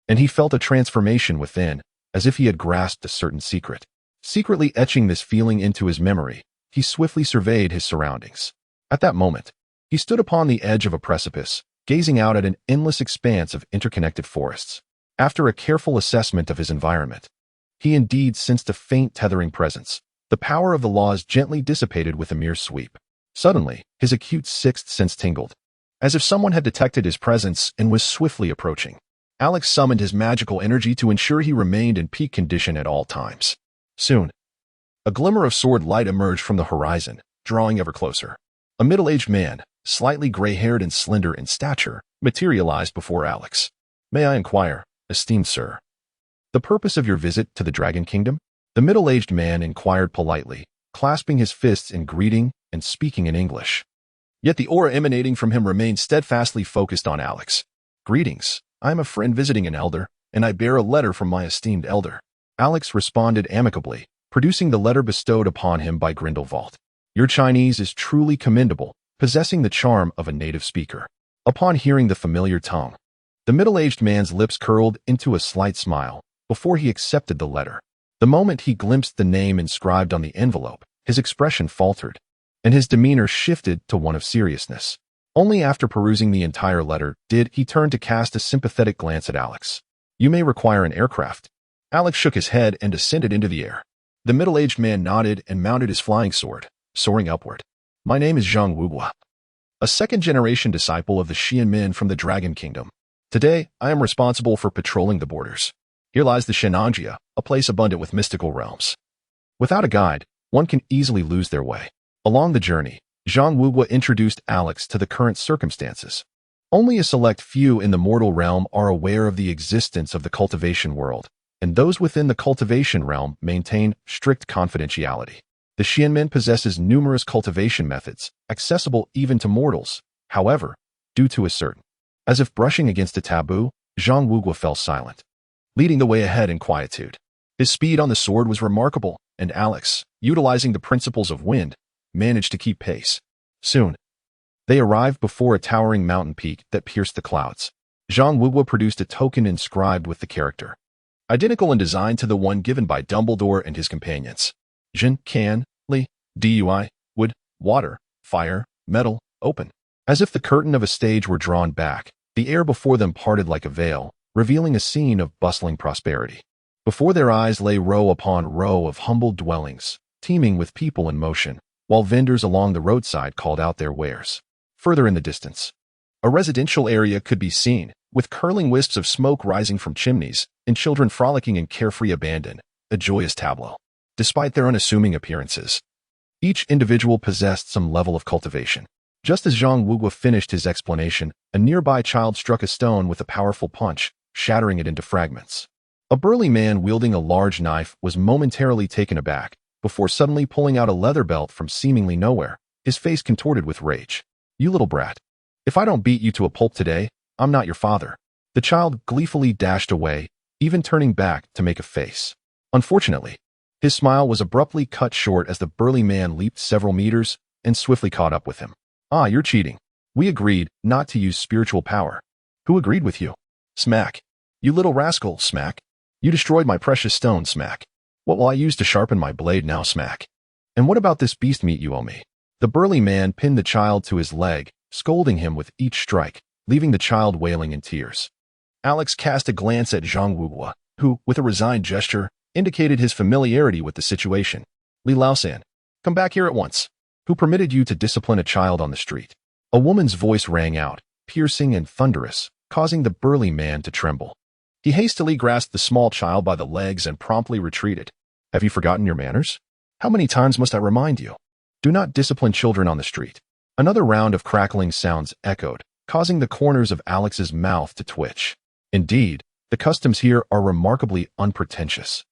and he felt a transformation within, as if he had grasped a certain secret. Secretly etching this feeling into his memory, he swiftly surveyed his surroundings. At that moment, he stood upon the edge of a precipice, gazing out at an endless expanse of interconnected forests. After a careful assessment of his environment, he indeed sensed a faint tethering presence. The power of the laws gently dissipated with a mere sweep. Suddenly, his acute sixth sense tingled, as if someone had detected his presence and was swiftly approaching. Alex summoned his magical energy to ensure he remained in peak condition at all times. Soon, a glimmer of sword light emerged from the horizon, drawing ever closer. A middle-aged man, slightly gray-haired and slender in stature, materialized before Alex. May I inquire, esteemed sir, the purpose of your visit to the Dragon Kingdom? The middle-aged man inquired politely, clasping his fists in greeting and speaking in English. Yet the aura emanating from him remained steadfastly focused on Alex. Greetings, I am a friend visiting an elder, and I bear a letter from my esteemed elder. Alex responded amicably, producing the letter bestowed upon him by Grindelwald. Your Chinese is truly commendable, possessing the charm of a native speaker. Upon hearing the familiar tongue, the middle-aged man's lips curled into a slight smile before he accepted the letter. The moment he glimpsed the name inscribed on the envelope, his expression faltered, and his demeanor shifted to one of seriousness. Only after perusing the entire letter did he turn to cast a sympathetic glance at Alex. You may require an aircraft. Alex shook his head and ascended into the air. The middle-aged man nodded and mounted his flying sword, soaring upward. My name is Zhang Wugua, a second-generation disciple of the Xian men from the Dragon Kingdom. Today, I am responsible for patrolling the borders. Here lies the Shenanjia, a place abundant with mystical realms. Without a guide, one can easily lose their way. Along the journey, Zhang Wugua introduced Alex to the current circumstances. Only a select few in the mortal realm are aware of the existence of the cultivation world, and those within the cultivation realm maintain strict confidentiality. The Xianmen possesses numerous cultivation methods, accessible even to mortals. However, due to a certain, as if brushing against a taboo, Zhang Wugua fell silent, leading the way ahead in quietude. His speed on the sword was remarkable, and Alex, utilizing the principles of wind, managed to keep pace. Soon, they arrived before a towering mountain peak that pierced the clouds. Zhang Wugua produced a token inscribed with the character, identical in design to the one given by Dumbledore and his companions. Jin, Can, Li, Dui, wood, water, fire, metal, open. As if the curtain of a stage were drawn back, the air before them parted like a veil, revealing a scene of bustling prosperity. Before their eyes lay row upon row of humble dwellings, teeming with people in motion, while vendors along the roadside called out their wares. Further in the distance, a residential area could be seen, with curling wisps of smoke rising from chimneys, and children frolicking in carefree abandon, a joyous tableau. Despite their unassuming appearances, each individual possessed some level of cultivation. Just as Zhang Wugua finished his explanation, a nearby child struck a stone with a powerful punch, shattering it into fragments. A burly man wielding a large knife was momentarily taken aback, before suddenly pulling out a leather belt from seemingly nowhere, his face contorted with rage. You little brat. If I don't beat you to a pulp today, I'm not your father. The child gleefully dashed away, even turning back to make a face. Unfortunately, His smile was abruptly cut short as the burly man leaped several meters and swiftly caught up with him. Ah, you're cheating. We agreed not to use spiritual power. Who agreed with you? Smack. You little rascal, smack. You destroyed my precious stone, smack. What will I use to sharpen my blade now, smack? And what about this beast meat you owe me? The burly man pinned the child to his leg, scolding him with each strike, leaving the child wailing in tears. Alex cast a glance at Zhang Wuguo, who, with a resigned gesture, indicated his familiarity with the situation. Li Laosan, come back here at once. Who permitted you to discipline a child on the street? A woman's voice rang out, piercing and thunderous, causing the burly man to tremble. He hastily grasped the small child by the legs and promptly retreated. Have you forgotten your manners? How many times must I remind you? Do not discipline children on the street. Another round of crackling sounds echoed, causing the corners of Alex's mouth to twitch. Indeed, the customs here are remarkably unpretentious.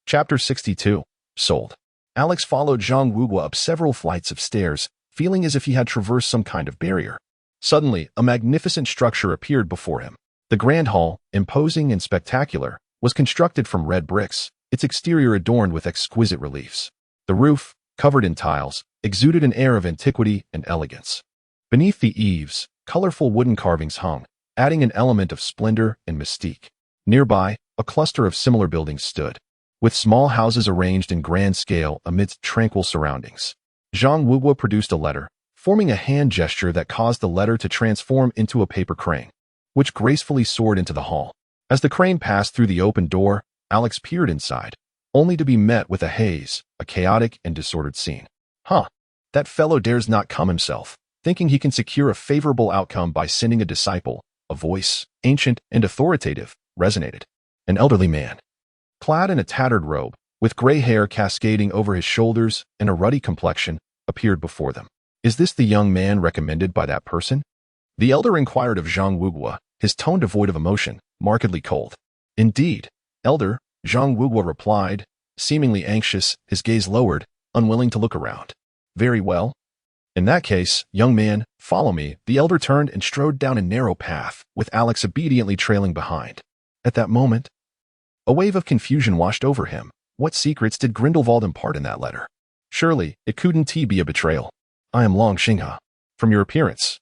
Chapter 62. Sold. Alex followed Zhang Wuguo up several flights of stairs, feeling as if he had traversed some kind of barrier. Suddenly, a magnificent structure appeared before him. The grand hall, imposing and spectacular, was constructed from red bricks, its exterior adorned with exquisite reliefs. The roof, covered in tiles, exuded an air of antiquity and elegance. Beneath the eaves, colorful wooden carvings hung, adding an element of splendor and mystique. Nearby, a cluster of similar buildings stood, with small houses arranged in grand scale amidst tranquil surroundings. Zhang Wuguo produced a letter, forming a hand gesture that caused the letter to transform into a paper crane, which gracefully soared into the hall. As the crane passed through the open door, Alex peered inside, only to be met with a haze, a chaotic and disordered scene. Huh, that fellow dares not come himself, thinking he can secure a favorable outcome by sending a disciple. A voice, ancient and authoritative, resonated. An elderly man, clad in a tattered robe, with gray hair cascading over his shoulders and a ruddy complexion, appeared before them. Is this the young man recommended by that person? The elder inquired of Zhang Wuguo, his tone devoid of emotion, markedly cold. Indeed, elder, Zhang Wuguo replied, seemingly anxious, his gaze lowered, unwilling to look around. Very well. In that case, young man, follow me. The elder turned and strode down a narrow path, with Alex obediently trailing behind. At that moment, a wave of confusion washed over him. What secrets did Grindelwald impart in that letter? Surely, it couldn't be a betrayal. I am Long Xinghe. From your appearance,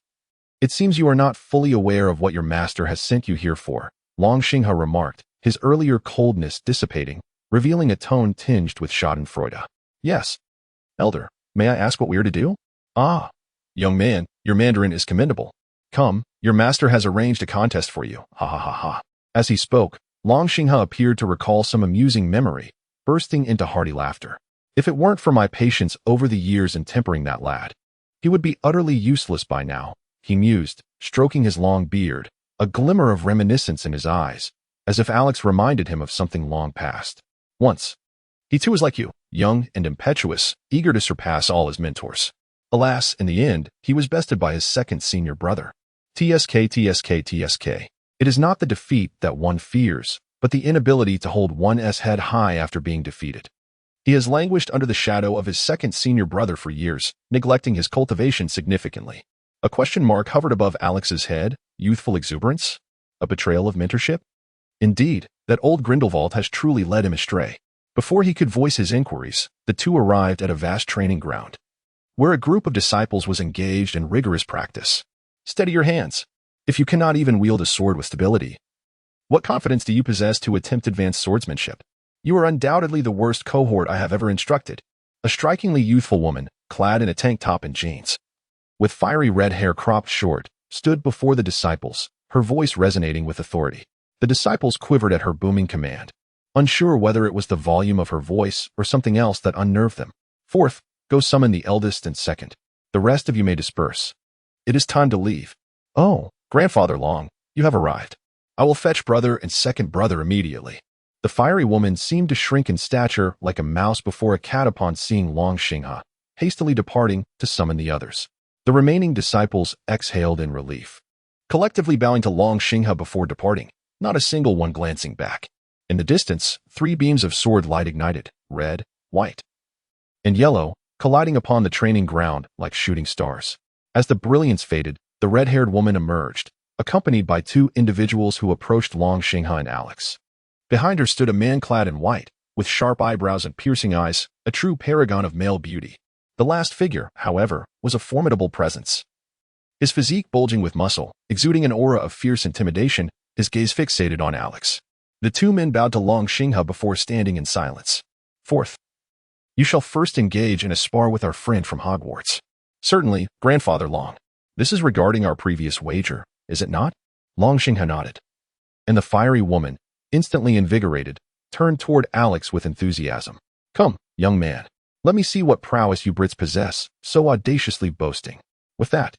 it seems you are not fully aware of what your master has sent you here for, Long Xinghe remarked, his earlier coldness dissipating, revealing a tone tinged with schadenfreude. Yes. Elder, may I ask what we are to do? Ah, young man, your Mandarin is commendable. Come, your master has arranged a contest for you. Ha ha ha ha. As he spoke, Long Xinghe appeared to recall some amusing memory, bursting into hearty laughter. If it weren't for my patience over the years in tempering that lad, he would be utterly useless by now, he mused, stroking his long beard, a glimmer of reminiscence in his eyes, as if Alex reminded him of something long past. Once, he too was like you, young and impetuous, eager to surpass all his mentors. Alas, in the end, he was bested by his second senior brother. TSK. It is not the defeat that one fears, but the inability to hold one's head high after being defeated. He has languished under the shadow of his second senior brother for years, neglecting his cultivation significantly. A question mark hovered above Alex's head. Youthful exuberance? A betrayal of mentorship? Indeed, that old Grindelwald has truly led him astray. Before he could voice his inquiries, the two arrived at a vast training ground, where a group of disciples was engaged in rigorous practice. Steady your hands. If you cannot even wield a sword with stability, what confidence do you possess to attempt advanced swordsmanship? You are undoubtedly the worst cohort I have ever instructed. A strikingly youthful woman, clad in a tank top and jeans, with fiery red hair cropped short, stood before the disciples, her voice resonating with authority. The disciples quivered at her booming command, unsure whether it was the volume of her voice or something else that unnerved them. Fourth, go summon the eldest and second. The rest of you may disperse. It is time to leave. Oh, Grandfather Long, you have arrived. I will fetch brother and second brother immediately. The fiery woman seemed to shrink in stature like a mouse before a cat upon seeing Long Xinghe, hastily departing to summon the others. The remaining disciples exhaled in relief, collectively bowing to Long Xinghe before departing, not a single one glancing back. In the distance, 3 beams of sword light ignited, red, white, and yellow, colliding upon the training ground like shooting stars. As the brilliance faded, the red-haired woman emerged, accompanied by 2 individuals who approached Long Xinghe and Alex. Behind her stood a man clad in white, with sharp eyebrows and piercing eyes, a true paragon of male beauty. The last figure, however, was a formidable presence. His physique bulging with muscle, exuding an aura of fierce intimidation, his gaze fixated on Alex. The two men bowed to Long Xinghe before standing in silence. Fourth, you shall first engage in a spar with our friend from Hogwarts. Certainly, Grandfather Long. This is regarding our previous wager, is it not? Long Xinghe nodded. And the fiery woman, instantly invigorated, turned toward Alex with enthusiasm. Come, young man. Let me see what prowess you Brits possess, so audaciously boasting. With that,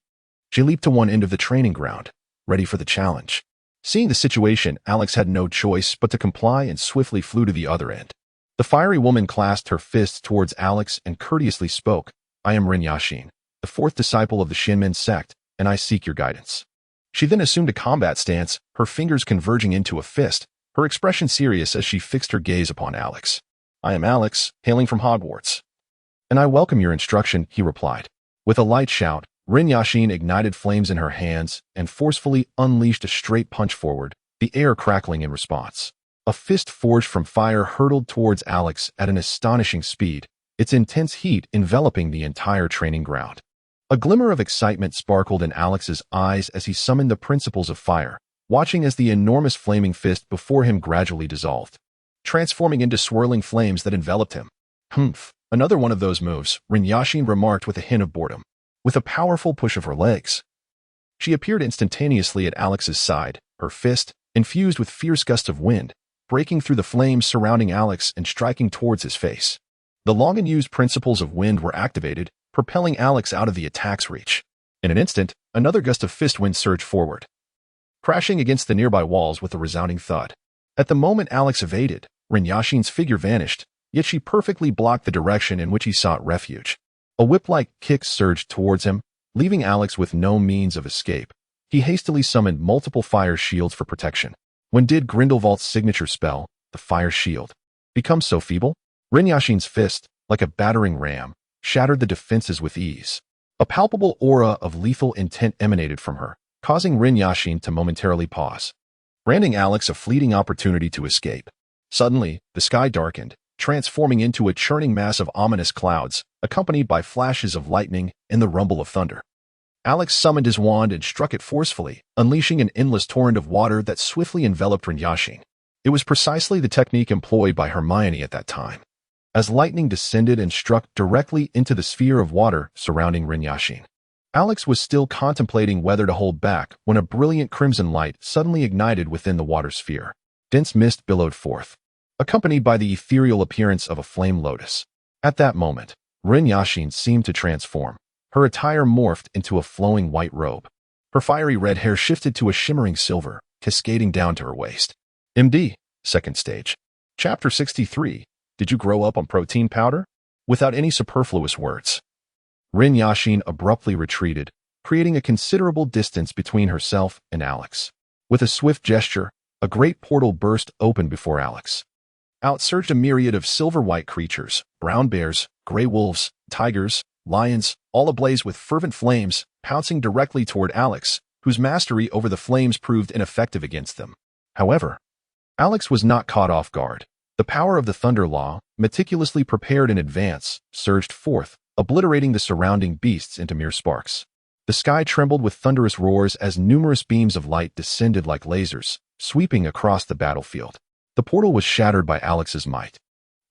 she leaped to one end of the training ground, ready for the challenge. Seeing the situation, Alex had no choice but to comply and swiftly flew to the other end. The fiery woman clasped her fists towards Alex and courteously spoke. I am Ren Yashin, the fourth disciple of the Shinmen sect, and I seek your guidance. She then assumed a combat stance, her fingers converging into a fist, her expression serious as she fixed her gaze upon Alex. I am Alex, hailing from Hogwarts. And I welcome your instruction, he replied. With a light shout, Ren Yashin ignited flames in her hands and forcefully unleashed a straight punch forward, the air crackling in response. A fist forged from fire hurtled towards Alex at an astonishing speed, its intense heat enveloping the entire training ground. A glimmer of excitement sparkled in Alex's eyes as he summoned the principles of fire, watching as the enormous flaming fist before him gradually dissolved, transforming into swirling flames that enveloped him. Humph, another one of those moves, Ren Yashin remarked with a hint of boredom. With a powerful push of her legs, she appeared instantaneously at Alex's side, her fist, infused with fierce gusts of wind, breaking through the flames surrounding Alex and striking towards his face. The long-unused principles of wind were activated, propelling Alex out of the attack's reach. In an instant, another gust of fist wind surged forward, crashing against the nearby walls with a resounding thud. At the moment Alex evaded, Ren Yashin's figure vanished, yet she perfectly blocked the direction in which he sought refuge. A whip-like kick surged towards him, leaving Alex with no means of escape. He hastily summoned multiple fire shields for protection. When did Grindelwald's signature spell, the fire shield, become so feeble? Ren Yashin's fist, like a battering ram, shattered the defenses with ease. A palpable aura of lethal intent emanated from her, causing Ren Yashin to momentarily pause, granting Alex a fleeting opportunity to escape. Suddenly, the sky darkened, transforming into a churning mass of ominous clouds, accompanied by flashes of lightning and the rumble of thunder. Alex summoned his wand and struck it forcefully, unleashing an endless torrent of water that swiftly enveloped Ren Yashin. It was precisely the technique employed by Hermione at that time. As lightning descended and struck directly into the sphere of water surrounding Ren Yashin, Alex was still contemplating whether to hold back when a brilliant crimson light suddenly ignited within the water sphere. Dense mist billowed forth, accompanied by the ethereal appearance of a flame lotus. At that moment, Ren Yashin seemed to transform. Her attire morphed into a flowing white robe. Her fiery red hair shifted to a shimmering silver, cascading down to her waist. MD, second stage. Chapter 63. Did you grow up on protein powder? Without any superfluous words, Ren Yashin abruptly retreated, creating a considerable distance between herself and Alex. With a swift gesture, a great portal burst open before Alex. Out surged a myriad of silver-white creatures, brown bears, gray wolves, tigers, lions, all ablaze with fervent flames, pouncing directly toward Alex, whose mastery over the flames proved ineffective against them. However, Alex was not caught off guard. The power of the Thunder Law, meticulously prepared in advance, surged forth, obliterating the surrounding beasts into mere sparks. The sky trembled with thunderous roars as numerous beams of light descended like lasers, sweeping across the battlefield. The portal was shattered by Alex's might,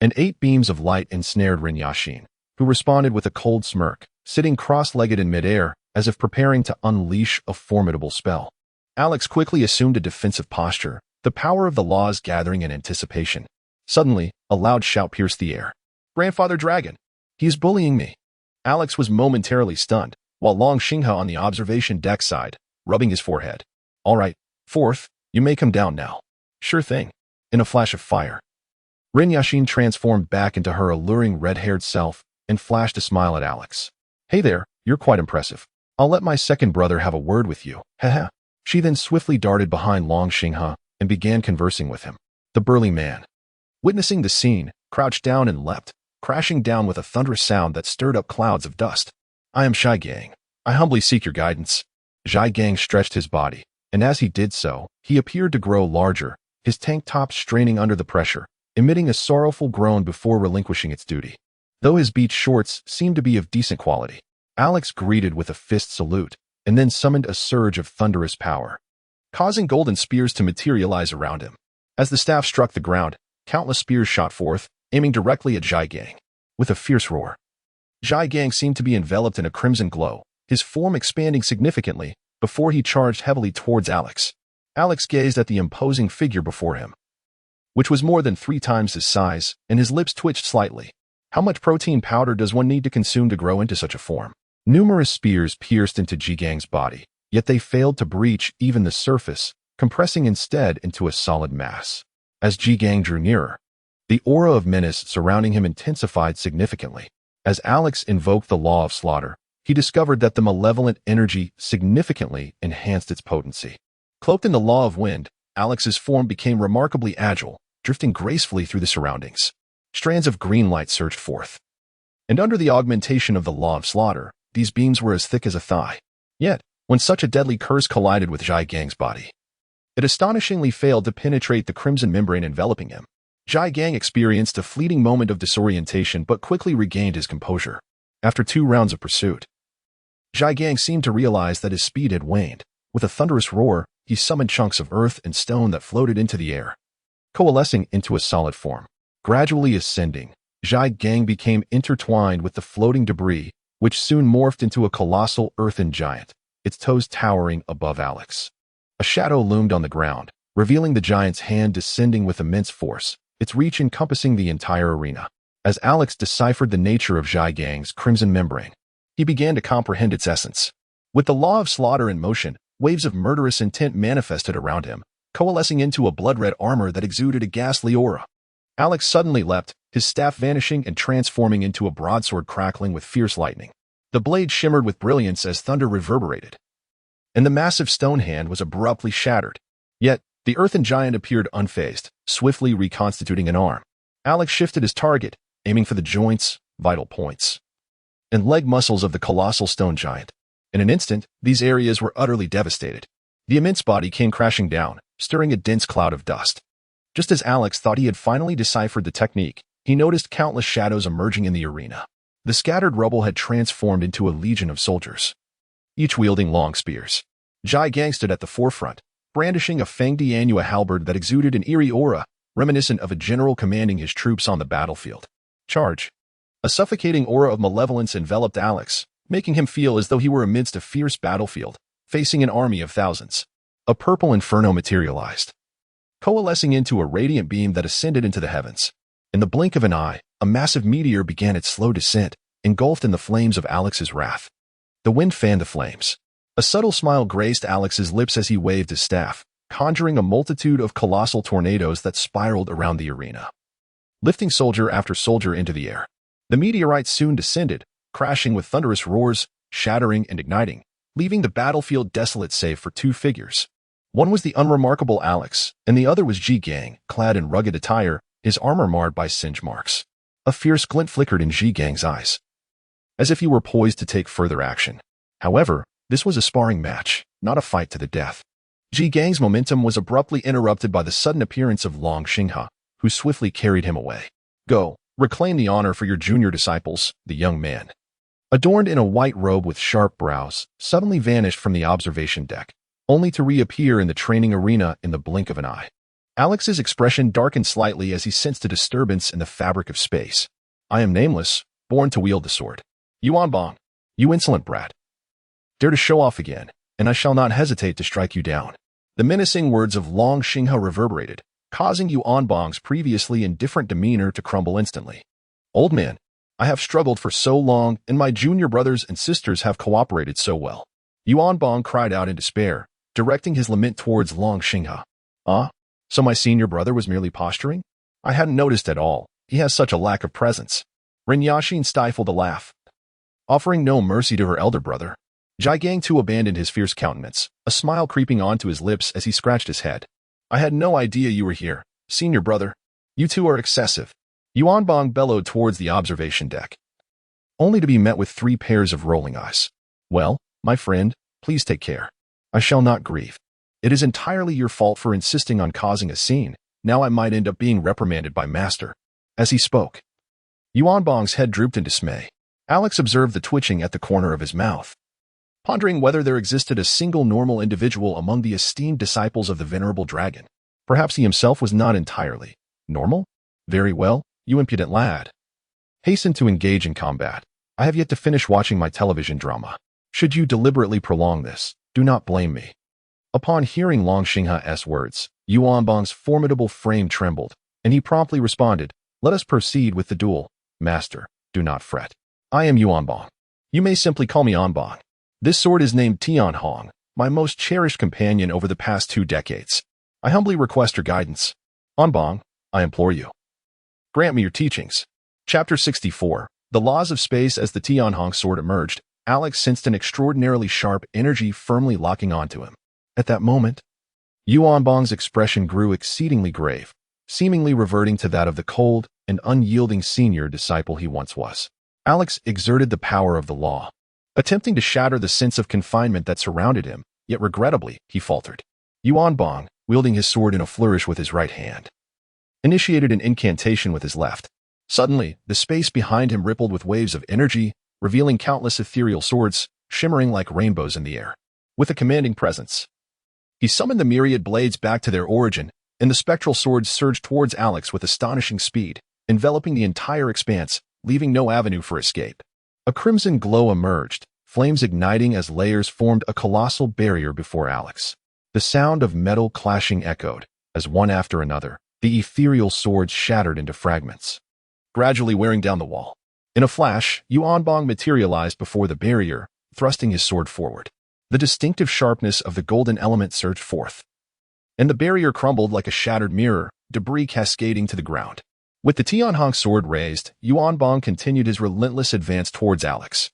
and 8 beams of light ensnared Ren Yashin, who responded with a cold smirk, sitting cross-legged in midair, as if preparing to unleash a formidable spell. Alex quickly assumed a defensive posture, the power of the laws gathering in anticipation. Suddenly, a loud shout pierced the air. Grandfather Dragon! He is bullying me! Alex was momentarily stunned, while Long Xinghe on the observation deck side, rubbing his forehead. All right, fourth, you may come down now. Sure thing. In a flash of fire, Ren Yashin transformed back into her alluring red-haired self and flashed a smile at Alex. Hey there, you're quite impressive. I'll let my second brother have a word with you. Haha. She then swiftly darted behind Long Xinghe and began conversing with him. The burly man, witnessing the scene, crouched down and leapt, crashing down with a thunderous sound that stirred up clouds of dust. I am Zhi Gang. I humbly seek your guidance. Zhi Gang stretched his body, and as he did so, he appeared to grow larger, his tank top straining under the pressure, emitting a sorrowful groan before relinquishing its duty. Though his beach shorts seemed to be of decent quality, Alex greeted with a fist salute and then summoned a surge of thunderous power, causing golden spears to materialize around him. As the staff struck the ground, countless spears shot forth, aiming directly at Zhai Gang. With a fierce roar, Zhai Gang seemed to be enveloped in a crimson glow, his form expanding significantly before he charged heavily towards Alex. Alex gazed at the imposing figure before him, which was more than 3 times his size, and his lips twitched slightly. How much protein powder does one need to consume to grow into such a form? Numerous spears pierced into Zhai Gang's body, yet they failed to breach even the surface, compressing instead into a solid mass. As Zhai Gang drew nearer, the aura of menace surrounding him intensified significantly. As Alex invoked the law of slaughter, he discovered that the malevolent energy significantly enhanced its potency. Cloaked in the law of wind, Alex's form became remarkably agile, drifting gracefully through the surroundings. Strands of green light surged forth, and under the augmentation of the law of slaughter, these beams were as thick as a thigh. Yet, when such a deadly curse collided with Zhai Gang's body, it astonishingly failed to penetrate the crimson membrane enveloping him. Zhai Gang experienced a fleeting moment of disorientation but quickly regained his composure. After 2 rounds of pursuit, Zhai Gang seemed to realize that his speed had waned. With a thunderous roar, he summoned chunks of earth and stone that floated into the air, coalescing into a solid form. Gradually ascending, Zhai Gang became intertwined with the floating debris, which soon morphed into a colossal earthen giant, its toes towering above Alex. A shadow loomed on the ground, revealing the giant's hand descending with immense force, its reach encompassing the entire arena. As Alex deciphered the nature of Zhai Gang's crimson membrane, he began to comprehend its essence. With the law of slaughter in motion, waves of murderous intent manifested around him, coalescing into a blood-red armor that exuded a ghastly aura. Alex suddenly leapt, his staff vanishing and transforming into a broadsword crackling with fierce lightning. The blade shimmered with brilliance as thunder reverberated, and the massive stone hand was abruptly shattered. Yet, the earthen giant appeared unfazed, swiftly reconstituting an arm. Alex shifted his target, aiming for the joints, vital points, and leg muscles of the colossal stone giant. In an instant, these areas were utterly devastated. The immense body came crashing down, stirring a dense cloud of dust. Just as Alex thought he had finally deciphered the technique, he noticed countless shadows emerging in the arena. The scattered rubble had transformed into a legion of soldiers, each wielding long spears. Zhai Gang stood at the forefront, brandishing a fanged Yanua halberd that exuded an eerie aura, reminiscent of a general commanding his troops on the battlefield. Charge! A suffocating aura of malevolence enveloped Alex, making him feel as though he were amidst a fierce battlefield, facing an army of thousands. A purple inferno materialized, coalescing into a radiant beam that ascended into the heavens. In the blink of an eye, a massive meteor began its slow descent, engulfed in the flames of Alex's wrath. The wind fanned the flames. A subtle smile graced Alex's lips as he waved his staff, conjuring a multitude of colossal tornadoes that spiraled around the arena, lifting soldier after soldier into the air. The meteorite soon descended, crashing with thunderous roars, shattering and igniting, leaving the battlefield desolate save for 2 figures. One was the unremarkable Alex, and the other was Zhai Gang, clad in rugged attire, his armor marred by singe marks. A fierce glint flickered in Zhai Gang's eyes, as if he were poised to take further action. However, this was a sparring match, not a fight to the death. Zhai Gang's momentum was abruptly interrupted by the sudden appearance of Long Xinghe, who swiftly carried him away. Go, reclaim the honor for your junior disciples, the young man, adorned in a white robe with sharp brows, suddenly vanished from the observation deck, only to reappear in the training arena in the blink of an eye. Alex's expression darkened slightly as he sensed a disturbance in the fabric of space. I am nameless, born to wield the sword. Yuan Bong, you insolent brat. Dare to show off again, and I shall not hesitate to strike you down. The menacing words of Long Xinghe reverberated, causing Yuan Bong's previously indifferent demeanor to crumble instantly. Old man, I have struggled for so long, and my junior brothers and sisters have cooperated so well. Yuan Bong cried out in despair, directing his lament towards Long Xinghe. So my senior brother was merely posturing? I hadn't noticed at all. He has such a lack of presence. Ren Yashin stifled a laugh, offering no mercy to her elder brother. Zhai Gang too abandoned his fierce countenance, a smile creeping onto his lips as he scratched his head. I had no idea you were here, senior brother. You two are excessive. Yuan Bong bellowed towards the observation deck, only to be met with 3 pairs of rolling eyes. Well, my friend, please take care. I shall not grieve. It is entirely your fault for insisting on causing a scene, Now I might end up being reprimanded by Master. As he spoke, Yuanbong's head drooped in dismay. Alex observed the twitching at the corner of his mouth, pondering whether there existed a single normal individual among the esteemed disciples of the venerable dragon. Perhaps he himself was not entirely normal? Very well, you impudent lad. Hasten to engage in combat. I have yet to finish watching my television drama. Should you deliberately prolong this, do not blame me. Upon hearing Long Xingha's words, Yuanbong's formidable frame trembled, and he promptly responded, "Let us proceed with the duel. Master, do not fret. I am Yuanbong. You may simply call me Anbong. This sword is named Tianhong, my most cherished companion over the past 2 decades. I humbly request your guidance. Anbong, I implore you. Grant me your teachings." Chapter 64. The Laws of Space. As the Tianhong sword emerged, Alex sensed an extraordinarily sharp energy firmly locking onto him. At that moment, Yuanbong's expression grew exceedingly grave, seemingly reverting to that of the cold and unyielding senior disciple he once was. Alex exerted the power of the law, attempting to shatter the sense of confinement that surrounded him, yet regrettably, he faltered. Yuanbong, wielding his sword in a flourish with his right hand, initiated an incantation with his left. Suddenly, the space behind him rippled with waves of energy, revealing countless ethereal swords, shimmering like rainbows in the air. With a commanding presence, he summoned the myriad blades back to their origin, and the spectral swords surged towards Alex with astonishing speed, enveloping the entire expanse, leaving no avenue for escape. A crimson glow emerged, flames igniting as layers formed a colossal barrier before Alex. The sound of metal clashing echoed, as one after another, the ethereal swords shattered into fragments, gradually wearing down the wall. In a flash, Yuanbong materialized before the barrier, thrusting his sword forward. The distinctive sharpness of the golden element surged forth, and the barrier crumbled like a shattered mirror, debris cascading to the ground. With the Tianhong sword raised, Yuanbong continued his relentless advance towards Alex.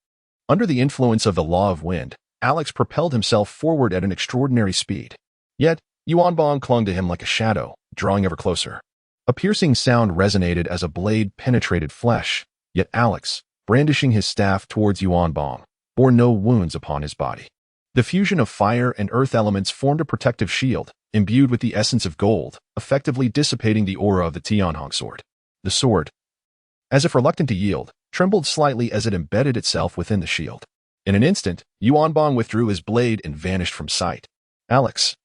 Under the influence of the law of wind, Alex propelled himself forward at an extraordinary speed. Yet, Yuanbong clung to him like a shadow, drawing ever closer. A piercing sound resonated as a blade penetrated flesh, yet Alex, brandishing his staff towards Yuanbong, bore no wounds upon his body. The fusion of fire and earth elements formed a protective shield, imbued with the essence of gold, effectively dissipating the aura of the Tianhong sword. The sword, as if reluctant to yield, trembled slightly as it embedded itself within the shield. In an instant, Yuanbong withdrew his blade and vanished from sight. Alex,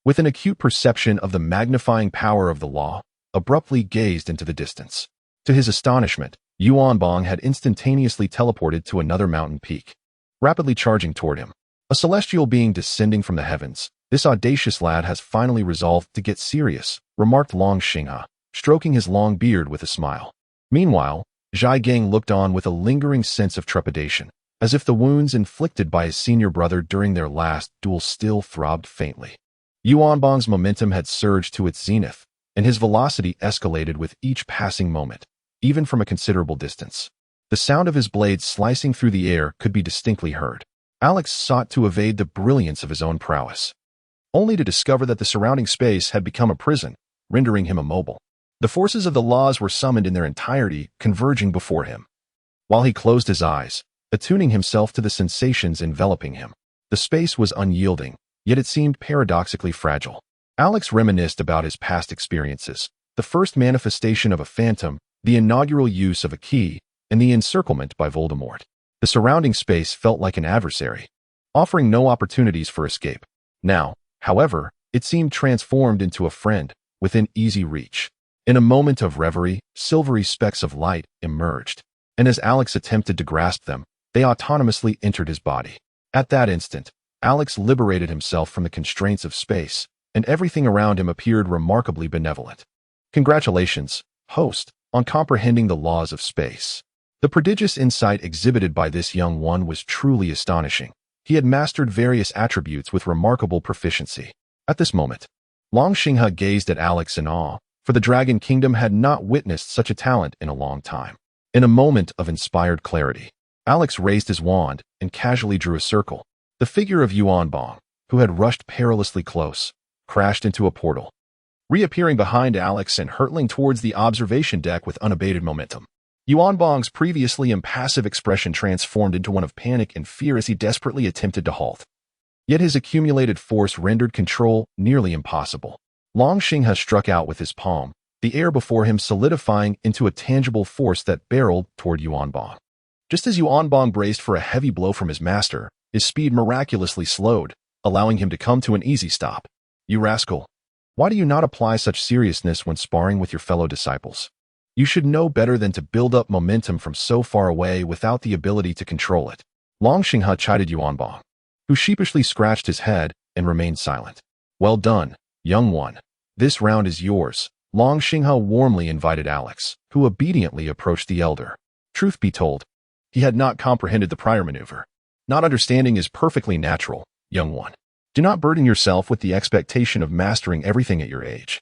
with an acute perception of the magnifying power of the law, abruptly gazed into the distance. To his astonishment, Yuanbong had instantaneously teleported to another mountain peak, rapidly charging toward him. A celestial being descending from the heavens, this audacious lad has finally resolved to get serious, remarked Long Xingha, stroking his long beard with a smile. Meanwhile, Zhai Gang looked on with a lingering sense of trepidation, as if the wounds inflicted by his senior brother during their last duel still throbbed faintly. Yuanbong's momentum had surged to its zenith, and his velocity escalated with each passing moment, even from a considerable distance. The sound of his blades slicing through the air could be distinctly heard. Alex sought to evade the brilliance of his own prowess, only to discover that the surrounding space had become a prison, rendering him immobile. The forces of the laws were summoned in their entirety, converging before him. While he closed his eyes, attuning himself to the sensations enveloping him, the space was unyielding, yet it seemed paradoxically fragile. Alex reminisced about his past experiences, the first manifestation of a phantom, the inaugural use of a key, and the encirclement by Voldemort. The surrounding space felt like an adversary, offering no opportunities for escape. Now, however, it seemed transformed into a friend, within easy reach. In a moment of reverie, silvery specks of light emerged, and as Alex attempted to grasp them, they autonomously entered his body. At that instant, Alex liberated himself from the constraints of space, and everything around him appeared remarkably benevolent. Congratulations, host, on comprehending the laws of space. The prodigious insight exhibited by this young one was truly astonishing. He had mastered various attributes with remarkable proficiency. At this moment, Long Xingha gazed at Alex in awe, for the Dragon Kingdom had not witnessed such a talent in a long time. In a moment of inspired clarity, Alex raised his wand and casually drew a circle. The figure of Yuanbong, who had rushed perilously close, crashed into a portal, reappearing behind Alex and hurtling towards the observation deck with unabated momentum. Yuanbong's previously impassive expression transformed into one of panic and fear as he desperately attempted to halt. Yet his accumulated force rendered control nearly impossible. Long Xinghe struck out with his palm, the air before him solidifying into a tangible force that barreled toward Yuanbong. Just as Yuanbong braced for a heavy blow from his master, his speed miraculously slowed, allowing him to come to an easy stop. You rascal! Why do you not apply such seriousness when sparring with your fellow disciples? You should know better than to build up momentum from so far away without the ability to control it. Long Xinghe chided Yuanbong, who sheepishly scratched his head and remained silent. Well done, young one. This round is yours. Long Xinghe warmly invited Alex, who obediently approached the elder. Truth be told, he had not comprehended the prior maneuver. Not understanding is perfectly natural, young one. Do not burden yourself with the expectation of mastering everything at your age.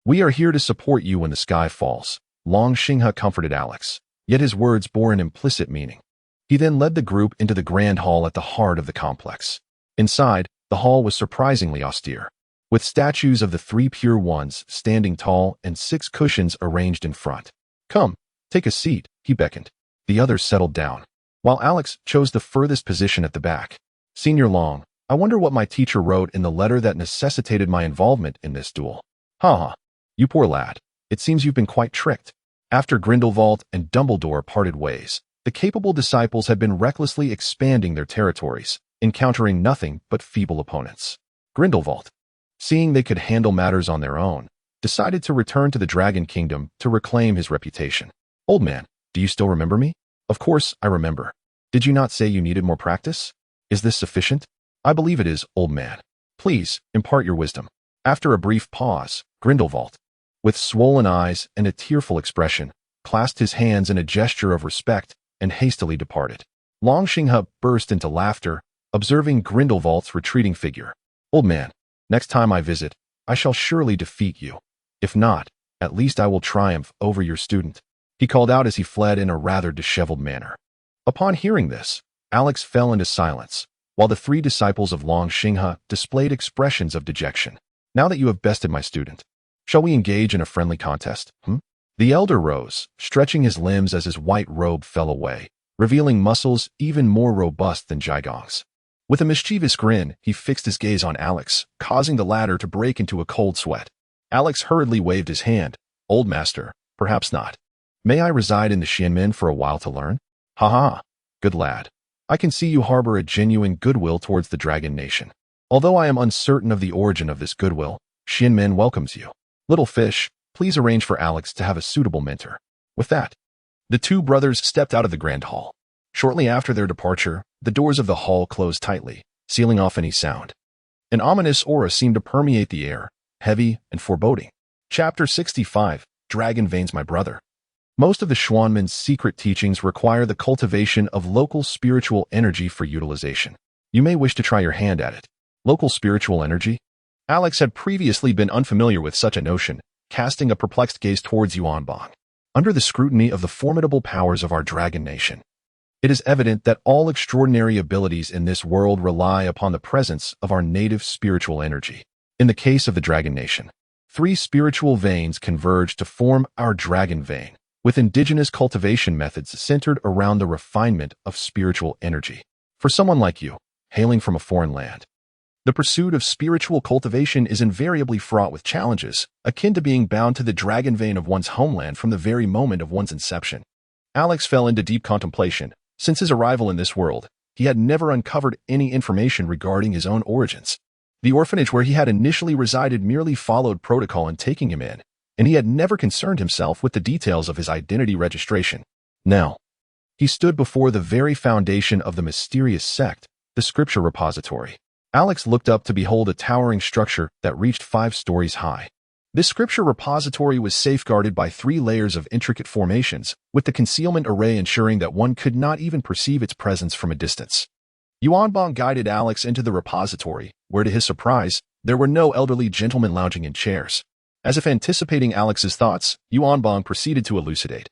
We are here to support you when the sky falls. Long Xinghe comforted Alex, yet his words bore an implicit meaning. He then led the group into the grand hall at the heart of the complex. Inside, the hall was surprisingly austere, with statues of the three pure ones standing tall and 6 cushions arranged in front. Come, take a seat, he beckoned. The others settled down, while Alex chose the furthest position at the back. Senior Long, I wonder what my teacher wrote in the letter that necessitated my involvement in this duel. Ha! You poor lad. It seems you've been quite tricked. After Grindelwald and Dumbledore parted ways, the capable disciples had been recklessly expanding their territories, encountering nothing but feeble opponents. Grindelwald, seeing they could handle matters on their own, decided to return to the Dragon Kingdom to reclaim his reputation. Old man, do you still remember me? Of course, I remember. Did you not say you needed more practice? Is this sufficient? I believe it is, old man. Please, impart your wisdom. After a brief pause, Grindelwald, with swollen eyes and a tearful expression, clasped his hands in a gesture of respect and hastily departed. Long Xinghe burst into laughter, observing Grindelwald's retreating figure. Old man, next time I visit, I shall surely defeat you. If not, at least I will triumph over your student, he called out as he fled in a rather disheveled manner. Upon hearing this, Alex fell into silence, while the 3 disciples of Long Xinghe displayed expressions of dejection. Now that you have bested my student, shall we engage in a friendly contest? The elder rose, stretching his limbs as his white robe fell away, revealing muscles even more robust than Zhigong's. With a mischievous grin, he fixed his gaze on Alex, causing the latter to break into a cold sweat. Alex hurriedly waved his hand. Old master, perhaps not. May I reside in the Xianmen for a while to learn? Ha! Good lad. I can see you harbor a genuine goodwill towards the Dragon Nation. Although I am uncertain of the origin of this goodwill, Xianmen welcomes you. Little fish, please arrange for Alex to have a suitable mentor. With that, the 2 brothers stepped out of the grand hall. Shortly after their departure, the doors of the hall closed tightly, sealing off any sound. An ominous aura seemed to permeate the air, heavy and foreboding. Chapter 65, Dragon Veins My Brother. Most of the Xuanmen's secret teachings require the cultivation of local spiritual energy for utilization. You may wish to try your hand at it. Local spiritual energy? Alex had previously been unfamiliar with such a notion, casting a perplexed gaze towards Yuanbong. Under the scrutiny of the formidable powers of our Dragon Nation, it is evident that all extraordinary abilities in this world rely upon the presence of our native spiritual energy. In the case of the Dragon Nation, 3 spiritual veins converge to form our Dragon Vein, with indigenous cultivation methods centered around the refinement of spiritual energy. For someone like you, hailing from a foreign land, the pursuit of spiritual cultivation is invariably fraught with challenges, akin to being bound to the dragon vein of one's homeland from the very moment of one's inception. Alex fell into deep contemplation. Since his arrival in this world, he had never uncovered any information regarding his own origins. The orphanage where he had initially resided merely followed protocol in taking him in, and he had never concerned himself with the details of his identity registration. Now, he stood before the very foundation of the mysterious sect, the scripture repository. Alex looked up to behold a towering structure that reached 5 stories high. This scripture repository was safeguarded by 3 layers of intricate formations, with the concealment array ensuring that one could not even perceive its presence from a distance. Yuanbong guided Alex into the repository, where to his surprise, there were no elderly gentlemen lounging in chairs. As if anticipating Alex's thoughts, Yuanbong proceeded to elucidate.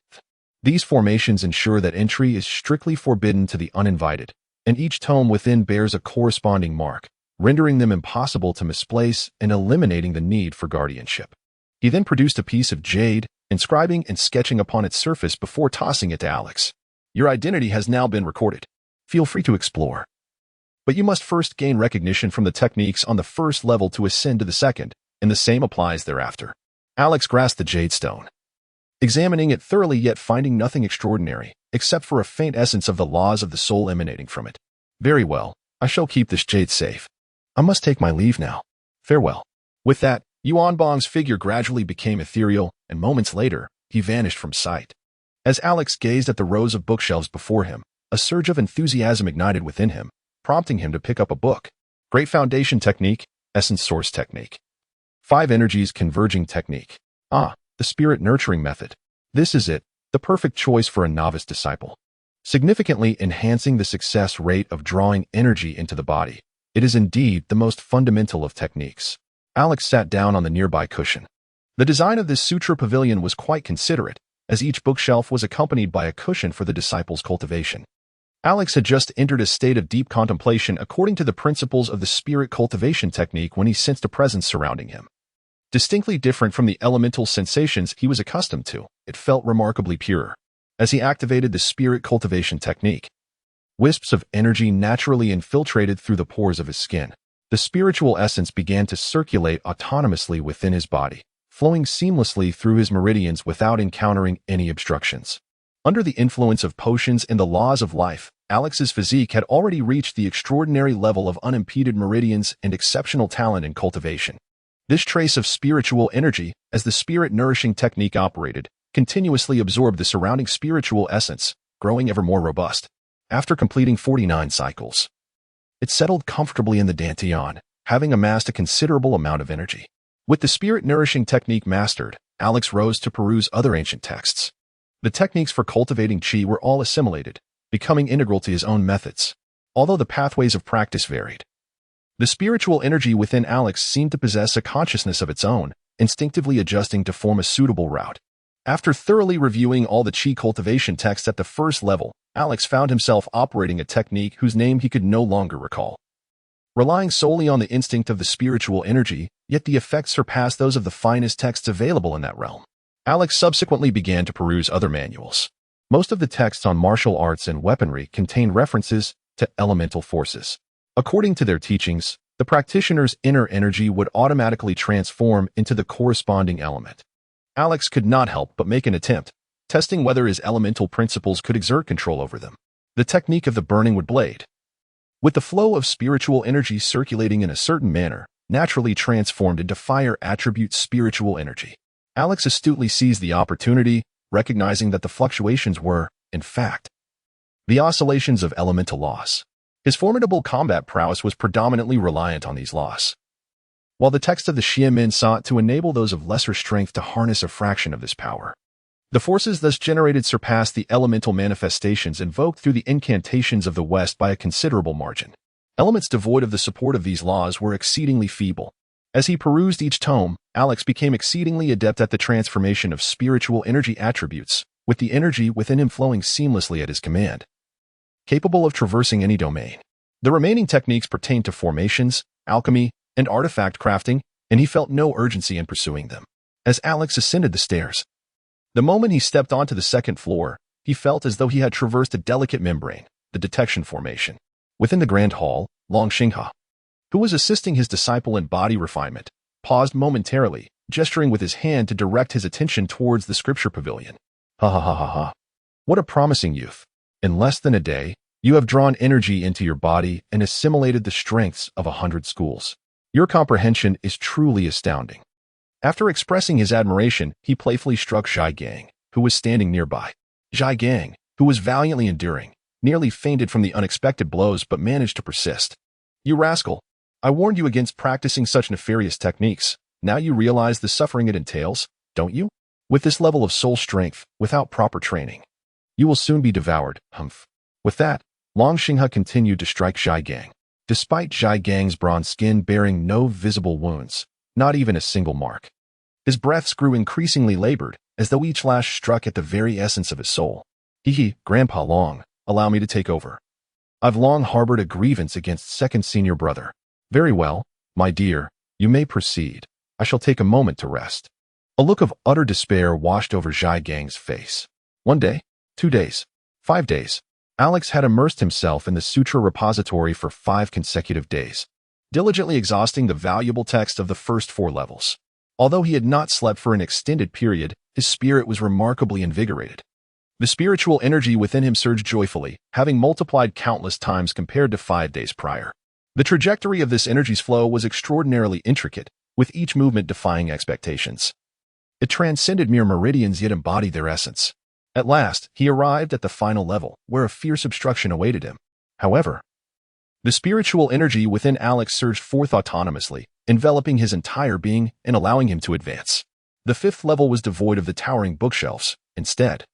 These formations ensure that entry is strictly forbidden to the uninvited, and each tome within bears a corresponding mark, rendering them impossible to misplace and eliminating the need for guardianship. He then produced a piece of jade, inscribing and sketching upon its surface before tossing it to Alex. Your identity has now been recorded. Feel free to explore. But you must first gain recognition from the techniques on the first level to ascend to the second, and the same applies thereafter. Alex grasped the jade stone, examining it thoroughly yet finding nothing extraordinary, except for a faint essence of the laws of the soul emanating from it. Very well, I shall keep this jade safe. I must take my leave now. Farewell. With that, Yuan Bong's figure gradually became ethereal, and moments later, he vanished from sight. As Alex gazed at the rows of bookshelves before him, a surge of enthusiasm ignited within him, prompting him to pick up a book. Great Foundation Technique, Essence Source Technique. 5 Energies Converging Technique. The Spirit Nurturing Method. This is it, the perfect choice for a novice disciple. Significantly enhancing the success rate of drawing energy into the body. It is indeed the most fundamental of techniques. Alex sat down on the nearby cushion. The design of this sutra pavilion was quite considerate, as each bookshelf was accompanied by a cushion for the disciple's cultivation. Alex had just entered a state of deep contemplation according to the principles of the spirit cultivation technique when he sensed a presence surrounding him. Distinctly different from the elemental sensations he was accustomed to, it felt remarkably pure. As he activated the spirit cultivation technique, wisps of energy naturally infiltrated through the pores of his skin. The spiritual essence began to circulate autonomously within his body, flowing seamlessly through his meridians without encountering any obstructions. Under the influence of potions and the laws of life, Alex's physique had already reached the extraordinary level of unimpeded meridians and exceptional talent in cultivation. This trace of spiritual energy, as the spirit-nourishing technique operated, continuously absorbed the surrounding spiritual essence, growing ever more robust. After completing 49 cycles, it settled comfortably in the dantian, having amassed a considerable amount of energy. With the spirit-nourishing technique mastered, Alex rose to peruse other ancient texts. The techniques for cultivating qi were all assimilated, becoming integral to his own methods, although the pathways of practice varied. The spiritual energy within Alex seemed to possess a consciousness of its own, instinctively adjusting to form a suitable route. After thoroughly reviewing all the qi cultivation texts at the first level, Alex found himself operating a technique whose name he could no longer recall. Relying solely on the instinct of the spiritual energy, yet the effects surpassed those of the finest texts available in that realm. Alex subsequently began to peruse other manuals. Most of the texts on martial arts and weaponry contained references to elemental forces. According to their teachings, the practitioner's inner energy would automatically transform into the corresponding element. Alex could not help but make an attempt, testing whether his elemental principles could exert control over them. The technique of the burning wood blade, with the flow of spiritual energy circulating in a certain manner, naturally transformed into fire attribute spiritual energy. Alex astutely seized the opportunity, recognizing that the fluctuations were, in fact, the oscillations of elemental laws. His formidable combat prowess was predominantly reliant on these laws, while the text of the Xiamen sought to enable those of lesser strength to harness a fraction of this power. The forces thus generated surpassed the elemental manifestations invoked through the incantations of the West by a considerable margin. Elements devoid of the support of these laws were exceedingly feeble. As he perused each tome, Alex became exceedingly adept at the transformation of spiritual energy attributes, with the energy within him flowing seamlessly at his command, capable of traversing any domain. The remaining techniques pertained to formations, alchemy, and artifact crafting, and he felt no urgency in pursuing them. As Alex ascended the stairs, the moment he stepped onto the second floor, he felt as though he had traversed a delicate membrane, the detection formation. Within the grand hall, Long Xinghe, who was assisting his disciple in body refinement, paused momentarily, gesturing with his hand to direct his attention towards the scripture pavilion. Ha ha ha ha ha. What a promising youth. In less than a day, you have drawn energy into your body and assimilated the strengths of 100 schools. Your comprehension is truly astounding. After expressing his admiration, he playfully struck Zhai Gang, who was standing nearby. Zhai Gang, who was valiantly enduring, nearly fainted from the unexpected blows but managed to persist. You rascal! I warned you against practicing such nefarious techniques. Now you realize the suffering it entails, don't you? With this level of soul strength, without proper training, you will soon be devoured, humph. With that, Long Xinghe continued to strike Zhai Gang. Despite Zhai Gang's bronze skin bearing no visible wounds, not even a single mark, his breaths grew increasingly labored, as though each lash struck at the very essence of his soul. Hee, Grandpa Long, allow me to take over. I've long harbored a grievance against second senior brother. Very well, my dear, you may proceed. I shall take a moment to rest. A look of utter despair washed over Zhai Gang's face. 1 day, 2 days, 5 days. Alex had immersed himself in the sutra repository for 5 consecutive days. diligently exhausting the valuable text of the first 4 levels. Although he had not slept for an extended period, his spirit was remarkably invigorated. The spiritual energy within him surged joyfully, having multiplied countless times compared to 5 days prior. The trajectory of this energy's flow was extraordinarily intricate, with each movement defying expectations. It transcended mere meridians yet embodied their essence. At last, he arrived at the final level, where a fierce obstruction awaited him. However, the spiritual energy within Alex surged forth autonomously, enveloping his entire being and allowing him to advance. The 5th level was devoid of the towering bookshelves. Instead,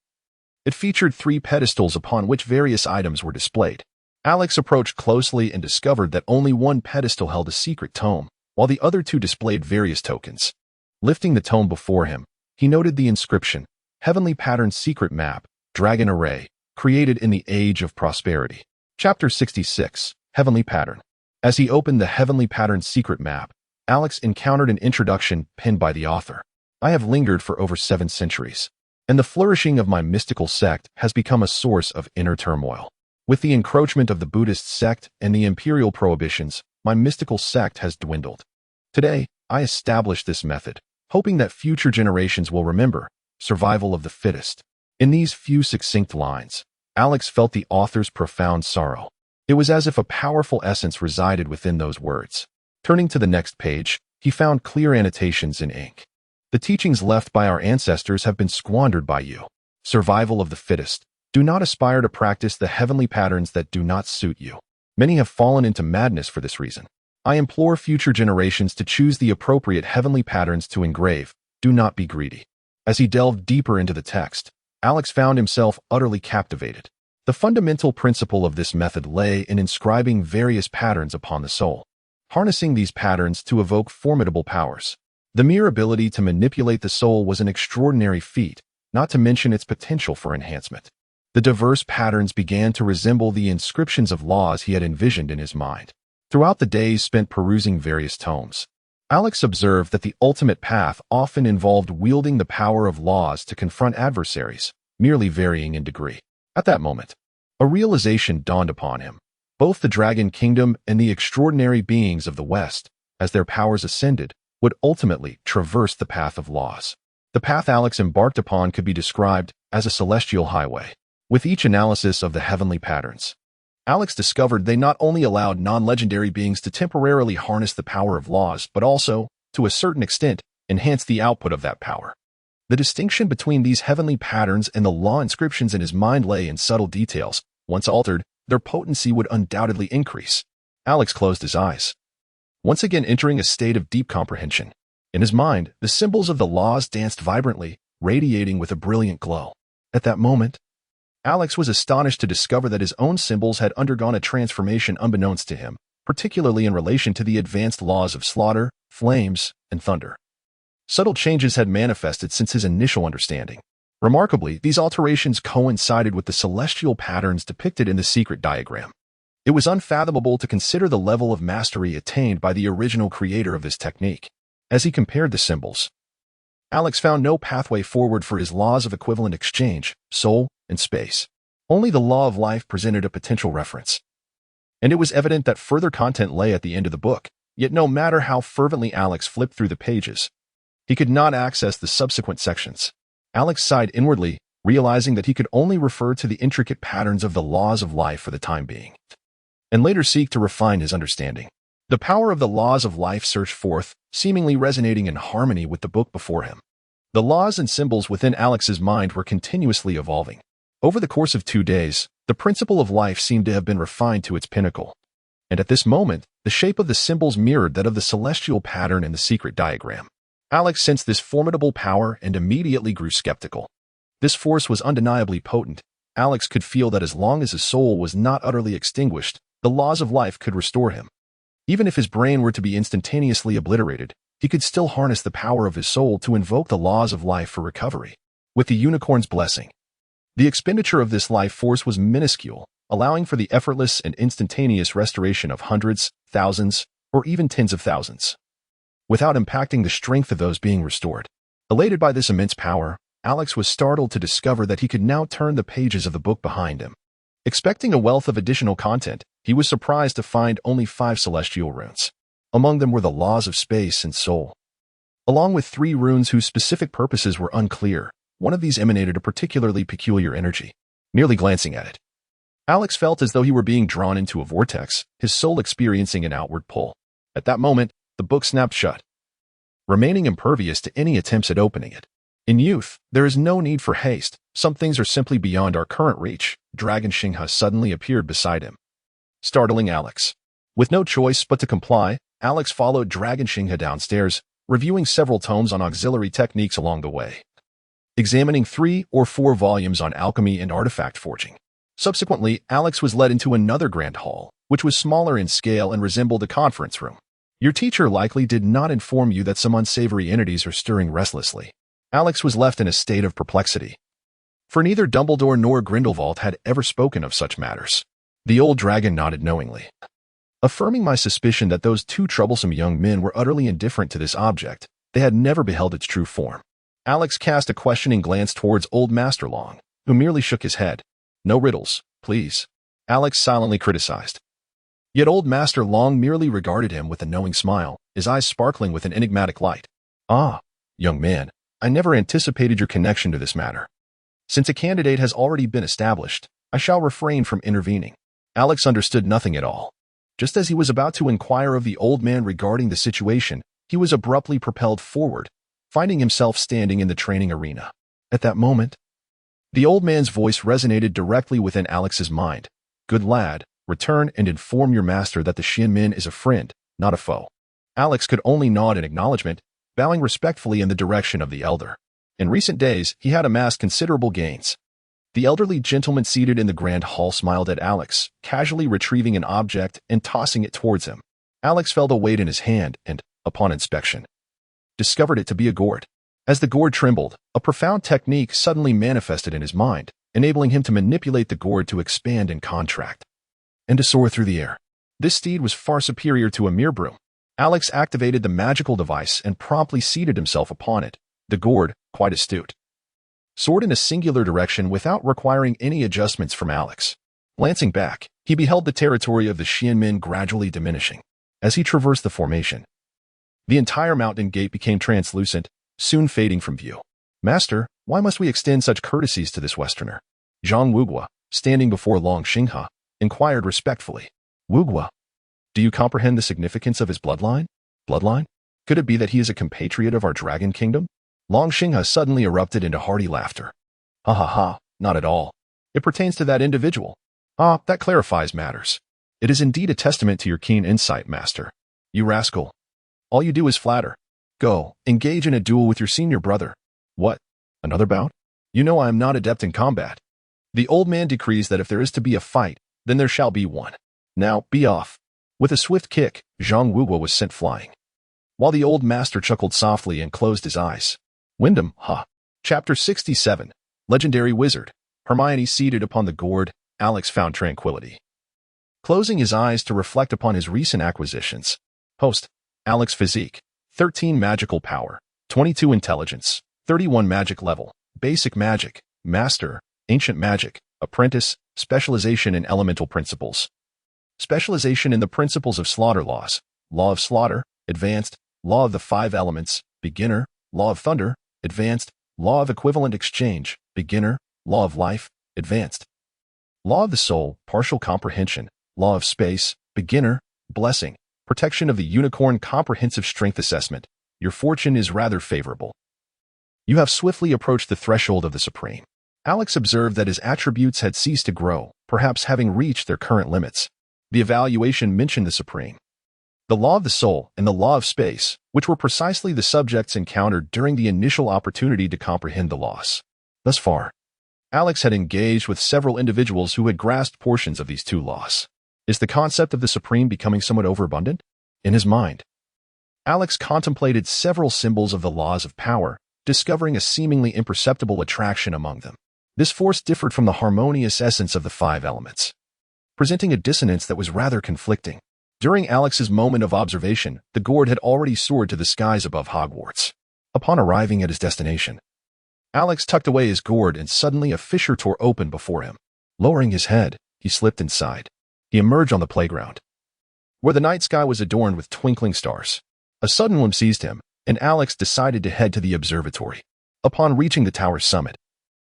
it featured 3 pedestals upon which various items were displayed. Alex approached closely and discovered that only one pedestal held a secret tome, while the other 2 displayed various tokens. Lifting the tome before him, he noted the inscription, Heavenly Pattern Secret Map, Dragon Array, created in the Age of Prosperity. Chapter 66, Heavenly Pattern. As he opened the Heavenly Pattern Secret Map, Alex encountered an introduction penned by the author. I have lingered for over 7 centuries, and the flourishing of my mystical sect has become a source of inner turmoil. With the encroachment of the Buddhist sect and the imperial prohibitions, my mystical sect has dwindled. Today, I established this method, hoping that future generations will remember, survival of the fittest. In these few succinct lines, Alex felt the author's profound sorrow. It was as if a powerful essence resided within those words. Turning to the next page, he found clear annotations in ink. The teachings left by our ancestors have been squandered by you. Survival of the fittest. Do not aspire to practice the heavenly patterns that do not suit you. Many have fallen into madness for this reason. I implore future generations to choose the appropriate heavenly patterns to engrave. Do not be greedy. As he delved deeper into the text, Alex found himself utterly captivated. The fundamental principle of this method lay in inscribing various patterns upon the soul, harnessing these patterns to evoke formidable powers. The mere ability to manipulate the soul was an extraordinary feat, not to mention its potential for enhancement. The diverse patterns began to resemble the inscriptions of laws he had envisioned in his mind. Throughout the days spent perusing various tomes, Alex observed that the ultimate path often involved wielding the power of laws to confront adversaries, merely varying in degree. At that moment, a realization dawned upon him. Both the Dragon Kingdom and the extraordinary beings of the West, as their powers ascended, would ultimately traverse the path of laws. The path Alex embarked upon could be described as a celestial highway. With each analysis of the heavenly patterns, Alex discovered they not only allowed non-legendary beings to temporarily harness the power of laws, but also, to a certain extent, enhance the output of that power. The distinction between these heavenly patterns and the law inscriptions in his mind lay in subtle details. Once altered, their potency would undoubtedly increase. Alex closed his eyes, once again entering a state of deep comprehension. In his mind, the symbols of the laws danced vibrantly, radiating with a brilliant glow. At that moment, Alex was astonished to discover that his own symbols had undergone a transformation unbeknownst to him, particularly in relation to the advanced laws of slaughter, flames, and thunder. Subtle changes had manifested since his initial understanding. Remarkably, these alterations coincided with the celestial patterns depicted in the secret diagram. It was unfathomable to consider the level of mastery attained by the original creator of this technique. As he compared the symbols, Alex found no pathway forward for his laws of equivalent exchange, soul, and space. Only the law of life presented a potential reference. And it was evident that further content lay at the end of the book, yet no matter how fervently Alex flipped through the pages, he could not access the subsequent sections. Alex sighed inwardly, realizing that he could only refer to the intricate patterns of the laws of life for the time being, and later seek to refine his understanding. The power of the laws of life surged forth, seemingly resonating in harmony with the book before him. The laws and symbols within Alex's mind were continuously evolving. Over the course of 2 days, the principle of life seemed to have been refined to its pinnacle. And at this moment, the shape of the symbols mirrored that of the celestial pattern in the secret diagram. Alex sensed this formidable power and immediately grew skeptical. This force was undeniably potent. Alex could feel that as long as his soul was not utterly extinguished, the laws of life could restore him. Even if his brain were to be instantaneously obliterated, he could still harness the power of his soul to invoke the laws of life for recovery. With the unicorn's blessing, the expenditure of this life force was minuscule, allowing for the effortless and instantaneous restoration of hundreds, thousands, or even tens of thousands, without impacting the strength of those being restored. Elated by this immense power, Alex was startled to discover that he could now turn the pages of the book behind him. Expecting a wealth of additional content, he was surprised to find only 5 celestial runes. Among them were the laws of space and soul, along with 3 runes whose specific purposes were unclear. One of these emanated a particularly peculiar energy. Merely glancing at it, Alex felt as though he were being drawn into a vortex, his soul experiencing an outward pull. At that moment, the book snapped shut, remaining impervious to any attempts at opening it. In youth, there is no need for haste. Some things are simply beyond our current reach. Dragon Shingha suddenly appeared beside him, startling Alex. With no choice but to comply, Alex followed Dragon Shingha downstairs, reviewing several tomes on auxiliary techniques along the way, examining 3 or 4 volumes on alchemy and artifact forging. Subsequently, Alex was led into another grand hall, which was smaller in scale and resembled a conference room. Your teacher likely did not inform you that some unsavory entities are stirring restlessly. Alex was left in a state of perplexity, for neither Dumbledore nor Grindelwald had ever spoken of such matters. The old dragon nodded knowingly, affirming my suspicion that those 2 troublesome young men were utterly indifferent to this object. They had never beheld its true form. Alex cast a questioning glance towards Old Master Long, who merely shook his head. No riddles, please, Alex silently criticized. Yet Old Master Long merely regarded him with a knowing smile, his eyes sparkling with an enigmatic light. Ah, young man, I never anticipated your connection to this matter. Since a candidate has already been established, I shall refrain from intervening. Alex understood nothing at all. Just as he was about to inquire of the old man regarding the situation, he was abruptly propelled forward, finding himself standing in the training arena. At that moment, the old man's voice resonated directly within Alex's mind. Good lad, return and inform your master that the Xianmin is a friend, not a foe. Alex could only nod in acknowledgement, bowing respectfully in the direction of the elder. In recent days, he had amassed considerable gains. The elderly gentleman seated in the grand hall smiled at Alex, casually retrieving an object and tossing it towards him. Alex felt a weight in his hand and, upon inspection, discovered it to be a gourd. As the gourd trembled, a profound technique suddenly manifested in his mind, enabling him to manipulate the gourd to expand and contract, and to soar through the air. This steed was far superior to a mere broom. Alex activated the magical device and promptly seated himself upon it. The gourd, quite astute, soared in a singular direction without requiring any adjustments from Alex. Glancing back, he beheld the territory of the Xianmin gradually diminishing. As he traversed the formation, the entire mountain gate became translucent, soon fading from view. Master, why must we extend such courtesies to this Westerner? Zhang Wugua, standing before Long Xinghe, inquired respectfully. Wugua, do you comprehend the significance of his bloodline? Bloodline? Could it be that he is a compatriot of our dragon kingdom? Long Xinghe suddenly erupted into hearty laughter. Ha ha ha, not at all. It pertains to that individual. Ah, that clarifies matters. It is indeed a testament to your keen insight, master. You rascal. All you do is flatter. Go, engage in a duel with your senior brother. What? Another bout? You know I am not adept in combat. The old man decrees that if there is to be a fight, then there shall be one. Now, be off. With a swift kick, Zhang Wugua was sent flying, while the old master chuckled softly and closed his eyes. Wyndham, ha. Chapter 67. Legendary Wizard. Hermione seated upon the gourd, Alex found tranquility, closing his eyes to reflect upon his recent acquisitions. Host, Alex Physique. 13 Magical Power, 22 Intelligence, 31 Magic Level, Basic Magic, Master, Ancient Magic, Apprentice, Specialization in Elemental Principles. Specialization in the Principles of Slaughter Laws, Law of Slaughter, Advanced, Law of the 5 Elements, Beginner, Law of Thunder, Advanced, Law of Equivalent Exchange, Beginner, Law of Life, Advanced. Law of the Soul, Partial Comprehension, Law of Space, Beginner, Blessing, Protection of the Unicorn Comprehensive Strength Assessment. Your fortune is rather favorable. You have swiftly approached the threshold of the Supreme. Alex observed that his attributes had ceased to grow, perhaps having reached their current limits. The evaluation mentioned the Supreme, the Law of the Soul, and the Law of Space, which were precisely the subjects encountered during the initial opportunity to comprehend the laws. Thus far, Alex had engaged with several individuals who had grasped portions of these 2 laws. Is the concept of the Supreme becoming somewhat overabundant? In his mind, Alex contemplated several symbols of the laws of power, discovering a seemingly imperceptible attraction among them. This force differed from the harmonious essence of the 5 elements, presenting a dissonance that was rather conflicting. During Alex's moment of observation, the gourd had already soared to the skies above Hogwarts. Upon arriving at his destination, Alex tucked away his gourd and suddenly a fissure tore open before him. Lowering his head, he slipped inside. He emerged on the playground, where the night sky was adorned with twinkling stars. A sudden whim seized him, and Alex decided to head to the observatory. Upon reaching the tower's summit,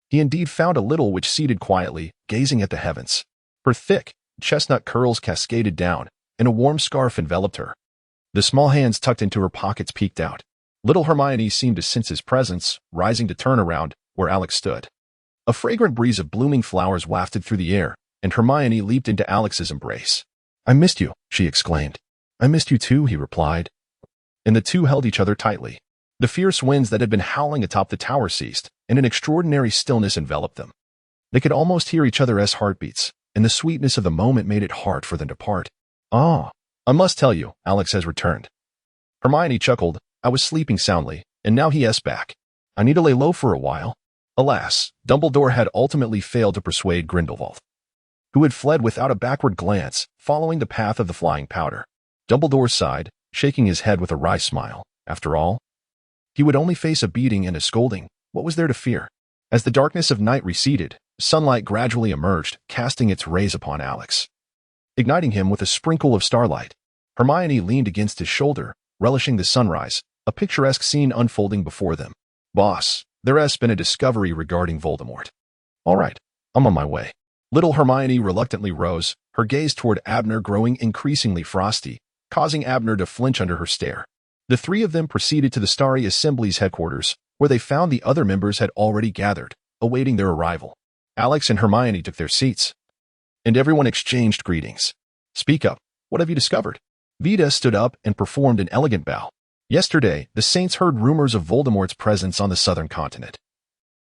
he indeed found a little witch seated quietly, gazing at the heavens. Her thick, chestnut curls cascaded down, and a warm scarf enveloped her. The small hands tucked into her pockets peeked out. Little Hermione seemed to sense his presence, rising to turn around where Alex stood. A fragrant breeze of blooming flowers wafted through the air, and Hermione leaped into Alex's embrace. "I missed you," she exclaimed. "I missed you too," he replied. And the two held each other tightly. The fierce winds that had been howling atop the tower ceased, and an extraordinary stillness enveloped them. They could almost hear each other's heartbeats, and the sweetness of the moment made it hard for them to part. "Ah, I must tell you, Alex has returned." Hermione chuckled. "I was sleeping soundly, and now he is back. I need to lay low for a while." Alas, Dumbledore had ultimately failed to persuade Grindelwald, who had fled without a backward glance, following the path of the flying powder. Dumbledore sighed, shaking his head with a wry smile. After all, he would only face a beating and a scolding. What was there to fear? As the darkness of night receded, sunlight gradually emerged, casting its rays upon Alex, igniting him with a sprinkle of starlight. Hermione leaned against his shoulder, relishing the sunrise, a picturesque scene unfolding before them. "Boss, there has been a discovery regarding Voldemort." "All right, I'm on my way." Little Hermione reluctantly rose, her gaze toward Abner growing increasingly frosty, causing Abner to flinch under her stare. The three of them proceeded to the Starry Assembly's headquarters, where they found the other members had already gathered, awaiting their arrival. Alex and Hermione took their seats, and everyone exchanged greetings. "Speak up. What have you discovered?" Vita stood up and performed an elegant bow. "Yesterday, the Saints heard rumors of Voldemort's presence on the southern continent.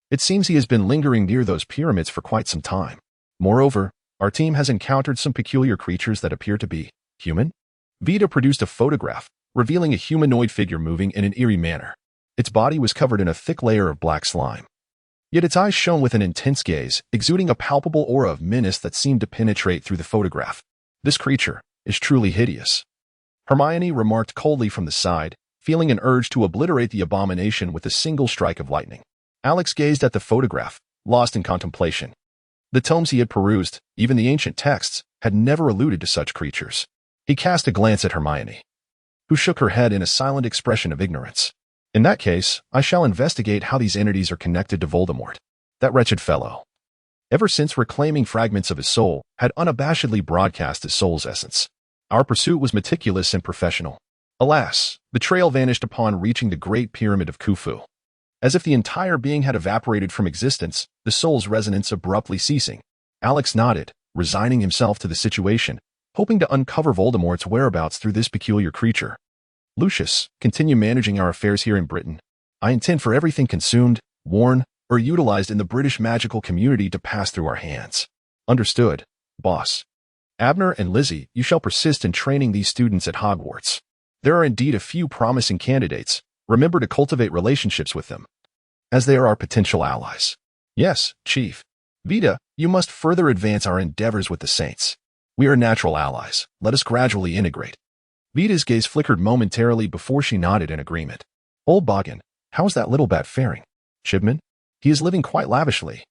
It seems he has been lingering near those pyramids for quite some time. Moreover, our team has encountered some peculiar creatures that appear to be human." Vita produced a photograph, revealing a humanoid figure moving in an eerie manner. Its body was covered in a thick layer of black slime. Yet its eyes shone with an intense gaze, exuding a palpable aura of menace that seemed to penetrate through the photograph. "This creature is truly hideous," Hermione remarked coldly from the side, feeling an urge to obliterate the abomination with a single strike of lightning. Alex gazed at the photograph, lost in contemplation. The tomes he had perused, even the ancient texts, had never alluded to such creatures. He cast a glance at Hermione, who shook her head in a silent expression of ignorance. "In that case, I shall investigate how these entities are connected to Voldemort. That wretched fellow, ever since reclaiming fragments of his soul, had unabashedly broadcast his soul's essence. Our pursuit was meticulous and professional. Alas, the trail vanished upon reaching the Great Pyramid of Khufu. As if the entire being had evaporated from existence, the soul's resonance abruptly ceasing." Alex nodded, resigning himself to the situation, hoping to uncover Voldemort's whereabouts through this peculiar creature. "Lucius, continue managing our affairs here in Britain. I intend for everything consumed, worn, or utilized in the British magical community to pass through our hands." "Understood, boss." "Abner and Lizzie, you shall persist in training these students at Hogwarts. There are indeed a few promising candidates. Remember to cultivate relationships with them, as they are our potential allies." "Yes, Chief." "Vita, you must further advance our endeavors with the Saints. We are natural allies. Let us gradually integrate." Vita's gaze flickered momentarily before she nodded in agreement. "Old Boggin, how's that little bat faring?" "Chibman? He is living quite lavishly,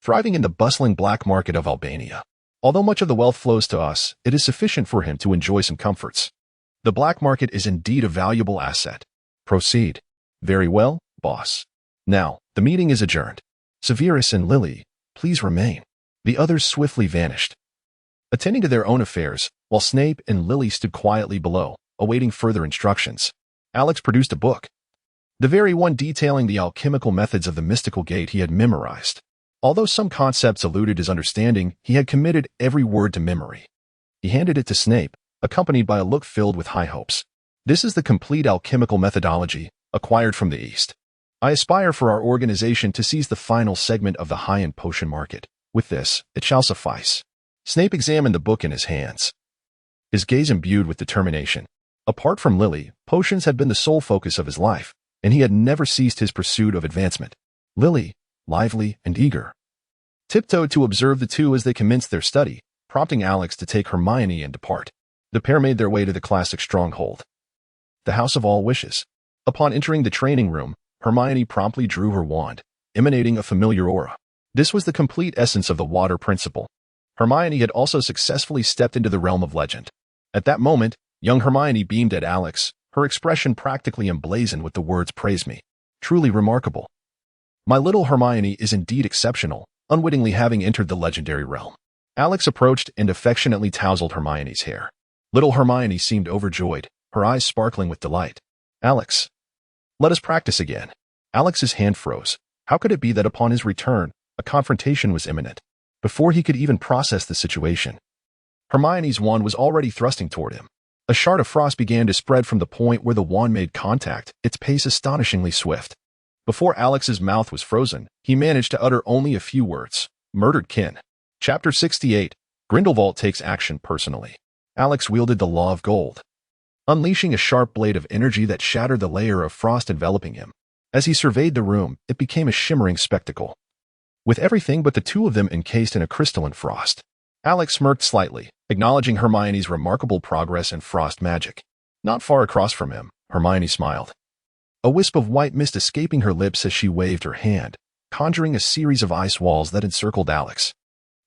thriving in the bustling black market of Albania. Although much of the wealth flows to us, it is sufficient for him to enjoy some comforts. The black market is indeed a valuable asset." "Proceed." "Very well, boss. Now, the meeting is adjourned. Severus and Lily, please remain." The others swiftly vanished, attending to their own affairs, while Snape and Lily stood quietly below, awaiting further instructions. Alex produced a book, the very one detailing the alchemical methods of the mystical gate he had memorized. Although some concepts eluded his understanding, he had committed every word to memory. He handed it to Snape, accompanied by a look filled with high hopes. "This is the complete alchemical methodology, acquired from the East. I aspire for our organization to seize the final segment of the high-end potion market. With this, it shall suffice." Snape examined the book in his hands, his gaze imbued with determination. Apart from Lily, potions had been the sole focus of his life, and he had never ceased his pursuit of advancement. Lily, lively and eager, tiptoed to observe the two as they commenced their study, prompting Alex to take Hermione and depart. The pair made their way to the classic stronghold, the House of All Wishes. Upon entering the training room, Hermione promptly drew her wand, emanating a familiar aura. This was the complete essence of the water principle. Hermione had also successfully stepped into the realm of legend. At that moment, young Hermione beamed at Alex, her expression practically emblazoned with the words "praise me." Truly remarkable. My little Hermione is indeed exceptional, unwittingly having entered the legendary realm. Alex approached and affectionately tousled Hermione's hair. Little Hermione seemed overjoyed, her eyes sparkling with delight. Alex, let us practice again. Alex's hand froze. How could it be that upon his return, a confrontation was imminent? Before he could even process the situation, Hermione's wand was already thrusting toward him. A shard of frost began to spread from the point where the wand made contact, its pace astonishingly swift. Before Alex's mouth was frozen, he managed to utter only a few words. Murdered kin. Chapter 68. Grindelwald takes action personally. Alex wielded the Law of Gold, unleashing a sharp blade of energy that shattered the layer of frost enveloping him. As he surveyed the room, it became a shimmering spectacle, with everything but the two of them encased in a crystalline frost. Alex smirked slightly, acknowledging Hermione's remarkable progress in frost magic. Not far across from him, Hermione smiled, a wisp of white mist escaping her lips as she waved her hand, conjuring a series of ice walls that encircled Alex.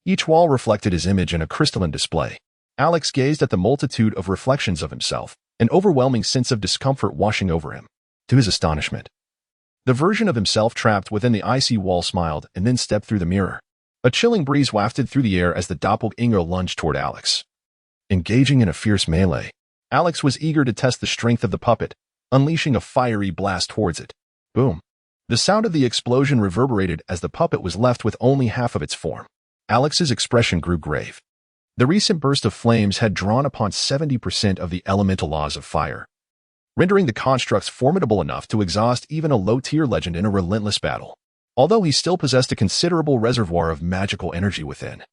Each wall reflected his image in a crystalline display. Alex gazed at the multitude of reflections of himself, an overwhelming sense of discomfort washing over him. To his astonishment, the version of himself trapped within the icy wall smiled and then stepped through the mirror. A chilling breeze wafted through the air as the doppelganger lunged toward Alex. Engaging in a fierce melee, Alex was eager to test the strength of the puppet, unleashing a fiery blast towards it. Boom! The sound of the explosion reverberated as the puppet was left with only half of its form. Alex's expression grew grave. The recent burst of flames had drawn upon 70% of the elemental laws of fire, rendering the constructs formidable enough to exhaust even a low-tier legend in a relentless battle. Although he still possessed a considerable reservoir of magical energy within,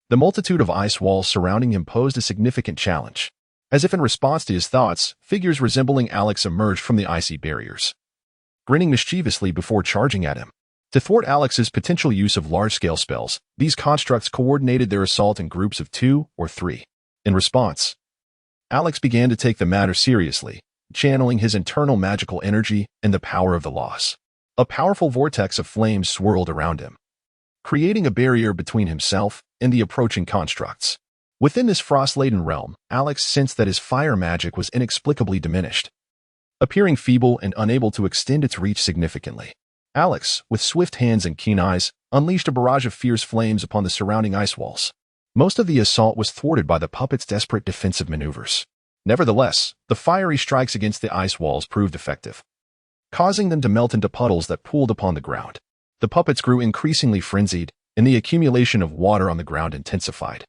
the multitude of ice walls surrounding him posed a significant challenge. As if in response to his thoughts, figures resembling Alex emerged from the icy barriers, grinning mischievously before charging at him. To thwart Alex's potential use of large-scale spells, these constructs coordinated their assault in groups of 2 or 3. In response, Alex began to take the matter seriously, channeling his internal magical energy and the power of the loss. A powerful vortex of flames swirled around him, creating a barrier between himself and the approaching constructs. Within this frost-laden realm, Alex sensed that his fire magic was inexplicably diminished, appearing feeble and unable to extend its reach significantly. Alex, with swift hands and keen eyes, unleashed a barrage of fierce flames upon the surrounding ice walls. Most of the assault was thwarted by the puppet's desperate defensive maneuvers. Nevertheless, the fiery strikes against the ice walls proved effective, causing them to melt into puddles that pooled upon the ground. The puppets grew increasingly frenzied, and the accumulation of water on the ground intensified.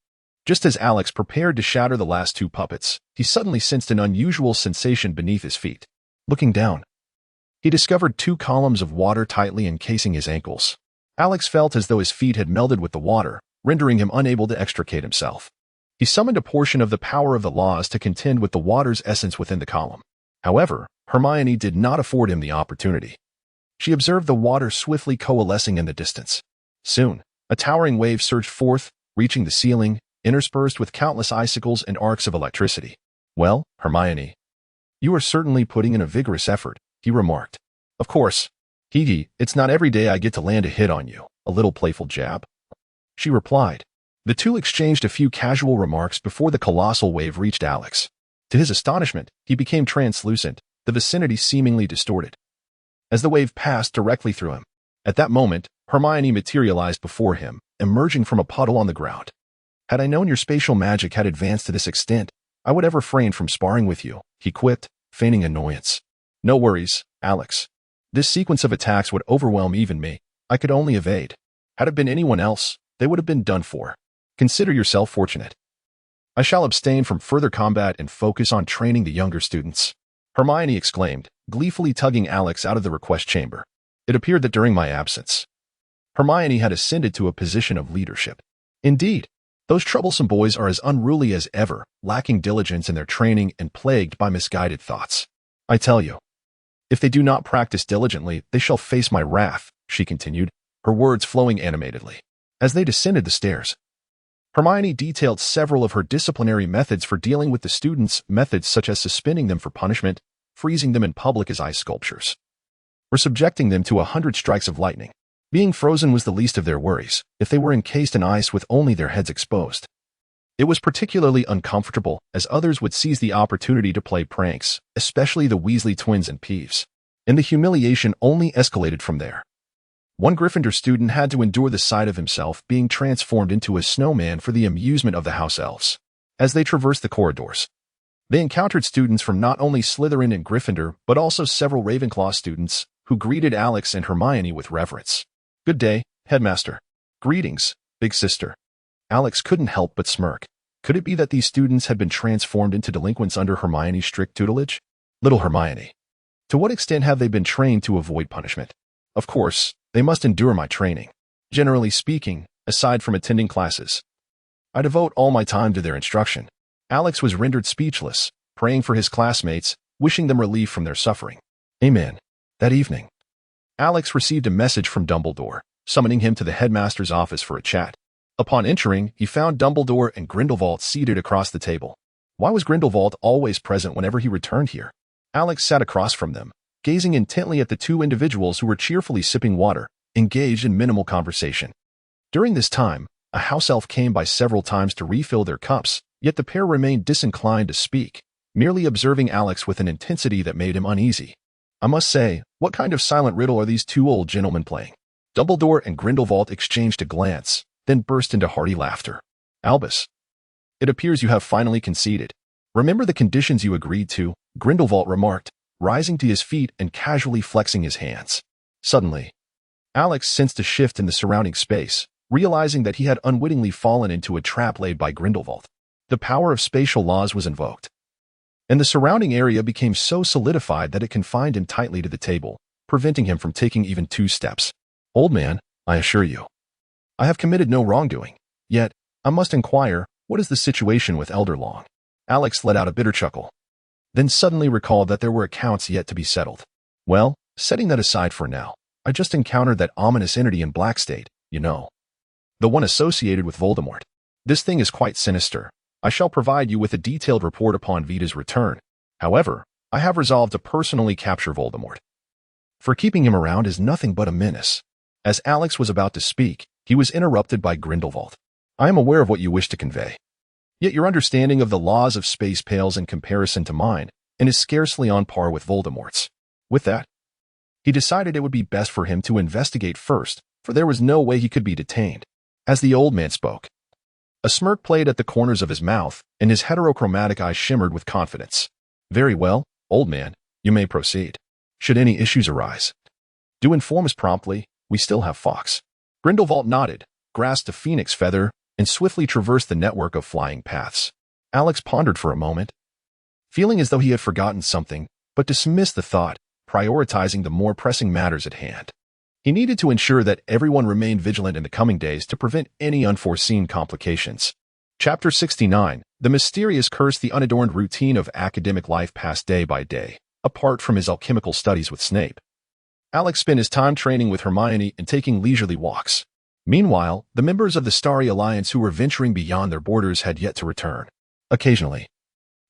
Just as Alex prepared to shatter the last 2 puppets, he suddenly sensed an unusual sensation beneath his feet. Looking down, he discovered 2 columns of water tightly encasing his ankles. Alex felt as though his feet had melded with the water, rendering him unable to extricate himself. He summoned a portion of the power of the laws to contend with the water's essence within the column. However, Hermione did not afford him the opportunity. She observed the water swiftly coalescing in the distance. Soon, a towering wave surged forth, reaching the ceiling, interspersed with countless icicles and arcs of electricity. Well, Hermione, you are certainly putting in a vigorous effort, he remarked. Of course, it's not every day I get to land a hit on you, a little playful jab. She replied. The two exchanged a few casual remarks before the colossal wave reached Alex. To his astonishment, he became translucent, the vicinity seemingly distorted, as the wave passed directly through him. At that moment, Hermione materialized before him, emerging from a puddle on the ground. Had I known your spatial magic had advanced to this extent, I would have refrained from sparring with you, he quipped, feigning annoyance. No worries, Alex. This sequence of attacks would overwhelm even me. I could only evade. Had it been anyone else, they would have been done for. Consider yourself fortunate. I shall abstain from further combat and focus on training the younger students, Hermione exclaimed, gleefully tugging Alex out of the request chamber. It appeared that during my absence, Hermione had ascended to a position of leadership. Indeed, those troublesome boys are as unruly as ever, lacking diligence in their training and plagued by misguided thoughts. I tell you, if they do not practice diligently, they shall face my wrath, she continued, her words flowing animatedly. As they descended the stairs, Hermione detailed several of her disciplinary methods for dealing with the students, methods such as suspending them for punishment, freezing them in public as ice sculptures, or subjecting them to 100 strikes of lightning. Being frozen was the least of their worries, if they were encased in ice with only their heads exposed. It was particularly uncomfortable, as others would seize the opportunity to play pranks, especially the Weasley twins and Peeves. And the humiliation only escalated from there. One Gryffindor student had to endure the sight of himself being transformed into a snowman for the amusement of the house elves. As they traversed the corridors, they encountered students from not only Slytherin and Gryffindor, but also several Ravenclaw students, who greeted Alex and Hermione with reverence. "Good day, Headmaster." "Greetings, Big Sister." Alex couldn't help but smirk. Could it be that these students had been transformed into delinquents under Hermione's strict tutelage? Little Hermione. To what extent have they been trained to avoid punishment? Of course, they must endure my training. Generally speaking, aside from attending classes, I devote all my time to their instruction. Alex was rendered speechless, praying for his classmates, wishing them relief from their suffering. Amen. That evening, Alex received a message from Dumbledore, summoning him to the headmaster's office for a chat. Upon entering, he found Dumbledore and Grindelwald seated across the table. Why was Grindelwald always present whenever he returned here? Alex sat across from them, gazing intently at the two individuals who were cheerfully sipping water, engaged in minimal conversation. During this time, a house elf came by several times to refill their cups, yet the pair remained disinclined to speak, merely observing Alex with an intensity that made him uneasy. I must say, what kind of silent riddle are these two old gentlemen playing? Dumbledore and Grindelwald exchanged a glance, then burst into hearty laughter. Albus, it appears you have finally conceded. Remember the conditions you agreed to, Grindelwald remarked, rising to his feet and casually flexing his hands. Suddenly, Alex sensed a shift in the surrounding space, realizing that he had unwittingly fallen into a trap laid by Grindelwald. The power of spatial laws was invoked, and the surrounding area became so solidified that it confined him tightly to the table, preventing him from taking even 2 steps. Old man, I assure you, I have committed no wrongdoing. Yet, I must inquire, what is the situation with Elder Long? Alex let out a bitter chuckle, then suddenly recalled that there were accounts yet to be settled. Well, setting that aside for now, I just encountered that ominous entity in Blackstate, you know. The one associated with Voldemort. This thing is quite sinister. I shall provide you with a detailed report upon Vita's return. However, I have resolved to personally capture Voldemort. For keeping him around is nothing but a menace. As Alex was about to speak, he was interrupted by Grindelwald. I am aware of what you wish to convey. Yet your understanding of the laws of space pales in comparison to mine, and is scarcely on par with Voldemort's. With that, he decided it would be best for him to investigate first, for there was no way he could be detained. As the old man spoke, a smirk played at the corners of his mouth, and his heterochromatic eyes shimmered with confidence. Very well, old man, you may proceed. Should any issues arise, do inform us promptly. We still have Fox. Grindelwald nodded, grasped a phoenix feather, and swiftly traversed the network of flying paths. Alex pondered for a moment, feeling as though he had forgotten something, but dismissed the thought, prioritizing the more pressing matters at hand. He needed to ensure that everyone remained vigilant in the coming days to prevent any unforeseen complications. Chapter 69. The mysterious curse. The unadorned routine of academic life passed day by day, apart from his alchemical studies with Snape. Alex spent his time training with Hermione and taking leisurely walks. Meanwhile, the members of the Starry Alliance who were venturing beyond their borders had yet to return. Occasionally,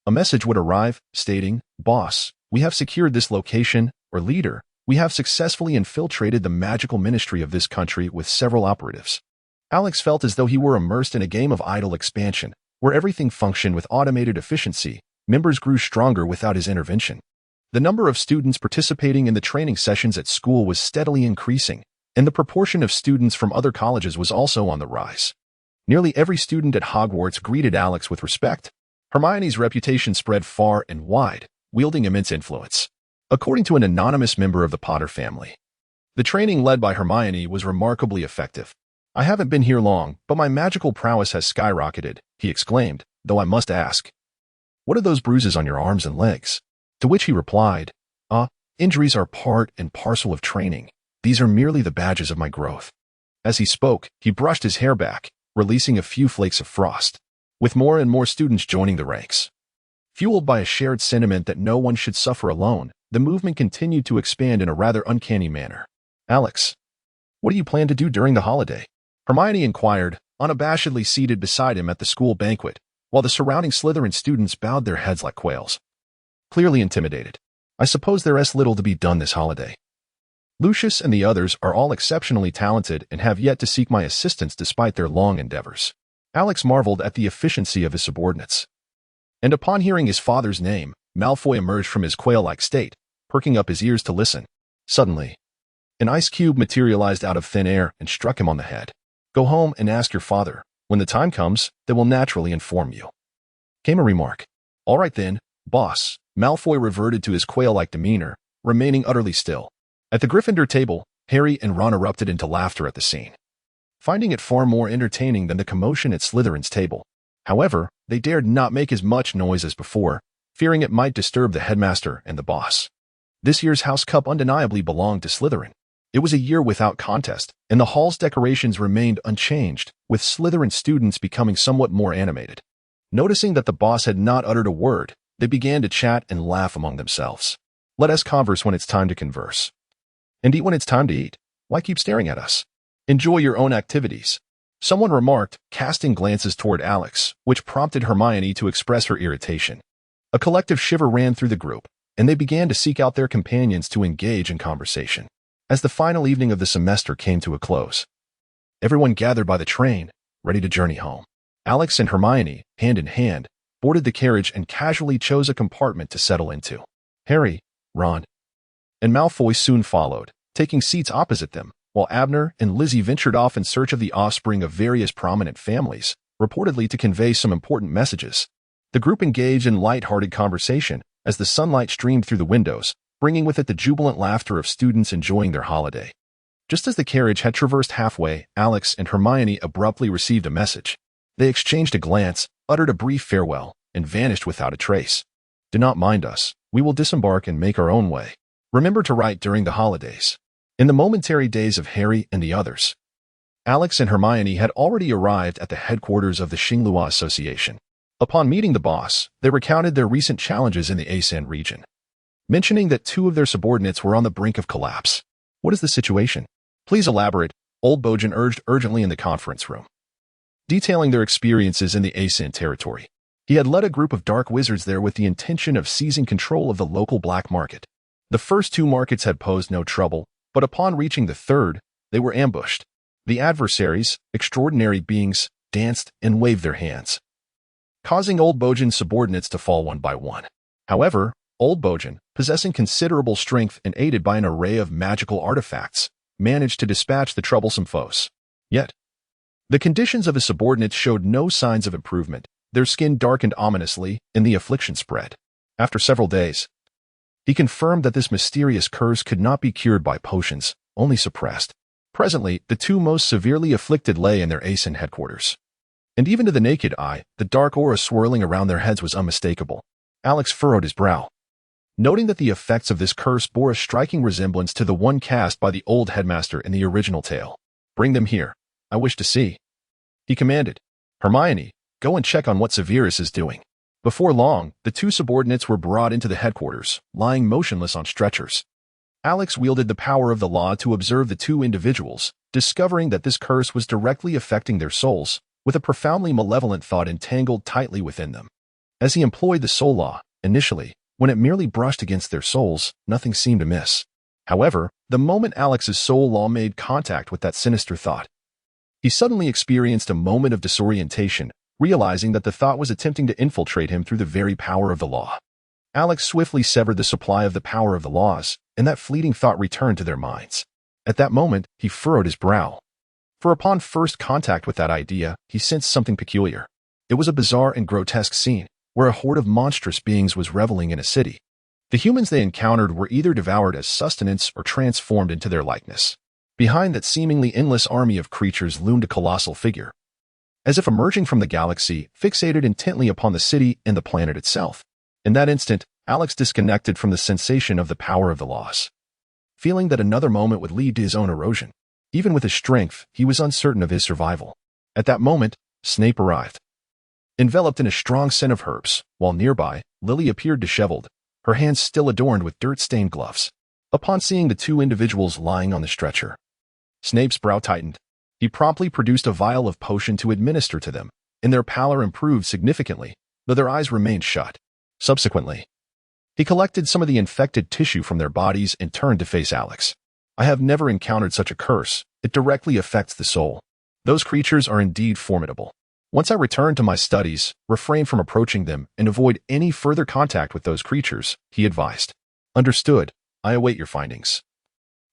a message would arrive, stating, "Boss, we have secured this location," or "Leader, we have successfully infiltrated the magical ministry of this country with several operatives." Alex felt as though he were immersed in a game of idle expansion, where everything functioned with automated efficiency. Members grew stronger without his intervention. The number of students participating in the training sessions at school was steadily increasing, and the proportion of students from other colleges was also on the rise. Nearly every student at Hogwarts greeted Alex with respect. Hermione's reputation spread far and wide, wielding immense influence. According to an anonymous member of the Potter family, the training led by Hermione was remarkably effective. "I haven't been here long, but my magical prowess has skyrocketed," he exclaimed, "though I must ask, what are those bruises on your arms and legs?" To which he replied, Injuries are part and parcel of training. These are merely the badges of my growth." As he spoke, he brushed his hair back, releasing a few flakes of frost. With more and more students joining the ranks, fueled by a shared sentiment that no one should suffer alone, the movement continued to expand in a rather uncanny manner. "Alex, what do you plan to do during the holiday?" Hermione inquired, unabashedly seated beside him at the school banquet, while the surrounding Slytherin students bowed their heads like quails, clearly intimidated. "I suppose there is little to be done this holiday. Lucius and the others are all exceptionally talented and have yet to seek my assistance despite their long endeavors. Alex marveled at the efficiency of his subordinates. And upon hearing his father's name, Malfoy emerged from his quail-like state, perking up his ears to listen. Suddenly, an ice cube materialized out of thin air and struck him on the head. "Go home and ask your father. When the time comes, they will naturally inform you," came a remark. "All right then, boss." Malfoy reverted to his quail-like demeanor, remaining utterly still. At the Gryffindor table, Harry and Ron erupted into laughter at the scene, finding it far more entertaining than the commotion at Slytherin's table. However, they dared not make as much noise as before, fearing it might disturb the headmaster and the boss. This year's House Cup undeniably belonged to Slytherin. It was a year without contest, and the hall's decorations remained unchanged, with Slytherin students becoming somewhat more animated. Noticing that the boss had not uttered a word, they began to chat and laugh among themselves. "Let us converse when it's time to converse, and eat when it's time to eat. Why keep staring at us? Enjoy your own activities," someone remarked, casting glances toward Alex, which prompted Hermione to express her irritation. A collective shiver ran through the group, and they began to seek out their companions to engage in conversation. As the final evening of the semester came to a close, everyone gathered by the train, ready to journey home. Alex and Hermione, hand in hand, boarded the carriage and casually chose a compartment to settle into. Harry, Ron, and Malfoy soon followed, taking seats opposite them, while Abner and Lizzie ventured off in search of the offspring of various prominent families, reportedly to convey some important messages. The group engaged in light-hearted conversation as the sunlight streamed through the windows, bringing with it the jubilant laughter of students enjoying their holiday. Just as the carriage had traversed halfway, Alex and Hermione abruptly received a message. They exchanged a glance, uttered a brief farewell, and vanished without a trace. "Do not mind us. We will disembark and make our own way. Remember to write during the holidays." In the momentary days of Harry and the others, Alex and Hermione had already arrived at the headquarters of the Xinglua Association. Upon meeting the boss, they recounted their recent challenges in the Asan region, mentioning that two of their subordinates were on the brink of collapse. "What is the situation? Please elaborate," Old Bojan urged urgently in the conference room, detailing their experiences in the Asan territory. He had led a group of dark wizards there with the intention of seizing control of the local black market. The first two markets had posed no trouble, but upon reaching the third, they were ambushed. The adversaries, extraordinary beings, danced and waved their hands, causing Old Bojan's subordinates to fall one by one. However, Old Bojan, possessing considerable strength and aided by an array of magical artifacts, managed to dispatch the troublesome foes. Yet, the conditions of his subordinates showed no signs of improvement. Their skin darkened ominously, and the affliction spread. After several days, he confirmed that this mysterious curse could not be cured by potions, only suppressed. Presently, the two most severely afflicted lay in their Asan headquarters. And even to the naked eye, the dark aura swirling around their heads was unmistakable. Alex furrowed his brow, noting that the effects of this curse bore a striking resemblance to the one cast by the old headmaster in the original tale. "Bring them here. I wish to see," he commanded. "Hermione, go and check on what Severus is doing." Before long, the two subordinates were brought into the headquarters, lying motionless on stretchers. Alex wielded the power of the law to observe the two individuals, discovering that this curse was directly affecting their souls, with a profoundly malevolent thought entangled tightly within them. As he employed the soul law, initially, when it merely brushed against their souls, nothing seemed amiss. However, the moment Alex's soul law made contact with that sinister thought, he suddenly experienced a moment of disorientation, realizing that the thought was attempting to infiltrate him through the very power of the law. Alex swiftly severed the supply of the power of the laws, and that fleeting thought returned to their minds. At that moment, he furrowed his brow, for upon first contact with that idea, he sensed something peculiar. It was a bizarre and grotesque scene, where a horde of monstrous beings was reveling in a city. The humans they encountered were either devoured as sustenance or transformed into their likeness. Behind that seemingly endless army of creatures loomed a colossal figure, as if emerging from the galaxy, fixated intently upon the city and the planet itself. In that instant, Alex disconnected from the sensation of the power of the laws, feeling that another moment would lead to his own erosion. Even with his strength, he was uncertain of his survival. At that moment, Snape arrived, enveloped in a strong scent of herbs, while nearby, Lily appeared disheveled, her hands still adorned with dirt-stained gloves. Upon seeing the two individuals lying on the stretcher, Snape's brow tightened. He promptly produced a vial of potion to administer to them, and their pallor improved significantly, though their eyes remained shut. Subsequently, he collected some of the infected tissue from their bodies and turned to face Alex. "I have never encountered such a curse. It directly affects the soul. Those creatures are indeed formidable. Once I return to my studies, refrain from approaching them and avoid any further contact with those creatures, he advised. Understood. I await your findings.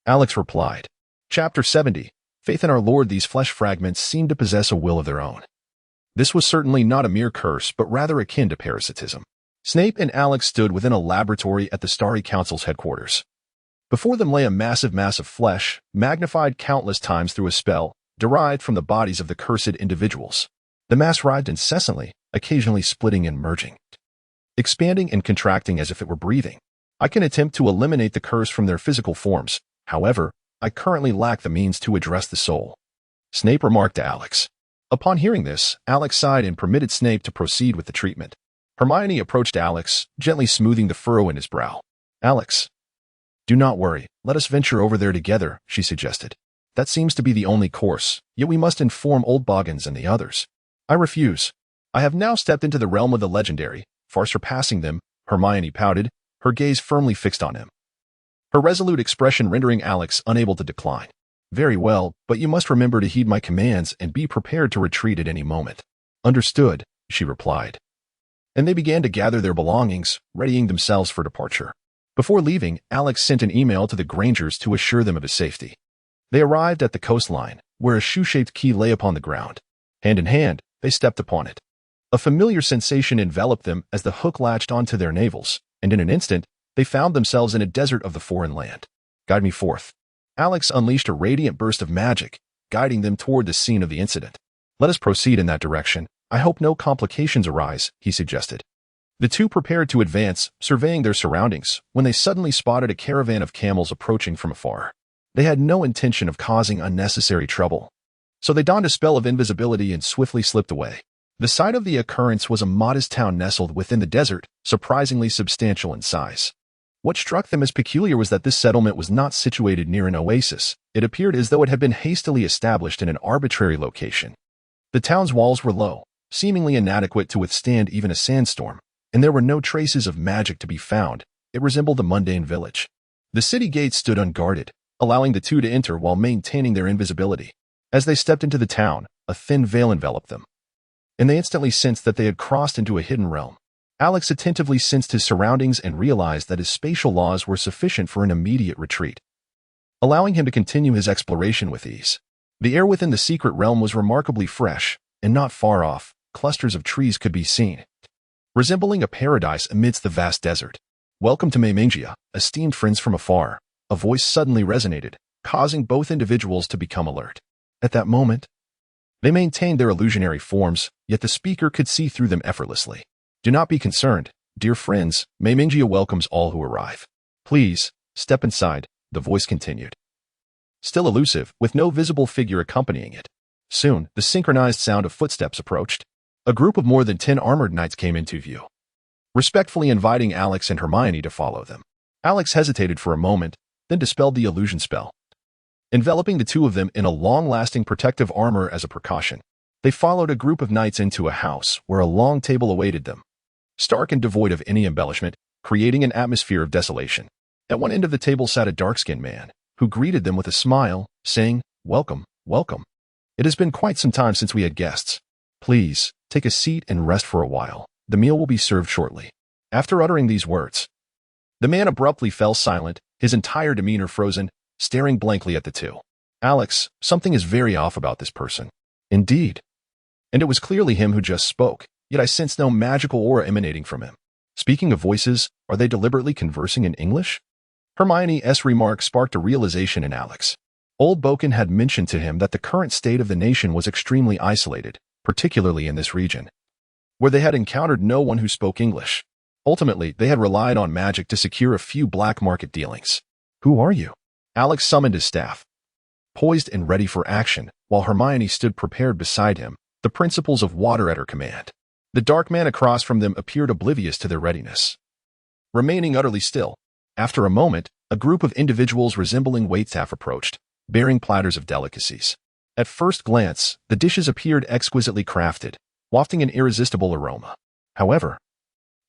Alex replied. Chapter 70. Faith in our Lord. These flesh fragments seem to possess a will of their own. This was certainly not a mere curse, but rather akin to parasitism. Snape and Alex stood within a laboratory at the Starry Council's headquarters. Before them lay a massive mass of flesh, magnified countless times through a spell, derived from the bodies of the cursed individuals. The mass writhed incessantly, occasionally splitting and merging, expanding and contracting as if it were breathing. I can attempt to eliminate the curse from their physical forms. However, I currently lack the means to address the soul. Snape remarked to Alex. Upon hearing this, Alex sighed and permitted Snape to proceed with the treatment. Hermione approached Alex, gently smoothing the furrow in his brow. Alex, do not worry. Let us venture over there together, she suggested. That seems to be the only course, yet we must inform old Boggins and the others. I refuse. I have now stepped into the realm of the legendary, far surpassing them, Hermione pouted, her gaze firmly fixed on him. Her resolute expression rendering Alex unable to decline. Very well, but you must remember to heed my commands and be prepared to retreat at any moment. Understood, she replied. And they began to gather their belongings, readying themselves for departure. Before leaving, Alex sent an email to the Grangers to assure them of his safety. They arrived at the coastline, where a shoe-shaped key lay upon the ground. Hand in hand, they stepped upon it. A familiar sensation enveloped them as the hook latched onto their navels, and in an instant, they found themselves in a desert of the foreign land. Guide me forth. Alex unleashed a radiant burst of magic, guiding them toward the scene of the incident. Let us proceed in that direction. I hope no complications arise, he suggested. The two prepared to advance, surveying their surroundings, when they suddenly spotted a caravan of camels approaching from afar. They had no intention of causing unnecessary trouble, so they donned a spell of invisibility and swiftly slipped away. The site of the occurrence was a modest town nestled within the desert, surprisingly substantial in size. What struck them as peculiar was that this settlement was not situated near an oasis. It appeared as though it had been hastily established in an arbitrary location. The town's walls were low, seemingly inadequate to withstand even a sandstorm, and there were no traces of magic to be found. It resembled a mundane village. The city gates stood unguarded, allowing the two to enter while maintaining their invisibility. As they stepped into the town, a thin veil enveloped them, and they instantly sensed that they had crossed into a hidden realm. Alex attentively sensed his surroundings and realized that his spatial laws were sufficient for an immediate retreat, allowing him to continue his exploration with ease. The air within the secret realm was remarkably fresh, and not far off, clusters of trees could be seen, resembling a paradise amidst the vast desert. Welcome to Maymangia, esteemed friends from afar. A voice suddenly resonated, causing both individuals to become alert. At that moment, they maintained their illusionary forms, yet the speaker could see through them effortlessly. Do not be concerned, dear friends. Maymangia welcomes all who arrive. Please, step inside, the voice continued. Still elusive, with no visible figure accompanying it. Soon, the synchronized sound of footsteps approached. A group of more than 10 armored knights came into view, respectfully inviting Alex and Hermione to follow them. Alex hesitated for a moment, then dispelled the illusion spell, enveloping the two of them in a long-lasting protective armor as a precaution. They followed a group of knights into a house where a long table awaited them, stark and devoid of any embellishment, creating an atmosphere of desolation. At one end of the table sat a dark-skinned man, who greeted them with a smile, saying, "Welcome, welcome. It has been quite some time since we had guests. Please, take a seat and rest for a while. The meal will be served shortly." After uttering these words, the man abruptly fell silent, his entire demeanor frozen, staring blankly at the two. Alex, something is very off about this person. Indeed. And it was clearly him who just spoke, yet I sensed no magical aura emanating from him. Speaking of voices, are they deliberately conversing in English? Hermione's remark sparked a realization in Alex. Old Boken had mentioned to him that the current state of the nation was extremely isolated, particularly in this region, where they had encountered no one who spoke English. Ultimately, they had relied on magic to secure a few black market dealings. Who are you? Alex summoned his staff, poised and ready for action, while Hermione stood prepared beside him, the principles of water at her command. The dark man across from them appeared oblivious to their readiness, remaining utterly still. After a moment, a group of individuals resembling waitstaff approached, bearing platters of delicacies. At first glance, the dishes appeared exquisitely crafted, wafting an irresistible aroma. However,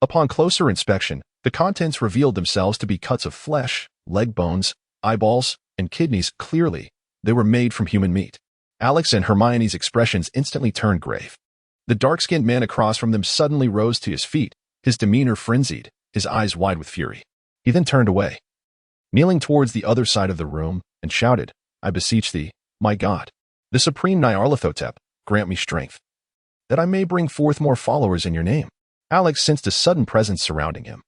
upon closer inspection, the contents revealed themselves to be cuts of flesh, leg bones, eyeballs, and kidneys. Clearly, they were made from human meat. Alex and Hermione's expressions instantly turned grave. The dark-skinned man across from them suddenly rose to his feet, his demeanor frenzied, his eyes wide with fury. He then turned away, kneeling towards the other side of the room, and shouted, "I beseech thee, my God, the supreme Nyarlathotep, grant me strength, that I may bring forth more followers in your name." Alex sensed a sudden presence surrounding him.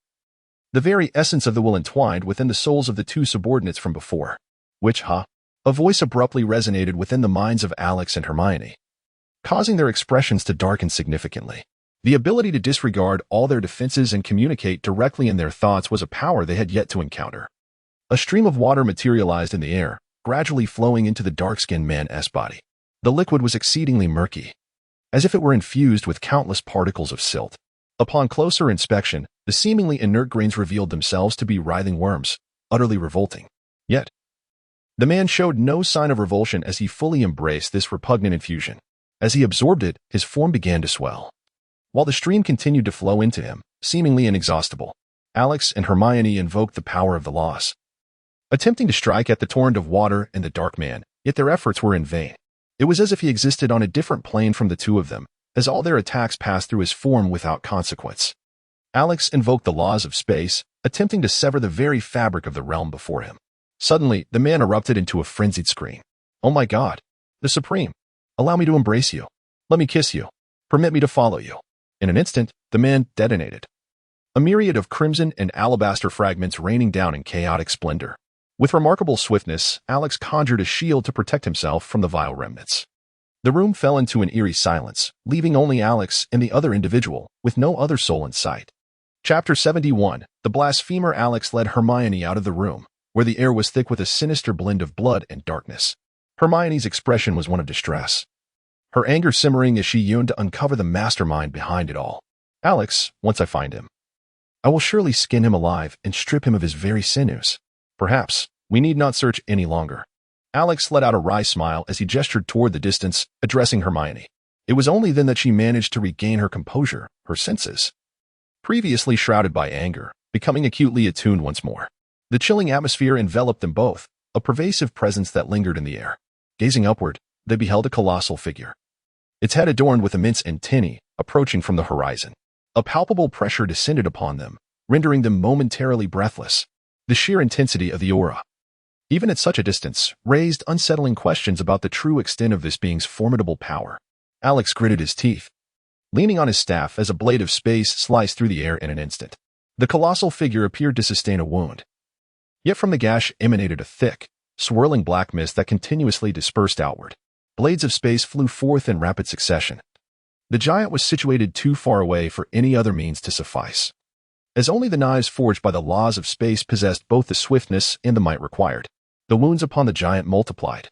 The very essence of the will entwined within the souls of the two subordinates from before. Which, A voice abruptly resonated within the minds of Alex and Hermione, causing their expressions to darken significantly. The ability to disregard all their defenses and communicate directly in their thoughts was a power they had yet to encounter. A stream of water materialized in the air, gradually flowing into the dark-skinned man's body. The liquid was exceedingly murky, as if it were infused with countless particles of silt. Upon closer inspection, the seemingly inert grains revealed themselves to be writhing worms, utterly revolting. Yet, the man showed no sign of revulsion as he fully embraced this repugnant infusion. As he absorbed it, his form began to swell, while the stream continued to flow into him, seemingly inexhaustible. Alex and Hermione invoked the power of the laws, attempting to strike at the torrent of water and the dark man, yet their efforts were in vain. It was as if he existed on a different plane from the two of them, as all their attacks passed through his form without consequence. Alex invoked the laws of space, attempting to sever the very fabric of the realm before him. Suddenly, the man erupted into a frenzied scream. "Oh my God! The Supreme! Allow me to embrace you. Let me kiss you. Permit me to follow you." In an instant, the man detonated, a myriad of crimson and alabaster fragments raining down in chaotic splendor. With remarkable swiftness, Alex conjured a shield to protect himself from the vile remnants. The room fell into an eerie silence, leaving only Alex and the other individual, with no other soul in sight. Chapter 71. The blasphemer. Alex led Hermione out of the room, where the air was thick with a sinister blend of blood and darkness. Hermione's expression was one of distress, her anger simmering as she yearned to uncover the mastermind behind it all. "Alex, once I find him, I will surely skin him alive and strip him of his very sinews. Perhaps we need not search any longer." Alex let out a wry smile as he gestured toward the distance, addressing Hermione. It was only then that she managed to regain her composure, her senses, previously shrouded by anger, becoming acutely attuned once more. The chilling atmosphere enveloped them both, a pervasive presence that lingered in the air. Gazing upward, they beheld a colossal figure, its head adorned with immense antennae, approaching from the horizon. A palpable pressure descended upon them, rendering them momentarily breathless. The sheer intensity of the aura, even at such a distance, raised unsettling questions about the true extent of this being's formidable power. Alex gritted his teeth, leaning on his staff as a blade of space sliced through the air in an instant. The colossal figure appeared to sustain a wound, yet from the gash emanated a thick, swirling black mist that continuously dispersed outward. Blades of space flew forth in rapid succession. The giant was situated too far away for any other means to suffice, as only the knives forged by the laws of space possessed both the swiftness and the might required. The wounds upon the giant multiplied,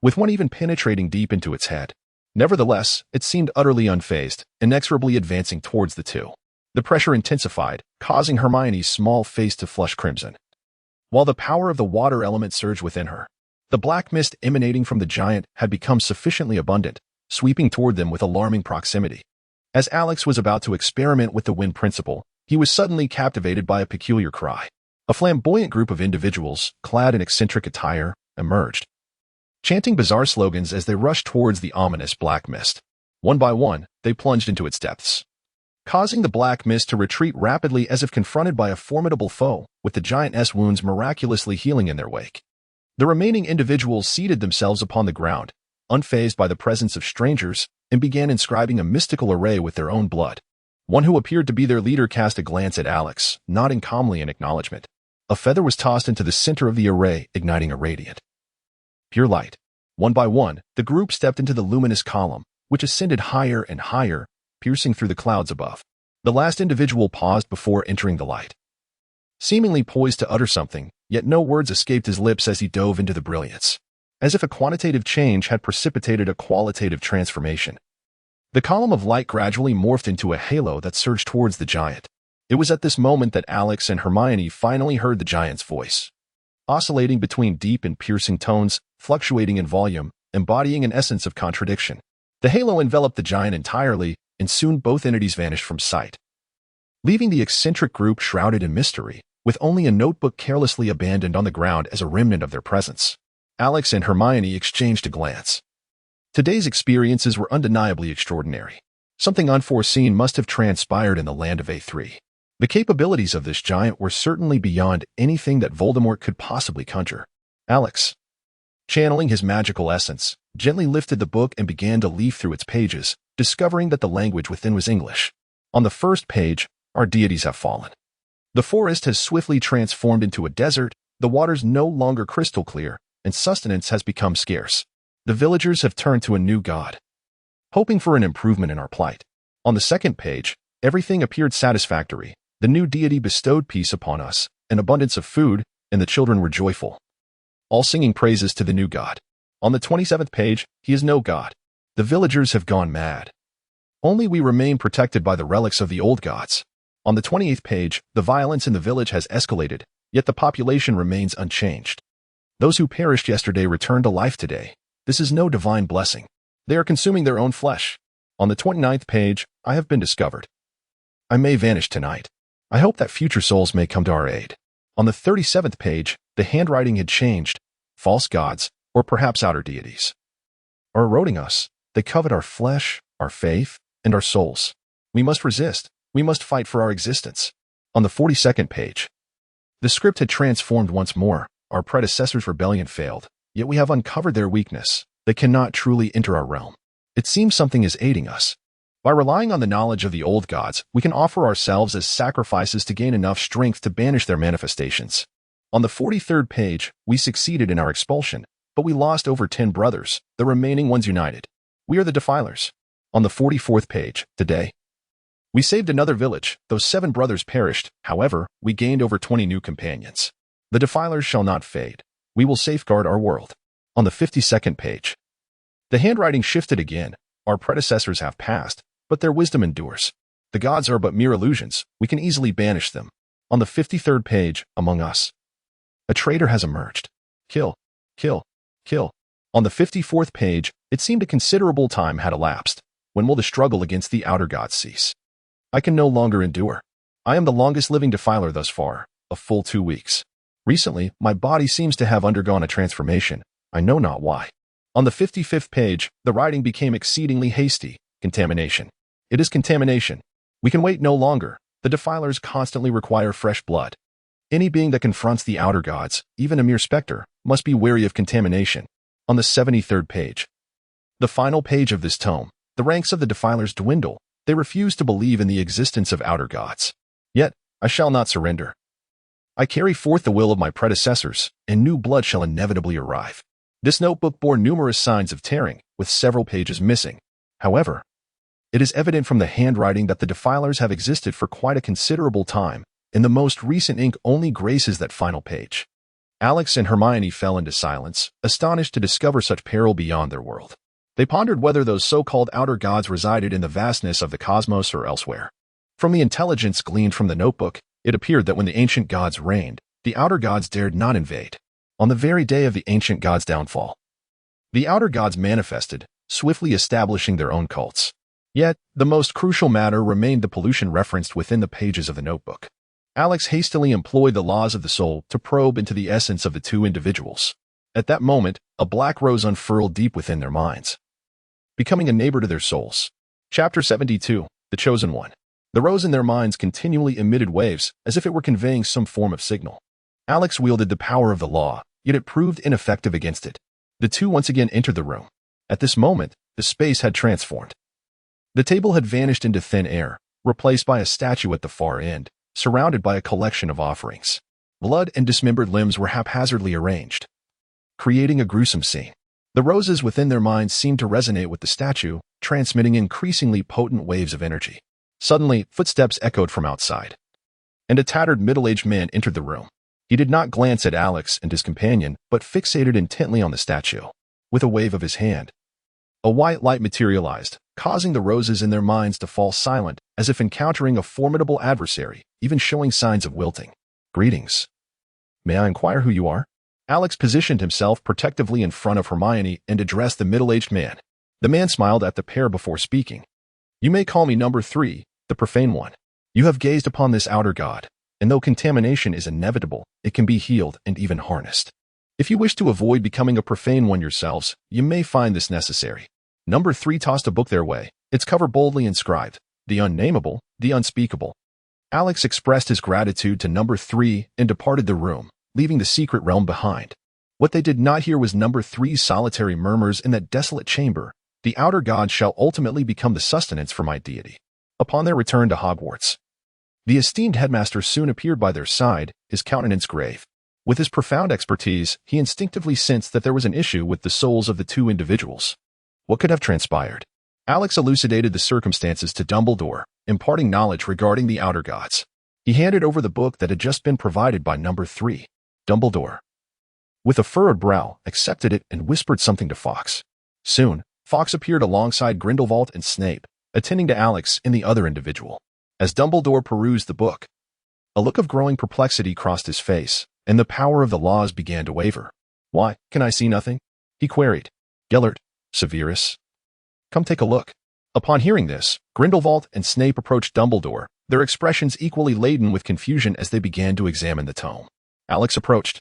with one even penetrating deep into its head. Nevertheless, it seemed utterly unfazed, inexorably advancing towards the two. The pressure intensified, causing Hermione's small face to flush crimson, while the power of the water element surged within her. The black mist emanating from the giant had become sufficiently abundant, sweeping toward them with alarming proximity. As Alex was about to experiment with the wind principle, he was suddenly captivated by a peculiar cry. A flamboyant group of individuals, clad in eccentric attire, emerged, chanting bizarre slogans as they rushed towards the ominous black mist. One by one, they plunged into its depths, causing the black mist to retreat rapidly as if confronted by a formidable foe, with the giant's wounds miraculously healing in their wake. The remaining individuals seated themselves upon the ground, unfazed by the presence of strangers, and began inscribing a mystical array with their own blood. One who appeared to be their leader cast a glance at Alex, nodding calmly in acknowledgement. A feather was tossed into the center of the array, igniting a radiant, pure light. One by one, the group stepped into the luminous column, which ascended higher and higher, piercing through the clouds above. The last individual paused before entering the light, seemingly poised to utter something, yet no words escaped his lips as he dove into the brilliance, as if a quantitative change had precipitated a qualitative transformation. The column of light gradually morphed into a halo that surged towards the giant. It was at this moment that Alex and Hermione finally heard the giant's voice, oscillating between deep and piercing tones, fluctuating in volume, embodying an essence of contradiction. The halo enveloped the giant entirely, and soon both entities vanished from sight, leaving the eccentric group shrouded in mystery, with only a notebook carelessly abandoned on the ground as a remnant of their presence. Alex and Hermione exchanged a glance. Today's experiences were undeniably extraordinary. Something unforeseen must have transpired in the land of A3. The capabilities of this giant were certainly beyond anything that Voldemort could possibly conjure. Alex, channeling his magical essence, gently lifted the book and began to leaf through its pages, discovering that the language within was English. On the first page, our deities have fallen. The forest has swiftly transformed into a desert, the waters no longer crystal clear, and sustenance has become scarce. The villagers have turned to a new god, hoping for an improvement in our plight. On the second page, everything appeared satisfactory. The new deity bestowed peace upon us, an abundance of food, and the children were joyful, all singing praises to the new god. On the 27th page, he is no god. The villagers have gone mad. Only we remain protected by the relics of the old gods. On the 28th page, the violence in the village has escalated, yet the population remains unchanged. Those who perished yesterday return to life today. This is no divine blessing. They are consuming their own flesh. On the 29th page, I have been discovered. I may vanish tonight. I hope that future souls may come to our aid. On the 37th page, the handwriting had changed. False gods, or perhaps outer deities, are eroding us. They covet our flesh, our faith, and our souls. We must resist. We must fight for our existence. On the 42nd page, the script had transformed once more. Our predecessors' rebellion failed, yet we have uncovered their weakness. They cannot truly enter our realm. It seems something is aiding us. By relying on the knowledge of the old gods, we can offer ourselves as sacrifices to gain enough strength to banish their manifestations. On the 43rd page, we succeeded in our expulsion, but we lost over 10 brothers, the remaining ones united. We are the defilers. On the 44th page, today, we saved another village. Those 7 brothers perished. However, we gained over 20 new companions. The defilers shall not fade. We will safeguard our world. On the 52nd page, the handwriting shifted again. Our predecessors have passed, but their wisdom endures. The gods are but mere illusions. We can easily banish them. On the 53rd page, among us, a traitor has emerged. Kill, kill, kill. On the 54th page, it seemed a considerable time had elapsed. When will the struggle against the outer gods cease? I can no longer endure. I am the longest living defiler thus far, a full 2 weeks. Recently, my body seems to have undergone a transformation. I know not why. On the 55th page, the writing became exceedingly hasty. Contamination. It is contamination. We can wait no longer. The defilers constantly require fresh blood. Any being that confronts the outer gods, even a mere specter, must be wary of contamination. On the 73rd page, the final page of this tome, the ranks of the defilers dwindle. They refuse to believe in the existence of outer gods. Yet, I shall not surrender. I carry forth the will of my predecessors, and new blood shall inevitably arrive. This notebook bore numerous signs of tearing, with several pages missing. However, it is evident from the handwriting that the defilers have existed for quite a considerable time, and the most recent ink only graces that final page. Alex and Hermione fell into silence, astonished to discover such peril beyond their world. They pondered whether those so-called outer gods resided in the vastness of the cosmos or elsewhere. From the intelligence gleaned from the notebook, it appeared that when the ancient gods reigned, the outer gods dared not invade. On the very day of the ancient gods' downfall, the outer gods manifested, swiftly establishing their own cults. Yet, the most crucial matter remained the pollution referenced within the pages of the notebook. Alex hastily employed the laws of the soul to probe into the essence of the two individuals. At that moment, a black rose unfurled deep within their minds, becoming a neighbor to their souls. Chapter 72, The Chosen One. The rose in their minds continually emitted waves, as if it were conveying some form of signal. Alex wielded the power of the law, yet it proved ineffective against it. The two once again entered the room. At this moment, the space had transformed. The table had vanished into thin air, replaced by a statue at the far end, surrounded by a collection of offerings. Blood and dismembered limbs were haphazardly arranged, creating a gruesome scene. The roses within their minds seemed to resonate with the statue, transmitting increasingly potent waves of energy. Suddenly, footsteps echoed from outside, and a tattered middle-aged man entered the room. He did not glance at Alex and his companion, but fixated intently on the statue. With a wave of his hand, a white light materialized, causing the roses in their minds to fall silent, as if encountering a formidable adversary, even showing signs of wilting. Greetings. May I inquire who you are? Alex positioned himself protectively in front of Hermione and addressed the middle-aged man. The man smiled at the pair before speaking. You may call me number 3, the profane one. You have gazed upon this outer god, and though contamination is inevitable, it can be healed and even harnessed. If you wish to avoid becoming a profane one yourselves, you may find this necessary. Number 3 tossed a book their way. its cover boldly inscribed, "The Unnameable, the Unspeakable." Alex expressed his gratitude to number 3 and departed the room, leaving the secret realm behind. What they did not hear was number 3's solitary murmurs in that desolate chamber. "The outer gods shall ultimately become the sustenance for my deity." Upon their return to Hogwarts, the esteemed headmaster soon appeared by their side, his countenance grave. With his profound expertise, he instinctively sensed that there was an issue with the souls of the two individuals. What could have transpired? Alex elucidated the circumstances to Dumbledore, imparting knowledge regarding the outer gods. He handed over the book that had just been provided by number 3. Dumbledore, with a furrowed brow, accepted it and whispered something to Fawkes. Soon, Fawkes appeared alongside Grindelwald and Snape, attending to Alex and the other individual. As Dumbledore perused the book, a look of growing perplexity crossed his face, and the power of the laws began to waver. "Why, can I see nothing?" he queried. "Gellert, Severus, come take a look." Upon hearing this, Grindelwald and Snape approached Dumbledore, their expressions equally laden with confusion as they began to examine the tome. Alex approached,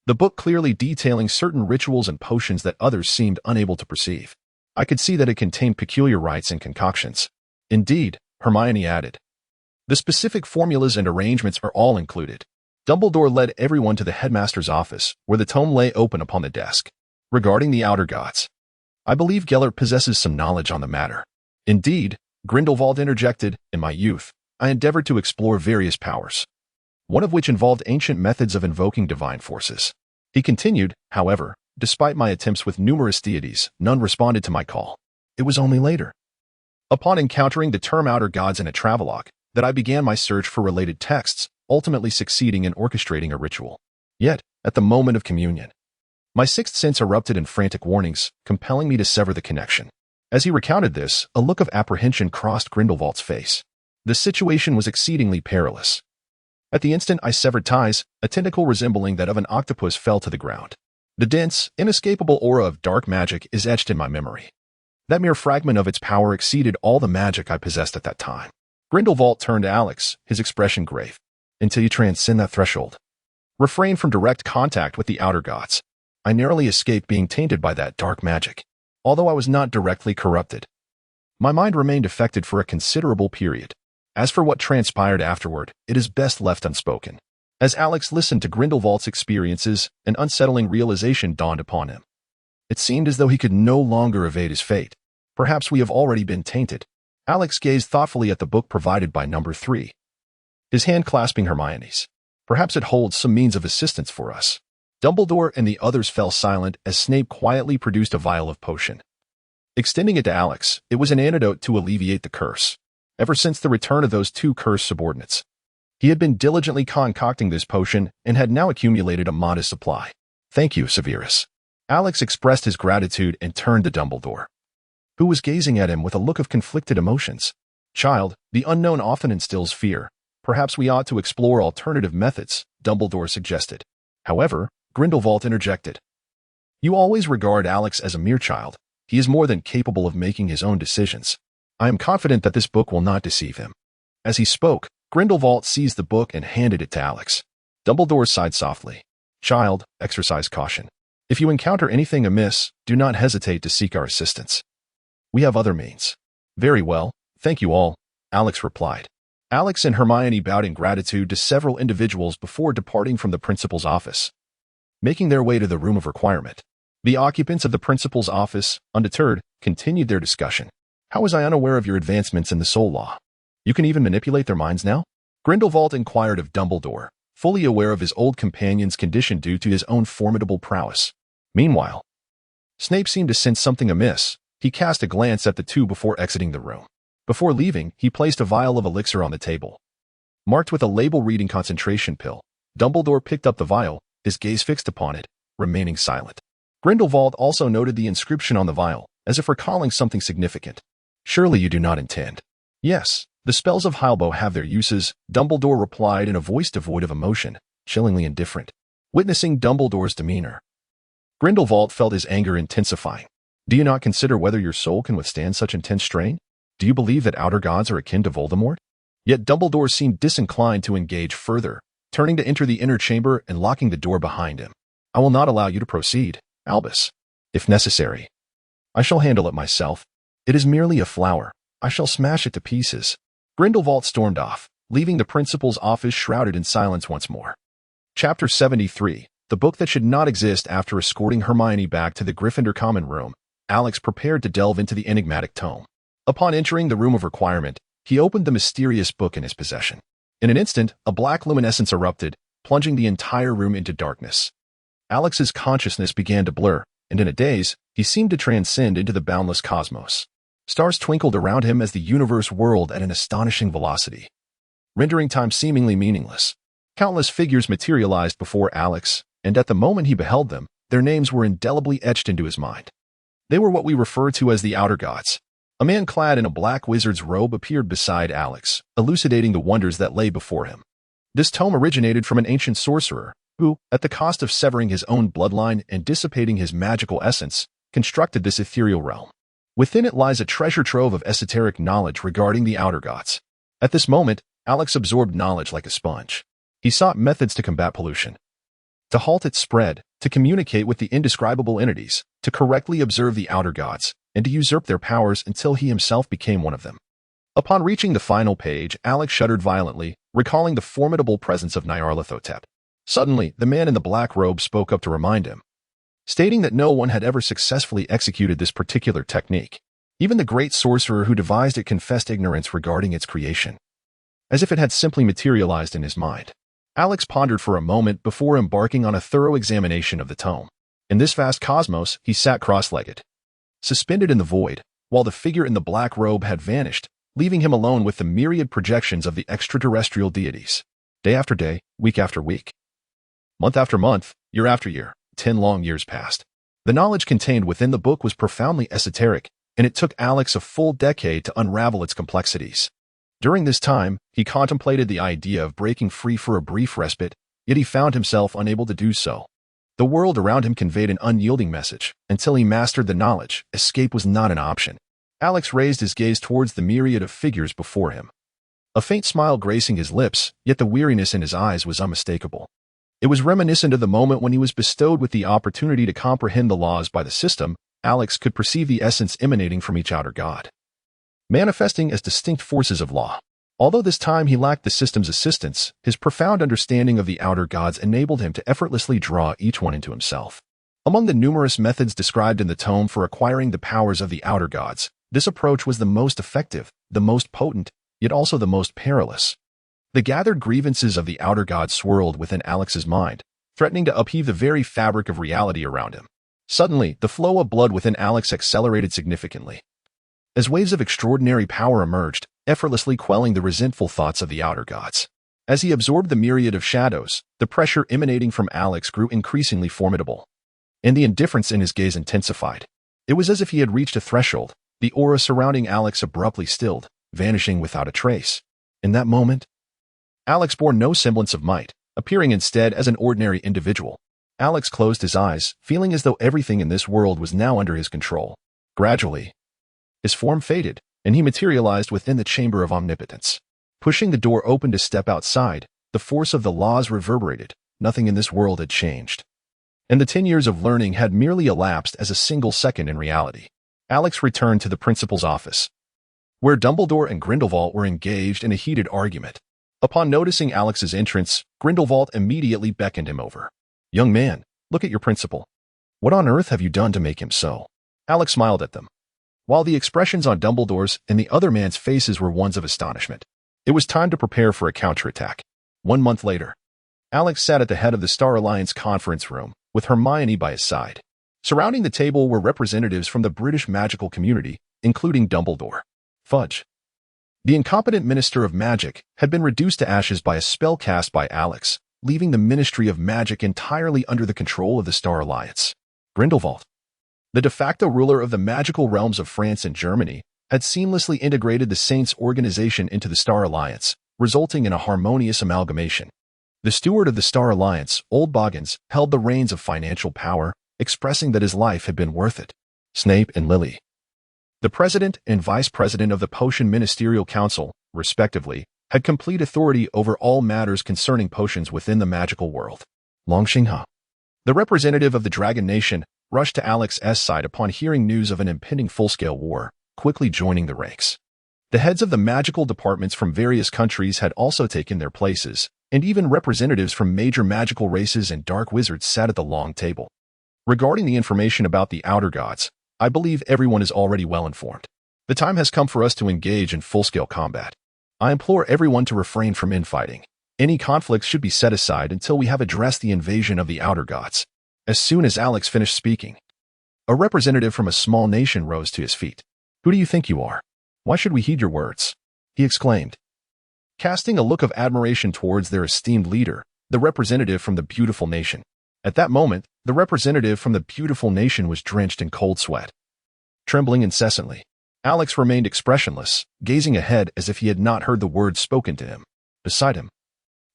the book clearly detailing certain rituals and potions that others seemed unable to perceive. I could see that it contained peculiar rites and concoctions. Indeed, Hermione added, the specific formulas and arrangements are all included. Dumbledore led everyone to the headmaster's office, where the tome lay open upon the desk. Regarding the outer gods, I believe Gellert possesses some knowledge on the matter. Indeed, Grindelwald interjected, in my youth, I endeavored to explore various powers, one of which involved ancient methods of invoking divine forces. He continued, however, despite my attempts with numerous deities, none responded to my call. It was only later, upon encountering the term outer gods in a travelogue, that I began my search for related texts, ultimately succeeding in orchestrating a ritual. Yet, at the moment of communion, my sixth sense erupted in frantic warnings, compelling me to sever the connection. As he recounted this, a look of apprehension crossed Grindelwald's face. The situation was exceedingly perilous. At the instant I severed ties, a tentacle resembling that of an octopus fell to the ground. The dense, inescapable aura of dark magic is etched in my memory. That mere fragment of its power exceeded all the magic I possessed at that time. Grindelwald turned to Alex, his expression grave. Until you transcend that threshold, refrain from direct contact with the outer gods. I narrowly escaped being tainted by that dark magic. Although I was not directly corrupted, my mind remained affected for a considerable period. As for what transpired afterward, it is best left unspoken. As Alex listened to Grindelwald's experiences, an unsettling realization dawned upon him. It seemed as though he could no longer evade his fate. Perhaps we have already been tainted. Alex gazed thoughtfully at the book provided by number 3, his hand clasping Hermione's. Perhaps it holds some means of assistance for us. Dumbledore and the others fell silent as Snape quietly produced a vial of potion. Extending it to Alex, it was an antidote to alleviate the curse. Ever since the return of those two cursed subordinates, he had been diligently concocting this potion and had now accumulated a modest supply. Thank you, Severus. Alex expressed his gratitude and turned to Dumbledore, who was gazing at him with a look of conflicted emotions. Child, the unknown often instills fear. Perhaps we ought to explore alternative methods, Dumbledore suggested. However, Grindelwald interjected. You always regard Alex as a mere child. He is more than capable of making his own decisions. I am confident that this book will not deceive him. As he spoke, Grindelwald seized the book and handed it to Alex. Dumbledore sighed softly. Child, exercise caution. If you encounter anything amiss, do not hesitate to seek our assistance. We have other means. Very well, thank you all, Alex replied. Alex and Hermione bowed in gratitude to several individuals before departing from the principal's office, making their way to the room of requirement. The occupants of the principal's office, undeterred, continued their discussion. How was I unaware of your advancements in the soul law? You can even manipulate their minds now? Grindelwald inquired of Dumbledore, fully aware of his old companion's condition due to his own formidable prowess. Meanwhile, Snape seemed to sense something amiss. He cast a glance at the two before exiting the room. Before leaving, he placed a vial of elixir on the table, marked with a label reading concentration pill. Dumbledore picked up the vial, his gaze fixed upon it, remaining silent. Grindelwald also noted the inscription on the vial, as if recalling something significant. Surely you do not intend. Yes, the spells of Heilbo have their uses, Dumbledore replied in a voice devoid of emotion, chillingly indifferent. Witnessing Dumbledore's demeanor, Grindelwald felt his anger intensifying. Do you not consider whether your soul can withstand such intense strain? Do you believe that outer gods are akin to Voldemort? Yet Dumbledore seemed disinclined to engage further, turning to enter the inner chamber and locking the door behind him. I will not allow you to proceed, Albus. If necessary, I shall handle it myself. It is merely a flower. I shall smash it to pieces. Grindelwald stormed off, leaving the principal's office shrouded in silence once more. Chapter 73, the book that should not exist. After escorting Hermione back to the Gryffindor common room, Alex prepared to delve into the enigmatic tome. Upon entering the room of requirement, he opened the mysterious book in his possession. In an instant, a black luminescence erupted, plunging the entire room into darkness. Alex's consciousness began to blur, and in a daze, he seemed to transcend into the boundless cosmos. Stars twinkled around him as the universe whirled at an astonishing velocity, rendering time seemingly meaningless. Countless figures materialized before Alex, and at the moment he beheld them, their names were indelibly etched into his mind. They were what we refer to as the Outer Gods. A man clad in a black wizard's robe appeared beside Alex, elucidating the wonders that lay before him. This tome originated from an ancient sorcerer, who, at the cost of severing his own bloodline and dissipating his magical essence, constructed this ethereal realm. Within it lies a treasure trove of esoteric knowledge regarding the Outer Gods. At this moment, Alex absorbed knowledge like a sponge. He sought methods to combat pollution, to halt its spread, to communicate with the indescribable entities, to correctly observe the Outer Gods, and to usurp their powers until he himself became one of them. Upon reaching the final page, Alex shuddered violently, recalling the formidable presence of Nyarlathotep. Suddenly, the man in the black robe spoke up to remind him, stating that no one had ever successfully executed this particular technique. Even the great sorcerer who devised it confessed ignorance regarding its creation, as if it had simply materialized in his mind. Alex pondered for a moment before embarking on a thorough examination of the tome. In this vast cosmos, he sat cross-legged, suspended in the void, while the figure in the black robe had vanished, leaving him alone with the myriad projections of the extraterrestrial deities. Day after day, week after week, month after month, year after year, 10 long years passed. The knowledge contained within the book was profoundly esoteric, and it took Alex a full decade to unravel its complexities. During this time, he contemplated the idea of breaking free for a brief respite, yet he found himself unable to do so. The world around him conveyed an unyielding message. Until he mastered the knowledge, escape was not an option. Alex raised his gaze towards the myriad of figures before him. A faint smile gracing his lips, yet the weariness in his eyes was unmistakable. It was reminiscent of the moment when he was bestowed with the opportunity to comprehend the laws by the system. Alex could perceive the essence emanating from each outer god, manifesting as distinct forces of law. Although this time he lacked the system's assistance, his profound understanding of the outer gods enabled him to effortlessly draw each one into himself. Among the numerous methods described in the tome for acquiring the powers of the outer gods, this approach was the most effective, the most potent, yet also the most perilous. The gathered grievances of the outer gods swirled within Alex's mind, threatening to upheave the very fabric of reality around him. Suddenly, the flow of blood within Alex accelerated significantly, as waves of extraordinary power emerged, effortlessly quelling the resentful thoughts of the outer gods. As he absorbed the myriad of shadows, the pressure emanating from Alex grew increasingly formidable, and the indifference in his gaze intensified. It was as if he had reached a threshold. The aura surrounding Alex abruptly stilled, vanishing without a trace. In that moment, Alex bore no semblance of might, appearing instead as an ordinary individual. Alex closed his eyes, feeling as though everything in this world was now under his control. Gradually, his form faded, and he materialized within the chamber of omnipotence. Pushing the door open to step outside, the force of the laws reverberated. Nothing in this world had changed, and the 10 years of learning had merely elapsed as a single second in reality. Alex returned to the principal's office, where Dumbledore and Grindelwald were engaged in a heated argument. Upon noticing Alex's entrance, Grindelwald immediately beckoned him over. "Young man, look at your principal. What on earth have you done to make him so?" Alex smiled at them, while the expressions on Dumbledore's and the other man's faces were ones of astonishment. It was time to prepare for a counterattack. 1 month later, Alex sat at the head of the Star Alliance conference room, with Hermione by his side. Surrounding the table were representatives from the British magical community, including Dumbledore. Fudge. The incompetent Minister of Magic had been reduced to ashes by a spell cast by Alex, leaving the Ministry of Magic entirely under the control of the Star Alliance. Grindelwald, the de facto ruler of the magical realms of France and Germany, had seamlessly integrated the Saints organization into the Star Alliance, resulting in a harmonious amalgamation. The steward of the Star Alliance, Old Boggins, held the reins of financial power, expressing that his life had been worth it. Snape and Lily, the president and vice president of the Potion Ministerial Council, respectively, had complete authority over all matters concerning potions within the magical world. Long Xingha, the representative of the Dragon Nation, rushed to Alex's side upon hearing news of an impending full-scale war, quickly joining the ranks. The heads of the magical departments from various countries had also taken their places, and even representatives from major magical races and dark wizards sat at the long table. Regarding the information about the Outer Gods, I believe everyone is already well informed. The time has come for us to engage in full-scale combat. I implore everyone to refrain from infighting. Any conflicts should be set aside until we have addressed the invasion of the Outer Gods. As soon as Alex finished speaking, a representative from a small nation rose to his feet. "Who do you think you are? Why should we heed your words?" he exclaimed. Casting a look of admiration towards their esteemed leader, the representative from the beautiful nation. At that moment, the representative from the beautiful nation was drenched in cold sweat. Trembling incessantly, Alex remained expressionless, gazing ahead as if he had not heard the words spoken to him. Beside him,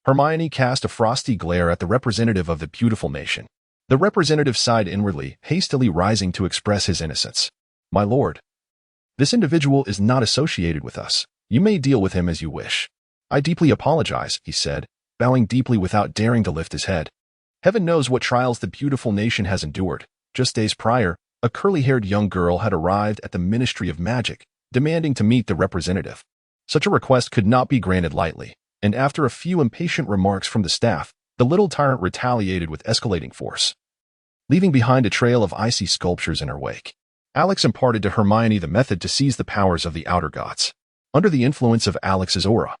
Hermione cast a frosty glare at the representative of the beautiful nation. The representative sighed inwardly, hastily rising to express his innocence. "My lord, this individual is not associated with us. You may deal with him as you wish." "I deeply apologize," he said, bowing deeply without daring to lift his head. Heaven knows what trials the beautiful nation has endured. Just days prior, a curly-haired young girl had arrived at the Ministry of Magic, demanding to meet the representative. Such a request could not be granted lightly, and after a few impatient remarks from the staff, the little tyrant retaliated with escalating force, leaving behind a trail of icy sculptures in her wake. Alex imparted to Hermione the method to seize the powers of the Outer Gods. Under the influence of Alex's aura,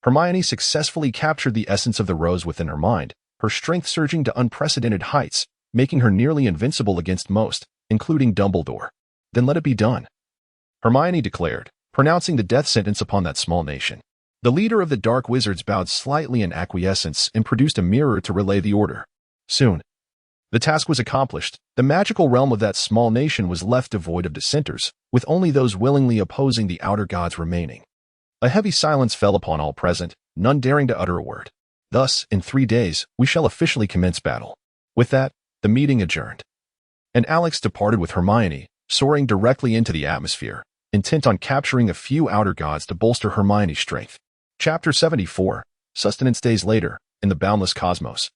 Hermione successfully captured the essence of the rose within her mind, her strength surging to unprecedented heights, making her nearly invincible against most, including Dumbledore. "Then let it be done," Hermione declared, pronouncing the death sentence upon that small nation. The leader of the Dark Wizards bowed slightly in acquiescence and produced a mirror to relay the order. Soon, the task was accomplished. The magical realm of that small nation was left devoid of dissenters, with only those willingly opposing the Outer Gods remaining. A heavy silence fell upon all present, none daring to utter a word. Thus, in 3 days, we shall officially commence battle. With that, the meeting adjourned. And Alex departed with Hermione, soaring directly into the atmosphere, intent on capturing a few Outer Gods to bolster Hermione's strength. Chapter 74, Sustenance. Days later, in the boundless cosmos,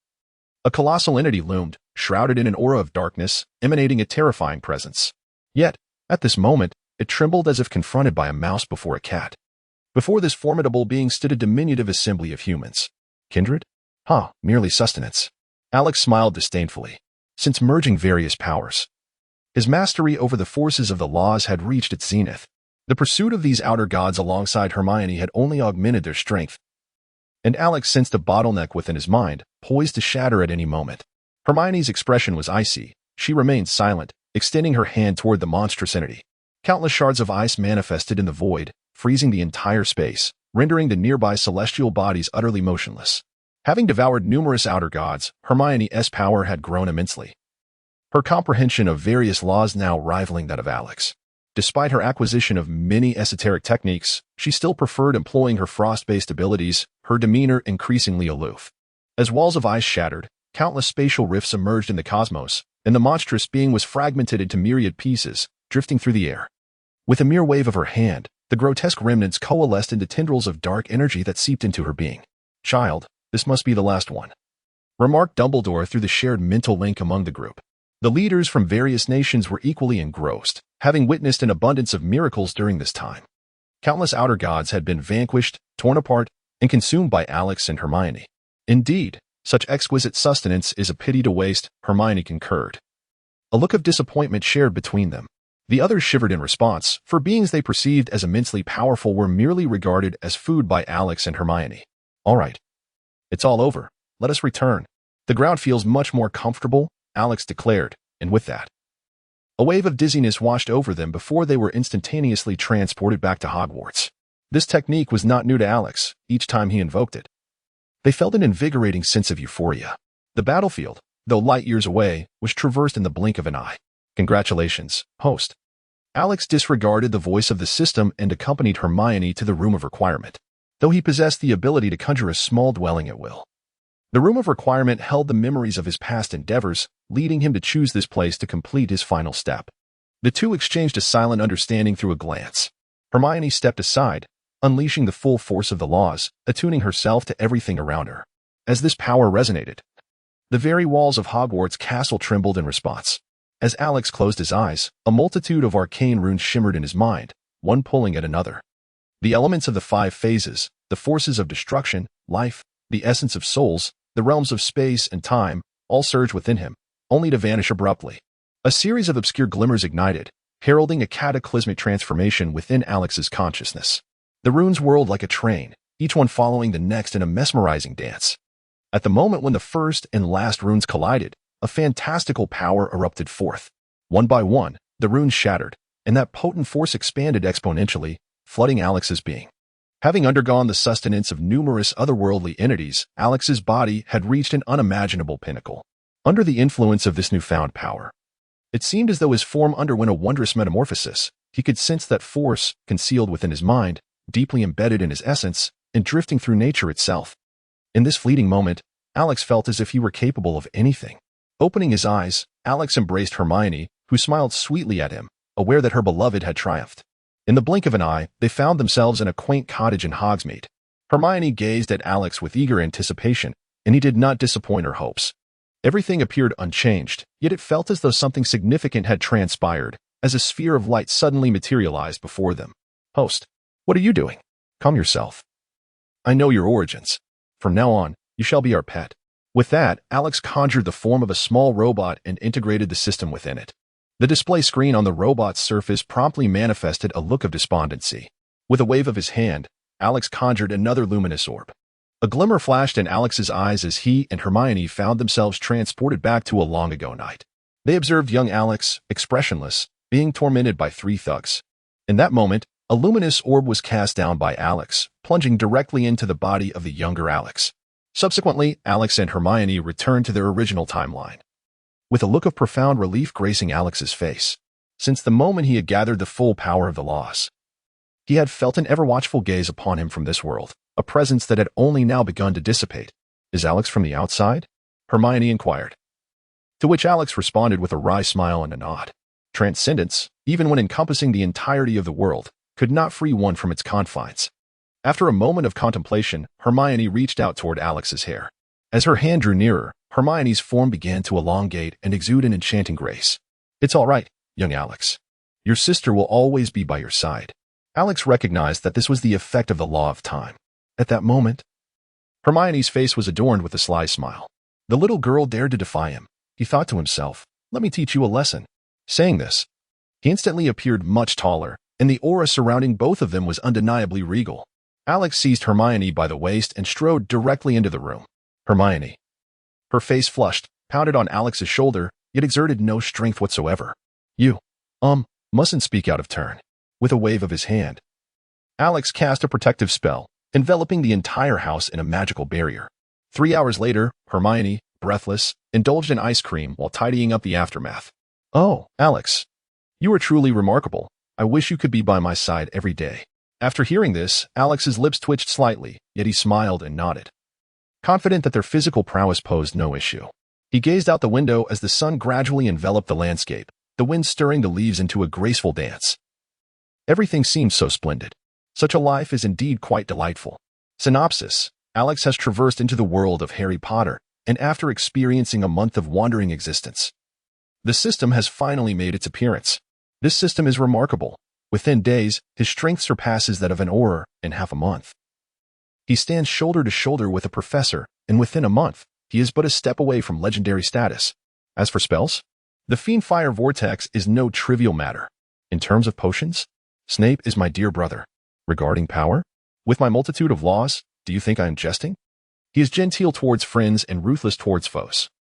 a colossal entity loomed, shrouded in an aura of darkness, emanating a terrifying presence. Yet, at this moment, it trembled as if confronted by a mouse before a cat. Before this formidable being stood a diminutive assembly of humans. Kindred? Merely sustenance. Alex smiled disdainfully. Since merging various powers, his mastery over the forces of the laws had reached its zenith. The pursuit of these Outer Gods alongside Hermione had only augmented their strength, and Alex sensed a bottleneck within his mind, poised to shatter at any moment. Hermione's expression was icy. She remained silent, extending her hand toward the monstrous entity. Countless shards of ice manifested in the void, freezing the entire space, rendering the nearby celestial bodies utterly motionless. Having devoured numerous Outer Gods, Hermione's power had grown immensely, her comprehension of various laws now rivaling that of Alex. Despite her acquisition of many esoteric techniques, she still preferred employing her frost-based abilities, her demeanor increasingly aloof. As walls of ice shattered, countless spatial rifts emerged in the cosmos, and the monstrous being was fragmented into myriad pieces, drifting through the air. With a mere wave of her hand, the grotesque remnants coalesced into tendrils of dark energy that seeped into her being. "Child, this must be the last one," remarked Dumbledore through the shared mental link among the group. The leaders from various nations were equally engrossed, having witnessed an abundance of miracles during this time. Countless Outer Gods had been vanquished, torn apart, and consumed by Alex and Hermione. Indeed, such exquisite sustenance is a pity to waste, Hermione concurred. A look of disappointment shared between them. The others shivered in response, for beings they perceived as immensely powerful were merely regarded as food by Alex and Hermione. "All right. It's all over. Let us return. The ground feels much more comfortable," Alex declared, and with that, a wave of dizziness washed over them before they were instantaneously transported back to Hogwarts. This technique was not new to Alex. Each time he invoked it, they felt an invigorating sense of euphoria. The battlefield, though light years away, was traversed in the blink of an eye. "Congratulations, host." Alex disregarded the voice of the system and accompanied Hermione to the Room of Requirement, though he possessed the ability to conjure a small dwelling at will. The Room of Requirement held the memories of his past endeavors, leading him to choose this place to complete his final step. The two exchanged a silent understanding through a glance. Hermione stepped aside, unleashing the full force of the laws, attuning herself to everything around her. As this power resonated, the very walls of Hogwarts Castle trembled in response. As Alex closed his eyes, a multitude of arcane runes shimmered in his mind, one pulling at another. The elements of the 5 phases, the forces of destruction, life, the essence of souls, the realms of space and time, all surged within him, only to vanish abruptly. A series of obscure glimmers ignited, heralding a cataclysmic transformation within Alex's consciousness. The runes whirled like a train, each one following the next in a mesmerizing dance. At the moment when the first and last runes collided, a fantastical power erupted forth. One by one, the runes shattered, and that potent force expanded exponentially, flooding Alex's being. Having undergone the sustenance of numerous otherworldly entities, Alex's body had reached an unimaginable pinnacle. Under the influence of this newfound power, it seemed as though his form underwent a wondrous metamorphosis. He could sense that force, concealed within his mind, deeply embedded in his essence, and drifting through nature itself. In this fleeting moment, Alex felt as if he were capable of anything. Opening his eyes, Alex embraced Hermione, who smiled sweetly at him, aware that her beloved had triumphed. In the blink of an eye, they found themselves in a quaint cottage in Hogsmeade. Hermione gazed at Alex with eager anticipation, and he did not disappoint her hopes. Everything appeared unchanged, yet it felt as though something significant had transpired, as a sphere of light suddenly materialized before them. "Host, what are you doing? Calm yourself. I know your origins. From now on, you shall be our pet." With that, Alex conjured the form of a small robot and integrated the system within it. The display screen on the robot's surface promptly manifested a look of despondency. With a wave of his hand, Alex conjured another luminous orb. A glimmer flashed in Alex's eyes as he and Hermione found themselves transported back to a long-ago night. They observed young Alex, expressionless, being tormented by 3 thugs. In that moment, a luminous orb was cast down by Alex, plunging directly into the body of the younger Alex. Subsequently, Alex and Hermione returned to their original timeline, with a look of profound relief gracing Alex's face. Since the moment he had gathered the full power of the laws, he had felt an ever-watchful gaze upon him from this world, a presence that had only now begun to dissipate. "Is Alex from the outside?" Hermione inquired. To which Alex responded with a wry smile and a nod. Transcendence, even when encompassing the entirety of the world, could not free one from its confines. After a moment of contemplation, Hermione reached out toward Alex's hair. As her hand drew nearer, Hermione's form began to elongate and exude an enchanting grace. "It's all right, young Alex. Your sister will always be by your side." Alex recognized that this was the effect of the law of time. At that moment, Hermione's face was adorned with a sly smile. The little girl dared to defy him. He thought to himself, "Let me teach you a lesson." Saying this, he instantly appeared much taller, and the aura surrounding both of them was undeniably regal. Alex seized Hermione by the waist and strode directly into the room. Hermione, her face flushed, pounded on Alex's shoulder, yet exerted no strength whatsoever. "You, mustn't speak out of turn." With a wave of his hand, Alex cast a protective spell, enveloping the entire house in a magical barrier. 3 hours later, Hermione, breathless, indulged in ice cream while tidying up the aftermath. "Oh, Alex, you are truly remarkable. I wish you could be by my side every day." After hearing this, Alex's lips twitched slightly, yet he smiled and nodded, confident that their physical prowess posed no issue. He gazed out the window as the sun gradually enveloped the landscape, the wind stirring the leaves into a graceful dance. Everything seemed so splendid. Such a life is indeed quite delightful. Synopsis: Alex has traversed into the world of Harry Potter, and after experiencing a month of wandering existence, the system has finally made its appearance. This system is remarkable. Within days, his strength surpasses that of an Auror in half a month. He stands shoulder to shoulder with a professor, and within a month, he is but a step away from legendary status. As for spells, the Fiery Vortex is no trivial matter. In terms of potions, Snape is my dear brother. Regarding power, with my multitude of laws, do you think I am jesting? He is genteel towards friends and ruthless towards foes.